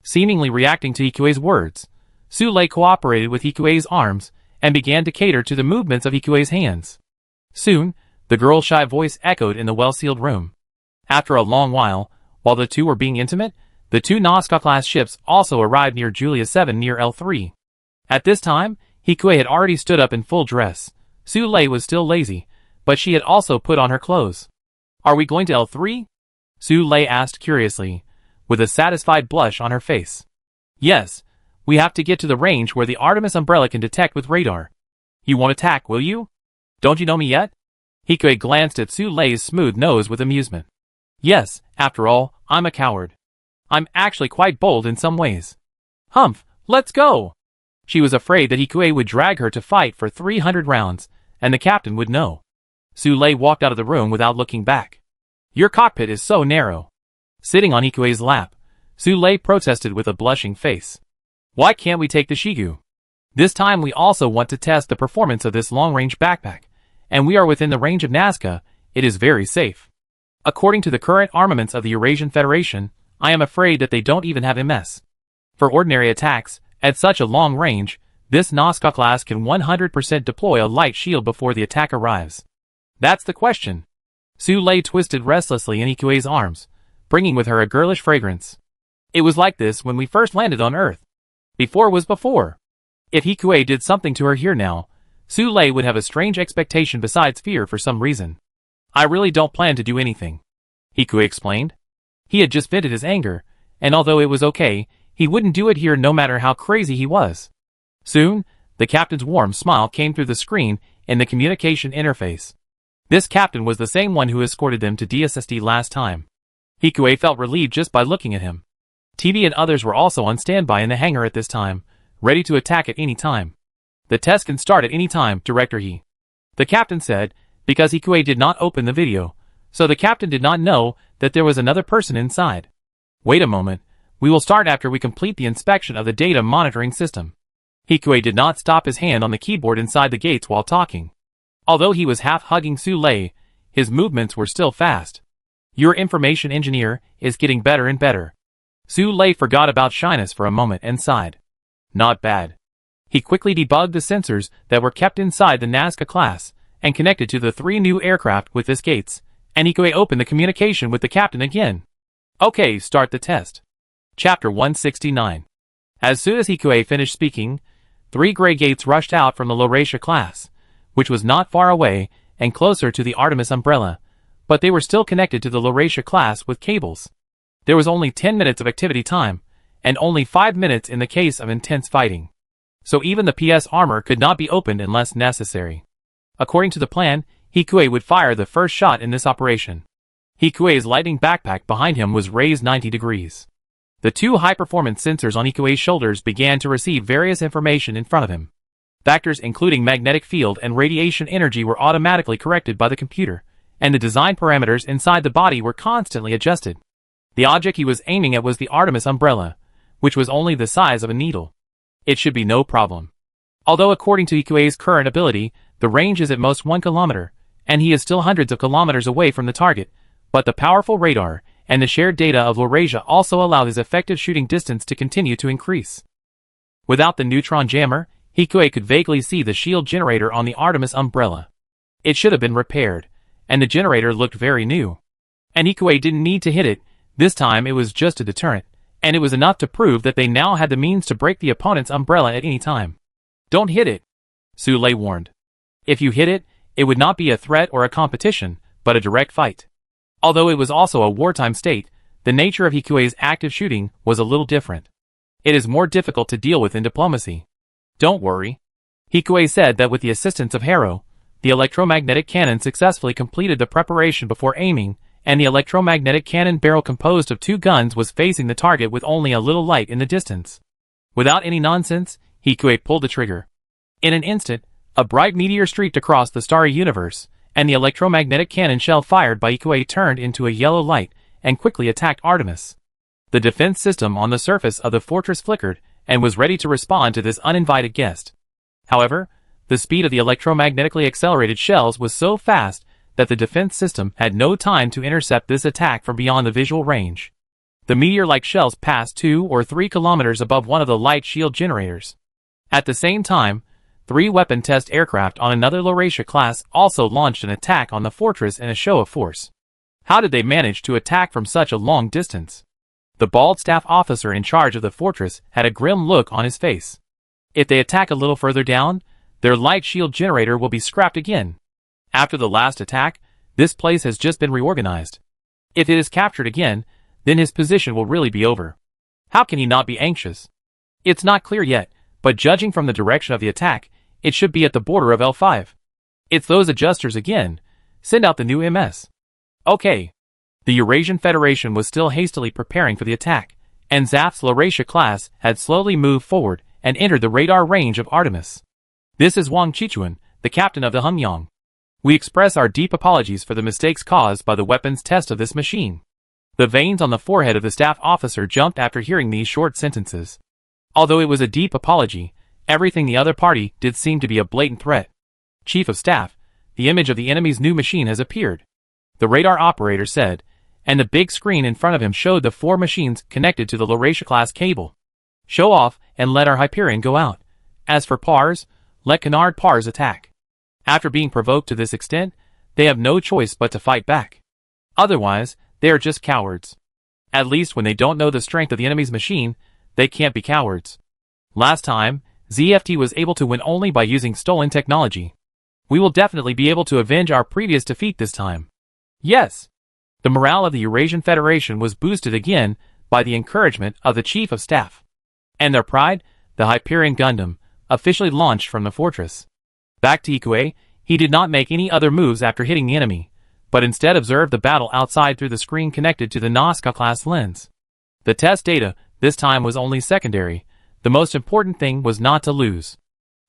Seemingly reacting to Hikuei's words, Su Lei cooperated with Hikuei's arms and began to cater to the movements of Hikuei's hands. Soon, the girl's shy voice echoed in the well-sealed room. After a long while the 2 were being intimate, the 2 Nazca-class ships also arrived near Julia 7 near L3. At this time, Hikuei had already stood up in full dress. Su Lei was still lazy, but she had also put on her clothes. Are we going to L3? Su Lei asked curiously, with a satisfied blush on her face. Yes, we have to get to the range where the Artemis umbrella can detect with radar. You won't attack, will you? Don't you know me yet? Hikuei glanced at Su Lei's smooth nose with amusement. Yes, after all, I'm a coward. I'm actually quite bold in some ways. Humph, let's go! She was afraid that Hikuei would drag her to fight for 300 rounds, and the captain would know. Su Lei walked out of the room without looking back. Your cockpit is so narrow. Sitting on Hikuei's lap, Su Lei protested with a blushing face. Why can't we take the Shigu? This time we also want to test the performance of this long-range backpack, and we are within the range of Nazca. It is very safe. According to the current armaments of the Eurasian Federation, I am afraid that they don't even have MS. For ordinary attacks, at such a long range, this Nazca class can 100% deploy a light shield before the attack arrives. That's the question. Su Lei twisted restlessly in Hikuei's arms, bringing with her a girlish fragrance. It was like this when we first landed on Earth. Before was before. If Hikue did something to her here now, Su Lei would have a strange expectation besides fear for some reason. I really don't plan to do anything, Hikue explained. He had just vented his anger, and although it was okay, he wouldn't do it here no matter how crazy he was. Soon, the captain's warm smile came through the screen in the communication interface. This captain was the same one who escorted them to DSSD last time. Hikue felt relieved just by looking at him. TV and others were also on standby in the hangar at this time, ready to attack at any time. The test can start at any time, Director He. The captain said, because Hikue did not open the video, so the captain did not know that there was another person inside. Wait a moment, we will start after we complete the inspection of the data monitoring system. Hikue did not stop his hand on the keyboard inside the gates while talking. Although he was half hugging Su Lei, his movements were still fast. Your information engineer is getting better and better. Su Lei forgot about shyness for a moment and sighed. Not bad. He quickly debugged the sensors that were kept inside the Nazca class and connected to the 3 new aircraft with this gates, and Hikue opened the communication with the captain again. Okay, start the test. Chapter 169. As soon as Hikue finished speaking, 3 gray gates rushed out from the Laurasia class, which was not far away and closer to the Artemis umbrella, but they were still connected to the Laurasia class with cables. There was only 10 minutes of activity time, and only 5 minutes in the case of intense fighting. So even the PS armor could not be opened unless necessary. According to the plan, Hikue would fire the first shot in this operation. Hikue's lightning backpack behind him was raised 90 degrees. The 2 high-performance sensors on Hikue's shoulders began to receive various information in front of him. Factors including magnetic field and radiation energy were automatically corrected by the computer, and the design parameters inside the body were constantly adjusted. The object he was aiming at was the Artemis umbrella, which was only the size of a needle. It should be no problem. Although according to Hikue's current ability, the range is at most 1 kilometer, and he is still hundreds of kilometers away from the target, but the powerful radar and the shared data of Laurasia also allow his effective shooting distance to continue to increase. Without the neutron jammer, Hikue could vaguely see the shield generator on the Artemis umbrella. It should have been repaired, and the generator looked very new. And Hikue didn't need to hit it, this time it was just a deterrent, and it was enough to prove that they now had the means to break the opponent's umbrella at any time. Don't hit it, Su Lei warned. If you hit it, it would not be a threat or a competition, but a direct fight. Although it was also a wartime state, the nature of Hikue's active shooting was a little different. It is more difficult to deal with in diplomacy. Don't worry. Hikue said that with the assistance of Harrow, the electromagnetic cannon successfully completed the preparation before aiming, and the electromagnetic cannon barrel composed of 2 guns was facing the target with only a little light in the distance. Without any nonsense, Hikue pulled the trigger. In an instant, a bright meteor streaked across the starry universe, and the electromagnetic cannon shell fired by Hikue turned into a yellow light and quickly attacked Artemis. The defense system on the surface of the fortress flickered and was ready to respond to this uninvited guest. However, the speed of the electromagnetically accelerated shells was so fast that the defense system had no time to intercept this attack from beyond the visual range. The meteor-like shells passed 2 or 3 kilometers above one of the light shield generators. At the same time, 3 weapon test aircraft on another Laurasia class also launched an attack on the fortress in a show of force. How did they manage to attack from such a long distance? The bald staff officer in charge of the fortress had a grim look on his face. If they attack a little further down, their light shield generator will be scrapped again. After the last attack, this place has just been reorganized. If it is captured again, then his position will really be over. How can he not be anxious? It's not clear yet, but judging from the direction of the attack, it should be at the border of L5. It's those adjusters again. Send out the new MS. Okay. The Eurasian Federation was still hastily preparing for the attack, and Zaf's Laurasia class had slowly moved forward and entered the radar range of Artemis. This is Wang Chichuan, the captain of the Humyong. We express our deep apologies for the mistakes caused by the weapons test of this machine. The veins on the forehead of the staff officer jumped after hearing these short sentences. Although it was a deep apology, everything the other party did seemed to be a blatant threat. Chief of Staff, the image of the enemy's new machine has appeared, the radar operator said, and the big screen in front of him showed the 4 machines connected to the Laurasia-class cable. Show off and let our Hyperion go out. As for Pars, let Canard Pars attack. After being provoked to this extent, they have no choice but to fight back. Otherwise, they are just cowards. At least when they don't know the strength of the enemy's machine, they can't be cowards. Last time, ZFT was able to win only by using stolen technology. We will definitely be able to avenge our previous defeat this time. Yes. The morale of the Eurasian Federation was boosted again by the encouragement of the Chief of Staff. And their pride, the Hyperion Gundam, officially launched from the fortress. Back to Ikue, he did not make any other moves after hitting the enemy, but instead observed the battle outside through the screen connected to the Nazca-class lens. The test data, this time, was only secondary. The most important thing was not to lose.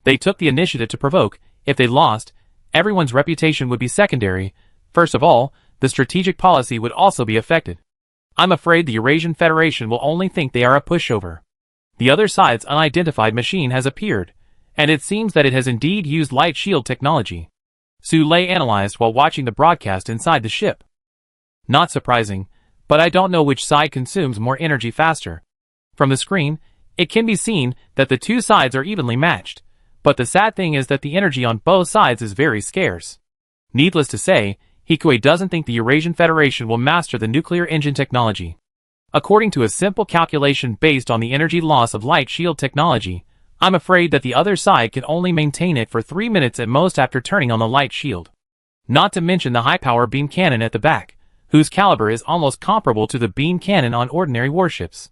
They took the initiative to provoke. If they lost, everyone's reputation would be secondary. First of all, the strategic policy would also be affected. I'm afraid the Eurasian Federation will only think they are a pushover. The other side's unidentified machine has appeared, and it seems that it has indeed used light shield technology. Su Lei analyzed while watching the broadcast inside the ship. Not surprising, but I don't know which side consumes more energy faster. From the screen, it can be seen that the two sides are evenly matched, but the sad thing is that the energy on both sides is very scarce. Needless to say, Hikue doesn't think the Eurasian Federation will master the nuclear engine technology. According to a simple calculation based on the energy loss of light shield technology, I'm afraid that the other side can only maintain it for 3 minutes at most after turning on the light shield. Not to mention the high-power beam cannon at the back, whose caliber is almost comparable to the beam cannon on ordinary warships.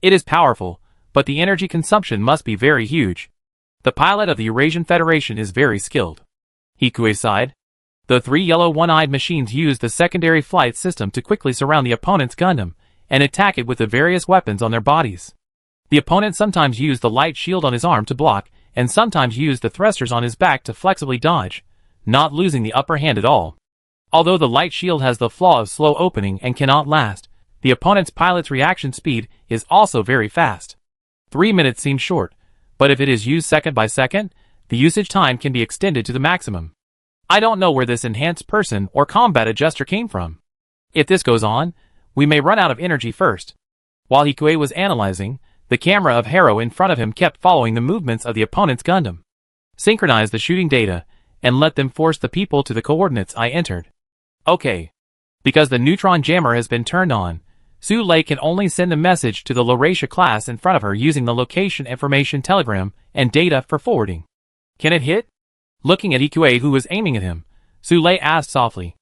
It is powerful, but the energy consumption must be very huge. The pilot of the Eurasian Federation is very skilled. Hikue sighed. The three yellow one-eyed machines used the secondary flight system to quickly surround the opponent's Gundam and attack it with the various weapons on their bodies. The opponent sometimes used the light shield on his arm to block, and sometimes used the thrusters on his back to flexibly dodge, not losing the upper hand at all. Although the light shield has the flaw of slow opening and cannot last, the opponent's pilot's reaction speed is also very fast. 3 minutes seems short, but if it is used second by second, the usage time can be extended to the maximum. I don't know where this enhanced person or combat adjuster came from. If this goes on, we may run out of energy first. While Hikue was analyzing, the camera of Harrow in front of him kept following the movements of the opponent's Gundam. Synchronize the shooting data, and let them force the people to the coordinates I entered. Okay. Because the neutron jammer has been turned on, Su Lei can only send a message to the Laurasia class in front of her using the location information telegram and data for forwarding. Can it hit? Looking at Ikue, who was aiming at him, Su Lei asked softly.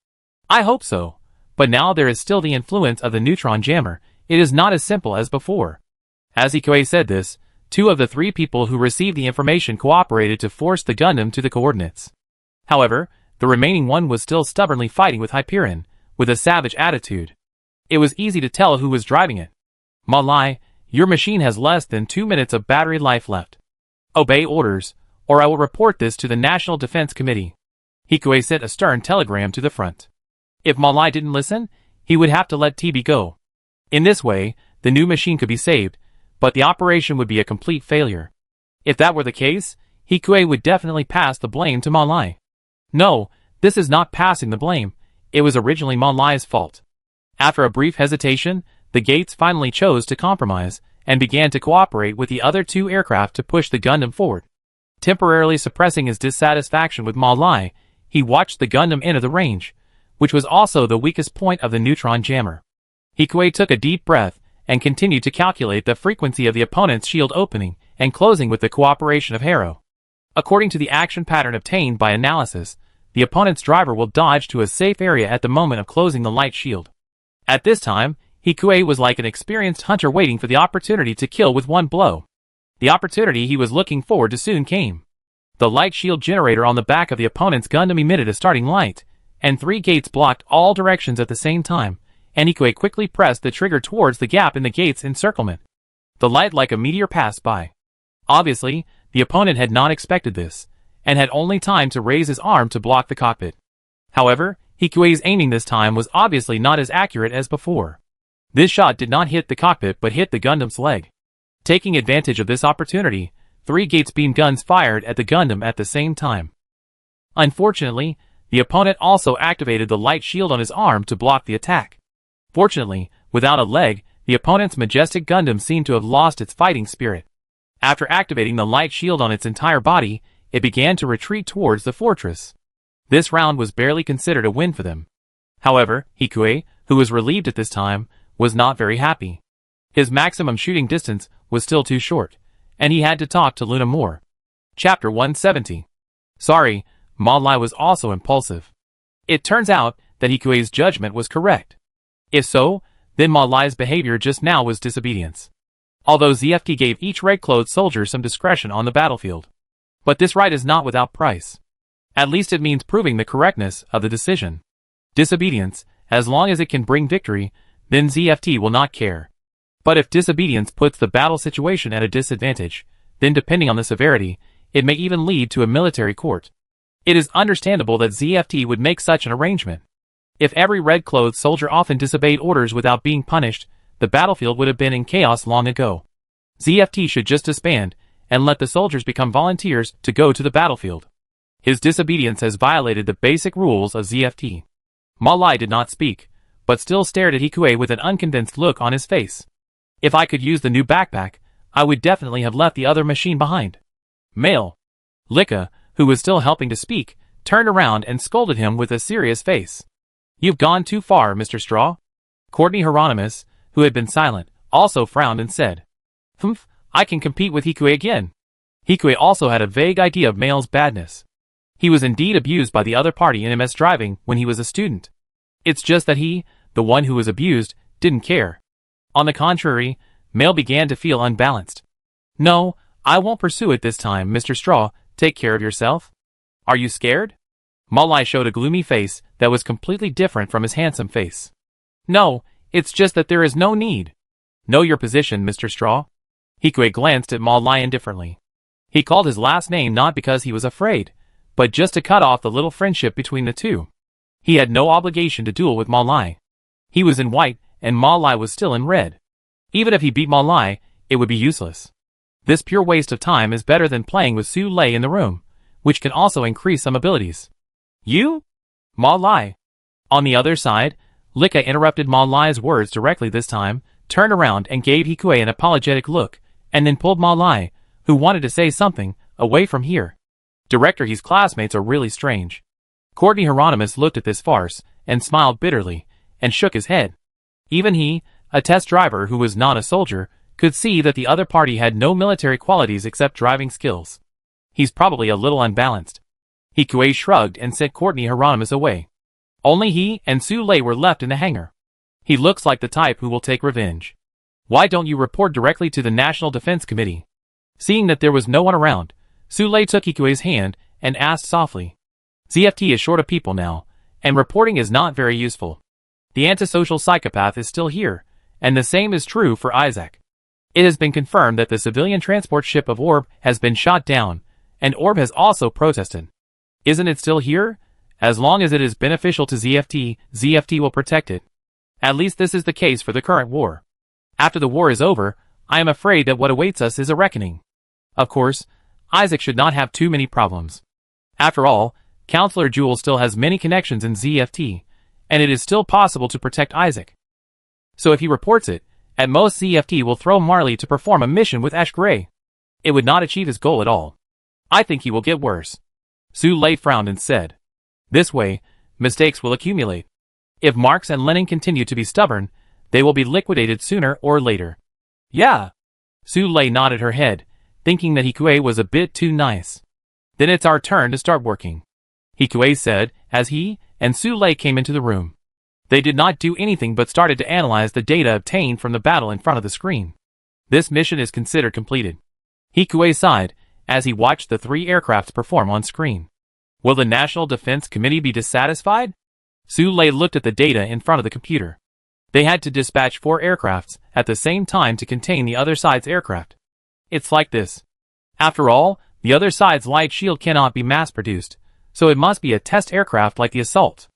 I hope so, but now there is still the influence of the neutron jammer. It is not as simple as before. As Ikue said this, 2 of the 3 people who received the information cooperated to force the Gundam to the coordinates. However, the remaining one was still stubbornly fighting with Hyperion, with a savage attitude. It was easy to tell who was driving it. Ma Lai, your machine has less than 2 minutes of battery life left. Obey orders, or I will report this to the National Defense Committee. Hikue sent a stern telegram to the front. If Ma Lai didn't listen, he would have to let TB go. In this way, the new machine could be saved, but the operation would be a complete failure. If that were the case, Hikue would definitely pass the blame to Ma Lai. No, this is not passing the blame. It was originally Ma Lai's fault. After a brief hesitation, the Gates finally chose to compromise and began to cooperate with the other 2 aircraft to push the Gundam forward. Temporarily suppressing his dissatisfaction with Ma Lai, he watched the Gundam enter the range, which was also the weakest point of the neutron jammer. Hikue took a deep breath and continued to calculate the frequency of the opponent's shield opening and closing with the cooperation of Harrow. According to the action pattern obtained by analysis, the opponent's driver will dodge to a safe area at the moment of closing the light shield. At this time, Hikue was like an experienced hunter waiting for the opportunity to kill with one blow. The opportunity he was looking forward to soon came. The light shield generator on the back of the opponent's Gundam emitted a starting light, and 3 gates blocked all directions at the same time, and Hikue quickly pressed the trigger towards the gap in the gate's encirclement. The light like a meteor passed by. Obviously, the opponent had not expected this, and had only time to raise his arm to block the cockpit. However, Hikue's aiming this time was obviously not as accurate as before. This shot did not hit the cockpit but hit the Gundam's leg. Taking advantage of this opportunity, 3 Gates beam guns fired at the Gundam at the same time. Unfortunately, the opponent also activated the light shield on his arm to block the attack. Fortunately, without a leg, the opponent's majestic Gundam seemed to have lost its fighting spirit. After activating the light shield on its entire body, it began to retreat towards the fortress. This round was barely considered a win for them. However, Hikue, who was relieved at this time, was not very happy. His maximum shooting distance was still too short, and he had to talk to Luna more. Chapter 170. Sorry, Ma Lai was also impulsive. It turns out that Hikuei's judgment was correct. If so, then Ma Lai's behavior just now was disobedience. Although ZFT gave each red-clothed soldier some discretion on the battlefield. But this right is not without price. At least it means proving the correctness of the decision. Disobedience, as long as it can bring victory, then ZFT will not care. But if disobedience puts the battle situation at a disadvantage, then depending on the severity, it may even lead to a military court. It is understandable that ZFT would make such an arrangement. If every red-clothed soldier often disobeyed orders without being punished, the battlefield would have been in chaos long ago. ZFT should just disband, and let the soldiers become volunteers to go to the battlefield. His disobedience has violated the basic rules of ZFT. Ma Lai did not speak, but still stared at Hikuei with an unconvinced look on his face. If I could use the new backpack, I would definitely have left the other machine behind. Male. Lika, who was still helping to speak, turned around and scolded him with a serious face. You've gone too far, Mr. Straw. Courtney Hieronymus, who had been silent, also frowned and said, Humph, I can compete with Hikuei again. Hikuei also had a vague idea of Male's badness. He was indeed abused by the other party in MS driving when he was a student. It's just that he, the one who was abused, didn't care. On the contrary, Male began to feel unbalanced. No, I won't pursue it this time, Mr. Straw. Take care of yourself. Are you scared? Ma Lai showed a gloomy face that was completely different from his handsome face. No, it's just that there is no need. Know your position, Mr. Straw. Hikuei glanced at Ma Lai indifferently. He called his last name not because he was afraid, but just to cut off the little friendship between the two. He had no obligation to duel with Ma Lai. He was in white, and Ma Lai was still in red. Even if he beat Ma Lai, it would be useless. This pure waste of time is better than playing with Su Lei in the room, which can also increase some abilities. You? Ma Lai. On the other side, Lika interrupted Ma Lai's words directly this time, turned around and gave Hikuei an apologetic look, and then pulled Ma Lai, who wanted to say something, away from here. Director, his classmates are really strange. Courtney Hieronymus looked at this farce, and smiled bitterly, and shook his head. Even he, a test driver who was not a soldier, could see that the other party had no military qualities except driving skills. He's probably a little unbalanced. Hikuei shrugged and sent Courtney Hieronymus away. Only he and Su Lei were left in the hangar. He looks like the type who will take revenge. Why don't you report directly to the National Defense Committee? Seeing that there was no one around, Su Lei took Hikuei's hand and asked softly. ZFT is short of people now, and reporting is not very useful. The antisocial psychopath is still here, and the same is true for Isaac. It has been confirmed that the civilian transport ship of Orb has been shot down, and Orb has also protested. Isn't it still here? As long as it is beneficial to ZFT, ZFT will protect it. At least this is the case for the current war. After the war is over, I am afraid that what awaits us is a reckoning. Of course, Isaac should not have too many problems. After all, Counselor Jewel still has many connections in ZFT, and it is still possible to protect Isaac. So if he reports it, at most ZFT will throw Marley to perform a mission with Ash Gray. It would not achieve his goal at all. I think he will get worse. Su Lei frowned and said. This way, mistakes will accumulate. If Marx and Lenin continue to be stubborn, they will be liquidated sooner or later. Yeah. Su Lei nodded her head, thinking that Hikuei was a bit too nice. Then it's our turn to start working. Hikuei said, as he and Su Lei came into the room. They did not do anything but started to analyze the data obtained from the battle in front of the screen. This mission is considered completed. Hikuei sighed, as he watched the 3 aircrafts perform on screen. Will the National Defense Committee be dissatisfied? Su Lei looked at the data in front of the computer. They had to dispatch 4 aircrafts at the same time to contain the other side's aircraft. It's like this. After all, the other side's light shield cannot be mass-produced, so it must be a test aircraft like the Assault.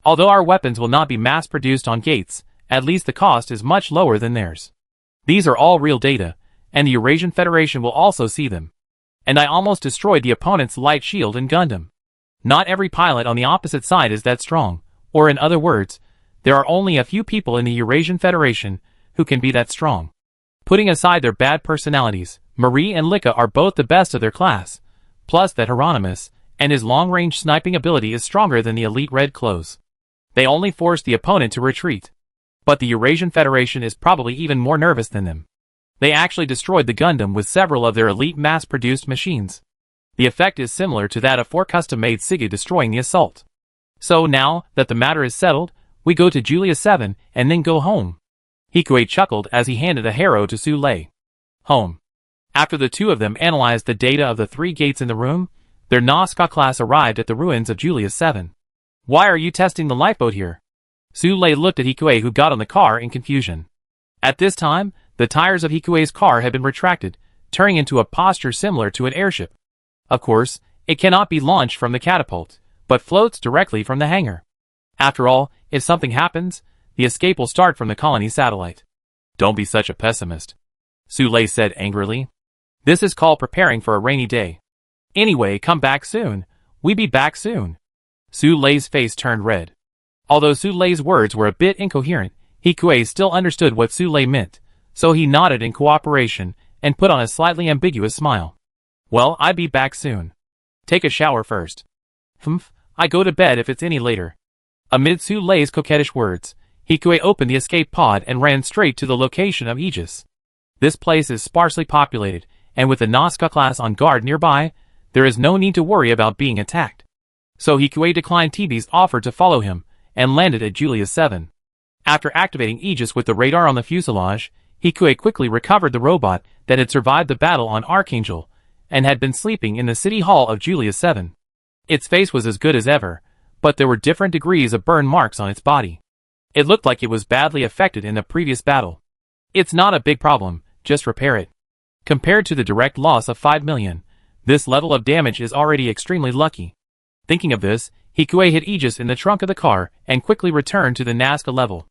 Although our weapons will not be mass-produced on Gates, at least the cost is much lower than theirs. These are all real data, and the Eurasian Federation will also see them. And I almost destroyed the opponent's light shield in Gundam. Not every pilot on the opposite side is that strong, or in other words, there are only a few people in the Eurasian Federation who can be that strong. Putting aside their bad personalities, Marie and Lika are both the best of their class, plus that Hieronymus and his long-range sniping ability is stronger than the elite red clothes. They only force the opponent to retreat. But the Eurasian Federation is probably even more nervous than them. They actually destroyed the Gundam with several of their elite mass-produced machines. The effect is similar to that of 4 custom-made Siga destroying the assault. So now that the matter is settled, we go to Julia 7 and then go home. Hikue chuckled as he handed a harrow to Su Lei. Home. After the two of them analyzed the data of the 3 gates in the room, their Nazca class arrived at the ruins of Julia 7. Why are you testing the lifeboat here? Su Lei looked at Hikue, who got on the car in confusion. At this time, the tires of Hikue's car had been retracted, turning into a posture similar to an airship. Of course, it cannot be launched from the catapult, but floats directly from the hangar. After all, if something happens, the escape will start from the colony satellite. Don't be such a pessimist, Su Lei said angrily. This is called preparing for a rainy day. Anyway, come back soon. We be back soon. Su Lei's face turned red. Although Su Lei's words were a bit incoherent, Hikue still understood what Su Lei meant, so he nodded in cooperation and put on a slightly ambiguous smile. Well, I be back soon. Take a shower first. Humph, I go to bed if it's any later. Amid Su Lei's coquettish words, Hikue opened the escape pod and ran straight to the location of Aegis. This place is sparsely populated, and with the Nazca class on guard nearby, there is no need to worry about being attacked. So Hikue declined TB's offer to follow him, and landed at Julia 7. After activating Aegis with the radar on the fuselage, Hikue quickly recovered the robot that had survived the battle on Archangel, and had been sleeping in the city hall of Julia 7. Its face was as good as ever, but there were different degrees of burn marks on its body. It looked like it was badly affected in the previous battle. It's not a big problem, just repair it. Compared to the direct loss of 5 million, this level of damage is already extremely lucky. Thinking of this, Hikue hid Aegis in the trunk of the car and quickly returned to the Nazca level.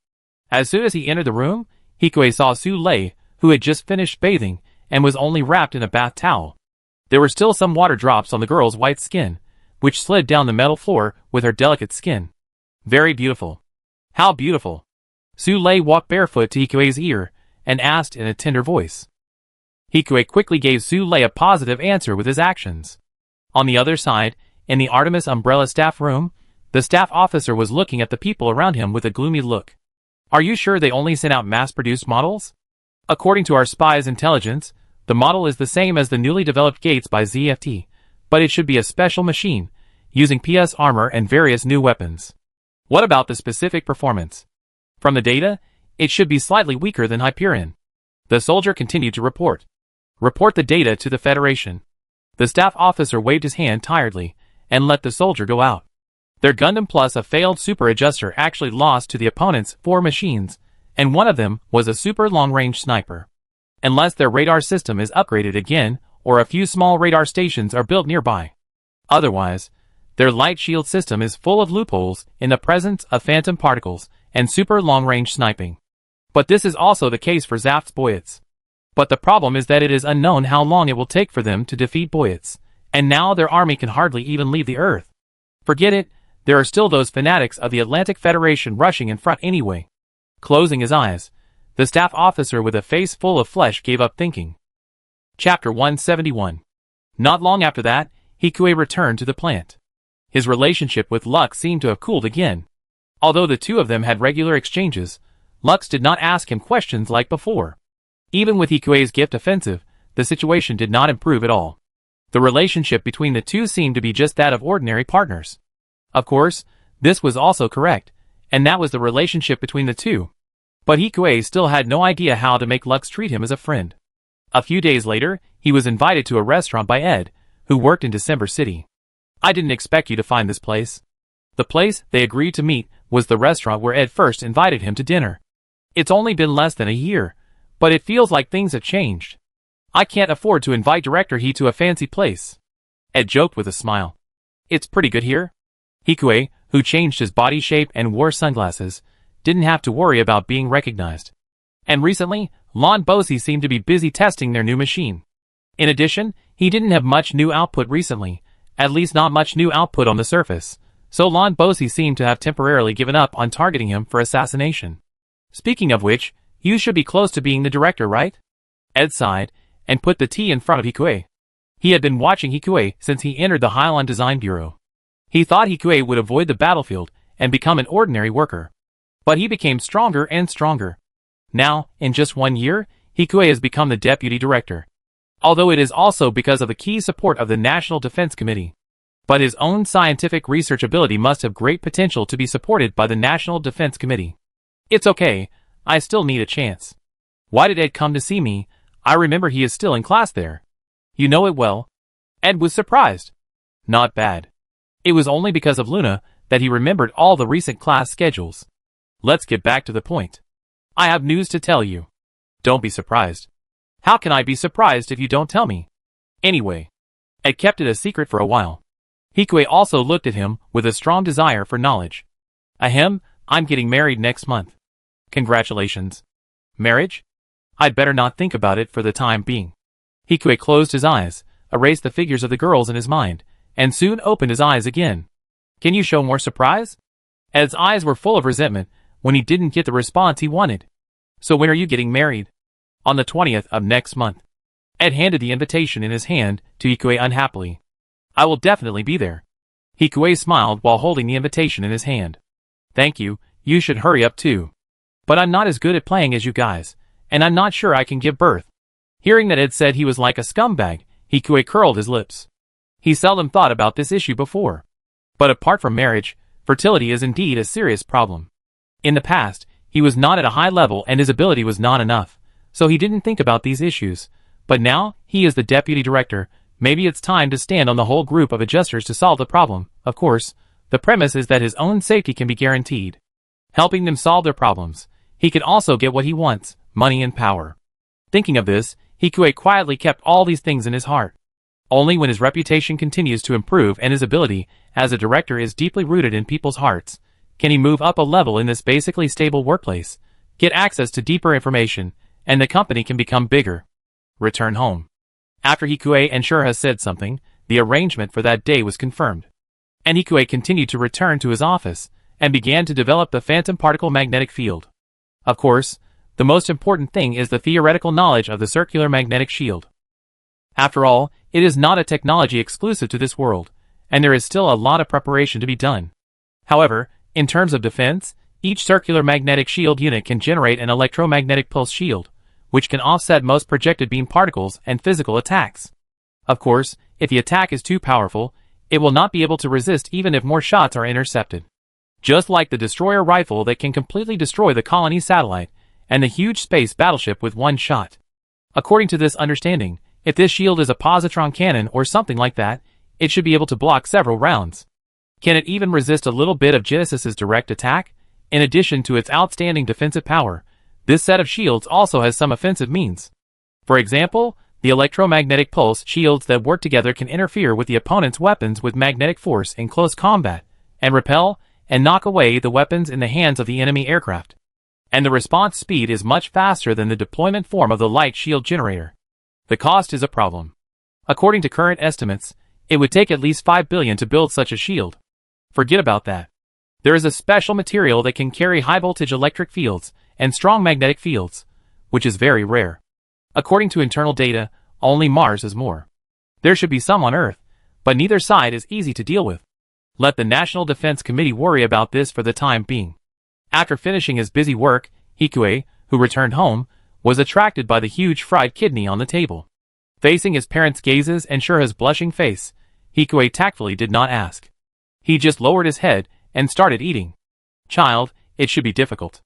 As soon as he entered the room, Hikue saw Su Lei, who had just finished bathing and was only wrapped in a bath towel. There were still some water drops on the girl's white skin, which slid down the metal floor with her delicate skin. Very beautiful. How beautiful. Su Lei walked barefoot to Hikue's ear and asked in a tender voice. Hikue quickly gave Su Lei a positive answer with his actions. On the other side, in the Artemis Umbrella staff room, the staff officer was looking at the people around him with a gloomy look. Are you sure they only sent out mass-produced models? According to our spy's intelligence, the model is the same as the newly developed gates by ZFT, but it should be a special machine, using PS armor and various new weapons. What about the specific performance? From the data, it should be slightly weaker than Hyperion. The soldier continued to report. Report the data to the Federation. The staff officer waved his hand tiredly, and let the soldier go out. Their Gundam plus a failed super adjuster actually lost to the opponent's 4 machines, and one of them was a super long-range sniper. Unless their radar system is upgraded again, or a few small radar stations are built nearby. Otherwise, their light shield system is full of loopholes in the presence of phantom particles and super long-range sniping. But this is also the case for Zaft's Boyets. But the problem is that it is unknown how long it will take for them to defeat Boyets, and now their army can hardly even leave the Earth. Forget it, there are still those fanatics of the Atlantic Federation rushing in front anyway. Closing his eyes, the staff officer with a face full of flesh gave up thinking. Chapter 171. Not long after that, Hikue returned to the plant. His relationship with Lux seemed to have cooled again. Although the two of them had regular exchanges, Lux did not ask him questions like before. Even with Hikue's gift offensive, the situation did not improve at all. The relationship between the two seemed to be just that of ordinary partners. Of course, this was also correct, and that was the relationship between the two. But Hikue still had no idea how to make Lux treat him as a friend. A few days later, he was invited to a restaurant by Ed, who worked in December City. I didn't expect you to find this place. The place they agreed to meet was the restaurant where Ed first invited him to dinner. It's only been less than a year, but it feels like things have changed. I can't afford to invite Director He to a fancy place. Ed joked with a smile. It's pretty good here. Hikue, who changed his body shape and wore sunglasses, didn't have to worry about being recognized. And recently, Lon Bosi seemed to be busy testing their new machine. In addition, he didn't have much new output recently, at least not much new output on the surface, so Lon Bosi seemed to have temporarily given up on targeting him for assassination. Speaking of which, you should be close to being the director, right? Ed sighed, and put the tea in front of Hikue. He had been watching Hikue since he entered the Hylian Design Bureau. He thought Hikue would avoid the battlefield and become an ordinary worker. But he became stronger and stronger. Now, in just 1 year, Hikue has become the deputy director. although it is also because of the key support of the National Defense Committee. But his own scientific research ability must have great potential to be supported by the National Defense Committee. It's okay, I still need a chance. Why did Ed come to see me? I remember he is still in class there. You know it well. Ed was surprised. Not bad. It was only because of Luna that he remembered all the recent class schedules. Let's get back to the point. I have news to tell you. Don't be surprised. How can I be surprised if you don't tell me? Anyway, Ed kept it a secret for a while. Hikue also looked at him with a strong desire for knowledge. Ahem, I'm getting married next month. Congratulations. Marriage? I'd better not think about it for the time being. Hikue closed his eyes, erased the figures of the girls in his mind, and soon opened his eyes again. Can you show more surprise? Ed's eyes were full of resentment when he didn't get the response he wanted. So when are you getting married? On the 20th of next month. Ed handed the invitation in his hand to Hikue unhappily. I will definitely be there. Hikue smiled while holding the invitation in his hand. Thank you, you should hurry up too. But I'm not as good at playing as you guys, and I'm not sure I can give birth. Hearing that Ed said he was like a scumbag, Hikue curled his lips. He seldom thought about this issue before. But apart from marriage, fertility is indeed a serious problem. In the past, he was not at a high level and his ability was not enough, so he didn't think about these issues. But now, he is the deputy director. Maybe it's time to stand on the whole group of adjusters to solve the problem. Of course, the premise is that his own safety can be guaranteed. Helping them solve their problems, he can also get what he wants, money and power. Thinking of this, Hikue quietly kept all these things in his heart. Only when his reputation continues to improve and his ability as a director is deeply rooted in people's hearts, can he move up a level in this basically stable workplace, get access to deeper information, and the company can become bigger. Return home. After Hikue and Shura said something, the arrangement for that day was confirmed. And Hikue continued to return to his office, and began to develop the phantom particle magnetic field. Of course, the most important thing is the theoretical knowledge of the circular magnetic shield. After all, it is not a technology exclusive to this world, and there is still a lot of preparation to be done. However, in terms of defense, each circular magnetic shield unit can generate an electromagnetic pulse shield, which can offset most projected beam particles and physical attacks. Of course, if the attack is too powerful, it will not be able to resist even if more shots are intercepted. Just like the destroyer rifle that can completely destroy the colony satellite, and the huge space battleship with one shot. According to this understanding, if this shield is a positron cannon or something like that, it should be able to block several rounds. Can it even resist a little bit of Genesis's direct attack? In addition to its outstanding defensive power, this set of shields also has some offensive means. For example, the electromagnetic pulse shields that work together can interfere with the opponent's weapons with magnetic force in close combat, and repel and knock away the weapons in the hands of the enemy aircraft. And the response speed is much faster than the deployment form of the light shield generator. The cost is a problem. According to current estimates, it would take at least 5 billion to build such a shield. Forget about that. There is a special material that can carry high-voltage electric fields and strong magnetic fields, which is very rare. According to internal data, only Mars is more. There should be some on Earth, but neither side is easy to deal with. Let the National Defense Committee worry about this for the time being. After finishing his busy work, Hikue, who returned home, was attracted by the huge fried kidney on the table. Facing his parents' gazes and Shura's blushing face, Hikue tactfully did not ask. He just lowered his head and started eating. Child, it should be difficult.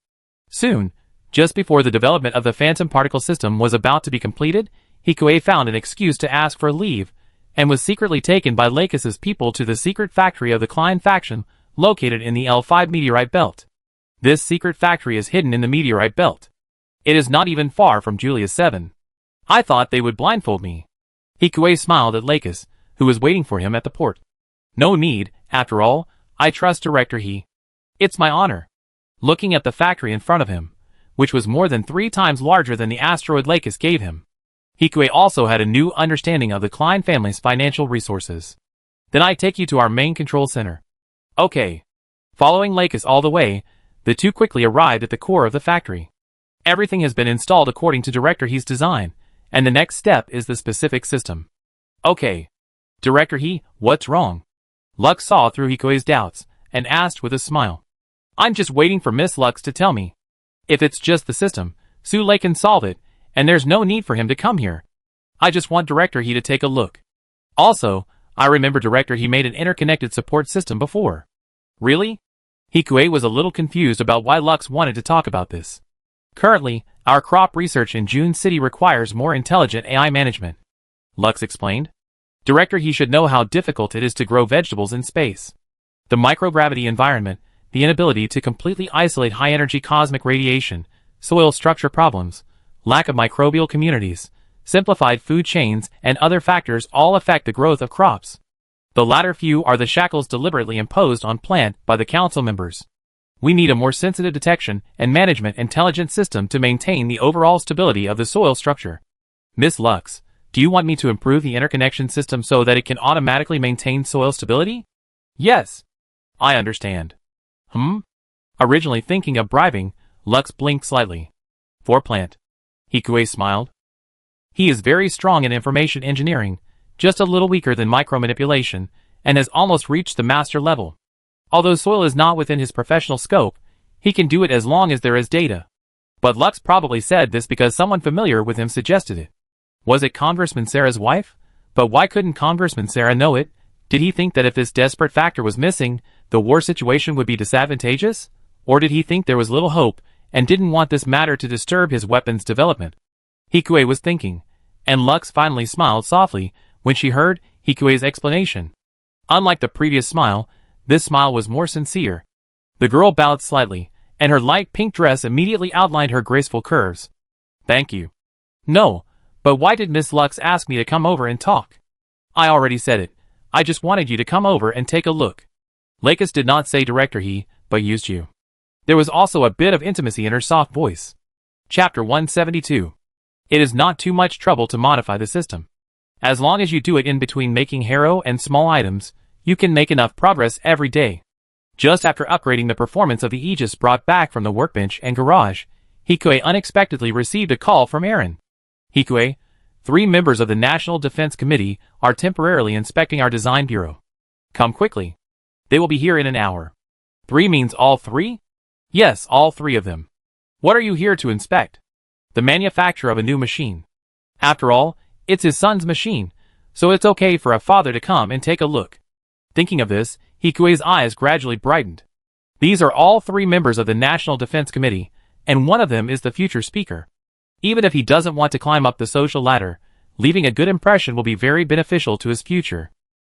Soon, just before the development of the phantom particle system was about to be completed, Hikue found an excuse to ask for leave, and was secretly taken by Lakis's people to the secret factory of the Klein faction, located in the L5 meteorite belt. This secret factory is hidden in the meteorite belt. It is not even far from Julius 7. I thought they would blindfold me. Hikue smiled at Lakis, who was waiting for him at the port. No need, after all, I trust Director He. It's my honor. Looking at the factory in front of him, which was more than 3 times larger than the asteroid Lakis gave him, Hikue also had a new understanding of the Klein family's financial resources. Then I take you to our main control center. Okay. Following Lakis all the way, the two quickly arrived at the core of the factory. Everything has been installed according to Director He's design, and the next step is the specific system. Okay. Director He, what's wrong? Lux saw through Hikue's doubts, and asked with a smile. I'm just waiting for Miss Lux to tell me. If it's just the system, Sule can solve it, and there's no need for him to come here. I just want Director He to take a look. Also, I remember Director He made an interconnected support system before. Really? Hikue was a little confused about why Lux wanted to talk about this. Currently, our crop research in June City requires more intelligent AI management, Lux explained. Director He should know how difficult it is to grow vegetables in space. The microgravity environment, the inability to completely isolate high-energy cosmic radiation, soil structure problems, lack of microbial communities, simplified food chains, and other factors all affect the growth of crops. The latter few are the shackles deliberately imposed on plant by the council members. We need a more sensitive detection and management intelligence system to maintain the overall stability of the soil structure. Miss Lux, do you want me to improve the interconnection system so that it can automatically maintain soil stability? Yes. I understand. Originally thinking of bribing, Lux blinked slightly. For plant. Hikue smiled. He is very strong in information engineering, just a little weaker than micromanipulation, and has almost reached the master level. Although soil is not within his professional scope, he can do it as long as there is data. But Lux probably said this because someone familiar with him suggested it. Was it Congressman Sarah's wife? But why couldn't Congressman Sarah know it? Did he think that if this desperate factor was missing, the war situation would be disadvantageous? Or did he think there was little hope, and didn't want this matter to disturb his weapons development? Hikue was thinking, and Lux finally smiled softly when she heard Hikue's explanation. Unlike the previous smile, this smile was more sincere. The girl bowed slightly, and her light pink dress immediately outlined her graceful curves. Thank you. No, but why did Miss Lux ask me to come over and talk? I already said it. I just wanted you to come over and take a look. Lakis did not say Director He, but used you. There was also a bit of intimacy in her soft voice. Chapter 172. It is not too much trouble to modify the system. As long as you do it in between making hero and small items, you can make enough progress every day. Just after upgrading the performance of the Aegis brought back from the workbench and garage, Hikue unexpectedly received a call from Aaron. Hikue, 3 members of the National Defense Committee are temporarily inspecting our design bureau. Come quickly. They will be here in an hour. 3 means all 3? Yes, all 3 of them. What are you here to inspect? The manufacture of a new machine. After all, it's his son's machine, so it's okay for a father to come and take a look. Thinking of this, Hikue's eyes gradually brightened. These are all 3 members of the National Defense Committee, and one of them is the future speaker. Even if he doesn't want to climb up the social ladder, leaving a good impression will be very beneficial to his future.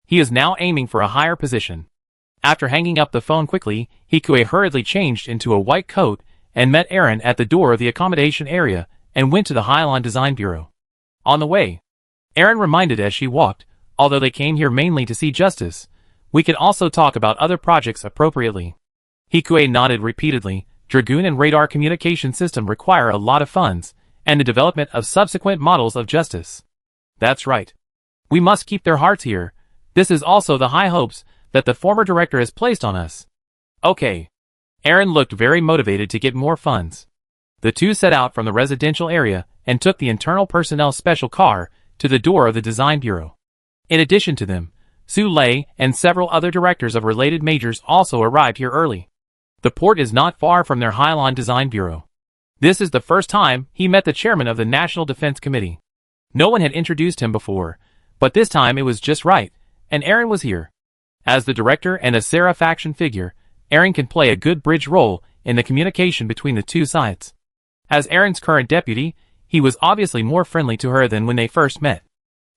He is now aiming for a higher position. After hanging up the phone quickly, Hikue hurriedly changed into a white coat and met Aaron at the door of the accommodation area and went to the Hylon Design Bureau. On the way, Aaron reminded as she walked, although they came here mainly to see justice, we can also talk about other projects appropriately. Hikue nodded repeatedly. Dragoon and radar communication system require a lot of funds, and the development of subsequent models of justice. That's right. We must keep their hearts here. This is also the high hopes that the former director has placed on us. Okay. Aaron looked very motivated to get more funds. The two set out from the residential area and took the internal personnel special car to the door of the design bureau. In addition to them, Su Lei and several other directors of related majors also arrived here early. The port is not far from their Hylon Design Bureau. This is the first time he met the chairman of the National Defense Committee. No one had introduced him before, but this time it was just right, and Aaron was here. As the director and a Sarah faction figure, Aaron can play a good bridge role in the communication between the two sides. As Aaron's current deputy, he was obviously more friendly to her than when they first met.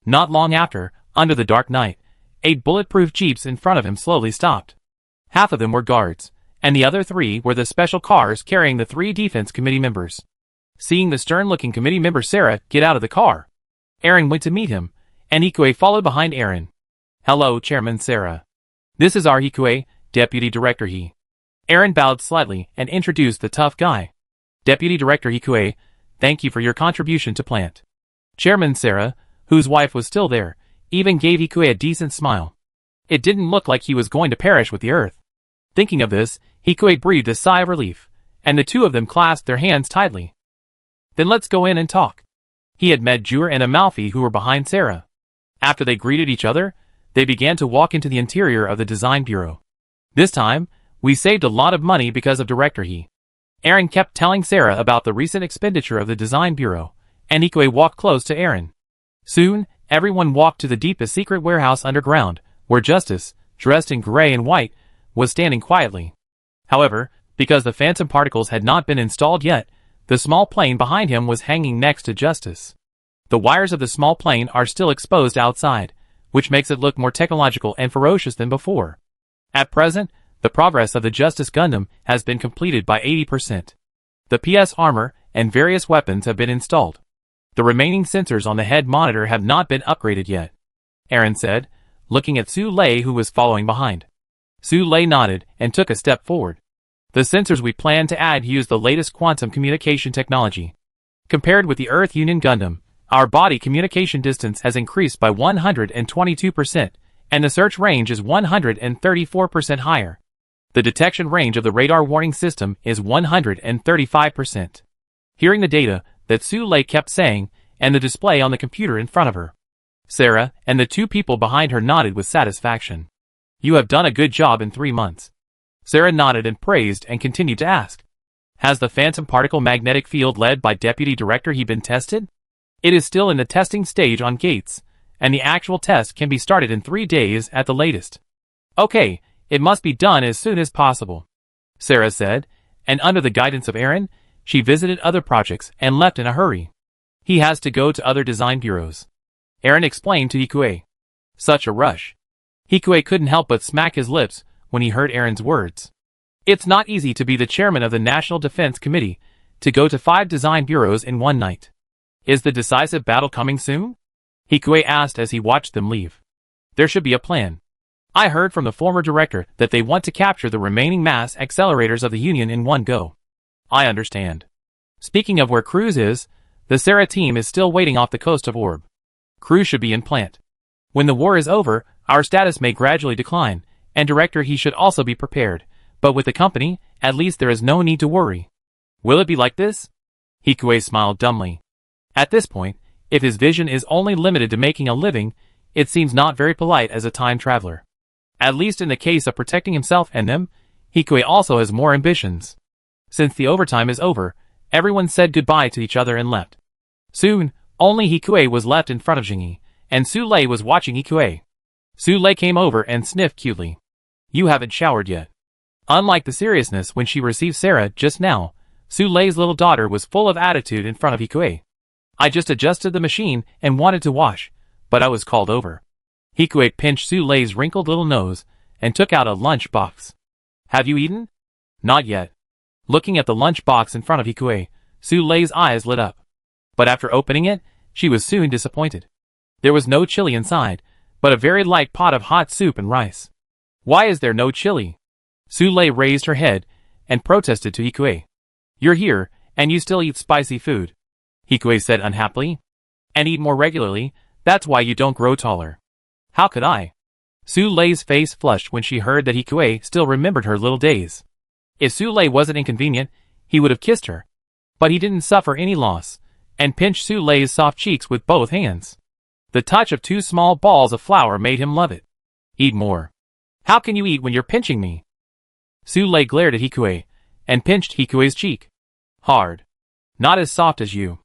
Not long after, under the dark night, 8 bulletproof jeeps in front of him slowly stopped. Half of them were guards, and the other 3 were the special cars carrying the 3 defense committee members. Seeing the stern-looking committee member Sarah get out of the car, Aaron went to meet him, and Hikue followed behind Aaron. Hello, Chairman Sarah. This is our Hikue, Deputy Director He. Aaron bowed slightly and introduced the tough guy. Deputy Director Hikue, thank you for your contribution to plant. Chairman Sarah, whose wife was still there, even gave Hikue a decent smile. It didn't look like he was going to perish with the earth. Thinking of this, Hikue breathed a sigh of relief, and the two of them clasped their hands tightly. Then let's go in and talk. He had met Jur and Amalfi who were behind Sarah. After they greeted each other, they began to walk into the interior of the design bureau. This time, we saved a lot of money because of Director He. Aaron kept telling Sarah about the recent expenditure of the design bureau, and Hikue walked close to Aaron. Soon, everyone walked to the deepest secret warehouse underground, where Justice, dressed in gray and white, was standing quietly. However, because the phantom particles had not been installed yet, the small plane behind him was hanging next to Justice. The wires of the small plane are still exposed outside, which makes it look more technological and ferocious than before. At present, the progress of the Justice Gundam has been completed by 80%. The PS armor and various weapons have been installed. The remaining sensors on the head monitor have not been upgraded yet, Aaron said, looking at Su Lei, who was following behind. Su Lei nodded and took a step forward. The sensors we plan to add use the latest quantum communication technology. Compared with the Earth Union Gundam, our body communication distance has increased by 122%, and the search range is 134% higher. The detection range of the radar warning system is 135%. Hearing the data that Su Lei kept saying, and the display on the computer in front of her, Sarah and the two people behind her nodded with satisfaction. You have done a good job in 3 months. Sarah nodded and praised and continued to ask. Has the phantom particle magnetic field led by Deputy Director He been tested? It is still in the testing stage on Gates, and the actual test can be started in 3 days at the latest. Okay, it must be done as soon as possible, Sarah said, and under the guidance of Aaron, she visited other projects and left in a hurry. He has to go to other design bureaus, Aaron explained to Hikue. Such a rush. Hikue couldn't help but smack his lips when he heard Aaron's words. It's not easy to be the chairman of the National Defense Committee, to go to 5 design bureaus in one night. Is the decisive battle coming soon? Hikue asked as he watched them leave. There should be a plan. I heard from the former director that they want to capture the remaining mass accelerators of the Union in one go. I understand. Speaking of where Cruz is, the Sarah team is still waiting off the coast of Orb. Cruz should be in plant. When the war is over, our status may gradually decline, and Director He should also be prepared, but with the company, at least there is no need to worry. Will it be like this? Hikue smiled dumbly. At this point, if his vision is only limited to making a living, it seems not very polite as a time traveler. At least in the case of protecting himself and them, Hikue also has more ambitions. Since the overtime is over, everyone said goodbye to each other and left. Soon, only Hikue was left in front of Jingi, and Su Lei was watching Hikue. Su Lei came over and sniffed cutely. You haven't showered yet. Unlike the seriousness when she received Sarah just now, Su Lei's little daughter was full of attitude in front of Hikue. I just adjusted the machine and wanted to wash, but I was called over. Hikue pinched Su Lei's wrinkled little nose and took out a lunch box. Have you eaten? Not yet. Looking at the lunch box in front of Hikue, Su Lei's eyes lit up. But after opening it, she was soon disappointed. There was no chili inside, but a very light pot of hot soup and rice. Why is there no chili? Su Lei raised her head and protested to Hikue. You're here, and you still eat spicy food, Hikue said unhappily. And eat more regularly, that's why you don't grow taller. How could I? Su Lei's face flushed when she heard that Hikue still remembered her little days. If Su Lei wasn't inconvenient, he would have kissed her. But he didn't suffer any loss, and pinched Su Lei's soft cheeks with both hands. The touch of 2 small balls of flour made him love it. Eat more. How can you eat when you're pinching me? Su Lei glared at Hikue, and pinched Hikue's cheek. Hard. Not as soft as you.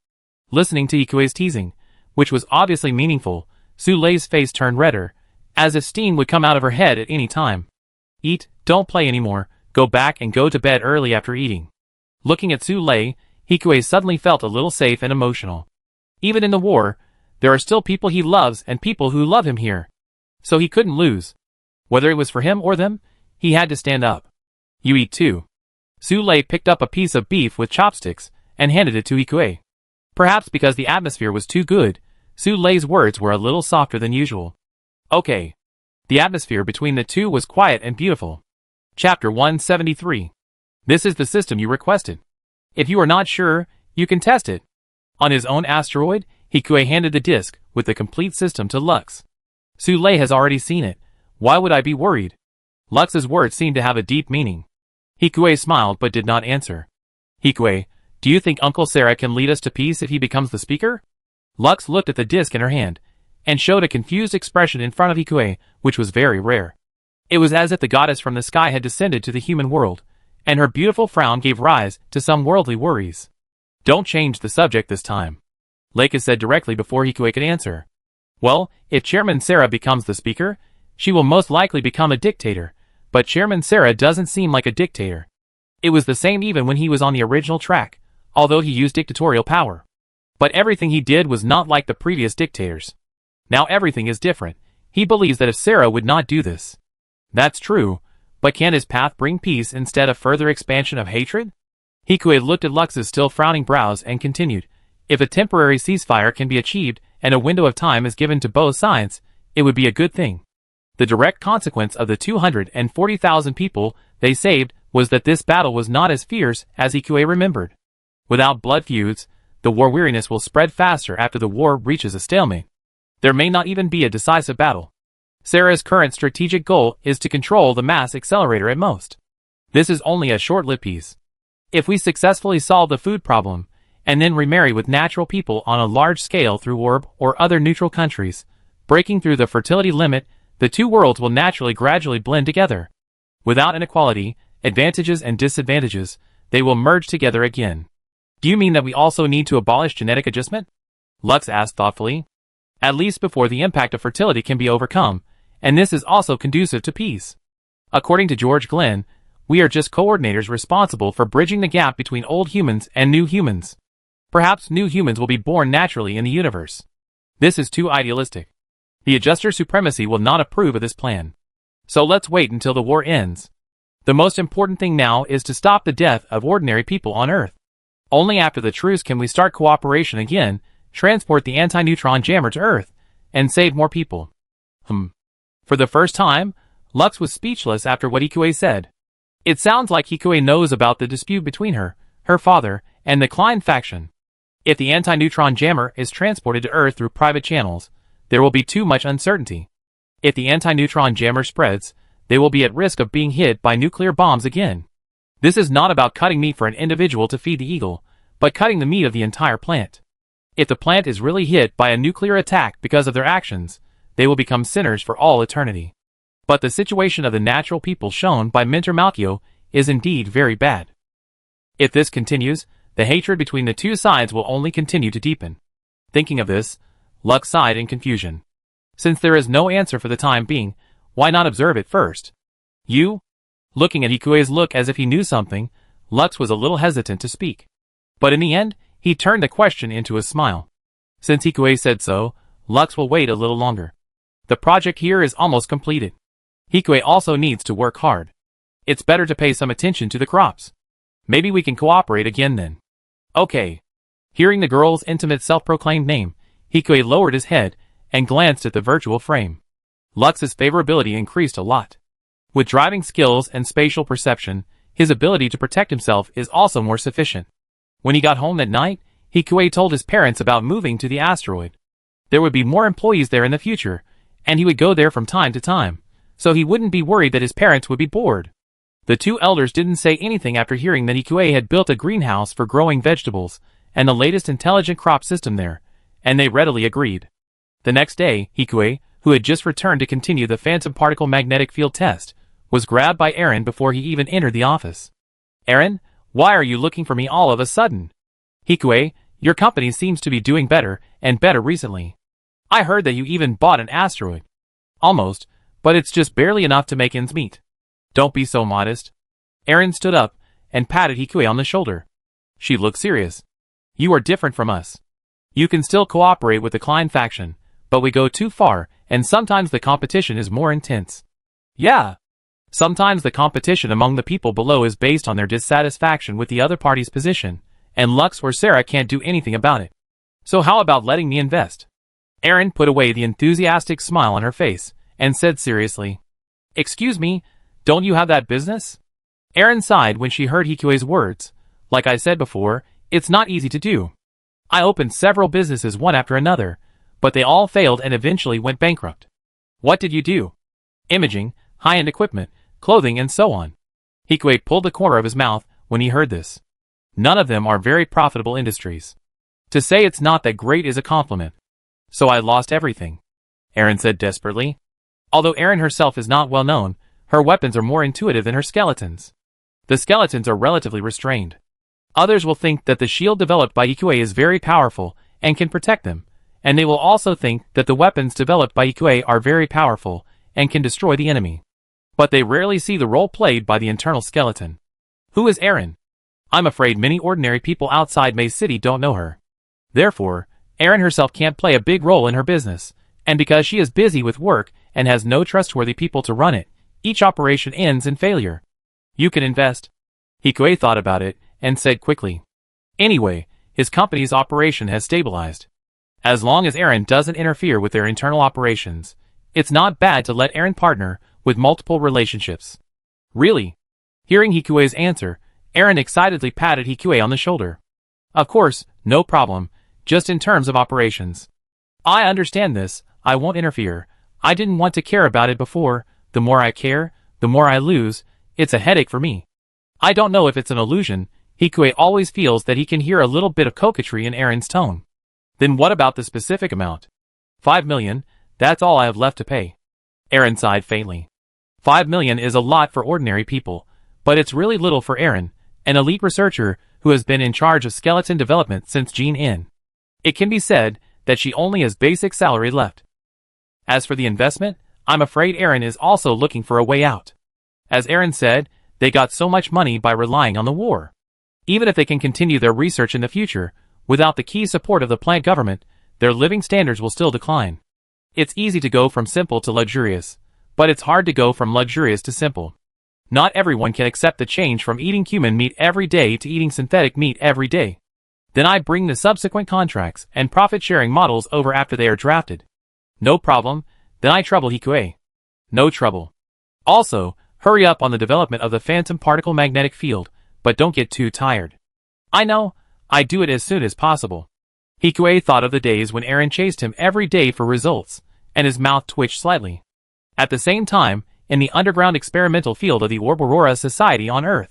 Listening to Hikue's teasing, which was obviously meaningful, Su Lei's face turned redder, as if steam would come out of her head at any time. Eat, don't play anymore, go back and go to bed early after eating. Looking at Su Lei, Hikue suddenly felt a little safe and emotional. Even in the war, there are still people he loves and people who love him here. So he couldn't lose. Whether it was for him or them, he had to stand up. You eat too. Su Lei picked up a piece of beef with chopsticks and handed it to Hikue. Perhaps because the atmosphere was too good, Su Lei's words were a little softer than usual. Okay. The atmosphere between the two was quiet and beautiful. Chapter 173. This is the system you requested. If you are not sure, you can test it. On his own asteroid, Hikue handed the disk with the complete system to Lux. Su Lei has already seen it. Why would I be worried? Lux's words seemed to have a deep meaning. Hikue smiled but did not answer. Hikue, do you think Uncle Sarah can lead us to peace if he becomes the speaker? Lux looked at the disk in her hand, and showed a confused expression in front of Hikue, which was very rare. It was as if the goddess from the sky had descended to the human world, and her beautiful frown gave rise to some worldly worries. Don't change the subject this time, Leica said directly before Hikue could answer. Well, if Chairman Sarah becomes the speaker, she will most likely become a dictator, but Chairman Sarah doesn't seem like a dictator. It was the same even when he was on the original track, although he used dictatorial power. But everything he did was not like the previous dictators. Now everything is different. He believes that if Sarah would not do this. That's true, but can his path bring peace instead of further expansion of hatred? Hikue looked at Lux's still frowning brows and continued, if a temporary ceasefire can be achieved and a window of time is given to both sides, it would be a good thing. The direct consequence of the 240,000 people they saved was that this battle was not as fierce as Hikue remembered. Without blood feuds, the war weariness will spread faster after the war reaches a stalemate. There may not even be a decisive battle. Sarah's current strategic goal is to control the mass accelerator at most. This is only a short-lived peace. If we successfully solve the food problem, and then remarry with natural people on a large scale through Orb or other neutral countries, breaking through the fertility limit, the two worlds will naturally gradually blend together. Without inequality, advantages and disadvantages, they will merge together again. Do you mean that we also need to abolish genetic adjustment? Lux asked thoughtfully. At least before the impact of fertility can be overcome, and this is also conducive to peace. According to George Glenn, we are just coordinators responsible for bridging the gap between old humans and new humans. Perhaps new humans will be born naturally in the universe. This is too idealistic. The adjuster supremacy will not approve of this plan. So let's wait until the war ends. The most important thing now is to stop the death of ordinary people on Earth. Only after the truce can we start cooperation again, transport the anti-neutron jammer to Earth, and save more people. For the first time, Lux was speechless after what Hikue said. It sounds like Hikue knows about the dispute between her father, and the Klein faction. If the anti-neutron jammer is transported to Earth through private channels, there will be too much uncertainty. If the anti-neutron jammer spreads, they will be at risk of being hit by nuclear bombs again. This is not about cutting meat for an individual to feed the eagle, but cutting the meat of the entire plant. If the plant is really hit by a nuclear attack because of their actions, they will become sinners for all eternity. But the situation of the natural people shown by Mentor Malchio is indeed very bad. If this continues, the hatred between the two sides will only continue to deepen. Thinking of this, Lux sighed in confusion. Since there is no answer for the time being, why not observe it first? You? Looking at Hikue's look as if he knew something, Lux was a little hesitant to speak. But in the end, he turned the question into a smile. Since Hikue said so, Lux will wait a little longer. The project here is almost completed. Hikue also needs to work hard. It's better to pay some attention to the crops. Maybe we can cooperate again then. Okay. Hearing the girl's intimate self-proclaimed name, Hikue lowered his head and glanced at the virtual frame. Lux's favorability increased a lot. With driving skills and spatial perception, his ability to protect himself is also more sufficient. When he got home that night, Hikue told his parents about moving to the asteroid. There would be more employees there in the future, and he would go there from time to time, so he wouldn't be worried that his parents would be bored. The two elders didn't say anything after hearing that Hikue had built a greenhouse for growing vegetables and the latest intelligent crop system there, and they readily agreed. The next day, Hikue, who had just returned to continue the phantom particle magnetic field test, was grabbed by Aaron before he even entered the office. Aaron, why are you looking for me all of a sudden? Hikue, your company seems to be doing better and better recently. I heard that you even bought an asteroid. Almost, but it's just barely enough to make ends meet. Don't be so modest. Aaron stood up and patted Hikue on the shoulder. She looked serious. You are different from us. You can still cooperate with the Klein faction, but we go too far, and sometimes the competition is more intense. Yeah. Sometimes the competition among the people below is based on their dissatisfaction with the other party's position, and Lux or Sarah can't do anything about it. So how about letting me invest? Aaron put away the enthusiastic smile on her face, and said seriously. Excuse me, don't you have that business? Aaron sighed when she heard Hikue's words. Like I said before, it's not easy to do. I opened several businesses one after another, but they all failed and eventually went bankrupt. What did you do? Imaging, high-end equipment, clothing and so on. Hikue pulled the corner of his mouth when he heard this. None of them are very profitable industries. To say it's not that great is a compliment. So I lost everything. Aaron said desperately. Although Aaron herself is not well known, her weapons are more intuitive than her skeletons. The skeletons are relatively restrained. Others will think that the shield developed by Hikue is very powerful and can protect them, And they will also think that the weapons developed by EQA are very powerful and can destroy the enemy. But they rarely see the role played by the internal skeleton. Who is Erin? I'm afraid many ordinary people outside Maze City don't know her. Therefore, Erin herself can't play a big role in her business, and because she is busy with work and has no trustworthy people to run it, each operation ends in failure. You can invest. Hikue thought about it and said quickly. Anyway, his company's operation has stabilized. As long as Erin doesn't interfere with their internal operations, it's not bad to let Erin partner with multiple relationships. Really? Hearing Hikue's answer, Erin excitedly patted Hikue on the shoulder. Of course, no problem, just in terms of operations. I understand this, I won't interfere. I didn't want to care about it before, the more I care, the more I lose, it's a headache for me. I don't know if it's an illusion, Hikue always feels that he can hear a little bit of coquetry in Erin's tone. Then what about the specific amount? 5 million, that's all I have left to pay. Erin sighed faintly. 5 million is a lot for ordinary people, but it's really little for Erin, an elite researcher who has been in charge of skeleton development since Gene In. It can be said that she only has basic salary left. As for the investment, I'm afraid Erin is also looking for a way out. As Erin said, they got so much money by relying on the war. Even if they can continue their research in the future, without the key support of the plant government, their living standards will still decline. It's easy to go from simple to luxurious, but it's hard to go from luxurious to simple. Not everyone can accept the change from eating human meat every day to eating synthetic meat every day. Then I bring the subsequent contracts and profit-sharing models over after they are drafted. No problem, then I trouble Hikue. No trouble. Also, hurry up on the development of the phantom particle magnetic field, but don't get too tired. I know, I do it as soon as possible. Hikue thought of the days when Erin chased him every day for results, and his mouth twitched slightly. At the same time, in the underground experimental field of the Orb Aurora Society on Earth,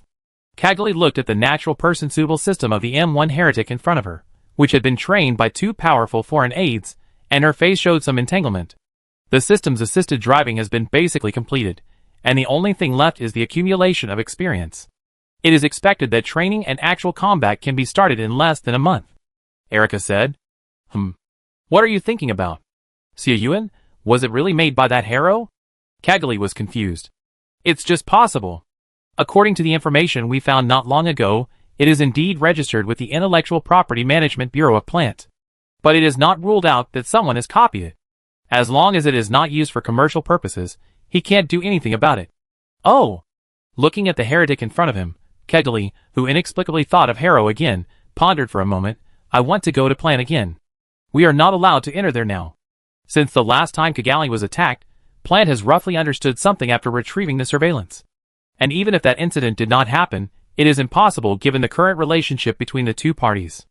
Cagley looked at the natural perceptual system of the M1 heretic in front of her, which had been trained by two powerful foreign aides, and her face showed some entanglement. The system's assisted driving has been basically completed, and the only thing left is the accumulation of experience. It is expected that training and actual combat can be started in less than a month. Erica said. What are you thinking about? Xia Yuan, was it really made by that hero? Cagley was confused. It's just possible. According to the information we found not long ago, it is indeed registered with the Intellectual Property Management Bureau of Plant. But it is not ruled out that someone has copied it. As long as it is not used for commercial purposes, he can't do anything about it. Oh! Looking at the heretic in front of him, Cagley, who inexplicably thought of Harrow again, pondered for a moment. I want to go to Plant again. We are not allowed to enter there now. Since the last time Cagley was attacked, Plant has roughly understood something after retrieving the surveillance. And even if that incident did not happen, it is impossible given the current relationship between the two parties.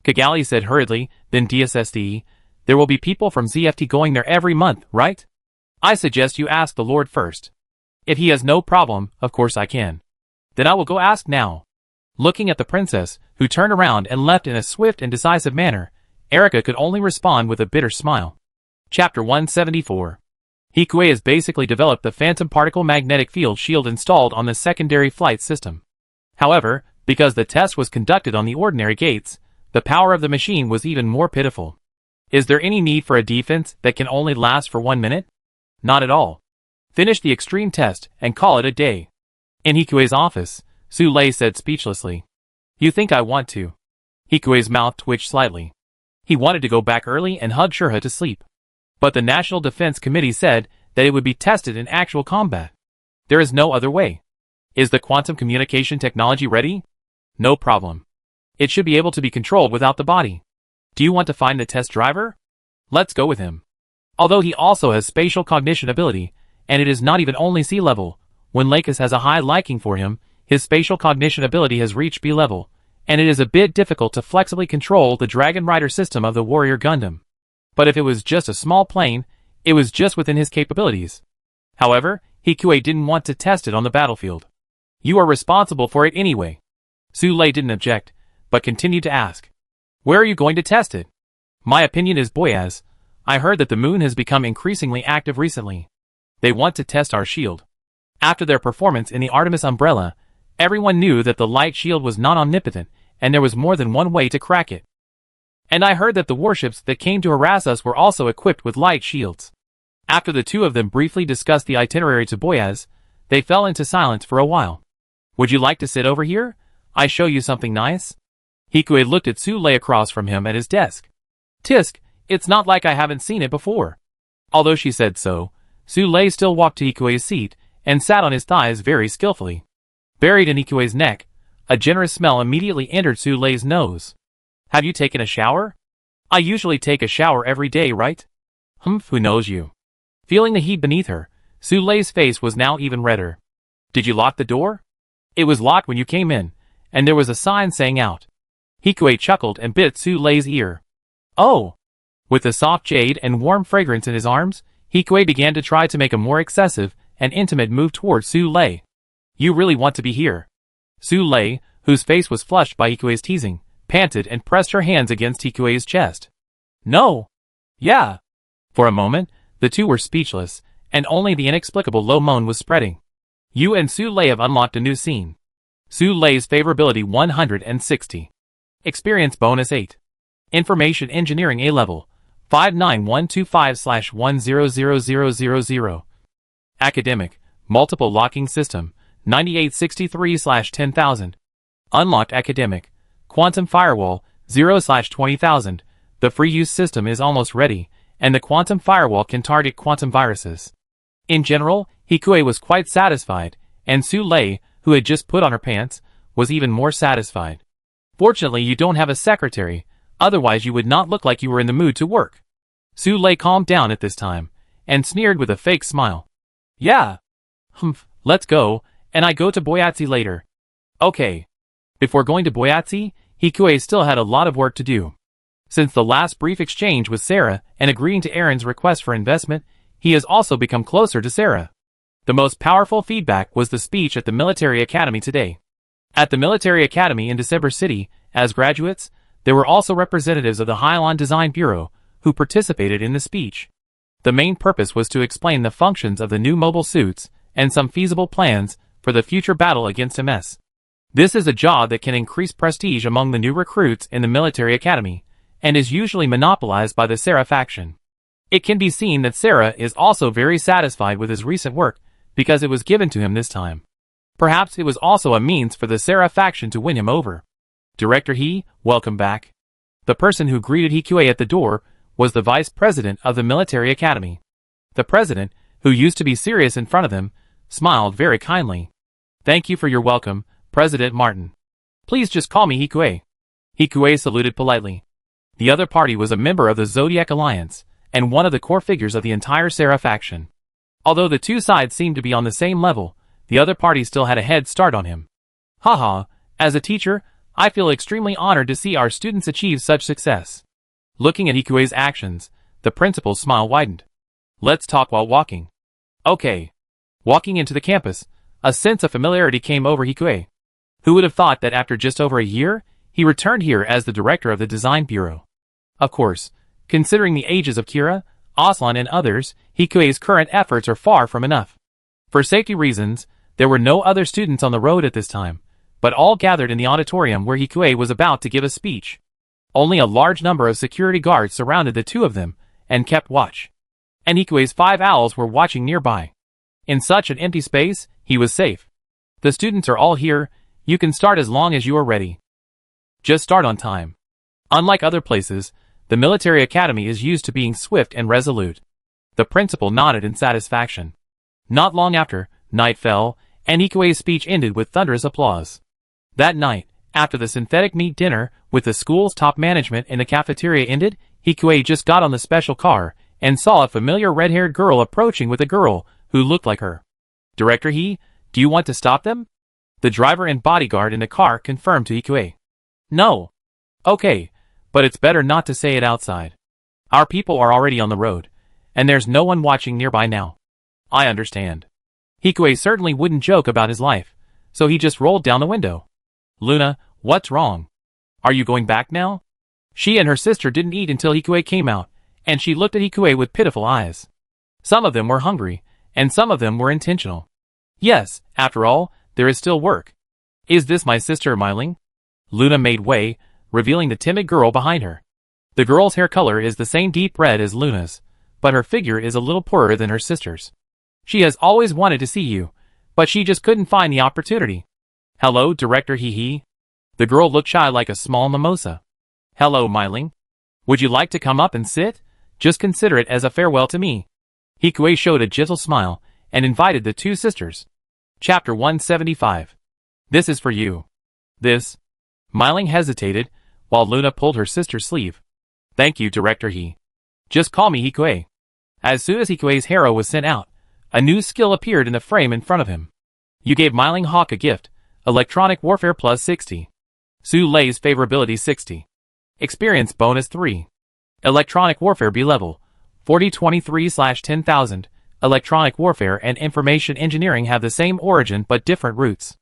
Cagley said hurriedly, then DSSD, there will be people from ZFT going there every month, right? I suggest you ask the Lord first. If he has no problem, of course I can. Then I will go ask now. Looking at the princess, who turned around and left in a swift and decisive manner, Erica could only respond with a bitter smile. Chapter 174. Hikue has basically developed the phantom particle magnetic field shield installed on the secondary flight system. However, because the test was conducted on the ordinary gates, the power of the machine was even more pitiful. Is there any need for a defense that can only last for 1 minute? Not at all. Finish the extreme test and call it a day. In Hikue's office, Su Lei said speechlessly. You think I want to? Hikue's mouth twitched slightly. He wanted to go back early and hug Shurha to sleep. But the National Defense Committee said that it would be tested in actual combat. There is no other way. Is the quantum communication technology ready? No problem. It should be able to be controlled without the body. Do you want to find the test driver? Let's go with him. Although he also has spatial cognition ability, and it is not even only C level, when Lakis has a high liking for him, his spatial cognition ability has reached B level, and it is a bit difficult to flexibly control the Dragon Rider system of the Warrior Gundam. But if it was just a small plane, it was just within his capabilities. However, Hikue didn't want to test it on the battlefield. You are responsible for it anyway. Su Lei didn't object, but continued to ask. Where are you going to test it? My opinion is Boyaz. I heard that the moon has become increasingly active recently. They want to test our shield. After their performance in the Artemis umbrella, everyone knew that the light shield was not omnipotent, and there was more than one way to crack it. And I heard that the warships that came to harass us were also equipped with light shields. After the two of them briefly discussed the itinerary to Boyaz, they fell into silence for a while. Would you like to sit over here? I show you something nice? Hikue looked at Su Lei across from him at his desk. Tisk, it's not like I haven't seen it before. Although she said so, Su Lei still walked to Hikue's seat and sat on his thighs very skillfully. Buried in Hikue's neck, a generous smell immediately entered Su Lei's nose. Have you taken a shower? I usually take a shower every day, right? Who knows you? Feeling the heat beneath her, Su Lei's face was now even redder. Did you lock the door? It was locked when you came in, and there was a sign saying out. Hikue chuckled and bit Su Lei's ear. Oh! With the soft jade and warm fragrance in his arms, Hikue began to try to make a more excessive and intimate move towards Su Lei. You really want to be here? Su Lei, whose face was flushed by Hikue's teasing, panted and pressed her hands against Hikue's chest. No! Yeah! For a moment, the two were speechless, and only the inexplicable low moan was spreading. You and Su Lei have unlocked a new scene. Su Lei's favorability 160. Experience bonus 8. Information Engineering A level 59125/100000. Academic Multiple Locking System 9863/10000. Unlocked Academic Quantum Firewall 0/20000. The free use system is almost ready, and the quantum firewall can target quantum viruses. In general, Hikue was quite satisfied, and Su Lei, who had just put on her pants, was even more satisfied. Fortunately, you don't have a secretary, otherwise you would not look like you were in the mood to work. Su Lei calmed down at this time, and sneered with a fake smile. Yeah. Let's go, and I go to Boyatsi later. Okay. Before going to Boyatsi, Hikue still had a lot of work to do. Since the last brief exchange with Sarah and agreeing to Aaron's request for investment, he has also become closer to Sarah. The most powerful feedback was the speech at the military academy today. At the military academy in December City, as graduates, there were also representatives of the Hylon Design Bureau who participated in the speech. The main purpose was to explain the functions of the new mobile suits and some feasible plans for the future battle against MS. This is a job that can increase prestige among the new recruits in the military academy, and is usually monopolized by the Sarah faction. It can be seen that Sarah is also very satisfied with his recent work because it was given to him this time. Perhaps it was also a means for the Sarah faction to win him over. Director He, welcome back. The person who greeted Hikue at the door was the vice president of the military academy. The president, who used to be serious in front of them, smiled very kindly. Thank you for your welcome, President Martin. Please just call me Hikue. Hikue saluted politely. The other party was a member of the Zodiac Alliance, and one of the core figures of the entire Sarah faction. Although the two sides seemed to be on the same level, the other party still had a head start on him. Haha, as a teacher, I feel extremely honored to see our students achieve such success. Looking at Hikue's actions, the principal's smile widened. Let's talk while walking. Okay. Walking into the campus, a sense of familiarity came over Hikue. Who would have thought that after just over a year, he returned here as the director of the design bureau? Of course, considering the ages of Kira, Aslan and others, Hikue's current efforts are far from enough. For safety reasons, there were no other students on the road at this time, but all gathered in the auditorium where Hikue was about to give a speech. Only a large number of security guards surrounded the two of them and kept watch. And Hikue's 5 owls were watching nearby. In such an empty space, he was safe. The students are all here, you can start as long as you are ready. Just start on time. Unlike other places, the military academy is used to being swift and resolute. The principal nodded in satisfaction. Not long after, night fell, and Hikue's speech ended with thunderous applause. That night, after the synthetic meat dinner with the school's top management in the cafeteria ended, Hikue just got on the special car and saw a familiar red-haired girl approaching with a girl who looked like her. Director He, do you want to stop them? The driver and bodyguard in the car confirmed to Hikue. No. Okay, but it's better not to say it outside. Our people are already on the road, and there's no one watching nearby now. I understand. Hikue certainly wouldn't joke about his life, so he just rolled down the window. Luna, what's wrong? Are you going back now? She and her sister didn't eat until Hikue came out, and she looked at Hikue with pitiful eyes. Some of them were hungry, and some of them were intentional. Yes, after all, there is still work. Is this my sister Myling? Luna made way, revealing the timid girl behind her. The girl's hair color is the same deep red as Luna's, but her figure is a little poorer than her sister's. She has always wanted to see you, but she just couldn't find the opportunity. Hello, Director Hee. The girl looked shy like a small mimosa. Hello, Myling. Would you like to come up and sit? Just consider it as a farewell to me. Hikue showed a gentle smile and invited the two sisters. Chapter 175. This is for you. This. Myling hesitated, while Luna pulled her sister's sleeve. Thank you, Director He. Just call me Hikue. As soon as Hikue's harrow was sent out, a new skill appeared in the frame in front of him. You gave Myling Hawk a gift, Electronic Warfare plus 60. Su Lei's Favorability 60. Experience bonus 3. Electronic Warfare B level, 4023/10,000. Electronic Warfare and Information Engineering have the same origin but different roots.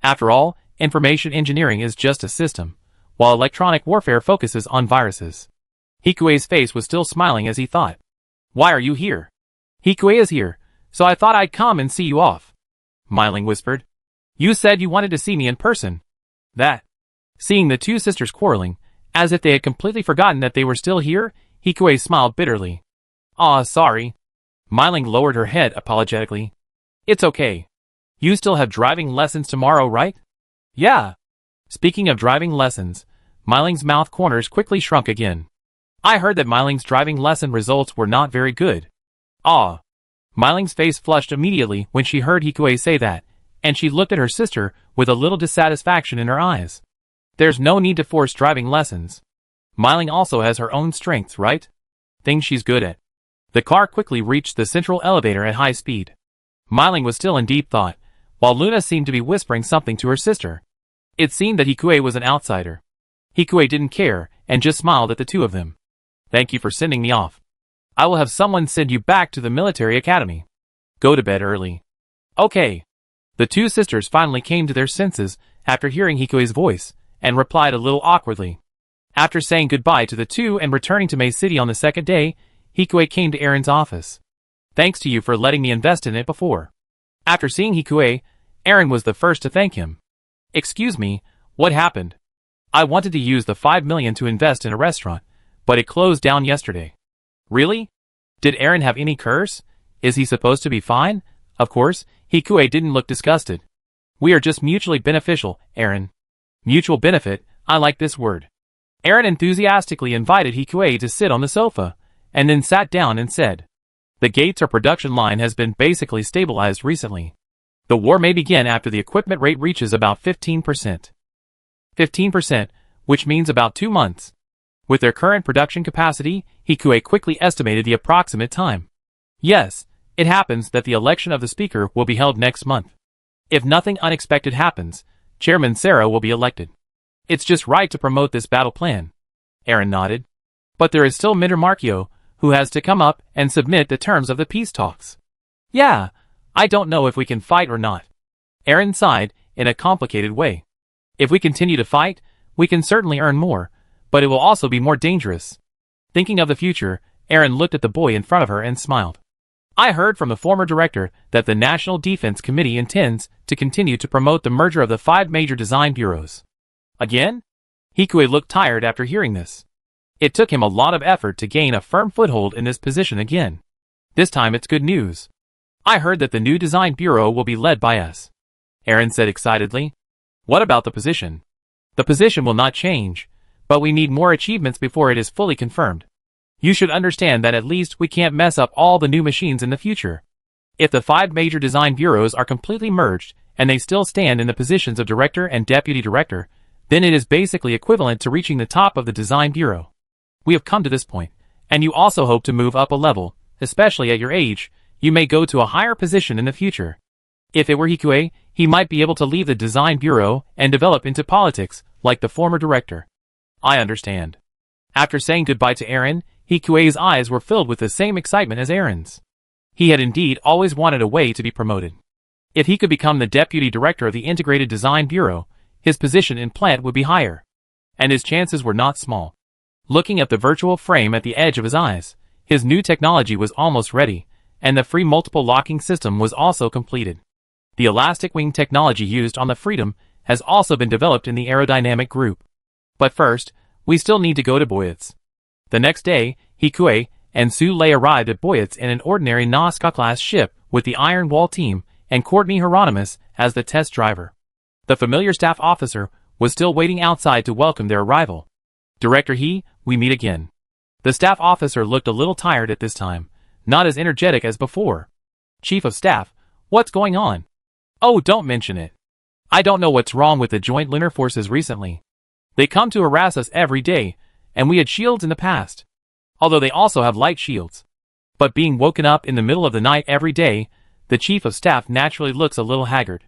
After all, Information Engineering is just a system, while Electronic Warfare focuses on viruses. Hikue's face was still smiling as he thought. Why are you here? Hikue is here, so I thought I'd come and see you off. Myling whispered. You said you wanted to see me in person. That. Seeing the two sisters quarreling, as if they had completely forgotten that they were still here, Hikue smiled bitterly. Aw, sorry. Myling lowered her head apologetically. It's okay. You still have driving lessons tomorrow, right? Yeah. Speaking of driving lessons, Myling's mouth corners quickly shrunk again. I heard that Myling's driving lesson results were not very good. Ah. Myling's face flushed immediately when she heard Hikue say that, and she looked at her sister with a little dissatisfaction in her eyes. There's no need to force driving lessons. Myling also has her own strengths, right? Things she's good at. The car quickly reached the central elevator at high speed. Myling was still in deep thought, while Luna seemed to be whispering something to her sister. It seemed that Hikue was an outsider. Hikue didn't care, and just smiled at the two of them. Thank you for sending me off. I will have someone send you back to the military academy. Go to bed early. Okay. The two sisters finally came to their senses after hearing Hikue's voice, and replied a little awkwardly. After saying goodbye to the two and returning to May City on the second day, Hikue came to Aaron's office. Thanks to you for letting me invest in it before. After seeing Hikue, Aaron was the first to thank him. Excuse me, what happened? I wanted to use the $5 million to invest in a restaurant, but it closed down yesterday. Really? Did Aaron have any curse? Is he supposed to be fine? Of course, Hikue didn't look disgusted. We are just mutually beneficial, Aaron. Mutual benefit, I like this word. Aaron enthusiastically invited Hikue to sit on the sofa, and then sat down and said, The gates or production line has been basically stabilized recently. The war may begin after the equipment rate reaches about 15%. 15%, which means about 2 months. With their current production capacity, Hikue quickly estimated the approximate time. Yes, it happens that the election of the speaker will be held next month. If nothing unexpected happens, Chairman Sarah will be elected. It's just right to promote this battle plan. Aaron nodded. But there is still Minder Markio, who has to come up and submit the terms of the peace talks. Yeah, I don't know if we can fight or not. Aaron sighed in a complicated way. If we continue to fight, we can certainly earn more, but it will also be more dangerous. Thinking of the future, Aaron looked at the boy in front of her and smiled. I heard from the former director that the National Defense Committee intends to continue to promote the merger of the 5 major design bureaus. Again? Hikue looked tired after hearing this. It took him a lot of effort to gain a firm foothold in this position again. This time it's good news. I heard that the new design bureau will be led by us. Aaron said excitedly. What about the position? The position will not change, but we need more achievements before it is fully confirmed. You should understand that at least we can't mess up all the new machines in the future. If the 5 major design bureaus are completely merged, and they still stand in the positions of director and deputy director, then it is basically equivalent to reaching the top of the design bureau. We have come to this point, and you also hope to move up a level, especially at your age. You may go to a higher position in the future. If it were Hikue, he might be able to leave the design bureau and develop into politics, like the former director. I understand. After saying goodbye to Aaron, Hikue's eyes were filled with the same excitement as Aaron's. He had indeed always wanted a way to be promoted. If he could become the deputy director of the Integrated Design Bureau, his position in plant would be higher. And his chances were not small. Looking at the virtual frame at the edge of his eyes, his new technology was almost ready, and the free multiple locking system was also completed. The elastic wing technology used on the Freedom has also been developed in the aerodynamic group. But first, we still need to go to Boyet's. The next day, Hikue and Su-Lei arrived at Boyat's in an ordinary Nazca-class ship with the Iron Wall team and Courtney Hieronymus as the test driver. The familiar staff officer was still waiting outside to welcome their arrival. Director He, we meet again. The staff officer looked a little tired at this time, not as energetic as before. Chief of Staff, what's going on? Oh, don't mention it. I don't know what's wrong with the Joint Lunar Forces recently. They come to harass us every day, and we had shields in the past. Although they also have light shields. But being woken up in the middle of the night every day, the Chief of Staff naturally looks a little haggard.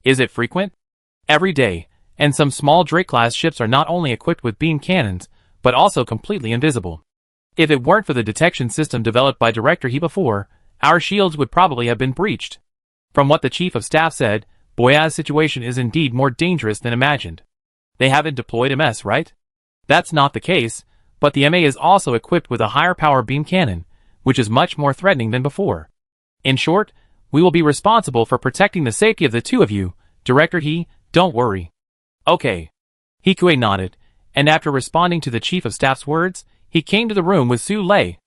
Is it frequent? Every day, and some small Drake-class ships are not only equipped with beam cannons, but also completely invisible. If it weren't for the detection system developed by Director He before, our shields would probably have been breached. From what the Chief of Staff said, Boyaz's situation is indeed more dangerous than imagined. They haven't deployed MS, right? That's not the case, but the MA is also equipped with a higher power beam cannon, which is much more threatening than before. In short, we will be responsible for protecting the safety of the two of you, Director He, don't worry. Okay. Hikue nodded, and after responding to the Chief of Staff's words, he came to the room with Su-Lei.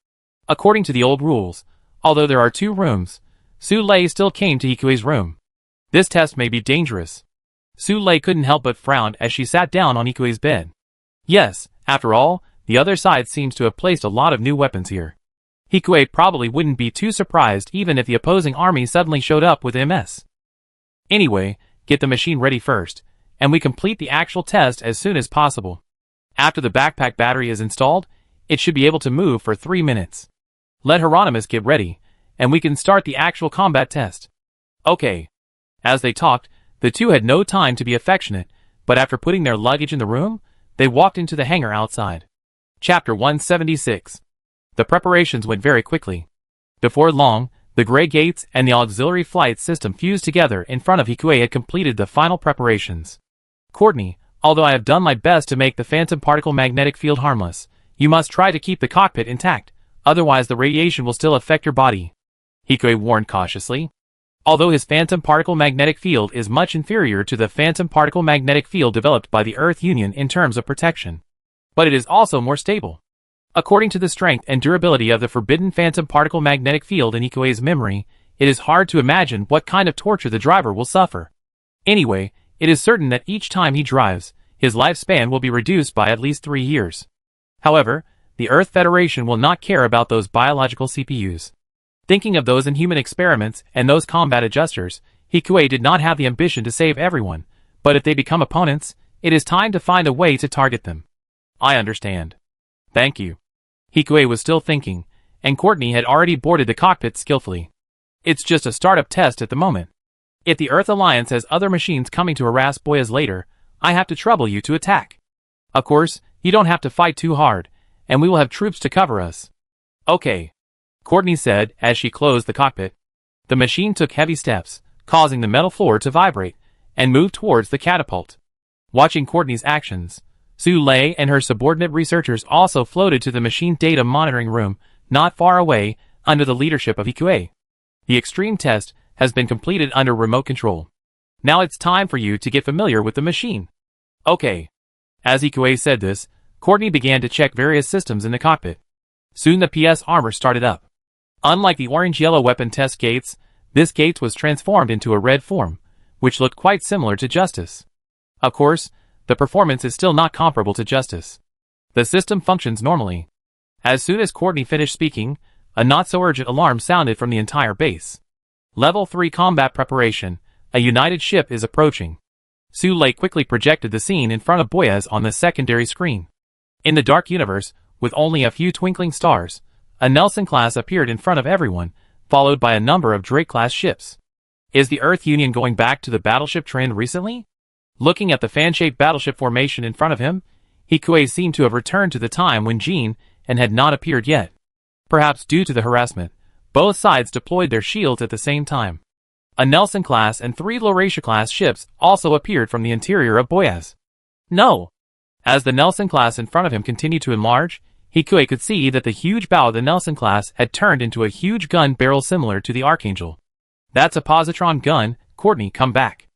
According to the old rules, although there are 2 rooms, Su-Lei still came to Hikue's room. This test may be dangerous. Su-Lei couldn't help but frown as she sat down on Hikue's bed. Yes, after all, the other side seems to have placed a lot of new weapons here. Hikue probably wouldn't be too surprised even if the opposing army suddenly showed up with MS. Anyway, get the machine ready first, and we complete the actual test as soon as possible. After the backpack battery is installed, it should be able to move for 3 minutes. Let Hieronymus get ready, and we can start the actual combat test. Okay. As they talked, the two had no time to be affectionate, but after putting their luggage in the room, they walked into the hangar outside. Chapter 176. The preparations went very quickly. Before long, the gray gates and the auxiliary flight system fused together in front of Hikue had completed the final preparations. Courtney, although I have done my best to make the phantom particle magnetic field harmless, you must try to keep the cockpit intact, otherwise the radiation will still affect your body. Hikue warned cautiously. Although his phantom particle magnetic field is much inferior to the phantom particle magnetic field developed by the Earth Union in terms of protection. But it is also more stable. According to the strength and durability of the forbidden phantom particle magnetic field in Hikue's memory, it is hard to imagine what kind of torture the driver will suffer. Anyway, it is certain that each time he drives, his lifespan will be reduced by at least 3 years. However, the Earth Federation will not care about those biological CPUs. Thinking of those inhuman experiments and those combat adjusters, Hikue did not have the ambition to save everyone, but if they become opponents, it is time to find a way to target them. I understand. Thank you. Hikue was still thinking, and Courtney had already boarded the cockpit skillfully. It's just a startup test at the moment. If the Earth Alliance has other machines coming to harass Boyaz later, I have to trouble you to attack. Of course, you don't have to fight too hard, and we will have troops to cover us. Okay. Courtney said as she closed the cockpit. The machine took heavy steps, causing the metal floor to vibrate, and moved towards the catapult. Watching Courtney's actions, Su-Lei and her subordinate researchers also floated to the machine data monitoring room, not far away, under the leadership of Hikue. The extreme test has been completed under remote control. Now it's time for you to get familiar with the machine. Okay. As Hikue said this, Courtney began to check various systems in the cockpit. Soon the PS armor started up. Unlike the orange-yellow weapon test gates, this gate was transformed into a red form, which looked quite similar to Justice. Of course, the performance is still not comparable to Justice. The system functions normally. As soon as Courtney finished speaking, a not-so-urgent alarm sounded from the entire base. Level 3 combat preparation, a united ship is approaching. Su-Lei quickly projected the scene in front of Boyaz on the secondary screen. In the dark universe, with only a few twinkling stars, a Nelson class appeared in front of everyone, followed by a number of Drake-class ships. Is the Earth Union going back to the battleship trend recently? Looking at the fan-shaped battleship formation in front of him, Hikue seemed to have returned to the time when Jean and had not appeared yet. Perhaps due to the harassment, both sides deployed their shields at the same time. A Nelson-class and 3 Laurasia-class ships also appeared from the interior of Boyaz. No! As the Nelson-class in front of him continued to enlarge, Hikue could see that the huge bow of the Nelson-class had turned into a huge gun barrel similar to the Archangel. That's a positron gun, Courtney, come back.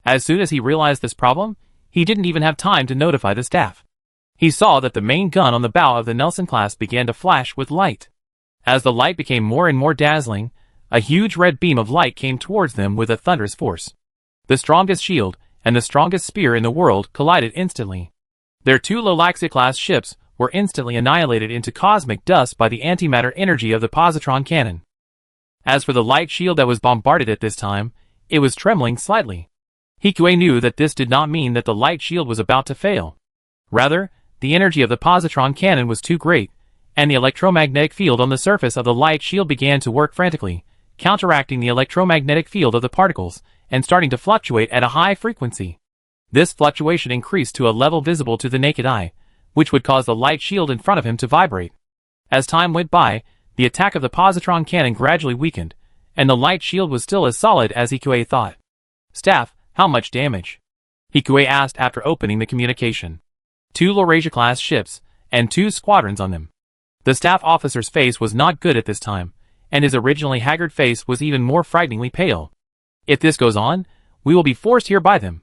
As soon as he realized this problem, he didn't even have time to notify the staff. He saw that the main gun on the bow of the Nelson class began to flash with light. As the light became more and more dazzling, a huge red beam of light came towards them with a thunderous force. The strongest shield and the strongest spear in the world collided instantly. Their two Lolaxia-class ships were instantly annihilated into cosmic dust by the antimatter energy of the positron cannon. As for the light shield that was bombarded at this time, it was trembling slightly. Hikue knew that this did not mean that the light shield was about to fail. Rather, the energy of the positron cannon was too great, and the electromagnetic field on the surface of the light shield began to work frantically, counteracting the electromagnetic field of the particles, and starting to fluctuate at a high frequency. This fluctuation increased to a level visible to the naked eye, which would cause the light shield in front of him to vibrate. As time went by, the attack of the positron cannon gradually weakened, and the light shield was still as solid as Hikue thought. "Staff, how much damage?" Hikue asked after opening the communication. 2 Laurasia-class ships, and 2 squadrons on them. The staff officer's face was not good at this time, and his originally haggard face was even more frighteningly pale. "If this goes on, we will be forced here by them.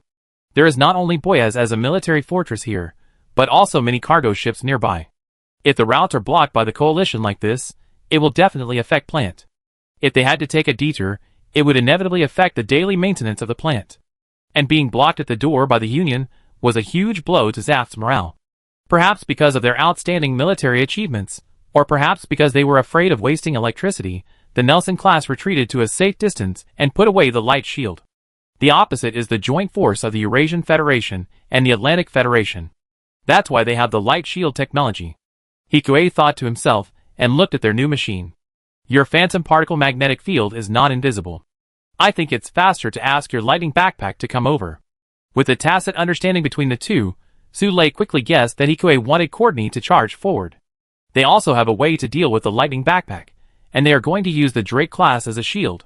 There is not only Boyaz as a military fortress here, but also many cargo ships nearby. If the routes are blocked by the coalition like this, it will definitely affect plant. If they had to take a detour, it would inevitably affect the daily maintenance of the plant. And being blocked at the door by the Union was a huge blow to Zaft's morale. Perhaps because of their outstanding military achievements, or perhaps because they were afraid of wasting electricity, the Nelson class retreated to a safe distance and put away the light shield. The opposite is the joint force of the Eurasian Federation and the Atlantic Federation. That's why they have the light shield technology." Hikue thought to himself and looked at their new machine. "Your phantom particle magnetic field is not invisible. I think it's faster to ask your lightning backpack to come over." With a tacit understanding between the two, Sule quickly guessed that Hikue wanted Courtney to charge forward. They also have a way to deal with the lightning backpack, and they are going to use the Drake class as a shield.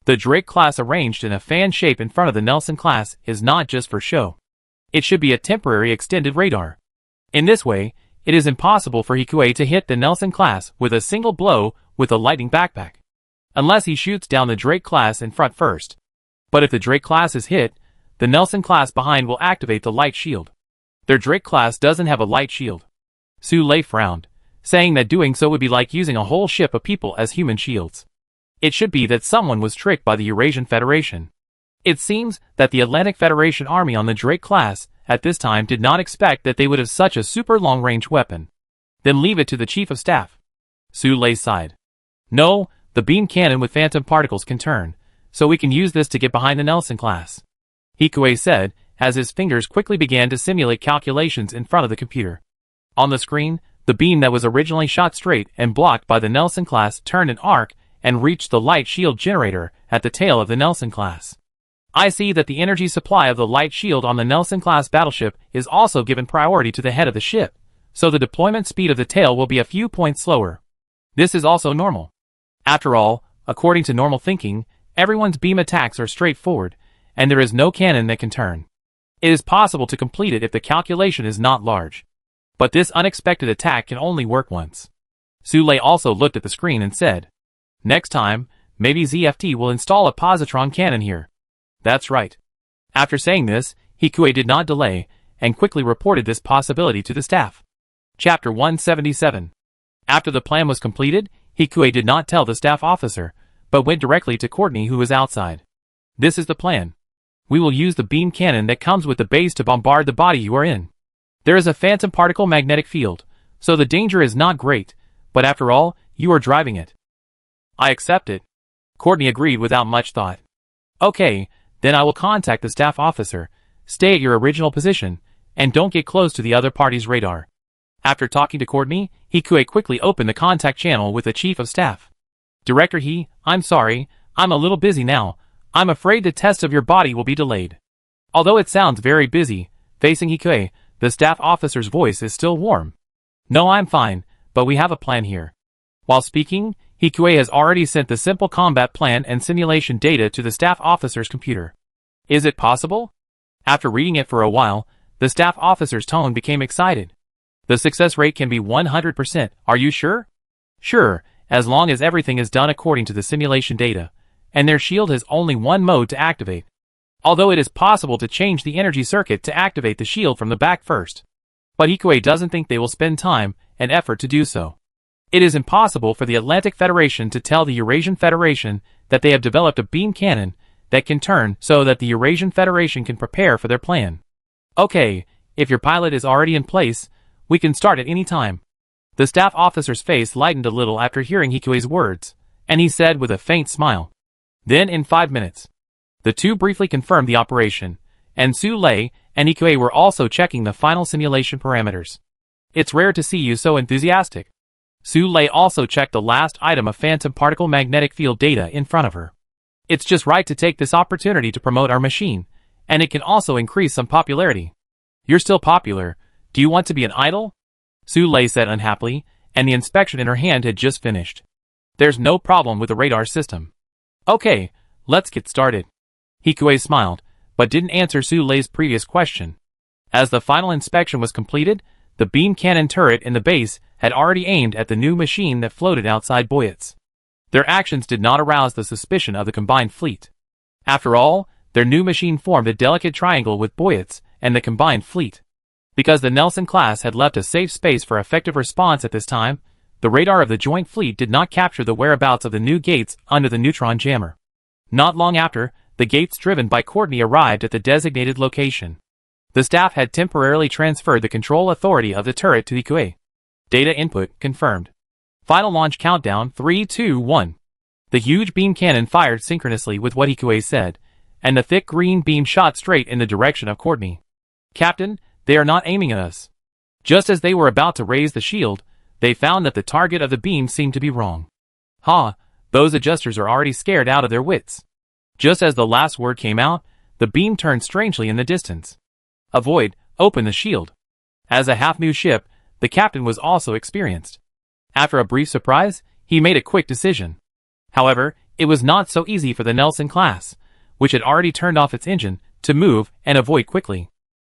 The Drake class arranged in a fan shape in front of the Nelson class is not just for show. It should be a temporary extended radar. In this way, it is impossible for Hikue to hit the Nelson class with a single blow with a lightning backpack, unless he shoots down the Drake class in front first. But if the Drake class is hit, the Nelson class behind will activate the light shield. Their Drake class doesn't have a light shield. Sule frowned, saying that doing so would be like using a whole ship of people as human shields. It should be that someone was tricked by the Eurasian Federation. It seems that the Atlantic Federation army on the Drake class at this time did not expect that they would have such a super long-range weapon. Then leave it to the chief of staff. Sule sighed. "No, the beam cannon with phantom particles can turn, so we can use this to get behind the Nelson class," Hikue said, as his fingers quickly began to simulate calculations in front of the computer. On the screen, the beam that was originally shot straight and blocked by the Nelson class turned an arc and reached the light shield generator at the tail of the Nelson class. "I see that the energy supply of the light shield on the Nelson class battleship is also given priority to the head of the ship, so the deployment speed of the tail will be a few points slower. This is also normal. After all, according to normal thinking, everyone's beam attacks are straightforward, and there is no cannon that can turn. It is possible to complete it if the calculation is not large. But this unexpected attack can only work once." Sule also looked at the screen and said, "Next time, maybe ZFT will install a positron cannon here." "That's right." After saying this, Hikue did not delay, and quickly reported this possibility to the staff. Chapter 177. After the plan was completed, Hikue did not tell the staff officer, but went directly to Courtney, who was outside. "This is the plan. We will use the beam cannon that comes with the base to bombard the body you are in. There is a phantom particle magnetic field, so the danger is not great, but after all, you are driving it." "I accept it," Courtney agreed without much thought. "Okay, then I will contact the staff officer. Stay at your original position, and don't get close to the other party's radar." After talking to Courtney, Hikue quickly opened the contact channel with the chief of staff. "Director He, I'm sorry, I'm a little busy now. I'm afraid the test of your body will be delayed." Although it sounds very busy, facing Hikue, the staff officer's voice is still warm. "No, I'm fine, but we have a plan here." While speaking, Hikue has already sent the simple combat plan and simulation data to the staff officer's computer. "Is it possible?" After reading it for a while, the staff officer's tone became excited. "The success rate can be 100%, are you sure?" "Sure, as long as everything is done according to the simulation data, and their shield has only one mode to activate. Although it is possible to change the energy circuit to activate the shield from the back first." But Hikue doesn't think they will spend time and effort to do so. It is impossible for the Atlantic Federation to tell the Eurasian Federation that they have developed a beam cannon that can turn so that the Eurasian Federation can prepare for their plan. Okay, if your pilot is already in place, we can start at any time. The staff officer's face lightened a little after hearing Hikue's words, and he said with a faint smile. Then in 5 minutes. The two briefly confirmed the operation, and Su Lei and Hikue were also checking the final simulation parameters. It's rare to see you so enthusiastic. Su Lei also checked the last item of phantom particle magnetic field data in front of her. It's just right to take this opportunity to promote our machine, and it can also increase some popularity. You're still popular. Do you want to be an idol? Su Lei said unhappily, and the inspection in her hand had just finished. There's no problem with the radar system. Okay, let's get started. Hikue smiled, but didn't answer Su Lei's previous question. As the final inspection was completed, the beam cannon turret in the base had already aimed at the new machine that floated outside Boyet's. Their actions did not arouse the suspicion of the combined fleet. After all, their new machine formed a delicate triangle with Boyet's and the combined fleet. Because the Nelson class had left a safe space for effective response at this time, the radar of the joint fleet did not capture the whereabouts of the new gates under the neutron jammer. Not long after, the gates driven by Courtney arrived at the designated location. The staff had temporarily transferred the control authority of the turret to Hikue. Data input confirmed. Final launch countdown 3, 2, 1. The huge beam cannon fired synchronously with what Hikue said, and the thick green beam shot straight in the direction of Courtney. Captain, they are not aiming at us. Just as they were about to raise the shield, they found that the target of the beam seemed to be wrong. Ha, those adjusters are already scared out of their wits. Just as the last word came out, the beam turned strangely in the distance. Avoid, open the shield. As a half-new ship, the captain was also experienced. After a brief surprise, he made a quick decision. However, it was not so easy for the Nelson class, which had already turned off its engine, to move and avoid quickly.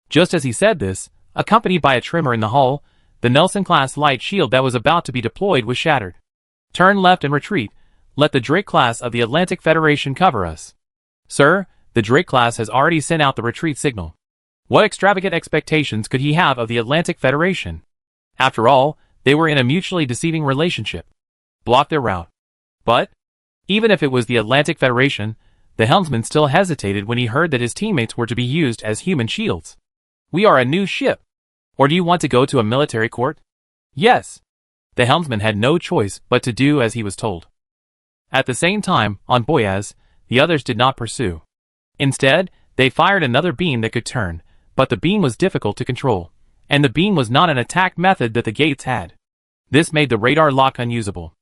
Just as he said this, accompanied by a tremor in the hull, the Nelson class light shield that was about to be deployed was shattered. Turn left and retreat. Let the Drake class of the Atlantic Federation cover us. Sir, the Drake class has already sent out the retreat signal. What extravagant expectations could he have of the Atlantic Federation? After all, they were in a mutually deceiving relationship. Block their route. But, even if it was the Atlantic Federation, the helmsman still hesitated when he heard that his teammates were to be used as human shields. We are a new ship. Or do you want to go to a military court? Yes. The helmsman had no choice but to do as he was told. At the same time, on Boyaz, the others did not pursue. Instead, they fired another beam that could turn, but the beam was difficult to control, and the beam was not an attack method that the gates had. This made the radar lock unusable.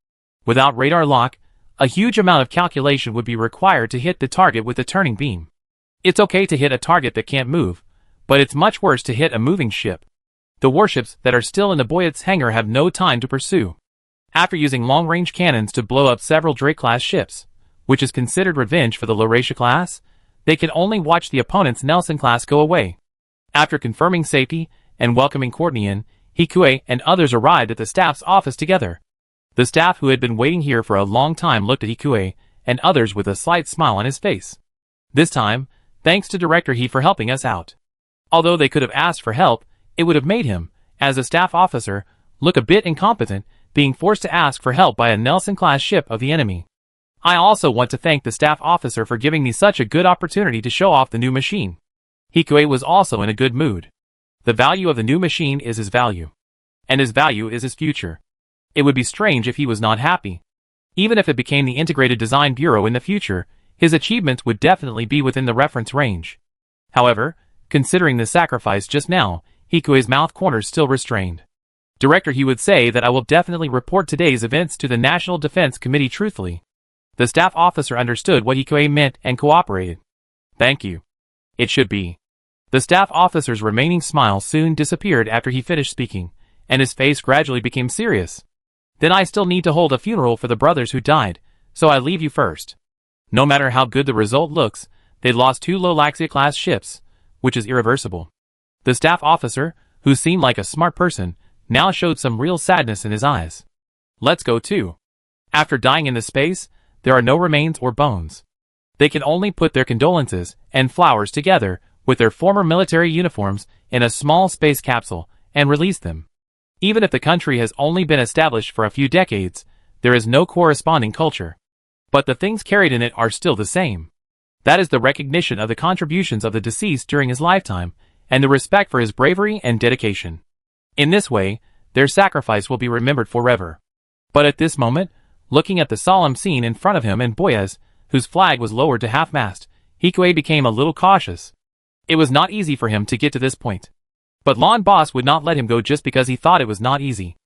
Without radar lock, a huge amount of calculation would be required to hit the target with the turning beam. It's okay to hit a target that can't move, but it's much worse to hit a moving ship. The warships that are still in the Boyet's hangar have no time to pursue. After using long-range cannons to blow up several Drake-class ships, which is considered revenge for the Laurasia class, they can only watch the opponent's Nelson class go away. After confirming safety and welcoming Courtney in, Hikue and others arrived at the staff's office together. The staff who had been waiting here for a long time looked at Hikue and others with a slight smile on his face. This time, thanks to Director He for helping us out. Although they could have asked for help, it would have made him, as a staff officer, look a bit incompetent, being forced to ask for help by a Nelson-class ship of the enemy. I also want to thank the staff officer for giving me such a good opportunity to show off the new machine. Hikue was also in a good mood. The value of the new machine is his value. And his value is his future. It would be strange if he was not happy. Even if it became the Integrated Design Bureau in the future, his achievements would definitely be within the reference range. However, considering the sacrifice just now, Hikue's mouth corners still restrained. Director, he would say that I will definitely report today's events to the National Defense Committee truthfully. The staff officer understood what Hikue meant and cooperated. Thank you. It should be. The staff officer's remaining smile soon disappeared after he finished speaking, and his face gradually became serious. Then I still need to hold a funeral for the brothers who died, so I leave you first. No matter how good the result looks, they lost 2 Lolaxia-class ships, which is irreversible. The staff officer, who seemed like a smart person, now showed some real sadness in his eyes. Let's go too. After dying in the space, there are no remains or bones. They can only put their condolences and flowers together with their former military uniforms in a small space capsule and release them. Even if the country has only been established for a few decades, there is no corresponding culture. But the things carried in it are still the same. That is the recognition of the contributions of the deceased during his lifetime, and the respect for his bravery and dedication. In this way, their sacrifice will be remembered forever. But at this moment, looking at the solemn scene in front of him and Boyes, whose flag was lowered to half-mast, Hikuei became a little cautious. It was not easy for him to get to this point. But Lon Boss would not let him go just because he thought it was not easy.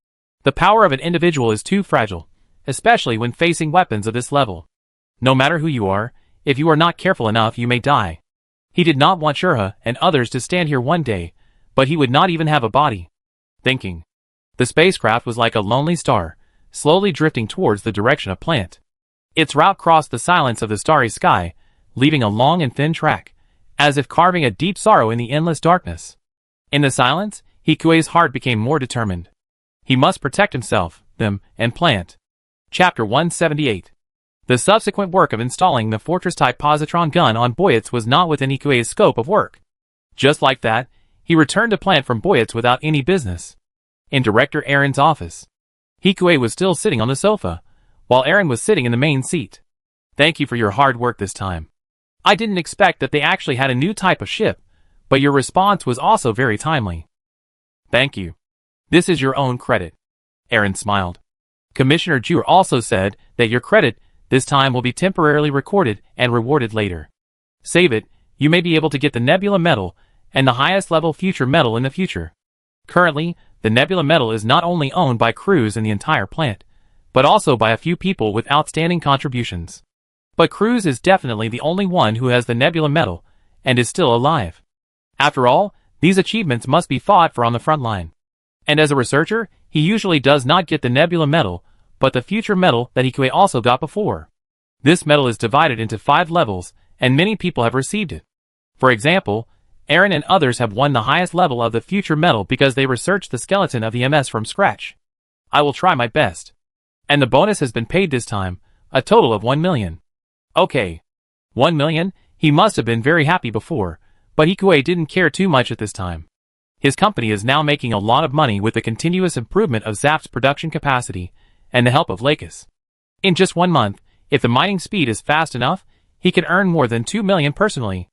The power of an individual is too fragile, especially when facing weapons of this level. No matter who you are, if you are not careful enough you may die. He did not want Shurha and others to stand here one day, but he would not even have a body. Thinking. The spacecraft was like a lonely star, slowly drifting towards the direction of Plant. Its route crossed the silence of the starry sky, leaving a long and thin track, as if carving a deep sorrow in the endless darkness. In the silence, Hikuei's heart became more determined. He must protect himself, them, and Plant. Chapter 178. The subsequent work of installing the Fortress-type positron gun on Boyets was not within Hikuei's scope of work. Just like that, he returned to Plant from Boyets without any business. In Director Aaron's office, Hikuei was still sitting on the sofa, while Aaron was sitting in the main seat. Thank you for your hard work this time. I didn't expect that they actually had a new type of ship, but your response was also very timely. Thank you. This is your own credit. Aaron smiled. Commissioner Jur also said that your credit this time will be temporarily recorded and rewarded later. Save it, you may be able to get the Nebula Medal and the highest level future medal in the future. Currently, the Nebula Medal is not only owned by crews in the entire plant, but also by a few people with outstanding contributions. But Cruz is definitely the only one who has the Nebula Medal, and is still alive. After all, these achievements must be fought for on the front line. And as a researcher, he usually does not get the Nebula Medal, but the future medal that Hikuei also got before. This medal is divided into 5 levels, and many people have received it. For example, Aaron and others have won the highest level of the future medal because they researched the skeleton of the MS from scratch. I will try my best. And the bonus has been paid this time, a total of 1 million. Okay. 1 million? He must have been very happy before, but Hikuei didn't care too much at this time. His company is now making a lot of money with the continuous improvement of Zap's production capacity, and the help of Lakis. In just 1 month, if the mining speed is fast enough, he can earn more than 2 million personally.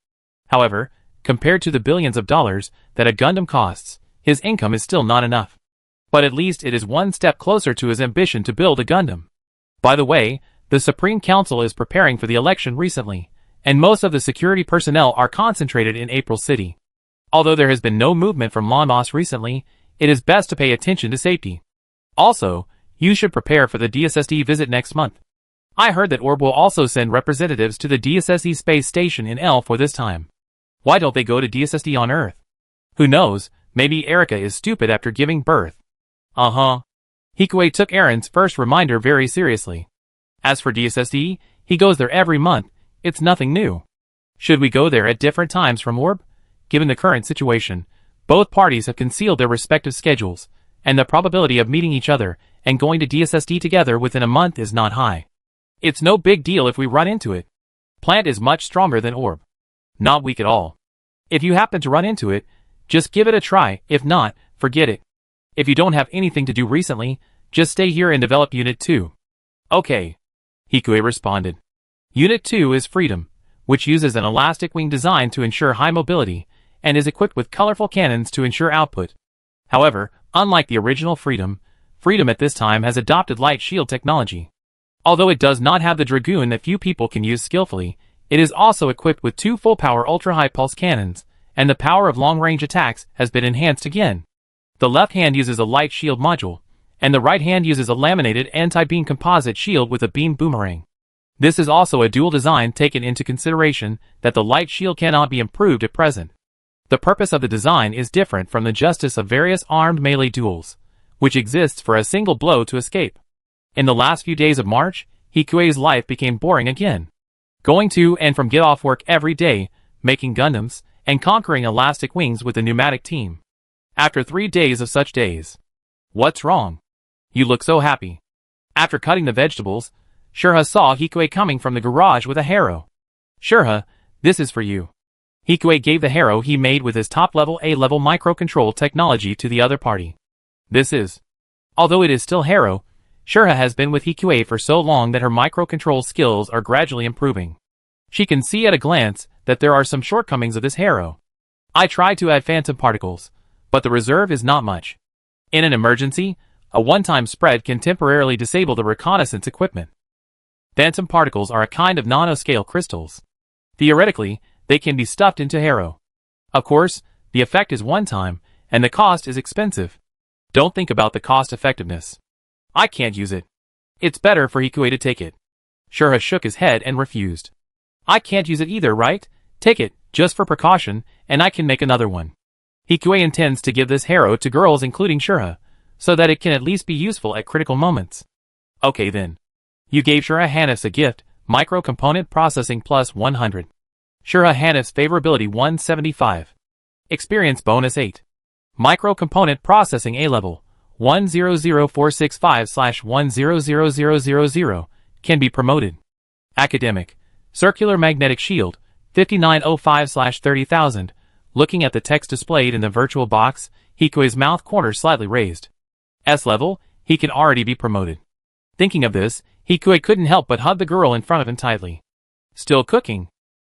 However, compared to the billions of dollars that a Gundam costs, his income is still not enough. But at least it is one step closer to his ambition to build a Gundam. By the way, the Supreme Council is preparing for the election recently, and most of the security personnel are concentrated in April City. Although there has been no movement from Lamos recently, it is best to pay attention to safety. Also, you should prepare for the DSSD visit next month. I heard that Orb will also send representatives to the DSSD space station in L for this time. Why don't they go to DSSD on Earth? Who knows, maybe Erika is stupid after giving birth. Hikuei took Aaron's first reminder very seriously. As for DSSD, he goes there every month, it's nothing new. Should we go there at different times from Orb? Given the current situation, both parties have concealed their respective schedules, and the probability of meeting each other and going to DSSD together within a month is not high. It's no big deal if we run into it. Plant is much stronger than Orb. Not weak at all. If you happen to run into it, just give it a try, if not, forget it. If you don't have anything to do recently, just stay here and develop Unit 2. Okay. Hikuei responded. Unit 2 is Freedom, which uses an elastic wing design to ensure high mobility, and is equipped with colorful cannons to ensure output. However, unlike the original Freedom, Freedom at this time has adopted light shield technology. Although it does not have the Dragoon that few people can use skillfully, it is also equipped with 2 full-power ultra-high pulse cannons, and the power of long-range attacks has been enhanced again. The left hand uses a light shield module, and the right hand uses a laminated anti-beam composite shield with a beam boomerang. This is also a dual design taken into consideration that the light shield cannot be improved at present. The purpose of the design is different from the justice of various armed melee duels, which exists for a single blow to escape. In the last few days of March, Hikuei's life became boring again. Going to and from get off work every day, making Gundams, and conquering elastic wings with the pneumatic team. After 3 days of such days. What's wrong? You look so happy. After cutting the vegetables, Shurha saw Hikuei coming from the garage with a harrow. Shurha, this is for you. Hikue gave the Hero he made with his top-level A-level microcontrol technology to the other party. This is. Although it is still Hero, Shurha has been with Hikue for so long that her microcontrol skills are gradually improving. She can see at a glance that there are some shortcomings of this Hero. I tried to add phantom particles, but the reserve is not much. In an emergency, a one-time spread can temporarily disable the reconnaissance equipment. Phantom particles are a kind of nanoscale crystals. Theoretically, they can be stuffed into Hero. Of course, the effect is one-time, and the cost is expensive. Don't think about the cost-effectiveness. I can't use it. It's better for Hikue to take it. Shurha shook his head and refused. I can't use it either, right? Take it, just for precaution, and I can make another one. Hikue intends to give this Hero to girls including Shurha, so that it can at least be useful at critical moments. Okay then. You gave Shurha Hanif's a gift, micro-component processing plus 100. Shurha Hanif's favorability 175. Experience bonus 8. Micro-component processing A-level 100465/100000 can be promoted. Academic. Circular magnetic shield 5905/30,000. Looking at the text displayed in the virtual box, Hikue's mouth corner slightly raised. S-level, he can already be promoted. Thinking of this, Hikue couldn't help but hug the girl in front of him tightly. Still cooking.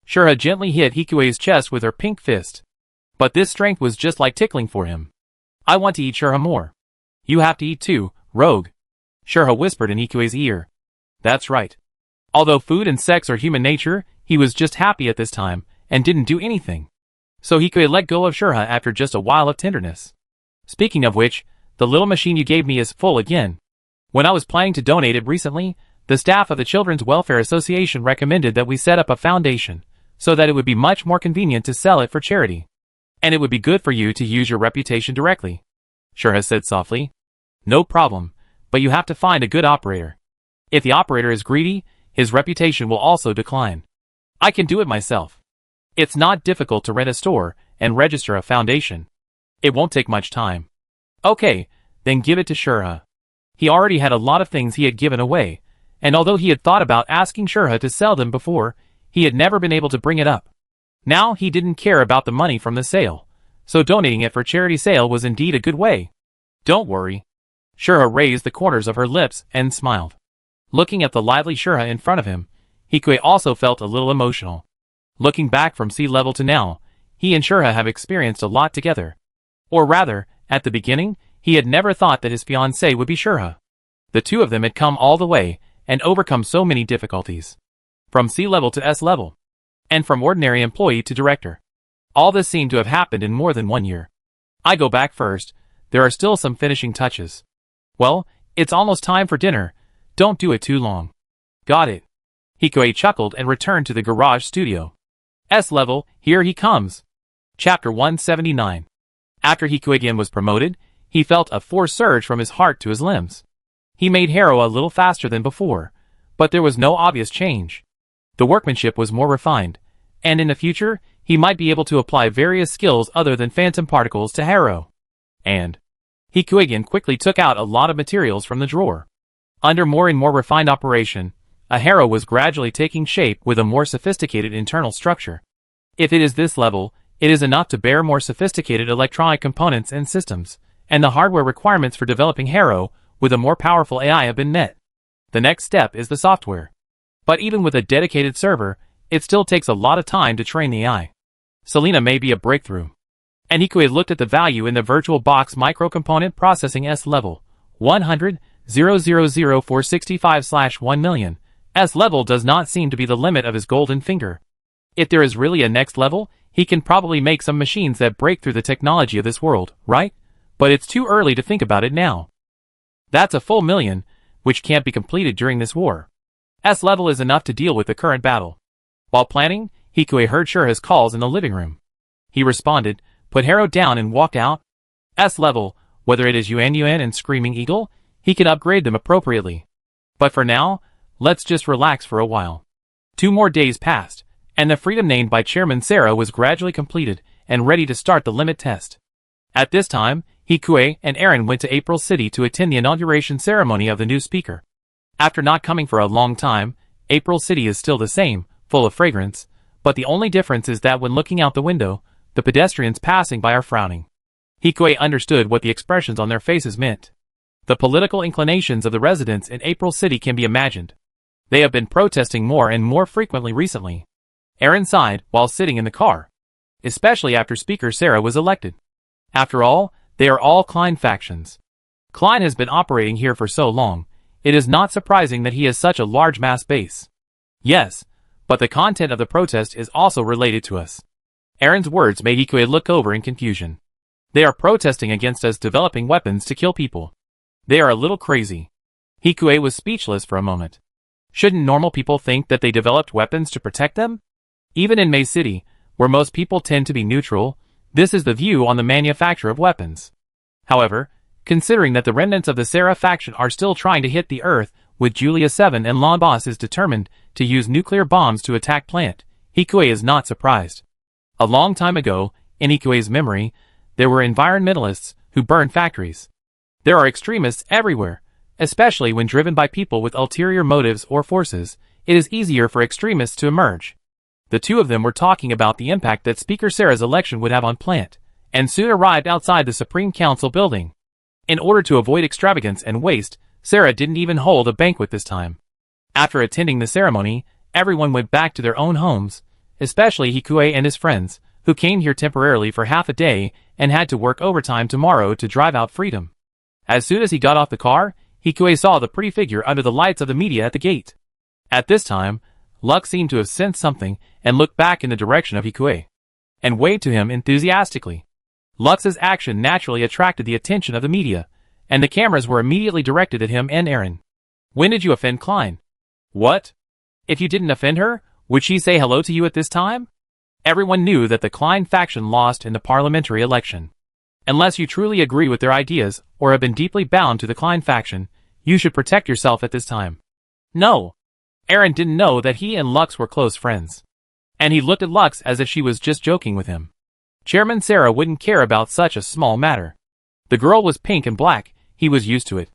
Shurha gently hit Hikue's chest with her pink fist. But this strength was just like tickling for him. I want to eat Shurha more. You have to eat too, rogue. Shurha whispered in Hikue's ear. That's right. Although food and sex are human nature, he was just happy at this time, and didn't do anything. So Hikue let go of Shurha after just a while of tenderness. Speaking of which, the little machine you gave me is full again. When I was planning to donate it recently, the staff of the Children's Welfare Association recommended that we set up a foundation, so that it would be much more convenient to sell it for charity. And it would be good for you to use your reputation directly. Shurha said softly. No problem, but you have to find a good operator. If the operator is greedy, his reputation will also decline. I can do it myself. It's not difficult to rent a store and register a foundation. It won't take much time. Okay, then give it to Shurha. He already had a lot of things he had given away, and although he had thought about asking Shurha to sell them before, he had never been able to bring it up. Now he didn't care about the money from the sale, so donating it for charity sale was indeed a good way. Don't worry. Shurha raised the corners of her lips and smiled. Looking at the lively Shurha in front of him, Hikue also felt a little emotional. Looking back from sea level to now, he and Shurha have experienced a lot together. Or rather, at the beginning, he had never thought that his fiancée would be Shurha. The two of them had come all the way, and overcome so many difficulties. From sea level to S level. And from ordinary employee to director. All this seemed to have happened in more than 1 year. I go back first, there are still some finishing touches. Well, it's almost time for dinner, don't do it too long. Got it. Hikue chuckled and returned to the garage studio. S-level, here he comes. Chapter 179. After Hikuigen was promoted, he felt a force surge from his heart to his limbs. He made Hero a little faster than before, but there was no obvious change. The workmanship was more refined, and in the future, he might be able to apply various skills other than phantom particles to Hero. And Hikuigen quickly took out a lot of materials from the drawer. Under more and more refined operation, a Hero was gradually taking shape with a more sophisticated internal structure. If it is this level, it is enough to bear more sophisticated electronic components and systems, and the hardware requirements for developing Hero with a more powerful AI have been met. The next step is the software. But even with a dedicated server, it still takes a lot of time to train the AI. Selena may be a breakthrough. And Hikue looked at the value in the virtual box microcomponent processing S level, 100,000,465/1 million. S level does not seem to be the limit of his golden finger. If there is really a next level, he can probably make some machines that break through the technology of this world, right? But it's too early to think about it now. That's a full million, which can't be completed during this war. S level is enough to deal with the current battle. While planning, Hikue heard Shurha's calls in the living room. He responded, put Hero down and walked out. S level, whether it is Yuan and Screaming Eagle, he can upgrade them appropriately. But for now, let's just relax for a while. 2 more days passed, and the freedom named by Chairman Sarah was gradually completed and ready to start the limit test. At this time, Hikue and Aaron went to April City to attend the inauguration ceremony of the new speaker. After not coming for a long time, April City is still the same, full of fragrance, But the only difference is that when looking out the window, the pedestrians passing by are frowning. Hikuei understood what the expressions on their faces meant. The political inclinations of the residents in April City can be imagined. They have been protesting more and more frequently recently. Aaron sighed while sitting in the car. Especially after Speaker Sarah was elected. After all, they are all Klein factions. Klein has been operating here for so long, it is not surprising that he has such a large mass base. Yes, but the content of the protest is also related to us. Aaron's words made Hikuei look over in confusion. They are protesting against us developing weapons to kill people. They are a little crazy. Hikuei was speechless for a moment. Shouldn't normal people think that they developed weapons to protect them? Even in May City, where most people tend to be neutral, this is the view on the manufacture of weapons. However, considering that the remnants of the Sarah faction are still trying to hit the Earth with Julia 7 and Lon Boss is determined to use nuclear bombs to attack Plant, Hikuei is not surprised. A long time ago, in Hikuei's memory, there were environmentalists who burned factories. There are extremists everywhere, especially when driven by people with ulterior motives or forces. It is easier for extremists to emerge. The two of them were talking about the impact that Speaker Sarah's election would have on Plant, and soon arrived outside the Supreme Council building. In order to avoid extravagance and waste, Sarah didn't even hold a banquet this time. After attending the ceremony, everyone went back to their own homes, especially Hikuei and his friends, who came here temporarily for half a day and had to work overtime tomorrow to drive out freedom. As soon as he got off the car, Hikuei saw the pretty figure under the lights of the media at the gate. At this time, Lux seemed to have sensed something and looked back in the direction of Hikuei, and waved to him enthusiastically. Lux's action naturally attracted the attention of the media, and the cameras were immediately directed at him and Aaron. When did you offend Klein? What? If you didn't offend her, would she say hello to you at this time? Everyone knew that the Klein faction lost in the parliamentary election. Unless you truly agree with their ideas or have been deeply bound to the Klein faction, you should protect yourself at this time. No. Aaron didn't know that he and Lux were close friends. And he looked at Lux as if she was just joking with him. Chairman Sarah wouldn't care about such a small matter. The girl was pink and black, he was used to it.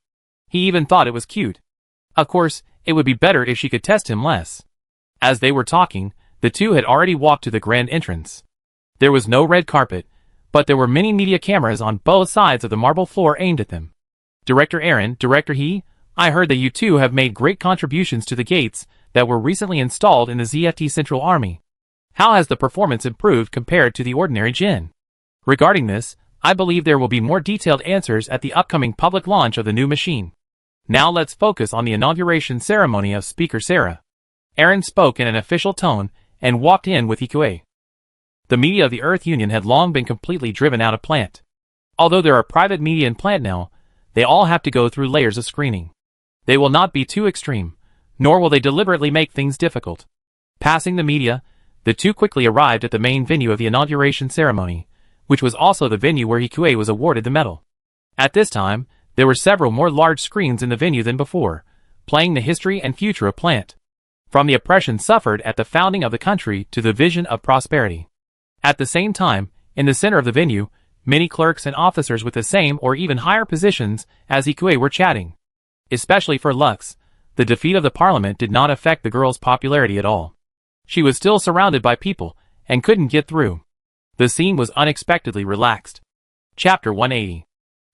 He even thought it was cute. Of course, it would be better if she could test him less. As they were talking, the two had already walked to the grand entrance. There was no red carpet, but there were many media cameras on both sides of the marble floor aimed at them. Director Aaron, Director He, I heard that you two have made great contributions to the gates that were recently installed in the ZFT Central Army. How has the performance improved compared to the ordinary Jin? Regarding this, I believe there will be more detailed answers at the upcoming public launch of the new machine. Now let's focus on the inauguration ceremony of Speaker Sarah. Aaron spoke in an official tone and walked in with Hikuei. The media of the Earth Union had long been completely driven out of Plant. Although there are private media in Plant now, they all have to go through layers of screening. They will not be too extreme, nor will they deliberately make things difficult. Passing the media, the two quickly arrived at the main venue of the inauguration ceremony, which was also the venue where Hikuei was awarded the medal. At this time, there were several more large screens in the venue than before, playing the history and future of Plant. From the oppression suffered at the founding of the country to the vision of prosperity. At the same time, in the center of the venue, many clerks and officers with the same or even higher positions as Hikuei were chatting. Especially for Lux, the defeat of the parliament did not affect the girl's popularity at all. She was still surrounded by people, and couldn't get through. The scene was unexpectedly relaxed. Chapter 180.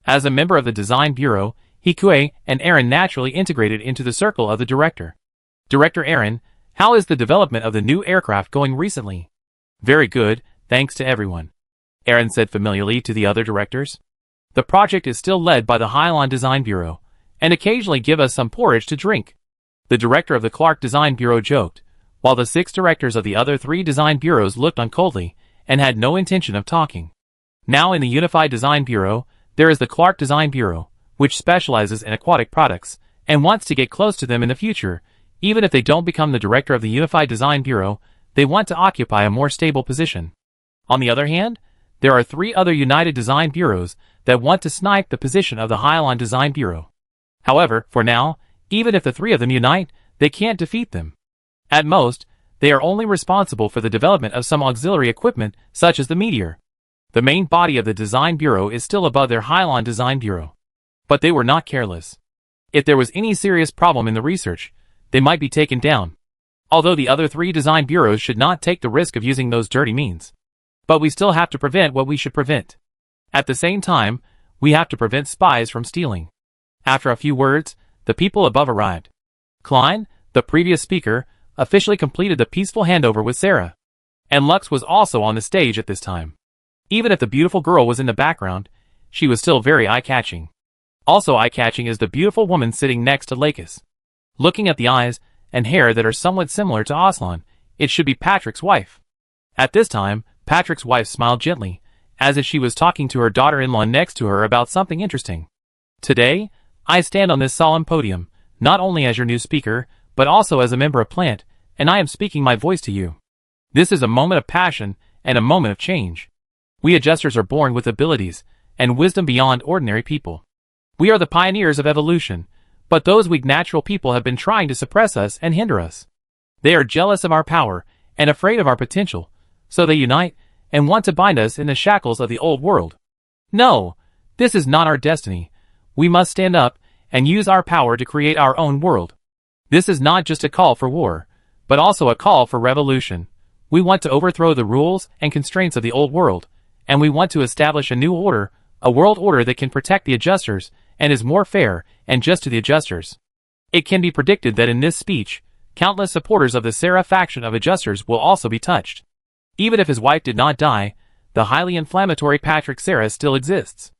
As a member of the design bureau, Hikuei and Aaron naturally integrated into the circle of the director. Director Aaron, how is the development of the new aircraft going recently? Very good, thanks to everyone. Aaron said familiarly to the other directors. The project is still led by the Hylon Design Bureau, and occasionally give us some porridge to drink. The director of the Clark Design Bureau joked, while the 6 directors of the other 3 design bureaus looked on coldly, and had no intention of talking. Now in the Unified Design Bureau, there is the Clark Design Bureau, which specializes in aquatic products, and wants to get close to them in the future. Even if they don't become the director of the Unified Design Bureau, they want to occupy a more stable position. On the other hand, there are 3 other United Design Bureaus that want to snipe the position of the Hylon Design Bureau. However, for now, even if the 3 of them unite, they can't defeat them. At most, they are only responsible for the development of some auxiliary equipment, such as the Meteor. The main body of the Design Bureau is still above their Hylon Design Bureau. But they were not careless. If there was any serious problem in the research, they might be taken down. Although the other 3 design bureaus should not take the risk of using those dirty means. But we still have to prevent what we should prevent. At the same time, we have to prevent spies from stealing. After a few words, the people above arrived. Klein, the previous speaker, officially completed the peaceful handover with Sarah. And Lux was also on the stage at this time. Even if the beautiful girl was in the background, she was still very eye-catching. Also eye-catching is the beautiful woman sitting next to Lakis. Looking at the eyes and hair that are somewhat similar to Aslan, it should be Patrick's wife. At this time, Patrick's wife smiled gently, as if she was talking to her daughter-in-law next to her about something interesting. Today, I stand on this solemn podium, not only as your new speaker, but also as a member of Plant, and I am speaking my voice to you. This is a moment of passion and a moment of change. We adjusters are born with abilities and wisdom beyond ordinary people. We are the pioneers of evolution, but those weak natural people have been trying to suppress us and hinder us. They are jealous of our power and afraid of our potential, so they unite and want to bind us in the shackles of the old world. No, this is not our destiny. We must stand up and use our power to create our own world. This is not just a call for war, but also a call for revolution. We want to overthrow the rules and constraints of the old world, and we want to establish a new order, a world order that can protect the adjusters and is more fair and just to the adjusters. It can be predicted that in this speech, countless supporters of the Sarah faction of adjusters will also be touched. Even if his wife did not die, the highly inflammatory Patrick Sarah still exists.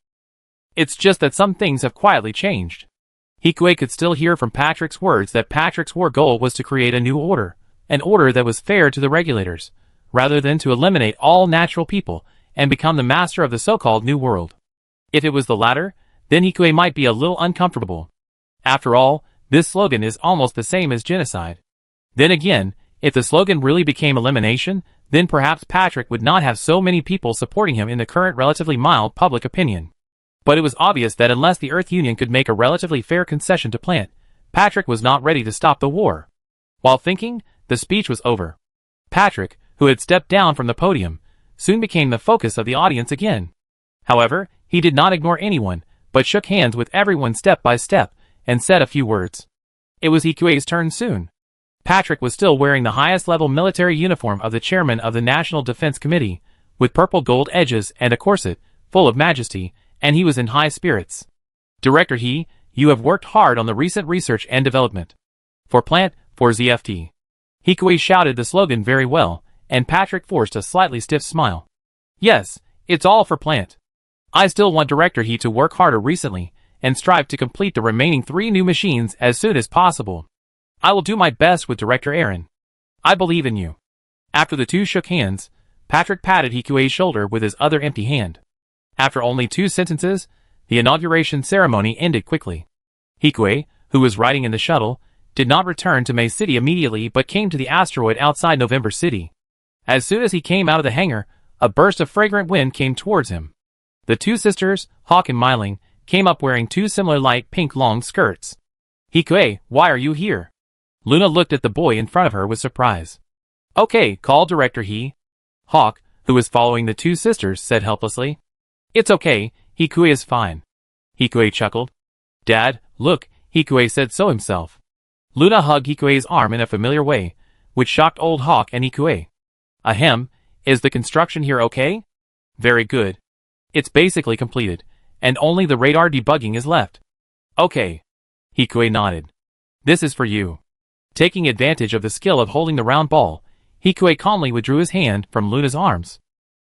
It's just that some things have quietly changed. Hikue could still hear from Patrick's words that Patrick's war goal was to create a new order, an order that was fair to the regulators, rather than to eliminate all natural people and become the master of the so-called New World. If it was the latter, then Hikue might be a little uncomfortable. After all, this slogan is almost the same as genocide. Then again, if the slogan really became elimination, then perhaps Patrick would not have so many people supporting him in the current relatively mild public opinion. But it was obvious that unless the Earth Union could make a relatively fair concession to Plant, Patrick was not ready to stop the war. While thinking, the speech was over. Patrick, who had stepped down from the podium, soon became the focus of the audience again. However, he did not ignore anyone, but shook hands with everyone step by step, and said a few words. It was Hikue's turn soon. Patrick was still wearing the highest level military uniform of the chairman of the National Defense Committee, with purple gold edges and a corset, full of majesty, and he was in high spirits. Director He, you have worked hard on the recent research and development. For Plant, for ZFT. Hikue shouted the slogan very well, and Patrick forced a slightly stiff smile. Yes, it's all for Plant. I still want Director He to work harder recently, and strive to complete the remaining 3 new machines as soon as possible. I will do my best with Director Aaron. I believe in you. After the two shook hands, Patrick patted Hikue's shoulder with his other empty hand. After only 2 sentences, the inauguration ceremony ended quickly. Hikue, who was riding in the shuttle, did not return to May City immediately but came to the asteroid outside November City. As soon as he came out of the hangar, a burst of fragrant wind came towards him. The 2 sisters, Hawk and Myling, came up wearing 2 similar light pink long skirts. Hikue, why are you here? Luna looked at the boy in front of her with surprise. Okay, call Director He. Hawk, who was following the 2 sisters, said helplessly. It's okay, Hikue is fine. Hikue chuckled. Dad, look, Hikue said so himself. Luna hugged Hikue's arm in a familiar way, which shocked old Hawk and Hikue. Ahem, is the construction here okay? Very good. It's basically completed, and only the radar debugging is left. Okay. Hikue nodded. This is for you. Taking advantage of the skill of holding the round ball, Hikue calmly withdrew his hand from Luna's arms.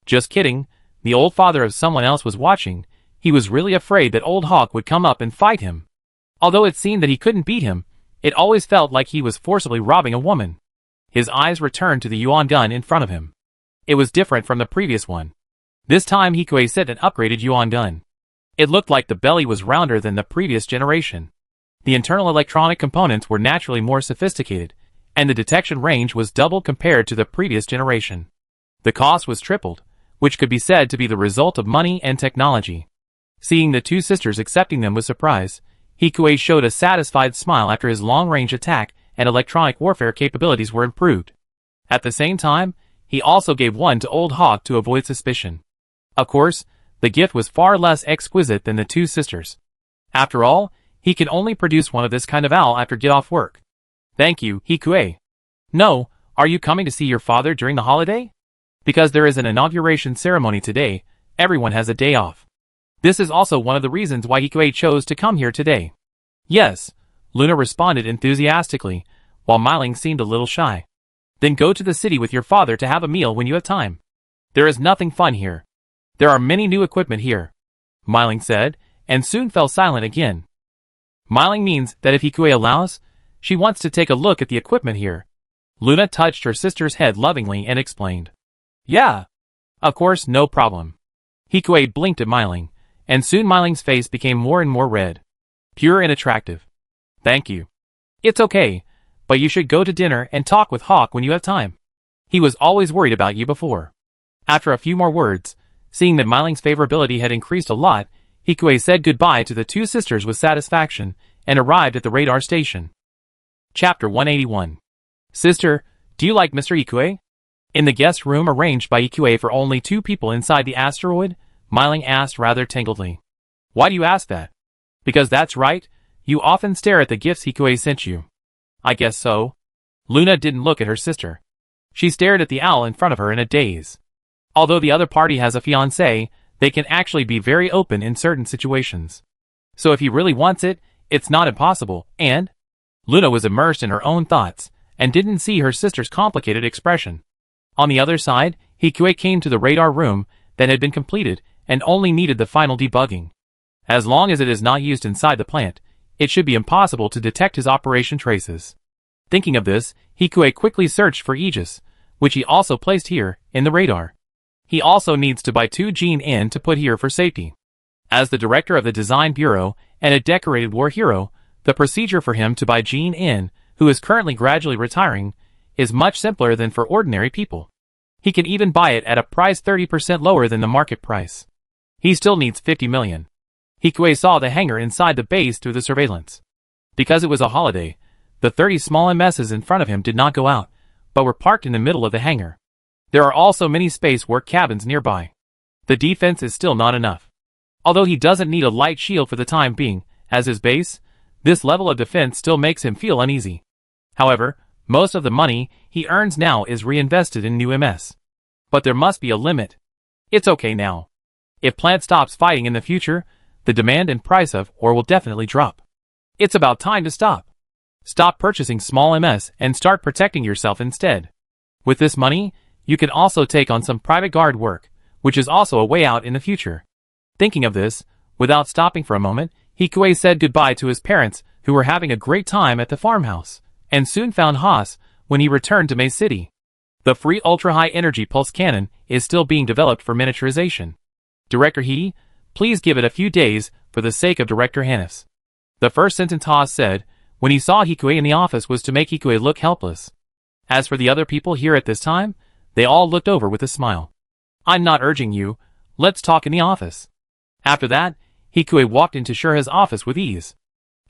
Just kidding, the old father of someone else was watching. He was really afraid that old Hawk would come up and fight him. Although it seemed that he couldn't beat him, it always felt like he was forcibly robbing a woman. His eyes returned to the Yuan gun in front of him. It was different from the previous one. This time Hikue set an upgraded Yuan gun. It looked like the belly was rounder than the previous generation. The internal electronic components were naturally more sophisticated, and the detection range was doubled compared to the previous generation. The cost was tripled, which could be said to be the result of money and technology. Seeing the 2 sisters accepting them with surprise, Hikue showed a satisfied smile after his long-range attack and electronic warfare capabilities were improved. At the same time, he also gave one to old Hawk to avoid suspicion. Of course, the gift was far less exquisite than the 2 sisters. After all, he can only produce one of this kind of owl after get off work. Thank you, Hikue. No, are you coming to see your father during the holiday? Because there is an inauguration ceremony today, everyone has a day off. This is also one of the reasons why Hikue chose to come here today. Yes, Luna responded enthusiastically, while Myling seemed a little shy. Then go to the city with your father to have a meal when you have time. There is nothing fun here. There are many new equipment here, Myling said, and soon fell silent again. Myling means that if Hikue allows, she wants to take a look at the equipment here. Luna touched her sister's head lovingly and explained. Yeah. Of course, no problem. Hikue blinked at Myling, and soon Myling's face became more and more red. Pure and attractive. Thank you. It's okay, but you should go to dinner and talk with Hawk when you have time. He was always worried about you before. After a few more words, seeing that Myling's favorability had increased a lot, Hikue said goodbye to the two sisters with satisfaction and arrived at the radar station. Chapter 181. Sister, do you like Mr. Hikue? In the guest room arranged by Hikue for only 2 people inside the asteroid, Myling asked rather tangledly. Why do you ask that? Because that's right, you often stare at the gifts Hikue sent you. I guess so. Luna didn't look at her sister. She stared at the owl in front of her in a daze. Although the other party has a fiancé, they can actually be very open in certain situations. So if he really wants it, it's not impossible, and? Luna was immersed in her own thoughts, and didn't see her sister's complicated expression. On the other side, Hikue came to the radar room that had been completed and only needed the final debugging. As long as it is not used inside the plant, it should be impossible to detect his operation traces. Thinking of this, Hikue quickly searched for Aegis, which he also placed here, in the radar. He also needs to buy 2 Gene In to put here for safety. As the director of the design bureau and a decorated war hero, the procedure for him to buy Gene In, who is currently gradually retiring, is much simpler than for ordinary people. He can even buy it at a price 30% lower than the market price. He still needs 50 million. Hikue saw the hangar inside the base through the surveillance. Because it was a holiday, the 30 small MSs in front of him did not go out, but were parked in the middle of the hangar. There are also many space work cabins nearby. The defense is still not enough. Although he doesn't need a light shield for the time being, as his base, this level of defense still makes him feel uneasy. However, most of the money he earns now is reinvested in new MS. But there must be a limit. It's okay now. If plant stops fighting in the future, the demand and price of ore will definitely drop. It's about time to stop. Stop purchasing small MS and start protecting yourself instead. With this money, you can also take on some private guard work, which is also a way out in the future. Thinking of this, without stopping for a moment, Hikue said goodbye to his parents who were having a great time at the farmhouse, and soon found Haas when he returned to May City. The free ultra-high energy pulse cannon is still being developed for miniaturization. Director He, please give it a few days for the sake of Director Hannes. The first sentence Haas said when he saw Hikue in the office was to make Hikue look helpless. As for the other people here at this time, they all looked over with a smile. I'm not urging you, let's talk in the office. After that, Hikue walked into Shurha's office with ease.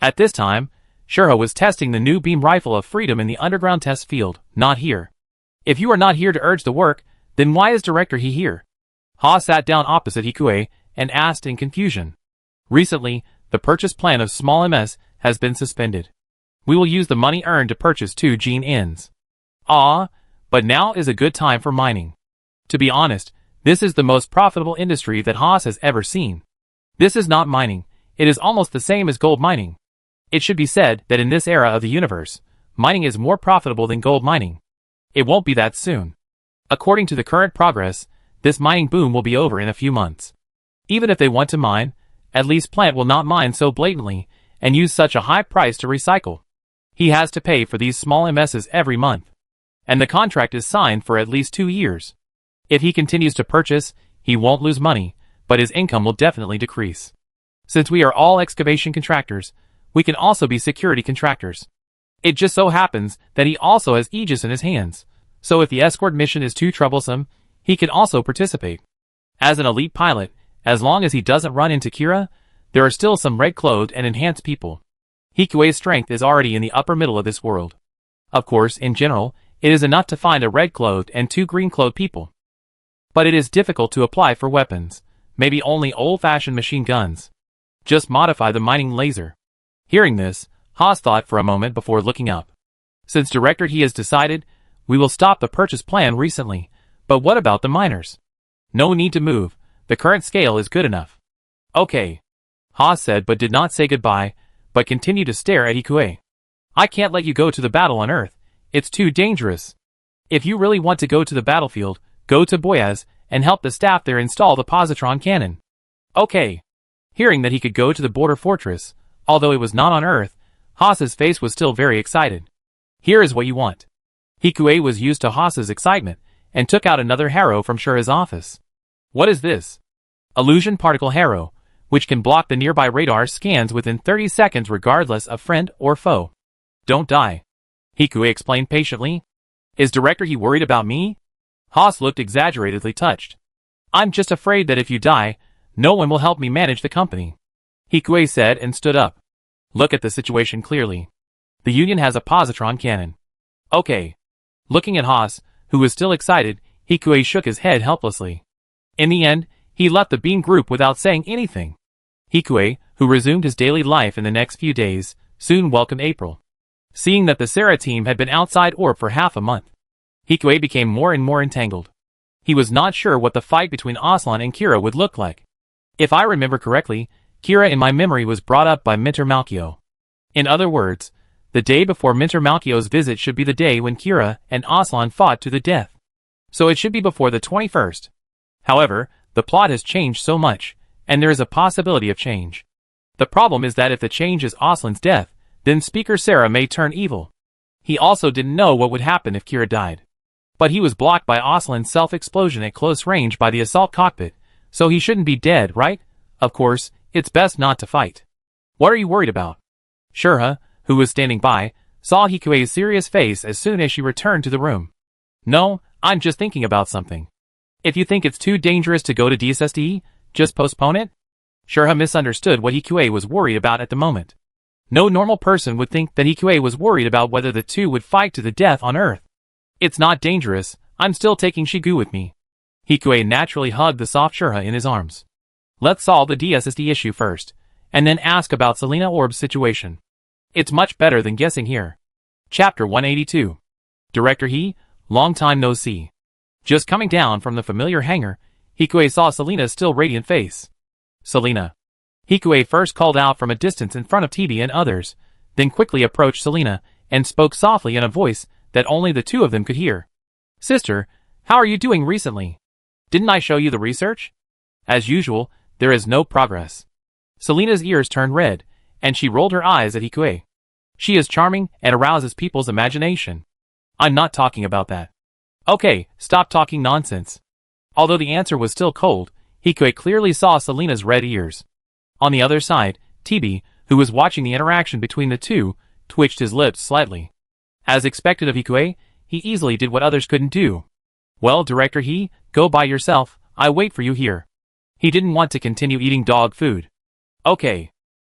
At this time, Shurha was testing the new beam rifle of freedom in the underground test field, not here. If you are not here to urge the work, then why is Director He here? Ha sat down opposite Hikue and asked in confusion. Recently, the purchase plan of small MS has been suspended. We will use the money earned to purchase 2 Gene Ins. But now is a good time for mining. To be honest, this is the most profitable industry that Haas has ever seen. This is not mining, it is almost the same as gold mining. It should be said that in this era of the universe, mining is more profitable than gold mining. It won't be that soon. According to the current progress, this mining boom will be over in a few months. Even if they want to mine, at least Plant will not mine so blatantly and use such a high price to recycle. He has to pay for these small MSs every month. And the contract is signed for at least 2 years. If he continues to purchase, he won't lose money, but his income will definitely decrease. Since we are all excavation contractors, we can also be security contractors. It just so happens that he also has Aegis in his hands, so if the escort mission is too troublesome, he can also participate. As an elite pilot, as long as he doesn't run into Kira, there are still some red-clothed and enhanced people. Hikue's strength is already in the upper middle of this world. Of course, in general, it is enough to find a red-clothed and 2 green-clothed people. But it is difficult to apply for weapons, maybe only old-fashioned machine guns. Just modify the mining laser. Hearing this, Haas thought for a moment before looking up. Since Director He has decided, We will stop the purchase plan recently, but what about the miners? No need to move, the current scale is good enough. Okay. Haas said but did not say goodbye, but continued to stare at Ikue. I can't let you go to the battle on Earth, it's too dangerous. If you really want to go to the battlefield, go to Boyaz, and help the staff there install the positron cannon. Okay. Hearing that he could go to the border fortress, although it was not on Earth, Haas's face was still very excited. Here is what you want. Hikue was used to Haas's excitement, and took out another harrow from Shura's office. What is this? Illusion particle harrow, which can block the nearby radar scans within 30 seconds regardless of friend or foe. Don't die. Hikue explained patiently. Is Director He worried about me? Haas looked exaggeratedly touched. I'm just afraid that if you die, no one will help me manage the company. Hikue said and stood up. Look at the situation clearly. The Union has a positron cannon. Okay. Looking at Haas, who was still excited, Hikue shook his head helplessly. In the end, he left the Beam Group without saying anything. Hikue, who resumed his daily life in the next few days, soon welcomed April. Seeing that the Sarah team had been outside Orb for half a month, Hikue became more and more entangled. He was not sure what the fight between Aslan and Kira would look like. If I remember correctly, Kira in my memory was brought up by Minter Malkio. In other words, the day before Minter Malkio's visit should be the day when Kira and Aslan fought to the death. So it should be before the 21st. However, the plot has changed so much, and there is a possibility of change. The problem is that if the change is Aslan's death, then Speaker Sarah may turn evil. He also didn't know what would happen if Kira died. But he was blocked by Aslan's self-explosion at close range by the assault cockpit, so he shouldn't be dead, right? Of course, it's best not to fight. What are you worried about? Shura, who was standing by, saw Hikue's serious face as soon as she returned to the room. No, I'm just thinking about something. If you think it's too dangerous to go to DSSD, just postpone it? Shura misunderstood what Hikue was worried about at the moment. No normal person would think that Hikue was worried about whether the two would fight to the death on Earth. It's not dangerous, I'm still taking Shigu with me. Hikue naturally hugged the soft Shura in his arms. Let's solve the DSSD issue first, and then ask about Selena Orb's situation. It's much better than guessing here. Chapter 182. Director He, long time no see. Just coming down from the familiar hangar, Hikue saw Selena's still radiant face. Selena. Hikue first called out from a distance in front of Tibi and others, then quickly approached Selena, and spoke softly in a voice that only the two of them could hear. Sister, how are you doing recently? Didn't I show you the research? As usual, there is no progress. Selena's ears turned red, and she rolled her eyes at Hikue. She is charming and arouses people's imagination. I'm not talking about that. Okay, stop talking nonsense. Although the answer was still cold, Hikue clearly saw Selena's red ears. On the other side, Tibi, who was watching the interaction between the two, twitched his lips slightly. As expected of Hikue, he easily did what others couldn't do. Well, Director He, go by yourself, I wait for you here. He didn't want to continue eating dog food. Okay.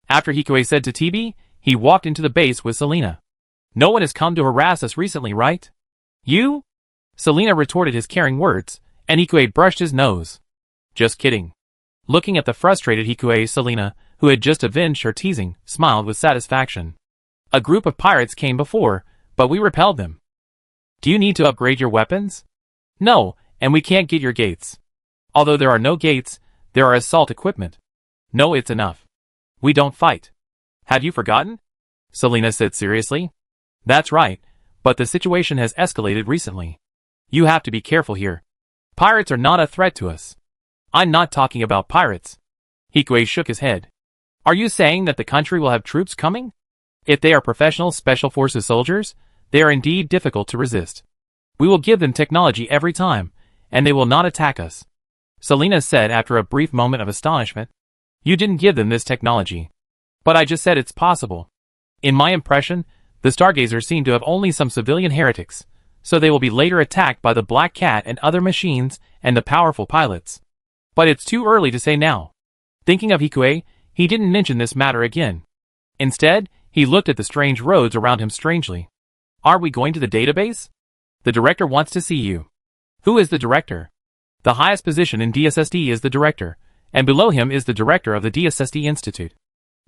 After Hikue said to Tibi, he walked into the base with Selena. No one has come to harass us recently, right? You? Selena retorted his caring words, and Hikue brushed his nose. Just kidding. Looking at the frustrated Hikue, Selena, who had just avenged her teasing, smiled with satisfaction. A group of pirates came before, but we repelled them. Do you need to upgrade your weapons? No, and we can't get your gates. Although there are no gates, there are assault equipment. No, it's enough. We don't fight. Have you forgotten? Selena said seriously. That's right, but the situation has escalated recently. You have to be careful here. Pirates are not a threat to us. I'm not talking about pirates. Hikue shook his head. Are you saying that the country will have troops coming? If they are professional special forces soldiers, they are indeed difficult to resist. We will give them technology every time, and they will not attack us. Selena said after a brief moment of astonishment. You didn't give them this technology. But I just said it's possible. In my impression, the Stargazers seem to have only some civilian heretics, so they will be later attacked by the Black Cat and other machines and the powerful pilots. But it's too early to say now. Thinking of Hikue, he didn't mention this matter again. Instead, he looked at the strange roads around him strangely. Are we going to the database? The director wants to see you. Who is the director? The highest position in DSSD is the director, and below him is the director of the DSSD Institute.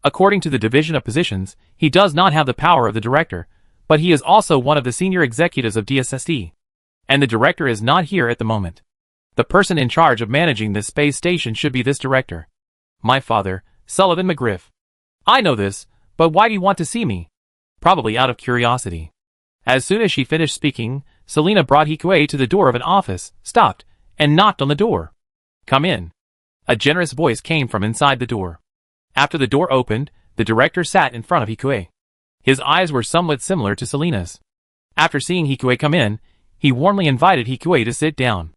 According to the division of positions, he does not have the power of the director, but he is also one of the senior executives of DSSD. And the director is not here at the moment. The person in charge of managing this space station should be this director. My father, Sullivan McGriff. I know this, but why do you want to see me? Probably out of curiosity. As soon as she finished speaking, Selena brought Hikuei to the door of an office, stopped, and knocked on the door. Come in. A generous voice came from inside the door. After the door opened, the director sat in front of Hikuei. His eyes were somewhat similar to Selena's. After seeing Hikuei come in, he warmly invited Hikuei to sit down.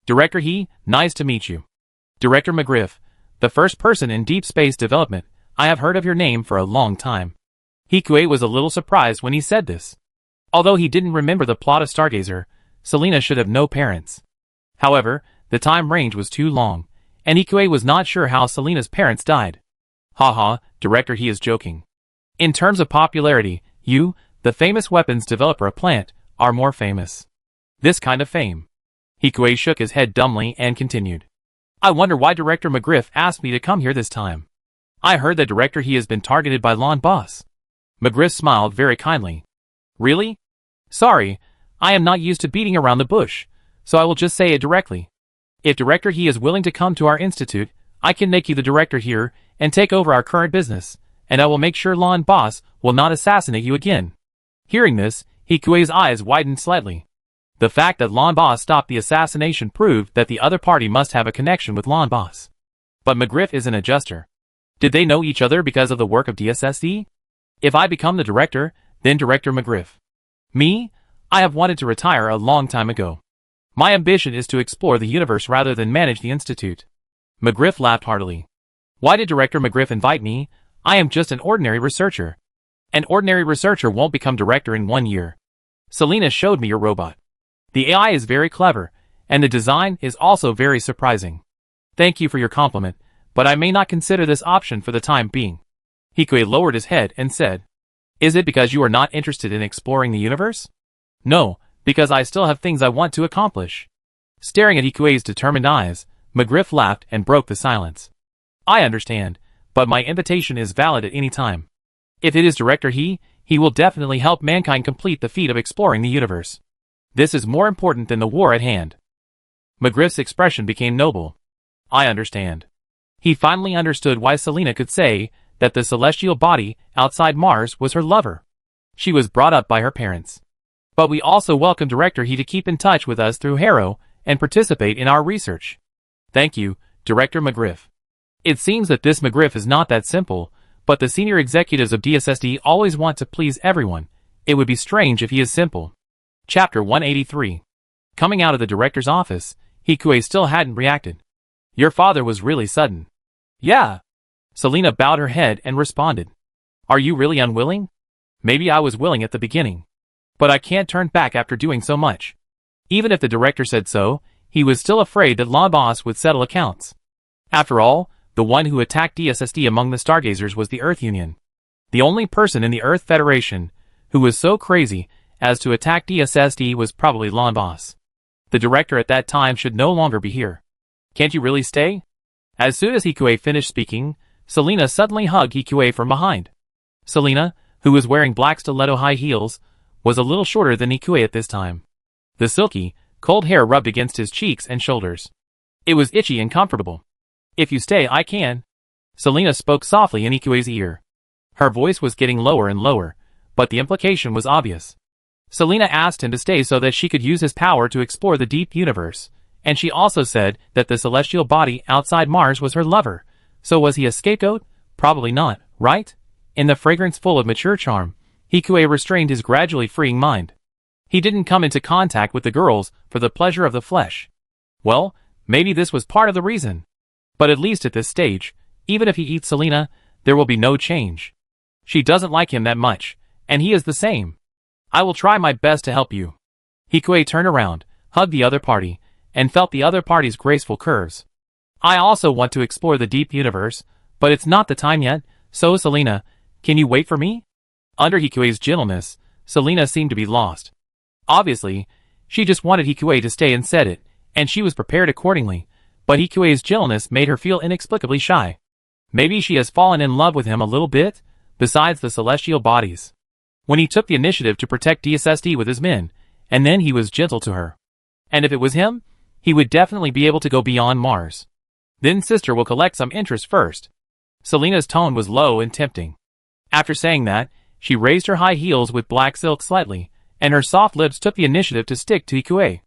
Director nice to meet you. Director McGriff, the first person in deep space development. I have heard of your name for a long time. Hikuei was a little surprised when he said this. Although he didn't remember the plot of Stargazer, Selena should have no parents. However, the time range was too long, and Hikuei was not sure how Selena's parents died. Haha, director, he is joking. In terms of popularity, you, the famous weapons developer plant, are more famous. This kind of fame. Hikuei shook his head dumbly and continued. I wonder why Director McGriff asked me to come here this time. I heard that Director he has been targeted by Lon Boss. McGriff smiled very kindly. Really? Sorry, I am not used to beating around the bush, so I will just say it directly. If Director he is willing to come to our institute, I can make you the director here and take over our current business, and I will make sure Lon Boss will not assassinate you again. Hearing this, Hikuei's eyes widened slightly. The fact that Lon Boss stopped the assassination proved that the other party must have a connection with Lon Boss. But McGriff is an adjuster. Did they know each other because of the work of DSSD? If I become the director, then Director McGriff. Me? I have wanted to retire a long time ago. My ambition is to explore the universe rather than manage the institute. McGriff laughed heartily. Why did Director McGriff invite me? I am just an ordinary researcher. An ordinary researcher won't become director in 1 year. Selena showed me your robot. The AI is very clever, and the design is also very surprising. Thank you for your compliment, but I may not consider this option for the time being. Hikuei lowered his head and said, Is it because you are not interested in exploring the universe? No, because I still have things I want to accomplish. Staring at Hikuei's determined eyes, McGriff laughed and broke the silence. I understand, but my invitation is valid at any time. If it is Director he will definitely help mankind complete the feat of exploring the universe. This is more important than the war at hand. McGriff's expression became noble. I understand. He finally understood why Selena could say that the celestial body outside Mars was her lover. She was brought up by her parents. But we also welcome Director he to keep in touch with us through Harrow and participate in our research. Thank you, Director McGriff. It seems that this McGriff is not that simple, but the senior executives of DSSD always want to please everyone. It would be strange if he is simple. Chapter 183. Coming out of the director's office, Hikuei still hadn't reacted. Your father was really sudden. Yeah. Selena bowed her head and responded. Are you really unwilling? Maybe I was willing at the beginning. But I can't turn back after doing so much. Even if the director said so, he was still afraid that Lon Boss would settle accounts. After all, the one who attacked DSSD among the Stargazers was the Earth Union. The only person in the Earth Federation who was so crazy as to attack DSSD was probably Lon Boss. The director at that time should no longer be here. Can't you really stay? As soon as Hikuei finished speaking, Selena suddenly hugged Hikuei from behind. Selena, who was wearing black stiletto high heels, was a little shorter than Hikuei at this time. The silky, cold hair rubbed against his cheeks and shoulders. It was itchy and comfortable. If you stay, I can. Selena spoke softly in Hikuei's ear. Her voice was getting lower and lower, but the implication was obvious. Selena asked him to stay so that she could use his power to explore the deep universe, and she also said that the celestial body outside Mars was her lover. So was he a scapegoat? Probably not, right? In the fragrance full of mature charm, Hikuei restrained his gradually freeing mind. He didn't come into contact with the girls for the pleasure of the flesh. Well, maybe this was part of the reason. But at least at this stage, even if he eats Selena, there will be no change. She doesn't like him that much, and he is the same. I will try my best to help you. Hikuei turned around, hugged the other party, and felt the other party's graceful curves. I also want to explore the deep universe, but it's not the time yet, so Selena, can you wait for me? Under Hikuei's gentleness, Selena seemed to be lost. Obviously, she just wanted Hikuei to stay and said it, and she was prepared accordingly, but Hikuei's gentleness made her feel inexplicably shy. Maybe she has fallen in love with him a little bit, besides the celestial bodies. When he took the initiative to protect DSSD with his men, and then he was gentle to her. And if it was him, he would definitely be able to go beyond Mars. Then sister will collect some interest first. Selena's tone was low and tempting. After saying that, she raised her high heels with black silk slightly, and her soft lips took the initiative to stick to Ikue.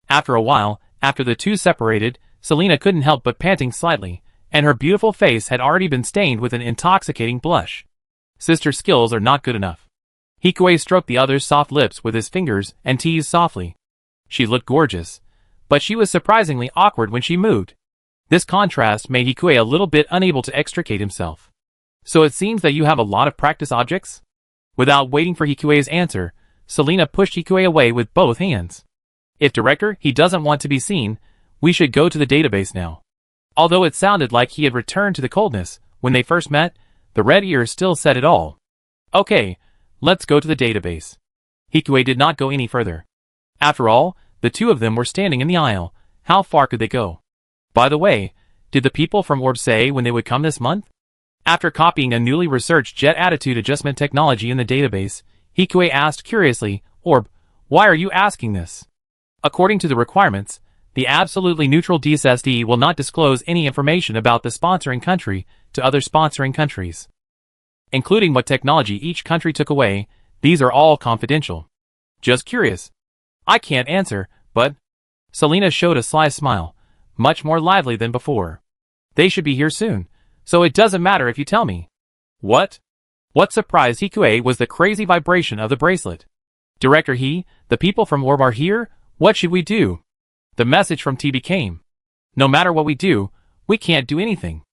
After a while, after the two separated, Selena couldn't help but panting slightly, and her beautiful face had already been stained with an intoxicating blush. Sister's skills are not good enough. Hikue stroked the other's soft lips with his fingers and teased softly. She looked gorgeous, but she was surprisingly awkward when she moved. This contrast made Hikue a little bit unable to extricate himself. So it seems that you have a lot of practice objects? Without waiting for Hikue's answer, Selena pushed Hikue away with both hands. If director, he doesn't want to be seen, we should go to the database now. Although it sounded like he had returned to the coldness when they first met, the red ears still said it all. Okay, let's go to the database. Hikue did not go any further. After all, the two of them were standing in the aisle. How far could they go? By the way, did the people from Orb say when they would come this month? After copying a newly researched jet attitude adjustment technology in the database, Hikue asked curiously, Orb, why are you asking this? According to the requirements, the absolutely neutral DSSD will not disclose any information about the sponsoring country to other sponsoring countries. Including what technology each country took away, these are all confidential. Just curious. I can't answer, but... Selena showed a sly smile, much more lively than before. They should be here soon, so it doesn't matter if you tell me. What? What surprised Hikue was the crazy vibration of the bracelet. Director the people from Orb are here, what should we do? The message from TB came. No matter what we do, we can't do anything.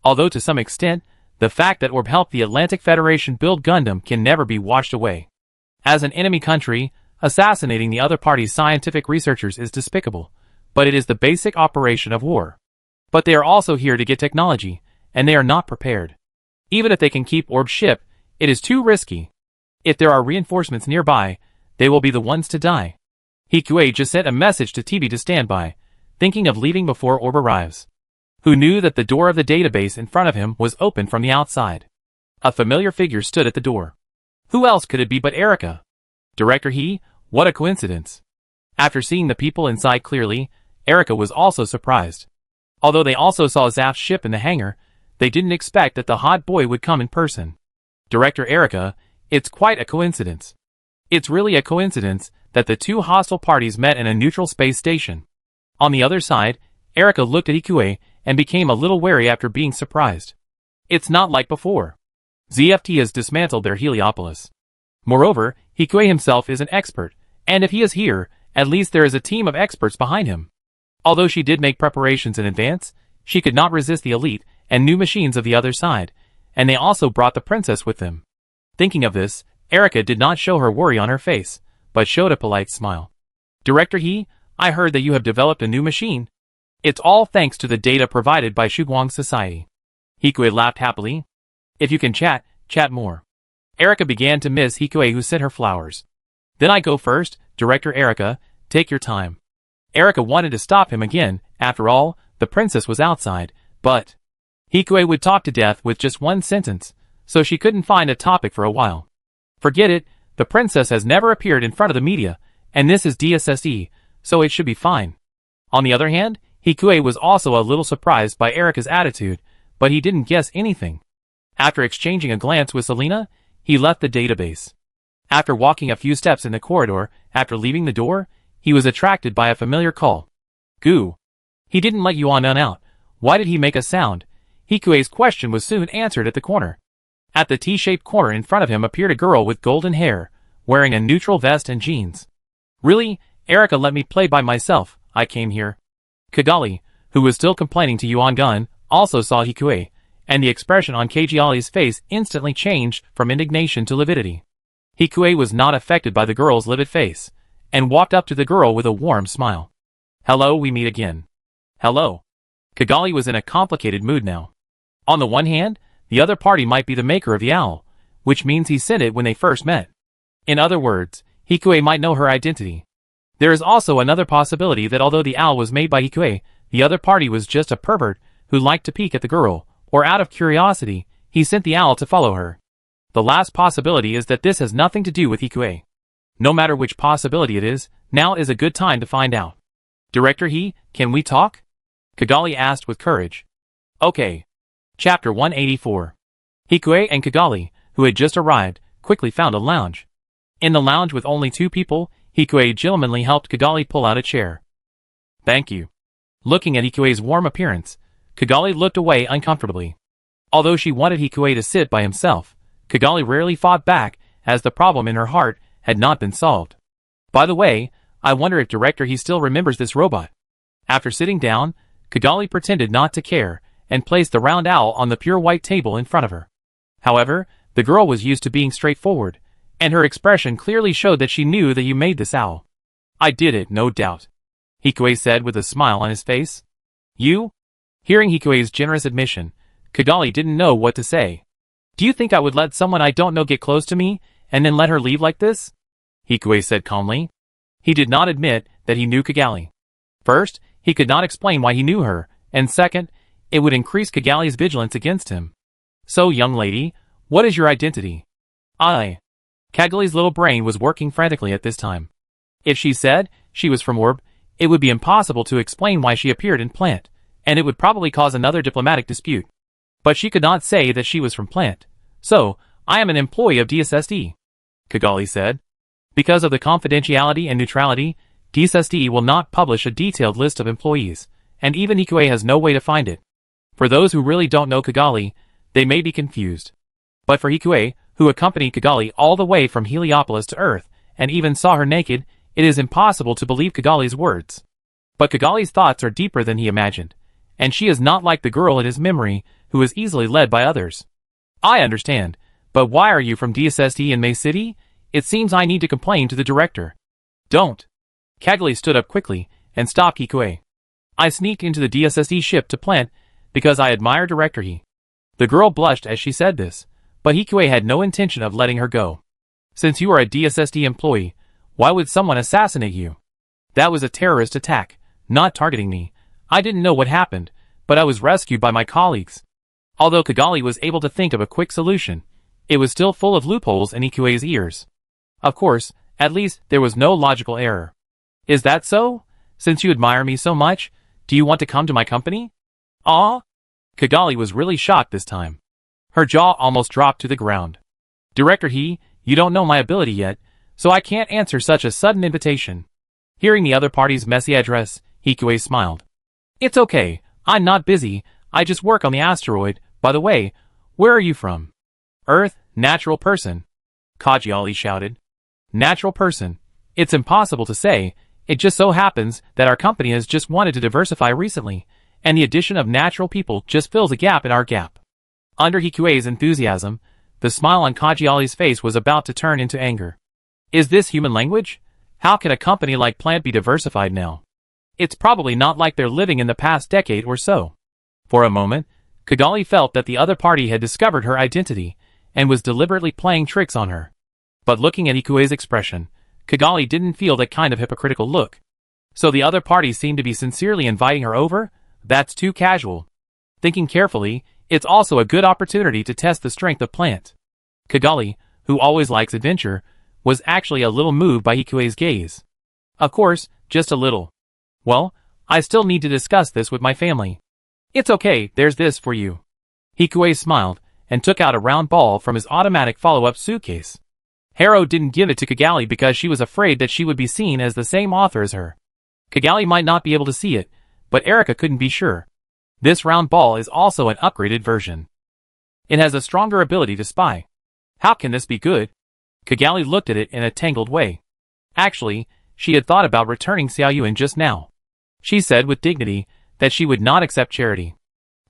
Although to some extent, the fact that Orb helped the Atlantic Federation build Gundam can never be washed away. As an enemy country, assassinating the other party's scientific researchers is despicable, but it is the basic operation of war. But they are also here to get technology, and they are not prepared. Even if they can keep Orb's ship, it is too risky. If there are reinforcements nearby, they will be the ones to die. Hikue just sent a message to TB to stand by, thinking of leaving before Orb arrives. Who knew that the door of the database in front of him was open from the outside? A familiar figure stood at the door. Who else could it be but Erica? Director what a coincidence. After seeing the people inside clearly, Erica was also surprised. Although they also saw Zaf's ship in the hangar, they didn't expect that the hot boy would come in person. Director Erica, it's quite a coincidence. It's really a coincidence that the two hostile parties met in a neutral space station. On the other side, Erica looked at Hikue and became a little wary after being surprised. It's not like before. ZFT has dismantled their Heliopolis. Moreover, Hikue himself is an expert, and if he is here, at least there is a team of experts behind him. Although she did make preparations in advance, she could not resist the elite and new machines of the other side, and they also brought the princess with them. Thinking of this, Erica did not show her worry on her face, but showed a polite smile. Director I heard that you have developed a new machine. It's all thanks to the data provided by Shugwang Society. Hikue laughed happily. If you can chat more. Erica began to miss Hikue who sent her flowers. Then I go first, Director Erica, take your time. Erica wanted to stop him again, after all, the princess was outside, but... Hikue would talk to death with just one sentence, so she couldn't find a topic for a while. Forget it, the princess has never appeared in front of the media, and this is DSSE, so it should be fine. On the other hand, Hikue was also a little surprised by Erica's attitude, but he didn't guess anything. After exchanging a glance with Selena, he left the database. After walking a few steps in the corridor, after leaving the door, he was attracted by a familiar call. Goo. He didn't let Yuan out. Why did he make a sound? Hikue's question was soon answered at the corner. At the T-shaped corner in front of him appeared a girl with golden hair, wearing a neutral vest and jeans. Really, Erica let me play by myself, I came here. Kigali, who was still complaining to Yuan Gun, also saw Hikue, and the expression on Kajiali's face instantly changed from indignation to lividity. Hikue was not affected by the girl's livid face, and walked up to the girl with a warm smile. Hello, we meet again. Hello. Kigali was in a complicated mood now. On the one hand, the other party might be the maker of the owl, which means he sent it when they first met. In other words, Hikue might know her identity. There is also another possibility that although the owl was made by Hikue, the other party was just a pervert who liked to peek at the girl, or out of curiosity, he sent the owl to follow her. The last possibility is that this has nothing to do with Hikue. No matter which possibility it is, now is a good time to find out. Director can we talk? Kigali asked with courage. Okay. Chapter 184. Hikue and Kigali, who had just arrived, quickly found a lounge. In the lounge with only 2 people, Hikue gentlemanly helped Kigali pull out a chair. Thank you. Looking at Hikue's warm appearance, Kigali looked away uncomfortably. Although she wanted Hikue to sit by himself, Kigali rarely fought back, as the problem in her heart had not been solved. By the way, I wonder if Director still remembers this robot. After sitting down, Kigali pretended not to care, and placed the round owl on the pure white table in front of her. However, the girl was used to being straightforward, and her expression clearly showed that she knew that you made this owl. I did it, no doubt, Hikue said with a smile on his face. You? Hearing Hikue's generous admission, Kigali didn't know what to say. Do you think I would let someone I don't know get close to me, and then let her leave like this? Hikue said calmly. He did not admit that he knew Kigali. First, he could not explain why he knew her, and second, it would increase Kigali's vigilance against him. So, young lady, what is your identity? Kigali's little brain was working frantically at this time. If she said she was from Orb, it would be impossible to explain why she appeared in Plant, and it would probably cause another diplomatic dispute. But she could not say that she was from Plant. So, I am an employee of DSSD, Kigali said. Because of the confidentiality and neutrality, DSSD will not publish a detailed list of employees, and even Hikue has no way to find it. For those who really don't know Kigali, they may be confused. But for Hikue, who accompanied Kigali all the way from Heliopolis to Earth, and even saw her naked, it is impossible to believe Kigali's words. But Kigali's thoughts are deeper than he imagined, and she is not like the girl in his memory, who is easily led by others. I understand, but why are you from DSSD in May City? It seems I need to complain to the director. Don't. Kigali stood up quickly, and stopped Hikue. I sneaked into the DSSD ship to Plant, because I admire Director The girl blushed as she said this, but Hikue had no intention of letting her go. Since you are a DSSD employee, why would someone assassinate you? That was a terrorist attack, not targeting me. I didn't know what happened, but I was rescued by my colleagues. Although Kigali was able to think of a quick solution, it was still full of loopholes in Hikue's ears. Of course, at least there was no logical error. Is that so? Since you admire me so much, do you want to come to my company? Kigali was really shocked this time. Her jaw almost dropped to the ground. Director you don't know my ability yet, so I can't answer such a sudden invitation. Hearing the other party's messy address, Hikue smiled. It's okay, I'm not busy, I just work on the asteroid. By the way, where are you from? Earth, natural person. Kajiali shouted. Natural person. It's impossible to say, it just so happens that our company has just wanted to diversify recently, and the addition of natural people just fills a gap in our gap. Under Hikue's enthusiasm, the smile on Kajiali's face was about to turn into anger. Is this human language? How can a company like Plant be diversified now? It's probably not like they're living in the past decade or so. For a moment, Kigali felt that the other party had discovered her identity, and was deliberately playing tricks on her. But looking at Hikue's expression, Kigali didn't feel that kind of hypocritical look. So the other party seemed to be sincerely inviting her over? That's too casual. Thinking carefully, it's also a good opportunity to test the strength of Plant. Kigali, who always likes adventure, was actually a little moved by Hikue's gaze. Of course, just a little. Well, I still need to discuss this with my family. It's okay, there's this for you. Hikue smiled, and took out a round ball from his automatic follow-up suitcase. Haro didn't give it to Kigali because she was afraid that she would be seen as the same author as her. Kigali might not be able to see it, but Erika couldn't be sure. This round ball is also an upgraded version. It has a stronger ability to spy. How can this be good? Kigali looked at it in a tangled way. Actually, she had thought about returning Xiaoyuan just now. She said with dignity that she would not accept charity.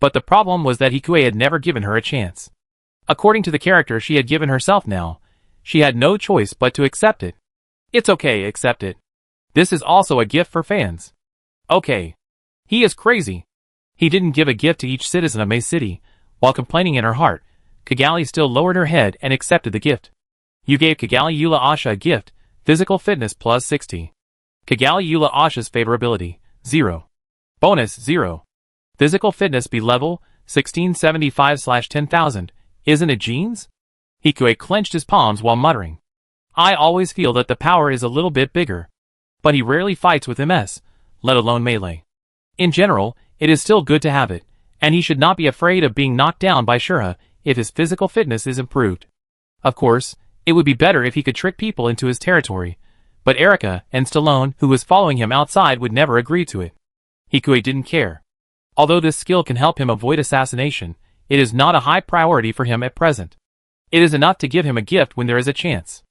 But the problem was that Hikue had never given her a chance. According to the character she had given herself now, she had no choice but to accept it. It's okay, accept it. This is also a gift for fans. Okay. He is crazy. He didn't give a gift to each citizen of May City. While complaining in her heart, Kigali still lowered her head and accepted the gift. You gave Kigali Eula Asha a gift, physical fitness plus 60. Kigali Eula Asha's favorability, 0. Bonus, 0. Physical fitness be level, 1675/10,000. Isn't it genes? Hikue clenched his palms while muttering. I always feel that the power is a little bit bigger. But he rarely fights with MS. let alone melee. In general, it is still good to have it, and he should not be afraid of being knocked down by Shura if his physical fitness is improved. Of course, it would be better if he could trick people into his territory, but Erica and Stallone, who was following him outside, would never agree to it. Hikui didn't care. Although this skill can help him avoid assassination, it is not a high priority for him at present. It is enough to give him a gift when there is a chance.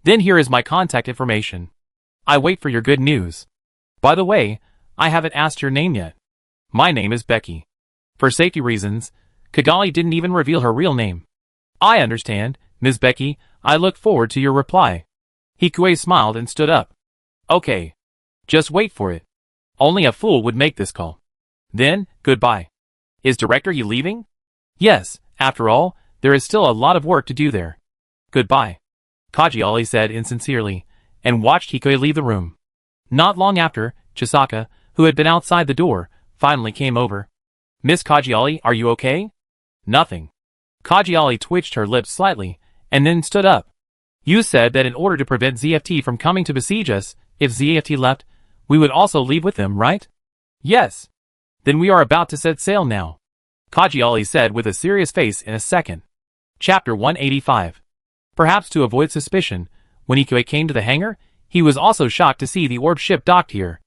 Then here is my contact information. I wait for your good news. By the way, I haven't asked your name yet. My name is Becky. For safety reasons, Kigali didn't even reveal her real name. I understand, Ms. Becky. I look forward to your reply. Hikui smiled and stood up. Okay. Just wait for it. Only a fool would make this call. Then, goodbye. Is Director He leaving? Yes, after all, there is still a lot of work to do there. Goodbye. Kajiali said insincerely, and watched Hikui leave the room. Not long after, Chisaka, who had been outside the door, finally came over. Miss Kajiali, are you okay? Nothing. Kajiali twitched her lips slightly, and then stood up. You said that in order to prevent ZFT from coming to besiege us, if ZFT left, we would also leave with them, right? Yes. Then we are about to set sail now. Kajiali said with a serious face in a second. Chapter 185. Perhaps to avoid suspicion, when Hikui came to the hangar, he was also shocked to see the orb ship docked here.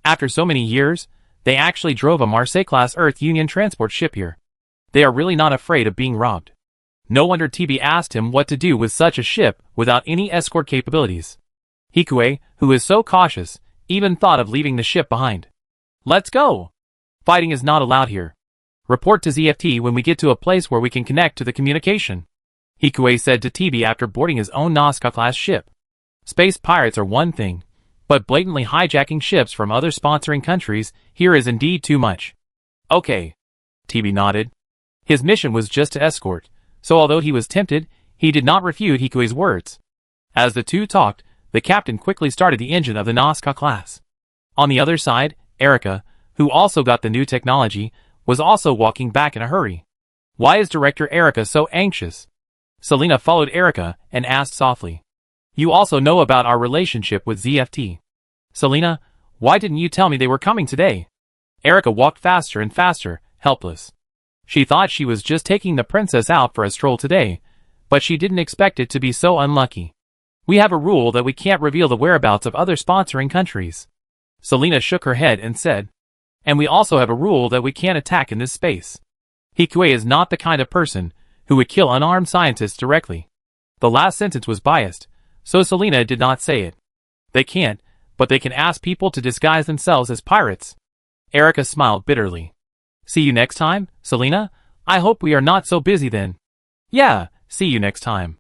After so many years, they actually drove a Marseille-class Earth Union transport ship here. They are really not afraid of being robbed. No wonder TB asked him what to do with such a ship without any escort capabilities. Hikui, who is so cautious, even thought of leaving the ship behind. Let's go! Fighting is not allowed here. Report to ZFT when we get to a place where we can connect to the communication. Hikui said to TB after boarding his own Nazca-class ship. Space pirates are one thing, but blatantly hijacking ships from other sponsoring countries here is indeed too much. Okay. TB nodded. His mission was just to escort, so although he was tempted, he did not refute Hikui's words. As the two talked, the captain quickly started the engine of the Nazca class. On the other side, Erica, who also got the new technology, was also walking back in a hurry. Why is Director Erica so anxious? Selena followed Erica and asked softly. You also know about our relationship with ZFT. Selena, why didn't you tell me they were coming today? Erica walked faster and faster, helpless. She thought she was just taking the princess out for a stroll today, but she didn't expect it to be so unlucky. We have a rule that we can't reveal the whereabouts of other sponsoring countries. Selena shook her head and said. And we also have a rule that we can't attack in this space. Hikui is not the kind of person who would kill unarmed scientists directly. The last sentence was biased, so Selena did not say it. They can't, but they can ask people to disguise themselves as pirates. Erica smiled bitterly. See you next time, Selena? I hope we are not so busy then. Yeah, see you next time.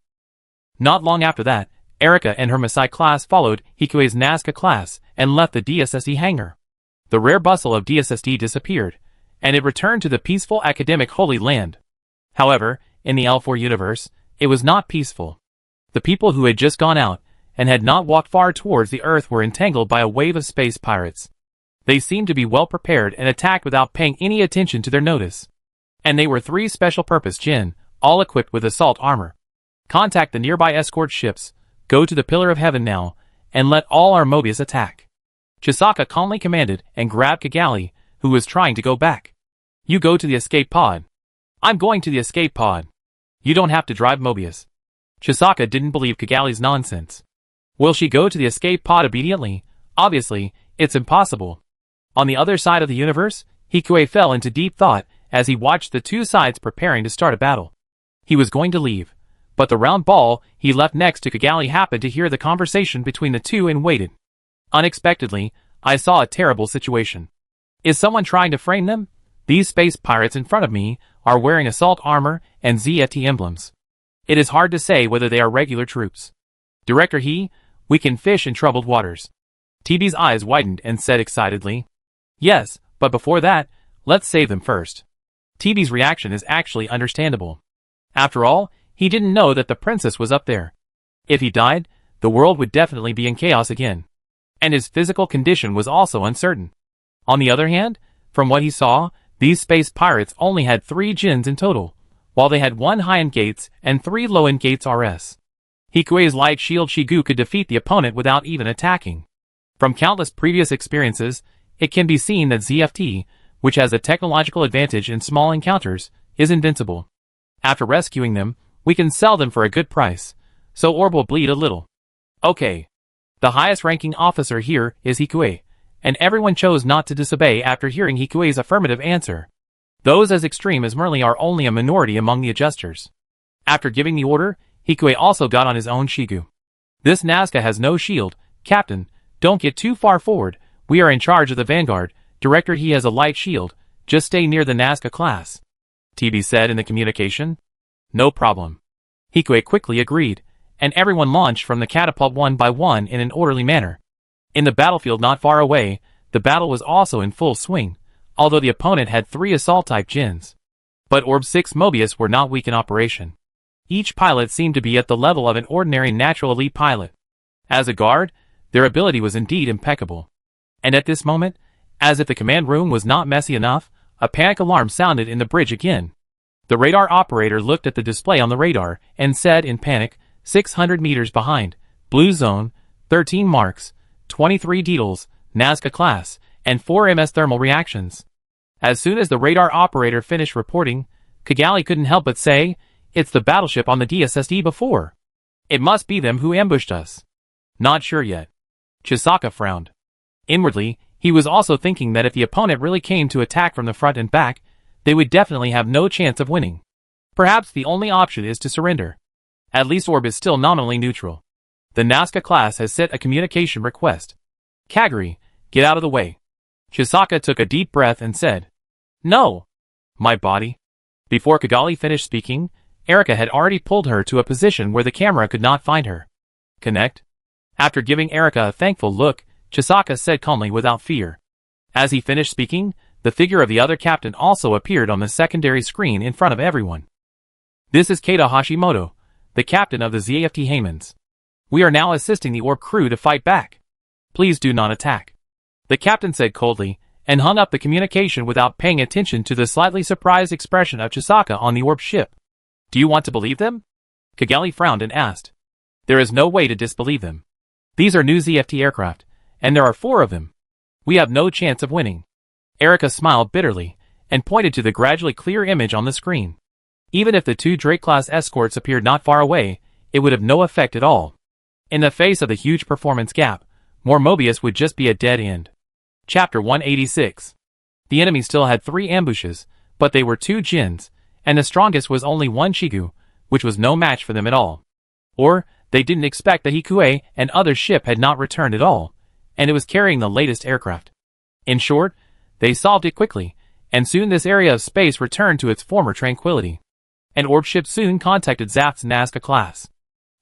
Not long after that, Erica and her Masai class followed Hikui's Nazca class and left the DSSD hangar. The rare bustle of DSSD disappeared, and it returned to the peaceful academic Holy Land. However, in the L4 universe, it was not peaceful. The people who had just gone out and had not walked far towards the Earth were entangled by a wave of space pirates. They seemed to be well prepared and attacked without paying any attention to their notice. And they were 3 special-purpose Jinn, all equipped with assault armor. Contact the nearby escort ships, go to the Pillar of Heaven now, and let all our Mobius attack. Chisaka calmly commanded and grabbed Kigali, who was trying to go back. You go to the escape pod. I'm going to the escape pod. You don't have to drive Mobius. Chisaka didn't believe Kigali's nonsense. Will she go to the escape pod obediently? Obviously, it's impossible. On the other side of the universe, Hikui fell into deep thought as he watched the two sides preparing to start a battle. He was going to leave, but the round ball he left next to Kigali happened to hear the conversation between the two and waited. Unexpectedly, I saw a terrible situation. Is someone trying to frame them? These space pirates in front of me are wearing assault armor and ZFT emblems. It is hard to say whether they are regular troops. Director we can fish in troubled waters. TB's eyes widened and said excitedly. Yes, but before that, let's save them first. TB's reaction is actually understandable. After all, he didn't know that the princess was up there. If he died, the world would definitely be in chaos again. And his physical condition was also uncertain. On the other hand, from what he saw, these space pirates only had 3 Jinns in total, while they had 1 high-end Gates and 3 low-end Gates RS. Hikui's light shield Shigu could defeat the opponent without even attacking. From countless previous experiences, it can be seen that ZFT, which has a technological advantage in small encounters, is invincible. After rescuing them, we can sell them for a good price, so Orb will bleed a little. Okay. The highest ranking officer here is Hikue, and everyone chose not to disobey after hearing Hikue's affirmative answer. Those as extreme as Merly are only a minority among the adjusters. After giving the order, Hikue also got on his own Shigu. This Nazca has no shield. Captain, don't get too far forward. We are in charge of the vanguard. Director, he has a light shield. Just stay near the Nazca class. TB said in the communication. No problem. Hikue quickly agreed, and everyone launched from the catapult one by one in an orderly manner. In the battlefield not far away, the battle was also in full swing, although the opponent had 3 assault-type Jins. But Orb 6 Mobius were not weak in operation. Each pilot seemed to be at the level of an ordinary natural elite pilot. As a guard, their ability was indeed impeccable. And at this moment, as if the command room was not messy enough, a panic alarm sounded in the bridge again. The radar operator looked at the display on the radar and said in panic, 600 meters behind, blue zone, 13 marks, 23 Deedles, Nazca class, and 4 MS thermal reactions. As soon as the radar operator finished reporting, Kigali couldn't help but say, it's the battleship on the DSSD before. It must be them who ambushed us. Not sure yet. Chisaka frowned. Inwardly, he was also thinking that if the opponent really came to attack from the front and back, they would definitely have no chance of winning. Perhaps the only option is to surrender. At least Orb is still nominally neutral. The Nazca class has sent a communication request. Kagari, get out of the way. Chisaka took a deep breath and said, No! My body. Before Kigali finished speaking, Erika had already pulled her to a position where the camera could not find her. Connect? After giving Erika a thankful look, Chisaka said calmly without fear. As he finished speaking, the figure of the other captain also appeared on the secondary screen in front of everyone. This is Keita Hashimoto, the captain of the ZFT Haymans. We are now assisting the Orb crew to fight back. Please do not attack. The captain said coldly, and hung up the communication without paying attention to the slightly surprised expression of Chisaka on the Orb ship. Do you want to believe them? Kigali frowned and asked. There is no way to disbelieve them. These are new ZFT aircraft, and there are 4 of them. We have no chance of winning. Erika smiled bitterly, and pointed to the gradually clear image on the screen. Even if the 2 Drake-class escorts appeared not far away, it would have no effect at all. In the face of the huge performance gap, more Mobius would just be a dead end. Chapter 186. The enemy still had 3 ambushes, but they were 2 Jins, and the strongest was only 1 Shigu, which was no match for them at all. Or, they didn't expect that Hikue and other ship had not returned at all, and it was carrying the latest aircraft. In short, they solved it quickly, and soon this area of space returned to its former tranquility. An Orb ship soon contacted Zaft's Nazca class.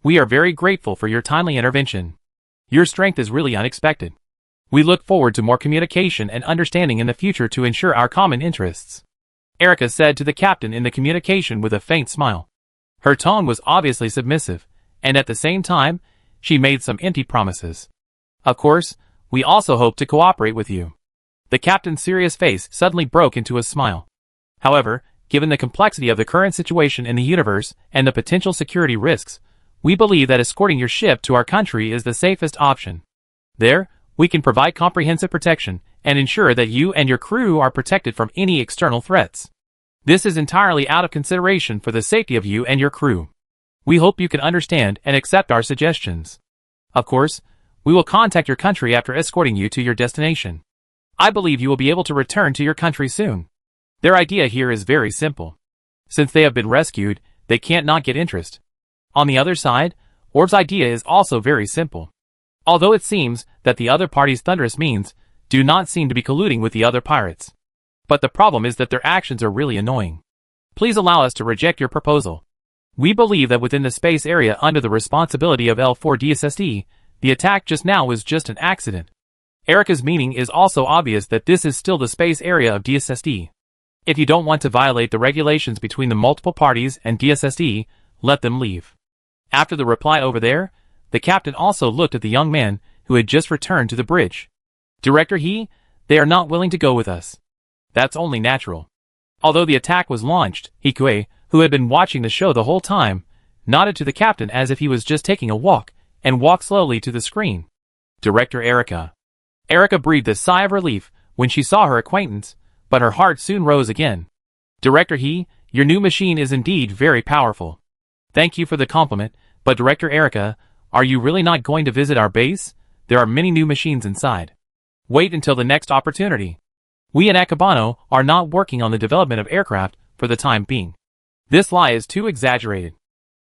We are very grateful for your timely intervention. Your strength is really unexpected. We look forward to more communication and understanding in the future to ensure our common interests. Erika said to the captain in the communication with a faint smile. Her tone was obviously submissive, and at the same time, she made some empty promises. Of course, we also hope to cooperate with you. The captain's serious face suddenly broke into a smile. However, given the complexity of the current situation in the universe and the potential security risks, we believe that escorting your ship to our country is the safest option. There, we can provide comprehensive protection and ensure that you and your crew are protected from any external threats. This is entirely out of consideration for the safety of you and your crew. We hope you can understand and accept our suggestions. Of course, we will contact your country after escorting you to your destination. I believe you will be able to return to your country soon. Their idea here is very simple. Since they have been rescued, they can't not get interest. On the other side, Orb's idea is also very simple. Although it seems that the other party's thunderous means do not seem to be colluding with the other pirates. But the problem is that their actions are really annoying. Please allow us to reject your proposal. We believe that within the space area under the responsibility of L4 DSSD, the attack just now was just an accident. Erika's meaning is also obvious that this is still the space area of DSSD. If you don't want to violate the regulations between the multiple parties and DSSD, let them leave. After the reply over there, the captain also looked at the young man who had just returned to the bridge. Director, they are not willing to go with us. That's only natural. Although the attack was launched, Hikue, who had been watching the show the whole time, nodded to the captain as if he was just taking a walk, and walked slowly to the screen. Director Erika. Erika breathed a sigh of relief, when she saw her acquaintance, but her heart soon rose again. Director He, your new machine is indeed very powerful. Thank you for the compliment, but Director Erica, are you really not going to visit our base? There are many new machines inside. Wait until the next opportunity. We in Akabano are not working on the development of aircraft for the time being. This lie is too exaggerated.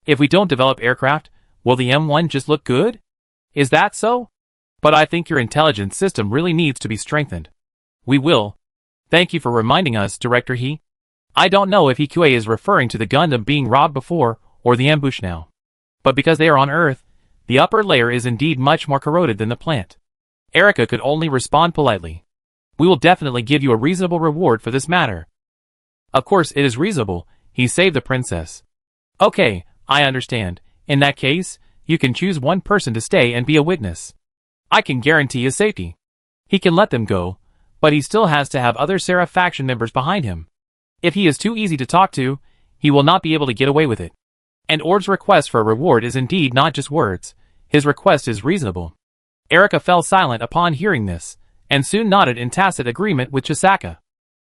If we don't develop aircraft, will the M1 just look good? Is that so? But I think your intelligence system really needs to be strengthened. We will. Thank you for reminding us, Director He. I don't know if EQA is referring to the Gundam being robbed before or the ambush now. But because they are on Earth, the upper layer is indeed much more corroded than the plant. Erica could only respond politely. We will definitely give you a reasonable reward for this matter. Of course it is reasonable, he saved the princess. Okay, I understand. In that case, you can choose one person to stay and be a witness. I can guarantee his safety. He can let them go, but he still has to have other Seraph faction members behind him. If he is too easy to talk to, he will not be able to get away with it. And Orb's request for a reward is indeed not just words, his request is reasonable. Erica fell silent upon hearing this, and soon nodded in tacit agreement with Chisaka.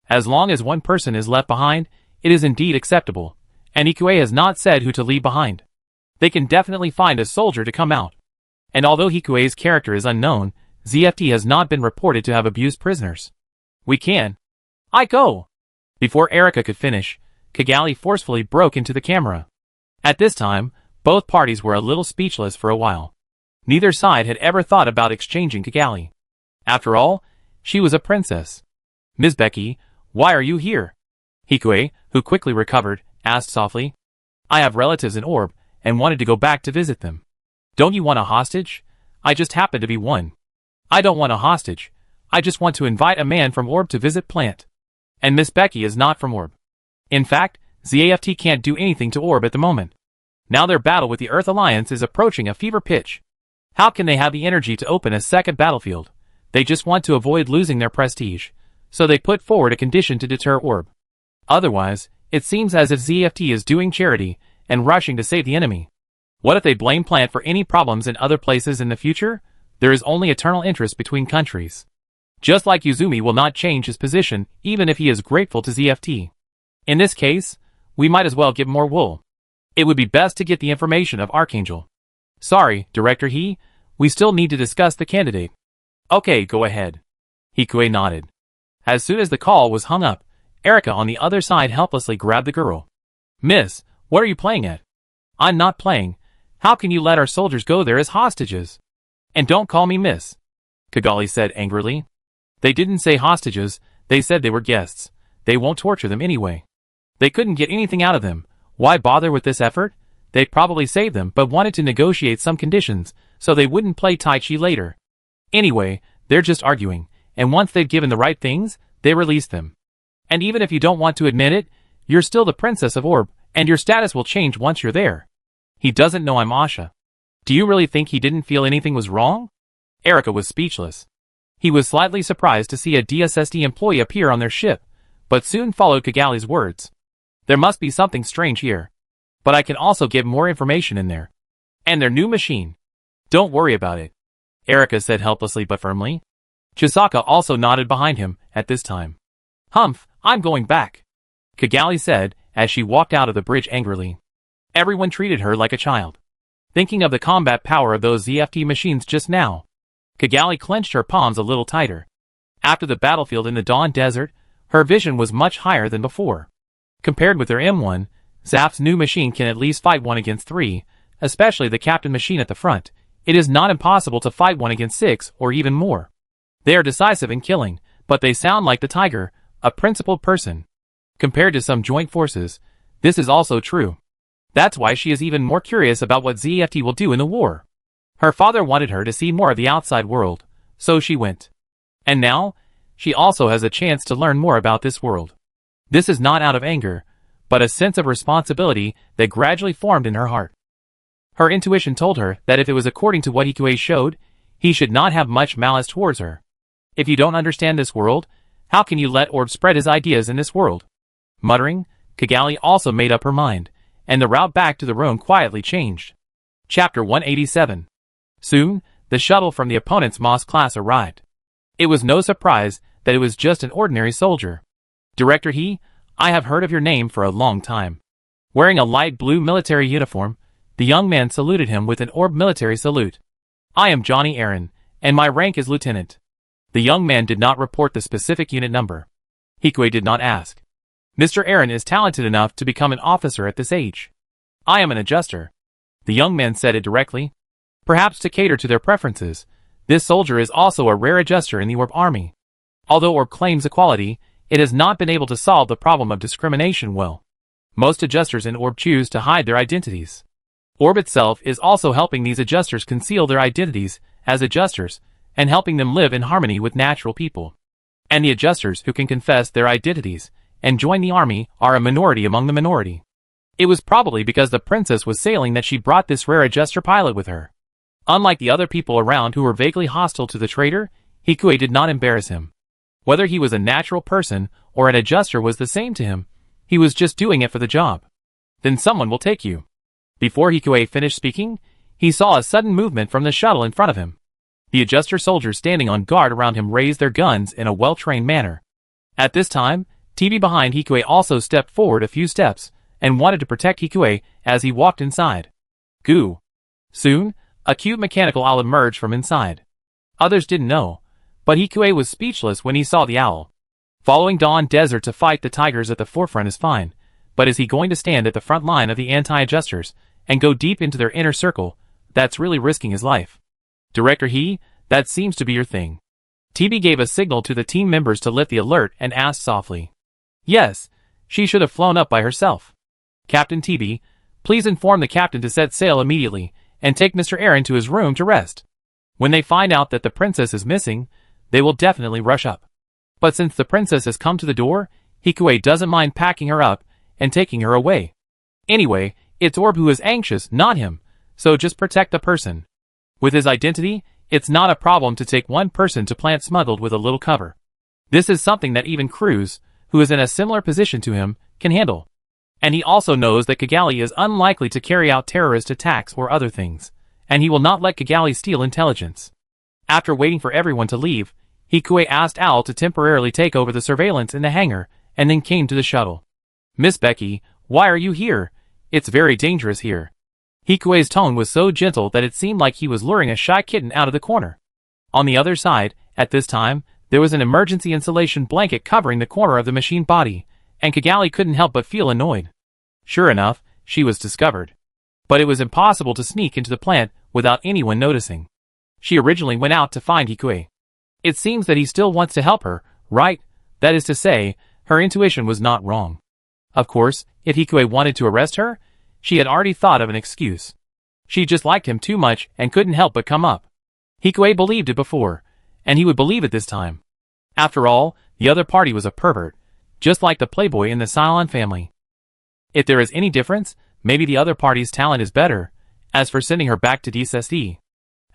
As long as one person is left behind, it is indeed acceptable, and EQA has not said who to leave behind. They can definitely find a soldier to come out. And although Hikue's character is unknown, ZFT has not been reported to have abused prisoners. We can. I go! Before Erica could finish, Kigali forcefully broke into the camera. At this time, both parties were a little speechless for a while. Neither side had ever thought about exchanging Kigali. After all, she was a princess. Ms. Becky, why are you here? Hikue, who quickly recovered, asked softly. I have relatives in Orb, and wanted to go back to visit them. Don't you want a hostage? I just happen to be one. I don't want a hostage. I just want to invite a man from Orb to visit Plant. And Miss Becky is not from Orb. In fact, ZAFT can't do anything to Orb at the moment. Now their battle with the Earth Alliance is approaching a fever pitch. How can they have the energy to open a second battlefield? They just want to avoid losing their prestige, so they put forward a condition to deter Orb. Otherwise, it seems as if ZFT is doing charity and rushing to save the enemy. What if they blame Plant for any problems in other places in the future? There is only eternal interest between countries. Just like Yuzumi will not change his position even if he is grateful to ZFT. In this case, we might as well give more wool. It would be best to get the information of Archangel. Sorry, Director He, we still need to discuss the candidate. Okay, go ahead. Hikue nodded. As soon as the call was hung up, Erica on the other side helplessly grabbed the girl. Miss, what are you playing at? I'm not playing. How can you let our soldiers go there as hostages? And don't call me miss, Kigali said angrily. They didn't say hostages, they said they were guests. They won't torture them anyway. They couldn't get anything out of them. Why bother with this effort? They'd probably save them but wanted to negotiate some conditions so they wouldn't play Tai Chi later. Anyway, they're just arguing, and once they've given the right things, they release them. And even if you don't want to admit it, you're still the princess of Orb, and your status will change once you're there. He doesn't know I'm Asha. Do you really think he didn't feel anything was wrong? Erica was speechless. He was slightly surprised to see a DSSD employee appear on their ship, but soon followed Kigali's words. There must be something strange here. But I can also get more information in there. And their new machine. Don't worry about it, Erica said helplessly but firmly. Chisaka also nodded behind him at this time. Humph, I'm going back, Kigali said as she walked out of the bridge angrily. Everyone treated her like a child. Thinking of the combat power of those ZFT machines just now, Kigali clenched her palms a little tighter. After the battlefield in the Dawn Desert, her vision was much higher than before. Compared with their M1, Zap's new machine can at least fight 1 against 3, especially the captain machine at the front. It is not impossible to fight 1 against 6 or even more. They are decisive in killing, but they sound like the tiger, a principled person. Compared to some joint forces, this is also true. That's why she is even more curious about what ZFT will do in the war. Her father wanted her to see more of the outside world, so she went. And now, she also has a chance to learn more about this world. This is not out of anger, but a sense of responsibility that gradually formed in her heart. Her intuition told her that if it was according to what Hikue showed, he should not have much malice towards her. If you don't understand this world, how can you let Orb spread his ideas in this world? Muttering, Kigali also made up her mind, and the route back to the room quietly changed. Chapter 187. Soon, the shuttle from the opponent's Moss class arrived. It was no surprise that it was just an ordinary soldier. Director He, I have heard of your name for a long time. Wearing a light blue military uniform, the young man saluted him with an orb military salute. I am Johnny Aaron, and my rank is lieutenant. The young man did not report the specific unit number. Hikue did not ask. Mr. Aaron is talented enough to become an officer at this age. I am an adjuster. The young man said it directly. Perhaps to cater to their preferences, this soldier is also a rare adjuster in the Orb Army. Although Orb claims equality, it has not been able to solve the problem of discrimination well. Most adjusters in Orb choose to hide their identities. Orb itself is also helping these adjusters conceal their identities as adjusters and helping them live in harmony with natural people. And the adjusters who can confess their identities and join the army are a minority among the minority. It was probably because the princess was sailing that she brought this rare adjuster pilot with her. Unlike the other people around who were vaguely hostile to the traitor, Hikue did not embarrass him. Whether he was a natural person or an adjuster was the same to him. He was just doing it for the job. Then someone will take you. Before Hikue finished speaking, he saw a sudden movement from the shuttle in front of him. The adjuster soldiers standing on guard around him raised their guns in a well-trained manner. At this time, TV behind Hikue also stepped forward a few steps and wanted to protect Hikue as he walked inside. Goo. Soon, a cute mechanical owl emerged from inside. Others didn't know, but Hikue was speechless when he saw the owl. Following Dawn Desert to fight the tigers at the forefront is fine, but is he going to stand at the front line of the anti-adjusters and go deep into their inner circle? That's really risking his life. Director He, that seems to be your thing. TB gave a signal to the team members to lift the alert and asked softly. Yes, she should have flown up by herself. Captain TB, please inform the captain to set sail immediately and take Mr. Aaron to his room to rest. When they find out that the princess is missing, they will definitely rush up. But since the princess has come to the door, Hikue doesn't mind packing her up and taking her away. Anyway, it's Orb who is anxious, not him, so just protect the person. With his identity, it's not a problem to take one person to plant smuggled with a little cover. This is something that even Cruz, who is in a similar position to him, can handle. And he also knows that Kigali is unlikely to carry out terrorist attacks or other things, and he will not let Kigali steal intelligence. After waiting for everyone to leave, Hikue asked Owl to temporarily take over the surveillance in the hangar, and then came to the shuttle. Miss Becky, why are you here? It's very dangerous here. Hikue's tone was so gentle that it seemed like he was luring a shy kitten out of the corner. On the other side, at this time, there was an emergency insulation blanket covering the corner of the machine body, and Kigali couldn't help but feel annoyed. Sure enough, she was discovered. But it was impossible to sneak into the plant without anyone noticing. She originally went out to find Hikue. It seems that he still wants to help her, right? That is to say, her intuition was not wrong. Of course, if Hikue wanted to arrest her, she had already thought of an excuse. She just liked him too much and couldn't help but come up. Hikue believed it before, and he would believe it this time. After all, the other party was a pervert, just like the playboy in the Cylon family. If there is any difference, maybe the other party's talent is better. As for sending her back to DSSE,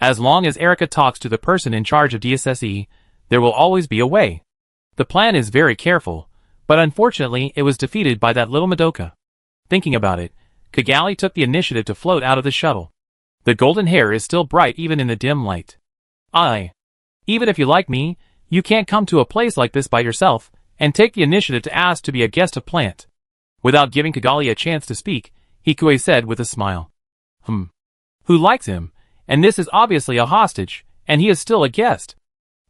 as long as Erica talks to the person in charge of DSSE, there will always be a way. The plan is very careful, but unfortunately it was defeated by that little Madoka. Thinking about it, Kigali took the initiative to float out of the shuttle. The golden hair is still bright even in the dim light. Even if you like me, you can't come to a place like this by yourself and take the initiative to ask to be a guest of plant. Without giving Kigali a chance to speak, Hikue said with a smile. Who likes him? And this is obviously a hostage, and he is still a guest.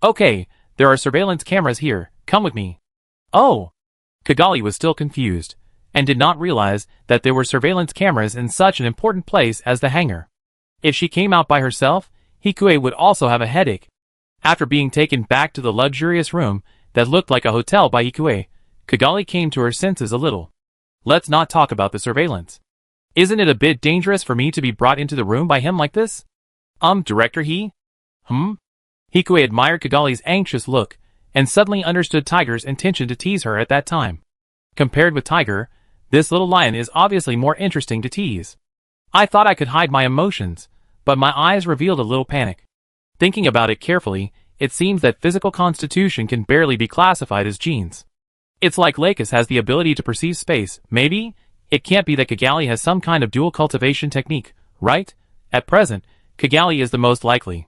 Okay, there are surveillance cameras here, come with me. Oh! Kigali was still confused, and did not realize that there were surveillance cameras in such an important place as the hangar. If she came out by herself, Hikue would also have a headache. After being taken back to the luxurious room that looked like a hotel by Hikue, Kigali came to her senses a little. Let's not talk about the surveillance. Isn't it a bit dangerous for me to be brought into the room by him like this? Director He? Hikue admired Kigali's anxious look, and suddenly understood Tiger's intention to tease her at that time. Compared with Tiger, this little lion is obviously more interesting to tease. I thought I could hide my emotions, but my eyes revealed a little panic. Thinking about it carefully, it seems that physical constitution can barely be classified as genes. It's like Lakis has the ability to perceive space, maybe? It can't be that Kigali has some kind of dual cultivation technique, right? At present, Kigali is the most likely.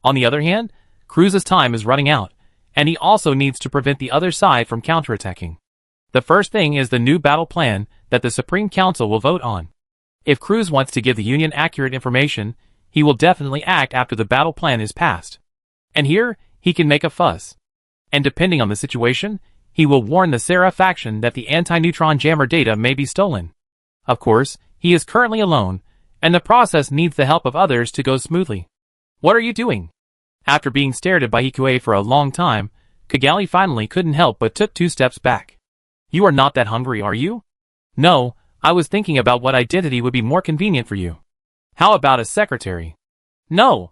On the other hand, Cruz's time is running out, and he also needs to prevent the other side from counterattacking. The first thing is the new battle plan that the Supreme Council will vote on. If Cruz wants to give the Union accurate information, he will definitely act after the battle plan is passed. And here, he can make a fuss. And depending on the situation, he will warn the Sarah faction that the anti-neutron jammer data may be stolen. Of course, he is currently alone, and the process needs the help of others to go smoothly. What are you doing? After being stared at by Hikue for a long time, Kigali finally couldn't help but took 2 steps back. You are not that hungry, are you? No, I was thinking about what identity would be more convenient for you. How about a secretary? No.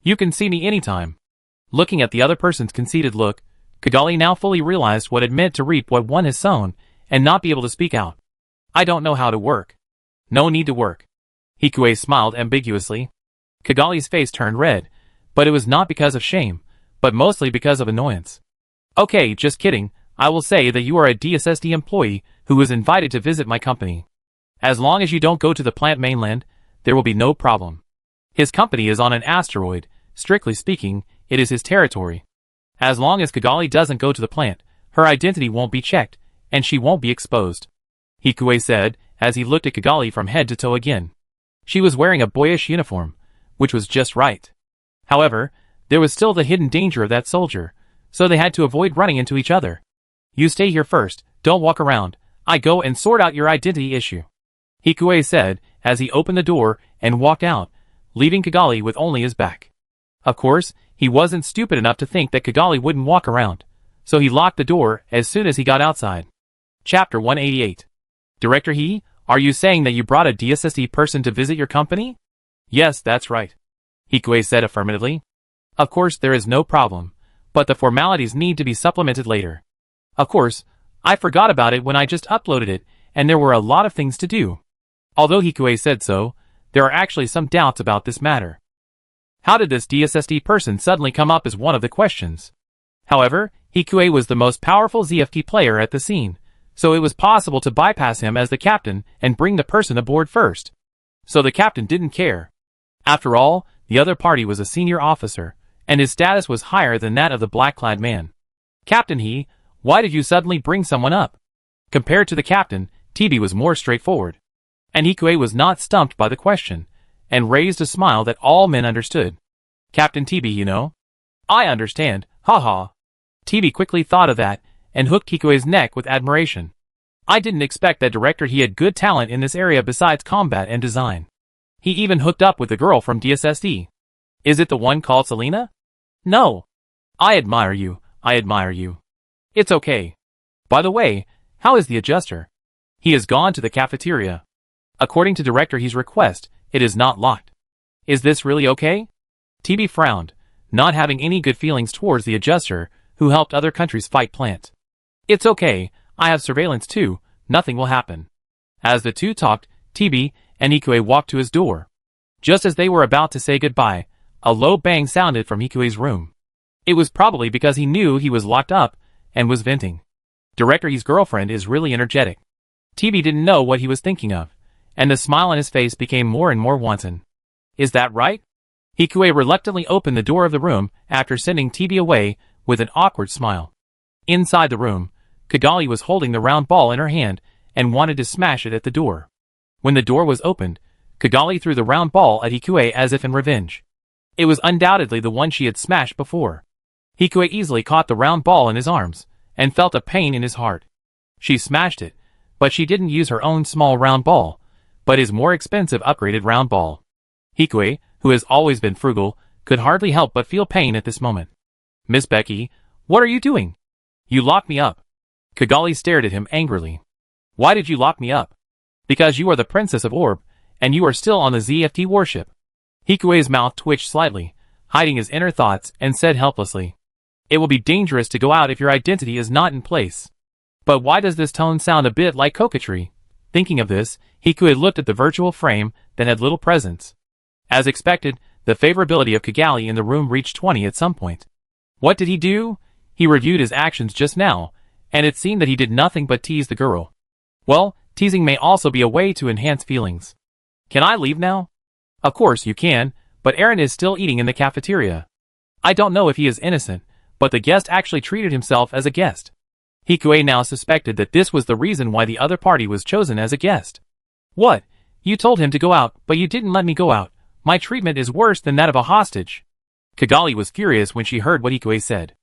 You can see me anytime. Looking at the other person's conceited look, Kigali now fully realized what it meant to reap what one has sown, and not be able to speak out. I don't know how to work. No need to work. Hikue smiled ambiguously. Kigali's face turned red, but it was not because of shame, but mostly because of annoyance. Okay, just kidding, I will say that you are a DSSD employee who was invited to visit my company. As long as you don't go to the plant mainland, there will be no problem. His company is on an asteroid, strictly speaking, it is his territory. As long as Kigali doesn't go to the plant, her identity won't be checked, and she won't be exposed. Hikue said, as he looked at Kigali from head to toe again. She was wearing a boyish uniform, which was just right. However, there was still the hidden danger of that soldier, so they had to avoid running into each other. You stay here first, don't walk around, I go and sort out your identity issue. Hikue said, as he opened the door and walked out, leaving Kigali with only his back. Of course, he wasn't stupid enough to think that Kigali wouldn't walk around, so he locked the door as soon as he got outside. Chapter 188. Director He, are you saying that you brought a DSSD person to visit your company? Yes, that's right. Hikue said affirmatively. Of course, there is no problem, but the formalities need to be supplemented later. Of course, I forgot about it when I just uploaded it, and there were a lot of things to do. Although Hikue said so, there are actually some doubts about this matter. How did this DSSD person suddenly come up as one of the questions? However, Hikue was the most powerful ZFT player at the scene, so it was possible to bypass him as the captain and bring the person aboard first. So the captain didn't care. After all, the other party was a senior officer, and his status was higher than that of the black-clad man. Captain He, why did you suddenly bring someone up? Compared to the captain, TB was more straightforward. And Hikue was not stumped by the question, and raised a smile that all men understood. Captain TB, you know? I understand, haha. TB quickly thought of that, and hooked Hikue's neck with admiration. I didn't expect that Director He had good talent in this area besides combat and design. He even hooked up with the girl from DSSD. Is it the one called Selena? No. I admire you, I admire you. It's okay. By the way, how is the adjuster? He has gone to the cafeteria. According to Director He's request, it is not locked. Is this really okay? TB frowned, not having any good feelings towards the adjuster, who helped other countries fight plant. It's okay, I have surveillance too, nothing will happen. As the two talked, TB and Hikue walked to his door. Just as they were about to say goodbye, a low bang sounded from Hikue's room. It was probably because he knew he was locked up, and was venting. Director He's girlfriend is really energetic. TB didn't know what he was thinking of, and the smile on his face became more and more wanton. Is that right? Hikue reluctantly opened the door of the room after sending TB away with an awkward smile. Inside the room, Kigali was holding the round ball in her hand and wanted to smash it at the door. When the door was opened, Kigali threw the round ball at Hikue as if in revenge. It was undoubtedly the one she had smashed before. Hikue easily caught the round ball in his arms, and felt a pain in his heart. She smashed it, but she didn't use her own small round ball, but his more expensive upgraded round ball. Hikue, who has always been frugal, could hardly help but feel pain at this moment. Miss Becky, what are you doing? You locked me up. Kigali stared at him angrily. Why did you lock me up? Because you are the Princess of Orb, and you are still on the ZFT warship. Hikue's mouth twitched slightly, hiding his inner thoughts, and said helplessly, it will be dangerous to go out if your identity is not in place. But why does this tone sound a bit like coquetry? Thinking of this, Hikue looked at the virtual frame that had little presence. As expected, the favorability of Kigali in the room reached 20 at some point. What did he do? He reviewed his actions just now, and it seemed that he did nothing but tease the girl. Well, teasing may also be a way to enhance feelings. Can I leave now? Of course you can, but Aaron is still eating in the cafeteria. I don't know if he is innocent, but the guest actually treated himself as a guest. Hikue now suspected that this was the reason why the other party was chosen as a guest. What? You told him to go out, but you didn't let me go out. My treatment is worse than that of a hostage. Kigali was furious when she heard what Hikue said.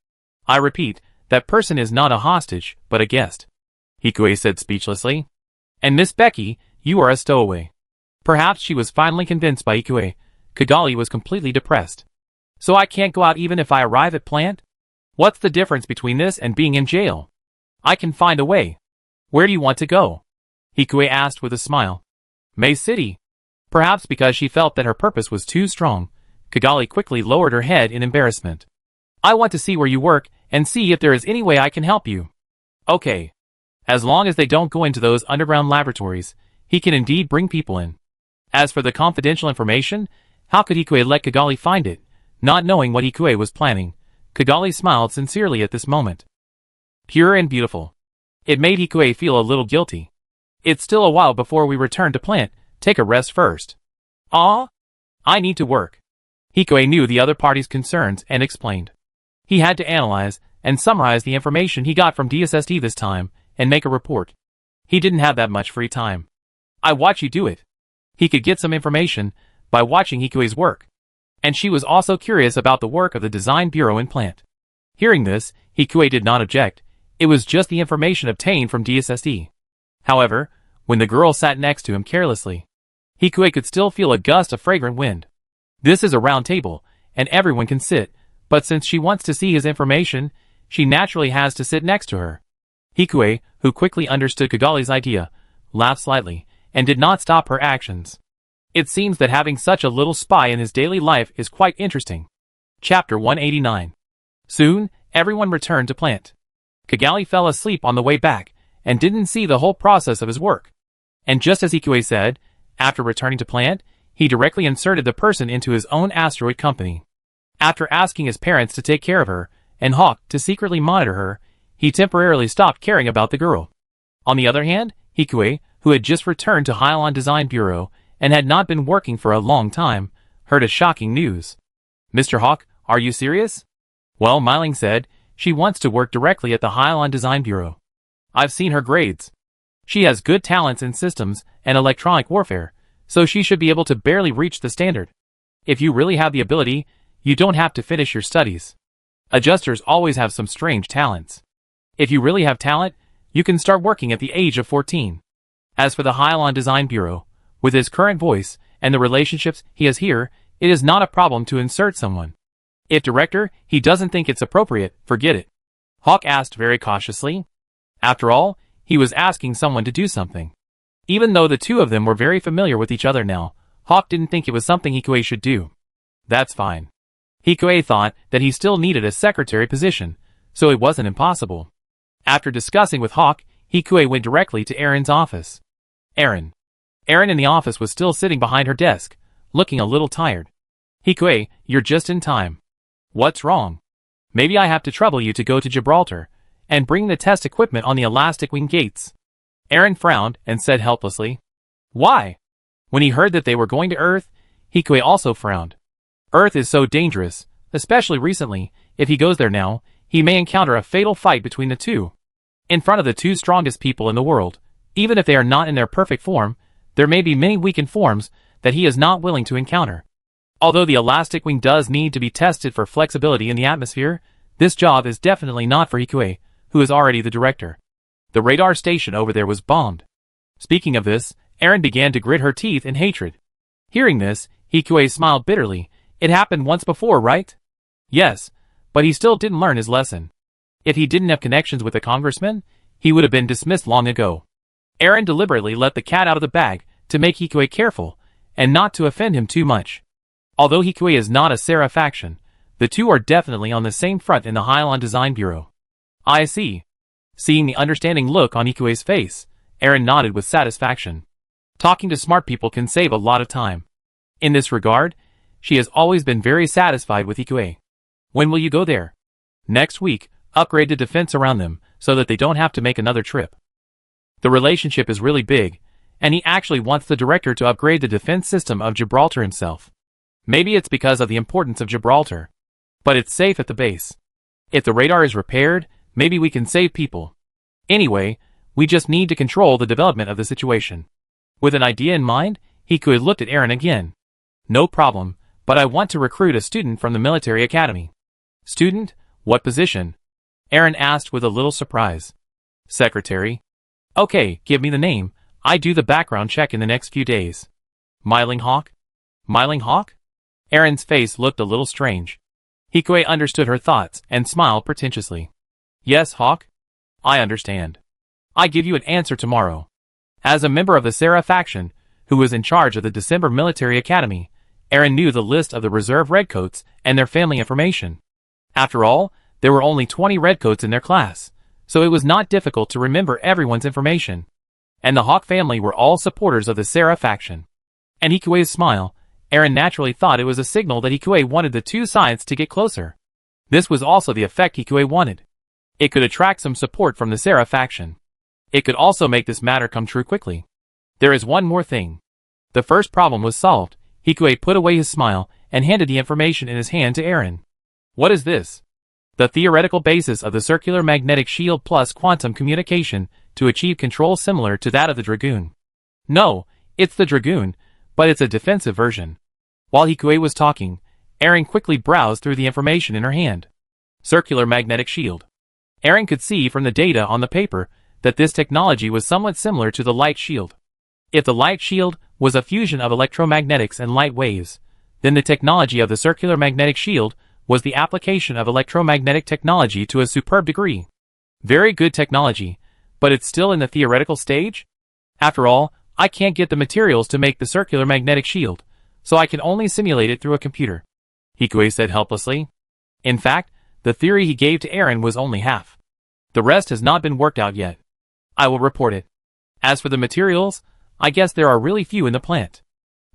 I repeat, that person is not a hostage, but a guest. Hikue said speechlessly. And Miss Becky, you are a stowaway. Perhaps she was finally convinced by Hikue. Kigali was completely depressed. So I can't go out even if I arrive at plant? What's the difference between this and being in jail? I can find a way. Where do you want to go? Hikue asked with a smile. May City. Perhaps because she felt that her purpose was too strong, Kigali quickly lowered her head in embarrassment. I want to see where you work and see if there is any way I can help you. Okay. As long as they don't go into those underground laboratories, he can indeed bring people in. As for the confidential information, how could Hikue let Kigali find it? Not knowing what Hikue was planning, Kigali smiled sincerely at this moment. Pure and beautiful. It made Hikue feel a little guilty. It's still a while before we return to plant. Take a rest first. Ah? I need to work. Hikue knew the other party's concerns and explained. He had to analyze and summarize the information he got from DSSD this time and make a report. He didn't have that much free time. I watch you do it. He could get some information by watching Hikue's work. And she was also curious about the work of the design bureau in plant. Hearing this, Hikue did not object. It was just the information obtained from DSSD. However, when the girl sat next to him carelessly, Hikue could still feel a gust of fragrant wind. This is a round table, and everyone can sit, but since she wants to see his information, she naturally has to sit next to her. Hikue, who quickly understood Kigali's idea, laughed slightly, and did not stop her actions. It seems that having such a little spy in his daily life is quite interesting. Chapter 189. Soon, everyone returned to plant. Kigali fell asleep on the way back, and didn't see the whole process of his work. And just as Hikue said, after returning to plant, he directly inserted the person into his own asteroid company. After asking his parents to take care of her, and Hawk to secretly monitor her, he temporarily stopped caring about the girl. On the other hand, Hikue, who had just returned to Hylian Design Bureau, and had not been working for a long time, heard a shocking news. Mr. Hawk, are you serious? Well, Myling said, she wants to work directly at the Hylian Design Bureau. I've seen her grades. She has good talents in systems and electronic warfare, so she should be able to barely reach the standard. If you really have the ability, you don't have to finish your studies. Adjusters always have some strange talents. If you really have talent, you can start working at the age of 14. As for the Hylian Design Bureau, with his current voice and the relationships he has here, it is not a problem to insert someone. If director, he doesn't think it's appropriate, forget it. Hawk asked very cautiously. After all, he was asking someone to do something. Even though the two of them were very familiar with each other now, Hawk didn't think it was something Hikue should do. That's fine. Hikue thought that he still needed a secretary position, so it wasn't impossible. After discussing with Hawk, Hikue went directly to Erin's office. Erin in the office was still sitting behind her desk, looking a little tired. Hikue, you're just in time. What's wrong? Maybe I have to trouble you to go to Gibraltar and bring the test equipment on the elastic wing gates. Erin frowned and said helplessly. Why? When he heard that they were going to Earth, Hikue also frowned. Earth is so dangerous, especially recently. If he goes there now, he may encounter a fatal fight between the two. In front of the two strongest people in the world, even if they are not in their perfect form, there may be many weakened forms that he is not willing to encounter. Although the elastic wing does need to be tested for flexibility in the atmosphere, this job is definitely not for Hikue, who is already the director. The radar station over there was bombed. Speaking of this, Erin began to grit her teeth in hatred. Hearing this, Hikue smiled bitterly. It happened once before, right? Yes, but he still didn't learn his lesson. If he didn't have connections with the congressman, he would have been dismissed long ago. Erin deliberately let the cat out of the bag to make Hikue careful, and not to offend him too much. Although Hikue is not a Sarah faction, the two are definitely on the same front in the Hylian Design Bureau. I see. Seeing the understanding look on Hikue's face, Erin nodded with satisfaction. Talking to smart people can save a lot of time. In this regard, she has always been very satisfied with Hikue. When will you go there? Next week. Upgrade the defense around them, so that they don't have to make another trip. The relationship is really big, and he actually wants the director to upgrade the defense system of Gibraltar himself. Maybe it's because of the importance of Gibraltar. But it's safe at the base. If the radar is repaired, maybe we can save people. Anyway, we just need to control the development of the situation. With an idea in mind, Hikui looked at Aaron again. No problem, but I want to recruit a student from the military academy. Student? What position? Aaron asked with a little surprise. Secretary. Okay, give me the name. I do the background check in the next few days. Myling Hawk? Myling Hawk? Aaron's face looked a little strange. Hikui understood her thoughts and smiled pretentiously. Yes, Hawk? I understand. I give you an answer tomorrow. As a member of the Sarah faction, who was in charge of the December Military Academy, Aaron knew the list of the reserve redcoats and their family information. After all, there were only 20 redcoats in their class, so it was not difficult to remember everyone's information. And the Hawk family were all supporters of the Sarah faction. And Hikui's smile, Aaron naturally thought it was a signal that Hikui wanted the two sides to get closer. This was also the effect Hikui wanted. It could attract some support from the Sarah faction. It could also make this matter come true quickly. There is one more thing. The first problem was solved. Hikui put away his smile and handed the information in his hand to Aaron. What is this? The theoretical basis of the circular magnetic shield plus quantum communication to achieve control similar to that of the Dragoon. No, it's the Dragoon, but it's a defensive version. While Hikui was talking, Aaron quickly browsed through the information in her hand. Circular magnetic shield. Aaron could see from the data on the paper that this technology was somewhat similar to the light shield. If the light shield was a fusion of electromagnetics and light waves, then the technology of the circular magnetic shield was the application of electromagnetic technology to a superb degree. Very good technology, but it's still in the theoretical stage? After all, I can't get the materials to make the circular magnetic shield, so I can only simulate it through a computer. Hikui said helplessly. In fact, the theory he gave to Aaron was only half. The rest has not been worked out yet. I will report it. As for the materials, I guess there are really few in the plant.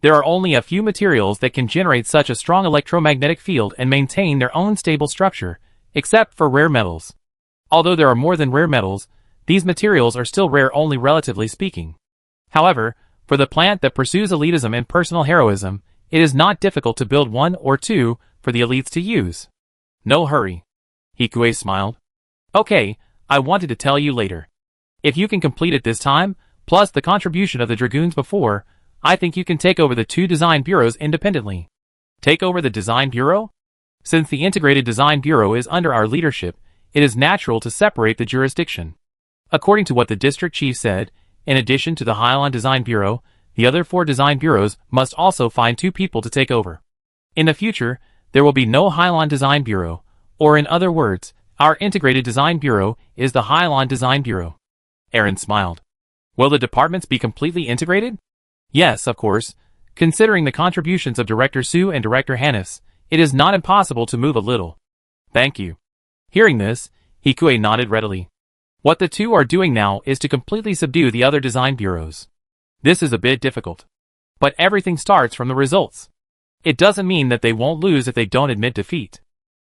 There are only a few materials that can generate such a strong electromagnetic field and maintain their own stable structure, except for rare metals. Although there are more than rare metals, these materials are still rare only relatively speaking. However, for the plant that pursues elitism and personal heroism, it is not difficult to build one or two for the elites to use. No hurry. Hikui smiled. Okay, I wanted to tell you later. If you can complete it this time, plus the contribution of the Dragoons before, I think you can take over the two design bureaus independently. Take over the design bureau? Since the integrated design bureau is under our leadership, it is natural to separate the jurisdiction. According to what the district chief said, in addition to the Hylon Design Bureau, the other 4 design bureaus must also find 2 people to take over. In the future, there will be no Hylon Design Bureau, or in other words, our integrated design bureau is the Hylon Design Bureau. Aaron smiled. Will the departments be completely integrated? Yes, of course. Considering the contributions of Director Su and Director Hannes, it is not impossible to move a little. Thank you. Hearing this, Hikui nodded readily. What the two are doing now is to completely subdue the other design bureaus. This is a bit difficult. But everything starts from the results. It doesn't mean that they won't lose if they don't admit defeat.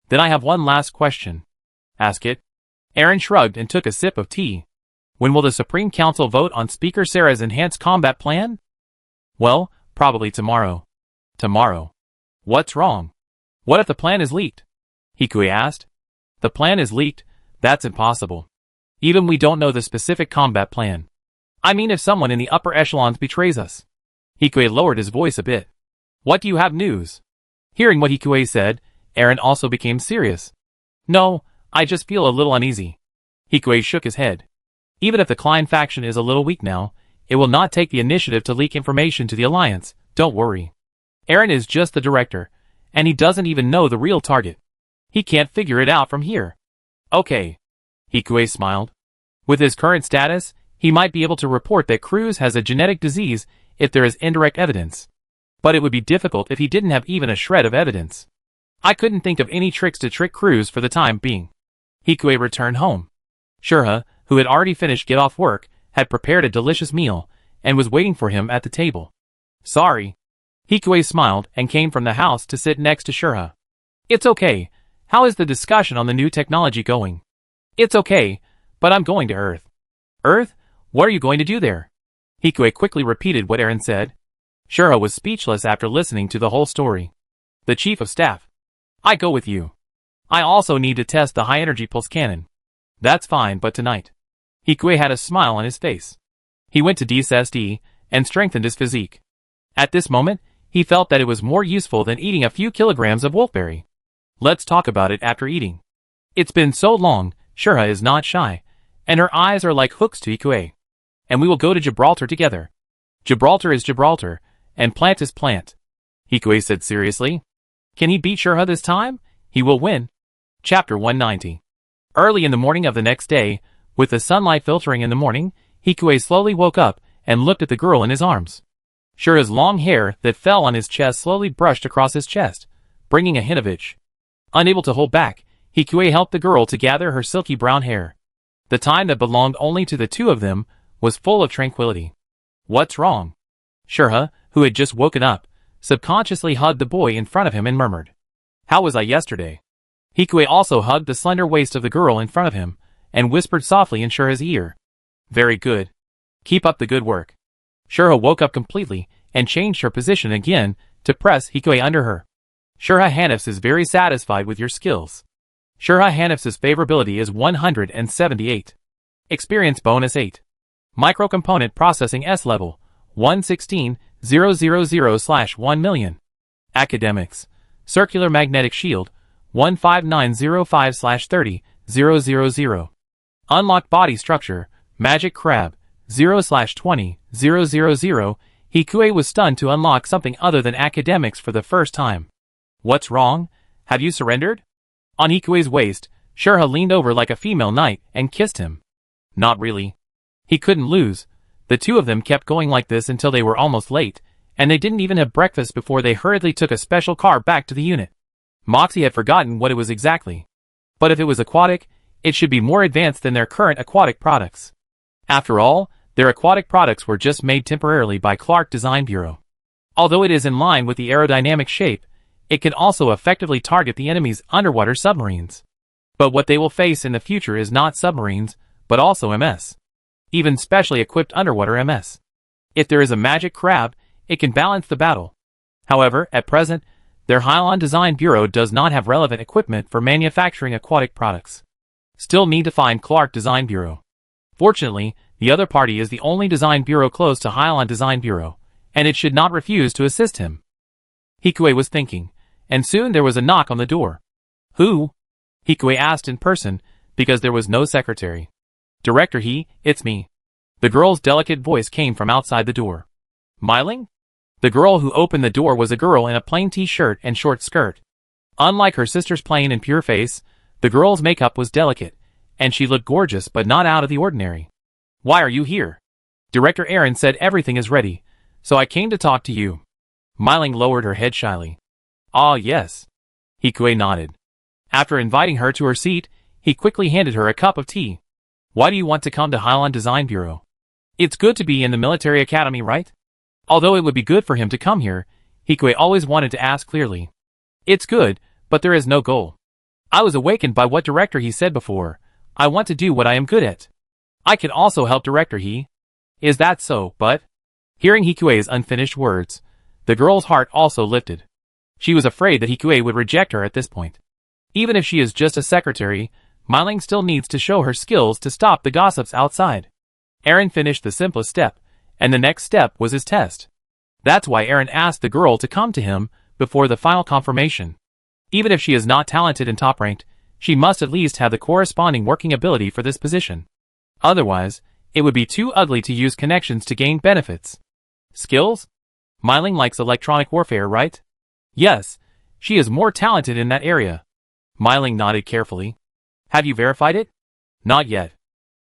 Then I have one last question. Ask it. Aaron shrugged and took a sip of tea. When will the Supreme Council vote on Speaker Sarah's enhanced combat plan? Well, probably tomorrow. Tomorrow. What's wrong? What if the plan is leaked? Hikui asked. The plan is leaked? That's impossible. Even we don't know the specific combat plan. I mean if someone in the upper echelons betrays us. Hikui lowered his voice a bit. What do you have news? Hearing what Hikui said, Aaron also became serious. No, I just feel a little uneasy. Hikui shook his head. Even if the Klein faction is a little weak now, it will not take the initiative to leak information to the Alliance, don't worry. Aaron is just the director, and he doesn't even know the real target. He can't figure it out from here. Okay. Hikui smiled. With his current status, he might be able to report that Cruz has a genetic disease if there is indirect evidence. But it would be difficult if he didn't have even a shred of evidence. I couldn't think of any tricks to trick Cruz for the time being. Hikui returned home. Shurha, who had already finished get off work, had prepared a delicious meal, and was waiting for him at the table. Sorry. Hikui smiled and came from the house to sit next to Shurha. It's okay. How is the discussion on the new technology going? It's okay, but I'm going to Earth. Earth? What are you going to do there? Hikui quickly repeated what Aaron said. Shurha was speechless after listening to the whole story. The chief of staff. I go with you. I also need to test the high-energy pulse cannon. That's fine, but tonight. Hikue had a smile on his face. He went to DSSD and strengthened his physique. At this moment, he felt that it was more useful than eating a few kilograms of wolfberry. Let's talk about it after eating. It's been so long. Shura is not shy, and her eyes are like hooks to Hikue. And we will go to Gibraltar together. Gibraltar is Gibraltar, and plant is plant. Hikue said seriously. Can he beat Shura this time? He will win. Chapter 190. Early in the morning of the next day, with the sunlight filtering in the morning, Hikue slowly woke up and looked at the girl in his arms. Shura's long hair that fell on his chest slowly brushed across his chest, bringing a hint of itch. Unable to hold back, Hikue helped the girl to gather her silky brown hair. The time that belonged only to the two of them was full of tranquility. What's wrong? Shura, who had just woken up, subconsciously hugged the boy in front of him and murmured, "How was I yesterday?" Hikue also hugged the slender waist of the girl in front of him and whispered softly in Shura's ear, "Very good. Keep up the good work." Shura woke up completely and changed her position again to press Hikue under her. Shura Hanifs is very satisfied with your skills. Shura Hanifs' favorability is 178. Experience bonus 8. Microcomponent processing S level 116,000/1,000,000. Academics. Circular magnetic shield 15905/30,000. Unlocked body structure. Magic crab 0/20,000. Hikue was stunned to unlock something other than academics for the first time. What's wrong? Have you surrendered? On Hikue's waist, Shura leaned over like a female knight and kissed him. Not really. He couldn't lose. The two of them kept going like this until they were almost late, and they didn't even have breakfast before they hurriedly took a special car back to the unit. Moxie had forgotten what it was exactly. But if it was aquatic, it should be more advanced than their current aquatic products. After all, their aquatic products were just made temporarily by Clark Design Bureau. Although it is in line with the aerodynamic shape, it can also effectively target the enemy's underwater submarines. But what they will face in the future is not submarines, but also MS. Even specially equipped underwater MS. If there is a magic crab, it can balance the battle. However, at present, their Hylon Design Bureau does not have relevant equipment for manufacturing aquatic products. Still need to find Clark Design Bureau. Fortunately, the other party is the only design bureau close to Hylon Design Bureau, and it should not refuse to assist him. Hikue was thinking, and soon there was a knock on the door. Who? Hikue asked in person, because there was no secretary. Director it's me. The girl's delicate voice came from outside the door. Myling? The girl who opened the door was a girl in a plain t-shirt and short skirt. Unlike her sister's plain and pure face, the girl's makeup was delicate, and she looked gorgeous but not out of the ordinary. Why are you here? Director Aaron said everything is ready, so I came to talk to you. Myling lowered her head shyly. Ah, yes. Hikue nodded. After inviting her to her seat, he quickly handed her a cup of tea. Why do you want to come to Hylon Design Bureau? It's good to be in the military academy, right? Although it would be good for him to come here, Hikue always wanted to ask clearly. It's good, but there is no goal. I was awakened by what Director He said before. I want to do what I am good at. I can also help Director He. Is that so, but? Hearing Hikue's unfinished words, the girl's heart also lifted. She was afraid that Hikue would reject her at this point. Even if she is just a secretary, Myling still needs to show her skills to stop the gossips outside. Aaron finished the simplest step, and the next step was his test. That's why Aaron asked the girl to come to him before the final confirmation. Even if she is not talented and top-ranked, she must at least have the corresponding working ability for this position. Otherwise, it would be too ugly to use connections to gain benefits. Skills? Myling likes electronic warfare, right? Yes, she is more talented in that area. Myling nodded carefully. Have you verified it? Not yet.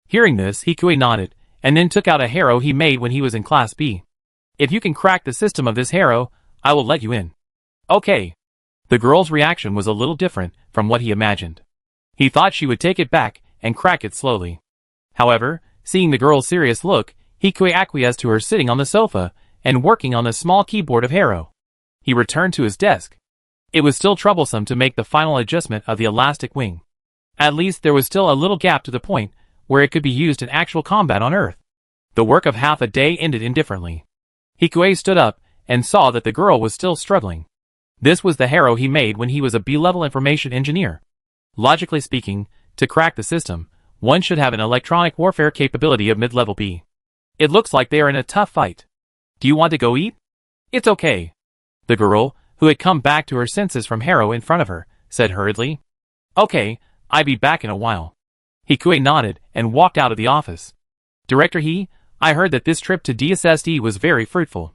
Hearing this, Hikue nodded, and then took out a harrow he made when he was in Class B. If you can crack the system of this harrow, I will let you in. Okay. The girl's reaction was a little different from what he imagined. He thought she would take it back and crack it slowly. However, seeing the girl's serious look, Hikue acquiesced to her sitting on the sofa and working on the small keyboard of harrow. He returned to his desk. It was still troublesome to make the final adjustment of the elastic wing. At least there was still a little gap to the point where it could be used in actual combat on Earth. The work of half a day ended indifferently. Hikue stood up and saw that the girl was still struggling. This was the harrow he made when he was a B-level information engineer. Logically speaking, to crack the system, one should have an electronic warfare capability of mid-level B. It looks like they are in a tough fight. Do you want to go eat? It's okay. The girl, who had come back to her senses from Harrow in front of her, said hurriedly. Okay, I'll be back in a while. Hikue nodded and walked out of the office. Director He, I heard that this trip to DSSD was very fruitful.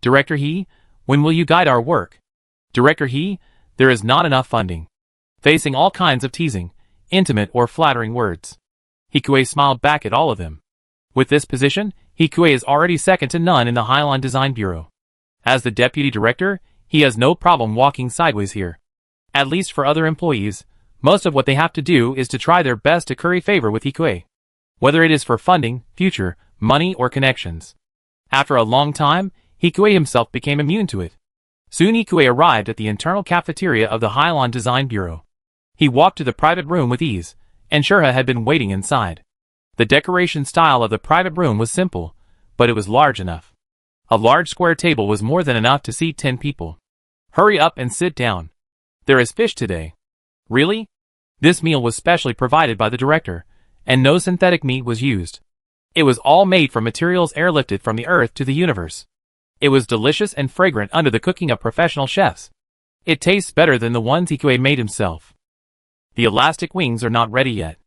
Director He, when will you guide our work? Director He, there is not enough funding. Facing all kinds of teasing, intimate or flattering words. Hikue smiled back at all of them. With this position, Hikue is already second to none in the Hylon Design Bureau. As the deputy director, he has no problem walking sideways here. At least for other employees, most of what they have to do is to try their best to curry favor with Hikue. Whether it is for funding, future, money or connections. After a long time, Hikue himself became immune to it. Soon Hikue arrived at the internal cafeteria of the Hylon Design Bureau. He walked to the private room with ease, and Shurha had been waiting inside. The decoration style of the private room was simple, but it was large enough. A large square table was more than enough to seat 10 people. Hurry up and sit down. There is fish today. Really? This meal was specially provided by the director, and no synthetic meat was used. It was all made from materials airlifted from the earth to the universe. It was delicious and fragrant under the cooking of professional chefs. It tastes better than the ones Hikue made himself. The elastic wings are not ready yet.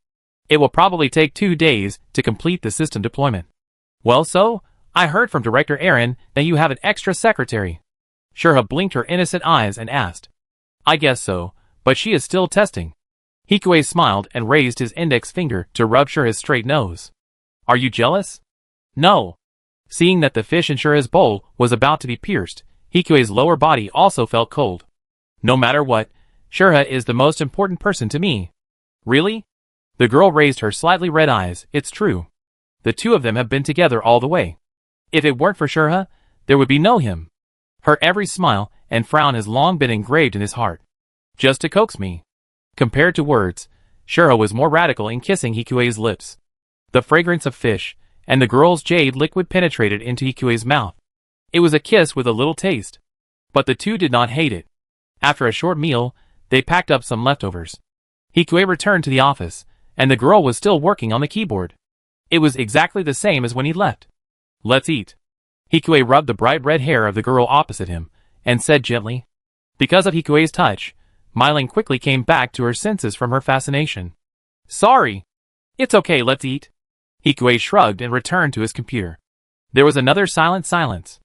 It will probably take 2 days to complete the system deployment. Well, so, I heard from Director Aaron that you have an extra secretary. Shurha blinked her innocent eyes and asked. I guess so, but she is still testing. Hikue smiled and raised his index finger to rub Shurha's straight nose. Are you jealous? No. Seeing that the fish in Shurha's bowl was about to be pierced, Hikue's lower body also felt cold. No matter what, Shurha is the most important person to me. Really? The girl raised her slightly red eyes. It's true. The two of them have been together all the way. If it weren't for Shurha, there would be no him. Her every smile and frown has long been engraved in his heart. Just to coax me. Compared to words, Shurha was more radical in kissing Hikue's lips. The fragrance of fish and the girl's jade liquid penetrated into Hikue's mouth. It was a kiss with a little taste. But the two did not hate it. After a short meal, they packed up some leftovers. Hikue returned to the office, and the girl was still working on the keyboard. It was exactly the same as when he left. Let's eat. Hikue rubbed the bright red hair of the girl opposite him, and said gently. Because of Hikue's touch, Myling quickly came back to her senses from her fascination. Sorry. It's okay, let's eat. Hikue shrugged and returned to his computer. There was another silent silence.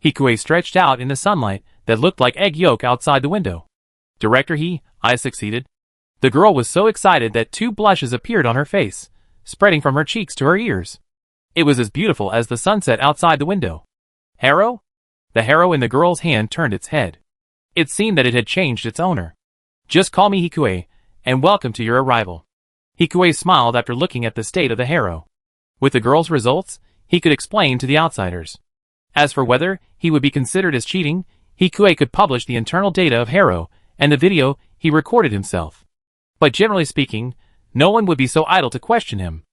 Hikue stretched out in the sunlight that looked like egg yolk outside the window. Director He, I succeeded. The girl was so excited that 2 blushes appeared on her face, spreading from her cheeks to her ears. It was as beautiful as the sunset outside the window. Harrow? The harrow in the girl's hand turned its head. It seemed that it had changed its owner. Just call me Hikue, and welcome to your arrival. Hikue smiled after looking at the state of the harrow. With the girl's results, he could explain to the outsiders. As for whether he would be considered as cheating, Hikue could publish the internal data of Harrow and the video he recorded himself. But generally speaking, no one would be so idle to question him.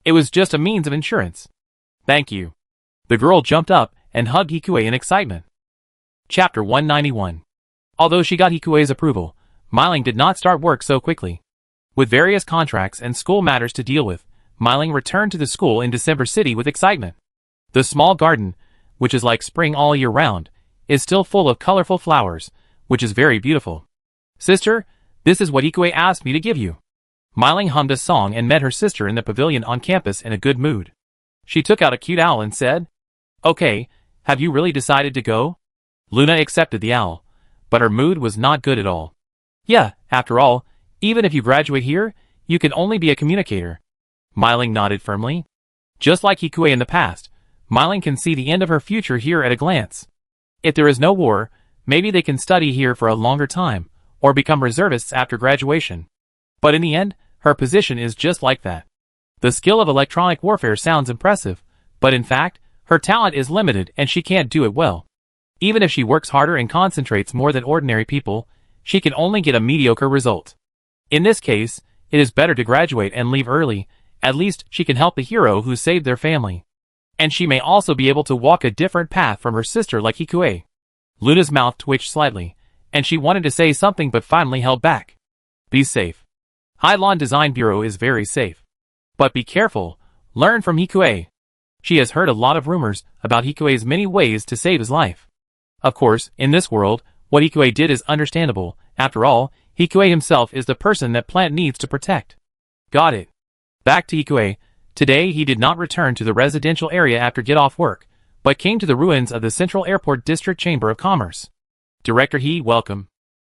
It was just a means of insurance. Thank you. The girl jumped up and hugged Hikue in excitement. Chapter 191. Although she got Hikue's approval, Myling did not start work so quickly. With various contracts and school matters to deal with, Myling returned to the school in December City with excitement. The small garden, which is like spring all year round, is still full of colorful flowers, which is very beautiful. Sister, this is what Hikue asked me to give you. Myling hummed a song and met her sister in the pavilion on campus in a good mood. She took out a cute owl and said, Okay, have you really decided to go? Luna accepted the owl, but her mood was not good at all. Yeah, after all, even if you graduate here, you can only be a communicator. Myling nodded firmly. Just like Hikue in the past, Myling can see the end of her future here at a glance. If there is no war, maybe they can study here for a longer time, or become reservists after graduation. But in the end, her position is just like that. The skill of electronic warfare sounds impressive, but in fact, her talent is limited and she can't do it well. Even if she works harder and concentrates more than ordinary people, she can only get a mediocre result. In this case, it is better to graduate and leave early. At least she can help the hero who saved their family. And she may also be able to walk a different path from her sister like Hikue. Luna's mouth twitched slightly, and she wanted to say something but finally held back. Be safe. Lawn Design Bureau is very safe. But be careful, learn from Hikue. She has heard a lot of rumors about Hikue's many ways to save his life. Of course, in this world, what Hikue did is understandable. After all, Hikue himself is the person that Plant needs to protect. Got it. Back to Hikue. Today he did not return to the residential area after get off work, but came to the ruins of the Central Airport District Chamber of Commerce. Director He, welcome.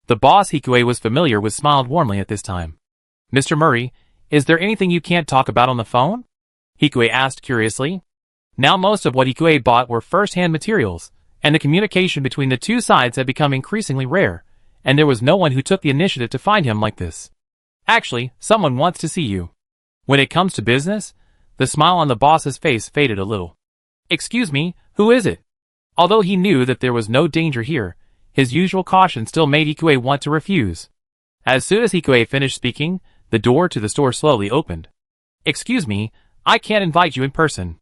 The boss Hikue was familiar with smiled warmly at this time. Mr. Murray, is there anything you can't talk about on the phone? Hikue asked curiously. Now most of what Hikue bought were first-hand materials, and the communication between the two sides had become increasingly rare, and there was no one who took the initiative to find him like this. Actually, someone wants to see you. When it comes to business, the smile on the boss's face faded a little. Excuse me, who is it? Although he knew that there was no danger here, his usual caution still made Hikue want to refuse. As soon as Hikue finished speaking, the door to the store slowly opened. Excuse me, I can't invite you in person.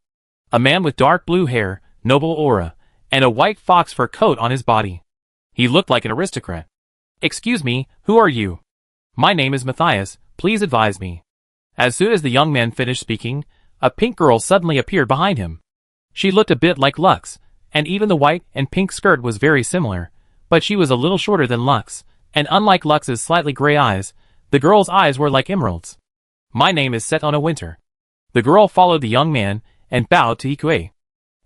A man with dark blue hair, noble aura, and a white fox fur coat on his body. He looked like an aristocrat. Excuse me, who are you? My name is Matthias, please advise me. As soon as the young man finished speaking, a pink girl suddenly appeared behind him. She looked a bit like Lux, and even the white and pink skirt was very similar, but she was a little shorter than Lux, and unlike Lux's slightly gray eyes, the girl's eyes were like emeralds. My name is Setona Winter. The girl followed the young man and bowed to Hikue.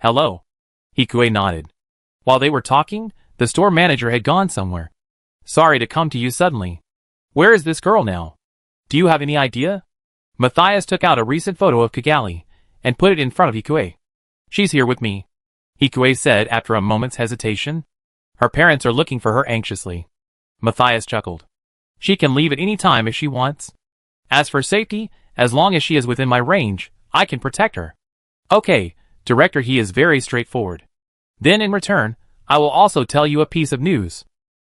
Hello. Hikue nodded. While they were talking, the store manager had gone somewhere. Sorry to come to you suddenly. Where is this girl now? Do you have any idea? Matthias took out a recent photo of Kigali and put it in front of Hikue. She's here with me, Hikue said after a moment's hesitation. Her parents are looking for her anxiously. Matthias chuckled. She can leave at any time if she wants. As for safety, as long as she is within my range, I can protect her. Okay, Director, he is very straightforward. Then in return, I will also tell you a piece of news.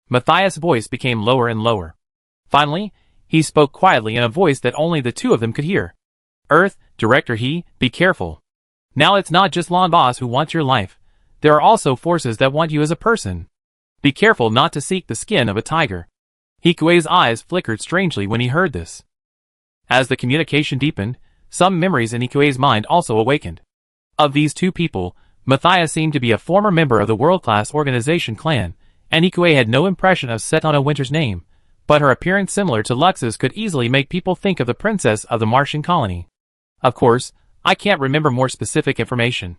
Matthias' voice became lower and lower. Finally, he spoke quietly in a voice that only the two of them could hear. Earth, Director He, be careful. Now it's not just Lon Boss who wants your life. There are also forces that want you as a person. Be careful not to seek the skin of a tiger. Hikue's eyes flickered strangely when he heard this. As the communication deepened, some memories in Hikue's mind also awakened. Of these two people, Matthias seemed to be a former member of the world-class organization clan, and Hikue had no impression of Setona Winter's name, but her appearance similar to Lux's could easily make people think of the princess of the Martian colony. Of course, I can't remember more specific information.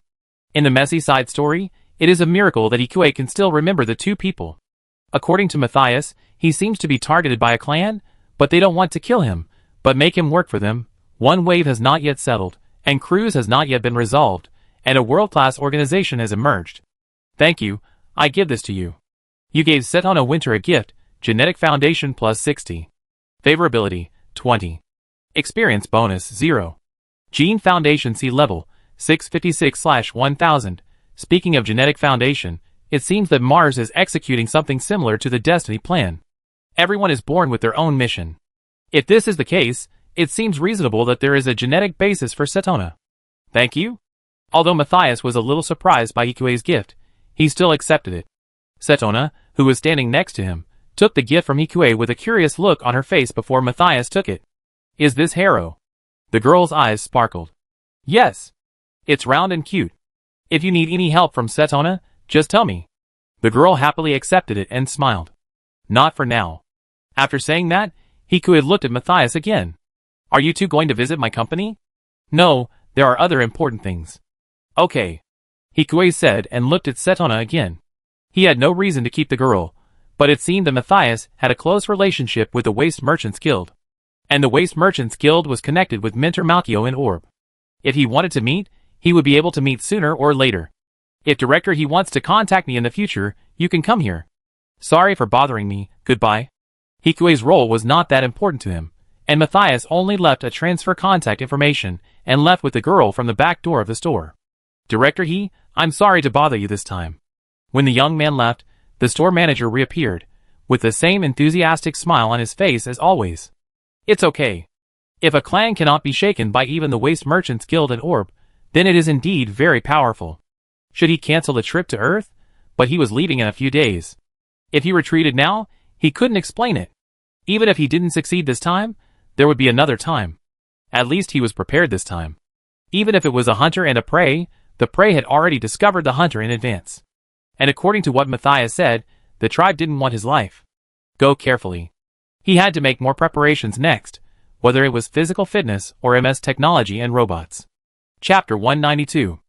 In the messy side story, it is a miracle that Hikue can still remember the two people. According to Matthias, he seems to be targeted by a clan, but they don't want to kill him, but make him work for them. One wave has not yet settled, and Cruz has not yet been resolved, and a world-class organization has emerged. Thank you, I give this to you. You gave Setona Winter a gift, Genetic Foundation plus 60. Favorability, 20. Experience bonus, 0. Gene Foundation C level, 656/1000. Speaking of Genetic Foundation, it seems that Mars is executing something similar to the Destiny plan. Everyone is born with their own mission. If this is the case, it seems reasonable that there is a genetic basis for Setona. Thank you. Although Matthias was a little surprised by Hikue's gift, he still accepted it. Setona, who was standing next to him, took the gift from Hikue with a curious look on her face before Matthias took it. Is this Haro? The girl's eyes sparkled. Yes. It's round and cute. If you need any help from Setona, just tell me. The girl happily accepted it and smiled. Not for now. After saying that, Hikue looked at Matthias again. Are you two going to visit my company? No, there are other important things. Okay. Hikue said and looked at Setona again. He had no reason to keep the girl, but it seemed that Matthias had a close relationship with the Waste Merchants Guild. And the Waste Merchants Guild was connected with Mentor Malchio in Orb. If he wanted to meet, he would be able to meet sooner or later. If Director He wants to contact me in the future, you can come here. Sorry for bothering me, goodbye. Hikue's role was not that important to him, and Matthias only left a transfer contact information and left with the girl from the back door of the store. Director He, I'm sorry to bother you this time. When the young man left, the store manager reappeared, with the same enthusiastic smile on his face as always. It's okay. If a clan cannot be shaken by even the Waste Merchants Guild at Orb, then it is indeed very powerful. Should he cancel the trip to Earth? But he was leaving in a few days. If he retreated now, he couldn't explain it. Even if he didn't succeed this time, there would be another time. At least he was prepared this time. Even if it was a hunter and a prey, the prey had already discovered the hunter in advance. And according to what Matthias said, the tribe didn't want his life. Go carefully. He had to make more preparations next, whether it was physical fitness or MS technology and robots. Chapter 192.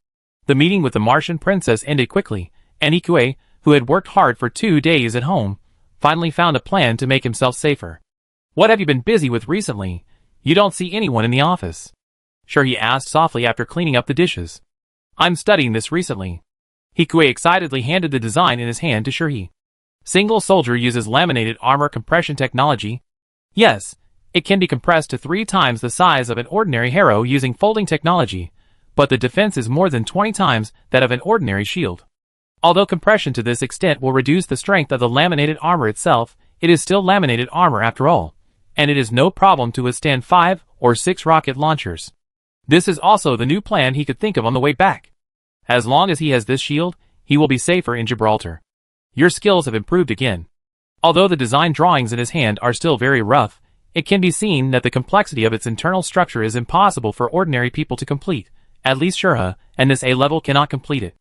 The meeting with the Martian princess ended quickly, and Ikue, who had worked hard for 2 days at home, finally found a plan to make himself safer. What have you been busy with recently? You don't see anyone in the office. Shurhi asked softly after cleaning up the dishes. I'm studying this recently. Ikue excitedly handed the design in his hand to Shurhi. Single soldier uses laminated armor compression technology. Yes, it can be compressed to 3 times the size of an ordinary hero using folding technology, but the defense is more than 20 times that of an ordinary shield. Although compression to this extent will reduce the strength of the laminated armor itself, it is still laminated armor after all, and it is no problem to withstand 5 or 6 rocket launchers. This is also the new plan he could think of on the way back. As long as he has this shield, he will be safer in Gibraltar. Your skills have improved again. Although the design drawings in his hand are still very rough, it can be seen that the complexity of its internal structure is impossible for ordinary people to complete. At least Shurha, and this A level cannot complete it.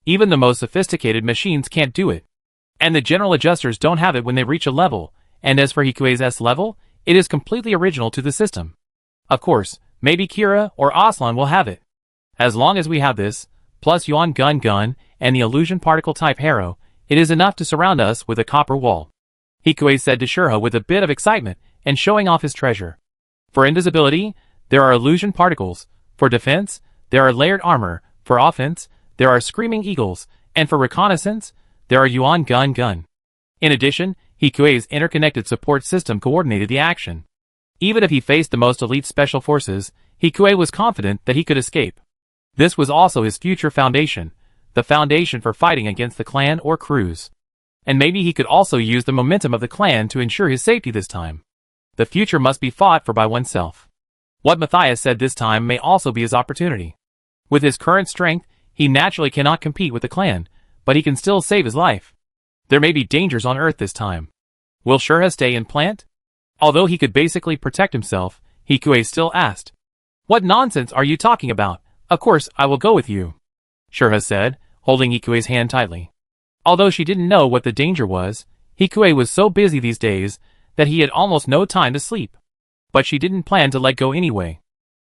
Even the most sophisticated machines can't do it. And the general adjusters don't have it when they reach a level, and as for Hikue's S level, it is completely original to the system. Of course, maybe Kira or Aslan will have it. As long as we have this, plus Yuan Gun and the illusion particle type Harrow, it is enough to surround us with a copper wall. Hikue said to Shurha with a bit of excitement and showing off his treasure. For invisibility, there are illusion particles. For defense, there are layered armor. For offense, there are screaming eagles. And for reconnaissance, there are Yuan Gun. In addition, Hikue's interconnected support system coordinated the action. Even if he faced the most elite special forces, Hikue was confident that he could escape. This was also his future foundation, the foundation for fighting against the clan or crews. And maybe he could also use the momentum of the clan to ensure his safety this time. The future must be fought for by oneself. What Matthias said this time may also be his opportunity. With his current strength, he naturally cannot compete with the clan, but he can still save his life. There may be dangers on Earth this time. Will Shurha stay in plant? Although he could basically protect himself, Hikue still asked. What nonsense are you talking about? Of course I will go with you, Shurha said, holding Hikue's hand tightly. Although she didn't know what the danger was, Hikue was so busy these days that he had almost no time to sleep. But she didn't plan to let go anyway.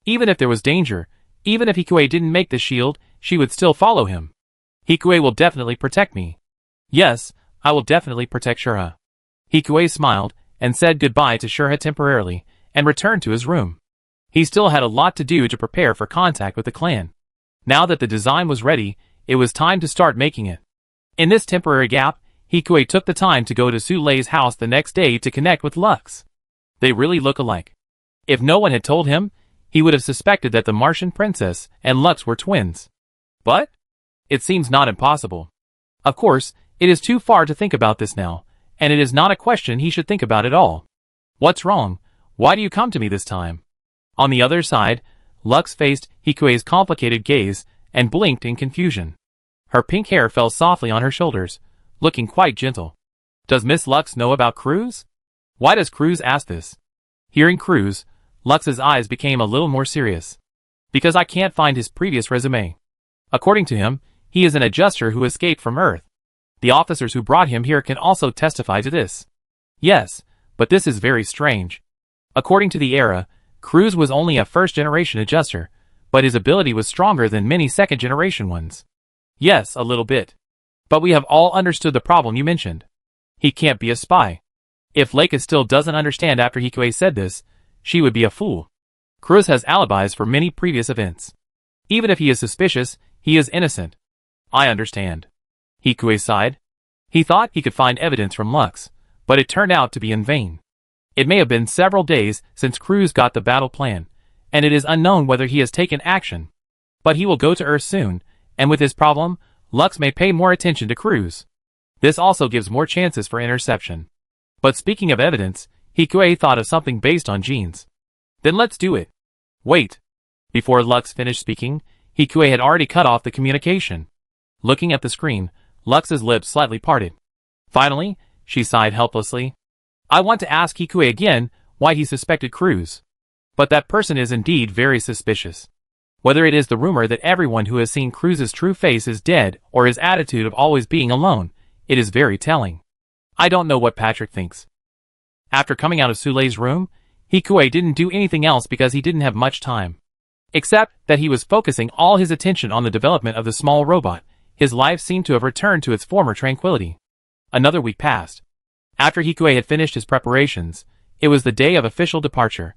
Even if there was danger, even if Hikue didn't make the shield, she would still follow him. Hikue will definitely protect me. Yes, I will definitely protect Shurha. Hikue smiled and said goodbye to Shurha temporarily and returned to his room. He still had a lot to do to prepare for contact with the clan. Now that the design was ready, it was time to start making it. In this temporary gap, Hikue took the time to go to Sulei's house the next day to connect with Lux. They really look alike. If no one had told him, he would have suspected that the Martian princess and Lux were twins. But it seems not impossible. Of course, it is too far to think about this now, and it is not a question he should think about at all. What's wrong? Why do you come to me this time? On the other side, Lux faced Hikue's complicated gaze and blinked in confusion. Her pink hair fell softly on her shoulders, looking quite gentle. Does Miss Lux know about Cruz? Why does Cruz ask this? Hearing Cruz, Lux's eyes became a little more serious. Because I can't find his previous resume. According to him, he is an adjuster who escaped from Earth. The officers who brought him here can also testify to this. Yes, but this is very strange. According to the era, Cruz was only a first-generation adjuster, but his ability was stronger than many second-generation ones. Yes, a little bit. But we have all understood the problem you mentioned. He can't be a spy. If Leica still doesn't understand after Hikue said this, she would be a fool. Cruz has alibis for many previous events. Even if he is suspicious, he is innocent. I understand. Hikue sighed. He thought he could find evidence from Lux, but it turned out to be in vain. It may have been several days since Cruz got the battle plan, and it is unknown whether he has taken action. But he will go to Earth soon, and with his problem, Lux may pay more attention to Cruz. This also gives more chances for interception. But speaking of evidence, Hikue thought of something based on genes. Then let's do it. Wait. Before Lux finished speaking, Hikue had already cut off the communication. Looking at the screen, Lux's lips slightly parted. Finally, she sighed helplessly. I want to ask Hikue again, why he suspected Cruz. But that person is indeed very suspicious. Whether it is the rumor that everyone who has seen Cruz's true face is dead or his attitude of always being alone, it is very telling. I don't know what Patrick thinks. After coming out of Sulei's room, Hikue didn't do anything else because he didn't have much time. Except that he was focusing all his attention on the development of the small robot. His life seemed to have returned to its former tranquility. Another week passed. After Hikue had finished his preparations, it was the day of official departure.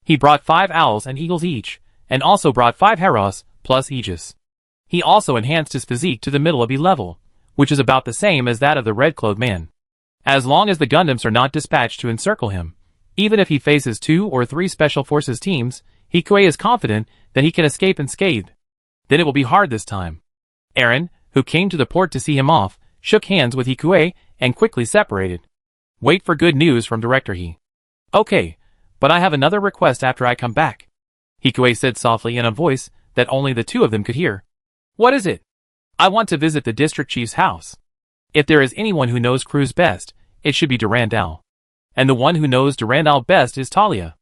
He brought 5 owls and eagles each, and also brought 5 heros, plus Aegis. He also enhanced his physique to the middle of E level, which is about the same as that of the red-clothed man. As long as the Gundams are not dispatched to encircle him, even if he faces 2 or 3 special forces teams, Hikue is confident that he can escape unscathed. Then it will be hard this time. Eren, who came to the port to see him off, shook hands with Hikue and quickly separated. Wait for good news from Director He. Okay, but I have another request after I come back, Hikue said softly in a voice that only the two of them could hear. What is it? I want to visit the district chief's house. If there is anyone who knows Cruz best, it should be Durandal. And the one who knows Durandal best is Talia.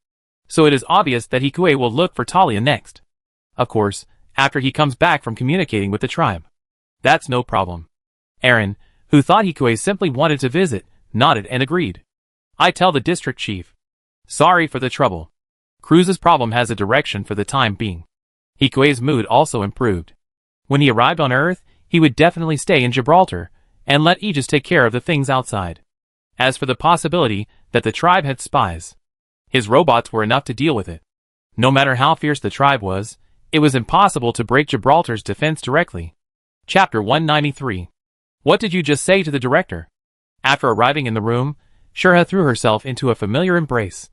So it is obvious that Hikue will look for Talia next. Of course, after he comes back from communicating with the tribe. That's no problem. Eren, who thought Hikue simply wanted to visit, nodded and agreed. I tell the district chief. Sorry for the trouble. Cruz's problem has a direction for the time being. Hikue's mood also improved. When he arrived on Earth, he would definitely stay in Gibraltar, and let Aegis take care of the things outside. As for the possibility that the tribe had spies, his robots were enough to deal with it. No matter how fierce the tribe was, it was impossible to break Gibraltar's defense directly. Chapter 193. What did you just say to the director? After arriving in the room, Shurha threw herself into a familiar embrace.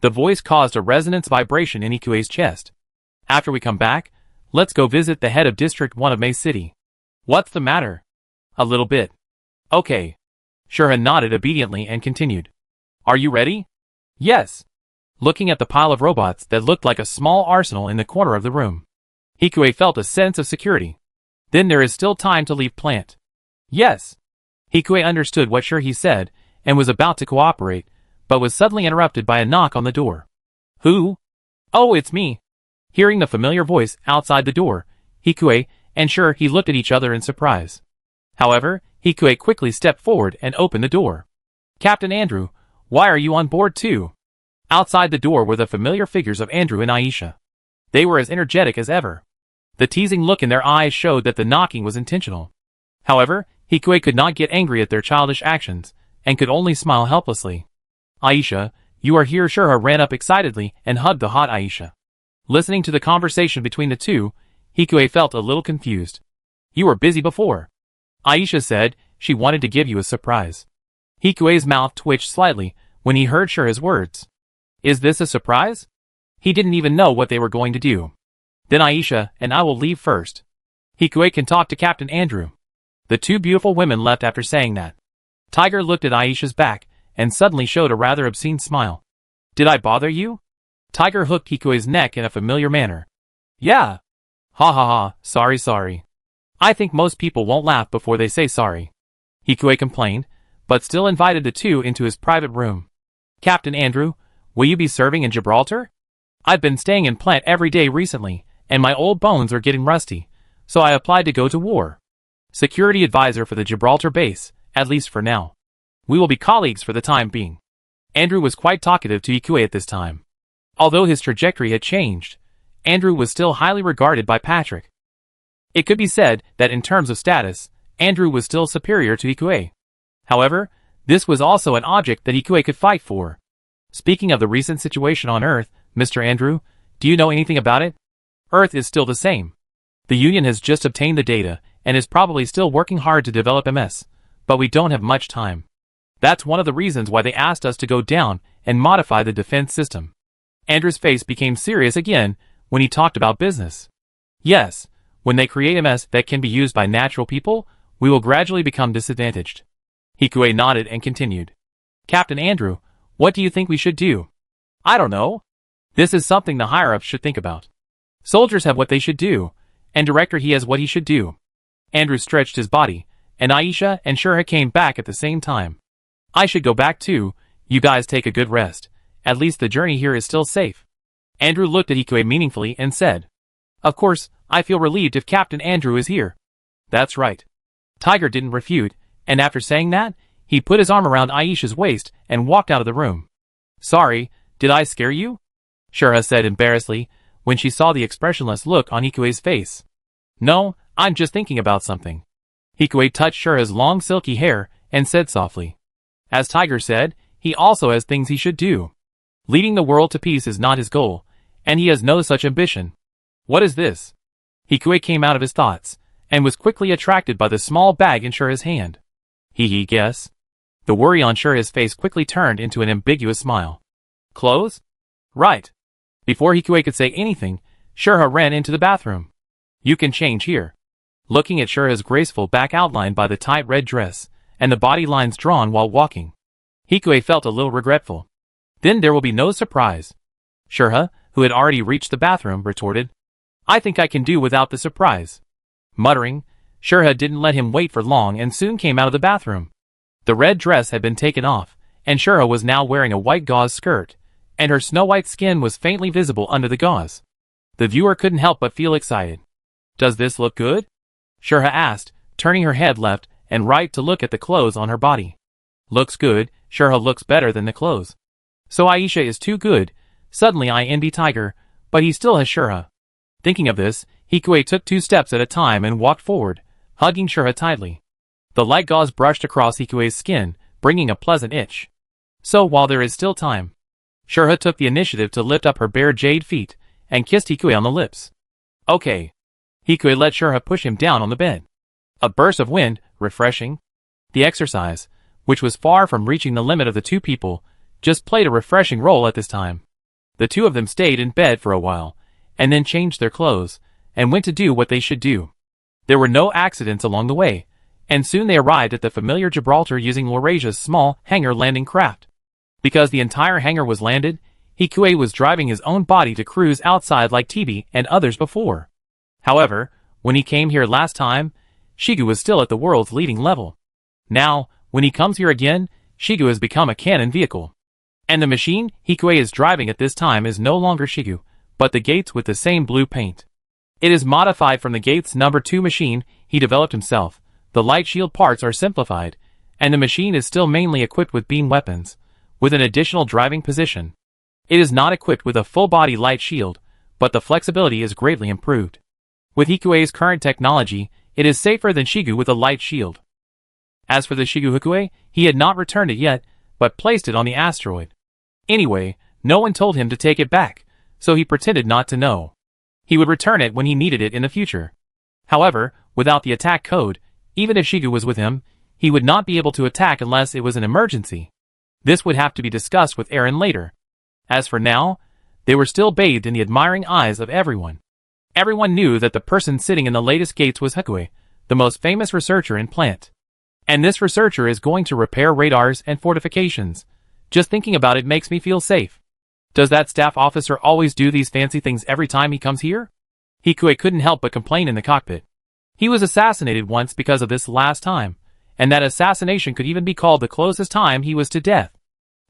The voice caused a resonance vibration in Ikue's chest. After we come back, let's go visit the head of District 1 of May City. What's the matter? A little bit. Okay. Shurha nodded obediently and continued. Are you ready? Yes. Looking at the pile of robots that looked like a small arsenal in the corner of the room, Hikue felt a sense of security. Then there is still time to leave plant. Yes. Hikue understood what Shurha said and was about to cooperate, but was suddenly interrupted by a knock on the door. Who? Oh, it's me. Hearing the familiar voice outside the door, Hikue and Shurha looked at each other in surprise. However, Hikue quickly stepped forward and opened the door. Captain Andrew, why are you on board too? Outside the door were the familiar figures of Andrew and Aisha. They were as energetic as ever. The teasing look in their eyes showed that the knocking was intentional. However, Hikue could not get angry at their childish actions, and could only smile helplessly. Aisha, you are here. Shurha ran up excitedly and hugged the hot Aisha. Listening to the conversation between the two, Hikue felt a little confused. You were busy before. Aisha said she wanted to give you a surprise. Hikue's mouth twitched slightly when he heard Shurha's words. Is this a surprise? He didn't even know what they were going to do. Then Aisha and I will leave first. Hikue can talk to Captain Andrew. The two beautiful women left after saying that. Tiger looked at Aisha's back and suddenly showed a rather obscene smile. Did I bother you? Tiger hooked Hikue's neck in a familiar manner. Yeah. Ha ha ha, sorry. I think most people won't laugh before they say sorry. Hikue complained, but still invited the two into his private room. Captain Andrew, will you be serving in Gibraltar? I've been staying in plant every day recently, and my old bones are getting rusty, so I applied to go to war. Security advisor for the Gibraltar base, at least for now. We will be colleagues for the time being. Andrew was quite talkative to Hikue at this time. Although his trajectory had changed, Andrew was still highly regarded by Patrick. It could be said that in terms of status, Andrew was still superior to Hikue. However, this was also an object that Hikue could fight for. Speaking of the recent situation on Earth, Mr. Andrew, do you know anything about it? Earth is still the same. The Union has just obtained the data and is probably still working hard to develop MS, but we don't have much time. That's one of the reasons why they asked us to go down and modify the defense system. Andrew's face became serious again when he talked about business. Yes, when they create MS that can be used by natural people, we will gradually become disadvantaged. Hikue nodded and continued. Captain Andrew, what do you think we should do? I don't know. This is something the higher-ups should think about. Soldiers have what they should do, and Director He has what he should do. Andrew stretched his body, and Aisha and Shurha came back at the same time. I should go back too. You guys take a good rest, At least the journey here is still safe. Andrew looked at Hikue meaningfully and said, "Of course, I feel relieved if Captain Andrew is here." "That's right." Tiger didn't refute, and after saying that, he put his arm around Aisha's waist and walked out of the room. "Sorry, did I scare you?" Shura said embarrassedly when she saw the expressionless look on Hikue's face. "No, I'm just thinking about something." Hikue touched Shura's long silky hair and said softly. As Tiger said, he also has things he should do. Leading the world to peace is not his goal, and he has no such ambition. "What is this?" Hikue came out of his thoughts, and was quickly attracted by the small bag in Shura's hand. Guess. The worry on Shura's face quickly turned into an ambiguous smile. "Clothes?" "Right." Before Hikue could say anything, Shura ran into the bathroom. "You can change here." Looking at Shura's graceful back outlined by the tight red dress, and the body lines drawn while walking, Hikue felt a little regretful. "Then there will be no surprise." Shura, who had already reached the bathroom, retorted, "I think I can do without the surprise." Muttering, Shura didn't let him wait for long and soon came out of the bathroom. The red dress had been taken off, and Shura was now wearing a white gauze skirt, and her snow-white skin was faintly visible under the gauze. The viewer couldn't help but feel excited. "Does this look good?" Shura asked, turning her head left and right to look at the clothes on her body. "Looks good." Shura looks better than the clothes. So Aisha is too good. Suddenly I envy Tiger, but he still has Shura. Thinking of this, Hikue took 2 steps at a time and walked forward, hugging Shura tightly. The light gauze brushed across Hikue's skin, bringing a pleasant itch. So while there is still time, Shura took the initiative to lift up her bare jade feet and kissed Hikue on the lips. "Okay." Hikue let Shura push him down on the bed. A burst of wind, refreshing. The exercise, which was far from reaching the limit of the 2 people, just played a refreshing role at this time. The 2 of them stayed in bed for a while, and then changed their clothes, and went to do what they should do. There were no accidents along the way, and soon they arrived at the familiar Gibraltar using Laurasia's small hangar landing craft. Because the entire hangar was landed, Hikue was driving his own body to cruise outside like Tibi and others before. However, when he came here last time, Shigu was still at the world's leading level. Now, when he comes here again, Shigu has become a cannon vehicle. And the machine Hikue is driving at this time is no longer Shigu, but the Gates with the same blue paint. It is modified from the Gates No. 2 machine he developed himself. The light shield parts are simplified, and the machine is still mainly equipped with beam weapons, with an additional driving position. It is not equipped with a full-body light shield, but the flexibility is greatly improved. With Hikue's current technology, it is safer than Shigu with a light shield. As for the Shigu Hikue, he had not returned it yet, but placed it on the asteroid. Anyway, no one told him to take it back, so he pretended not to know. He would return it when he needed it in the future. However, without the attack code, even if Shigu was with him, he would not be able to attack unless it was an emergency. This would have to be discussed with Eren later. As for now, they were still bathed in the admiring eyes of everyone. Everyone knew that the person sitting in the latest Gates was Hikue, the most famous researcher in Plant. And this researcher is going to repair radars and fortifications. Just thinking about it makes me feel safe. Does that staff officer always do these fancy things every time he comes here? Hikue couldn't help but complain in the cockpit. He was assassinated once because of this last time, and that assassination could even be called the closest time he was to death.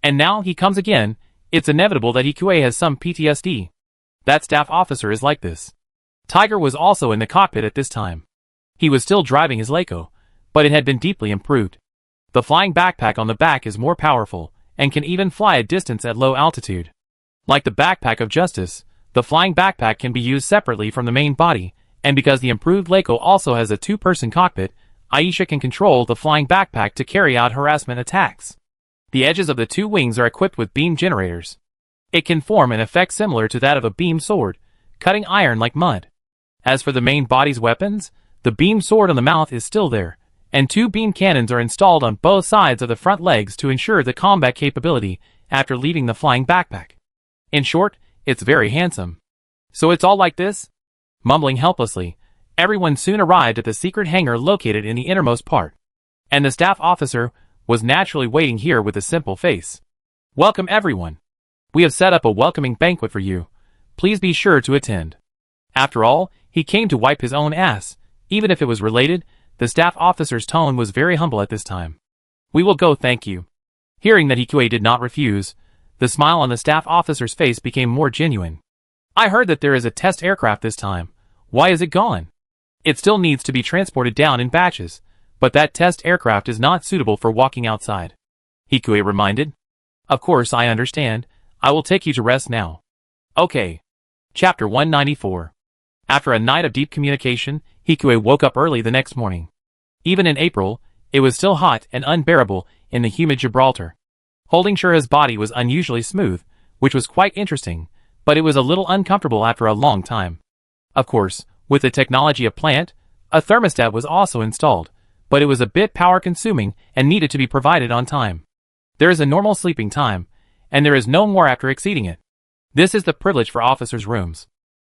And now he comes again. It's inevitable that Hikue has some PTSD. That staff officer is like this. Tiger was also in the cockpit at this time. He was still driving his Leiko, but it had been deeply improved. The flying backpack on the back is more powerful, and can even fly a distance at low altitude. Like the backpack of Justice, the flying backpack can be used separately from the main body, and because the improved Leiko also has a 2-person cockpit, Aisha can control the flying backpack to carry out harassment attacks. The edges of the 2 wings are equipped with beam generators. It can form an effect similar to that of a beam sword, cutting iron like mud. As for the main body's weapons, the beam sword on the mouth is still there, and 2 beam cannons are installed on both sides of the front legs to ensure the combat capability after leaving the flying backpack. In short, it's very handsome. So it's all like this? Mumbling helplessly, everyone soon arrived at the secret hangar located in the innermost part. And the staff officer was naturally waiting here with a simple face. "Welcome everyone. We have set up a welcoming banquet for you. Please be sure to attend." After all, he came to wipe his own ass. Even if it was related, the staff officer's tone was very humble at this time. "We will go, thank you." Hearing that Hikue did not refuse, The smile on the staff officer's face became more genuine. I heard that there is a test aircraft this time. Why is it gone? It still needs to be transported down in batches, but that test aircraft is not suitable for walking outside. Hikue reminded. Of course I understand. I will take you to rest now. Okay. Chapter 194. After a night of deep communication, Hikue woke up early the next morning. Even in April, it was still hot and unbearable in the humid Gibraltar. Holding Shura's body was unusually smooth, which was quite interesting, but it was a little uncomfortable after a long time. Of course, with the technology of plant, a thermostat was also installed, but it was a bit power-consuming and needed to be provided on time. There is a normal sleeping time, and there is no more after exceeding it. This is the privilege for officers' rooms.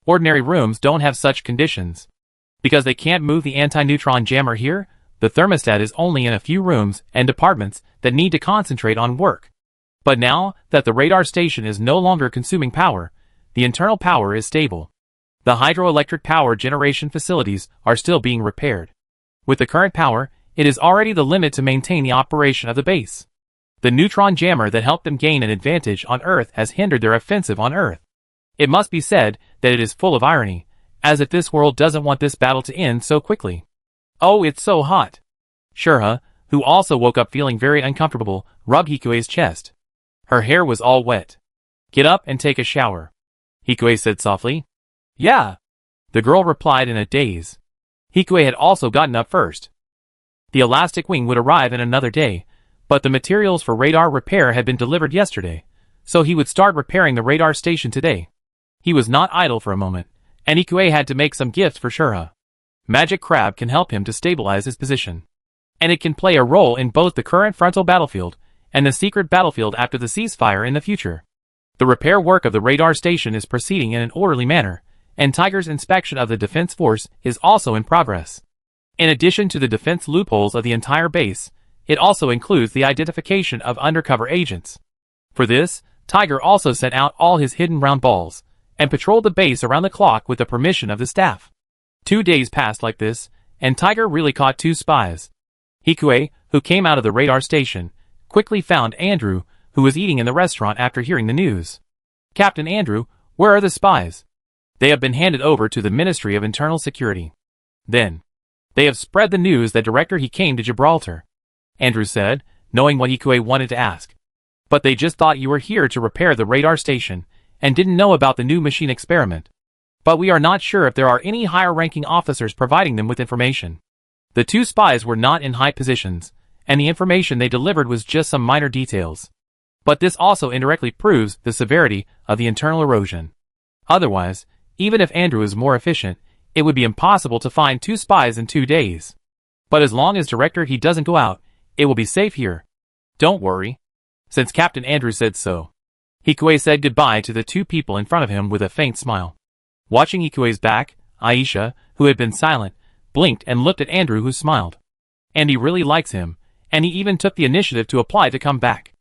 Ordinary rooms don't have such conditions. Because they can't move the anti-neutron jammer here, the thermostat is only in a few rooms and departments that need to concentrate on work. But now that the radar station is no longer consuming power, the internal power is stable. The hydroelectric power generation facilities are still being repaired. With the current power, it is already the limit to maintain the operation of the base. The neutron jammer that helped them gain an advantage on Earth has hindered their offensive on Earth. It must be said that it is full of irony, as if this world doesn't want this battle to end so quickly. Oh, it's so hot. Shura, who also woke up feeling very uncomfortable, rubbed Hikue's chest. Her hair was all wet. Get up and take a shower, Hikue said softly. Yeah, the girl replied in a daze. Hikue had also gotten up first. The elastic wing would arrive in another day, but the materials for radar repair had been delivered yesterday, so he would start repairing the radar station today. He was not idle for a moment, and Hikue had to make some gifts for Shura. Magic Crab can help him to stabilize his position, and it can play a role in both the current frontal battlefield and the secret battlefield after the ceasefire in the future. The repair work of the radar station is proceeding in an orderly manner, and Tiger's inspection of the defense force is also in progress. In addition to the defense loopholes of the entire base, it also includes the identification of undercover agents. For this, Tiger also sent out all his hidden round balls, and patrolled the base around the clock with the permission of the staff. 2 days passed like this, and Tiger really caught 2 spies. Hikue, who came out of the radar station, quickly found Andrew, who was eating in the restaurant after hearing the news. Captain Andrew, where are the spies? They have been handed over to the Ministry of Internal Security. Then, they have spread the news that Director he came to Gibraltar, Andrew said, knowing what Hikue wanted to ask. But they just thought you were here to repair the radar station, and didn't know about the new machine experiment. But we are not sure if there are any higher-ranking officers providing them with information. The 2 spies were not in high positions, and the information they delivered was just some minor details. But this also indirectly proves the severity of the internal erosion. Otherwise, even if Andrew is more efficient, it would be impossible to find 2 spies in 2 days. But as long as Director he doesn't go out, it will be safe here. Don't worry. Since Captain Andrew said so. Hikue said goodbye to the 2 people in front of him with a faint smile. Watching Hikue's back, Aisha, who had been silent, blinked and looked at Andrew, who smiled. And he really likes him, and he even took the initiative to apply to come back.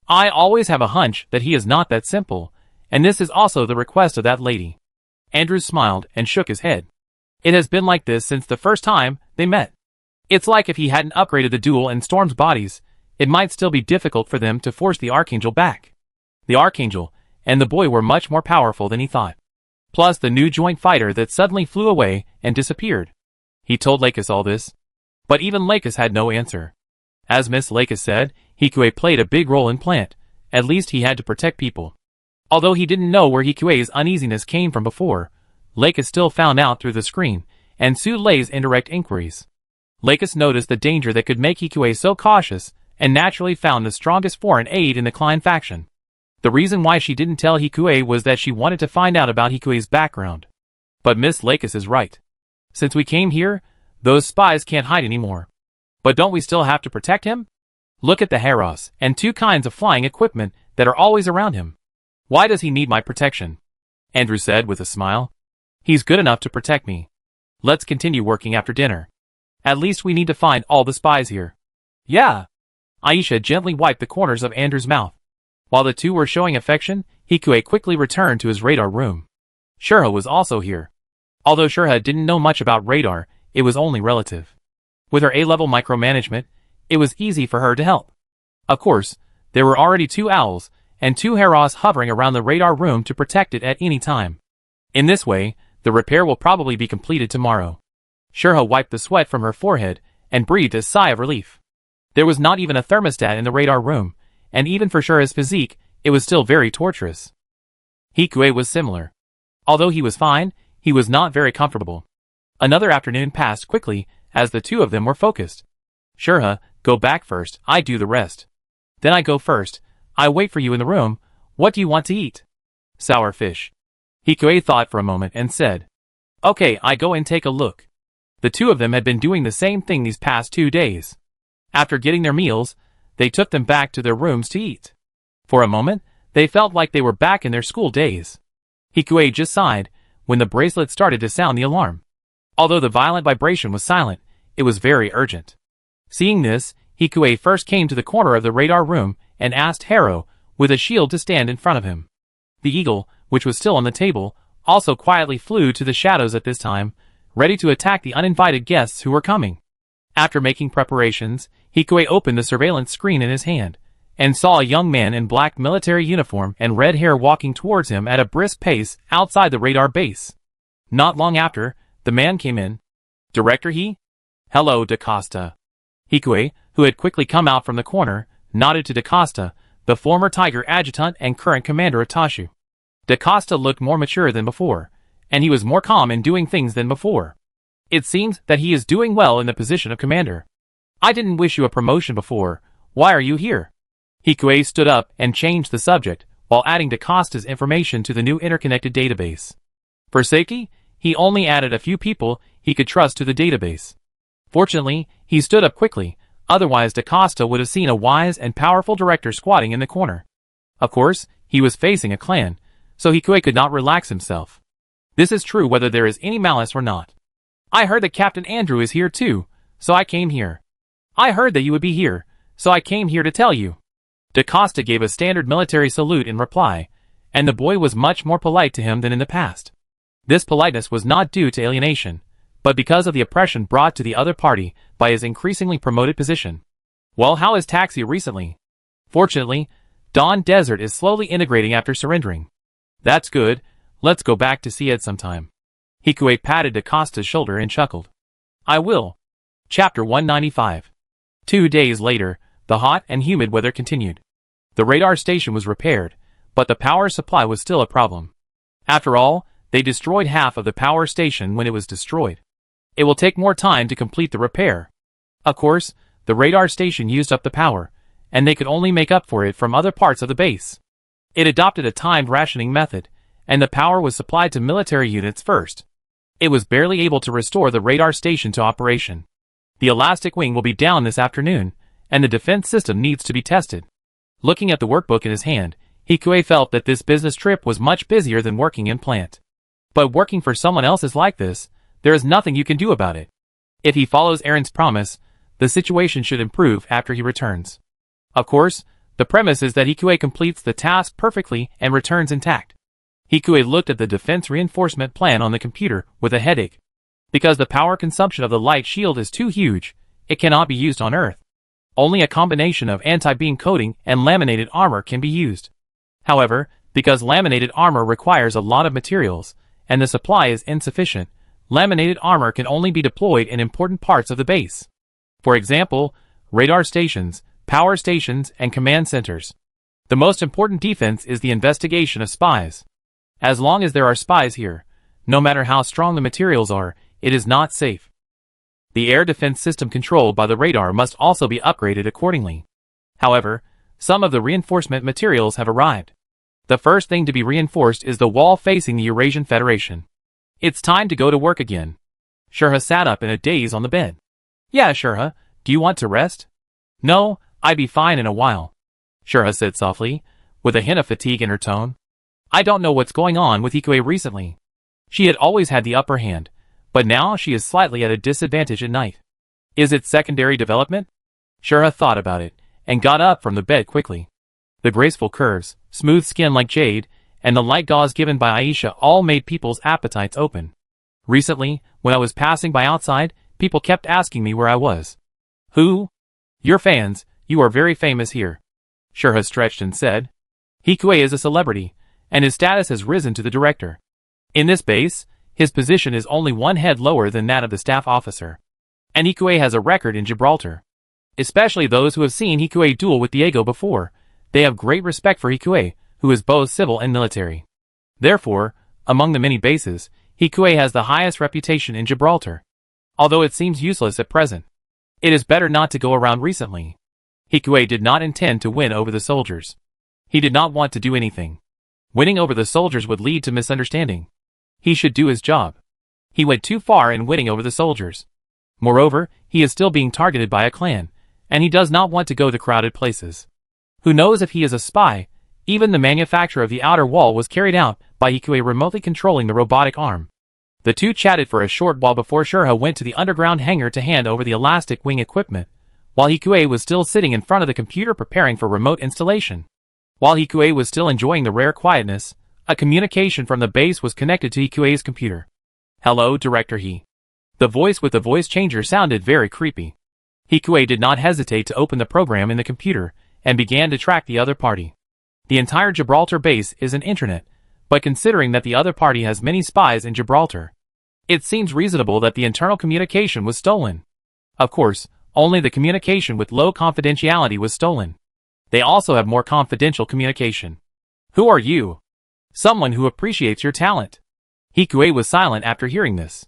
I always have a hunch that he is not that simple, and this is also the request of that lady. Andrew smiled and shook his head. It has been like this since the first time they met. It's like if he hadn't upgraded the duel and Storm's bodies, it might still be difficult for them to force the Archangel back. The Archangel and the boy were much more powerful than he thought. Plus the new joint fighter that suddenly flew away and disappeared. He told Lakis all this. But even Lakis had no answer. As Miss Lakis said, Hikue played a big role in Plant. At least he had to protect people. Although he didn't know where Hikue's uneasiness came from before, Lakis still found out through the screen, and Su Lei's indirect inquiries. Lakis noticed the danger that could make Hikue so cautious, and naturally found the strongest foreign aid in the Klein faction. The reason why she didn't tell Hikue was that she wanted to find out about Hikue's background. But Miss Lakis is right. Since we came here, those spies can't hide anymore. But don't we still have to protect him? Look at the Heros and 2 kinds of flying equipment that are always around him. Why does he need my protection? Andrew said with a smile. He's good enough to protect me. Let's continue working after dinner. At least we need to find all the spies here. Yeah. Aisha gently wiped the corners of Andrew's mouth. While the 2 were showing affection, Hikue quickly returned to his radar room. Shura was also here. Although Shura didn't know much about radar, it was only relative. With her A-level micromanagement, it was easy for her to help. Of course, there were already 2 owls, and 2 Heros hovering around the radar room to protect it at any time. In this way, the repair will probably be completed tomorrow. Shurha wiped the sweat from her forehead and breathed a sigh of relief. There was not even a thermostat in the radar room, and even for Shurha's physique, it was still very torturous. Hikue was similar. Although he was fine, he was not very comfortable. Another afternoon passed quickly as the two of them were focused. Shurha, go back first, I do the rest. Then I go first, I wait for you in the room, what do you want to eat? Sour fish. Hikue thought for a moment and said, Okay, I go and take a look. The two of them had been doing the same thing these past 2 days. After getting their meals, they took them back to their rooms to eat. For a moment, they felt like they were back in their school days. Hikue just sighed when the bracelet started to sound the alarm. Although the violent vibration was silent, it was very urgent. Seeing this, Hikue first came to the corner of the radar room and asked Hero, with a shield to stand in front of him. The eagle, which was still on the table, also quietly flew to the shadows at this time, ready to attack the uninvited guests who were coming. After making preparations, Hikue opened the surveillance screen in his hand, and saw a young man in black military uniform and red hair walking towards him at a brisk pace outside the radar base. Not long after, the man came in. Director He? Hello, DaCosta. Hikue, who had quickly come out from the corner, nodded to DaCosta, the former Tiger adjutant and current commander of Tashu. DaCosta looked more mature than before, and he was more calm in doing things than before. It seems that he is doing well in the position of commander. I didn't wish you a promotion before, why are you here? Hikue stood up and changed the subject, while adding DaCosta's information to the new interconnected database. For safety, he only added a few people he could trust to the database. Fortunately, he stood up quickly, otherwise DaCosta would have seen a wise and powerful director squatting in the corner. Of course, he was facing a clan, so Hikue could not relax himself. This is true whether there is any malice or not. I heard that Captain Andrew is here too, so I came here. I heard that you would be here, so I came here to tell you. DaCosta gave a standard military salute in reply, and the boy was much more polite to him than in the past. This politeness was not due to alienation, but because of the oppression brought to the other party by his increasingly promoted position. Well, how is Taxi recently? Fortunately, Dawn Desert is slowly integrating after surrendering. That's good, let's go back to see Ed sometime. Hikue patted DaCosta's shoulder and chuckled. I will. Chapter 195. 2 days later, the hot and humid weather continued. The radar station was repaired, but the power supply was still a problem. After all, they destroyed half of the power station when it was destroyed. It will take more time to complete the repair. Of course, the radar station used up the power, and they could only make up for it from other parts of the base. It adopted a timed rationing method, and the power was supplied to military units first. It was barely able to restore the radar station to operation. The elastic wing will be down this afternoon, and the defense system needs to be tested. Looking at the workbook in his hand, Hikue felt that this business trip was much busier than working in plant. But working for someone else is like this, there is nothing you can do about it. If he follows Aaron's promise, the situation should improve after he returns. Of course, the premise is that Hikue completes the task perfectly and returns intact. Hikue looked at the defense reinforcement plan on the computer with a headache. Because the power consumption of the light shield is too huge, it cannot be used on Earth. Only a combination of anti-beam coating and laminated armor can be used. However, because laminated armor requires a lot of materials, and the supply is insufficient, laminated armor can only be deployed in important parts of the base. For example, radar stations, power stations, and command centers. The most important defense is the investigation of spies. As long as there are spies here, no matter how strong the materials are, it is not safe. The air defense system controlled by the radar must also be upgraded accordingly. However, some of the reinforcement materials have arrived. The first thing to be reinforced is the wall facing the Eurasian Federation. It's time to go to work again. Shurha sat up in a daze on the bed. Yeah, Shurha, do you want to rest? No, I'd be fine in a while. Shurha said softly, with a hint of fatigue in her tone. I don't know what's going on with Hikue recently. She had always had the upper hand, but now she is slightly at a disadvantage at night. Is it secondary development? Shurha thought about it, and got up from the bed quickly. The graceful curves, smooth skin like jade, and the light gauze given by Aisha all made people's appetites open. Recently, when I was passing by outside, people kept asking me where I was. Who? Your fans, you are very famous here. Shurha stretched and said. Hikue is a celebrity, and his status has risen to the director. In this base, his position is only one head lower than that of the staff officer. And Hikue has a record in Gibraltar. Especially those who have seen Hikue duel with Diego before, they have great respect for Hikue, who is both civil and military. Therefore, among the many bases, Hikue has the highest reputation in Gibraltar. Although it seems useless at present, it is better not to go around recently. Hikue did not intend to win over the soldiers. He did not want to do anything. Winning over the soldiers would lead to misunderstanding. He should do his job. He went too far in winning over the soldiers. Moreover, he is still being targeted by a clan, and he does not want to go to crowded places. Who knows if he is a spy? Even the manufacture of the outer wall was carried out by Hikue remotely controlling the robotic arm. The two chatted for a short while before Shurha went to the underground hangar to hand over the elastic wing equipment, while Hikue was still sitting in front of the computer preparing for remote installation. While Hikue was still enjoying the rare quietness, a communication from the base was connected to Hikue's computer. "Hello, Director He." The voice with the voice changer sounded very creepy. Hikue did not hesitate to open the program in the computer, and began to track the other party. The entire Gibraltar base is an intranet, but considering that the other party has many spies in Gibraltar, it seems reasonable that the internal communication was stolen. Of course, only the communication with low confidentiality was stolen. They also have more confidential communication. "Who are you?" "Someone who appreciates your talent." Hikue was silent after hearing this.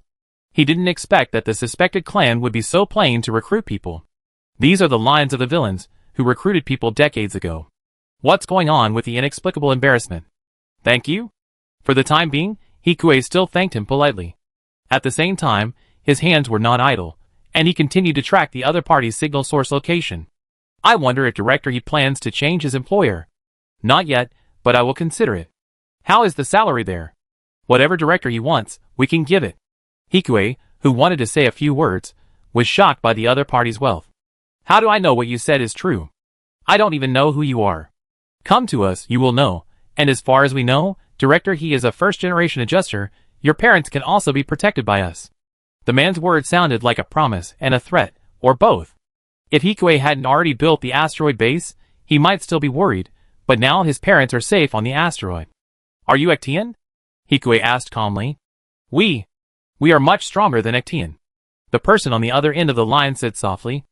He didn't expect that the suspected clan would be so plain to recruit people. These are the lines of the villains who recruited people decades ago. What's going on with the inexplicable embarrassment? "Thank you?" For the time being, Hikue still thanked him politely. At the same time, his hands were not idle, and he continued to track the other party's signal source location. "I wonder if Director He plans to change his employer." "Not yet, but I will consider it." "How is the salary there?" "Whatever Director He wants, we can give it." Hikue, who wanted to say a few words, was shocked by the other party's wealth. "How do I know what you said is true? I don't even know who you are. Come to us, you will know, and as far as we know, Director He is a first-generation adjuster. Your parents can also be protected by us." The man's words sounded like a promise and a threat, or both. If Hikue hadn't already built the asteroid base, he might still be worried, but now his parents are safe on the asteroid. "Are you Ectian?" Hikue asked calmly. We are much stronger than Ectian," the person on the other end of the line said softly.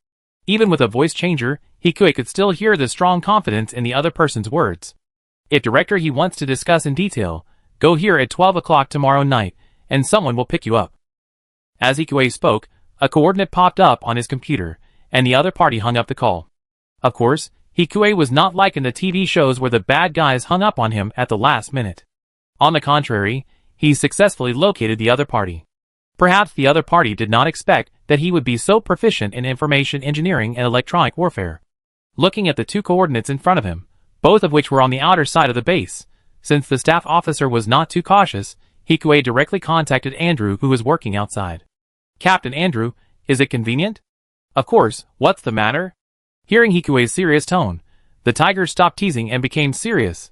Even with a voice changer, Hikue could still hear the strong confidence in the other person's words. "If Director He wants to discuss in detail, go here at 12 o'clock tomorrow night, and someone will pick you up." As Hikue spoke, a coordinate popped up on his computer, and the other party hung up the call. Of course, Hikue was not like in the TV shows where the bad guys hung up on him at the last minute. On the contrary, he successfully located the other party. Perhaps the other party did not expect that he would be so proficient in information engineering and electronic warfare. Looking at the two coordinates in front of him, both of which were on the outer side of the base, since the staff officer was not too cautious, Hikue directly contacted Andrew, who was working outside. "Captain Andrew, is it convenient?" "Of course, what's the matter?" Hearing Hikue's serious tone, the tiger stopped teasing and became serious.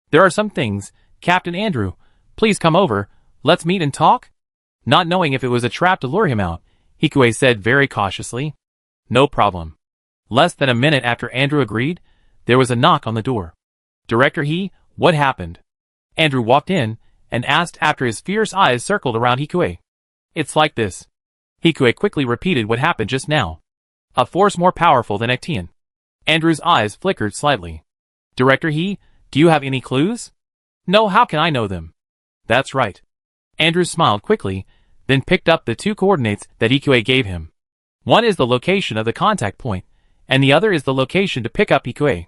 "There are some things, Captain Andrew, please come over, let's meet and talk?" Not knowing if it was a trap to lure him out, Hikue said very cautiously. "No problem." Less than a minute after Andrew agreed, there was a knock on the door. "Director He, what happened?" Andrew walked in, and asked after his fierce eyes circled around Hikue. "It's like this." Hikue quickly repeated what happened just now. "A force more powerful than Ectian." Andrew's eyes flickered slightly. "Director He, do you have any clues?" "No, how can I know them?" "That's right." Andrew smiled quickly, then picked up the two coordinates that Hikue gave him. One is the location of the contact point, and the other is the location to pick up Hikue.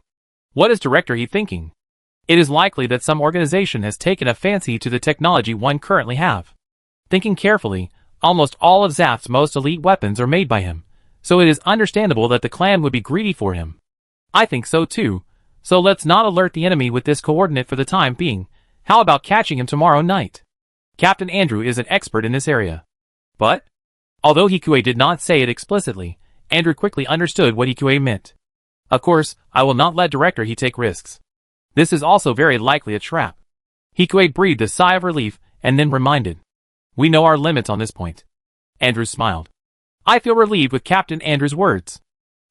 What is Director He thinking? It is likely that some organization has taken a fancy to the technology one currently have. Thinking carefully, almost all of Zaft's most elite weapons are made by him, so it is understandable that the clan would be greedy for him. I think so too, so let's not alert the enemy with this coordinate for the time being. How about catching him tomorrow night? Captain Andrew is an expert in this area. But? Although Hikue did not say it explicitly, Andrew quickly understood what Hikue meant. Of course, I will not let Director He take risks. This is also very likely a trap. Hikue breathed a sigh of relief, and then reminded. We know our limits on this point. Andrew smiled. I feel relieved with Captain Andrew's words.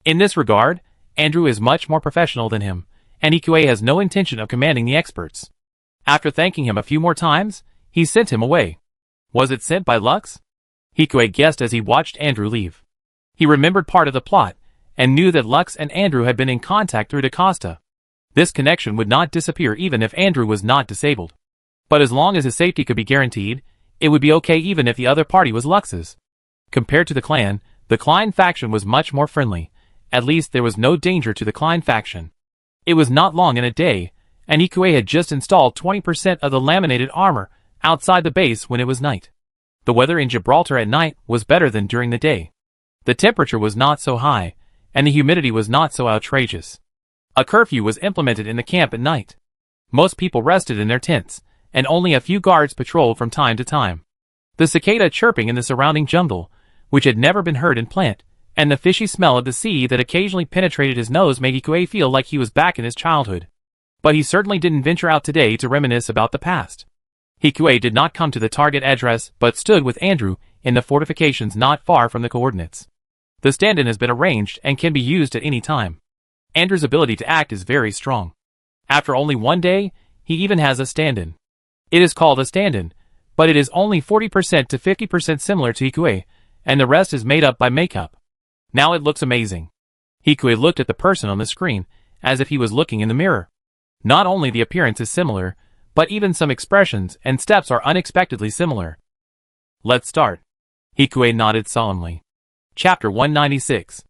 In this regard, Andrew is much more professional than him, and Ikue has no intention of commanding the experts. After thanking him a few more times, he sent him away. Was it sent by Lux? Ikue guessed as he watched Andrew leave. He remembered part of the plot, and knew that Lux and Andrew had been in contact through DaCosta. This connection would not disappear even if Andrew was not disabled. But as long as his safety could be guaranteed, it would be okay even if the other party was Lux's. Compared to the clan, the Klein faction was much more friendly. At least there was no danger to the Klein faction. It was not long in a day, and Ikue had just installed 20% of the laminated armor outside the base when it was night. The weather in Gibraltar at night was better than during the day. The temperature was not so high, and the humidity was not so outrageous. A curfew was implemented in the camp at night. Most people rested in their tents, and only a few guards patrolled from time to time. The cicada chirping in the surrounding jungle, which had never been heard in Plant, and the fishy smell of the sea that occasionally penetrated his nose made Ikue feel like he was back in his childhood. But he certainly didn't venture out today to reminisce about the past. Ikue did not come to the target address but stood with Andrew in the fortifications not far from the coordinates. The stand-in has been arranged and can be used at any time. Andrew's ability to act is very strong. After only one day, he even has a stand-in. It is called a stand-in, but it is only 40% to 50% similar to Ikue, and the rest is made up by makeup. Now it looks amazing. Ikue looked at the person on the screen, as if he was looking in the mirror. Not only the appearance is similar, but even some expressions and steps are unexpectedly similar. Let's start. Ikue nodded solemnly. Chapter 196.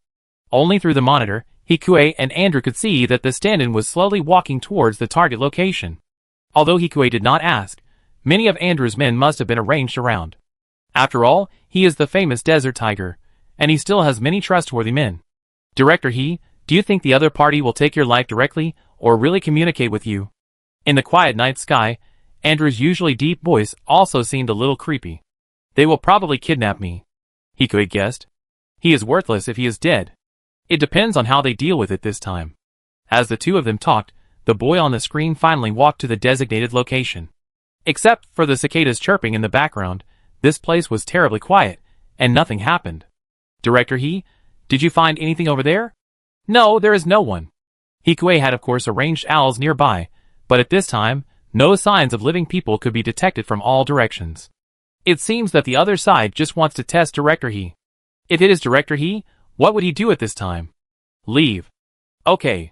Only through the monitor, Ikue and Andrew could see that the stand-in was slowly walking towards the target location. Although Ikue did not ask, many of Andrew's men must have been arranged around. After all, he is the famous Desert Tiger, and he still has many trustworthy men. Director He, do you think the other party will take your life directly, or really communicate with you? In the quiet night sky, Andrew's usually deep voice also seemed a little creepy. They will probably kidnap me, Ikue guessed. He is worthless if he is dead. It depends on how they deal with it this time. As the two of them talked, the boy on the screen finally walked to the designated location. Except for the cicadas chirping in the background, this place was terribly quiet, and nothing happened. Director He, did you find anything over there? No, there is no one. Ikue had of course arranged owls nearby, but at this time, no signs of living people could be detected from all directions. It seems that the other side just wants to test Director He. If it is Director He, what would he do at this time? Leave. Okay.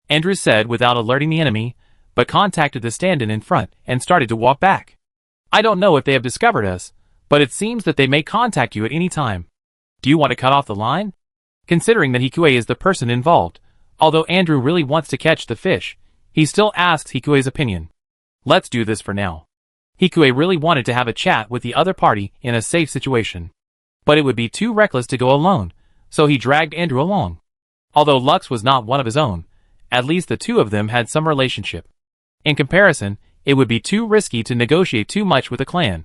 Andrew said without alerting the enemy, but contacted the stand-in in front and started to walk back. I don't know if they have discovered us, but it seems that they may contact you at any time. Do you want to cut off the line? Considering that Ikue is the person involved, although Andrew really wants to catch the fish, he still asks Hikue's opinion. Let's do this for now. Ikue really wanted to have a chat with the other party in a safe situation. But it would be too reckless to go alone, so he dragged Andrew along. Although Lux was not one of his own, at least the two of them had some relationship. In comparison, it would be too risky to negotiate too much with a clan.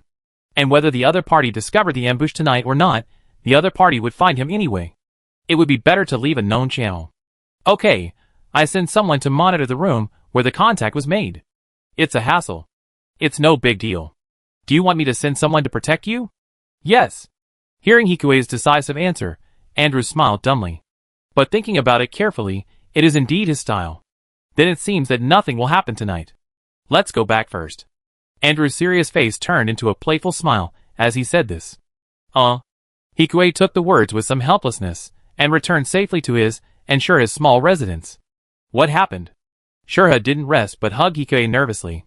And whether the other party discovered the ambush tonight or not, the other party would find him anyway. It would be better to leave a known channel. Okay, I send someone to monitor the room where the contact was made. It's a hassle. It's no big deal. Do you want me to send someone to protect you? Yes. Hearing Hikue's decisive answer, Andrew smiled dumbly. But thinking about it carefully, it is indeed his style. Then it seems that nothing will happen tonight. Let's go back first. Andrew's serious face turned into a playful smile as he said this. Hikue took the words with some helplessness and returned safely to his and Shura's small residence. What happened? Shura didn't rest but hugged Hikue nervously.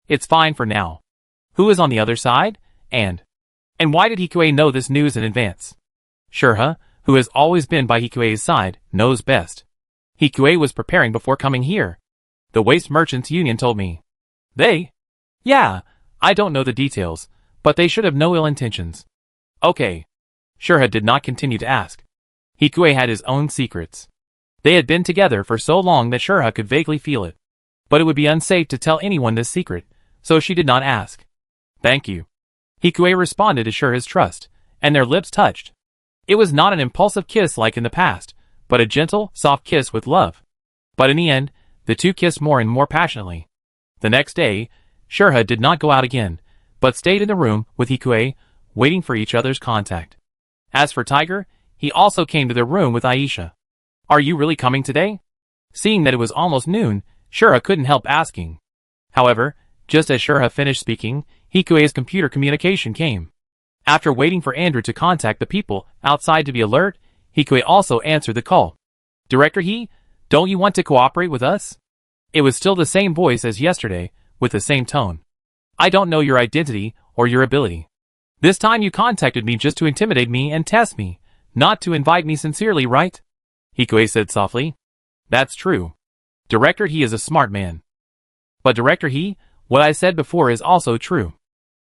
It's fine for now. Who is on the other side? And why did Hikue know this news in advance? Shura, who has always been by Hikue's side, knows best. Hikue was preparing before coming here. The Waste Merchants Union told me. They? Yeah, I don't know the details, but they should have no ill intentions. Okay. Shura did not continue to ask. Hikue had his own secrets. They had been together for so long that Shura could vaguely feel it. But it would be unsafe to tell anyone this secret, so she did not ask. Thank you. Hikue responded to Shura's trust, and their lips touched. It was not an impulsive kiss like in the past, but a gentle, soft kiss with love. But in the end, the two kissed more and more passionately. The next day, Shura did not go out again, but stayed in the room with Hikue, waiting for each other's contact. As for Tiger, he also came to their room with Aisha. Are you really coming today? Seeing that it was almost noon, Shura couldn't help asking. However, just as Shura finished speaking, Hikue's computer communication came. After waiting for Andrew to contact the people outside to be alert, Hikue also answered the call. Director He, don't you want to cooperate with us? It was still the same voice as yesterday, with the same tone. I don't know your identity or your ability. This time you contacted me just to intimidate me and test me, not to invite me sincerely, right? Hikue said softly. That's true. Director He is a smart man. But Director He, what I said before is also true.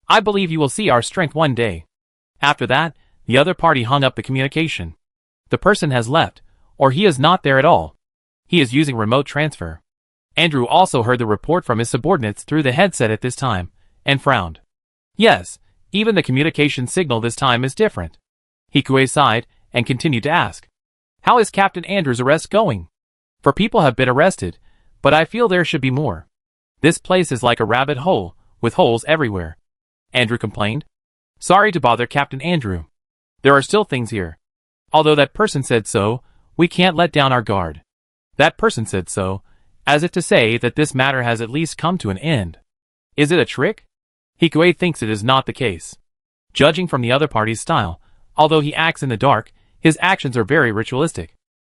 I believe you will see our strength one day. After that, the other party hung up the communication. The person has left, or he is not there at all. He is using remote transfer. Andrew also heard the report from his subordinates through the headset at this time, and frowned. Yes, even the communication signal this time is different. Hikue sighed, and continued to ask. How is Captain Andrew's arrest going? For people have been arrested, but I feel there should be more. This place is like a rabbit hole, with holes everywhere. Andrew complained. Sorry to bother Captain Andrew. There are still things here. Although that person said so, we can't let down our guard. That person said so, as if to say that this matter has at least come to an end. Is it a trick? Hikue thinks it is not the case. Judging from the other party's style, although he acts in the dark, his actions are very ritualistic.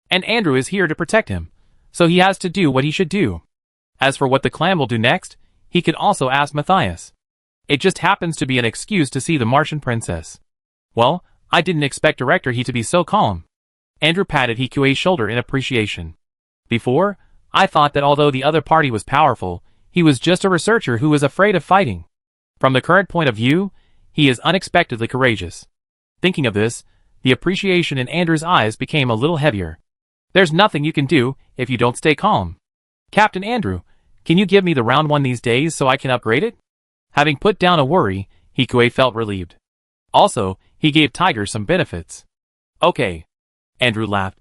And Andrew is here to protect him, so he has to do what he should do. As for what the clan will do next, he can also ask Matthias. It just happens to be an excuse to see the Martian princess. Well, I didn't expect Director He to be so calm. Andrew patted Hikue's shoulder in appreciation. Before, I thought that although the other party was powerful, he was just a researcher who was afraid of fighting. From the current point of view, he is unexpectedly courageous. Thinking of this, the appreciation in Andrew's eyes became a little heavier. There's nothing you can do if you don't stay calm. Captain Andrew, can you give me the round one these days so I can upgrade it? Having put down a worry, Hikue felt relieved. Also, he gave Tiger some benefits. Okay. Andrew laughed.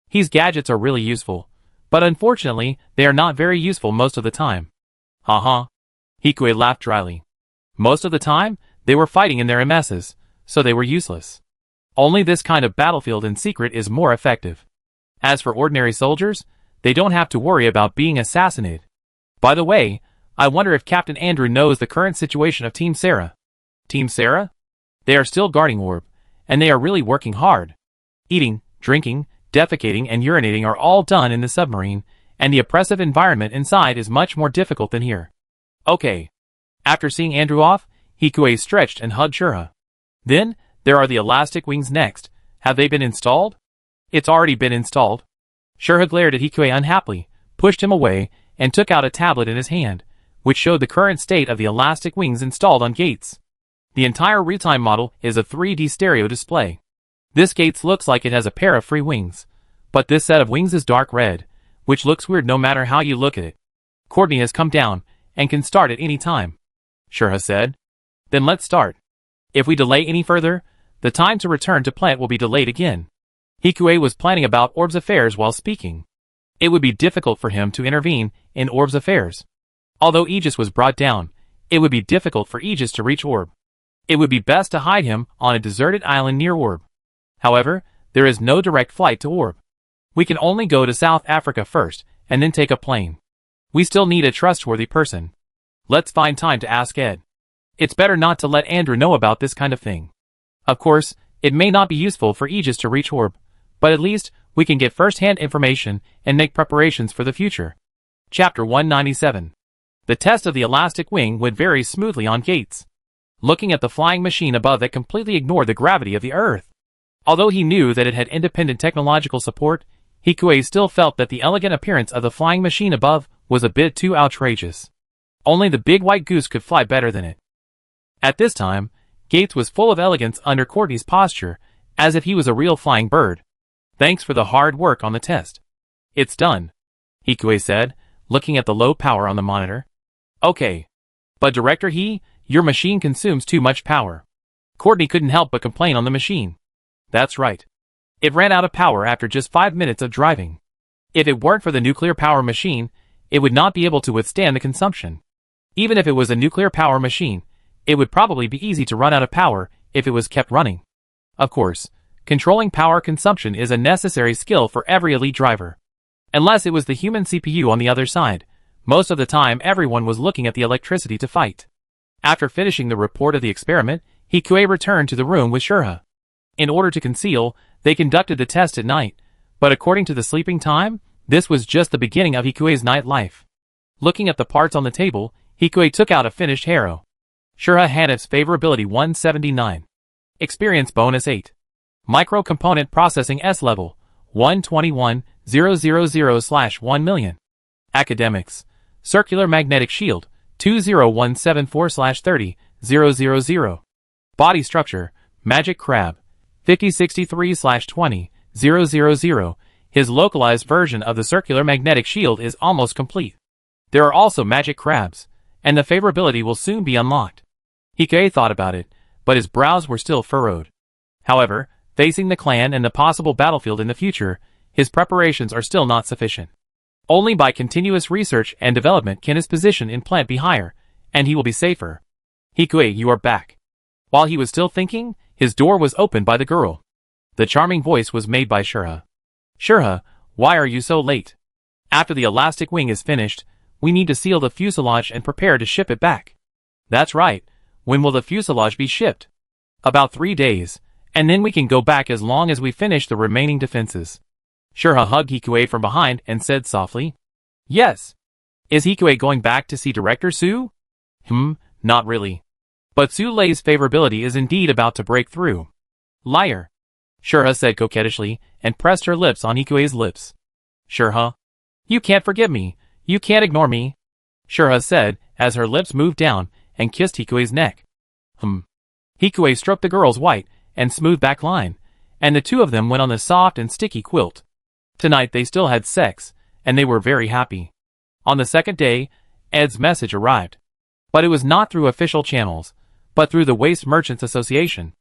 His gadgets are really useful, but unfortunately, they are not very useful most of the time. Haha. Hikue laughed dryly. Most of the time, they were fighting in their MSs, so they were useless. Only this kind of battlefield in secret is more effective. As for ordinary soldiers, they don't have to worry about being assassinated. By the way, I wonder if Captain Andrew knows the current situation of Team Sarah. Team Sarah? They are still guarding Orb, and they are really working hard. Eating, drinking, defecating and urinating are all done in the submarine, and the oppressive environment inside is much more difficult than here. Okay. After seeing Andrew off, Hikue stretched and hugged Shura. Then, there are the elastic wings next. Have they been installed? It's already been installed. Shura glared at Hikue unhappily, pushed him away, and took out a tablet in his hand, which showed the current state of the elastic wings installed on Gates. The entire real-time model is a 3D stereo display. This Gates looks like it has a pair of free wings, but this set of wings is dark red, which looks weird no matter how you look at it. Courtney has come down, and can start at any time. Shura said. Then let's start. If we delay any further, the time to return to plant will be delayed again. Hikue was planning about Orb's affairs while speaking. It would be difficult for him to intervene in Orb's affairs. Although Aegis was brought down, it would be difficult for Aegis to reach Orb. It would be best to hide him on a deserted island near Orb. However, there is no direct flight to Orb. We can only go to South Africa first, and then take a plane. We still need a trustworthy person. Let's find time to ask Ed. It's better not to let Andrew know about this kind of thing. Of course, it may not be useful for Aegis to reach Orb, but at least we can get first-hand information and make preparations for the future. Chapter 197. The test of the elastic wing went very smoothly on Gates. Looking at the flying machine above it completely ignored the gravity of the Earth. Although he knew that it had independent technological support, Hikue still felt that the elegant appearance of the flying machine above was a bit too outrageous. Only the big white goose could fly better than it. At this time, Gates was full of elegance under Courtney's posture, as if he was a real flying bird. Thanks for the hard work on the test. It's done, Hikue said, looking at the low power on the monitor. Okay. But Director He, your machine consumes too much power. Courtney couldn't help but complain on the machine. That's right. It ran out of power after just 5 minutes of driving. If it weren't for the nuclear power machine, it would not be able to withstand the consumption. Even if it was a nuclear power machine, it would probably be easy to run out of power if it was kept running. Of course, controlling power consumption is a necessary skill for every elite driver. Unless it was the human CPU on the other side, Most of the time everyone was looking at the electricity to fight. After finishing the report of the experiment, Hikuei returned to the room with Shurha. In order to conceal, they conducted the test at night, but according to the sleeping time, this was just the beginning of Hikuei's night life. Looking at the parts on the table, Hikuei took out a finished harrow. Shurha had its favorability 179. Experience bonus 8. Micro-component processing S level, 121,000/1 million. Academics. Circular magnetic shield, 20174/30,000. Body structure, magic crab, 5063/20,000. His localized version of the circular magnetic shield is almost complete. There are also magic crabs, and the favorability will soon be unlocked. Hikuei thought about it, but his brows were still furrowed. However, facing the clan and the possible battlefield in the future, his preparations are still not sufficient. Only by continuous research and development can his position in plant be higher, and he will be safer. Hikuei, you are back. While he was still thinking, his door was opened by the girl. The charming voice was made by Shurha. Shurha, why are you so late? After the elastic wing is finished, we need to seal the fuselage and prepare to ship it back. That's right. When will the fuselage be shipped? About 3 days, and then we can go back as long as we finish the remaining defenses. Shurha hugged Hikuei from behind and said softly. Yes. Is Hikuei going back to see Director Su? Not really. But Su Lei's favorability is indeed about to break through. Liar. Shurha said coquettishly and pressed her lips on Hikuei's lips. Shurha. You can't forgive me. You can't ignore me. Shurha said as her lips moved down and kissed Hikuei's neck. Hikuei stroked the girl's white and smooth back line, and the two of them went on the soft and sticky quilt. Tonight they still had sex, and they were very happy. On the second day, Ed's message arrived. But it was not through official channels, but through the Waste Merchants Association.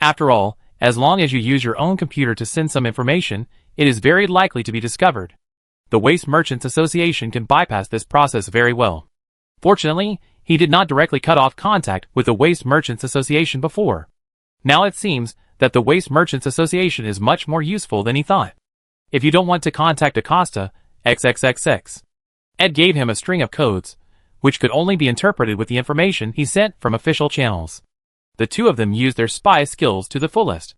After all, as long as you use your own computer to send some information, it is very likely to be discovered. The Waste Merchants Association can bypass this process very well. Fortunately, he did not directly cut off contact with the Waste Merchants Association before. Now it seems that the Waste Merchants Association is much more useful than he thought. If you don't want to contact Acosta, XXXX. Ed gave him a string of codes, which could only be interpreted with the information he sent from official channels. The two of them used their spy skills to the fullest.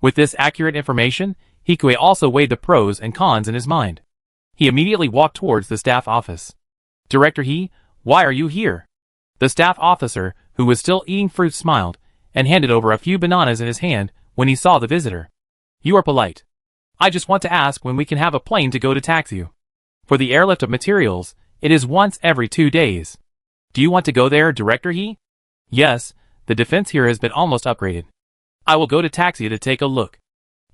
With this accurate information, Hikuei also weighed the pros and cons in his mind. He immediately walked towards the staff office. Director He, why are you here? The staff officer, who was still eating fruit, smiled, and handed over a few bananas in his hand when he saw the visitor. You are polite. I just want to ask when we can have a plane to go to Taxu. For the airlift of materials, it is once every 2 days. Do you want to go there, Director He? Yes, the defense here has been almost upgraded. I will go to Taxu to take a look.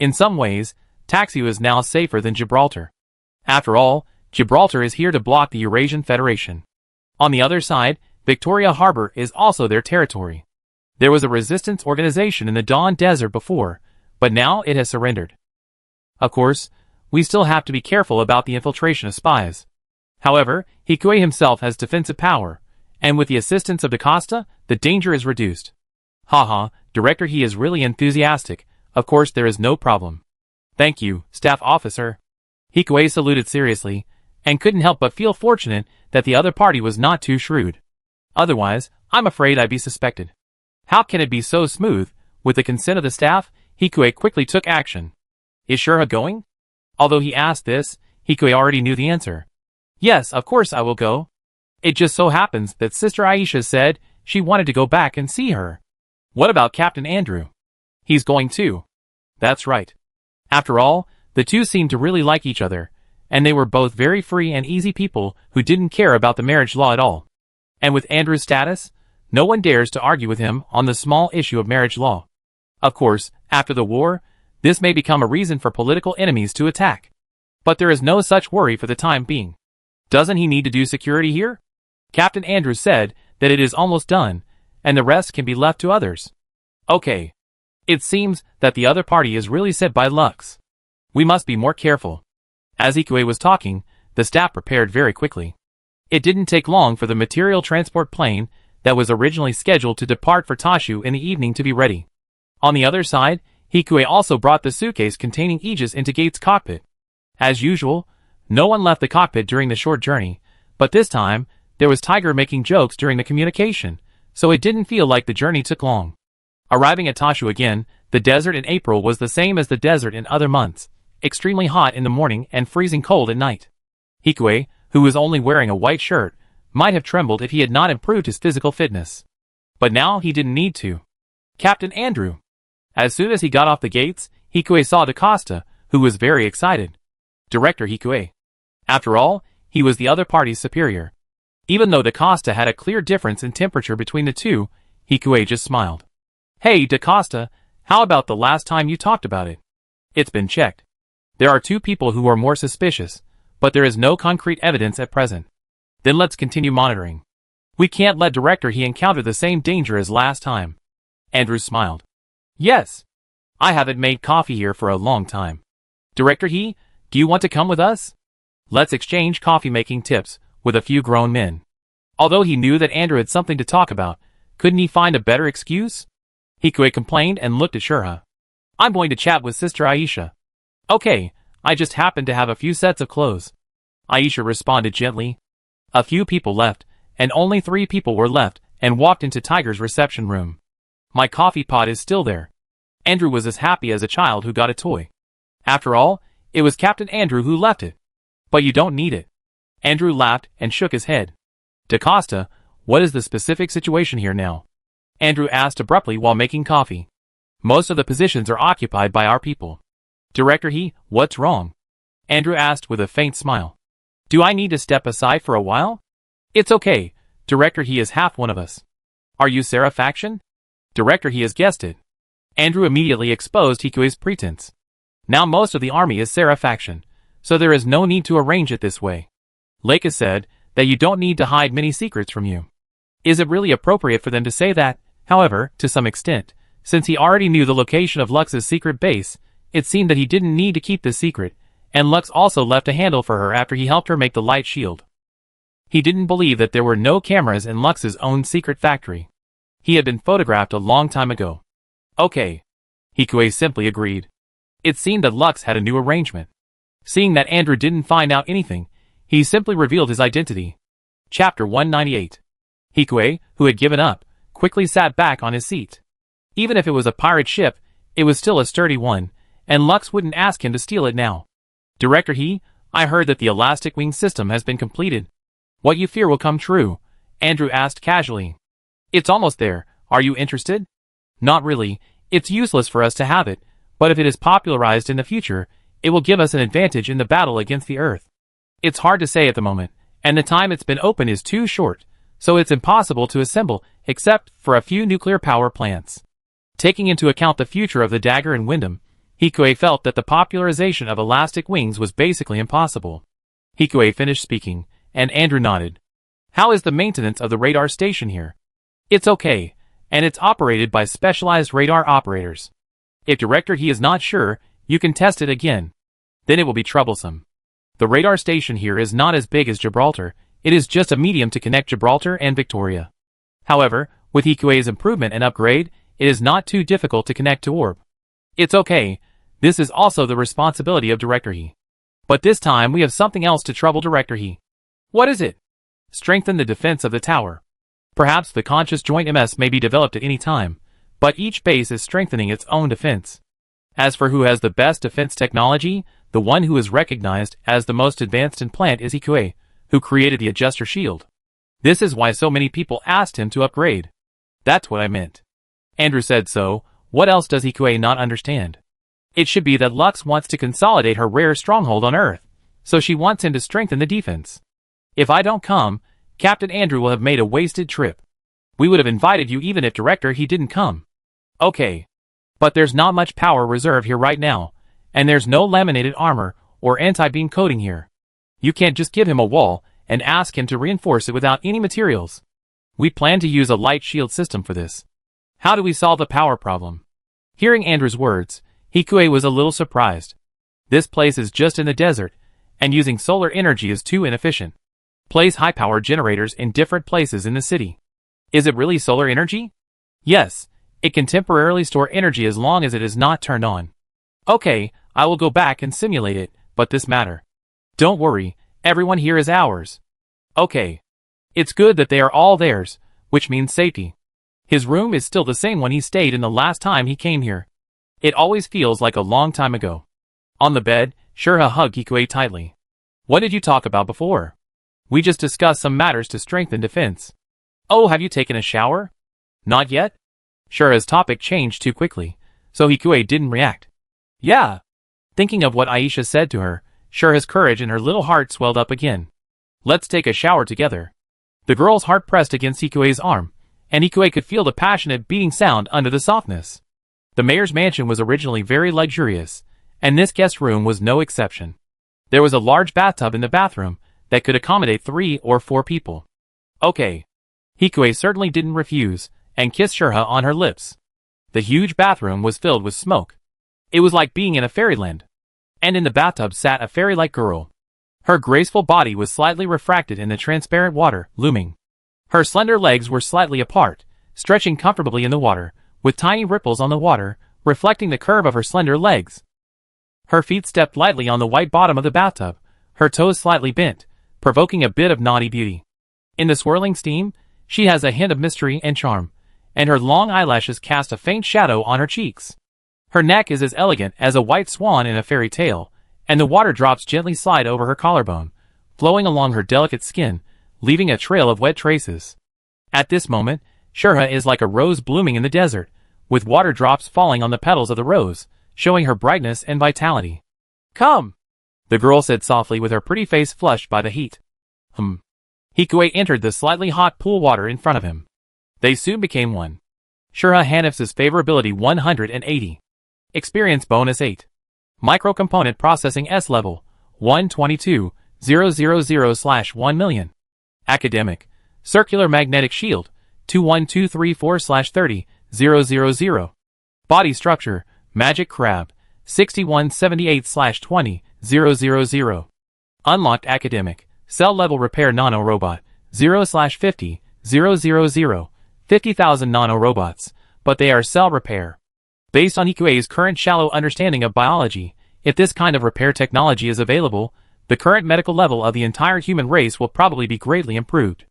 In some ways, Taxu is now safer than Gibraltar. After all, Gibraltar is here to block the Eurasian Federation. On the other side, Victoria Harbor is also their territory. There was a resistance organization in the Dawn Desert before, but now it has surrendered. Of course, we still have to be careful about the infiltration of spies. However, Hikuei himself has defensive power, and with the assistance of DaCosta, the danger is reduced. Haha, Director He is really enthusiastic. Of course there is no problem. Thank you, Staff Officer. Hikuei saluted seriously, and couldn't help but feel fortunate that the other party was not too shrewd. Otherwise, I'm afraid I'd be suspected. How can it be so smooth? With the consent of the staff, Hikuei quickly took action. Is Shurha going? Although he asked this, Hikuei already knew the answer. Yes, of course I will go. It just so happens that Sister Aisha said she wanted to go back and see her. What about Captain Andrew? He's going too. That's right. After all, the two seemed to really like each other, and they were both very free and easy people who didn't care about the marriage law at all. And with Andrew's status, no one dares to argue with him on the small issue of marriage law. Of course, after the war, this may become a reason for political enemies to attack. But there is no such worry for the time being. Doesn't he need to do security here? Captain Andrews said that it is almost done, and the rest can be left to others. Okay. It seems that the other party is really set by Lux. We must be more careful. As Hikuei was talking, the staff prepared very quickly. It didn't take long for the material transport plane that was originally scheduled to depart for Tashu in the evening to be ready. On the other side, Hikuei also brought the suitcase containing Aegis into Gates' cockpit. As usual, no one left the cockpit during the short journey, But this time, there was Tiger making jokes during the communication, so it didn't feel like the journey took long. Arriving at Tashu again, the desert in April was the same as the desert in other months, extremely hot in the morning and freezing cold at night. Hikue, who was only wearing a white shirt, might have trembled if he had not improved his physical fitness. But now he didn't need to. Captain Andrew. As soon as he got off the gates, Hikue saw DaCosta, who was very excited. Director Hikue. After all, he was the other party's superior. Even though DaCosta had a clear difference in temperature between the two, Hikue just smiled. Hey DaCosta, how about the last time you talked about it? It's been checked. There are 2 people who are more suspicious, but there is no concrete evidence at present. Then let's continue monitoring. We can't let Director He encounter the same danger as last time. Andrew smiled. Yes. I haven't made coffee here for a long time. Director He, do you want to come with us? Let's exchange coffee-making tips with a few grown men. Although he knew that Andrew had something to talk about, couldn't he find a better excuse? Hikue complained and looked at Shurha. I'm going to chat with Sister Aisha. Okay, I just happen to have a few sets of clothes. Aisha responded gently. A few people left, and only 3 people were left, and walked into Tiger's reception room. My coffee pot is still there. Andrew was as happy as a child who got a toy. After all, it was Captain Andrew who left it. But you don't need it. Andrew laughed and shook his head. DaCosta, what is the specific situation here now? Andrew asked abruptly while making coffee. Most of the positions are occupied by our people. Director He, what's wrong? Andrew asked with a faint smile. Do I need to step aside for a while? It's okay, Director He is half one of us. Are you Sarah faction? Director He has guessed it. Andrew immediately exposed Hikue's pretense. Now most of the army is Sarah faction, so there is no need to arrange it this way. Leica said that you don't need to hide many secrets from you. Is it really appropriate for them to say that? However, to some extent, since he already knew the location of Lux's secret base, it seemed that he didn't need to keep this secret, and Lux also left a handle for her after he helped her make the light shield. He didn't believe that there were no cameras in Lux's own secret factory. He had been photographed a long time ago. Okay. Hikue simply agreed. It seemed that Lux had a new arrangement. Seeing that Andrew didn't find out anything, he simply revealed his identity. Chapter 198. Hikue, who had given up, quickly sat back on his seat. Even if it was a pirate ship, it was still a sturdy one, and Lux wouldn't ask him to steal it now. Director He, I heard that the elastic wing system has been completed. What you fear will come true, Andrew asked casually. It's almost there, are you interested? Not really, it's useless for us to have it, but if it is popularized in the future, it will give us an advantage in the battle against the Earth. It's hard to say at the moment, and the time it's been open is too short, so it's impossible to assemble except for a few nuclear power plants. Taking into account the future of the dagger and Wyndham, Hikue felt that the popularization of elastic wings was basically impossible. Hikue finished speaking, and Andrew nodded. How is the maintenance of the radar station here? It's okay, and it's operated by specialized radar operators. If Director He is not sure, you can test it again. Then it will be troublesome. The radar station here is not as big as Gibraltar, it is just a medium to connect Gibraltar and Victoria. However, with Hikue's improvement and upgrade, it is not too difficult to connect to Orb. It's okay, this is also the responsibility of Director He. But this time we have something else to trouble Director He. What is it? Strengthen the defense of the tower. Perhaps the conscious joint MS may be developed at any time, but each base is strengthening its own defense. As for who has the best defense technology, the one who is recognized as the most advanced in plant is Hikue, who created the adjuster shield. This is why so many people asked him to upgrade. That's what I meant. Andrew said so. What else does Hikue not understand? It should be that Lux wants to consolidate her rare stronghold on Earth, so she wants him to strengthen the defense. If I don't come, Captain Andrew will have made a wasted trip. We would have invited you even if Director He didn't come. Okay. But there's not much power reserve here right now, and there's no laminated armor or anti-beam coating here. You can't just give him a wall and ask him to reinforce it without any materials. We plan to use a light shield system for this. How do we solve the power problem? Hearing Andrew's words, Hikue was a little surprised. This place is just in the desert, and using solar energy is too inefficient. Place high-power generators in different places in the city. Is it really solar energy? Yes, it can temporarily store energy as long as it is not turned on. Okay, I will go back and simulate it, but this matter. Don't worry, everyone here is ours. Okay. It's good that they are all theirs, which means safety. His room is still the same one he stayed in the last time he came here. It always feels like a long time ago. On the bed, Shurha hugged Hikue tightly. What did you talk about before? We just discussed some matters to strengthen defense. Oh, have you taken a shower? Not yet? Shurha's topic changed too quickly, so Hikue didn't react. Yeah. Thinking of what Aisha said to her, Shurha's courage in her little heart swelled up again. Let's take a shower together. The girl's heart pressed against Hikue's arm, and Hikue could feel the passionate beating sound under the softness. The mayor's mansion was originally very luxurious, and this guest room was no exception. There was a large bathtub in the bathroom that could accommodate 3 or 4 people. Okay. Hikue certainly didn't refuse, and kissed Shurha on her lips. The huge bathroom was filled with smoke. It was like being in a fairyland. And in the bathtub sat a fairy-like girl. Her graceful body was slightly refracted in the transparent water, looming. Her slender legs were slightly apart, stretching comfortably in the water, with tiny ripples on the water, reflecting the curve of her slender legs. Her feet stepped lightly on the white bottom of the bathtub, her toes slightly bent, provoking a bit of naughty beauty. In the swirling steam, she has a hint of mystery and charm, and her long eyelashes cast a faint shadow on her cheeks. Her neck is as elegant as a white swan in a fairy tale, and the water drops gently slide over her collarbone, flowing along her delicate skin, leaving a trail of wet traces. At this moment, Shurha is like a rose blooming in the desert, with water drops falling on the petals of the rose, showing her brightness and vitality. Come! The girl said softly with her pretty face flushed by the heat. Hikue entered the slightly hot pool water in front of him. They soon became one. Shurha Hanif's favorability 180. Experience bonus 8. Microcomponent processing S level 122,000/1 million. Academic. Circular magnetic shield 21234/30,000. Body structure. Magic crab 6178/20,000. Unlocked academic. Cell level repair nanorobot 0/50,000. 50,000 nanorobots, but they are cell repair. Based on Hikue's current shallow understanding of biology, if this kind of repair technology is available, the current medical level of the entire human race will probably be greatly improved.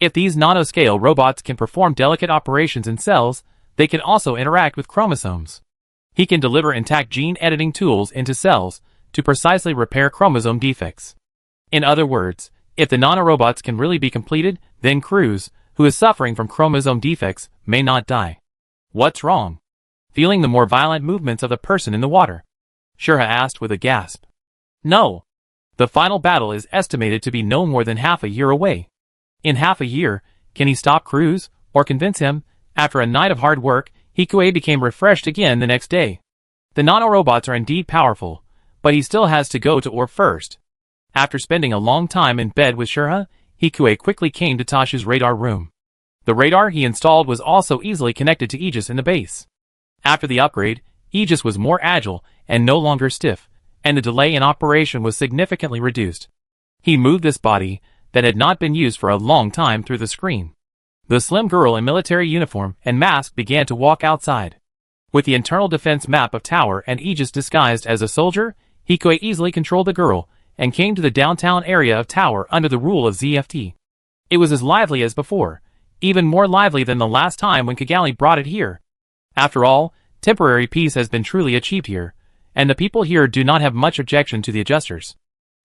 If these nanoscale robots can perform delicate operations in cells, they can also interact with chromosomes. He can deliver intact gene editing tools into cells to precisely repair chromosome defects. In other words, if the nanorobots can really be completed, then Cruz, who is suffering from chromosome defects, may not die. What's wrong? Feeling the more violent movements of the person in the water, Shurha asked with a gasp. No. The final battle is estimated to be no more than half a year away. In half a year, can he stop Cruz, or convince him? After a night of hard work, Hikue became refreshed again the next day. The nanorobots are indeed powerful, but he still has to go to Orb first. After spending a long time in bed with Shurha, Hikue quickly came to Tashu's radar room. The radar he installed was also easily connected to Aegis in the base. After the upgrade, Aegis was more agile and no longer stiff, and the delay in operation was significantly reduced. He moved this body, that had not been used for a long time, through the screen. The slim girl in military uniform and mask began to walk outside. With the internal defense map of Tower and Aegis disguised as a soldier, Hikue easily controlled the girl, and came to the downtown area of Tower under the rule of ZFT. It was as lively as before, even more lively than the last time when Kigali brought it here. After all, temporary peace has been truly achieved here, and the people here do not have much objection to the adjusters.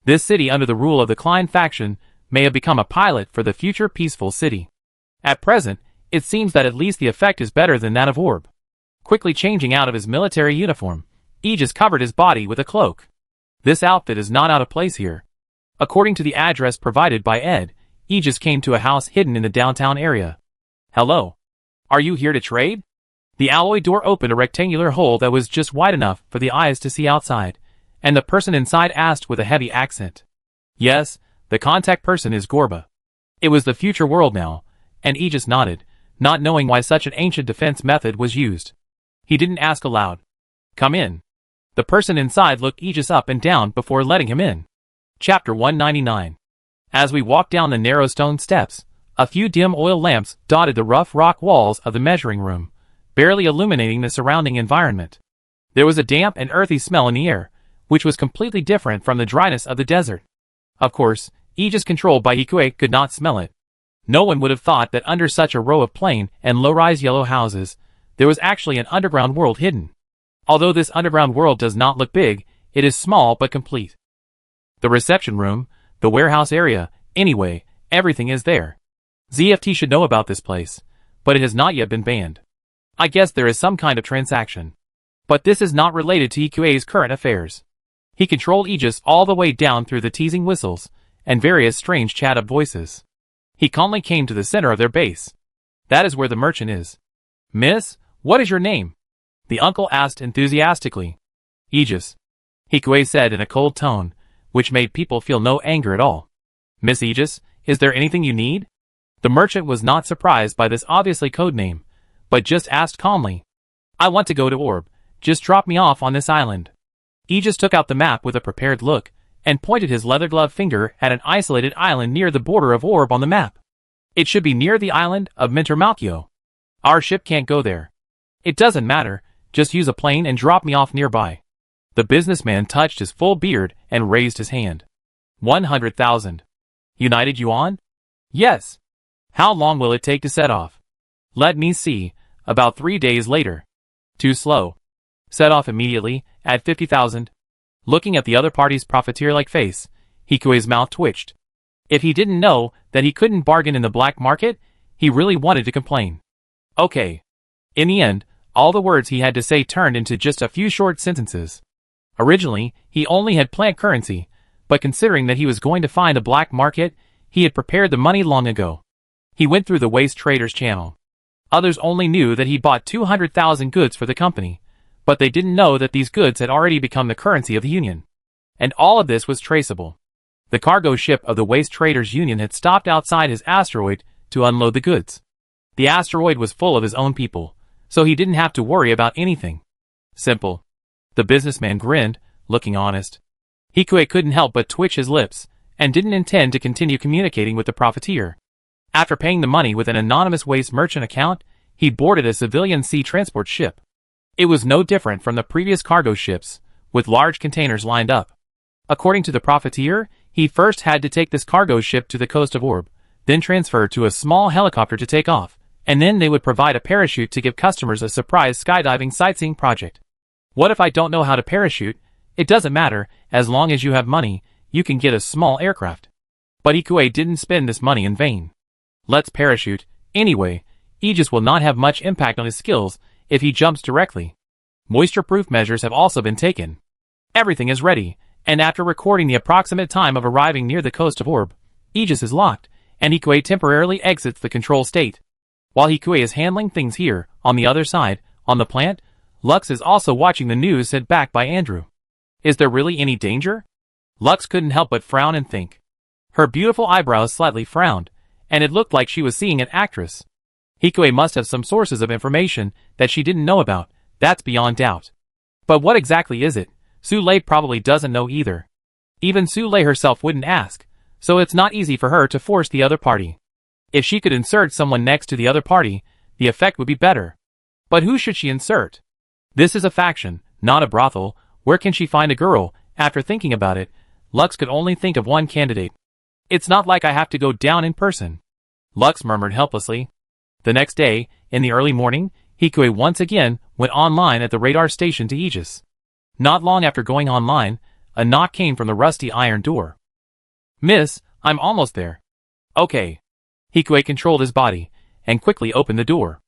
This city under the rule of the Klein faction may have become a pilot for the future peaceful city. At present, it seems that at least the effect is better than that of Orb. Quickly changing out of his military uniform, Aegis covered his body with a cloak. This outfit is not out of place here. According to the address provided by Ed, Aegis came to a house hidden in the downtown area. Hello. Are you here to trade? The alloy door opened a rectangular hole that was just wide enough for the eyes to see outside, and the person inside asked with a heavy accent. Yes, the contact person is Gorba. It was the future world now, and Aegis nodded, not knowing why such an ancient defense method was used. He didn't ask aloud. Come in. The person inside looked Aegis up and down before letting him in. Chapter 199. As we walked down the narrow stone steps, a few dim oil lamps dotted the rough rock walls of the measuring room, barely illuminating the surrounding environment. There was a damp and earthy smell in the air, which was completely different from the dryness of the desert. Of course, Aegis controlled by Hikue could not smell it. No one would have thought that under such a row of plain and low-rise yellow houses, there was actually an underground world hidden. Although this underground world does not look big, it is small but complete. The reception room, the warehouse area, anyway, everything is there. ZFT should know about this place, but it has not yet been banned. I guess there is some kind of transaction. But this is not related to Ikue's current affairs. He controlled Aegis all the way down through the teasing whistles and various strange chat-up voices. He calmly came to the center of their base. That is where the merchant is. "Miss, what is your name?" the uncle asked enthusiastically. "Aegis," Hikue said in a cold tone, which made people feel no anger at all. "Miss Aegis, is there anything you need?" The merchant was not surprised by this obviously code name, but just asked calmly. "I want to go to Orb. Just drop me off on this island." Aegis took out the map with a prepared look, and pointed his leather-gloved finger at an isolated island near the border of Orb on the map. "It should be near the island of Mintermalkio. Our ship can't go there." "It doesn't matter, just use a plane and drop me off nearby." The businessman touched his full beard and raised his hand. 100,000. United Yuan? Yes. How long will it take to set off? Let me see, about 3 days later. Too slow. Set off immediately, at 50,000. Looking at the other party's profiteer-like face, Hikue's mouth twitched. If he didn't know that he couldn't bargain in the black market, he really wanted to complain. Okay. In the end, all the words he had to say turned into just a few short sentences. Originally, he only had plant currency, but considering that he was going to find a black market, he had prepared the money long ago. He went through the waste traders channel. Others only knew that he bought 200,000 goods for the company, but they didn't know that these goods had already become the currency of the Union. And all of this was traceable. The cargo ship of the Waste Traders Union had stopped outside his asteroid to unload the goods. The asteroid was full of his own people, so he didn't have to worry about anything. Simple. The businessman grinned, looking honest. Hikue couldn't help but twitch his lips, and didn't intend to continue communicating with the profiteer. After paying the money with an anonymous waste merchant account, he boarded a civilian sea transport ship. It was no different from the previous cargo ships, with large containers lined up. According to the profiteer, he first had to take this cargo ship to the coast of Orb, then transfer to a small helicopter to take off, and then they would provide a parachute to give customers a surprise skydiving sightseeing project. What if I don't know how to parachute? It doesn't matter, as long as you have money, you can get a small aircraft. But Hikue didn't spend this money in vain. Let's parachute. Anyway, Aegis will not have much impact on his skills if he jumps directly. Moisture-proof measures have also been taken. Everything is ready, and after recording the approximate time of arriving near the coast of Orb, Aegis is locked, and Hikue temporarily exits the control state. While Hikue is handling things here, on the other side, on the plant, Lux is also watching the news sent back by Andrew. Is there really any danger? Lux couldn't help but frown and think. Her beautiful eyebrows slightly frowned, and it looked like she was seeing an actress. Hikue must have some sources of information that she didn't know about, that's beyond doubt. But what exactly is it? Sule probably doesn't know either. Even Sule herself wouldn't ask, so it's not easy for her to force the other party. If she could insert someone next to the other party, the effect would be better. But who should she insert? This is a faction, not a brothel. Where can she find a girl? After thinking about it, Lux could only think of one candidate. It's not like I have to go down in person. Lux murmured helplessly. The next day, in the early morning, Hikue once again went online at the radar station to Aegis. Not long after going online, a knock came from the rusty iron door. "Miss, I'm almost there." "Okay." Hikue controlled his body, and quickly opened the door.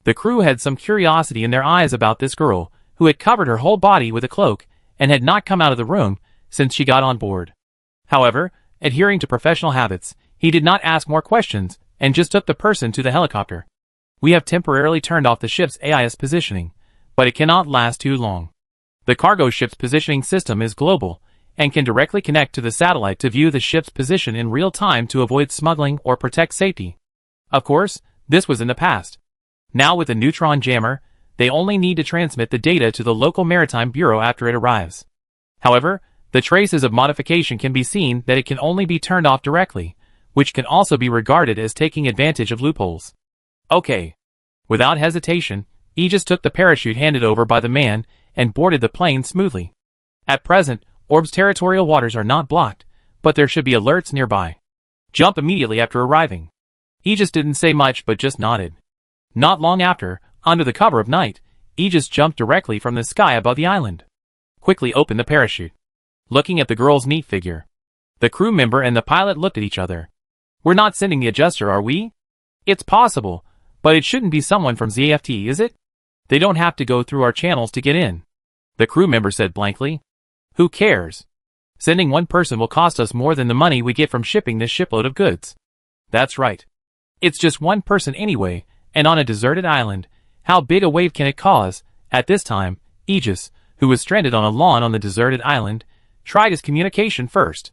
The crew had some curiosity in their eyes about this girl, who had covered her whole body with a cloak, and had not come out of the room since she got on board. However, adhering to professional habits, he did not ask more questions, and just took the person to the helicopter. "We have temporarily turned off the ship's AIS positioning, but it cannot last too long. The cargo ship's positioning system is global, and can directly connect to the satellite to view the ship's position in real time to avoid smuggling or protect safety." Of course, this was in the past. Now with the neutron jammer, they only need to transmit the data to the local maritime bureau after it arrives. However, the traces of modification can be seen that it can only be turned off directly, which can also be regarded as taking advantage of loopholes. Okay. Without hesitation, Aegis took the parachute handed over by the man and boarded the plane smoothly. At present, Orb's territorial waters are not blocked, but there should be alerts nearby. Jump immediately after arriving. Aegis didn't say much but just nodded. Not long after, under the cover of night, Aegis jumped directly from the sky above the island. Quickly opened the parachute. Looking at the girl's neat figure, the crew member and the pilot looked at each other. We're not sending the adjuster, are we? It's possible, but it shouldn't be someone from ZFT, is it? They don't have to go through our channels to get in. The crew member said blankly. Who cares? Sending one person will cost us more than the money we get from shipping this shipload of goods. That's right. It's just one person anyway, and on a deserted island, how big a wave can it cause? At this time, Aegis, who was stranded on a lawn on the deserted island, tried his communication first.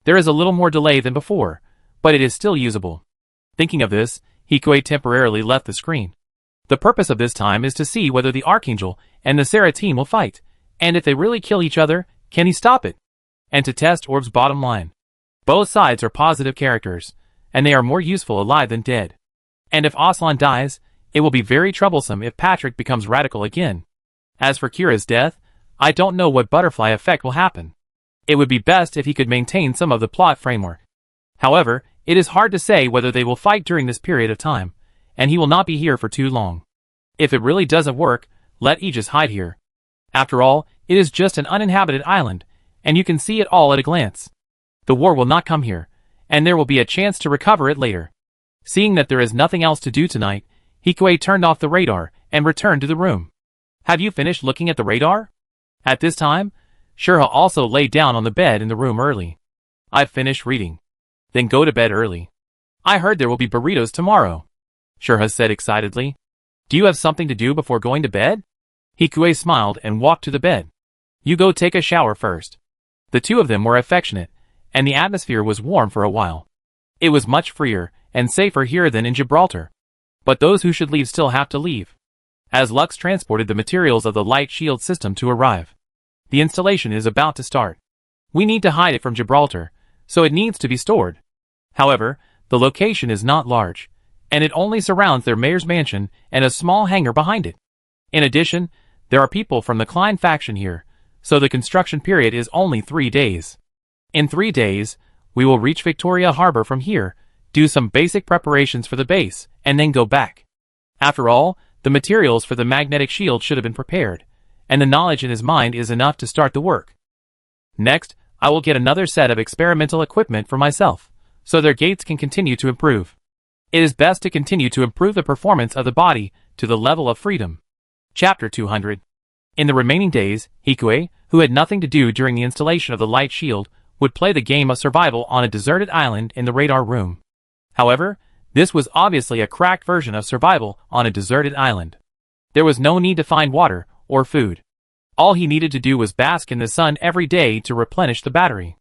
There is a little more delay than before, but it is still usable. Thinking of this, Hikui temporarily left the screen. The purpose of this time is to see whether the Archangel and the Sarah team will fight, and if they really kill each other, can he stop it? And to test Orb's bottom line. Both sides are positive characters, and they are more useful alive than dead. And if Aslan dies, it will be very troublesome if Patrick becomes radical again. As for Kira's death, I don't know what butterfly effect will happen. It would be best if he could maintain some of the plot framework. However, it is hard to say whether they will fight during this period of time, and he will not be here for too long. If it really doesn't work, let Aegis hide here. After all, it is just an uninhabited island, and you can see it all at a glance. The war will not come here, and there will be a chance to recover it later. Seeing that there is nothing else to do tonight, Hikui turned off the radar and returned to the room. Have you finished looking at the radar? At this time, Shurha also lay down on the bed in the room early. I've finished reading. Then go to bed early. I heard there will be burritos tomorrow, Shurha said excitedly. Do you have something to do before going to bed? Hikui smiled and walked to the bed. You go take a shower first. The two of them were affectionate, and the atmosphere was warm for a while. It was much freer and safer here than in Gibraltar. But those who should leave still have to leave. As Lux transported the materials of the light shield system to arrive. The installation is about to start. We need to hide it from Gibraltar, so it needs to be stored. However, the location is not large, and it only surrounds their mayor's mansion and a small hangar behind it. In addition, there are people from the Klein faction here, so the construction period is only 3 days. In 3 days, we will reach Victoria Harbor from here, do some basic preparations for the base, and then go back. After all, the materials for the magnetic shield should have been prepared, and the knowledge in his mind is enough to start the work. Next, I will get another set of experimental equipment for myself, so their gates can continue to improve. It is best to continue to improve the performance of the body to the level of freedom. Chapter 200. In the remaining days, Hikui, who had nothing to do during the installation of the light shield, would play the game of survival on a deserted island in the radar room. However, this was obviously a cracked version of survival on a deserted island. There was no need to find water or food. All he needed to do was bask in the sun every day to replenish the battery.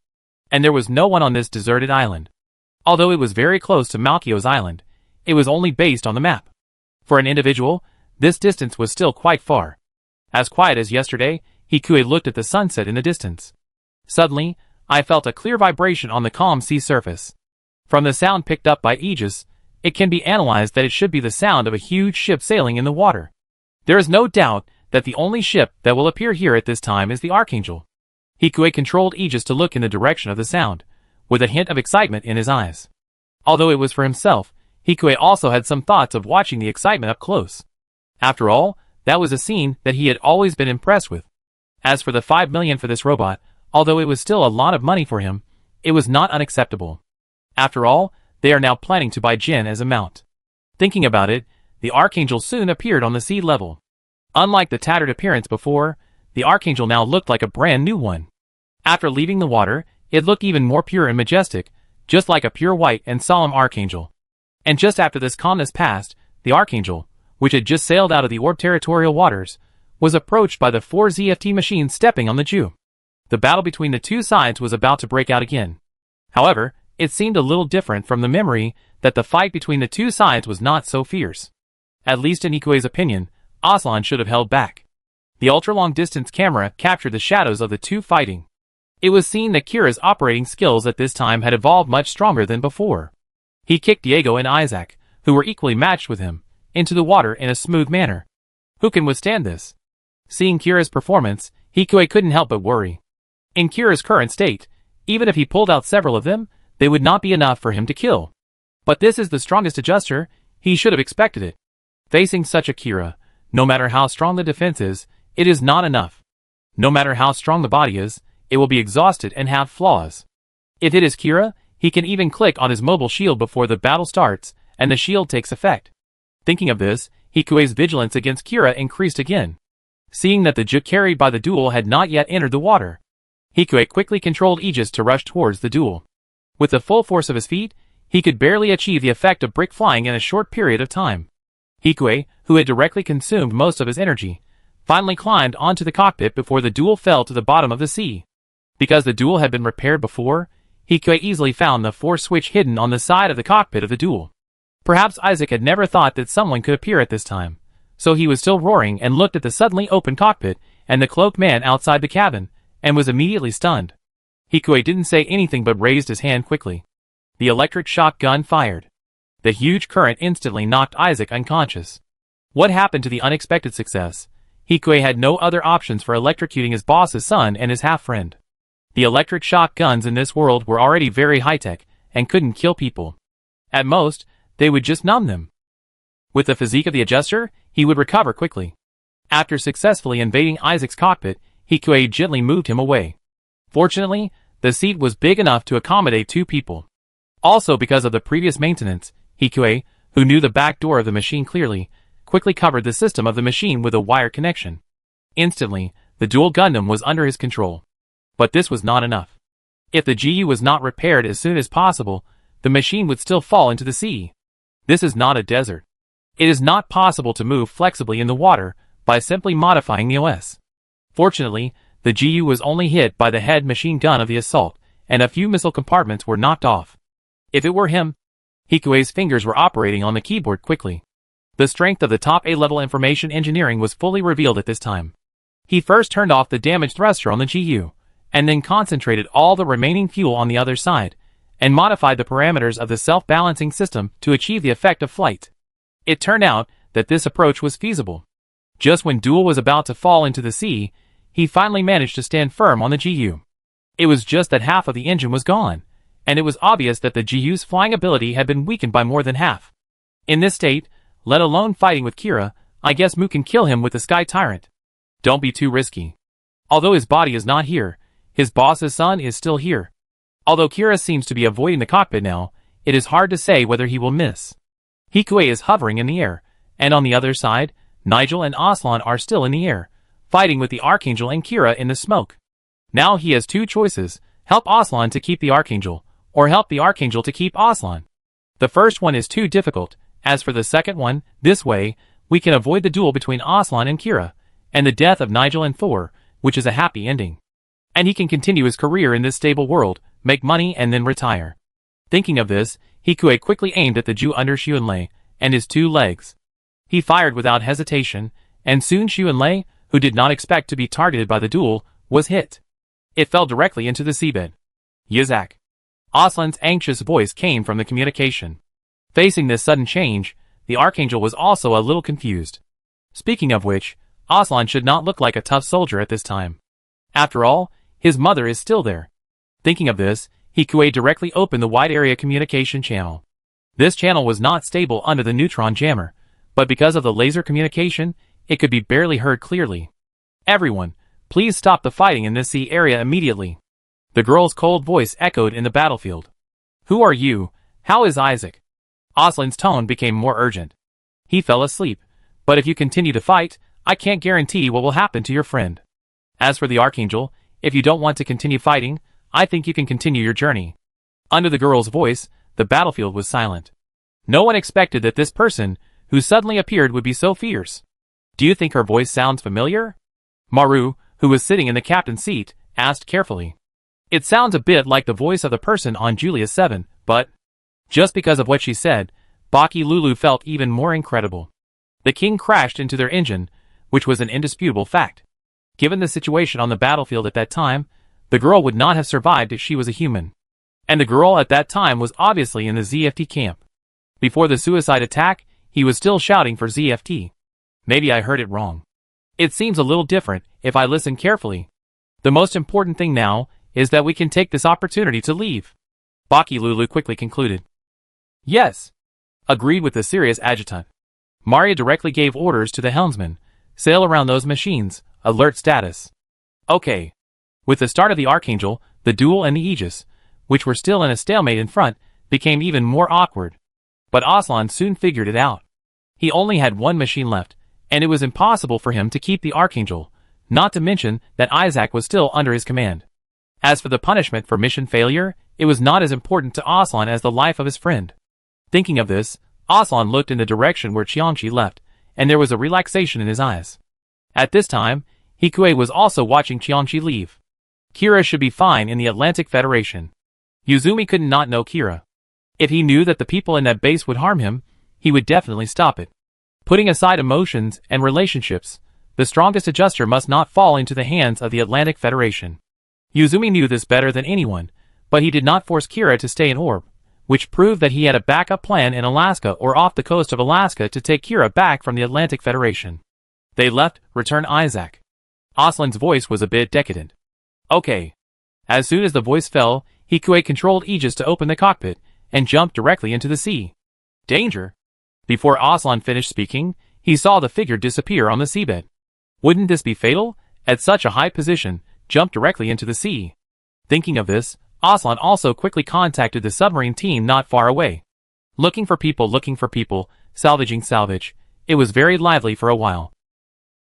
And there was no one on this deserted island. Although it was very close to Malchio's island, it was only based on the map. For an individual, this distance was still quite far. As quiet as yesterday, Hikui looked at the sunset in the distance. Suddenly, I felt a clear vibration on the calm sea surface. From the sound picked up by Aegis, it can be analyzed that it should be the sound of a huge ship sailing in the water. There is no doubt that the only ship that will appear here at this time is the Archangel. Hikui controlled Aegis to look in the direction of the sound, with a hint of excitement in his eyes. Although it was for himself, Hikui also had some thoughts of watching the excitement up close. After all, that was a scene that he had always been impressed with. As for the 5 million for this robot, although it was still a lot of money for him, it was not unacceptable. After all, they are now planning to buy Jin as a mount. Thinking about it, the Archangel soon appeared on the sea level. Unlike the tattered appearance before, the Archangel now looked like a brand new one. After leaving the water, it looked even more pure and majestic, just like a pure white and solemn Archangel. And just after this calmness passed, the Archangel, which had just sailed out of the Orb territorial waters, was approached by the 4 ZFT machines stepping on the Jew. The battle between the two sides was about to break out again. However, it seemed a little different from the memory that the fight between the two sides was not so fierce. At least in Hikui's opinion, Aslan should have held back. The ultra-long-distance camera captured the shadows of the two fighting. It was seen that Kira's operating skills at this time had evolved much stronger than before. He kicked Diego and Isaac, who were equally matched with him, into the water in a smooth manner. Who can withstand this? Seeing Kira's performance, Hikui couldn't help but worry. In Kira's current state, Even if he pulled out several of them, they would not be enough for him to kill. But this is the strongest adjuster, he should have expected it. Facing such a Kira, no matter how strong the defense is, it is not enough. No matter how strong the body is, it will be exhausted and have flaws. If it is Kira, he can even click on his mobile shield before the battle starts, and the shield takes effect. Thinking of this, Hikue's vigilance against Kira increased again. Seeing that the juk carried by the duel had not yet entered the water, Hikue quickly controlled Aegis to rush towards the duel. With the full force of his feet, he could barely achieve the effect of brick flying in a short period of time. Hikue, who had directly consumed most of his energy, finally climbed onto the cockpit before the duel fell to the bottom of the sea. Because the duel had been repaired before, Hikue easily found the force switch hidden on the side of the cockpit of the duel. Perhaps Isaac had never thought that someone could appear at this time, so he was still roaring and looked at the suddenly open cockpit and the cloaked man outside the cabin, and was immediately stunned. Hikue didn't say anything but raised his hand quickly. The electric shock gun fired. The huge current instantly knocked Isaac unconscious. What happened to the unexpected success? Hikue had no other options for electrocuting his boss's son and his half-friend. The electric shock guns in this world were already very high-tech and couldn't kill people. At most, they would just numb them. With the physique of the adjuster, he would recover quickly. After successfully invading Isaac's cockpit, Hikue gently moved him away. Fortunately, the seat was big enough to accommodate 2 people. Also because of the previous maintenance, Hikue, who knew the back door of the machine clearly, quickly covered the system of the machine with a wire connection. Instantly, the dual Gundam was under his control. But this was not enough. If the GU was not repaired as soon as possible, the machine would still fall into the sea. This is not a desert. It is not possible to move flexibly in the water by simply modifying the OS. Fortunately, the GU was only hit by the head machine gun of the assault, and a few missile compartments were knocked off. If it were him, Hikue's fingers were operating on the keyboard quickly. The strength of the top A-level information engineering was fully revealed at this time. He first turned off the damage thruster on the GU, and then concentrated all the remaining fuel on the other side, and modified the parameters of the self-balancing system to achieve the effect of flight. It turned out that this approach was feasible. Just when Duel was about to fall into the sea, he finally managed to stand firm on the GU. It was just that half of the engine was gone, and it was obvious that the GU's flying ability had been weakened by more than half. In this state, let alone fighting with Kira, I guess Mu can kill him with the Sky Tyrant. Don't be too risky. Although his body is not here, his boss's son is still here. Although Kira seems to be avoiding the cockpit now, it is hard to say whether he will miss. Hikue is hovering in the air, and on the other side, Nigel and Aslan are still in the air, fighting with the Archangel and Kira in the smoke. Now he has 2 choices: help Aslan to keep the Archangel, or help the Archangel to keep Aslan. The first one is too difficult. As for the second one, this way, we can avoid the duel between Aslan and Kira, and the death of Nigel and Thor, which is a happy ending. And he can continue his career in this stable world, make money and then retire. Thinking of this, Hikue quickly aimed at the Jew under Xuanlei and his 2 legs. He fired without hesitation, and soon Xuanlei, who did not expect to be targeted by the duel, was hit. It fell directly into the seabed. Yazak. Aslan's anxious voice came from the communication. Facing this sudden change, the Archangel was also a little confused. Speaking of which, Aslan should not look like a tough soldier at this time. After all, his mother is still there. Thinking of this, Hikue directly opened the wide area communication channel. This channel was not stable under the neutron jammer, but because of the laser communication, it could be barely heard clearly. Everyone, please stop the fighting in this sea area immediately. The girl's cold voice echoed in the battlefield. Who are you? How is Isaac? Aslan's tone became more urgent. He fell asleep, but if you continue to fight, I can't guarantee what will happen to your friend. As for the Archangel, if you don't want to continue fighting, I think you can continue your journey. Under the girl's voice, the battlefield was silent. No one expected that this person, who suddenly appeared, would be so fierce. Do you think her voice sounds familiar? Maru, who was sitting in the captain's seat, asked carefully. It sounds a bit like the voice of the person on Julius 7, but... Just because of what she said, Baki Lulu felt even more incredible. The king crashed into their engine, which was an indisputable fact. Given the situation on the battlefield at that time, the girl would not have survived if she was a human. And the girl at that time was obviously in the ZFT camp. Before the suicide attack, he was still shouting for ZFT. Maybe I heard it wrong. It seems a little different if I listen carefully. The most important thing now is that we can take this opportunity to leave. Baki Lulu quickly concluded. Yes. Agreed with the serious adjutant. Maria directly gave orders to the helmsman. Sail around those machines, alert status. Okay. With the start of the Archangel, the Duel and the Aegis, which were still in a stalemate in front, became even more awkward. But Aslan soon figured it out. He only had one machine left, and it was impossible for him to keep the Archangel, not to mention that Isaac was still under his command. As for the punishment for mission failure, it was not as important to Aslan as the life of his friend. Thinking of this, Aslan looked in the direction where Qianqi left, and there was a relaxation in his eyes. At this time, Hikue was also watching Qianqi leave. Kira should be fine in the Atlantic Federation. Yuzumi could not know Kira. If he knew that the people in that base would harm him, he would definitely stop it. Putting aside emotions and relationships, the strongest adjuster must not fall into the hands of the Atlantic Federation. Yuzumi knew this better than anyone, but he did not force Kira to stay in Orb, which proved that he had a backup plan in Alaska or off the coast of Alaska to take Kira back from the Atlantic Federation. They left, returned Isaac. Aslan's voice was a bit decadent. Okay. As soon as the voice fell, Hikue controlled Aegis to open the cockpit, and jumped directly into the sea. Danger! Before Aslan finished speaking, he saw the figure disappear on the seabed. Wouldn't this be fatal? At such a high position, jump directly into the sea. Thinking of this, Aslan also quickly contacted the submarine team not far away. Looking for people, salvaging salvage. It was very lively for a while.